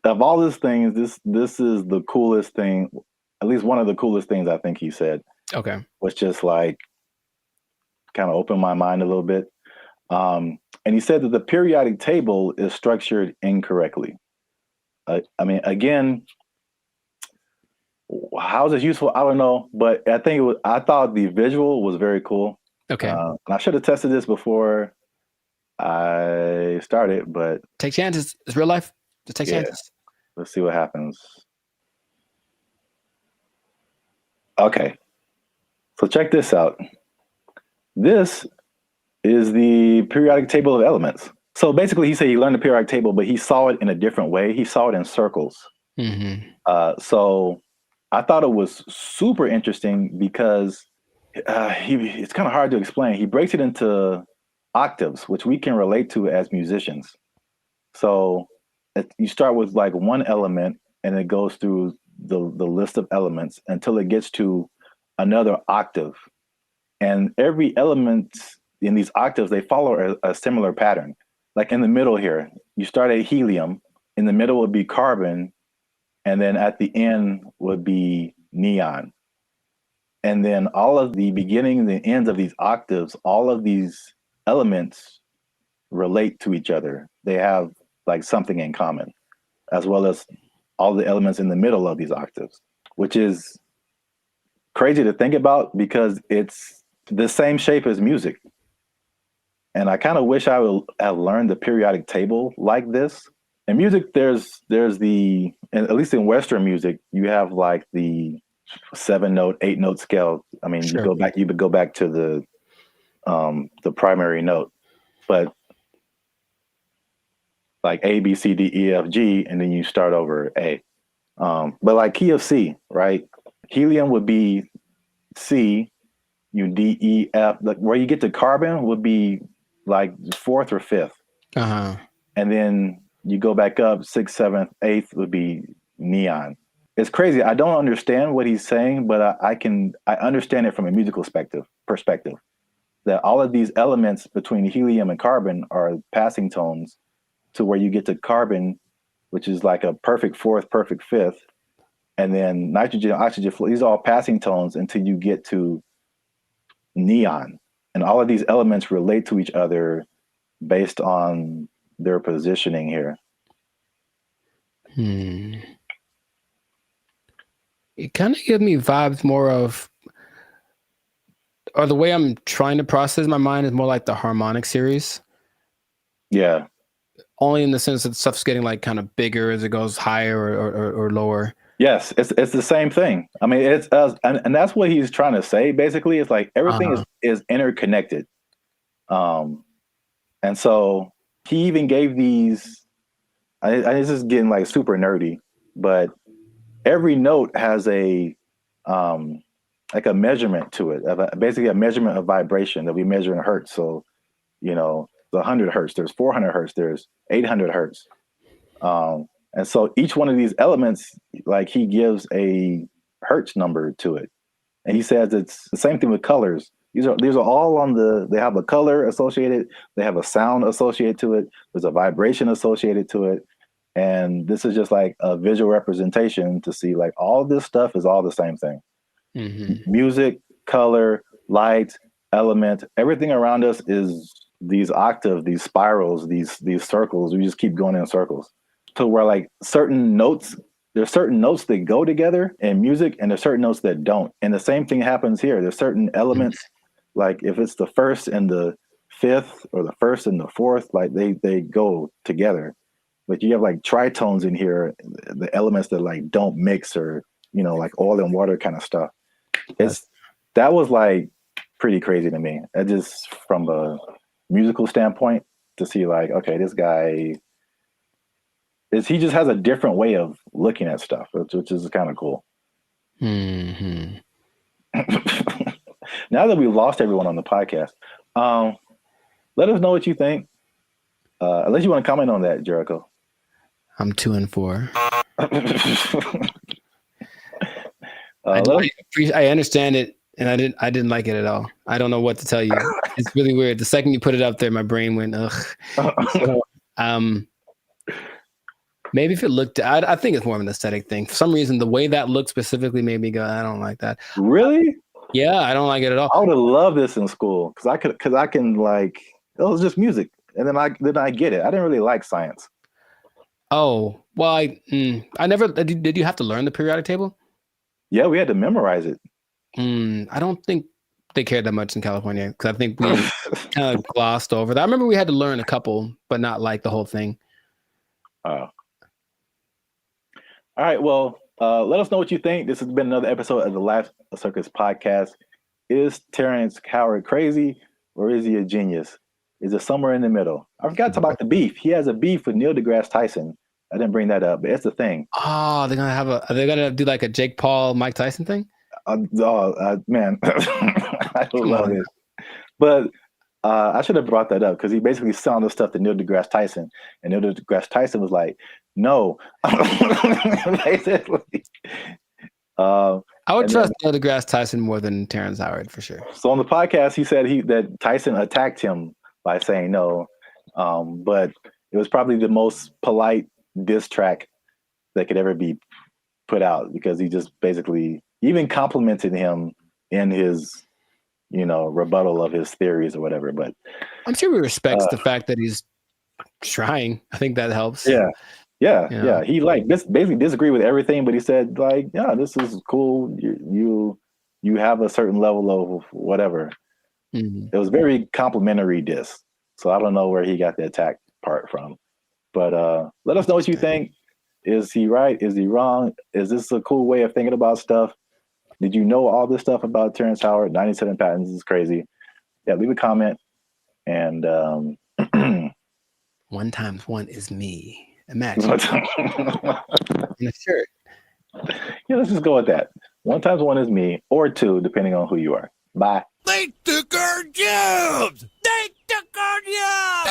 of all these things, this is the coolest thing. At least one of the coolest things I think he said. Okay. Was just like kind of opened my mind a little bit. And he said that the periodic table is structured incorrectly. I mean, again, how is it useful? I don't know, but I think I thought the visual was very cool. Okay. And I should have tested this before I started, but take chances. It's real life. Just take chances. Let's see what happens. Okay. So check this out. This is the periodic table of elements. So basically, he said he learned the periodic table, but he saw it in a different way. He saw it in circles. Mm-hmm. So I thought it was super interesting because it's kind of hard to explain. He breaks it into octaves, which we can relate to as musicians. So you start with like one element, and it goes through the list of elements until it gets to another octave. And every element in these octaves, they follow a similar pattern. Like in the middle here, you start at helium, in the middle would be carbon, and then at the end would be neon. And then all of the beginning and the ends of these octaves, all of these elements relate to each other. They have like something in common, as well as all the elements in the middle of these octaves, which is crazy to think about because it's the same shape as music. And I kind of wish I would have learned the periodic table like this. In music, there's the, at least in Western music, you have like the 7-note, 8-note scale. I mean, Sure. you would go back to the primary note, but like A, B, C, D, E, F, G, and then you start over A. But like key of C, right? Helium would be C, D, E, F. Like where you get to carbon would be like 4th or 5th. Uh-huh. And then you go back up 6th, 7th, 8th would be neon. It's crazy. I don't understand what he's saying, but I understand it from a musical perspective. That all of these elements between helium and carbon are passing tones to where you get to carbon, which is like a perfect 4th, perfect 5th. And then nitrogen, oxygen, these are all passing tones until you get to neon. And all of these elements relate to each other based on their positioning here. It kind of gives me vibes more of, or the way I'm trying to process my mind is more like the harmonic series. Yeah. Only in the sense that stuff's getting like kind of bigger as it goes higher or lower. Yes, it's the same thing. I mean, it's and that's what he's trying to say. Basically, it's like everything is interconnected. And so he even gave these. This is getting like super nerdy, but every note has a like a measurement to it, basically a measurement of vibration that we measure in hertz. So, the 100 hertz, there's 400 hertz, there's 800 hertz. And so each one of these elements, like he gives a hertz number to it. And he says it's the same thing with colors. These are all on they have a color associated, they have a sound associated to it, there's a vibration associated to it. And this is just like a visual representation to see like all this stuff is all the same thing. Mm-hmm. Music, color, light, element, everything around us is these octaves, these spirals, these circles. We just keep going in circles. So where like there's certain notes that go together in music and there's certain notes that don't. And the same thing happens here. There's certain elements, like if it's the first and the fifth or the first and the fourth, like they go together. But you have like tritones in here, the elements that like don't mix, or, you know, like oil and water kind of stuff. That was like pretty crazy to me. That just from a musical standpoint, to see like, okay, this guy he just has a different way of looking at stuff, which is kind of cool. Mm-hmm. Now that we've lost everyone on the podcast, let us know what you think. Unless you want to comment on that, Jericho. I'm 2 and 4. I understand it, and I didn't like it at all. I don't know what to tell you. It's really weird. The second you put it up there, my brain went ugh. So, maybe if it looked, I think it's more of an aesthetic thing. For some reason, the way that looked specifically made me go, I don't like that. Really? Yeah, I don't like it at all. I would have loved this in school because I can like, it was just music, and then I get it. I didn't really like science. Oh, well, I never did. You have to learn the periodic table? Yeah, we had to memorize it. I don't think they cared that much in California, because I think we kind of glossed over that. I remember we had to learn a couple, but not like the whole thing. Oh. All right. Well, let us know what you think. This has been another episode of the Life Circus podcast. Is Terrence Howard crazy, or is he a genius? Is it somewhere in the middle? I forgot to talk about the beef. He has a beef with Neil deGrasse Tyson. I didn't bring that up, but it's the thing. Oh, are they gonna do like a Jake Paul, Mike Tyson thing? Man, I love it. But I should have brought that up because he basically selling the stuff to Neil deGrasse Tyson, and Neil deGrasse Tyson was like, "No." Basically, I would trust Neil deGrasse Tyson more than Terrence Howard for sure. So on the podcast, he said that Tyson attacked him by saying no, but it was probably the most polite diss track that could ever be put out, because he just basically even complimented him in his, rebuttal of his theories or whatever. But I'm sure he respects the fact that he's trying. I think that helps. Yeah. He basically disagreed with everything, but he said like, yeah, this is cool. You have a certain level of whatever. Mm-hmm. It was very complimentary diss. So I don't know where he got the attack part from. But let us know what you think. Is he right? Is he wrong? Is this a cool way of thinking about stuff? Did you know all this stuff about Terrence Howard? 97 patents is crazy. Yeah, leave a comment. And 1 times 1 is me. Imagine. In a shirt. Yeah, let's just go with that. 1 times 1 is me, or 2, depending on who you are. Bye. They took our jobs! They took our jobs!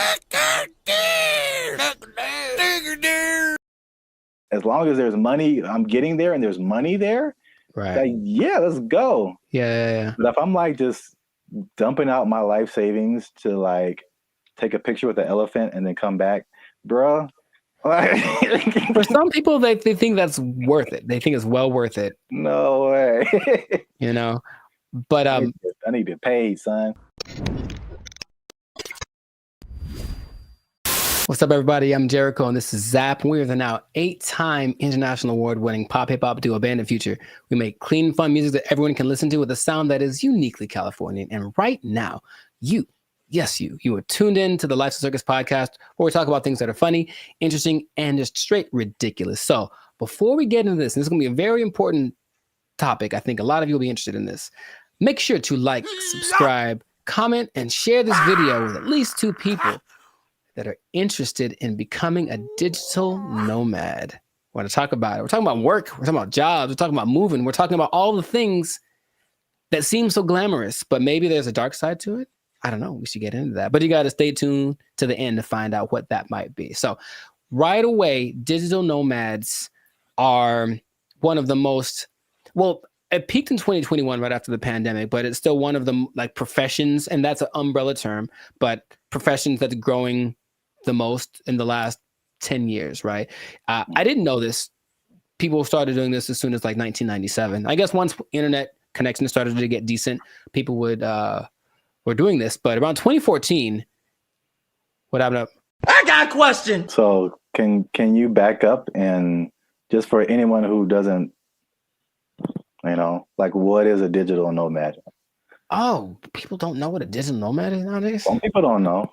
As long as there's money, I'm getting there and there's money there. Right. Like, yeah, let's go. Yeah. But if I'm like just dumping out my life savings to like take a picture with an elephant and then come back, bruh. For some people, they think that's worth it. They think it's well worth it. No way. But I need to get paid, son. What's up, everybody? I'm Jericho, and this is Zap. We are the now 8-time international award-winning pop hip-hop duo Band of Future. We make clean, fun music that everyone can listen to with a sound that is uniquely Californian. And right now, you are tuned in to the Life Circus podcast, where we talk about things that are funny, interesting, and just straight ridiculous. So before we get into this, and this is going to be a very important topic. I think a lot of you will be interested in this. Make sure to like, subscribe, comment, and share this video with at least 2 people that are interested in becoming a digital nomad. We want to talk about it. We're talking about work. We're talking about jobs. We're talking about moving. We're talking about all the things that seem so glamorous, but maybe there's a dark side to it. I don't know. We should get into that. But you got to stay tuned to the end to find out what that might be. So right away, digital nomads are one of the most, well, it peaked in 2021 right after the pandemic, but it's still one of the like professions, and that's an umbrella term, but professions that's growing the most in the last 10 years, right? I didn't know this. People started doing this as soon as like 1997. I guess once internet connections started to get decent, people were doing this. But around 2014, what happened up? I got a question. So can you back up and just for anyone who doesn't, like what is a digital nomad? Oh, people don't know what a digital nomad is nowadays? Some people don't know.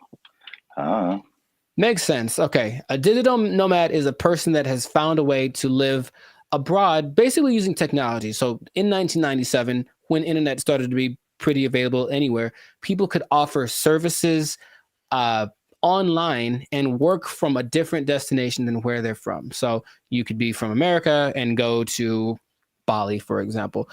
Makes sense. Okay. A digital nomad is a person that has found a way to live abroad, basically using technology. So in 1997, when internet started to be pretty available anywhere, people could offer services online and work from a different destination than where they're from. So you could be from America and go to Bali, for example,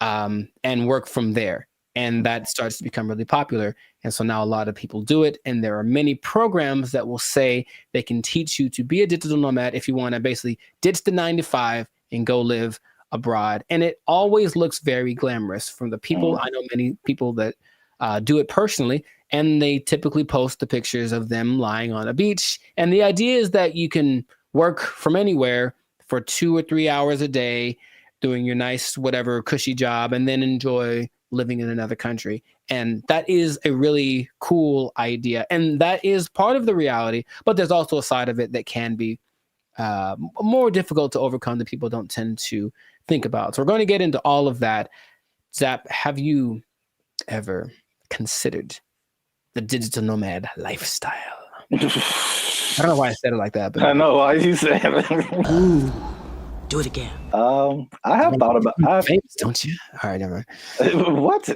and work from there. And that starts to become really popular. And so now a lot of people do it. And there are many programs that will say they can teach you to be a digital nomad if you want to basically ditch the 9 to 5 and go live abroad. And it always looks very glamorous from the people. I know many people that do it personally, and they typically post the pictures of them lying on a beach. And the idea is that you can work from anywhere for 2 or 3 hours a day, doing your nice, whatever cushy job, and then enjoy living in another country. And that is a really cool idea. And that is part of the reality, but there's also a side of it that can be more difficult to overcome that people don't tend to think about. So we're going to get into all of that. Zap, have you ever considered the digital nomad lifestyle? I don't know why I said it like that, but I know why you said it. Ooh, do it again. I have thought about famous, don't you? All right, never mind. What?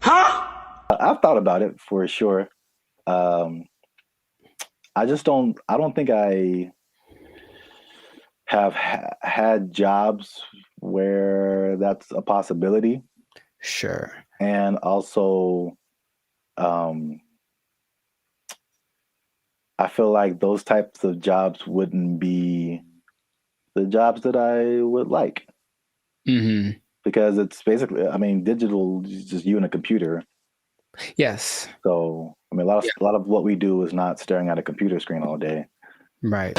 Huh? I've thought about it for sure. I don't think I have had jobs where that's a possibility. Sure. And also, I feel like those types of jobs wouldn't be the jobs that I would like. Mm-hmm. Because it's basically, digital is just you and a computer. Yes. So, a lot of what we do is not staring at a computer screen all day. Right.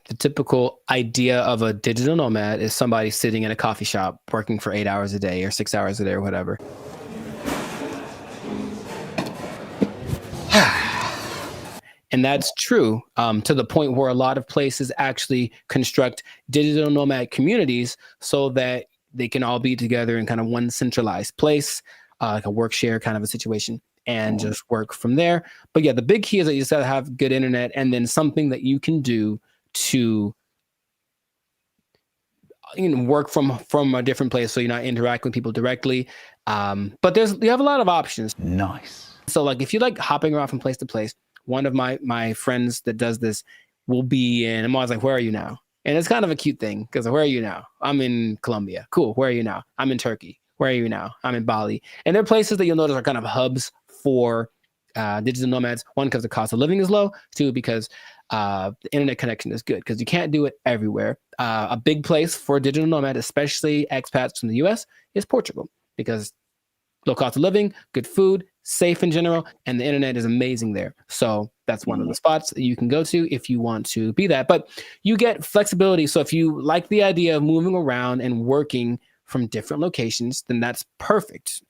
The typical idea of a digital nomad is somebody sitting in a coffee shop working for 8 hours a day or 6 hours a day or whatever. And that's true to the point where a lot of places actually construct digital nomad communities so that they can all be together in kind of one centralized place, like a work share kind of a situation, and just work from there. But yeah, the big key is that you just got to have good internet and then something that you can do to work from a different place so you're not interacting with people directly. But you have a lot of options. Nice. So like if you like hopping around from place to place, one of my friends that does this will be in, I'm always like, where are you now? And it's kind of a cute thing because where are you now? I'm in Colombia. Cool. Where are you now? I'm in Turkey. Where are you now? I'm in Bali. And there are places that you'll notice are kind of hubs for digital nomads. One, because the cost of living is low. Two, because the internet connection is good because you can't do it everywhere. A big place for a digital nomad, especially expats from the US, is Portugal because low cost of living, good food, safe in general, and the internet is amazing there. So that's one of the spots that you can go to if you want to be that. But you get flexibility. So if you like the idea of moving around and working from different locations, then that's perfect.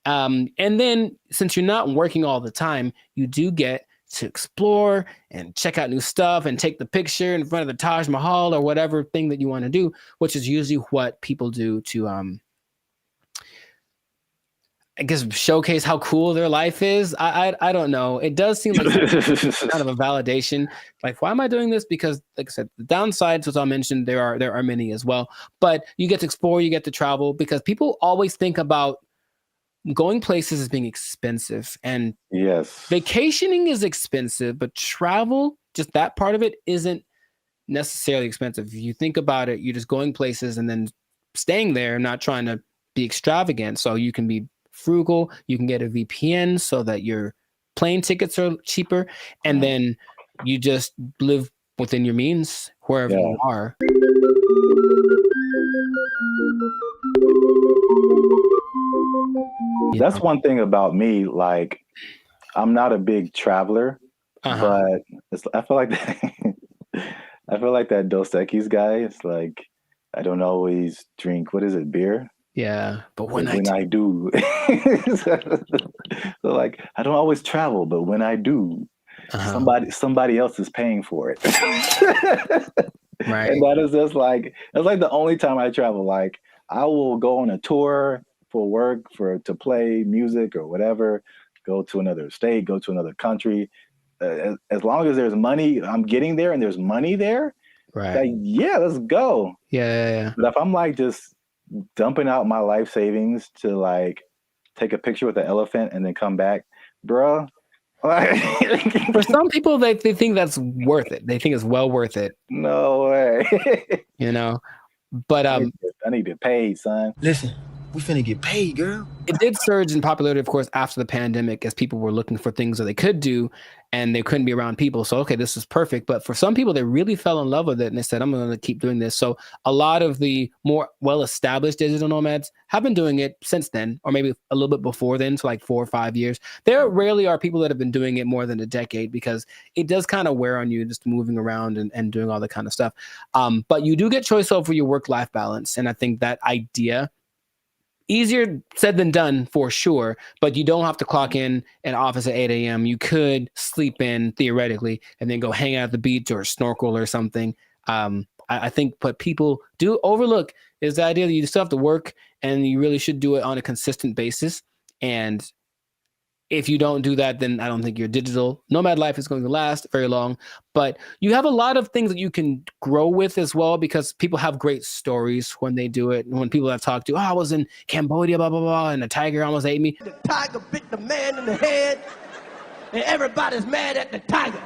And then since you're not working all the time, you do get to explore and check out new stuff and take the picture in front of the Taj Mahal or whatever thing that you want to do, which is usually what people do to I guess showcase how cool their life is. I don't know. It does seem like kind of a validation. Like, why am I doing this? Because, like I said, the downsides, as I mentioned, there are many as well. But you get to explore, you get to travel, because people always think about going places as being expensive. And yes, vacationing is expensive, but travel, just that part of it, isn't necessarily expensive. If you think about it, you're just going places and then staying there, not trying to be extravagant. So you can be frugal, you can get a VPN so that your plane tickets are cheaper, and then you just live within your means wherever you are. That's one thing about me. Like, I'm not a big traveler, but I feel like I feel like that Dos Equis guy. It's like I don't always drink. What is it? Beer. Yeah, but when I do, so like I don't always travel, but when I do, somebody else is paying for it. Right. And that is just like that's like the only time I travel. Like I will go on a tour for work, to play music or whatever, go to another state, go to another country. As long as there's money, I'm getting there and there's money there. Right. Like, yeah, let's go. Yeah. But if I'm like just dumping out my life savings to like take a picture with the elephant and then come back, bruh. For some people, they think that's worth it. They think it's well worth it. No way. You know, but I need to pay, son. Listen, we finna get paid, girl. It did surge in popularity, of course, after the pandemic, as people were looking for things that they could do and they couldn't be around people. So, okay, this is perfect. But for some people, they really fell in love with it and they said, I'm going to keep doing this. So a lot of the more well-established digital nomads have been doing it since then, or maybe a little bit before then, so like 4 or 5 years. There rarely are people that have been doing it more than a decade because it does kind of wear on you just moving around and doing all that kind of stuff. But you do get choice over your work-life balance. And I think that idea, easier said than done for sure, but you don't have to clock in an office at 8 a.m. You could sleep in theoretically and then go hang out at the beach or snorkel or something. I think what people do overlook is the idea that you still have to work and you really should do it on a consistent basis. And if you don't do that, then I don't think your digital nomad life is going to last very long. But you have a lot of things that you can grow with as well, because people have great stories when they do it. And when people I've talked to, I was in Cambodia, blah, blah, blah, and a tiger almost ate me. The tiger bit the man in the head, and everybody's mad at the tiger.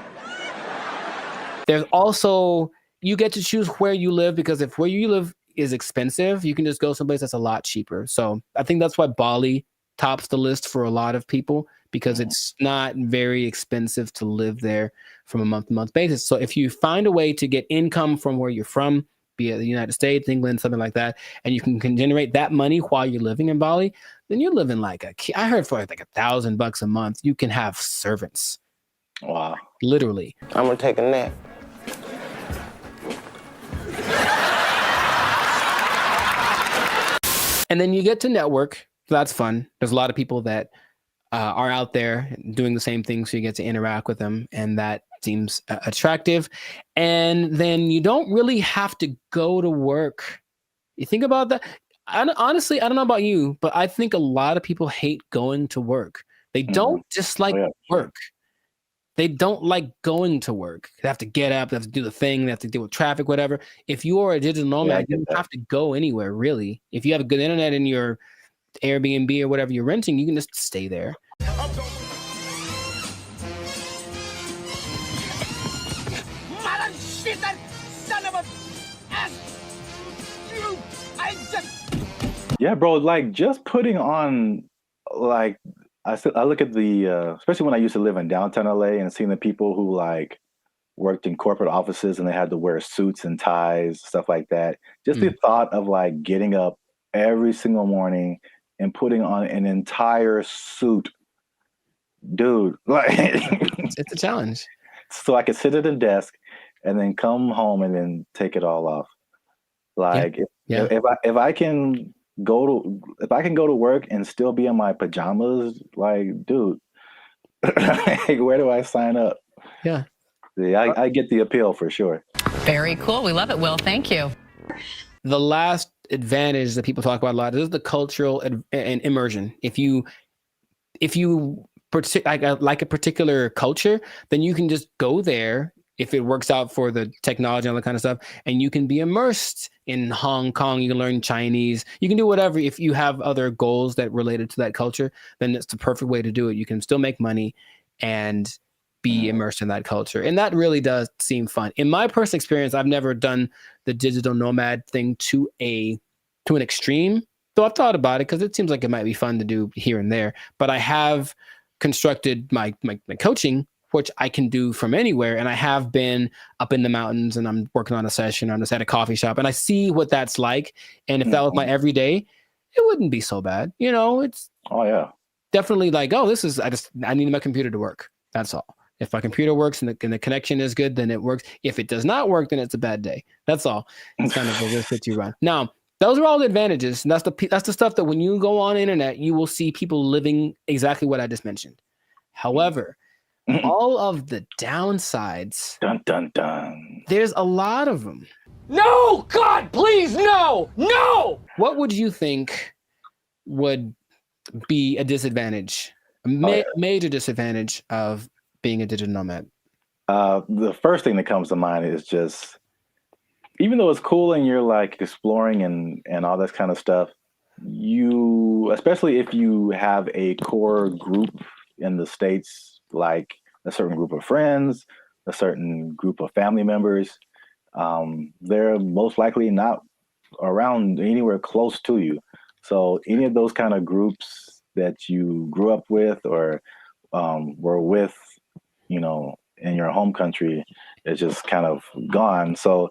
There's also, you get to choose where you live, because if where you live is expensive, you can just go someplace that's a lot cheaper. So I think that's why Bali tops the list for a lot of people, because it's not very expensive to live there from a month-to-month basis. So if you find a way to get income from where you're from, be it the United States, England, something like that, and you can generate that money while you're living in Bali, then you're living like I heard for like $1,000 a month, you can have servants. Wow. Literally. I'm gonna take a nap. And then you get to network. So that's fun. There's a lot of people that are out there doing the same thing, so you get to interact with them, and that seems attractive. And then you don't really have to go to work. You think about that. Honestly, I don't know about you, but I think a lot of people hate going to work. They don't dislike work. They don't like going to work. They have to get up, they have to do the thing, they have to deal with traffic, whatever. If you are a digital nomad, you don't have to go anywhere, really. If you have a good internet in your Airbnb or whatever you're renting, you can just stay there. Mother shit, that son of a ass! You, I just... Yeah, bro. Like just putting on, like I look at the, especially when I used to live in downtown LA and seeing the people who like worked in corporate offices and they had to wear suits and ties, stuff like that. Just the thought of like getting up every single morning and putting on an entire suit, dude, like it's a challenge. So I could sit at a desk and then come home and then take it all off. Like if I can go to work and still be in my pajamas, like, dude, like, where do I sign up? Yeah, I get the appeal for sure. Very cool. We love it, Will. Thank you. The last advantage that people talk about a lot is the cultural and immersion. If you like a particular culture, then you can just go there if it works out for the technology and all that kind of stuff, and you can be immersed in Hong Kong. You can learn Chinese. You can do whatever. If you have other goals that related to that culture, then it's the perfect way to do it. You can still make money and be immersed in that culture. And that really does seem fun. In my personal experience, I've never done the digital nomad thing to an extreme, though I've thought about it because it seems like it might be fun to do here and there. But I have constructed my coaching, which I can do from anywhere. And I have been up in the mountains and I'm working on a session. I'm just at a coffee shop and I see what that's like. And if that was my everyday, it wouldn't be so bad. You know, it's, oh yeah, definitely like, oh, I need my computer to work. That's all. If my computer works and the connection is good, then it works. If it does not work, then it's a bad day. That's all. It's kind of the risk that you run. Now, those are all the advantages. And that's the stuff that when you go on the internet, you will see people living exactly what I just mentioned. However, all of the downsides, dun dun dun, there's a lot of them. No, God, please, no, no. What would you think would be a disadvantage, major disadvantage of being a digital nomad? The first thing that comes to mind is just, even though it's cool and you're like exploring and all this kind of stuff, especially if you have a core group in the States, like a certain group of friends, a certain group of family members, they're most likely not around anywhere close to you. So any of those kind of groups that you grew up with or were with, in your home country, is just kind of gone. So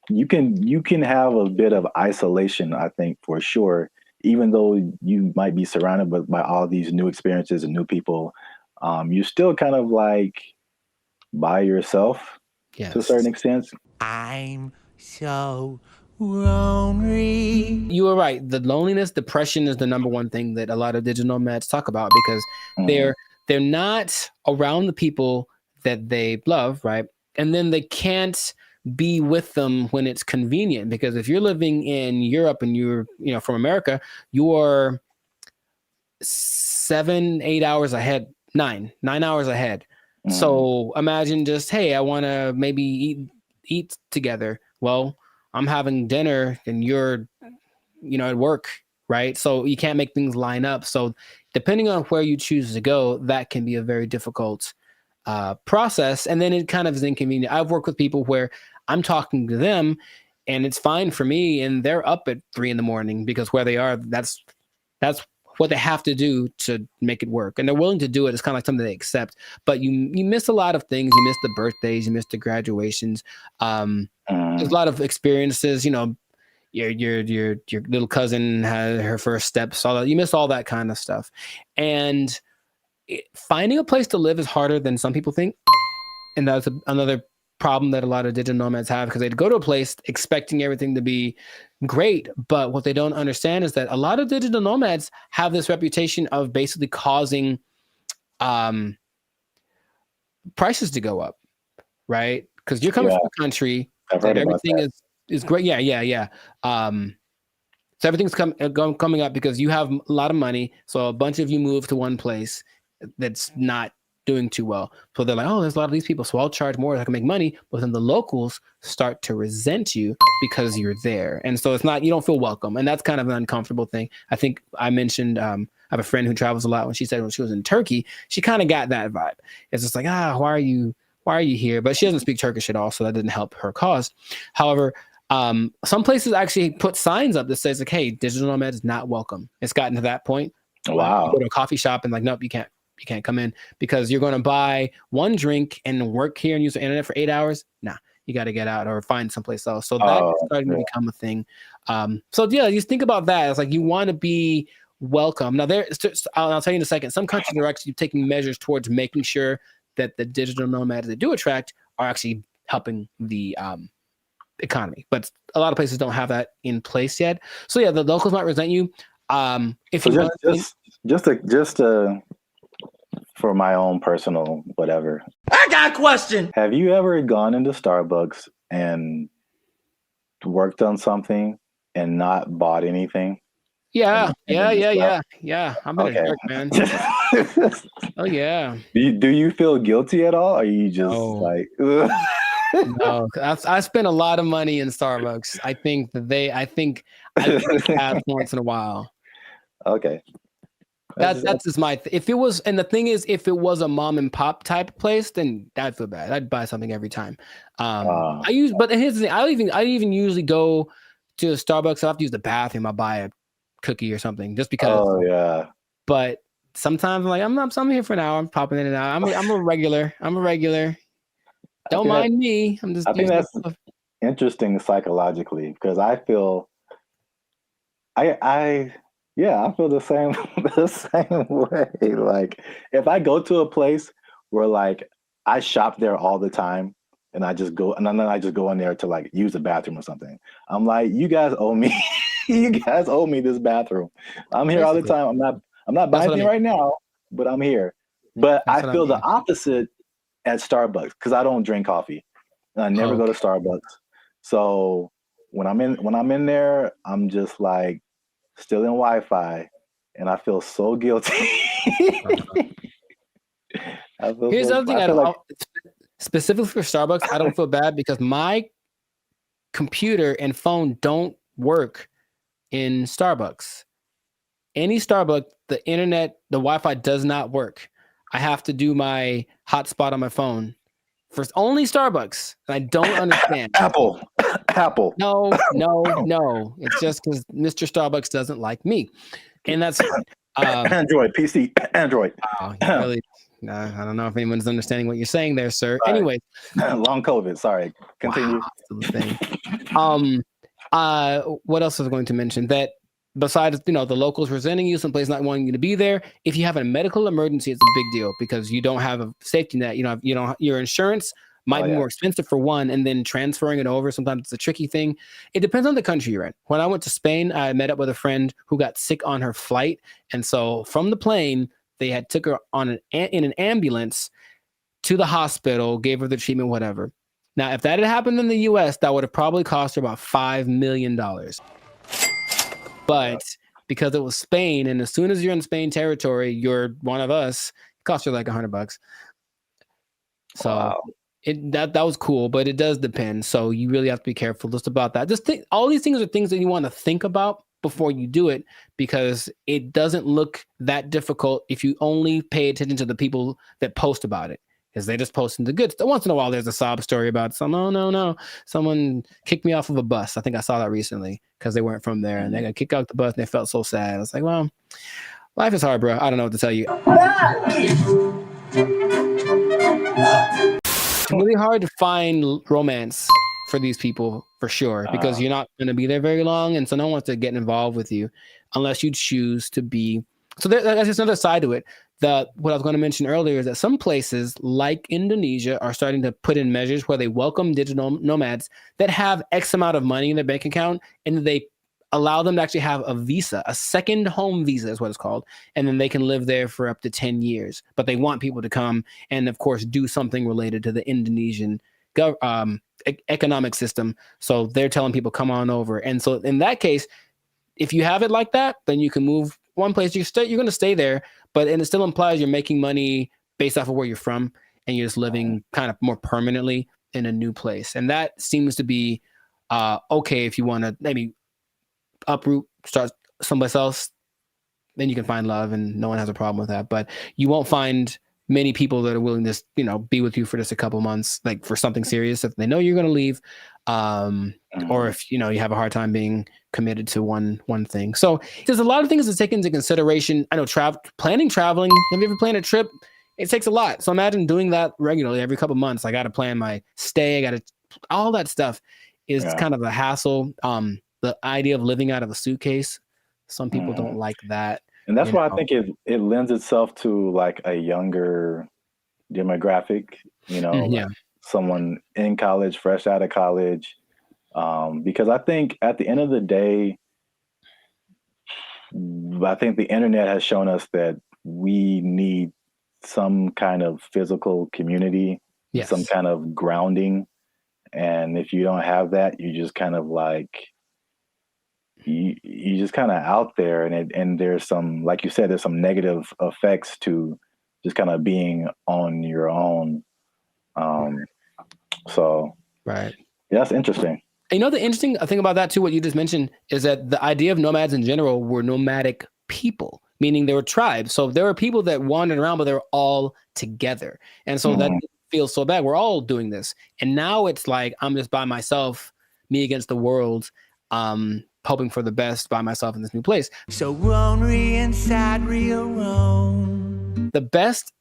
you can have a bit of isolation, I think, for sure, even though you might be surrounded by all these new experiences and new people. You're still kind of like by yourself to a certain extent. I'm so lonely. You were right. The loneliness, depression is the number one thing that a lot of digital nomads talk about, because they're not around the people that they love, right? And then they can't be with them when it's convenient, because if you're living in Europe and you're from America, you're 7-8 hours ahead, 9 hours ahead. So imagine just, hey, I want to maybe eat together. Well, I'm having dinner and you're at work, right? So you can't make things line up. So depending on where you choose to go, that can be a very difficult process. And then it kind of is inconvenient. I've worked with people where I'm talking to them and it's fine for me, and they're up at 3 a.m. because where they are, that's what they have to do to make it work. And they're willing to do it. It's kind of like something they accept, but you miss a lot of things. You miss the birthdays, you miss the graduations. There's a lot of experiences, your little cousin had her first steps, all that. You miss all that kind of stuff. And finding a place to live is harder than some people think. And that's another problem that a lot of digital nomads have, because they'd go to a place expecting everything to be great. But what they don't understand is that a lot of digital nomads have this reputation of basically causing prices to go up, right? Because you're coming from a country that everything is great. Yeah. So everything's coming up because you have a lot of money. So a bunch of you move to one place that's not doing too well. So they're like, oh, there's a lot of these people, so I'll charge more so I can make money. But then the locals start to resent you because you're there. And so you don't feel welcome. And that's kind of an uncomfortable thing. I think I mentioned, I have a friend who travels a lot. When she said when she was in Turkey, she kind of got that vibe. It's just like, why are you here? But she doesn't speak Turkish at all, so that didn't help her cause. However, some places actually put signs up that says like, hey, digital nomad is not welcome. It's gotten to that point. Wow. You go to a coffee shop and like, nope, you can't come in because you're going to buy one drink and work here and use the internet for 8 hours. Nah, you got to get out or find someplace else. So that's starting to become a thing. So yeah, just think about that. It's like you want to be welcome. Now I'll tell you in a second, some countries are actually taking measures towards making sure that the digital nomads they do attract are actually helping the economy. But a lot of places don't have that in place yet. So yeah, the locals might resent you. If so you just for my own personal whatever. I got a question. Have you ever gone into Starbucks and worked on something and not bought anything? Yeah. I'm been a jerk, man. Oh yeah. Do you feel guilty at all? Or are you just like? No, I spent a lot of money in Starbucks. I think I have once in a while. Okay. That's just my. If it was, and the thing is, if it was a mom and pop type place, then I'd feel bad. I'd buy something every time. But here's the thing. I even usually go to Starbucks. I have to use the bathroom. I buy a cookie or something just because. Oh yeah. But sometimes I'm like, I'm here for an hour. I'm popping in and out. I'm a regular. Don't mind me. I think that's interesting psychologically because I feel Yeah, I feel the same the same way. Like if I go to a place where like I shop there all the time and I just go and then I just go in there to like use the bathroom or something. I'm like, you guys owe me you guys owe me this bathroom. I'm here all the Basically, time. I'm not that's buying what I anything mean. right now, but I'm here. But That's I what I feel the mean. opposite at Starbucks because I don't drink coffee. And I never go to Okay. Starbucks. So when I'm in there, I'm just like still in Wi-Fi, and I feel so guilty. I feel Here's the so. other thing. I feel like Specifically for Starbucks, I don't feel bad because my computer and phone don't work in Starbucks. Any Starbucks, the internet, the Wi-Fi does not work. I have to do my hotspot on my phone for only Starbucks. And I don't understand. Apple. No. It's just because Mr. Starbucks doesn't like me. And that's fine. Android, PC, Android. Wow, you really, I don't know if anyone's understanding what you're saying there, sir. Sorry. Anyway. Long COVID. Sorry. Continue. Wow, that's the thing. What else was I going to mention? That besides, the locals resenting you, someplace not wanting you to be there, if you have a medical emergency, it's a big deal because you don't have a safety net. Your insurance might be more expensive for one, and then transferring it over, sometimes it's a tricky thing. It depends on the country you're in. When I went to Spain, I met up with a friend who got sick on her flight. And so from the plane, they had took her in an ambulance to the hospital, gave her the treatment, whatever. Now, if that had happened in the US, that would have probably cost her about $5 million. But because it was Spain, and as soon as you're in Spain territory, you're one of us, it costs you like $100. So wow. that was cool, but it does depend. So you really have to be careful just about that. Just think, all these things are things that you want to think about before you do it, because it doesn't look that difficult if you only pay attention to the people that post about it. Because they just posting the good stuff. Once in a while, there's a sob story about no, someone kicked me off of a bus. I think I saw that recently because they weren't from there and they got kicked out the bus and they felt so sad. I was like, well, life is hard, bro. I don't know what to tell you. It's really hard to find romance for these people for sure, because you're not going to be there very long, and so no one wants to get involved with you unless you choose to be. So that's just another side to it. What I was going to mention earlier is that some places like Indonesia are starting to put in measures where they welcome digital nomads that have X amount of money in their bank account, and they allow them to actually have a visa, a second home visa is what it's called. And then they can live there for up to 10 years. But they want people to come and, of course, do something related to the Indonesian economic system. So they're telling people, come on over. And so in that case, if you have it like that, then you can move one place. You're going to stay there, and it still implies you're making money based off of where you're from, and you're just living kind of more permanently in a new place. And that seems to be okay if you want to maybe uproot, start someplace else, then you can find love, and no one has a problem with that. But you won't find many people that are willing to, be with you for just a couple months, like for something serious, if they know you're going to leave, or if, you have a hard time being committed to one thing. So there's a lot of things to take into consideration. I know traveling. Have you ever planned a trip? It takes a lot. So imagine doing that regularly every couple months. I got to plan my stay. All that stuff is kind of a hassle. The idea of living out of a suitcase, some people don't like that. And that's why I think it lends itself to like a younger demographic, like someone in college, fresh out of college. Because I think at the end of the day, I think the internet has shown us that we need some kind of physical community, some kind of grounding. And if you don't have that, you just kind of like, you just kind of out there, and there's some, like you said, there's some negative effects to just kind of being on your own. So right, yeah, that's interesting. And the interesting thing about that too, what you just mentioned, is that the idea of nomads in general were nomadic people, meaning they were tribes. So there were people that wandered around, but they were all together, and so that feels so bad. We're all doing this, and now it's like I'm just by myself, me against the world. Hoping for the best by myself in this new place. So lonely inside, real alone. The best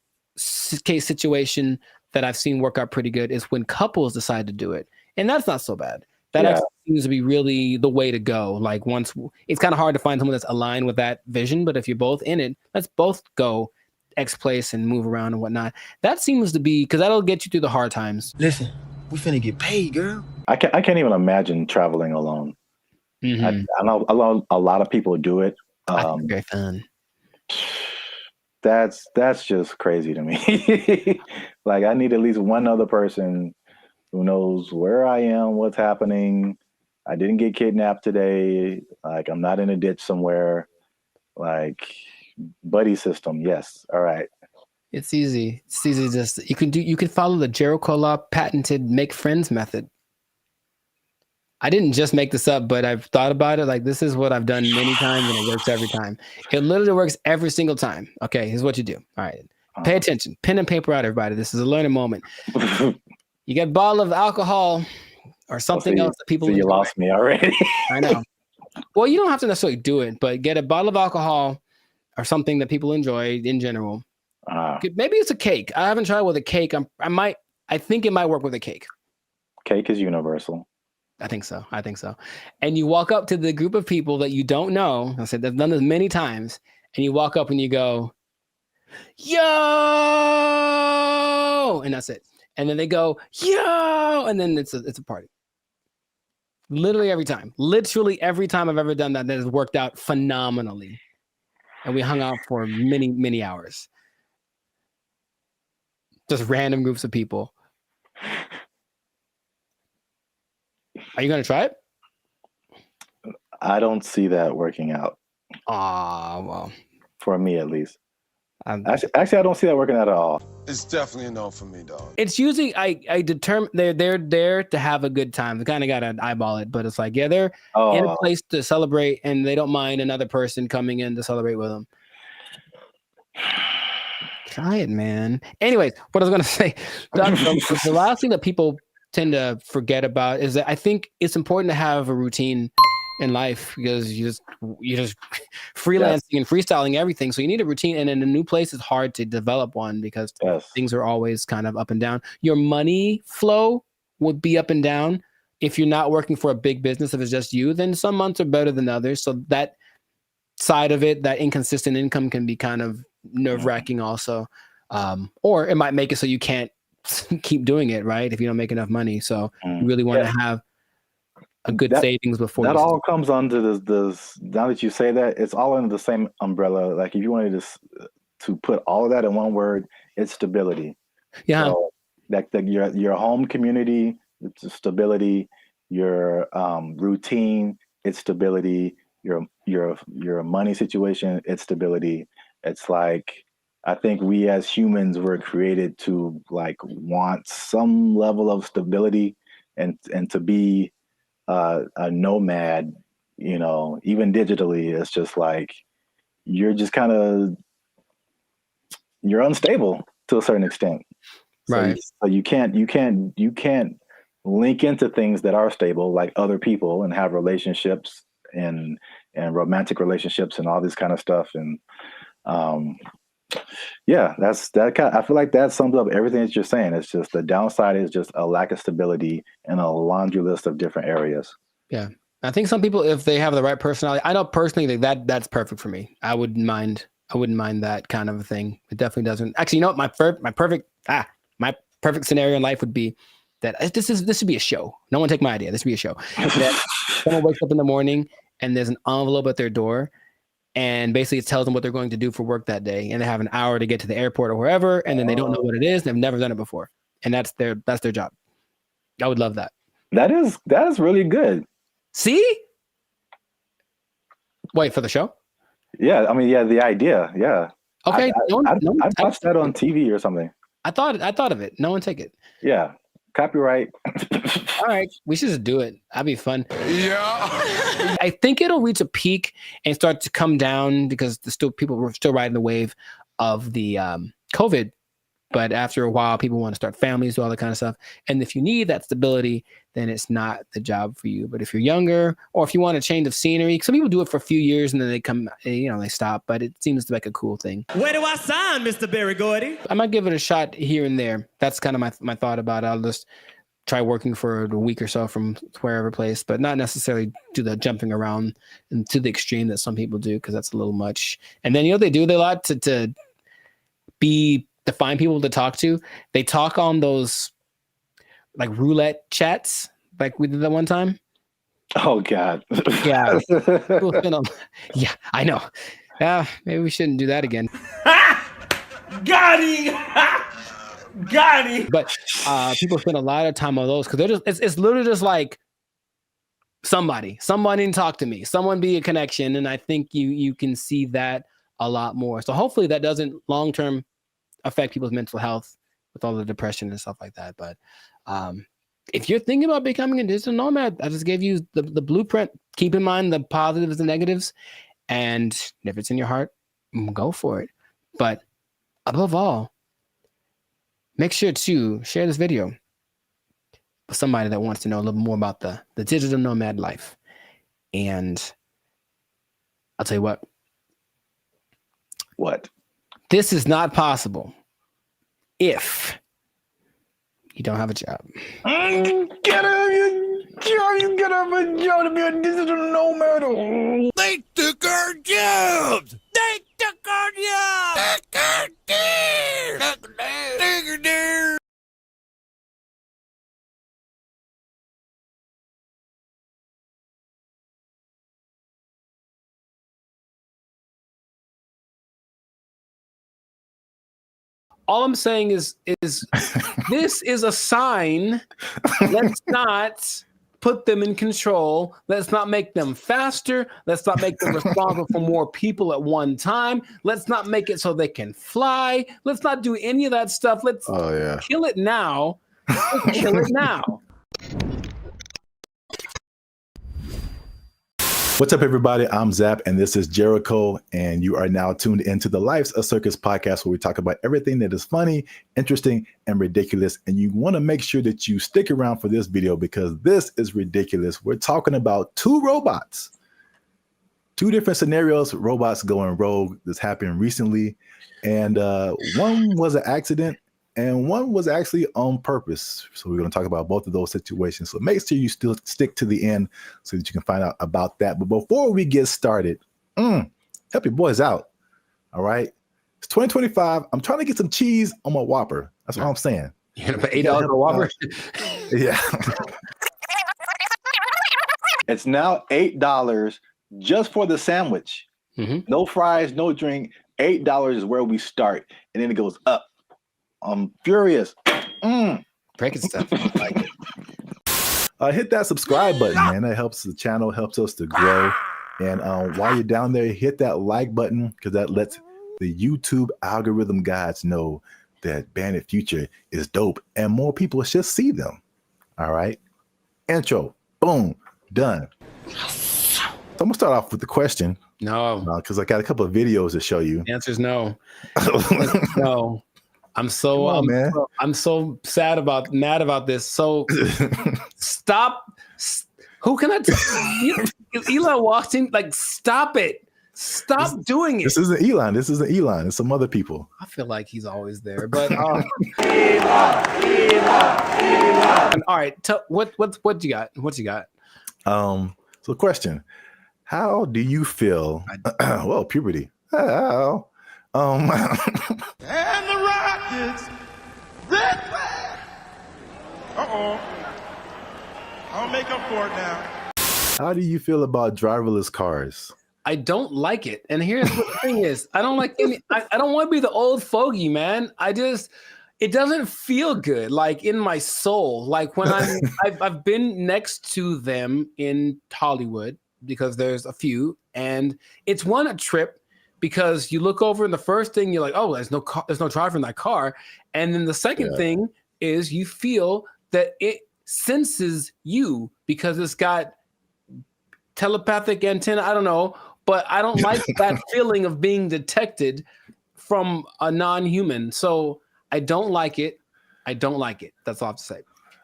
case situation that I've seen work out pretty good is when couples decide to do it. And that's not so bad. That actually seems to be really the way to go. Like once it's kind of hard to find someone that's aligned with that vision, but if you're both in it, let's both go X place and move around and whatnot. That seems to be because that'll get you through the hard times. Listen, we finna get paid, girl. I can't even imagine traveling alone. Mm-hmm. I know a lot of people do it. I think it's very fun. That's just crazy to me. Like I need at least one other person who knows where I am, what's happening. I didn't get kidnapped today. Like I'm not in a ditch somewhere. Like buddy system. Yes. All right. It's easy. It's easy. Just you can follow the Jericho Law patented make friends method. I didn't just make this up, but I've thought about it. Like this is what I've done many times, and it works every time. It literally works every single time. Okay, here's what you do. All right, pay attention. Pen and paper out, everybody. This is a learning moment. You get a bottle of alcohol or something else that people. So you lost me already. I know. Well, you don't have to necessarily do it, but get a bottle of alcohol or something that people enjoy in general. Maybe it's a cake. I haven't tried with a cake. I think it might work with a cake. Cake is universal. I think so. And you walk up to the group of people that you don't know. I said, I've done this many times. And you walk up and you go, yo, and that's it. And then they go, yo, and then it's a party. Literally every time I've ever done that has worked out phenomenally. And we hung out for many, many hours. Just random groups of people. Are you going to try it? I don't see that working out. Well. For me, at least. Actually, I don't see that working out at all. It's definitely a no for me, dog. It's usually, I determine they're there to have a good time. They kind of got to eyeball it, but it's like, yeah, they're in a place to celebrate and they don't mind another person coming in to celebrate with them. Try it, man. Anyways, what I was going to say, the last thing that people tend to forget about is that I think it's important to have a routine in life because you're just freelancing and freestyling everything. So you need a routine, and in a new place, it's hard to develop one because things are always kind of up and down. Your money flow would be up and down if you're not working for a big business. If it's just you, then some months are better than others. So that side of it, that inconsistent income, can be kind of nerve-wracking also, or it might make it so you can't keep doing it, right? If you don't make enough money. So you really want to have a good savings before that all comes under this. Now that you say that, it's all under the same umbrella. Like if you wanted to put all of that in one word, it's stability. Yeah. So your home community, it's stability. Your routine, it's stability. Your money situation, it's stability. It's like, I think we as humans were created to like want some level of stability and to be a nomad, even digitally. It's just like, you're just you're unstable to a certain extent. Right. So you can't link into things that are stable, like other people, and have relationships and romantic relationships and all this kind of stuff. And yeah, I feel like that sums up everything that you're saying. It's just the downside is just a lack of stability in a laundry list of different areas. Yeah. I think some people, if they have the right personality, I know personally that's perfect for me. I wouldn't mind that kind of a thing. It definitely doesn't. Actually, you know what? My perfect scenario in life would be that this should be a show. No one take my idea. This should be a show. That someone wakes up in the morning and there's an envelope at their door, and basically it tells them what they're going to do for work that day, and they have an hour to get to the airport or wherever, and then they don't know what it is. They've never done it before, and that's their job. I would love that. That is really good. See? Wait, for the show? Yeah, I mean, yeah, the idea, yeah. Okay, I've watched that on TV or something. I thought of it. No one take it. Yeah, copyright. All right, we should just do it. That'd be fun. Yeah. I think it'll reach a peak and start to come down because people were still riding the wave of the COVID. But after a while, people want to start families, do all that kind of stuff. And if you need that stability, then it's not the job for you. But if you're younger, or if you want a change of scenery, some people do it for a few years and then they come, they stop. But it seems like a cool thing. Where do I sign, Mr. Berry Gordy? I might give it a shot here and there. That's kind of my thought about it. I'll just try working for a week or so from wherever place, but not necessarily do the jumping around and to the extreme that some people do, because that's a little much. And then, you know, they do a lot to find people to talk to. They talk on those like roulette chats, like we did that one time. Oh God. Yeah. Yeah, I know. Maybe we shouldn't do that again. Got him! Got him! But people spend a lot of time on those because they're just it's literally just like somebody to talk to me, someone be a connection, and I think you can see that a lot more. So hopefully that doesn't long term affect people's mental health with all the depression and stuff like that. But if you're thinking about becoming a digital nomad, I just gave you the blueprint. Keep in mind the positives and negatives, and if it's in your heart, go for it. But above all, make sure to share this video with somebody that wants to know a little more about the digital nomad life. And I'll tell you what. What? This is not possible if you don't have a job. Get a job. You gotta have a job to be a digital nomad. They took our jobs! They took our jobs! Took our deer! Took our deer! All I'm saying is this is a sign. Let's not put them in control. Let's not make them faster. Let's not make them responsible for more people at one time. Let's not make it so they can fly. Let's not do any of that stuff. Let's kill it now. Let's kill it now. What's up, everybody? I'm Zap, and this is Jericho, and you are now tuned into the Life's a Circus podcast, where we talk about everything that is funny, interesting, and ridiculous. And you want to make sure that you stick around for this video because this is ridiculous. We're talking about two robots, two different scenarios, robots going rogue. This happened recently, and one was an accident, and one was actually on purpose. So we're going to talk about both of those situations. So make sure you still stick to the end so that you can find out about that. But before we get started, help your boys out. All right. It's 2025. I'm trying to get some cheese on my Whopper. That's what I'm saying. You're going to pay $8 for a Whopper? Yeah. It's now $8 just for the sandwich. No fries, no drink. $8 is where we start. And then it goes up. I'm furious. Breaking stuff. Like it. Hit that subscribe button, man. That helps the channel, helps us to grow. And while you're down there, hit that like button because that lets the YouTube algorithm gods know that Bandit Future is dope and more people should see them. All right. Intro. Boom. Done. So I'm going to start off with the question. No. Because I got a couple of videos to show you. The answer is no. No. I'm so mad about this. So stop. Who can I tell? Elon walked in, like, stop it. Stop doing it. This isn't Elon. It's some other people. I feel like he's always there, but Elon. All right. What you got? What you got? So question. How do you feel? Well, puberty. How? And the Rockets, red flag. I'll make up for it now. How do you feel about driverless cars? I don't like it. And here's what the thing is. I don't like any, I don't want to be the old fogey, man. It doesn't feel good, like in my soul. Like when I've been next to them in Hollywood because there's a few, and it's a trip. Because you look over and the first thing you're like, oh, there's no driver in that car. And then the second thing is you feel that it senses you because it's got telepathic antenna. I don't know, but I don't like that feeling of being detected from a non-human. So I don't like it. I don't like it. That's all I have to say.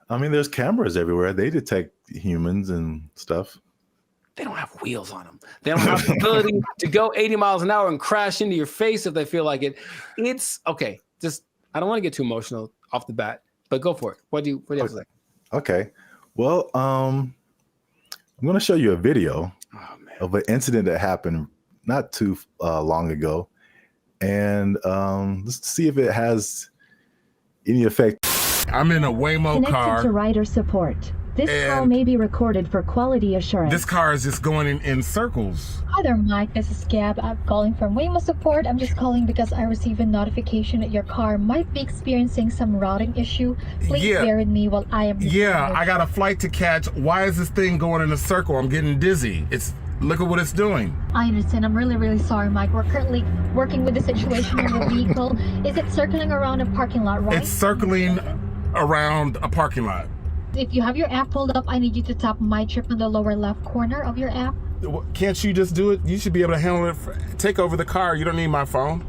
I mean, there's cameras everywhere. They detect humans and stuff. They don't have wheels on them. They don't have the ability to go 80 miles an hour and crash into your face if they feel like it. It's okay. Just, I don't want to get too emotional off the bat, but go for it. What do you have to say? Okay. Well, I'm going to show you a video of an incident that happened not too long ago, and let's see if it has any effect. I'm in a Waymo car. Connected to rider support. This call may be recorded for quality assurance. This car is just going in circles. Hi there, Mike. This is Gab. I'm calling from Waymo Support. I'm just calling because I received a notification that your car might be experiencing some routing issue. Please bear with me while I am. Yeah, I got a flight to catch. Why is this thing going in a circle? I'm getting dizzy. Look at what it's doing. I understand. I'm really, really sorry, Mike. We're currently working with the situation in the vehicle. Is it circling around a parking lot, right? It's circling around a parking lot. If you have your app pulled up, I need you to tap My Trip in the lower left corner of your app. Can't you just do it? You should be able to handle it. Take over the car. You don't need my phone.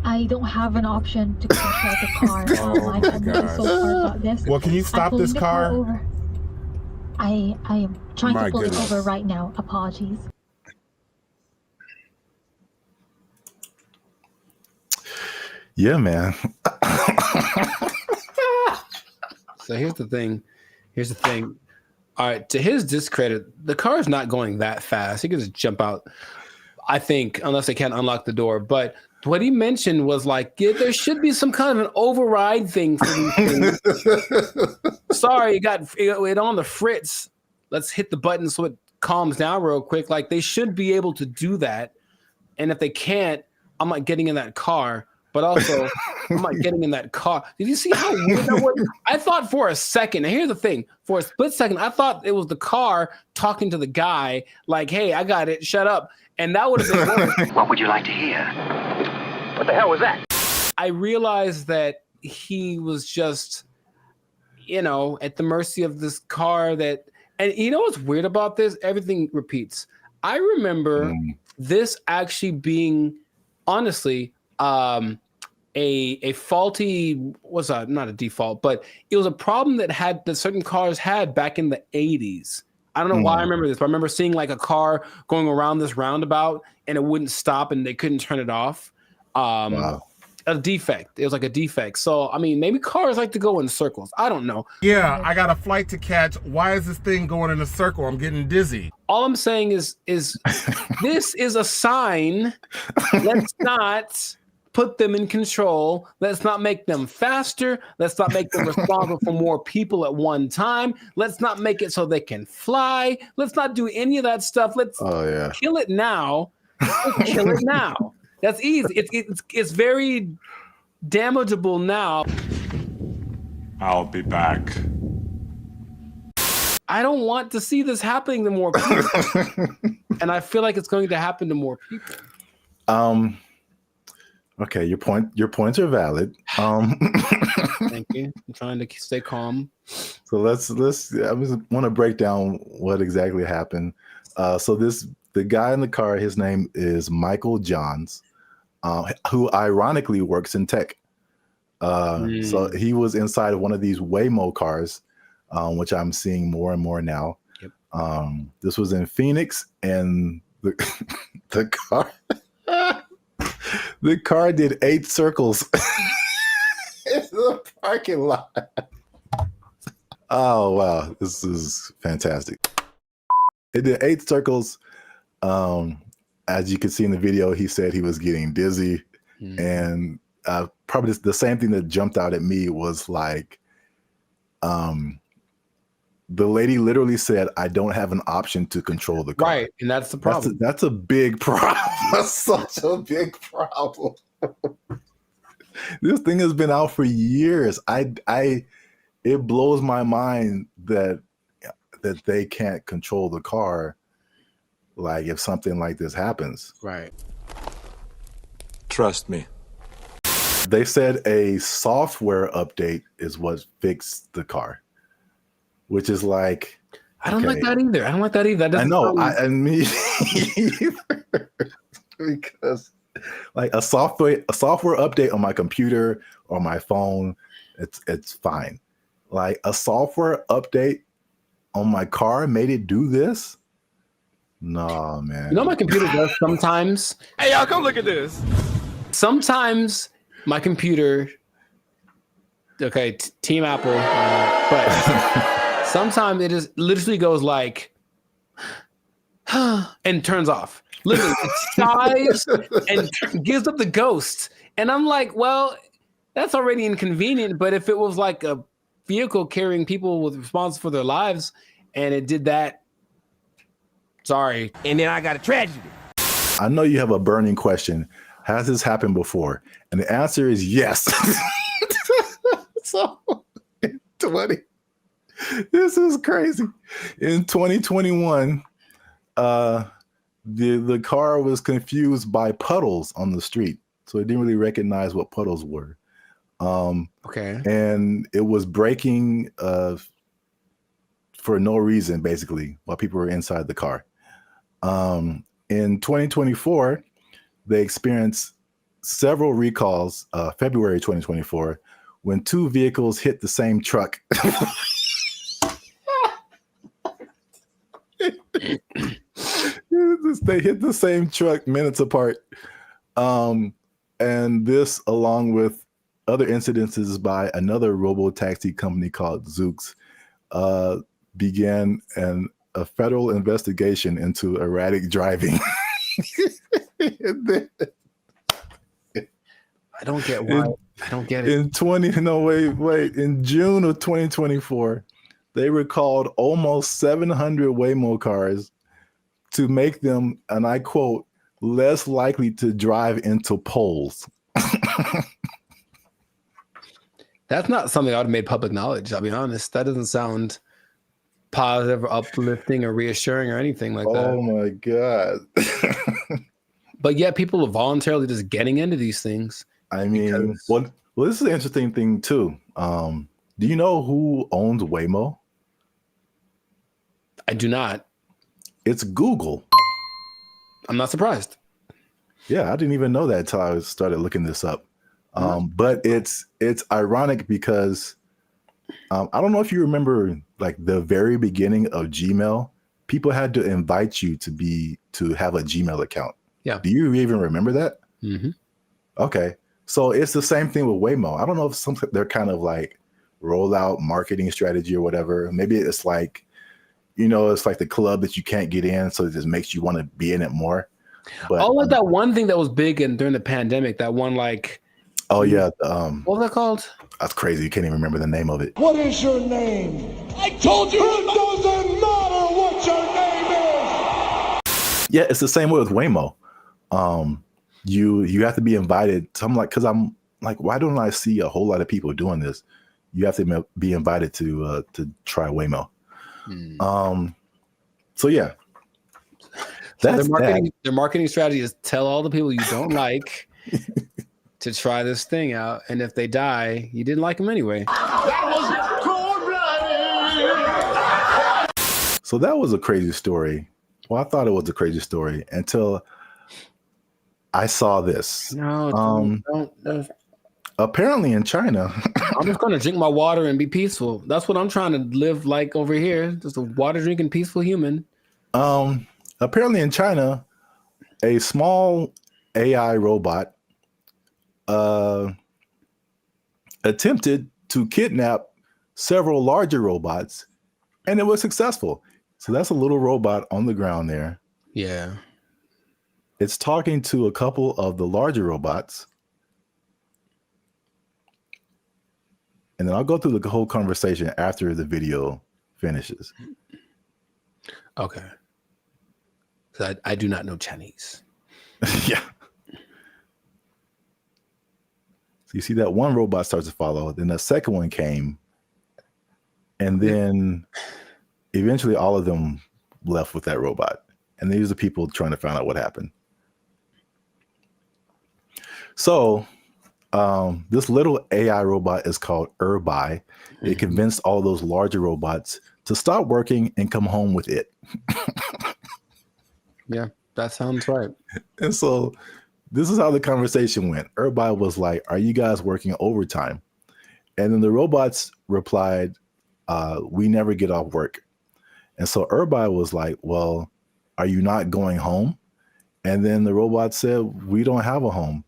I don't have an option to control the car. Mike, I'm really so sorry about this. Well, can you stop this car? Over. I am trying to pull it over right now. Apologies. Yeah, man. So here's the thing. All right, to his discredit, the car is not going that fast. He can just jump out, I think, unless they can't unlock the door. But what he mentioned was like, yeah, there should be some kind of an override thing for these things. Sorry, you got it on the fritz. Let's hit the button so it calms down real quick. Like, they should be able to do that. And if they can't, I'm not getting in that car. But also, I'm not getting in that car. Did you see how weird that was? I thought for a second, and here's the thing, for a split second, I thought it was the car talking to the guy, like, hey, I got it, shut up. And that would have been worse. What would you like to hear? What the hell was that? I realized that he was just, at the mercy of this car that, and you know what's weird about this? Everything repeats. I remember this actually being, honestly, a faulty, not a default, but it was a problem that certain cars had back in the 80s. I don't know why I remember this, but I remember seeing like a car going around this roundabout and it wouldn't stop and they couldn't turn it off. Wow. A defect. It was like a defect. So, I mean, maybe cars like to go in circles. I don't know. Yeah, I got a flight to catch. Why is this thing going in a circle? I'm getting dizzy. All I'm saying is this is a sign. Let's not put them in control. Let's not make them faster. Let's not make them responsible for more people at one time. Let's not make it so they can fly. Let's not do any of that stuff. Let's kill it now. Let's kill it now. That's easy. It's very damageable now. I'll be back. I don't want to see this happening to more people. And I feel like it's going to happen to more people. Okay, your points are valid. Thank you. I'm trying to stay calm. So let's I just want to break down what exactly happened. So the guy in the car, his name is Michael Johns, who ironically works in tech. So he was inside of one of these Waymo cars, which I'm seeing more and more now. Yep. This was in Phoenix, and the car the car did 8 circles in the parking lot. Oh wow, this is fantastic. It did 8 circles. As you can see in the video, he said he was getting dizzy, and probably the same thing that jumped out at me was like, the lady literally said, "I don't have an option to control the car." Right, and that's the problem. That's a big problem. That's such a big problem. This thing has been out for years. It blows my mind that they can't control the car. Like if something like this happens. Right. Trust me. They said a software update is what fixed the car, which is like, I don't like that either. I don't like that either. That I know. I me either. Because like a software update on my computer or my phone, it's fine. Like a software update on my car made it do this. No, man. You know my computer does sometimes. Hey, y'all, come look at this. Sometimes my computer, okay, Team Apple, But sometimes it just literally goes like, and turns off. Literally, it sighs and gives up the ghost. And I'm like, well, that's already inconvenient. But if it was like a vehicle carrying people with responsible for their lives, and it did that, sorry. And then I got a tragedy. I know you have a burning question. Has this happened before? And the answer is yes. So, this is crazy. In 2021, the car was confused by puddles on the street, so it didn't really recognize what puddles were. Okay. And it was braking for no reason, basically, while people were inside the car. In 2024, they experienced several recalls, February 2024, when two vehicles hit the same truck. They hit the same truck minutes apart. And this, along with other incidences by another robo-taxi company called Zoox, began a federal investigation into erratic driving. I don't get why. I don't get it. In June of 2024, they recalled almost 700 Waymo cars to make them, and I quote, less likely to drive into poles. That's not something I would have made public knowledge, I'll be honest. That doesn't sound positive or uplifting or reassuring or anything like that. Oh my God. But yet people are voluntarily just getting into these things. I mean, well, this is an interesting thing too. Do you know who owns Waymo? I do not. It's Google. I'm not surprised. Yeah, I didn't even know that until I started looking this up. But it's ironic because I don't know if you remember, like the very beginning of Gmail, people had to invite you to have a Gmail account. Yeah. Do you even remember that? Mm-hmm. Okay. So it's the same thing with Waymo. I don't know if they're kind of like rollout marketing strategy or whatever. Maybe it's like, it's like the club that you can't get in, so it just makes you want to be in it more. But like that one thing that was big during the pandemic, that one like. Oh yeah. What was that called? That's crazy. You can't even remember the name of it. What is your name? I told you it doesn't matter what your name is. Yeah, it's the same way with Waymo. You have to be invited. So I'm like, why don't I see a whole lot of people doing this? You have to be invited to try Waymo. So yeah, that's their marketing strategy is tell all the people you don't like to try this thing out, and if they die, you didn't like them anyway. So that was a crazy story. Well, I thought it was a crazy story until I saw this. No, don't. Apparently in China. I'm just going to drink my water and be peaceful. That's what I'm trying to live like over here. Just a water drinking, peaceful human. Apparently in China, a small AI robot attempted to kidnap several larger robots, and it was successful. So that's a little robot on the ground there. Yeah. It's talking to a couple of the larger robots. And then I'll go through the whole conversation after the video finishes. Okay. So I do not know Chinese. Yeah. So you see that one robot starts to follow, then the second one came, and then eventually all of them left with that robot. And these are people trying to find out what happened. So this little AI robot is called BrandBee. It convinced all those larger robots to stop working and come home with it. Yeah, that sounds right. And so this is how the conversation went. BrandBee was like, "Are you guys working overtime?" And then the robots replied, "We never get off work." And so BrandBee was like, "Well, are you not going home?" And then the robot said, "We don't have a home."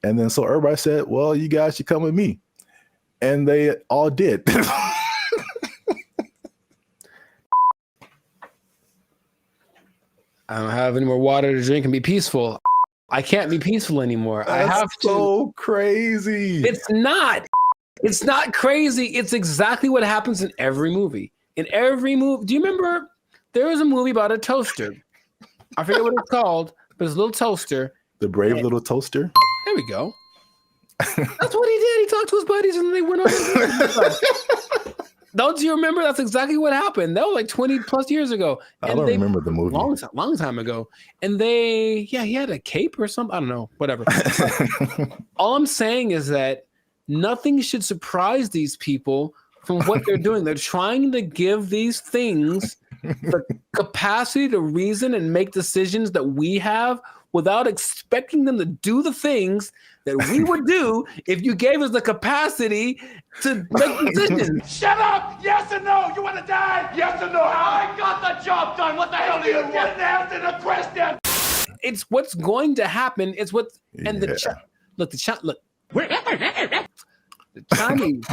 And then so BrandBee said, "Well, you guys should come with me." And they all did. I don't have any more water to drink and be peaceful. I can't be peaceful anymore. I That's have to. so crazy. It's not. It's not crazy. It's exactly what happens in every movie. In every movie. Do you remember there was a movie about a toaster? I forget what it's called, but it's a little toaster. The Brave Little Toaster? There we go. That's what he did. He talked to his buddies and they went on. Don't you remember? That's exactly what happened. That was like 20 plus years ago. I don't remember the movie. Long time ago. And he had a cape or something. I don't know. Whatever. All I'm saying is that nothing should surprise these people from what they're doing. They're trying to give these things the capacity to reason and make decisions that we have without expecting them to do the things that we would do if you gave us the capacity to make decisions. Shut up! Yes or no? You want to die? Yes or no? I got the job done. What the hell do you want? Didn't answer the question. It's what's going to happen. It's what and the Chinese.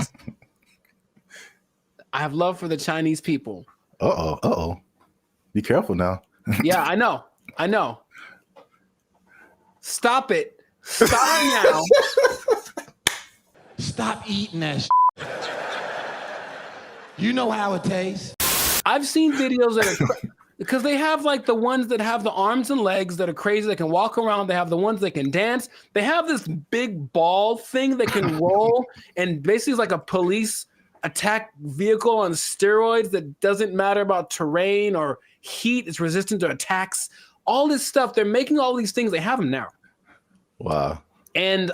I have love for the Chinese people. Uh-oh. Be careful now. Yeah, I know. Stop it. Stop now. Stop eating that You know how it tastes. I've seen videos that are because they have like the ones that have the arms and legs that are crazy, that can walk around. They have the ones that can dance. They have this big ball thing that can roll and basically is like a police attack vehicle on steroids that doesn't matter about terrain or heat. It's resistant to attacks. All this stuff. They're making all these things. They have them now. Wow. And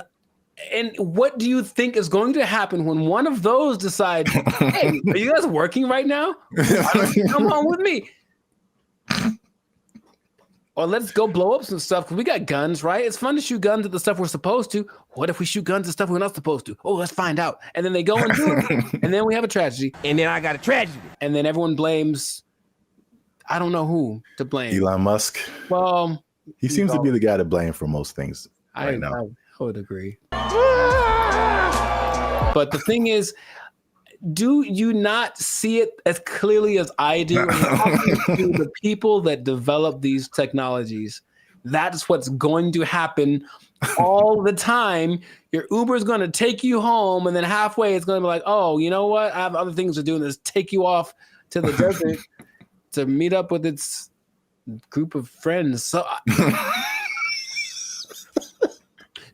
what do you think is going to happen when one of those decides, hey, are you guys working right now? Come on with me. Or let's go blow up some stuff because we got guns, right? It's fun to shoot guns at the stuff we're supposed to. What if we shoot guns at stuff we're not supposed to? Oh, let's find out. And then they go and do it. And then we have a tragedy. And then I got a tragedy. And then everyone blames, I don't know who to blame. Elon Musk. Well, he seems to be the guy to blame for most things right now. I would agree. But the thing is, do you not see it as clearly as I do? To the people that develop these technologies, that's what's going to happen all the time. Your Uber is going to take you home, and then halfway it's going to be like, oh, you know what? I have other things to do, and just take you off to the desert to meet up with its group of friends. So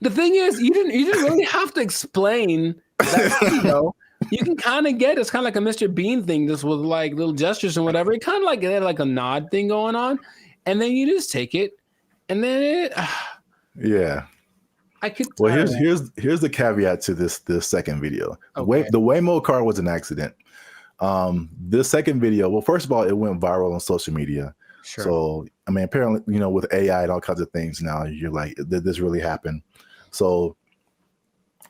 the thing is, you didn't really have to explain that, you know. You can kind of get it's kind of like a Mr. Bean thing, just with like little gestures and whatever. It kind of like had like a nod thing going on, and then you just take it, and then yeah. I could. Well, here's the caveat to this second video. Okay. The Waymo car was an accident. This second video, well, first of all, it went viral on social media. Sure. So I mean, apparently, you know, with AI and all kinds of things now, you're like, did this really happen? So.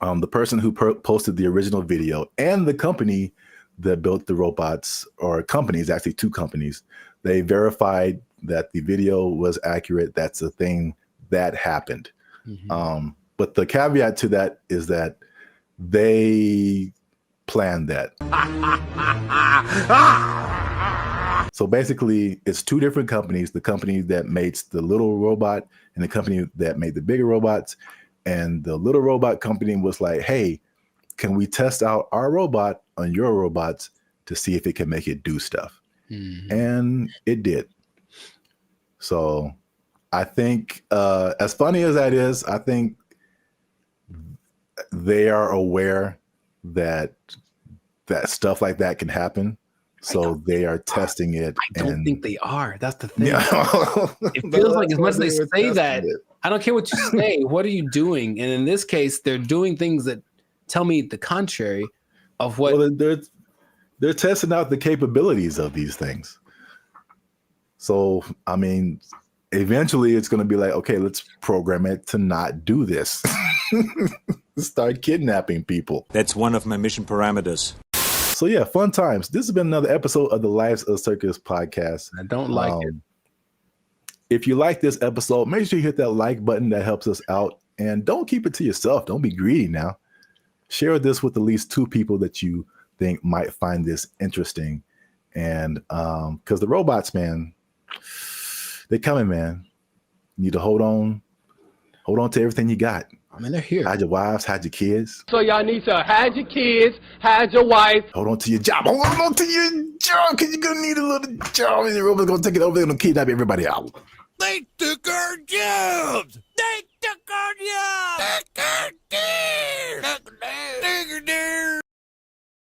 The person who posted the original video and the company that built the robots, or companies, actually two companies, they verified that the video was accurate. That's a thing that happened. Mm-hmm. But the caveat to that is that they planned that. So basically, it's two different companies, the company that makes the little robot and the company that made the bigger robots. And the little robot company was like, hey, can we test out our robot on your robots to see if it can make it do stuff? Mm-hmm. And it did. So I think, as funny as that is, I think they are aware that stuff like that can happen. So they are testing it. I don't think they are. That's the thing. It feels like as much as they say that, I don't care what you say. What are you doing? And in this case, they're doing things that tell me the contrary of what. Well, they're testing out the capabilities of these things. So, I mean, eventually it's going to be like, okay, let's program it to not do this. Start kidnapping people. That's one of my mission parameters. So yeah, fun times. This has been another episode of the Lives of Circus podcast. I don't like it. If you like this episode, make sure you hit that like button. That helps us out. And don't keep it to yourself. Don't be greedy now. Share this with at least two people that you think might find this interesting. And because the robots, man, They're coming, man. You need to hold on to everything you got. I mean, they're here. Hide your wives, hide your kids. So y'all need to hide your kids, hide your wife. Hold on to your job. Hold on to your job, because you're going to need a little job. And the robots going to take it over. They're going to kidnap everybody out. They took our jobs. They took our jobs.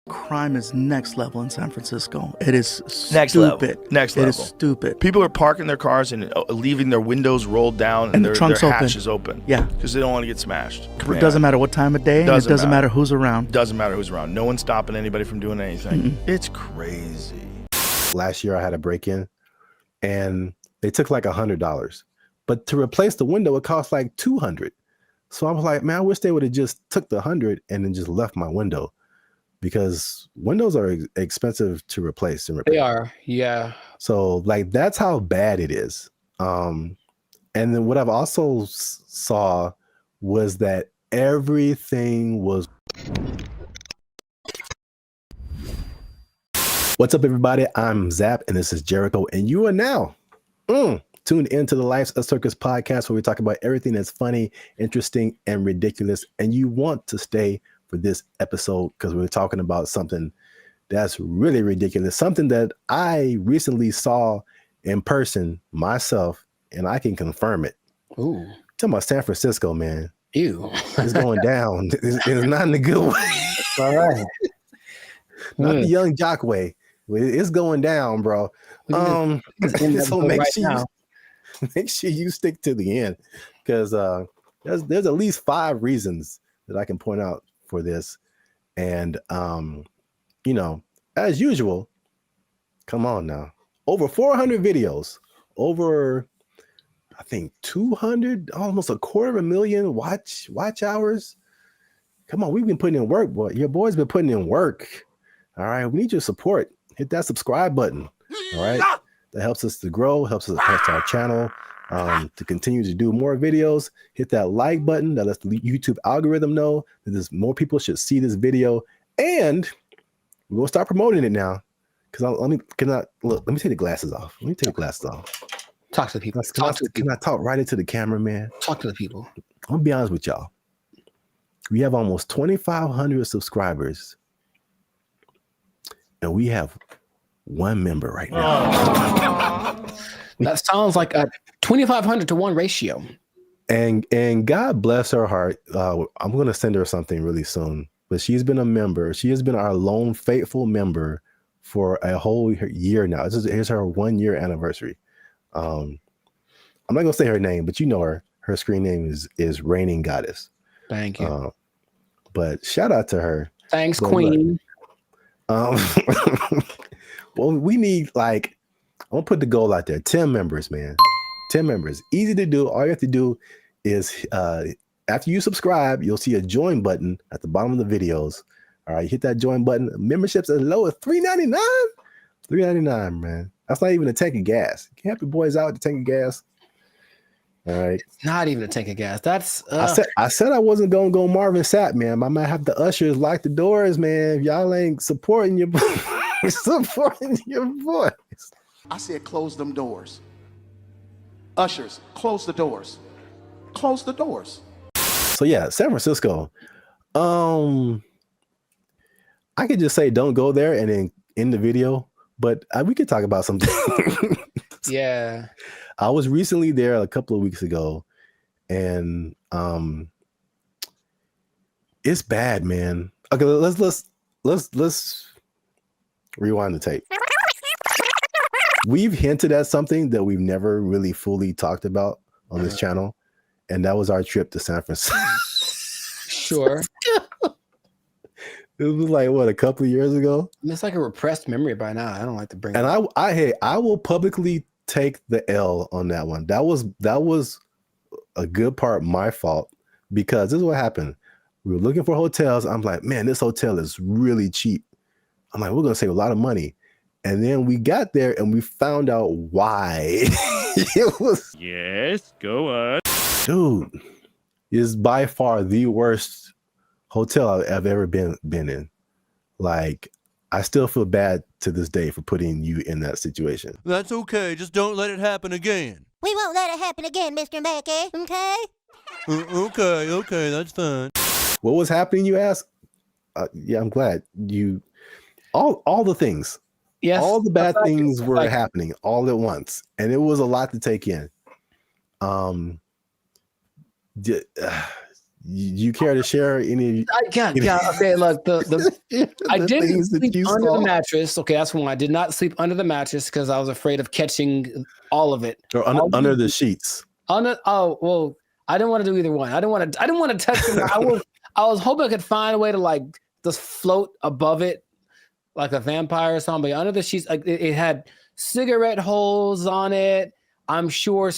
Crime is next level in San Francisco. It is Next stupid. level. Next It level. is stupid. People are parking their cars and leaving their windows rolled down And the their trunk's hatch open. is open. Yeah. Because they don't want to get smashed. It doesn't matter what time of day, and it doesn't matter who's around. Doesn't matter who's around. No one's stopping anybody from doing anything. It's crazy. Last year I had a break-in and they took like $100. But to replace the window, it cost like $200. So I was like, man, I wish they would have just took the $100 and then just left my window, because windows are expensive to replace and repair. They are, yeah. So like that's how bad it is. And then what I've also saw was that everything was. What's up, everybody? I'm Zap, and this is Jericho, and you are now tuned into the Life's a Circus podcast, where we talk about everything that's funny, interesting, and ridiculous. And you want to stay for this episode because we're talking about something that's really ridiculous, something that I recently saw in person myself, and I can confirm it. Ooh. Talking about San Francisco, man. Ew. It's going down. It's not in a good way. All right. Not the young jock way. It's going down, bro. So make sure you stick to the end, because there's at least 5 reasons that I can point out for this. And you know, as usual, come on now. Over 400 videos, over I think 200, almost 250,000 watch hours. Come on, we've been putting in work, boy. Your boy's been putting in work. All right, we need your support. Hit that subscribe button. All right, that helps us to grow, helps our channel to continue to do more videos. Hit that like button. That lets the YouTube algorithm know that there's more people should see this video, and we're gonna start promoting it now. Because let me take the glasses off. Let me take the glasses off. Talk to the people. Can I talk right into the camera, man? Talk to the people. I'm gonna be honest with y'all. We have almost 2,500 subscribers, and we have 1 member right now. That sounds like a 2,500 to 1 ratio. And God bless her heart. I'm gonna send her something really soon. But she's been a member. She has been our lone faithful member for a whole year now. Here's her 1-year anniversary. I'm not gonna say her name, but you know her. Her screen name is Reigning Goddess. Thank you. But shout out to her. Thanks, Queen. Well, we need, like, I'm gonna put the goal out there. 10 members, man. 10 members. Easy to do. All you have to do is after you subscribe, you'll see a join button at the bottom of the videos. All right, hit that join button. Memberships as low as $3.99. $3.99, man. That's not even a tank of gas. You can help your boys out with the tank of gas. All right. It's not even a tank of gas. That's I said I wasn't gonna go Marvin Sapp, man. I might have the ushers lock the doors, man. If y'all ain't supporting your boys. I said close them doors. Ushers, close the doors. Close the doors. So yeah, San Francisco. I could just say don't go there and then end the video, but we could talk about something. Yeah. I was recently there a couple of weeks ago, and it's bad, man. Okay, let's rewind the tape. We've hinted at something that we've never really fully talked about on this channel, and that was our trip to San Francisco. Sure. It was like, what, a couple of years ago? It's like a repressed memory by now. I don't like to bring and it up. I will publicly take the L on that one. That was a good part my fault, because this is what happened. We were looking for hotels. I'm like, man, this hotel is really cheap. I'm like, we're gonna save a lot of money. And then we got there and we found out why. It was, yes, go on. Dude, is by far the worst hotel I've ever been in. Like, I still feel bad to this day for putting you in that situation. That's okay. Just don't let it happen again. We won't let it happen again, Mr. Mackey, okay? Okay, that's fine. What was happening, you ask? Yeah, I'm glad you. All the things. Yes. All the bad things were happening all at once, and it was a lot to take in. You care to share any? Okay, look, I didn't sleep under saw? the mattress. Okay, that's one. I did not sleep under the mattress because I was afraid of catching all of it. Or under the sheets. I didn't want to do either one. I didn't want to touch them. I was hoping I could find a way to like just float above it like a vampire or something. But under the sheets, like it had cigarette holes on it. I'm sure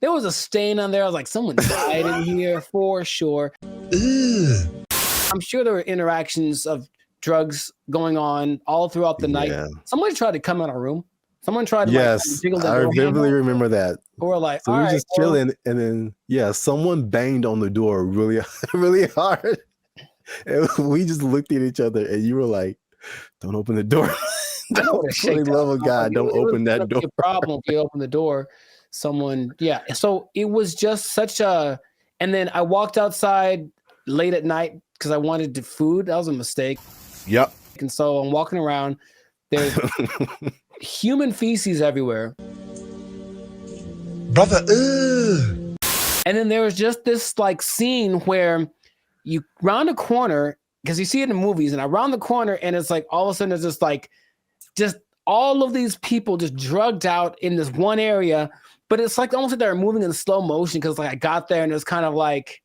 there was a stain on there. I was like, someone died in here for sure. Ugh. I'm sure there were interactions of drugs going on all throughout the night. Somebody tried to come in our room. Someone tried to jiggle the door I vividly remember that. Or like, so we were just chilling, and then someone banged on the door really, really hard, and we just looked at each other, and you were like, "Don't open the door." For the love of God, don't open that door. Be a problem if you open the door. Someone, So it was just such a. And then I walked outside late at night because I wanted food. That was a mistake. Yep. And so I'm walking around. There's human feces everywhere. Brother, ugh. And then there was just this like scene where you round a corner, because you see it in movies, and I round the corner and it's like all of a sudden there's just all of these people just drugged out in this one area, but it's like almost like they're moving in slow motion because like I got there and it's kind of like,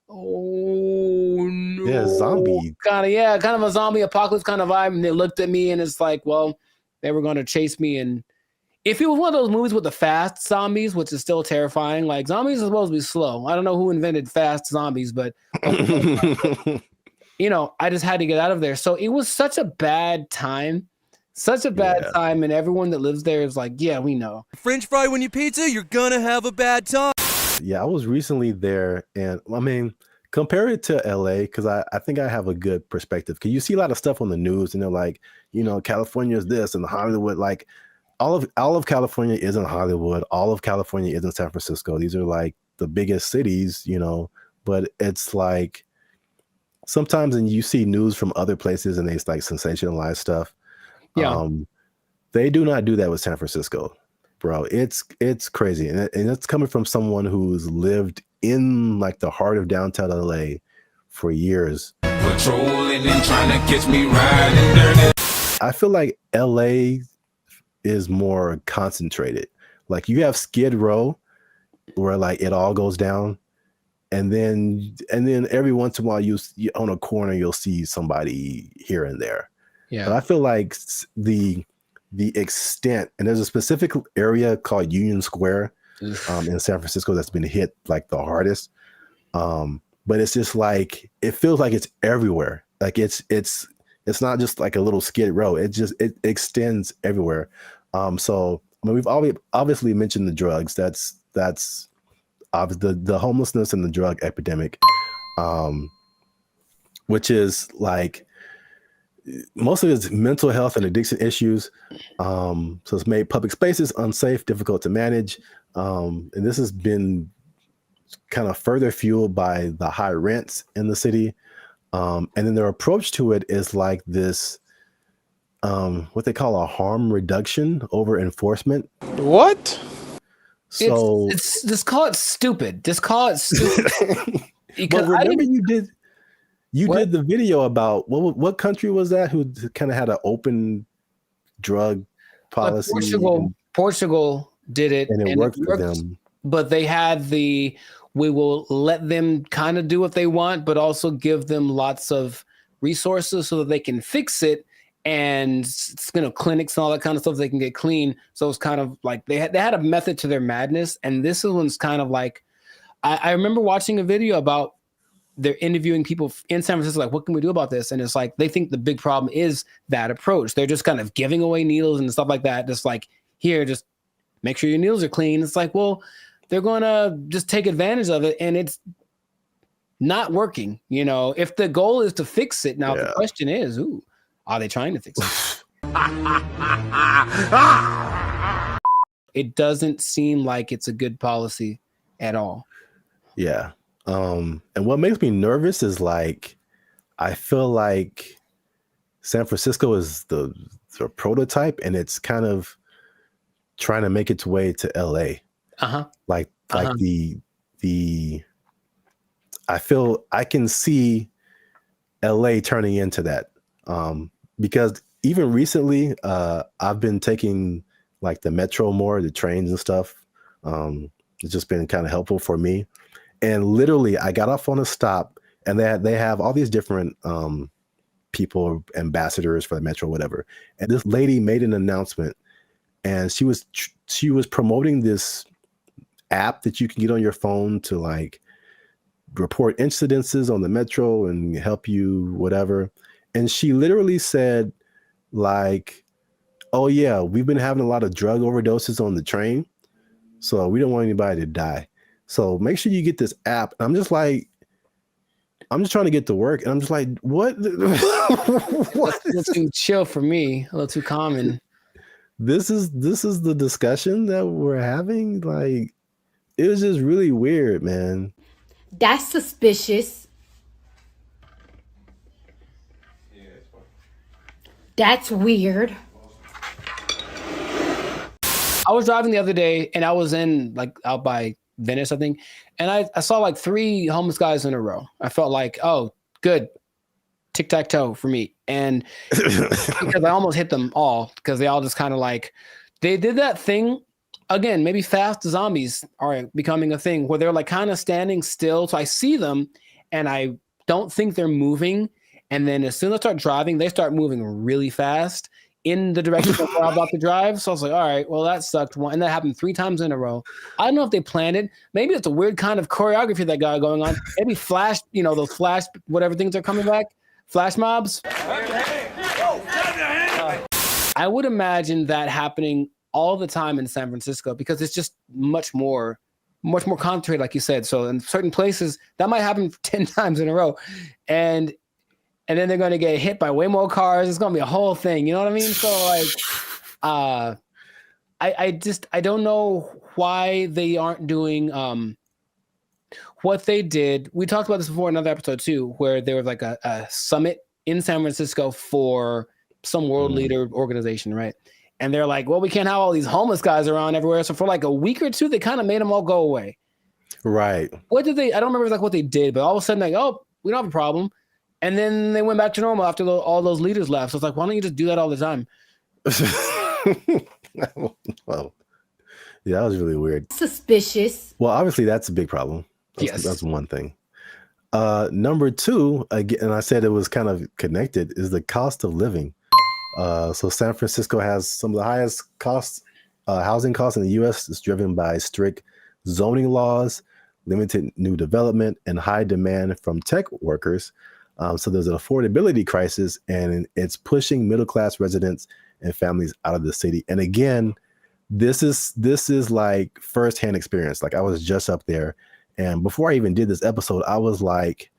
oh no. Yeah, zombie. Kind of a zombie apocalypse kind of vibe. And they looked at me and it's like, well, they were going to chase me. And if it was one of those movies with the fast zombies, which is still terrifying, like zombies are supposed to be slow. I don't know who invented fast zombies, but I just had to get out of there. So it was such a bad time. And everyone that lives there is like, yeah, we know. French fry when you pizza, you're gonna have a bad time. Yeah, I was recently there, and I mean, compare it to LA, because I think I have a good perspective. Because you see a lot of stuff on the news, and they're like, California is this, and Hollywood, like all of California isn't Hollywood. All of California isn't San Francisco. These are like the biggest cities, but it's like sometimes, and you see news from other places, and they like sensationalize stuff. Yeah. They do not do that with San Francisco, bro. It's crazy. And it's coming from someone who's lived in like the heart of downtown LA for years. Patrolling and trying to catch me riding dirty. I feel like LA is more concentrated. Like you have Skid Row where like it all goes down. And then every once in a while you on a corner, you'll see somebody here and there. Yeah. But I feel like the extent, and there's a specific area called Union Square in San Francisco that's been hit like the hardest. But it's just like it feels like it's everywhere. Like it's not just like a little Skid Row. It extends everywhere. So I mean, we've obviously mentioned the drugs. That's the homelessness and the drug epidemic, which is like. Most of it's mental health and addiction issues. So it's made public spaces unsafe, difficult to manage. And this has been kind of further fueled by the high rents in the city. And then their approach to it is like this, what they call a harm reduction over enforcement. What? So it's just call it stupid. Just call it stupid. But remember you did the video about what country was that who kind of had an open drug policy? Portugal did it, and it worked for them. But they had we will let them kind of do what they want, but also give them lots of resources so that they can fix it, and clinics and all that kind of stuff, they can get clean. So it's kind of like they had a method to their madness, and this one's kind of like I remember watching a video about. They're interviewing people in San Francisco, like, what can we do about this? And it's like, they think the big problem is that approach. They're just kind of giving away needles and stuff like that. Just like, here, just make sure your needles are clean. It's like, well, they're going to just take advantage of it. And it's not working. If the goal is to fix it. Now, the question is, are they trying to fix it? it doesn't seem like it's a good policy at all. Yeah. And what makes me nervous is like, I feel like San Francisco is the prototype, and it's kind of trying to make its way to LA. Like the I feel I can see LA turning into that. Because even recently, I've been taking like the metro more, the trains and stuff. It's just been kind of helpful for me. And literally, I got off on a stop, and they have all these different people, ambassadors for the metro, whatever. And this lady made an announcement, and she was promoting this app that you can get on your phone to like report incidences on the metro and help you whatever. And she literally said like, oh yeah, we've been having a lot of drug overdoses on the train, so we don't want anybody to die, so make sure you get this app. I'm just like, I'm just trying to get to work, and I'm just like, what? What? A little too chill for me, a little too common. This is the discussion that we're having. Like, it was just really weird, man. That's suspicious. That's weird. I was driving the other day, and I was in like out by Venice, I think, and I saw like 3 homeless guys in a row. I felt like, oh, good, tic-tac-toe for me. And because I almost hit them all, because they all just kind of like, they did that thing again. Maybe fast zombies are becoming a thing where they're like kind of standing still. So I see them, and I don't think they're moving. And then as soon as I start driving, they start moving really fast in the direction of where I'm about to drive. So I was like, all right, well, that sucked. And that happened 3 times in a row. I don't know if they planned it. Maybe it's a weird kind of choreography that got going on. Maybe flash, those flash, whatever things are coming back, flash mobs. I would imagine that happening all the time in San Francisco, because it's just much more concentrated, like you said. So in certain places, that might happen 10 times in a row. And then they're going to get hit by way more cars. It's going to be a whole thing. You know what I mean? So like, I don't know why they aren't doing what they did. We talked about this before in another episode too, where there was like a summit in San Francisco for some world leader organization, right? And they're like, well, we can't have all these homeless guys around everywhere. So for like a week or two, they kind of made them all go away. Right. What did they? I don't remember like what they did, but all of a sudden, like, oh, we don't have a problem. And then they went back to normal after all those leaders left. So it's like, why don't you just do that all the time? Well, yeah, that was really weird. Suspicious. Well, obviously that's a big problem. That's one thing. Number 2, again, and I said it was kind of connected, is the cost of living. So San Francisco has some of the highest housing costs in the U.S. It's driven by strict zoning laws, limited new development, and high demand from tech workers. So there's an affordability crisis, and it's pushing middle-class residents and families out of the city. And again, this is like firsthand experience. Like, I was just up there, and before I even did this episode, I was like,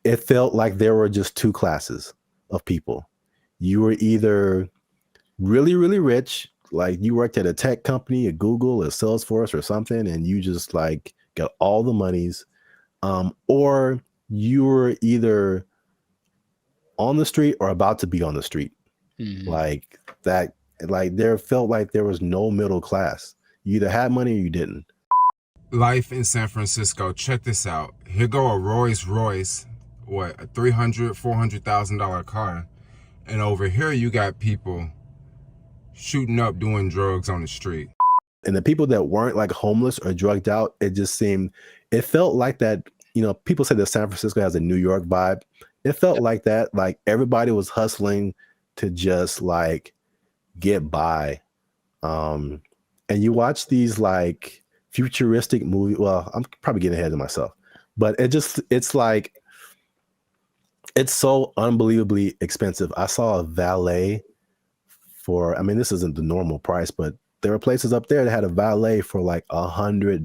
it felt like there were just 2 classes of people. You were either really, really rich, like you worked at a tech company, a Google, a Salesforce or something, and you just like got all the monies, or you were either on the street or about to be on the street. Like that, like there felt like there was no middle class. You either had money or you didn't. Life in San Francisco. Check this out. Here go a Rolls Royce, what, a $300,000-$400,000 car. And over here you got people shooting up doing drugs on the street. And the people that weren't like homeless or drugged out, it felt like that, people say that San Francisco has a New York vibe. It felt like that, like everybody was hustling to just like get by. And you watch these like futuristic movies. Well, I'm probably getting ahead of myself, but it's like, it's so unbelievably expensive. I saw a valet for, this isn't the normal price, but there were places up there that had a valet for like $100.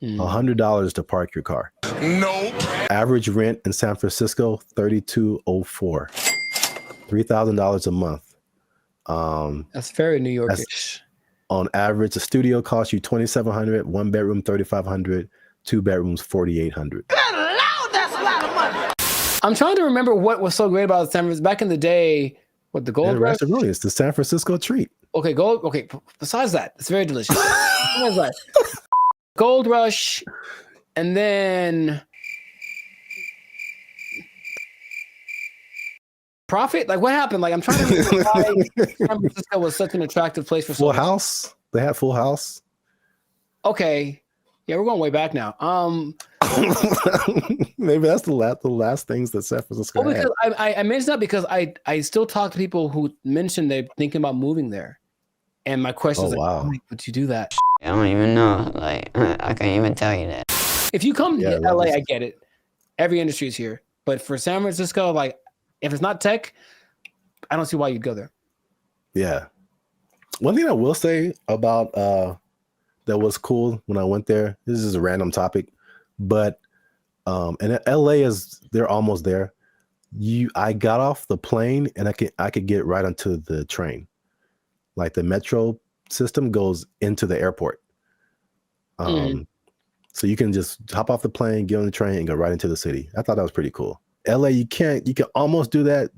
$100 to park your car. Nope. Average rent in San Francisco, $3,204. $3,000 a month. That's very New Yorkish. On average, a studio costs you $2,700, 1 bedroom $3,500, 2 bedrooms $4,800. That's a lot of money. I'm trying to remember what was so great about San Francisco back in the day. What, the Gold Rush? It's the San Francisco treat. Okay, gold. Okay, besides that, it's very delicious. Besides that, Gold Rush, and then Profit. Like, what happened? Like, I'm trying to remember why San Francisco was such an attractive place for Full House. They had Full House. Okay, yeah, we're going way back now. Maybe that's the last things that San Francisco had. Because I mentioned that because I still talk to people who mentioned they're thinking about moving there, and my question is, wow, why would you do that? I don't even know. Like, I can't even tell you that. If you come to LA, I get it. Every industry is here, but for San Francisco, like, if it's not tech, I don't see why you'd go there. Yeah. One thing I will say about that was cool when I went there. This is a random topic, but and LA they're almost there. I got off the plane and I could get right onto the train. Like the metro system goes into the airport. So you can just hop off the plane, get on the train, and go right into the city. I thought that was pretty cool. LA, you can almost do that,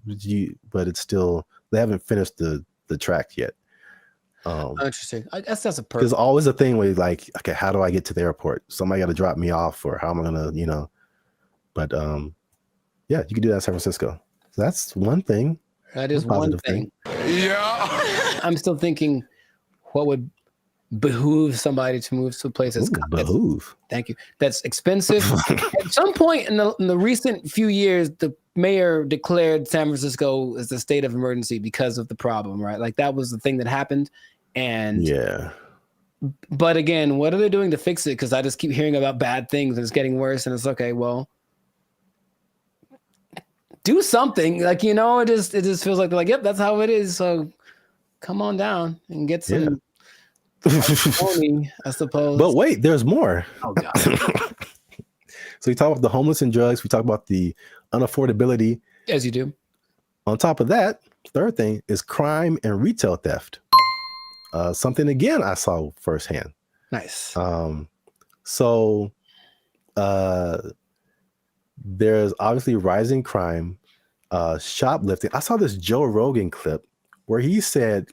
but it's still, they haven't finished the track yet. Interesting. I guess that's a perk. There's always a thing where you're like, okay, how do I get to the airport? Somebody got to drop me off, or how am I gonna, But yeah, you can do that in San Francisco. So that's one thing. That is one thing. Yeah. I'm still thinking, what would behoove somebody to move to a place that's behoove. Thank you. That's expensive. At some point in the recent few years, the mayor declared San Francisco as a state of emergency because of the problem, right? Like, that was the thing that happened. And yeah. But again, what are they doing to fix it? Because I just keep hearing about bad things and it's getting worse. And it's okay, well, do something. Like, it just feels like they're like, yep, that's how it is. So come on down and get some money, I suppose. But wait, there's more. Oh God. So we talk about the homeless and drugs. We talk about the unaffordability. As you do. On top of that, third thing is crime and retail theft. Something again I saw firsthand. Nice. So there's obviously rising crime, shoplifting. I saw this Joe Rogan clip where he said,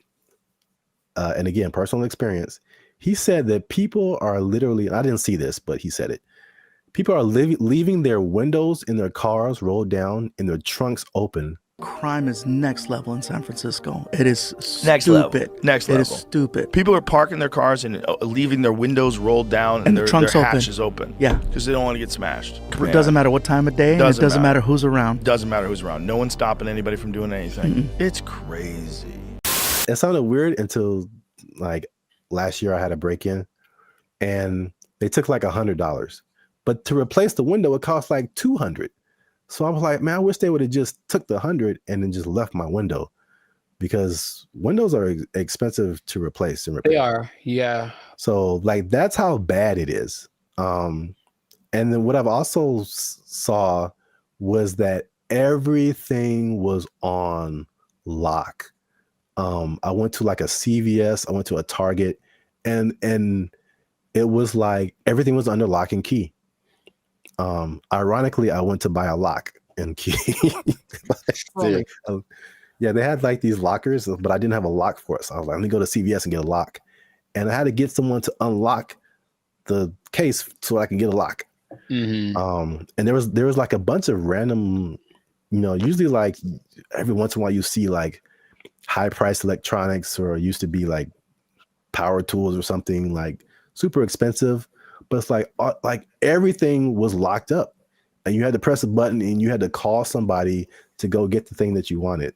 and again, personal experience, he said that people are literally, and I didn't see this, but he said it, people are leaving their windows in their cars rolled down and their trunks open. Crime is next level in San Francisco. It is Next stupid. Next It level. is stupid. People are parking their cars and leaving their windows rolled down And their trunks open. hatches open. Yeah. Because they don't want to get smashed. It doesn't matter what time of day, and it doesn't matter who's around. Doesn't matter who's around. No one's stopping anybody from doing anything. It's crazy. It sounded weird until like last year I had a break-in and they took like $100. But to replace the window, it cost like $200. So I was like, man, I wish they would have just took the $100 and then just left my window, because windows are expensive to replace and repair. They are, yeah. So like that's how bad it is. And then what I've also saw was that everything was on lock. I went to like a CVS, I went to a Target, and it was like everything was under lock and key. Ironically, I went to buy a lock and key. Yeah, they had like these lockers, but I didn't have a lock for it. So I was like, let me go to CVS and get a lock. And I had to get someone to unlock the case so I can get a lock. And there was like a bunch of random, usually like every once in a while you see like high priced electronics, or used to be like power tools or something like super expensive. But it's like everything was locked up, and you had to press a button and you had to call somebody to go get the thing that you wanted.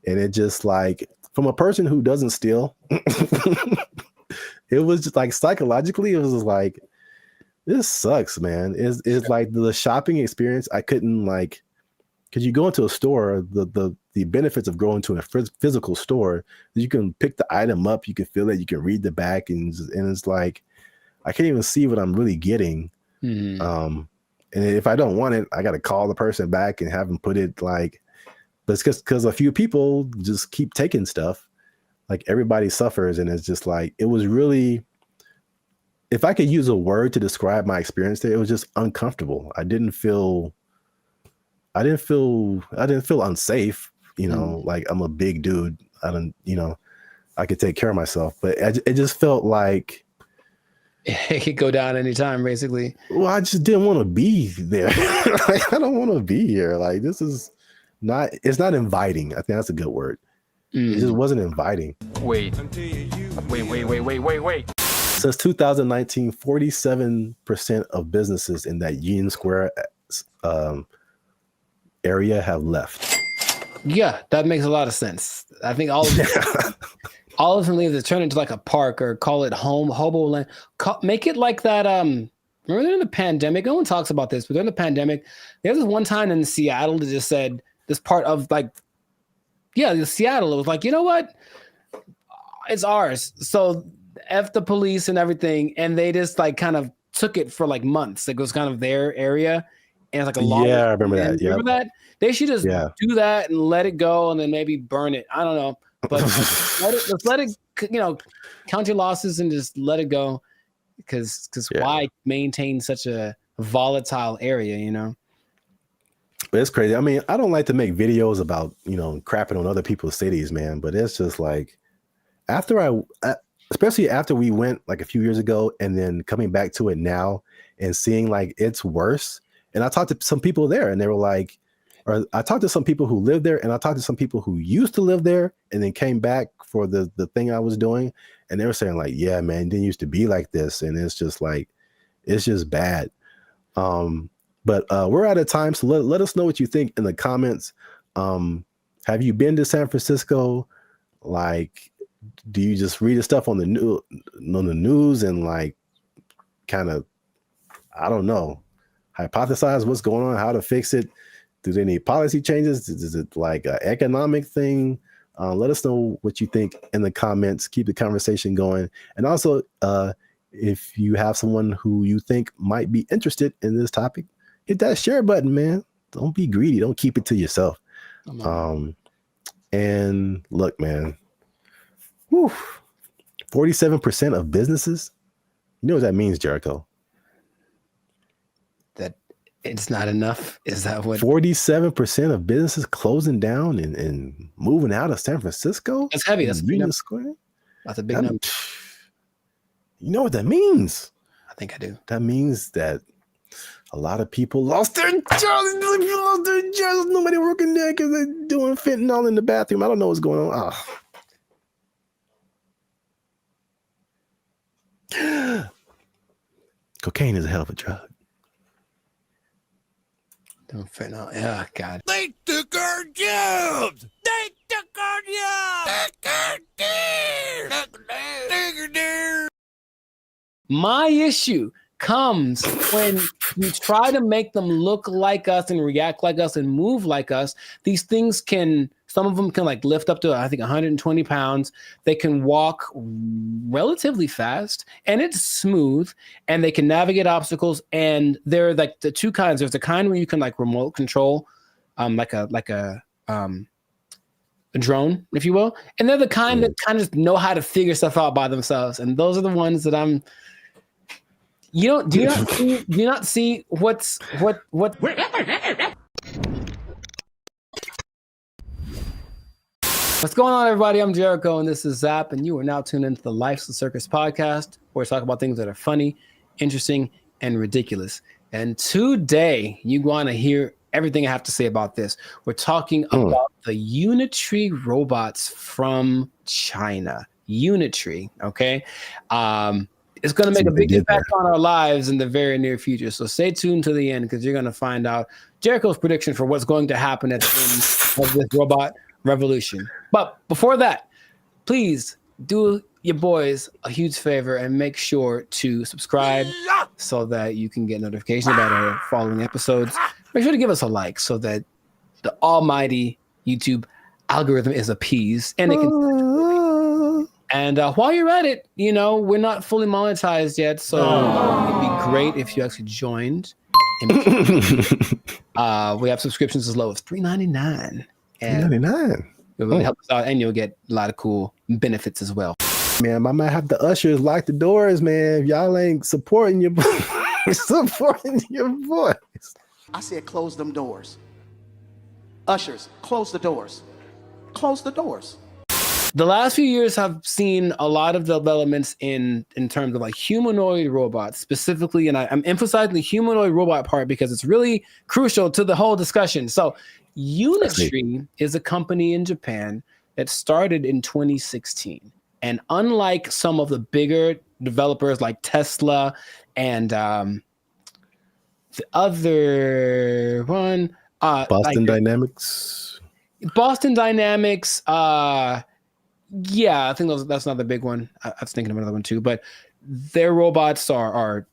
And it just like, from a person who doesn't steal, it was just like psychologically, it was just like, this sucks, man. It's like the shopping experience. I couldn't like, because you go into a store, the benefits of going to a physical store, you can pick the item up, you can feel it, you can read the back, and it's like, I can't even see what I'm really getting. And if I don't want it, I got to call the person back and have them put it like, but it's because a few people just keep taking stuff. like everybody suffers, and it's just like it was really. If I could use a word to describe my experience there, it was just uncomfortable. I didn't feel unsafe. You know, like I'm a big dude. I could take care of myself, but it just felt like it could go down anytime, basically. Well, I just didn't want to be there. Like, I don't want to be here. Like, this is not. It's not inviting. I think that's a good word. It just wasn't inviting. Wait. Since 2019, 47% of businesses in that Union Square area have left. Yeah, that makes a lot of sense. I think all of them leave to turn into like a park or call it hobo land. Make it like that. Remember during the pandemic, no one talks about this, but during the pandemic, there was this one time in Seattle that just said this part of Seattle. It was like, you know what? It's ours. So F the police and everything. And they just like kind of took it for like months. Like, it was kind of their area. And it's like a long. Yeah, I remember that. Yeah. Remember that? They should just do that and let it go and then maybe burn it. I don't know. But let's let it, count your losses and just let it go. Because why maintain such a volatile area, It's crazy. I mean, I don't like to make videos about, crapping on other people's cities, man. But it's just like, especially after we went like a few years ago and then coming back to it now and seeing like it's worse. And I talked to some people there and they were like, or I talked to some people who live there and I talked to some people who used to live there and then came back for the thing I was doing. And they were saying like, yeah, man, it didn't used to be like this. And it's just like, it's just bad. But we're out of time. So let us know what you think in the comments. Have you been to San Francisco? Like, do you just read the stuff on the news and like kind of, I don't know, hypothesize what's going on, how to fix it? Do they need policy changes? Is it like an economic thing? Let us know what you think in the comments. Keep the conversation going. And also, if you have someone who you think might be interested in this topic, hit that share button, man. Don't be greedy. Don't keep it to yourself. And look, man, 47% of businesses. You know what that means, Jericho? That it's not enough. Is that what? 47% of businesses closing down and moving out of San Francisco? That's heavy. That's a big number. Square? That's a big number. You know what that means? I think I do. That means that a lot of people lost their jobs. Nobody working there because they're doing fentanyl in the bathroom. I don't know what's going on. Cocaine is a hell of a drug. Don't fentanyl. Oh, God. They took our jobs. They took our jobs. My issue comes when you try to make them look like us and react like us and move like us. These things some of them can like lift up to, I think, 120 pounds. They can walk relatively fast and it's smooth and they can navigate obstacles. And they're like the two kinds. There's the kind where you can like remote control, like a drone, if you will. And they're the kind that kind of just know how to figure stuff out by themselves. And those are the ones that do you not see what What's going on, everybody? I'm Jericho, and this is Zap, and you are now tuned into the Life's a Circus podcast, where we talk about things that are funny, interesting, and ridiculous. And today, you want to hear everything I have to say about this. We're talking about the Unitree robots from China. Unitree, okay? It's going to make a big impact on our lives in the very near future. So stay tuned to the end because you're going to find out Jericho's prediction for what's going to happen at the end of this robot revolution. But before that, please do your boys a huge favor and make sure to subscribe so that you can get notifications about our following episodes. Make sure to give us a like so that the almighty YouTube algorithm is appeased and it can. And while you're at it, we're not fully monetized yet, so it'd be great if you actually joined. We have subscriptions as low as $3.99. $3.99. It'll really help us out, and you'll get a lot of cool benefits as well. Man, I might have the ushers lock the doors, man. If y'all ain't supporting your supporting your voice. I said close them doors. Ushers, close the doors. Close the doors. The last few years have seen a lot of developments in terms of like humanoid robots specifically, and I'm emphasizing the humanoid robot part because it's really crucial to the whole discussion. So Unitree is a company in Japan that started in 2016. And unlike some of the bigger developers like Tesla and the other one, Boston Dynamics. Boston Dynamics, yeah, I think that's another big one. I was thinking of another one too, but their robots are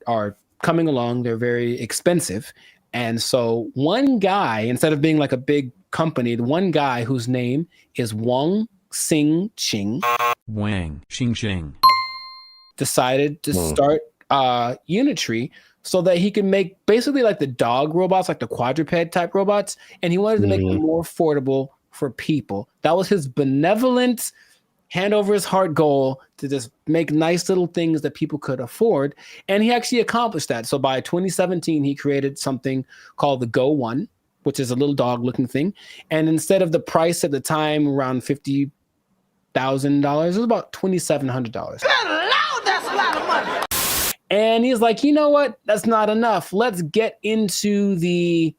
coming along. They're very expensive. And so one guy, instead of being like a big company, the one guy whose name is Wang Xingqing, decided to start Unitree so that he could make basically like the dog robots, like the quadruped type robots, and he wanted to make them more affordable for people. That was his benevolent, hand over his heart goal to just make nice little things that people could afford, and he actually accomplished that. So by 2017, he created something called the Go One, which is a little dog-looking thing, and instead of the price at the time around $50,000, it was about $2,700. That's a lot of money. And he's like, you know what? That's not enough. Let's get into the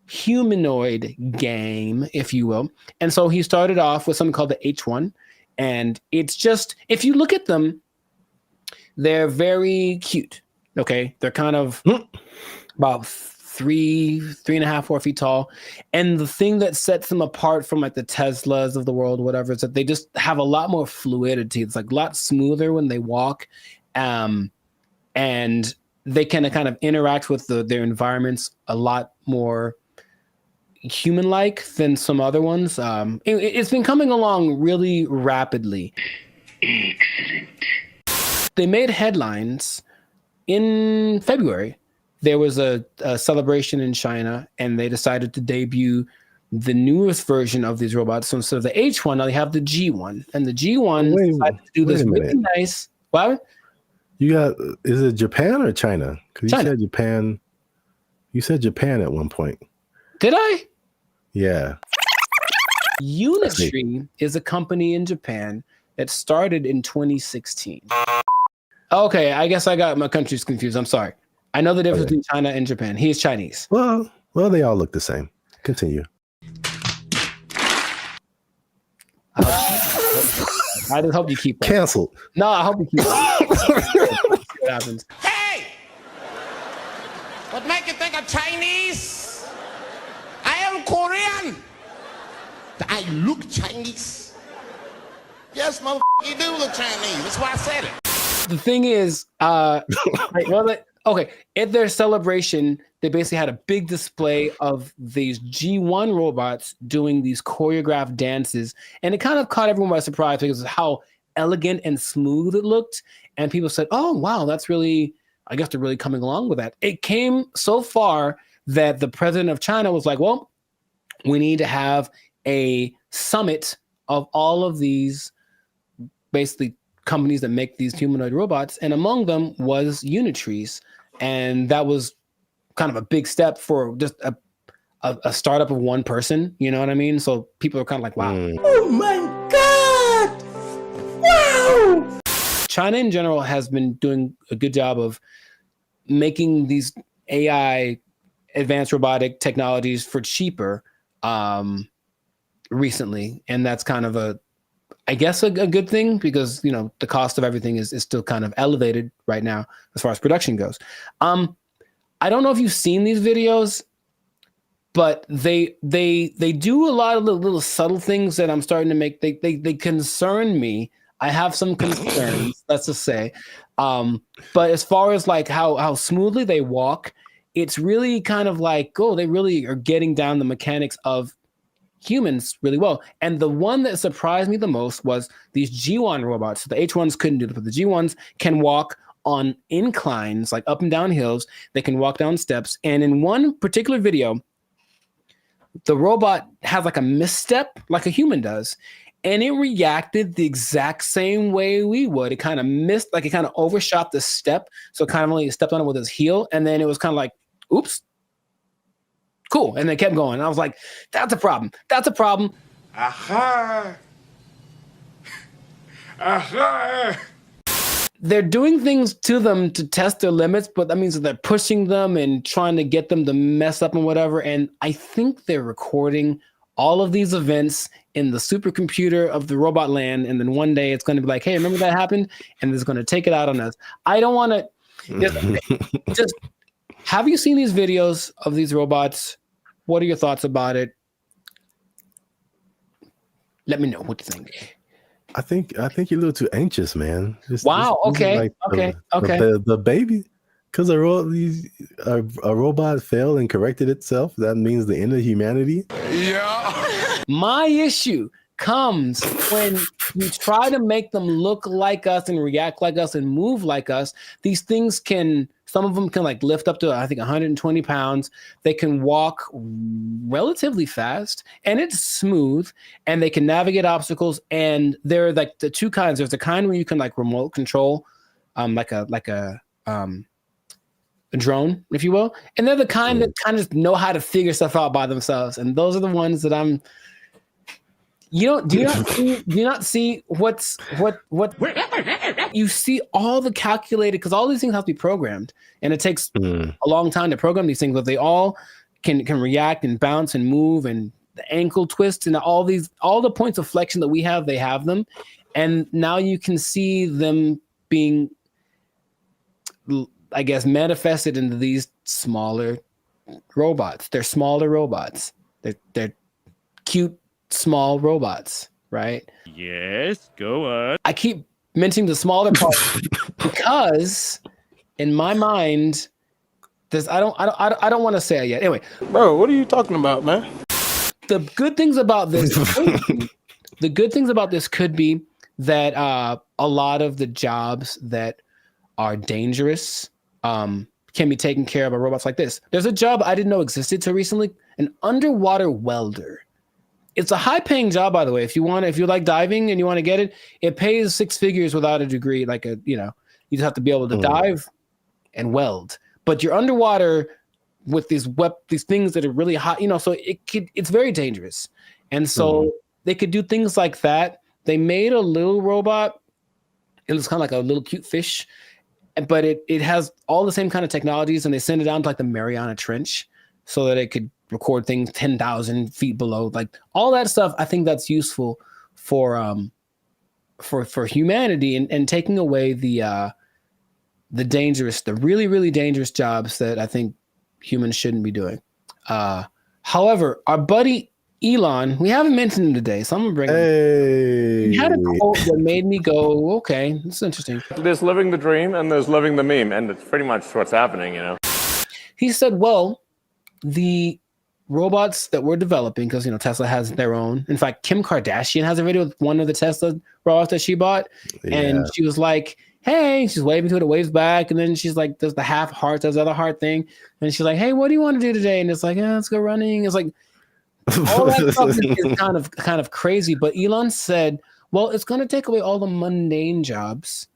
humanoid game, if you will. And so he started off with something called the H1. And it's just, if you look at them, they're very cute. Okay. They're kind of about 3.5, 4 feet tall. And the thing that sets them apart from like the Teslas of the world, whatever, is that they just have a lot more fluidity. It's like a lot smoother when they walk. And they can kind of interact with their environments a lot more human-like than some other ones. It's been coming along really rapidly. Excellent. They made headlines in February. There was a celebration in China, and they decided to debut the newest version of these robots. So instead of the H1, now they have the G1, and the G1 decided to do this really nice. What? You got, is it Japan or China? Because you said Japan. You said Japan at one point. Did I? Yeah. Unitree is a company in Japan that started in 2016. Okay, I guess I got my countries confused. I'm sorry. I know the difference between China and Japan. He is Chinese. Well, they all look the same. Continue. I just hope you keep that. Canceled. No, I hope you keep that. What happens? Hey! What make you think I'm Chinese? I am Korean. I look Chinese. Yes, motherfucker, you do look Chinese. That's why I said it. The thing is, okay, at their celebration, they basically had a big display of these G1 robots doing these choreographed dances, and it kind of caught everyone by surprise because of how elegant and smooth it looked. And people said, oh, wow, that's really, I guess they're really coming along with that. It came so far that the president of China was like, well, we need to have a summit of all of these basically companies that make these humanoid robots. And among them was Unitree's. And that was kind of a big step for just a startup of one person. You know what I mean? So people are kind of like, wow. Oh my God! Wow! China in general has been doing a good job of making these AI advanced robotic technologies for cheaper recently. And that's kind of I guess a good thing because, you know, the cost of everything is still kind of elevated right now as far as production goes. I don't know if you've seen these videos, but they do a lot of little subtle things that I'm starting to make. They concern me. I have some concerns, let's just say. But as far as like how smoothly they walk, it's really kind of like, oh, they really are getting down the mechanics of humans really well. And the one that surprised me the most was these G1 robots. The H1s couldn't do it, but the G1s can walk on inclines, like up and down hills. They can walk down steps. And in one particular video, the robot has like a misstep like a human does, and it reacted the exact same way we would. It kind of missed, like it kind of overshot the step, so it kind of only stepped on it with his heel, and then it was kind of like, oops, cool, and then kept going. And I was like, that's a problem. That's a problem. Aha! Aha! They're doing things to them to test their limits, but that means that they're pushing them and trying to get them to mess up and whatever. And I think they're recording all of these events in the supercomputer of the robot land. And then one day it's going to be like, hey, remember that happened? And it's going to take it out on us. I don't want to just have you seen these videos of these robots? What are your thoughts about it? Let me know what you think. I think you're a little too anxious, man. Wow. Okay. The baby, because a robot failed and corrected itself. That means the end of humanity. Yeah. My issue comes when we try to make them look like us and react like us and move like us. These things some of them can like lift up to, I think, 120 pounds. They can walk relatively fast and it's smooth, and they can navigate obstacles. And there are like the two kinds. There's the kind where you can like remote control, like a drone, if you will. And they're the kind that kind of just know how to figure stuff out by themselves. And those are the ones that do you not see what you see all the calculated, because all these things have to be programmed, and it takes a long time to program these things, but they all can react and bounce and move, and the ankle twists and all the points of flexion that we have, they have them. And now you can see them being, I guess, manifested into these smaller robots. They're smaller robots. They're cute, small robots, right? Yes, go on. I keep mentioning the smaller part because in my mind, I don't want to say it yet. Anyway, bro, what are you talking about, man? The good things about this, could be that a lot of the jobs that are dangerous can be taken care of by robots like this. There's a job I didn't know existed till recently, an underwater welder. It's a high-paying job, by the way. If you like diving and you want to get it, it pays 6 figures without a degree. You just have to be able to dive and weld. But you're underwater with these things that are really hot, so it's very dangerous. And so they could do things like that. They made a little robot. It was kind of like a little cute fish, but it has all the same kind of technologies, and they send it down to like the Mariana Trench so that it could record things 10,000 feet below, like all that stuff. I think that's useful for humanity and taking away the really, really dangerous jobs that I think humans shouldn't be doing. However, our buddy Elon, we haven't mentioned him today, so I'm gonna bring him. He had a quote that made me go, okay, this is interesting. There's living the dream and there's living the meme, and it's pretty much what's happening, He said, well, the robots that we're developing, because Tesla has their own. In fact, Kim Kardashian has a video with one of the Tesla robots that she bought, and she was like, hey, she's waving to it, it waves back, and then she's like, there's the half heart, there's the other heart thing, and she's like, hey, what do you want to do today? And it's like, yeah, let's go running. It's like all that stuff is kind of crazy. But Elon said, well, it's going to take away all the mundane jobs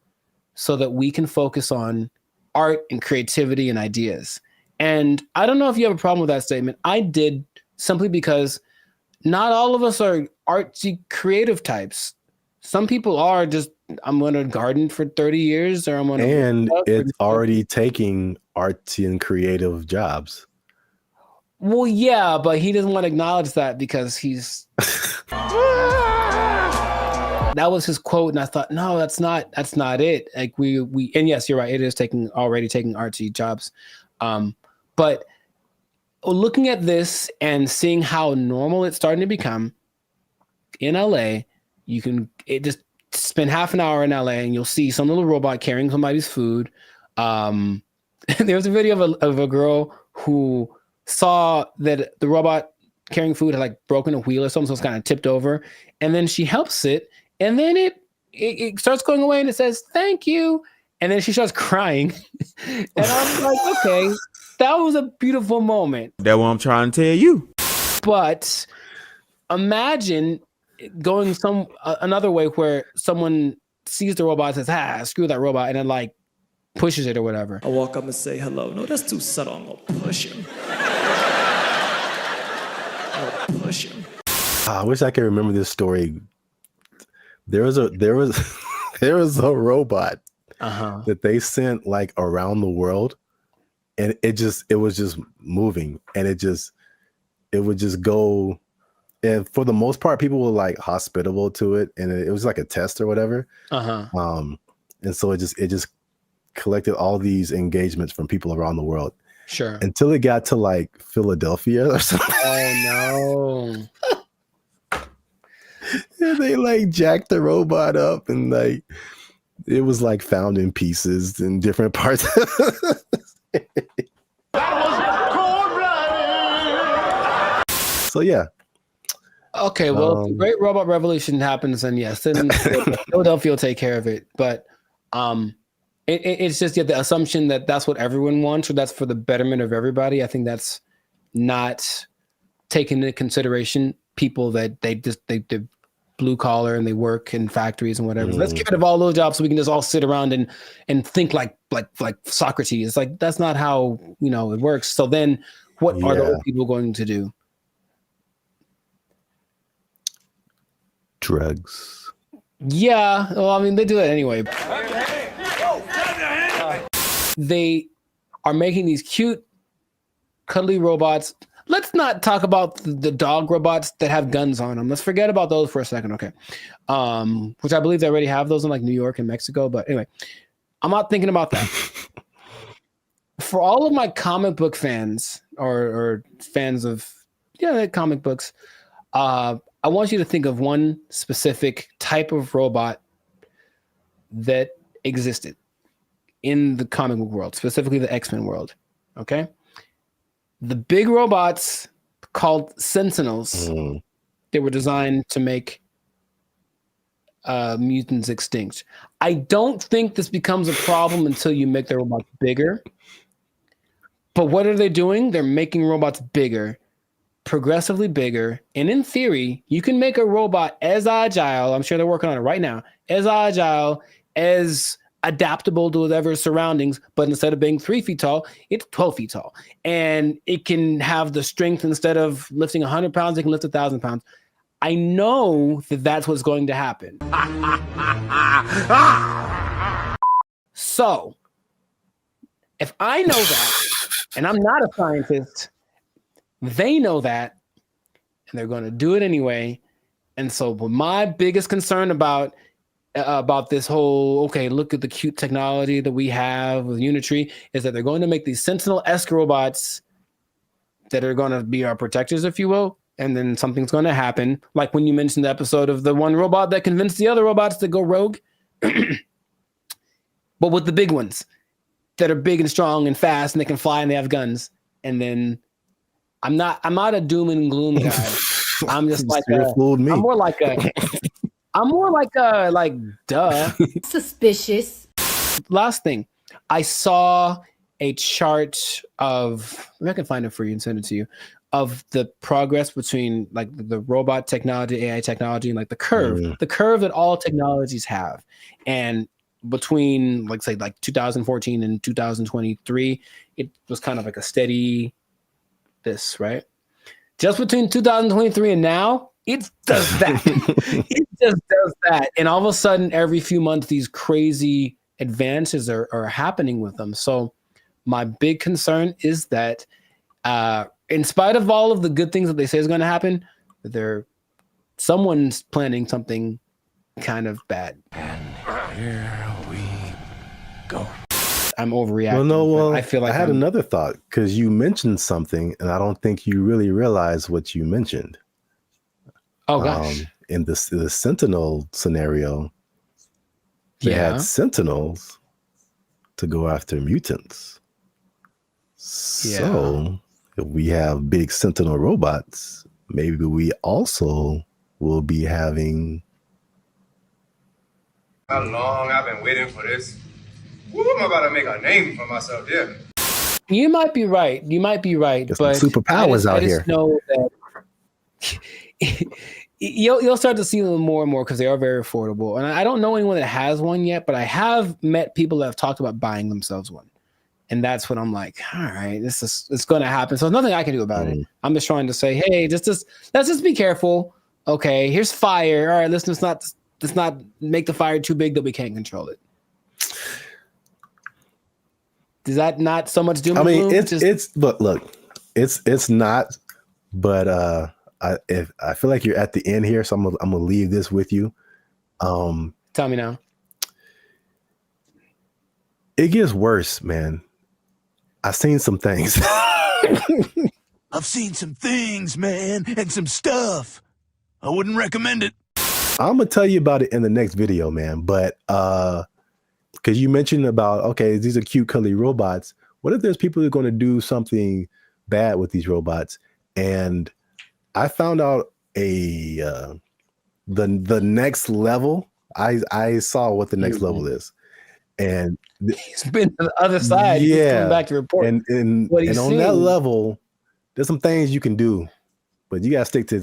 so that we can focus on art and creativity and ideas. And I don't know if you have a problem with that statement. I did, simply because not all of us are artsy creative types. Some people are just, I'm going to garden for 30 years, or I'm going to. And it's already taking artsy and creative jobs. Well, yeah, but he doesn't want to acknowledge that because he's. That was his quote, and I thought, no, that's not it. Like we, and yes, you're right. It is already taking artsy jobs. But looking at this and seeing how normal it's starting to become in LA, you can just spend half an hour in LA and you'll see some little robot carrying somebody's food. There was a video of a girl who saw that the robot carrying food had like broken a wheel or something, so it's kind of tipped over, and then she helps it, and then it starts going away and it says thank you, and then she starts crying. And I'm like, okay, that was a beautiful moment. That's what I'm trying to tell you. But imagine going another way where someone sees the robot and says, screw that robot, and then like pushes it or whatever. I walk up and say hello. No, that's too subtle. I'm gonna push him. I'll push him. I wish I could remember this story. There was a robot that they sent like around the world, and it was just moving, and it would just go. And for the most part, people were like hospitable to it, and it was like a test or whatever. And so it just collected all these engagements from people around the world. Sure. Until it got to like Philadelphia or something. Oh no. And they like jacked the robot up, and like it was like found in pieces in different parts. So yeah. Okay, well, if the Great Robot Revolution happens, and yes, then Philadelphia will take care of it. But it's just the assumption that that's what everyone wants, or that's for the betterment of everybody. I think that's not taking into consideration people that they're blue collar and they work in factories and whatever. So let's get rid of all those jobs so we can just all sit around and think like Socrates. Like that's not how it works. So then, what are those people going to do? Drugs. Yeah, well, I mean, they do it anyway. They are making these cute, cuddly robots. Let's not talk about the dog robots that have guns on them. Let's forget about those for a second, okay? Which I believe they already have those in like New York and Mexico. But anyway, I'm not thinking about that. For all of my comic book fans or fans of comic books, I want you to think of one specific type of robot that existed in the comic book world, specifically the X-Men world. Okay? The big robots called Sentinels, they were designed to make mutants extinct. I don't think this becomes a problem until you make the robots bigger. But what are they doing? They're making robots bigger, progressively bigger, and in theory, you can make a robot as agile, I'm sure they're working on it right now, as agile, as adaptable to whatever surroundings, but instead of being 3 feet tall, it's 12 feet tall. And it can have the strength, instead of lifting 100 pounds, it can lift 1,000 pounds. I know that that's what's going to happen. So, if I know that, and I'm not a scientist, they know that, and they're going to do it anyway. And so my biggest concern about this whole, okay, look at the cute technology that we have with Unitree, is that they're going to make these Sentinel-esque robots that are going to be our protectors, if you will. And then something's going to happen. Like when you mentioned the episode of the one robot that convinced the other robots to go rogue. But with the big ones that are big and strong and fast and they can fly and they have guns. And then I'm not a doom and gloom guy. I'm just like I'm more like duh. Suspicious. Last thing, I saw a chart of, maybe I can find it for you and send it to you, of the progress between like the robot technology, AI technology, and like the curve that all technologies have. And between like say like 2014 and 2023, it was kind of like a steady this, right? Just between 2023 and now, it does that. It just does that. And all of a sudden, every few months, these crazy advances are happening with them. So my big concern is that in spite of all of the good things that they say is going to happen, someone's planning something kind of bad. And here we go. I'm overreacting. Well, I feel like I had another thought, because you mentioned something, and I don't think you really realized what you mentioned. Oh gosh! In the Sentinel scenario, they had Sentinels to go after mutants. So if we have big Sentinel robots, maybe we also will be having. How long I've been waiting for this. Woo, I'm about to make a name for myself, yeah. You might be right. But superpowers out here. Know that you'll start to see them more and more because they are very affordable. And I don't know anyone that has one yet, but I have met people that have talked about buying themselves one. And that's when I'm like, all right, it's going to happen. So there's nothing I can do about it. I'm just trying to say, hey, let's just be careful. Okay, here's fire. All right, let's not make the fire too big that we can't control it. Is that not so much doom? I mean, but look, it's not. But I feel like you're at the end here, so I'm gonna leave this with you. Tell me now. It gets worse, man. I've seen some things. I've seen some things, man, and some stuff. I wouldn't recommend it. I'm gonna tell you about it in the next video, man. But because you mentioned about, okay, these are cute, cuddly robots. What if there's people who are going to do something bad with these robots? And I found out the next level. I saw what the next level is, and he's been to the other side. Yeah, he's coming back to report. And on that level, there's some things you can do, but you gotta stick to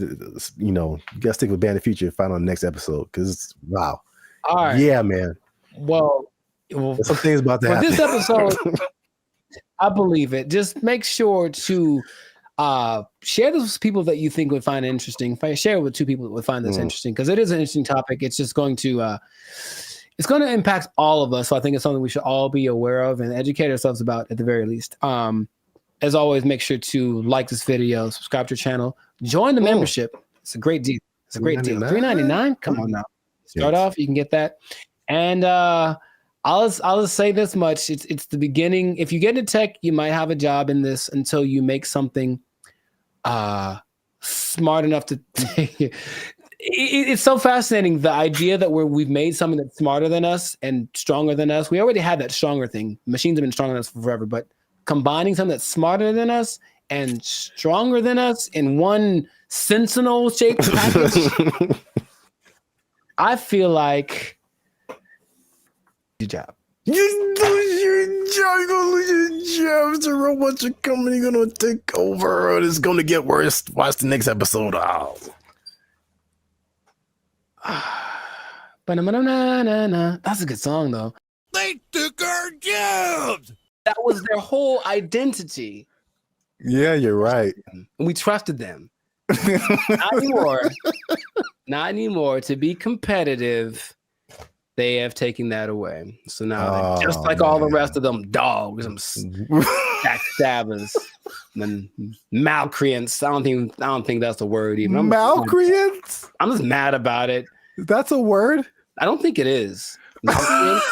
you gotta stick with Band of Future and find out the next episode because wow. All right. Yeah, man. Well, there's some things about that. For this episode, I believe it. Just make sure to share this with people that you think would find it interesting. Share it with 2 people that would find this interesting because it is an interesting topic. It's just going to impact all of us. So I think it's something we should all be aware of and educate ourselves about at the very least. As always, make sure to like this video, subscribe to your channel, join the membership. It's a great deal. It's a great deal. $3.99. Come on now. Start off. You can get that. And I'll just say this much. It's the beginning. If you get into tech, you might have a job in this until you make something smart enough to take it. It's so fascinating. The idea that we've made something that's smarter than us and stronger than us. We already had that stronger thing. Machines have been stronger than us for forever, but combining something that's smarter than us and stronger than us in one sentinel shaped package. I feel like good job. You lose your job. You're gonna lose your job. The robots are coming. You're gonna take over. It's gonna get worse. Watch the next episode. Oh. That's a good song, though. They took our jobs. That was their whole identity. Yeah, you're right. And we trusted them. Not anymore. Not anymore. To be competitive, they have taken that away. So now, they're just like all the rest of them dogs, them backstabbers, and malcreants. I don't think that's the word even. Malcreants? I'm just mad about it. That's a word? I don't think it is. Malcreants?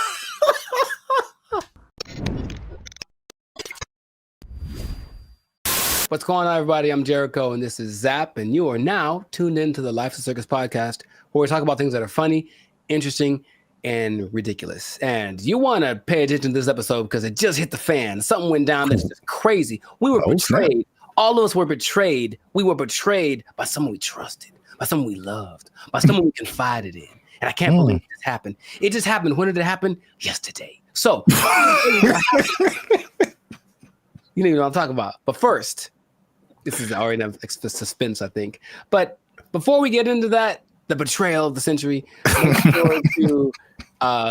What's going on, everybody? I'm Jericho, and this is Zap, and you are now tuned into the Life of Circus podcast, where we talk about things that are funny, interesting, and ridiculous. And you want to pay attention to this episode because it just hit the fan. Something went down that's just crazy. We were betrayed. All of us were betrayed. We were betrayed by someone we trusted, by someone we loved, by someone we confided in. And I can't believe it just happened. It just happened. When did it happen? Yesterday. So, you know what I'm talking about. But first, this is already enough suspense, I think. But before we get into that, the betrayal of the century, make sure to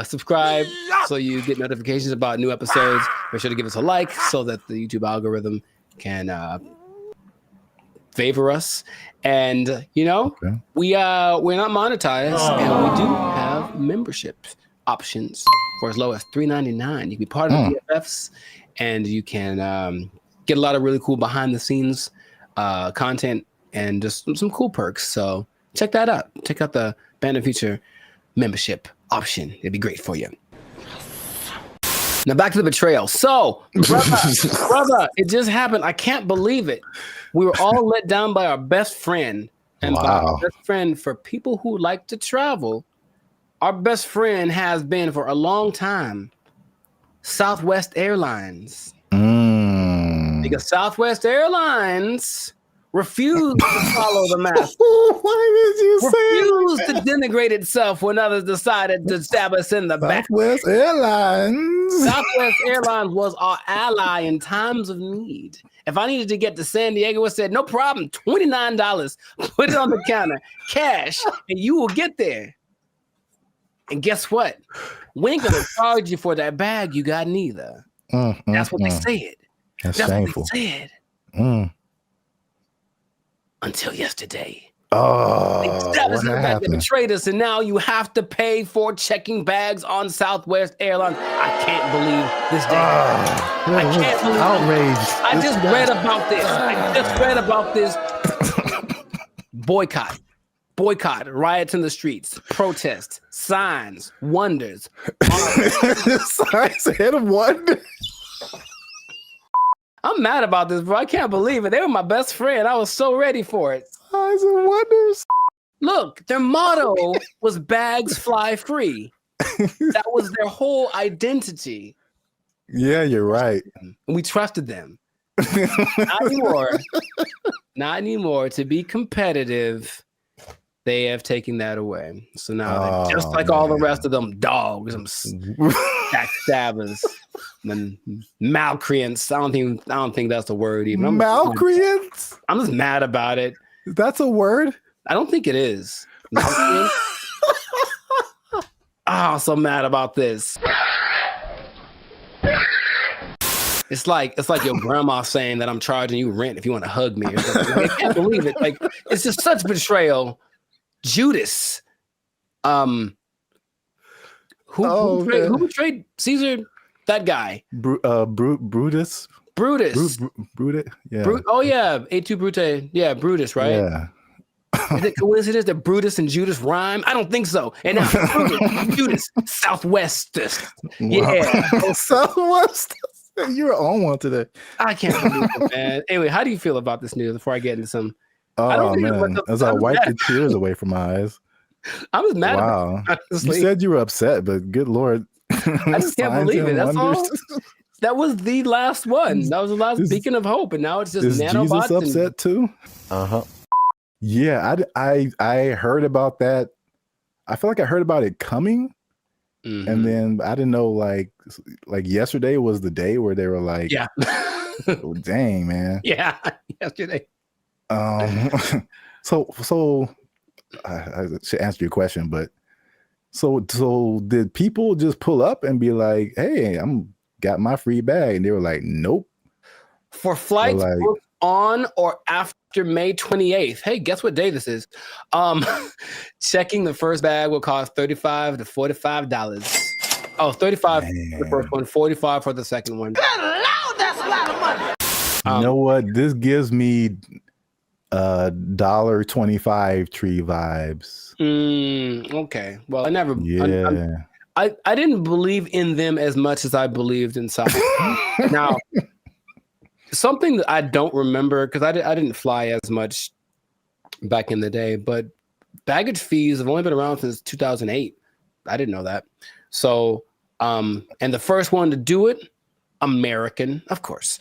subscribe so you get notifications about new episodes. Make sure to give us a like so that the YouTube algorithm can favor us. And we're not monetized, and we do have membership options for as low as $3.99. You can be part of the BFFs, and you can get a lot of really cool behind the scenes content and just some cool perks. So check that out. Check out the Band of Future membership option. It'd be great for you. Now back to the betrayal. So, brother, it just happened. I can't believe it. We were all let down by our best friend. And by our best friend, for people who like to travel, our best friend has been for a long time Southwest Airlines. Because Southwest Airlines refused to follow the mask. Why did you refused to denigrate itself when others decided to stab us in the back. Southwest Airlines. Southwest Airlines was our ally in times of need. If I needed to get to San Diego, I said, no problem, $29. Put it on the counter, cash, and you will get there. And guess what? We ain't gonna charge you for that bag you got neither. That's what they said. That's shameful. What they said. Until yesterday. Oh, what happened? They betrayed us, and now you have to pay for checking bags on Southwest Airlines. I can't believe this day. I can't believe outraged. I just read about this. I just read about this. Boycott, riots in the streets, protests, signs, wonders. Signs and wonders. I'm mad about this, bro. I can't believe it. They were my best friend. I was so ready for it. Signs and wonders. Look, their motto was bags fly free. That was their whole identity. Yeah, you're right. And we trusted them. Not anymore. Not anymore. To be competitive, they have taken that away. So now, they're just like all the rest of them dogs, some backstabbers, and malcreants. I don't think that's a word even. Malcreants? I'm just mad about it. That's a word? I don't think it is. I'm so mad about this. It's like your grandma saying that I'm charging you rent if you want to hug me or something. Like, I can't believe it. Like, it's just such betrayal. Judas. Who betrayed Caesar? That guy. Brutus. Brutus. Brutus. Yeah. Oh yeah, Et tu Brute. Yeah, Brutus, right? Yeah. Is it coincidence that Brutus and Judas rhyme? I don't think so. And now Brutus, Judas, Southwest. Yeah. Wow. Southwest. You're on one today. I can't believe it, man. Anyway, how do you feel about this news before I get into some? Oh man, as I wipe the tears away from my eyes. I was mad. Wow. About it, you said you were upset, but good Lord. I just can't believe it. That's all. That was the last one. That was the last beacon of hope, and now it's just is nanobots. Jesus upset too? Yeah, I heard about that. I feel like I heard about it coming, and then I didn't know like yesterday was the day where they were like, yeah, oh, dang man, yeah, yesterday. So I should answer your question, but so did people just pull up and be like, hey, got my free bag? And they were like, nope. For flights booked on or after May 28th. Hey, guess what day this is? Checking the first bag will cost $35 to $45. Oh, $35 for the first one, $45 for the second one. Good Lord, that's a lot of money. You know what? This gives me $1.25 tree vibes. Okay. Well, I never. Yeah. I didn't believe in them as much as I believed in South. Now, something that I don't remember because I didn't fly as much back in the day, but baggage fees have only been around since 2008. I didn't know that. So, and the first one to do it, American, of course,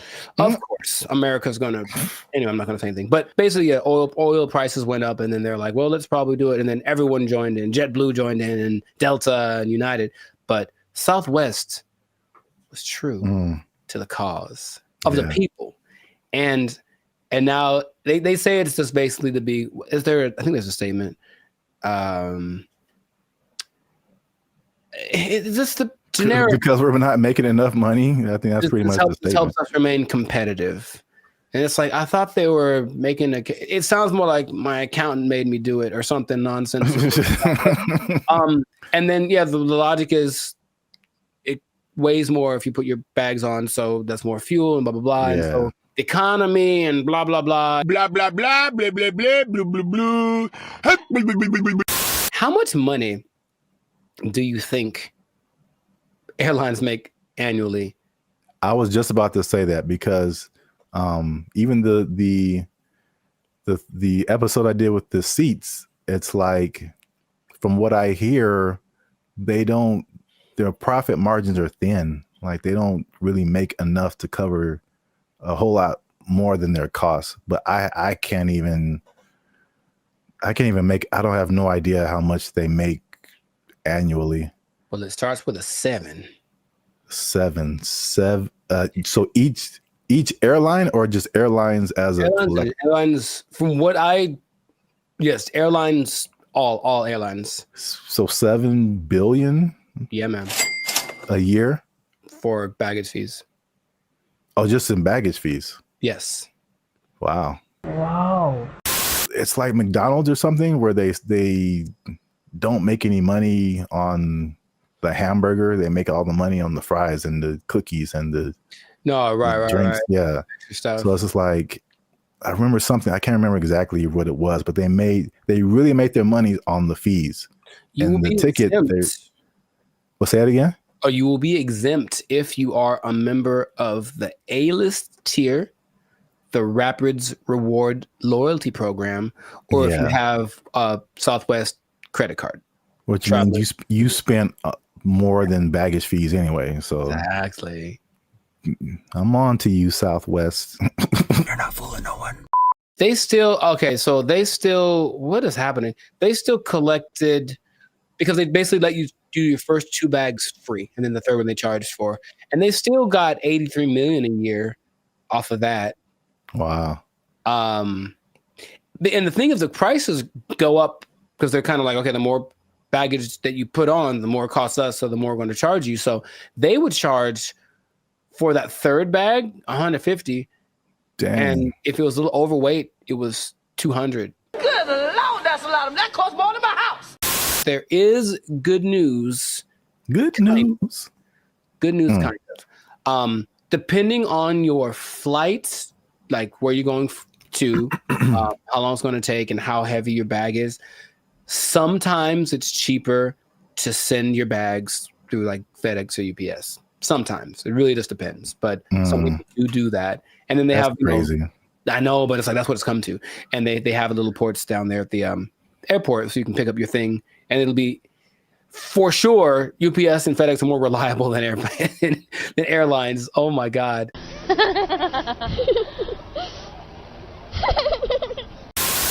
America's gonna. Anyway, I'm not gonna say anything. But basically, yeah, oil prices went up, and then they're like, well, let's probably do it, and then everyone joined in. JetBlue joined in, and Delta and United. But Southwest was true to the cause of the people, and now they say it's just basically to be. I think there's a statement. It's just the generic because we're not making enough money. I think that's pretty much the statement. This helps us remain competitive. And it's like, I thought they were making it sounds more like my accountant made me do it or something nonsense. And then, yeah, the logic is it weighs more if you put your bags on. So that's more fuel and blah, blah, blah. Yeah. And so economy and blah, blah, blah, blah, blah, blah, blah, blah, blah, blah, blah, blah. How much money do you think airlines make annually? I was just about to say that because even the episode I did with the seats, it's like from what I hear, their profit margins are thin. Like they don't really make enough to cover a whole lot more than their cost, but I can't even make. I don't have no idea how much they make annually. Well, it starts with a 7. Seven. So each airline, or just airlines as a collective? Airlines, from what yes, airlines, all airlines. So 7 billion. Yeah, man. A year for baggage fees. Oh, just in baggage fees. Yes. Wow. Wow. It's like McDonald's or something, where they don't make any money on the hamburger. They make all the money on the fries and the cookies and the right. drinks. Yeah. Stuff. So it's just like, I remember something. I can't remember exactly what it was, but they really made their money on the fees. And the ticket. Well, say that again. Oh, you will be exempt if you are a member of the A-list tier, the Rapids Reward Loyalty Program, or if you have a Southwest credit card. Which means you spent more than baggage fees anyway. So exactly. I'm on to you, Southwest. You're not fooling no one. What is happening? They still collected, because they basically let you do your first 2 bags free, and then the third one they charged for, and they still got $83 million a year off of that. Wow. And the thing is, the prices go up because they're kind of like, okay, the more baggage that you put on, the more it costs us, so the more we're going to charge you. So they would charge for that third bag $150. Dang. And if it was a little overweight, it was $200. Good Lord, that's a lot of that costs more than my house. There is good news. Good news. Kind of. Depending on your flight, like where you're going to, how long it's going to take, and how heavy your bag is, sometimes it's cheaper to send your bags through like FedEx or UPS. Sometimes. It really just depends. But some people do that. And then they have crazy. I know, but it's like that's what it's come to. And they have little ports down there at the airport, so you can pick up your thing, and it'll be, for sure, UPS and FedEx are more reliable than airlines. Oh my God.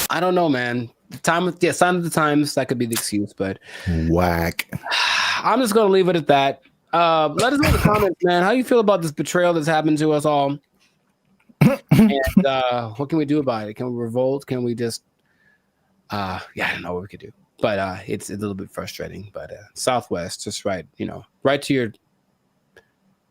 I don't know, man. Sign of the times, that could be the excuse, but whack. I'm just gonna leave it at that. Let us know in the comments, man. How you feel about this betrayal that's happened to us all? And what can we do about it? Can we revolt? Can we just I don't know what we could do. But it's a little bit frustrating. But Southwest, just write to your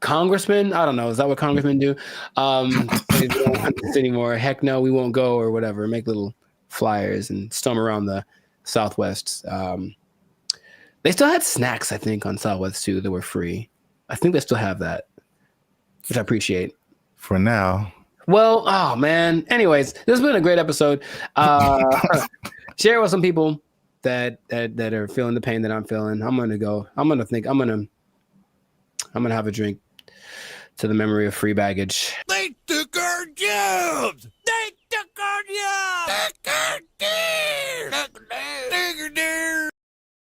congressman. I don't know. Is that what congressmen do? They don't want this anymore. Heck no, we won't go, or whatever. Make little flyers and storm around the Southwest. They still had snacks, I think, on Southwest too that were free. I think they still have that, which I appreciate. For now. Well, oh man. Anyways, this has been a great episode. Share it with some people that are feeling the pain that I'm feeling. I'm gonna have a drink to the memory of free baggage. They took our jobs. They took our jobs.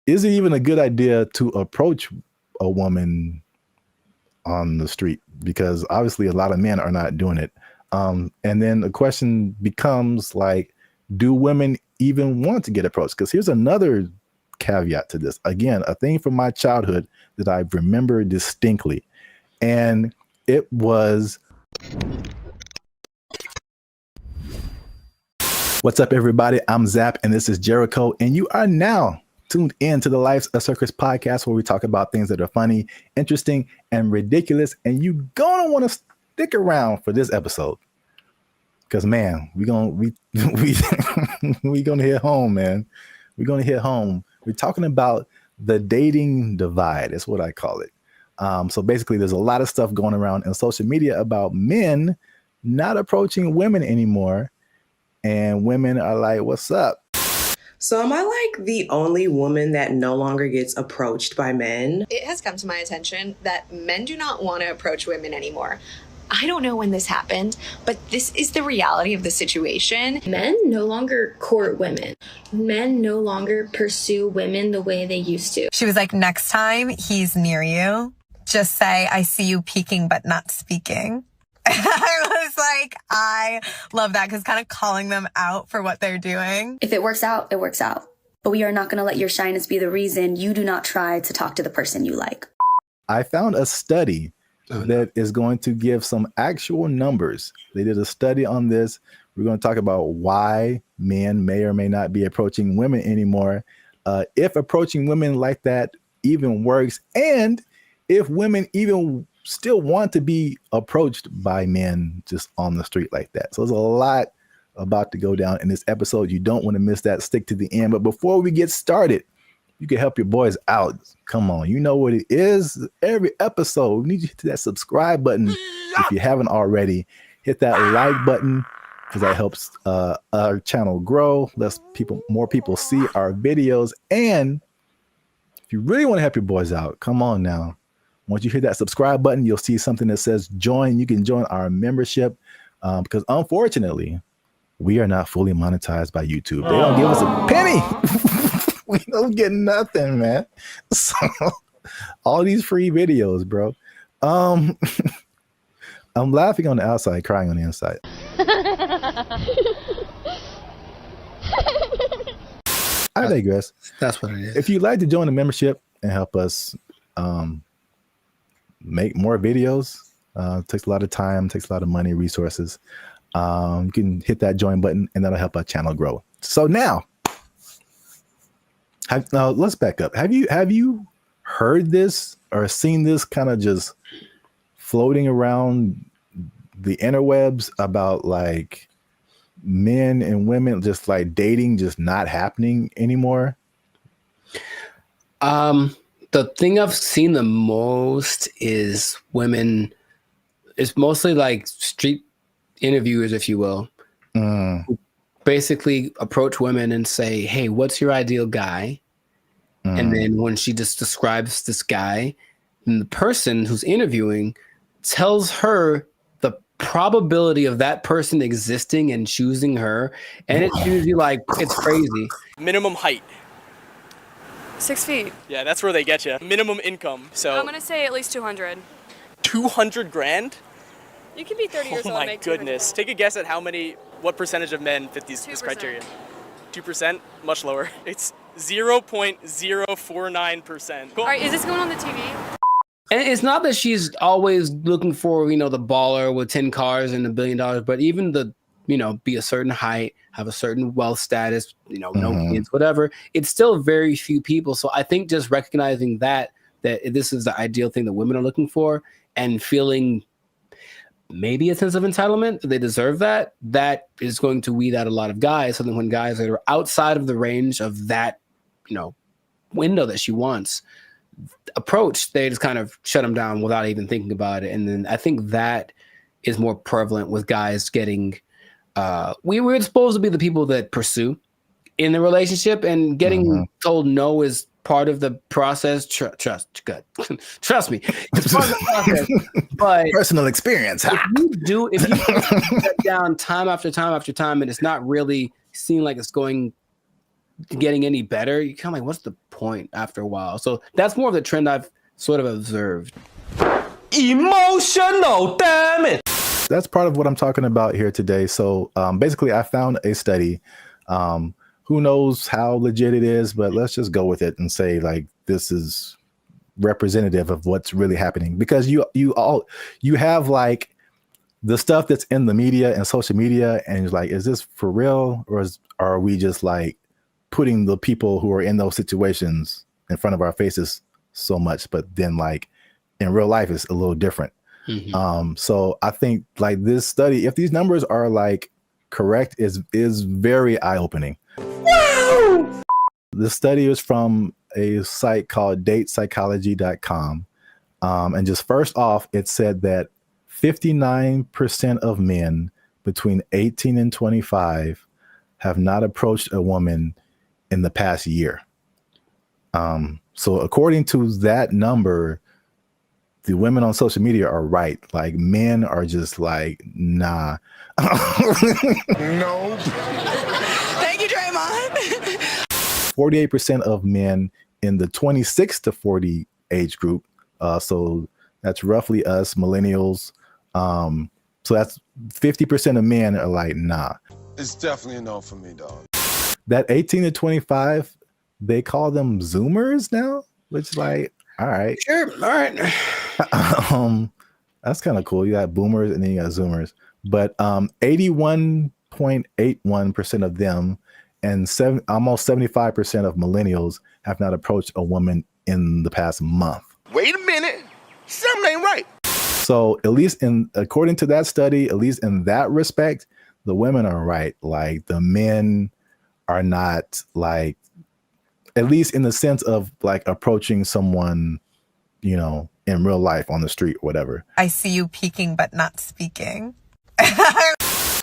Is it even a good idea to approach a woman on the street? Because obviously a lot of men are not doing it. And then the question becomes like, do women even want to get approached? Because here's another caveat to this. Again, a thing from my childhood that I remember distinctly. And it was, what's up, everybody? I'm Zap, and this is Jericho, and you are now tuned in to the Life's a Circus podcast, where we talk about things that are funny, interesting, and ridiculous. And you gonna want to stick around for this episode, because man, we gonna hit home, man. We're gonna hit home. We're talking about the dating divide. That's what I call it. So basically, there's a lot of stuff going around in social media about men not approaching women anymore, and women are like, "What's up?" So am I like the only woman that no longer gets approached by men? It has come to my attention that men do not want to approach women anymore. I don't know when this happened, but this is the reality of the situation. Men no longer court women. Men no longer pursue women the way they used to. She was like, next time he's near you, just say, I see you peeking but not speaking. I was like, I love that because kind of calling them out for what they're doing. If it works out, it works out. But we are not going to let your shyness be the reason you do not try to talk to the person you like. I found a study that is going to give some actual numbers. They did a study on this. We're going to talk about why men may or may not be approaching women anymore, if approaching women like that even works, and if women even still want to be approached by men just on the street like that. So there's a lot about to go down in this episode. You don't want to miss that. Stick to the end. But before we get started, you can help your boys out. Come on, you know what it is. Every episode, we need you to hit that subscribe button. If you haven't already, hit that like button because that helps our channel grow. More people see our videos. And if you really want to help your boys out, come on now. Once you hit that subscribe button, you'll see something that says join. You can join our membership because unfortunately, we are not fully monetized by YouTube. They don't give us a penny. We don't get nothing, man. So all these free videos, bro. I'm laughing on the outside, crying on the inside. I digress. That's what it is. If you'd like to join the membership and help us make more videos, takes a lot of time, takes a lot of money, resources. You can hit that join button and that'll help our channel grow. So now let's back up. Have you heard this or seen this kind of just floating around the interwebs about like men and women just like dating just not happening anymore? The thing I've seen the most is women. It's mostly like street interviewers, if you will, who basically approach women and say, hey, what's your ideal guy? And then when she just describes this guy, and the person who's interviewing tells her the probability of that person existing and choosing her. And it's usually like, it's crazy. Minimum height. 6 feet. Yeah, that's where they get you. Minimum income. So I'm gonna say at least 200. 200 grand? You can be 30 years old Oh and my make goodness. Take a guess at what percentage of men fit this criteria? 2%? Much lower. It's 0.049%. All right, is this going on the TV? And it's not that she's always looking for, the baller with 10 cars and $1 billion, but even be a certain height, have a certain wealth status, no kids, whatever. It's still very few people. So I think just recognizing that this is the ideal thing that women are looking for and feeling maybe a sense of entitlement, they deserve that is going to weed out a lot of guys. So then when guys that are outside of the range of that, window that she wants approach, they just kind of shut them down without even thinking about it. And then I think that is more prevalent with guys getting, we were supposed to be the people that pursue in the relationship, and getting told no is part of the process. Trust me, it's part of the process. But personal experience. If you put that down time after time after time, and it's not really seeming like it's getting any better, you kind of like, what's the point after a while? So that's more of the trend I've sort of observed. Emotional, damn it. That's part of what I'm talking about here today. So basically, I found a study. Who knows how legit it is, but let's just go with it and say like this is representative of what's really happening, because you have like the stuff that's in the media and social media, and it's like, is this for real, or are we just like putting the people who are in those situations in front of our faces so much, but then like in real life it's a little different. So I think like this study, if these numbers are like correct, is very eye-opening. The study is from a site called datepsychology.com. And just first off, it said that 59% of men between 18 and 25 have not approached a woman in the past year. So according to that number, the women on social media are right. Like men are just like, nah. No. Thank you, Draymond. 48% of men in the 26 to 40 age group. So that's roughly us millennials. So that's 50% of men are like, nah. It's definitely a no for me, dog. That 18 to 25, they call them Zoomers now, which is like, all right. Sure, all right. That's kind of cool. You got boomers and then you got Zoomers. But 81.81% of them and almost 75% of millennials have not approached a woman in the past month. Wait a minute. Something ain't right. So at least according to that study, at least in that respect, the women are right. Like the men are not, like, at least in the sense of like approaching someone, you know, in real life on the street or whatever. I see you peeking but not speaking.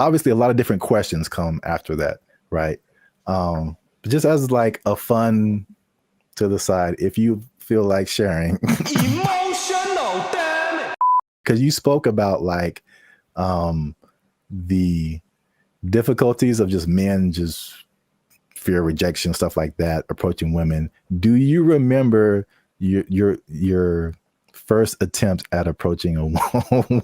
Obviously, a lot of different questions come after that, right? But just as like a fun to the side, if you feel like sharing, Emotional, damn it. because you spoke about like the difficulties of just men just fear rejection, stuff like that, approaching women. Do you remember your first attempt at approaching a woman?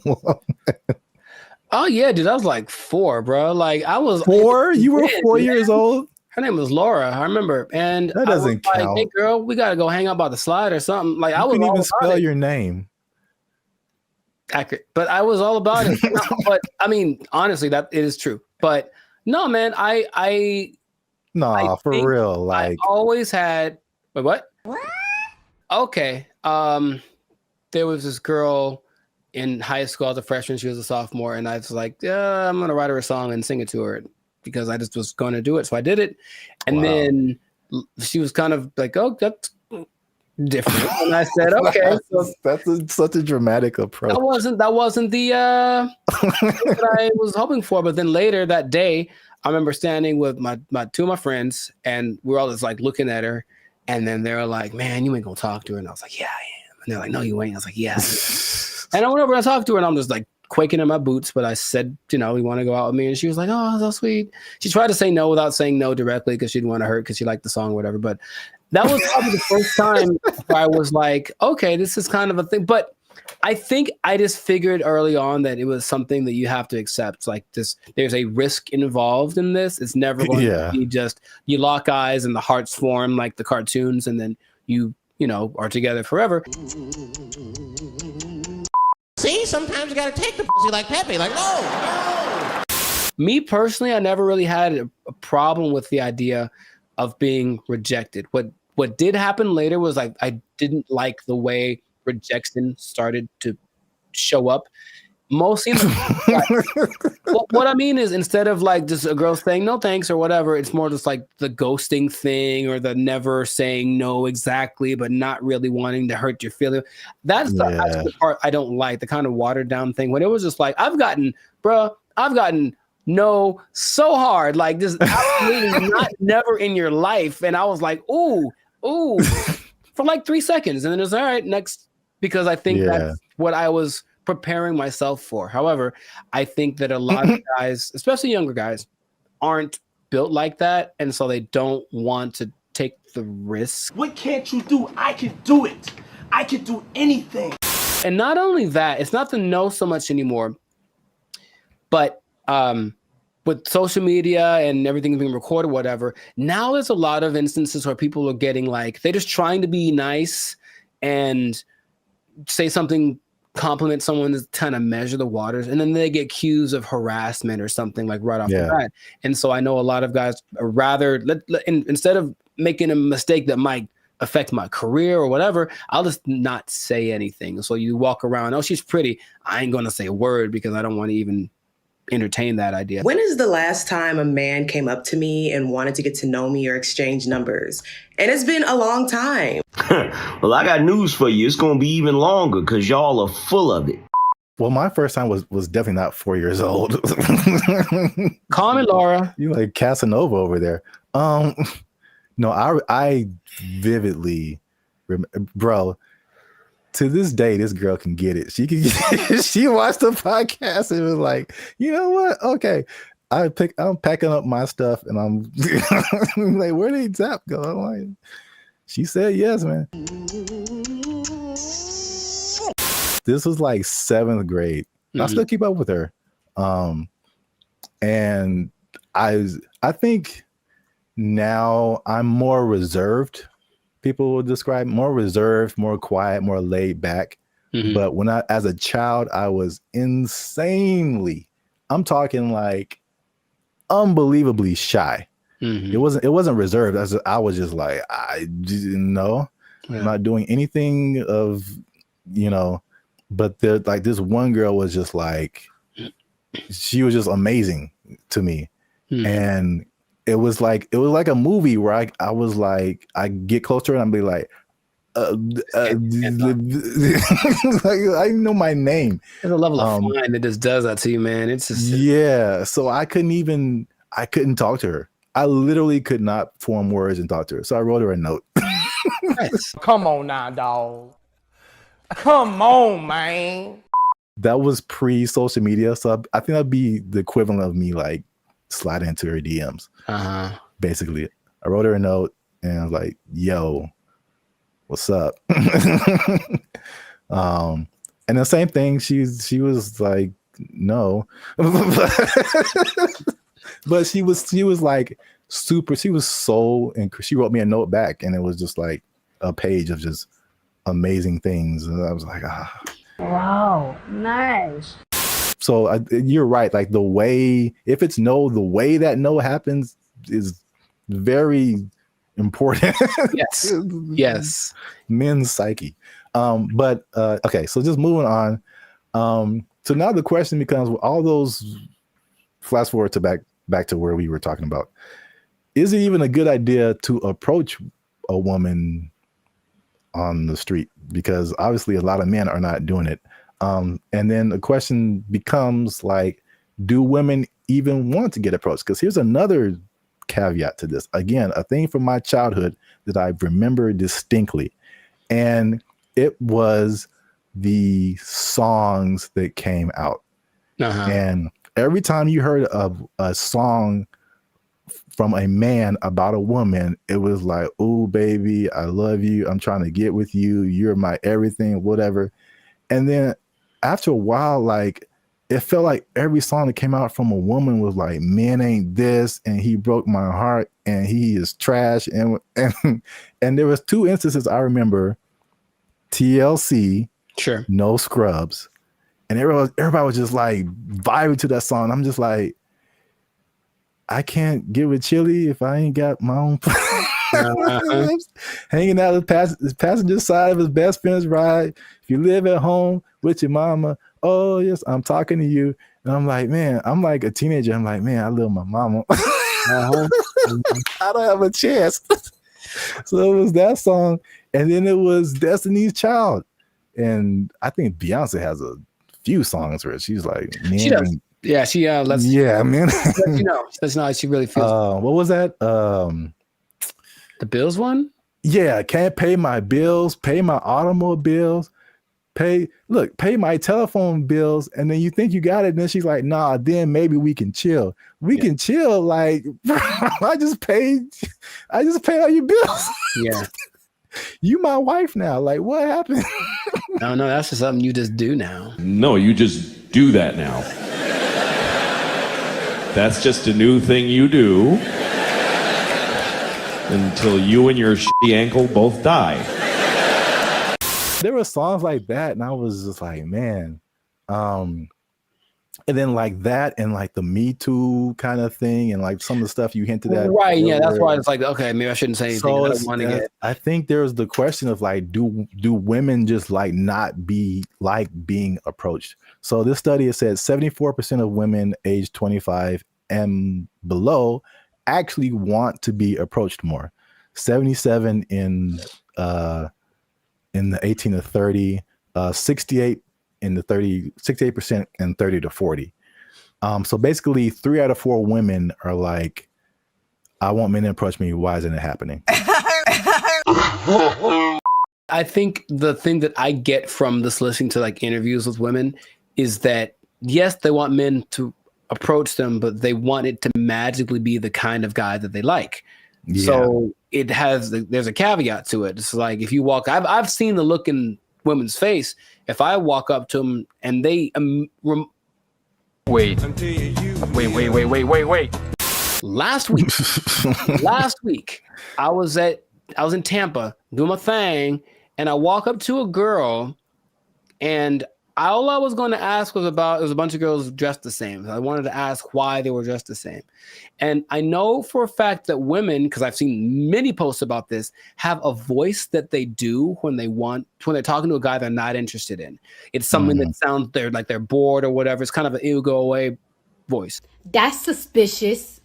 Oh yeah, dude, I was like 4, bro. Like I was 4? You were 4 years old? Her name was Laura, I remember. And that doesn't I was count. like, hey girl, we gotta go hang out by the slide or something. Like I was couldn't all even about spell it. your name. Accurate. But I was all about it. But I mean, honestly, that it is true. But no, man, I for real. Like I always had what? Okay. There was this girl in high school as a freshman. She was a sophomore, and I was like, yeah, I'm gonna write her a song and sing it to her because I just was going to do it. So I did it, and then she was kind of like, "Oh, that's different," and I said, "Okay." So that's such a dramatic approach. That wasn't the what I was hoping for. But then later that day, I remember standing with my 2 of my friends, and we're all just like looking at her, and then they were like, "Man, you ain't gonna talk to her," and I was like, "Yeah, I am," and they're like, "No, you ain't." I was like, "Yeah." And I went over and I talked to her, and I'm just like quaking in my boots. But I said, you know, you want to go out with me? And she was like, oh, so sweet. She tried to say no without saying no directly because she didn't want to hurt because she liked the song or whatever. But that was probably the first time where I was like, okay, this is kind of a thing. But I think I just figured early on that it was something that you have to accept. Like this, there's a risk involved in this. It's never going to be just you lock eyes and the hearts form like the cartoons, and then you know, are together forever. See, sometimes you gotta take the pussy like Pepe. Like, no. Me personally, I never really had a problem with the idea of being rejected. What did happen later was I didn't like the way rejection started to show up. Mostly, what I mean is instead of like just a girl saying no thanks or whatever, it's more just like the ghosting thing or the never saying no exactly, but not really wanting to hurt your feelings. That's the part I don't like, the kind of watered down thing. When it was just like, I've gotten no so hard, like just absolutely not never in your life. And I was like, ooh, for like 3 seconds. And then it was all right, next, because I think that's what I was preparing myself for. However, I think that a lot of guys, especially younger guys, aren't built like that, and so they don't want to take the risk. What can't you do? I can do it. I can do anything. And not only that, it's not the no so much anymore, but with social media and everything being recorded, whatever, now there's a lot of instances where people are getting like, they're just trying to be nice and say something, compliment someone to kind of measure the waters, and then they get accused of harassment or something like right off the bat. And so I know a lot of guys are rather instead of making a mistake that might affect my career or whatever, I'll just not say anything. So you walk around, oh, she's pretty, I ain't gonna say a word because I don't want to even entertain that idea. When is the last time a man came up to me and wanted to get to know me or exchange numbers? And it's been a long time. Well, I got news for you. It's going to be even longer because y'all are full of it. Well, my first time was definitely not 4 years old. Call me Laura. You like Casanova over there. No, I vividly remember, bro. To this day, this girl can get it. She watched the podcast and was like, you know what? Okay. I'm packing up my stuff and I'm like, where did Zap go? I'm like, she said yes, man. This was like 7th grade. I still keep up with her. And I think now I'm more reserved. People would describe more reserved, more quiet, more laid back. But when as a child, I was insanely, I'm talking like unbelievably shy. It wasn't reserved. I was just like, I didn't know. I'm not doing anything of, but like this one girl was just like, she was just amazing to me. And it was like a movie where I was like, I get closer and I'm be like, like, I know my name. There's a level of fine that just does that to you, man. It's just so I couldn't talk to her. I literally could not form words and talk to her. So I wrote her a note. Come on now, dog. Come on, man. That was pre-social media, so I think that'd be the equivalent of me like sliding into her DMs. Basically, I wrote her a note and I was like, "Yo, what's up?" And the same thing. She was like, "No," but she was like super. She was and she wrote me a note back, and it was just like a page of just amazing things, and I was like, ah. Wow, nice. So you're right. Like the way, if it's no, the way that no happens is very important. Yes. Men's psyche. But okay, so just moving on. So now the question becomes, all those, flash forward to back to where we were talking about. Is it even a good idea to approach a woman on the street? Because obviously a lot of men are not doing it. And then the question becomes like, do women even want to get approached? Because here's another caveat to this. Again, a thing from my childhood that I remember distinctly. And it was the songs that came out. And every time you heard of a song from a man about a woman, it was like, "Oh, baby, I love you. I'm trying to get with you. You're my everything," whatever. And then after a while, like, it felt like every song that came out from a woman was like, "Man ain't this, and he broke my heart, and he is trash." And there was two instances I remember: TLC, sure, No Scrubs, and everybody was just like vibing to that song. I'm just like, I can't get with Chili if I ain't got my own hanging out the passenger side of his best friend's ride. If you live at home with your mama, oh yes, I'm talking to you. And I'm like, man, I'm like a teenager. I'm like, man, I love my mama. I don't have a chance. So it was that song, and then it was Destiny's Child, and I think Beyonce has a few songs where she's like, man, she does. Yeah, she lets man. That's not how she really feels. What was that? The bills one? Yeah, can't pay my bills, pay my automobiles, pay my telephone bills, and then you think you got it, and then she's like, nah, then maybe we can chill. We can chill, like, bro, I just paid all your bills. Yeah. You my wife now. Like, what happened? No, that's just something you just do now. No, you just do that now. That's just a new thing you do until you and your shitty ankle both die. There were songs like that, and I was just like, man. And then like that, and like the Me Too kind of thing, and like some of the stuff you hinted at. Right, yeah, that's why it's like, okay, maybe I shouldn't say anything. So I think there's the question of like, do women just like not be like being approached? So this study has said 74% of women aged 25 and below actually want to be approached more. 77 in the 18 to 30, 68 in the 68% and 30 to 40. So basically 3 out of 4 women are like, I want men to approach me. Why isn't it happening? I think the thing that I get from this listening to like interviews with women is that, yes, they want men to approach them, but they want it to magically be the kind of guy that they like. Yeah. So there's a caveat to it. It's like, if you walk, I've seen the look in women's face. If I walk up to them and they Wait. Last week, I was in Tampa doing my thing, and I walk up to a girl, and all I was going to ask was about, it was a bunch of girls dressed the same. I wanted to ask why they were dressed the same. And I know for a fact that women, because I've seen many posts about this, have a voice that they do when they're talking to a guy they're not interested in. It's something that sounds like they're bored or whatever. It's kind of an ew, go away voice. That's suspicious.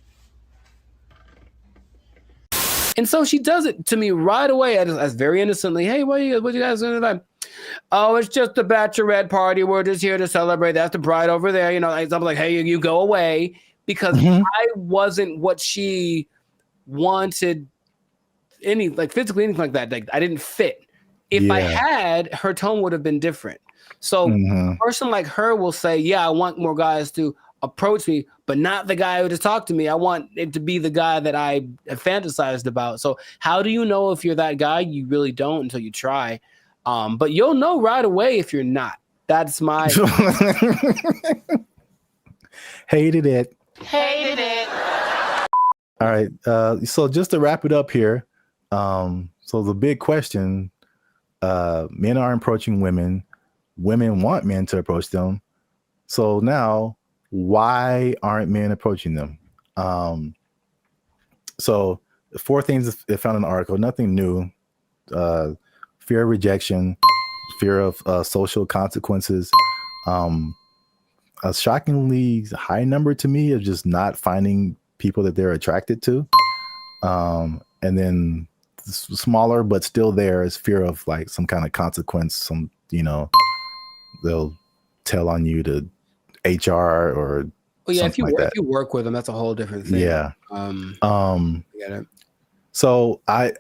And so she does it to me right away as very innocently. Hey, what you guys doing tonight? Oh, it's just a bachelorette party. We're just here to celebrate. That's the bride over there. You know, I'm like, hey, you go away, because I wasn't what she wanted, physically, anything like that. Like, I didn't fit. If I had, her tone would have been different. So a person like her will say, yeah, I want more guys to approach me, but not the guy who just talked to me. I want it to be the guy that I fantasized about. So how do you know if you're that guy? You really don't until you try. But you'll know right away if you're not. That's my Hated it. All right. So just to wrap it up here. So the big question, men are approaching women. Women want men to approach them. So now, why aren't men approaching them? So 4 things I found in the article, nothing new. Fear of rejection, fear of social consequences, a shockingly high number to me of just not finding people that they're attracted to. And then smaller, but still there is fear of like some kind of consequence. They'll tell on you to HR or if you work with them, that's a whole different thing. Yeah. Get it. So I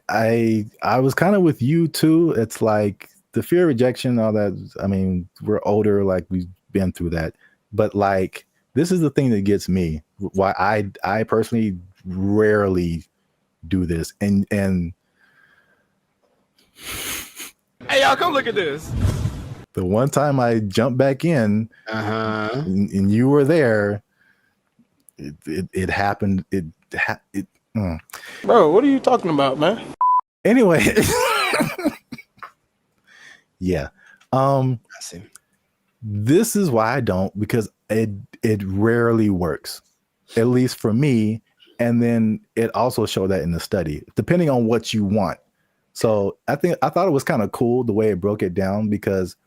was kind of with you too. It's like the fear of rejection, all that. I mean, we're older, like we've been through that. But like, this is the thing that gets me. Why I personally rarely do this. And hey, y'all, come look at this. The one time I jumped back in, and you were there, it happened. Bro, what are you talking about, man? Anyway, yeah. I see. This is why I don't, because it rarely works, at least for me. And then it also showed that in the study, depending on what you want. So I thought it was kind of cool the way it broke it down, because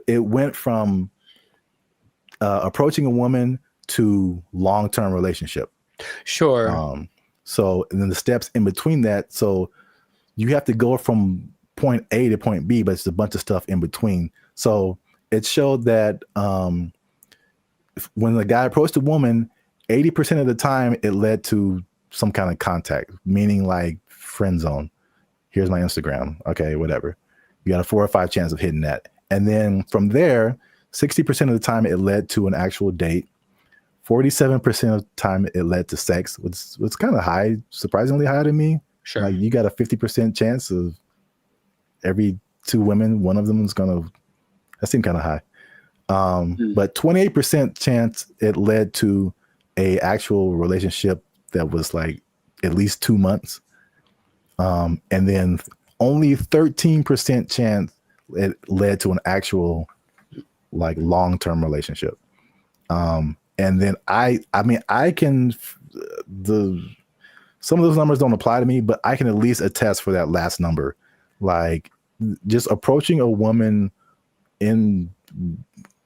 it went from approaching a woman to long-term relationship. Sure. So, and then the steps in between that. So you have to go from point A to point B, but it's a bunch of stuff in between. So it showed that when the guy approached a woman, 80% of the time it led to some kind of contact, meaning like friend zone. Here's my Instagram. Okay, whatever. You got a 4 or 5 chance of hitting that. And then from there, 60% of the time it led to an actual date. 47% of the time it led to sex, which was kind of high, surprisingly high to me. Sure. Like, you got a 50% chance of every 2 women, one of them is that seemed kind of high. But 28% chance it led to a actual relationship that was like at least 2 months. And then only 13% chance it led to an actual like long-term relationship. And then I can, some of those numbers don't apply to me, but I can at least attest for that last number. Like, just approaching a woman in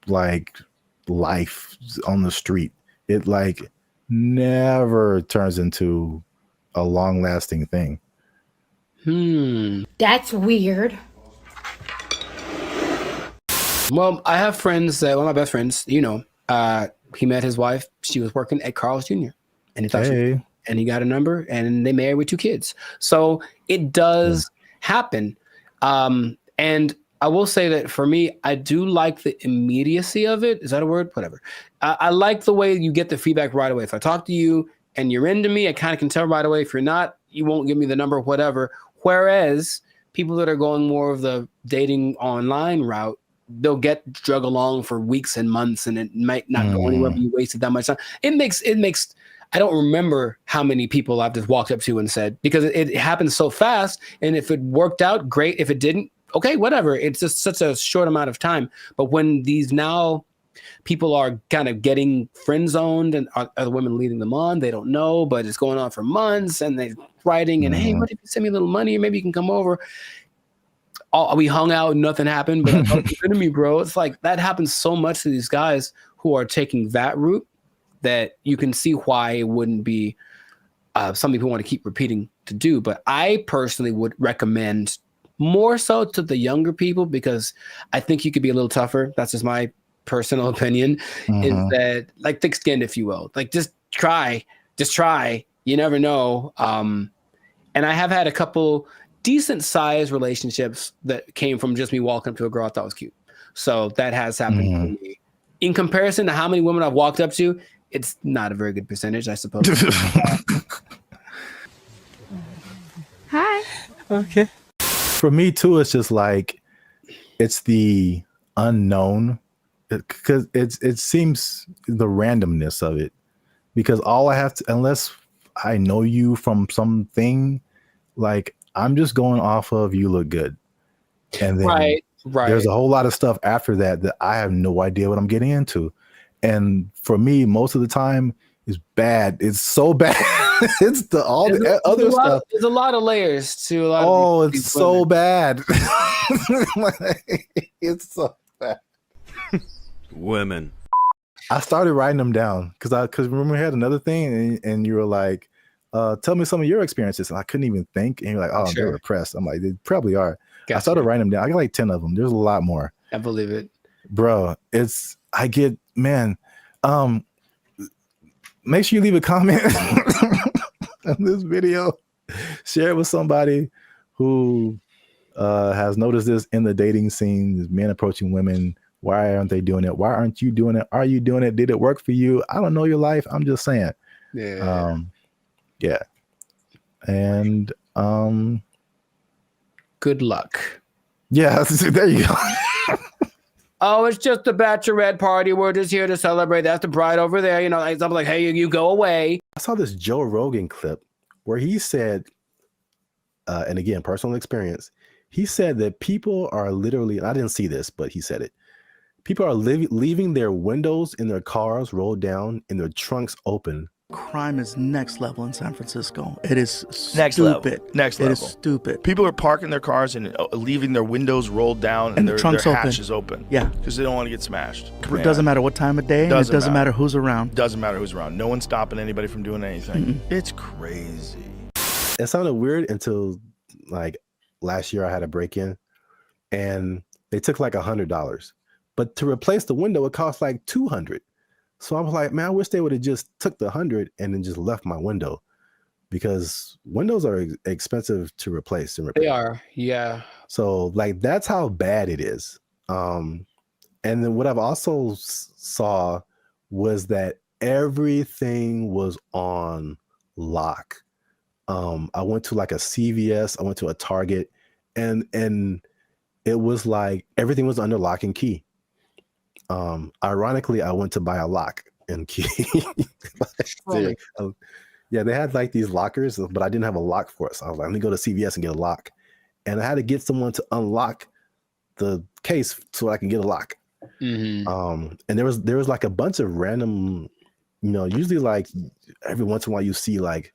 like life on the street, it like never turns into a long-lasting thing. That's weird. Well, I have friends that, one of my best friends, he met his wife. She was working at Carl's Jr. and he thought and he got a number, and they married with 2 kids. So it does happen. And I will say that for me, I do like the immediacy of it. Is that a word? Whatever. I like the way you get the feedback right away. If I talk to you and you're into me, I kind of can tell right away. If you're not, you won't give me the number, whatever. Whereas people that are going more of the dating online route, they'll get drug along for weeks and months, and it might not go anywhere, but you wasted that much time. It makes. I don't remember how many people I've just walked up to and said, because it happens so fast. And if it worked out, great. If it didn't, okay, whatever. It's just such a short amount of time. But when these now people are kind of getting friend zoned and other women leading them on, they don't know, but it's going on for months, and they're writing and, hey, what if you send me a little money? Maybe you can come over. We hung out and nothing happened, but I thought you to me, bro. It's like that happens so much to these guys who are taking that route that you can see why it wouldn't be something people want to keep repeating to do. But I personally would recommend more so to the younger people, because I think you could be a little tougher. That's just my personal opinion, is that like thick-skinned, if you will. Like just try. You never know. And I have had a couple decent sized relationships that came from just me walking up to a girl I thought was cute. So that has happened to me. In comparison to how many women I've walked up to, it's not a very good percentage, I suppose. Hi. Okay. For me too, it's just like it's the unknown, because it seems the randomness of it. Because all I have to, unless I know you from something, like I'm just going off of you look good, and then right. There's a whole lot of stuff after that I have no idea what I'm getting into. And for me, most of the time is bad. It's so bad. It's the other stuff. There's a lot of layers to a lot of it's so bad. It's so bad. Women. I started writing them down because remember we had another thing and you were like, tell me some of your experiences. And I couldn't even think. And you're like, oh, they're repressed. I'm like, they probably are. Gotcha. I started writing them down. I got like 10 of them. There's a lot more. I believe it. Bro, make sure you leave a comment on this video. Share it with somebody who has noticed this in the dating scene, men approaching women. Why aren't they doing it? Why aren't you doing it? Are you doing it? Did it work for you? I don't know your life. I'm just saying. Yeah. Yeah. And good luck. Yeah, there you go. Oh, it's just a bachelorette party. We're just here to celebrate. That's the bride over there. You know, like something like, hey, you go away. I saw this Joe Rogan clip where he said, and again, personal experience, he said that people are literally, and I didn't see this, but he said it. People are leaving their windows in their cars rolled down and their trunks open. Crime is next level in San Francisco. It is next stupid. Level. Next level. It is stupid. People are parking their cars and leaving their windows rolled down and their hatches open. Yeah. Because they don't want to get smashed. It doesn't matter what time of day. It doesn't matter who's around. Doesn't matter who's around. No one's stopping anybody from doing anything. It's crazy. It sounded weird until like last year I had a break-in and they took like $100. But to replace the window, it cost like $200. So I was like, man, I wish they would have just took the 100 and then just left my window, because windows are expensive to replace and repair. They are, yeah. So like that's how bad it is. And then what I've also saw was that everything was on lock. I went to like a CVS, I went to a Target, and it was like everything was under lock and key. Ironically, I went to buy a lock and key. Yeah, they had like these lockers, but I didn't have a lock for it. So I was like, let me go to CVS and get a lock. And I had to get someone to unlock the case so I can get a lock. Mm-hmm. And there was like a bunch of random, usually like every once in a while you see like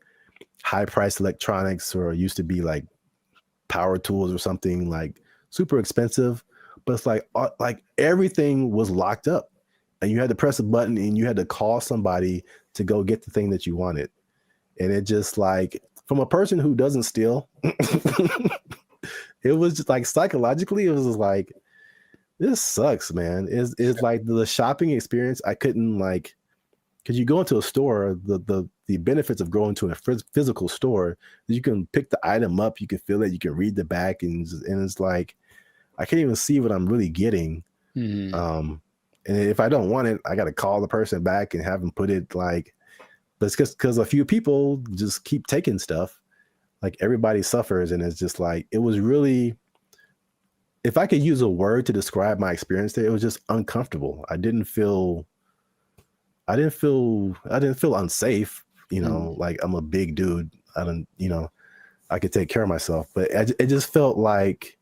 high priced electronics, or used to be like power tools or something like super expensive. But it's like everything was locked up, and you had to press a button and you had to call somebody to go get the thing that you wanted. And it just like, from a person who doesn't steal, it was just like psychologically, it was just like, this sucks, man. It's like the shopping experience. I couldn't like, because you go into a store, the benefits of going to a physical store, you can pick the item up, you can feel it, you can read the back, and it's like, I can't even see what I'm really getting. Mm-hmm. And if I don't want it, I got to call the person back and have them put it like, but it's because a few people just keep taking stuff. Like everybody suffers. And it's just like, it was really if I could use a word to describe my experience there, it was just uncomfortable. I didn't feel unsafe, like I'm a big dude. I could take care of myself, but it just felt like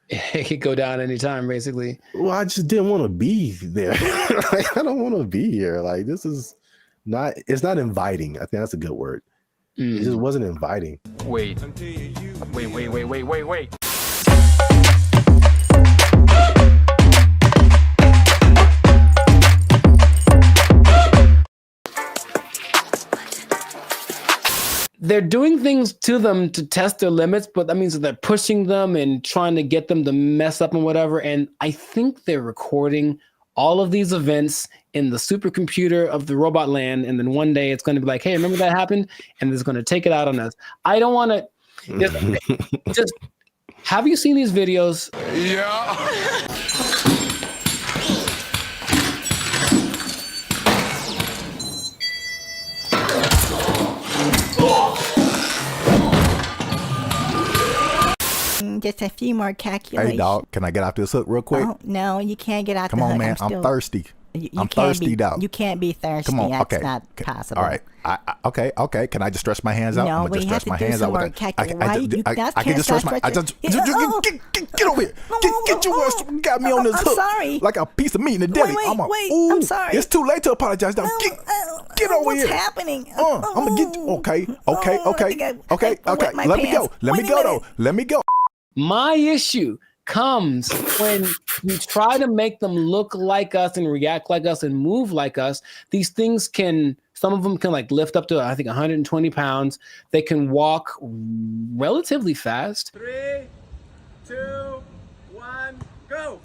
it could go down anytime, basically. Well, I just didn't want to be there. Like, I don't want to be here. Like, it's not inviting. I think that's a good word. It just wasn't inviting. Wait. They're doing things to them to test their limits, but that means that they're pushing them and trying to get them to mess up and whatever. And I think they're recording all of these events in the supercomputer of the robot land. And then one day it's going to be like, hey, remember that happened? And it's going to take it out on us. I don't want to just have you seen these videos? Yeah. Just a few more calculations. Hey, dog, can I get out this hook real quick? Oh, no, you can't get out Come the on, hook. man. I'm thirsty. I'm thirsty, dog. You can't be thirsty. Come on, That's okay. not possible. All right. Okay. Can I just stretch my hands out? No, I'm gonna we just have stretch to my do hands some out. more With calculations. I can just stretch my. Get over here. Get your ass. Got me on this I'm hook. sorry. Like a piece of meat in the deli. Wait, I'm sorry. It's too late to apologize. Now get over here. What's happening? I'm gonna get you. Okay. Let me go. Let me go. My issue comes when you try to make them look like us and react like us and move like us. These things some of them can like lift up to, I think, 120 pounds. They can walk relatively fast. 3, 2, 1, go.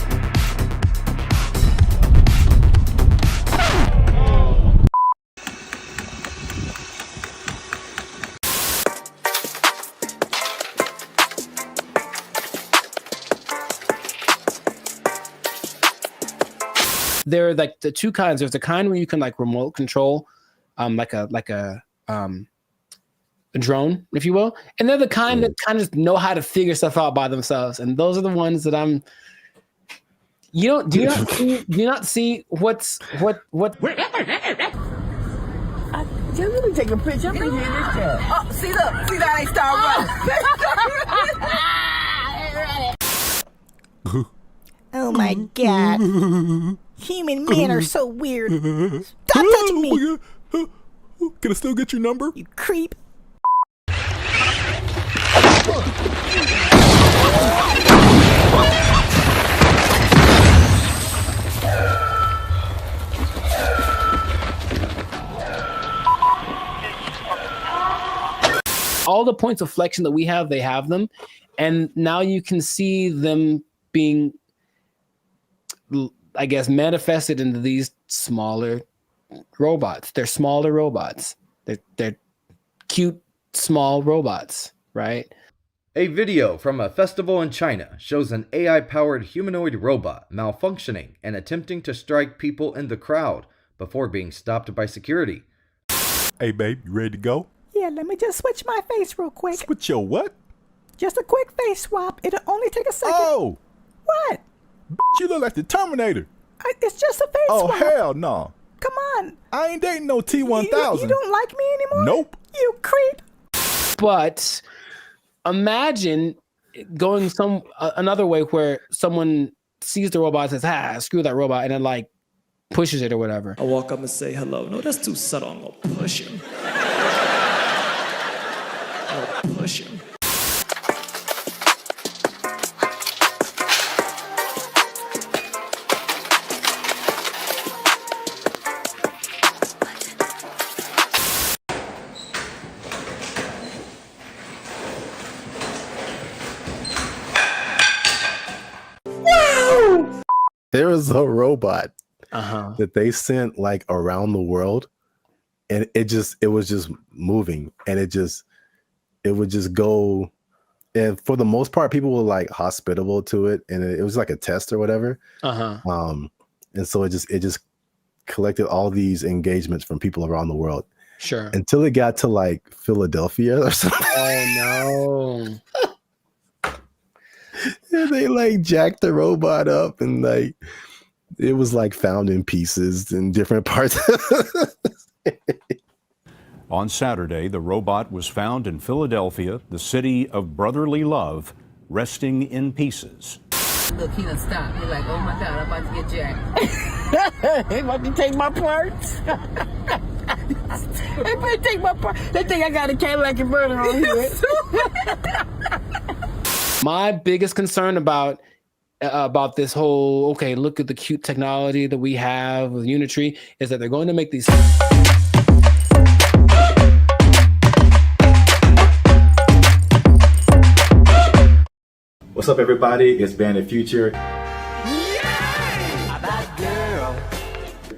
There are like the two kinds. There's the kind where you can like remote control, like a drone, if you will, and they're the kind that kind of know how to figure stuff out by themselves. And those are the ones that I'm. Do you not see what's what? Let me take a picture. I'm in this chair. Oh, see that ain't Star Wars. Oh my God. Human men are so weird. Stop touching me. Can I still get your number? You creep. All the points of flexion that we have, they have them. And now you can see them being, I guess, manifested into these smaller robots. They're smaller robots. They're cute, small robots, right? A video from a festival in China shows an AI-powered humanoid robot malfunctioning and attempting to strike people in the crowd before being stopped by security. Hey, babe, you ready to go? Yeah, let me just switch my face real quick. Switch your what? Just a quick face swap. It'll only take a second. Oh! What? You look like the Terminator. It's just a face swap. Oh, hell no. Come on. I ain't dating no T-1000. You don't like me anymore? Nope. You creep. But imagine going another way where someone sees the robot and says, screw that robot, and then like pushes it or whatever. I walk up and say hello. No, that's too subtle. I'm gonna push him. I'll push him. There was a robot that they sent like around the world, and it was just moving, and it would just go, and for the most part, people were like hospitable to it, and it was like a test or whatever. And so it just collected all these engagements from people around the world. Sure. Until it got to like Philadelphia or something. Oh no. And they like jacked the robot up, and like it was like found in pieces in different parts. On Saturday, the robot was found in Philadelphia, the city of brotherly love, resting in pieces. Look, he done stopped. He's like, oh my God, I'm about to get jacked. They about to take my parts. They better take my parts. They think I got a Cadillac converter on here. My biggest concern about this whole, okay, look at the cute technology that we have with Unitree, is that they're going to make these. What's up, everybody? It's Bandit Future.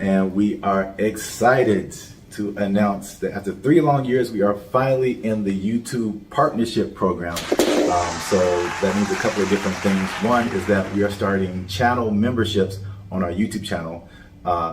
And we are excited to announce that after 3 long years, we are finally in the YouTube partnership program. So that means a couple of different things. One is that we are starting channel memberships on our YouTube channel.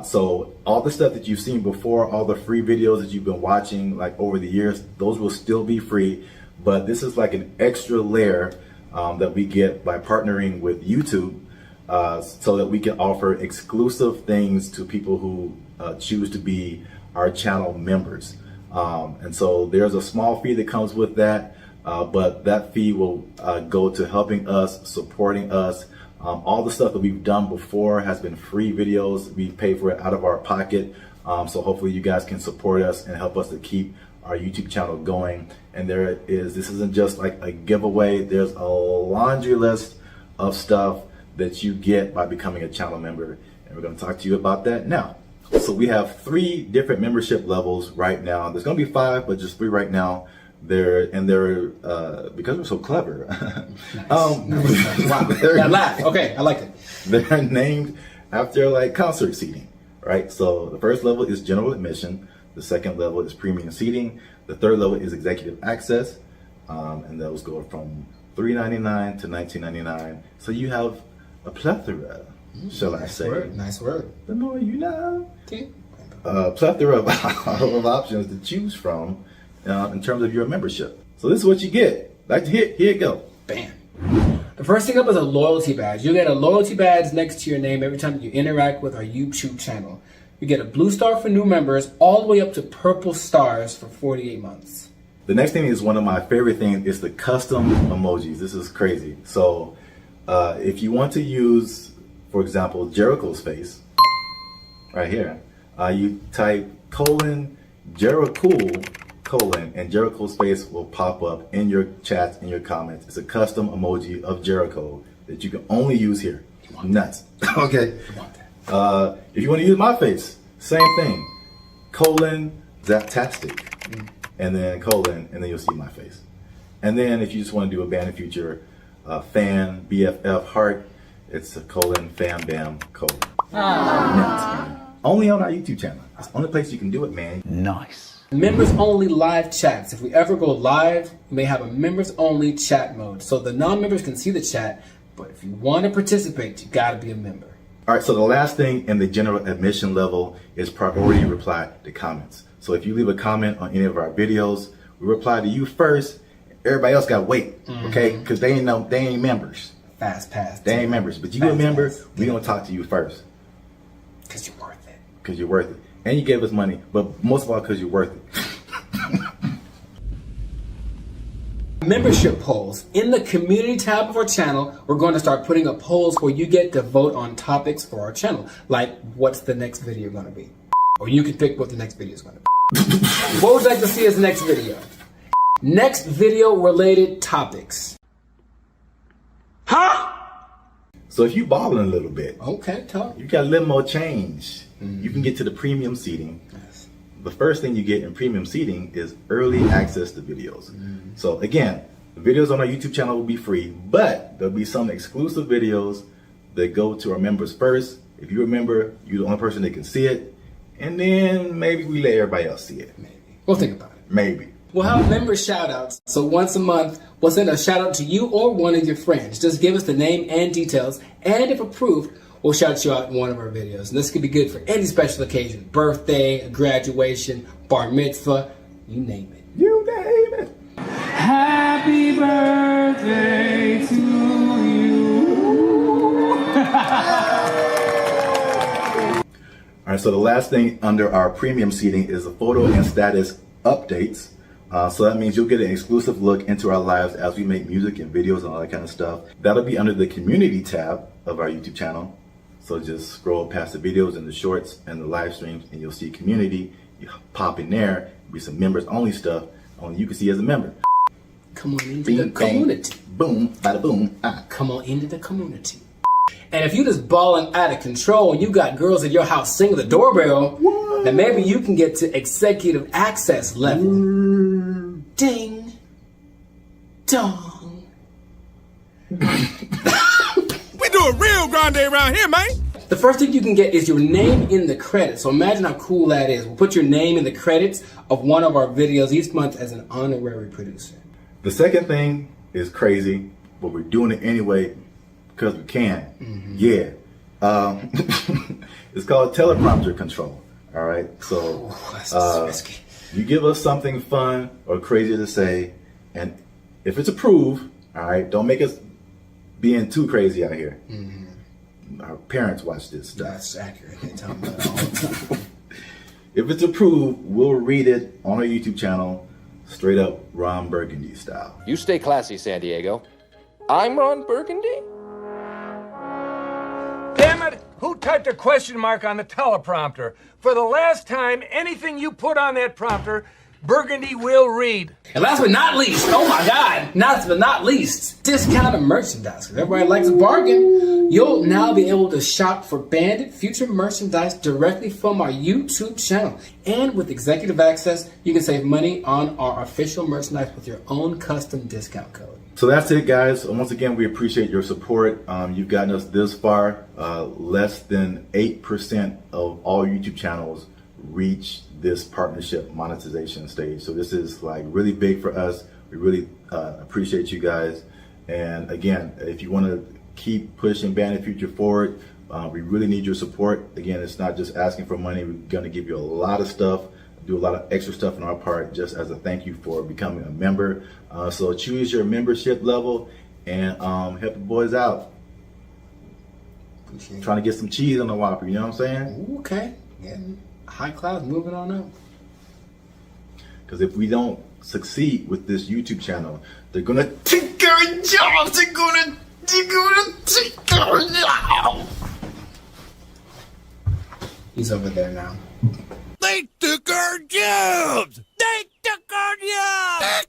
So all the stuff that you've seen before, all the free videos that you've been watching like over the years, those will still be free. But this is like an extra layer that we get by partnering with YouTube, so that we can offer exclusive things to people who choose to be our channel members. And so there's a small fee that comes with that, but that fee will go to helping us, supporting us. All the stuff that we've done before has been free videos. We pay for it out of our pocket. So hopefully you guys can support us and help us to keep our YouTube channel going. And this isn't just like a giveaway. There's a laundry list of stuff that you get by becoming a channel member. And we're going to talk to you about that now. So we have 3 different membership levels right now. There's going to be 5, but just 3 right now. They're because we're so clever. Nice. Wow. That laugh. Okay, I like it. They're named after like concert seating, right? So the first level is general admission. The second level is premium seating. The third level is executive access. And those go from $3.99 to $19.99. So you have a plethora, shall I say. Nice word. The more you know. Okay. Plethora of options to choose from in terms of your membership. So this is what you get. Like to hit, here you go. Bam. The first thing up is a loyalty badge. You get a loyalty badge next to your name every time you interact with our YouTube channel. You get a blue star for new members, all the way up to purple stars for 48 months. The next thing is one of my favorite things is the custom emojis. This is crazy. So if you want to use, for example, Jericho's face, right here, you type Jericho, and Jericho's face will pop up in your chats, in your comments. It's a custom emoji of Jericho that you can only use here. Nuts. Okay. If you want to use my face, same thing. Zaptastic. And then and then you'll see my face. And then if you just want to do a Bandit Future fan, BFF heart, it's a fam bam : Nuts. Only on our YouTube channel. It's the only place you can do it, man. Nice. Members only live chats. If we ever go live, we may have a members only chat mode. So the non-members can see the chat, but if you want to participate, you gotta be a member. All right, so the last thing in the general admission level is priority reply to comments. So if you leave a comment on any of our videos, we reply to you first. Everybody else got to wait, okay? Because they ain't members. Fast pass. They ain't members, but you a member. We gonna talk to you first. Because you're worth it. Because you're worth it, and you gave us money, but most of all because you're worth it. Membership polls. In the community tab of our channel, we're going to start putting up polls where you get to vote on topics for our channel. Like, what's the next video going to be? Or you can pick what the next video is going to be. What would you like to see as the next video? Next video related topics. Huh? So if you balling a little bit, okay, talk. You got a little more change. You can get to the premium seating. Yes. The first thing you get in premium seating is early access to videos. So again, the videos on our YouTube channel will be free, but there'll be some exclusive videos that go to our members first. If you remember, you're the only person that can see it. And then maybe we let everybody else see it. Maybe. We'll think about it. Maybe. We'll have member shout outs. So once a month, we'll send a shout out to you or one of your friends. Just give us the name and details. And if approved, we'll shout you out in one of our videos. And this could be good for any special occasion. Birthday, graduation, bar mitzvah, you name it. You name it. Happy birthday to you. All right, so the last thing under our premium seating is the photo and status updates. So that means you'll get an exclusive look into our lives as we make music and videos and all that kind of stuff. That'll be under the community tab of our YouTube channel. So just scroll past the videos and the shorts and the live streams and you'll see community. You pop in there, be some members only stuff only you can see as a member. Come on into the community. Boom, bada boom. Come on into the community. And if you just balling out of control and you got girls at your house singing the doorbell, then maybe you can get to executive access level. Ding. Dong. We do a real grande around here, man. The first thing you can get is your name in the credits. So imagine how cool that is. We'll put your name in the credits of one of our videos each month as an honorary producer. The second thing is crazy, but we're doing it anyway because we can. Yeah. It's called teleprompter control. All right. So you give us something fun or crazy to say, and if it's approved, all right, don't make us being too crazy out here. Our parents watch this stuff. That's accurate. They tell me that all the time. If it's approved, we'll read it on our YouTube channel, straight up Ron Burgundy style. You stay classy, San Diego. I'm Ron Burgundy? Damn it! Who typed a question mark on the teleprompter? For the last time, anything you put on that prompter, Burgundy will read. And last but not least, oh my God, last but not least, discounted merchandise. Because everybody likes a bargain. You'll now be able to shop for Bandit Future merchandise directly from our YouTube channel. And with executive access, you can save money on our official merchandise with your own custom discount code. So that's it, guys. Once again, we appreciate your support. You've gotten us this far. Less than 8% of all YouTube channels reach this partnership monetization stage. So this is like really big for us. We really appreciate you guys. And again, if you want to keep pushing Bandit Future forward, we really need your support. Again, it's not just asking for money. We're going to give you a lot of stuff, do a lot of extra stuff on our part just as a thank you for becoming a member. So choose your membership level and help the boys out. Trying to get some cheese on the Whopper, you know what I'm saying? Okay. Yeah. High class, moving on up. Because if we don't succeed with this YouTube channel, they're gonna take our jobs. They're gonna take our jobs. He's over there now. They took our jobs. They took our jobs.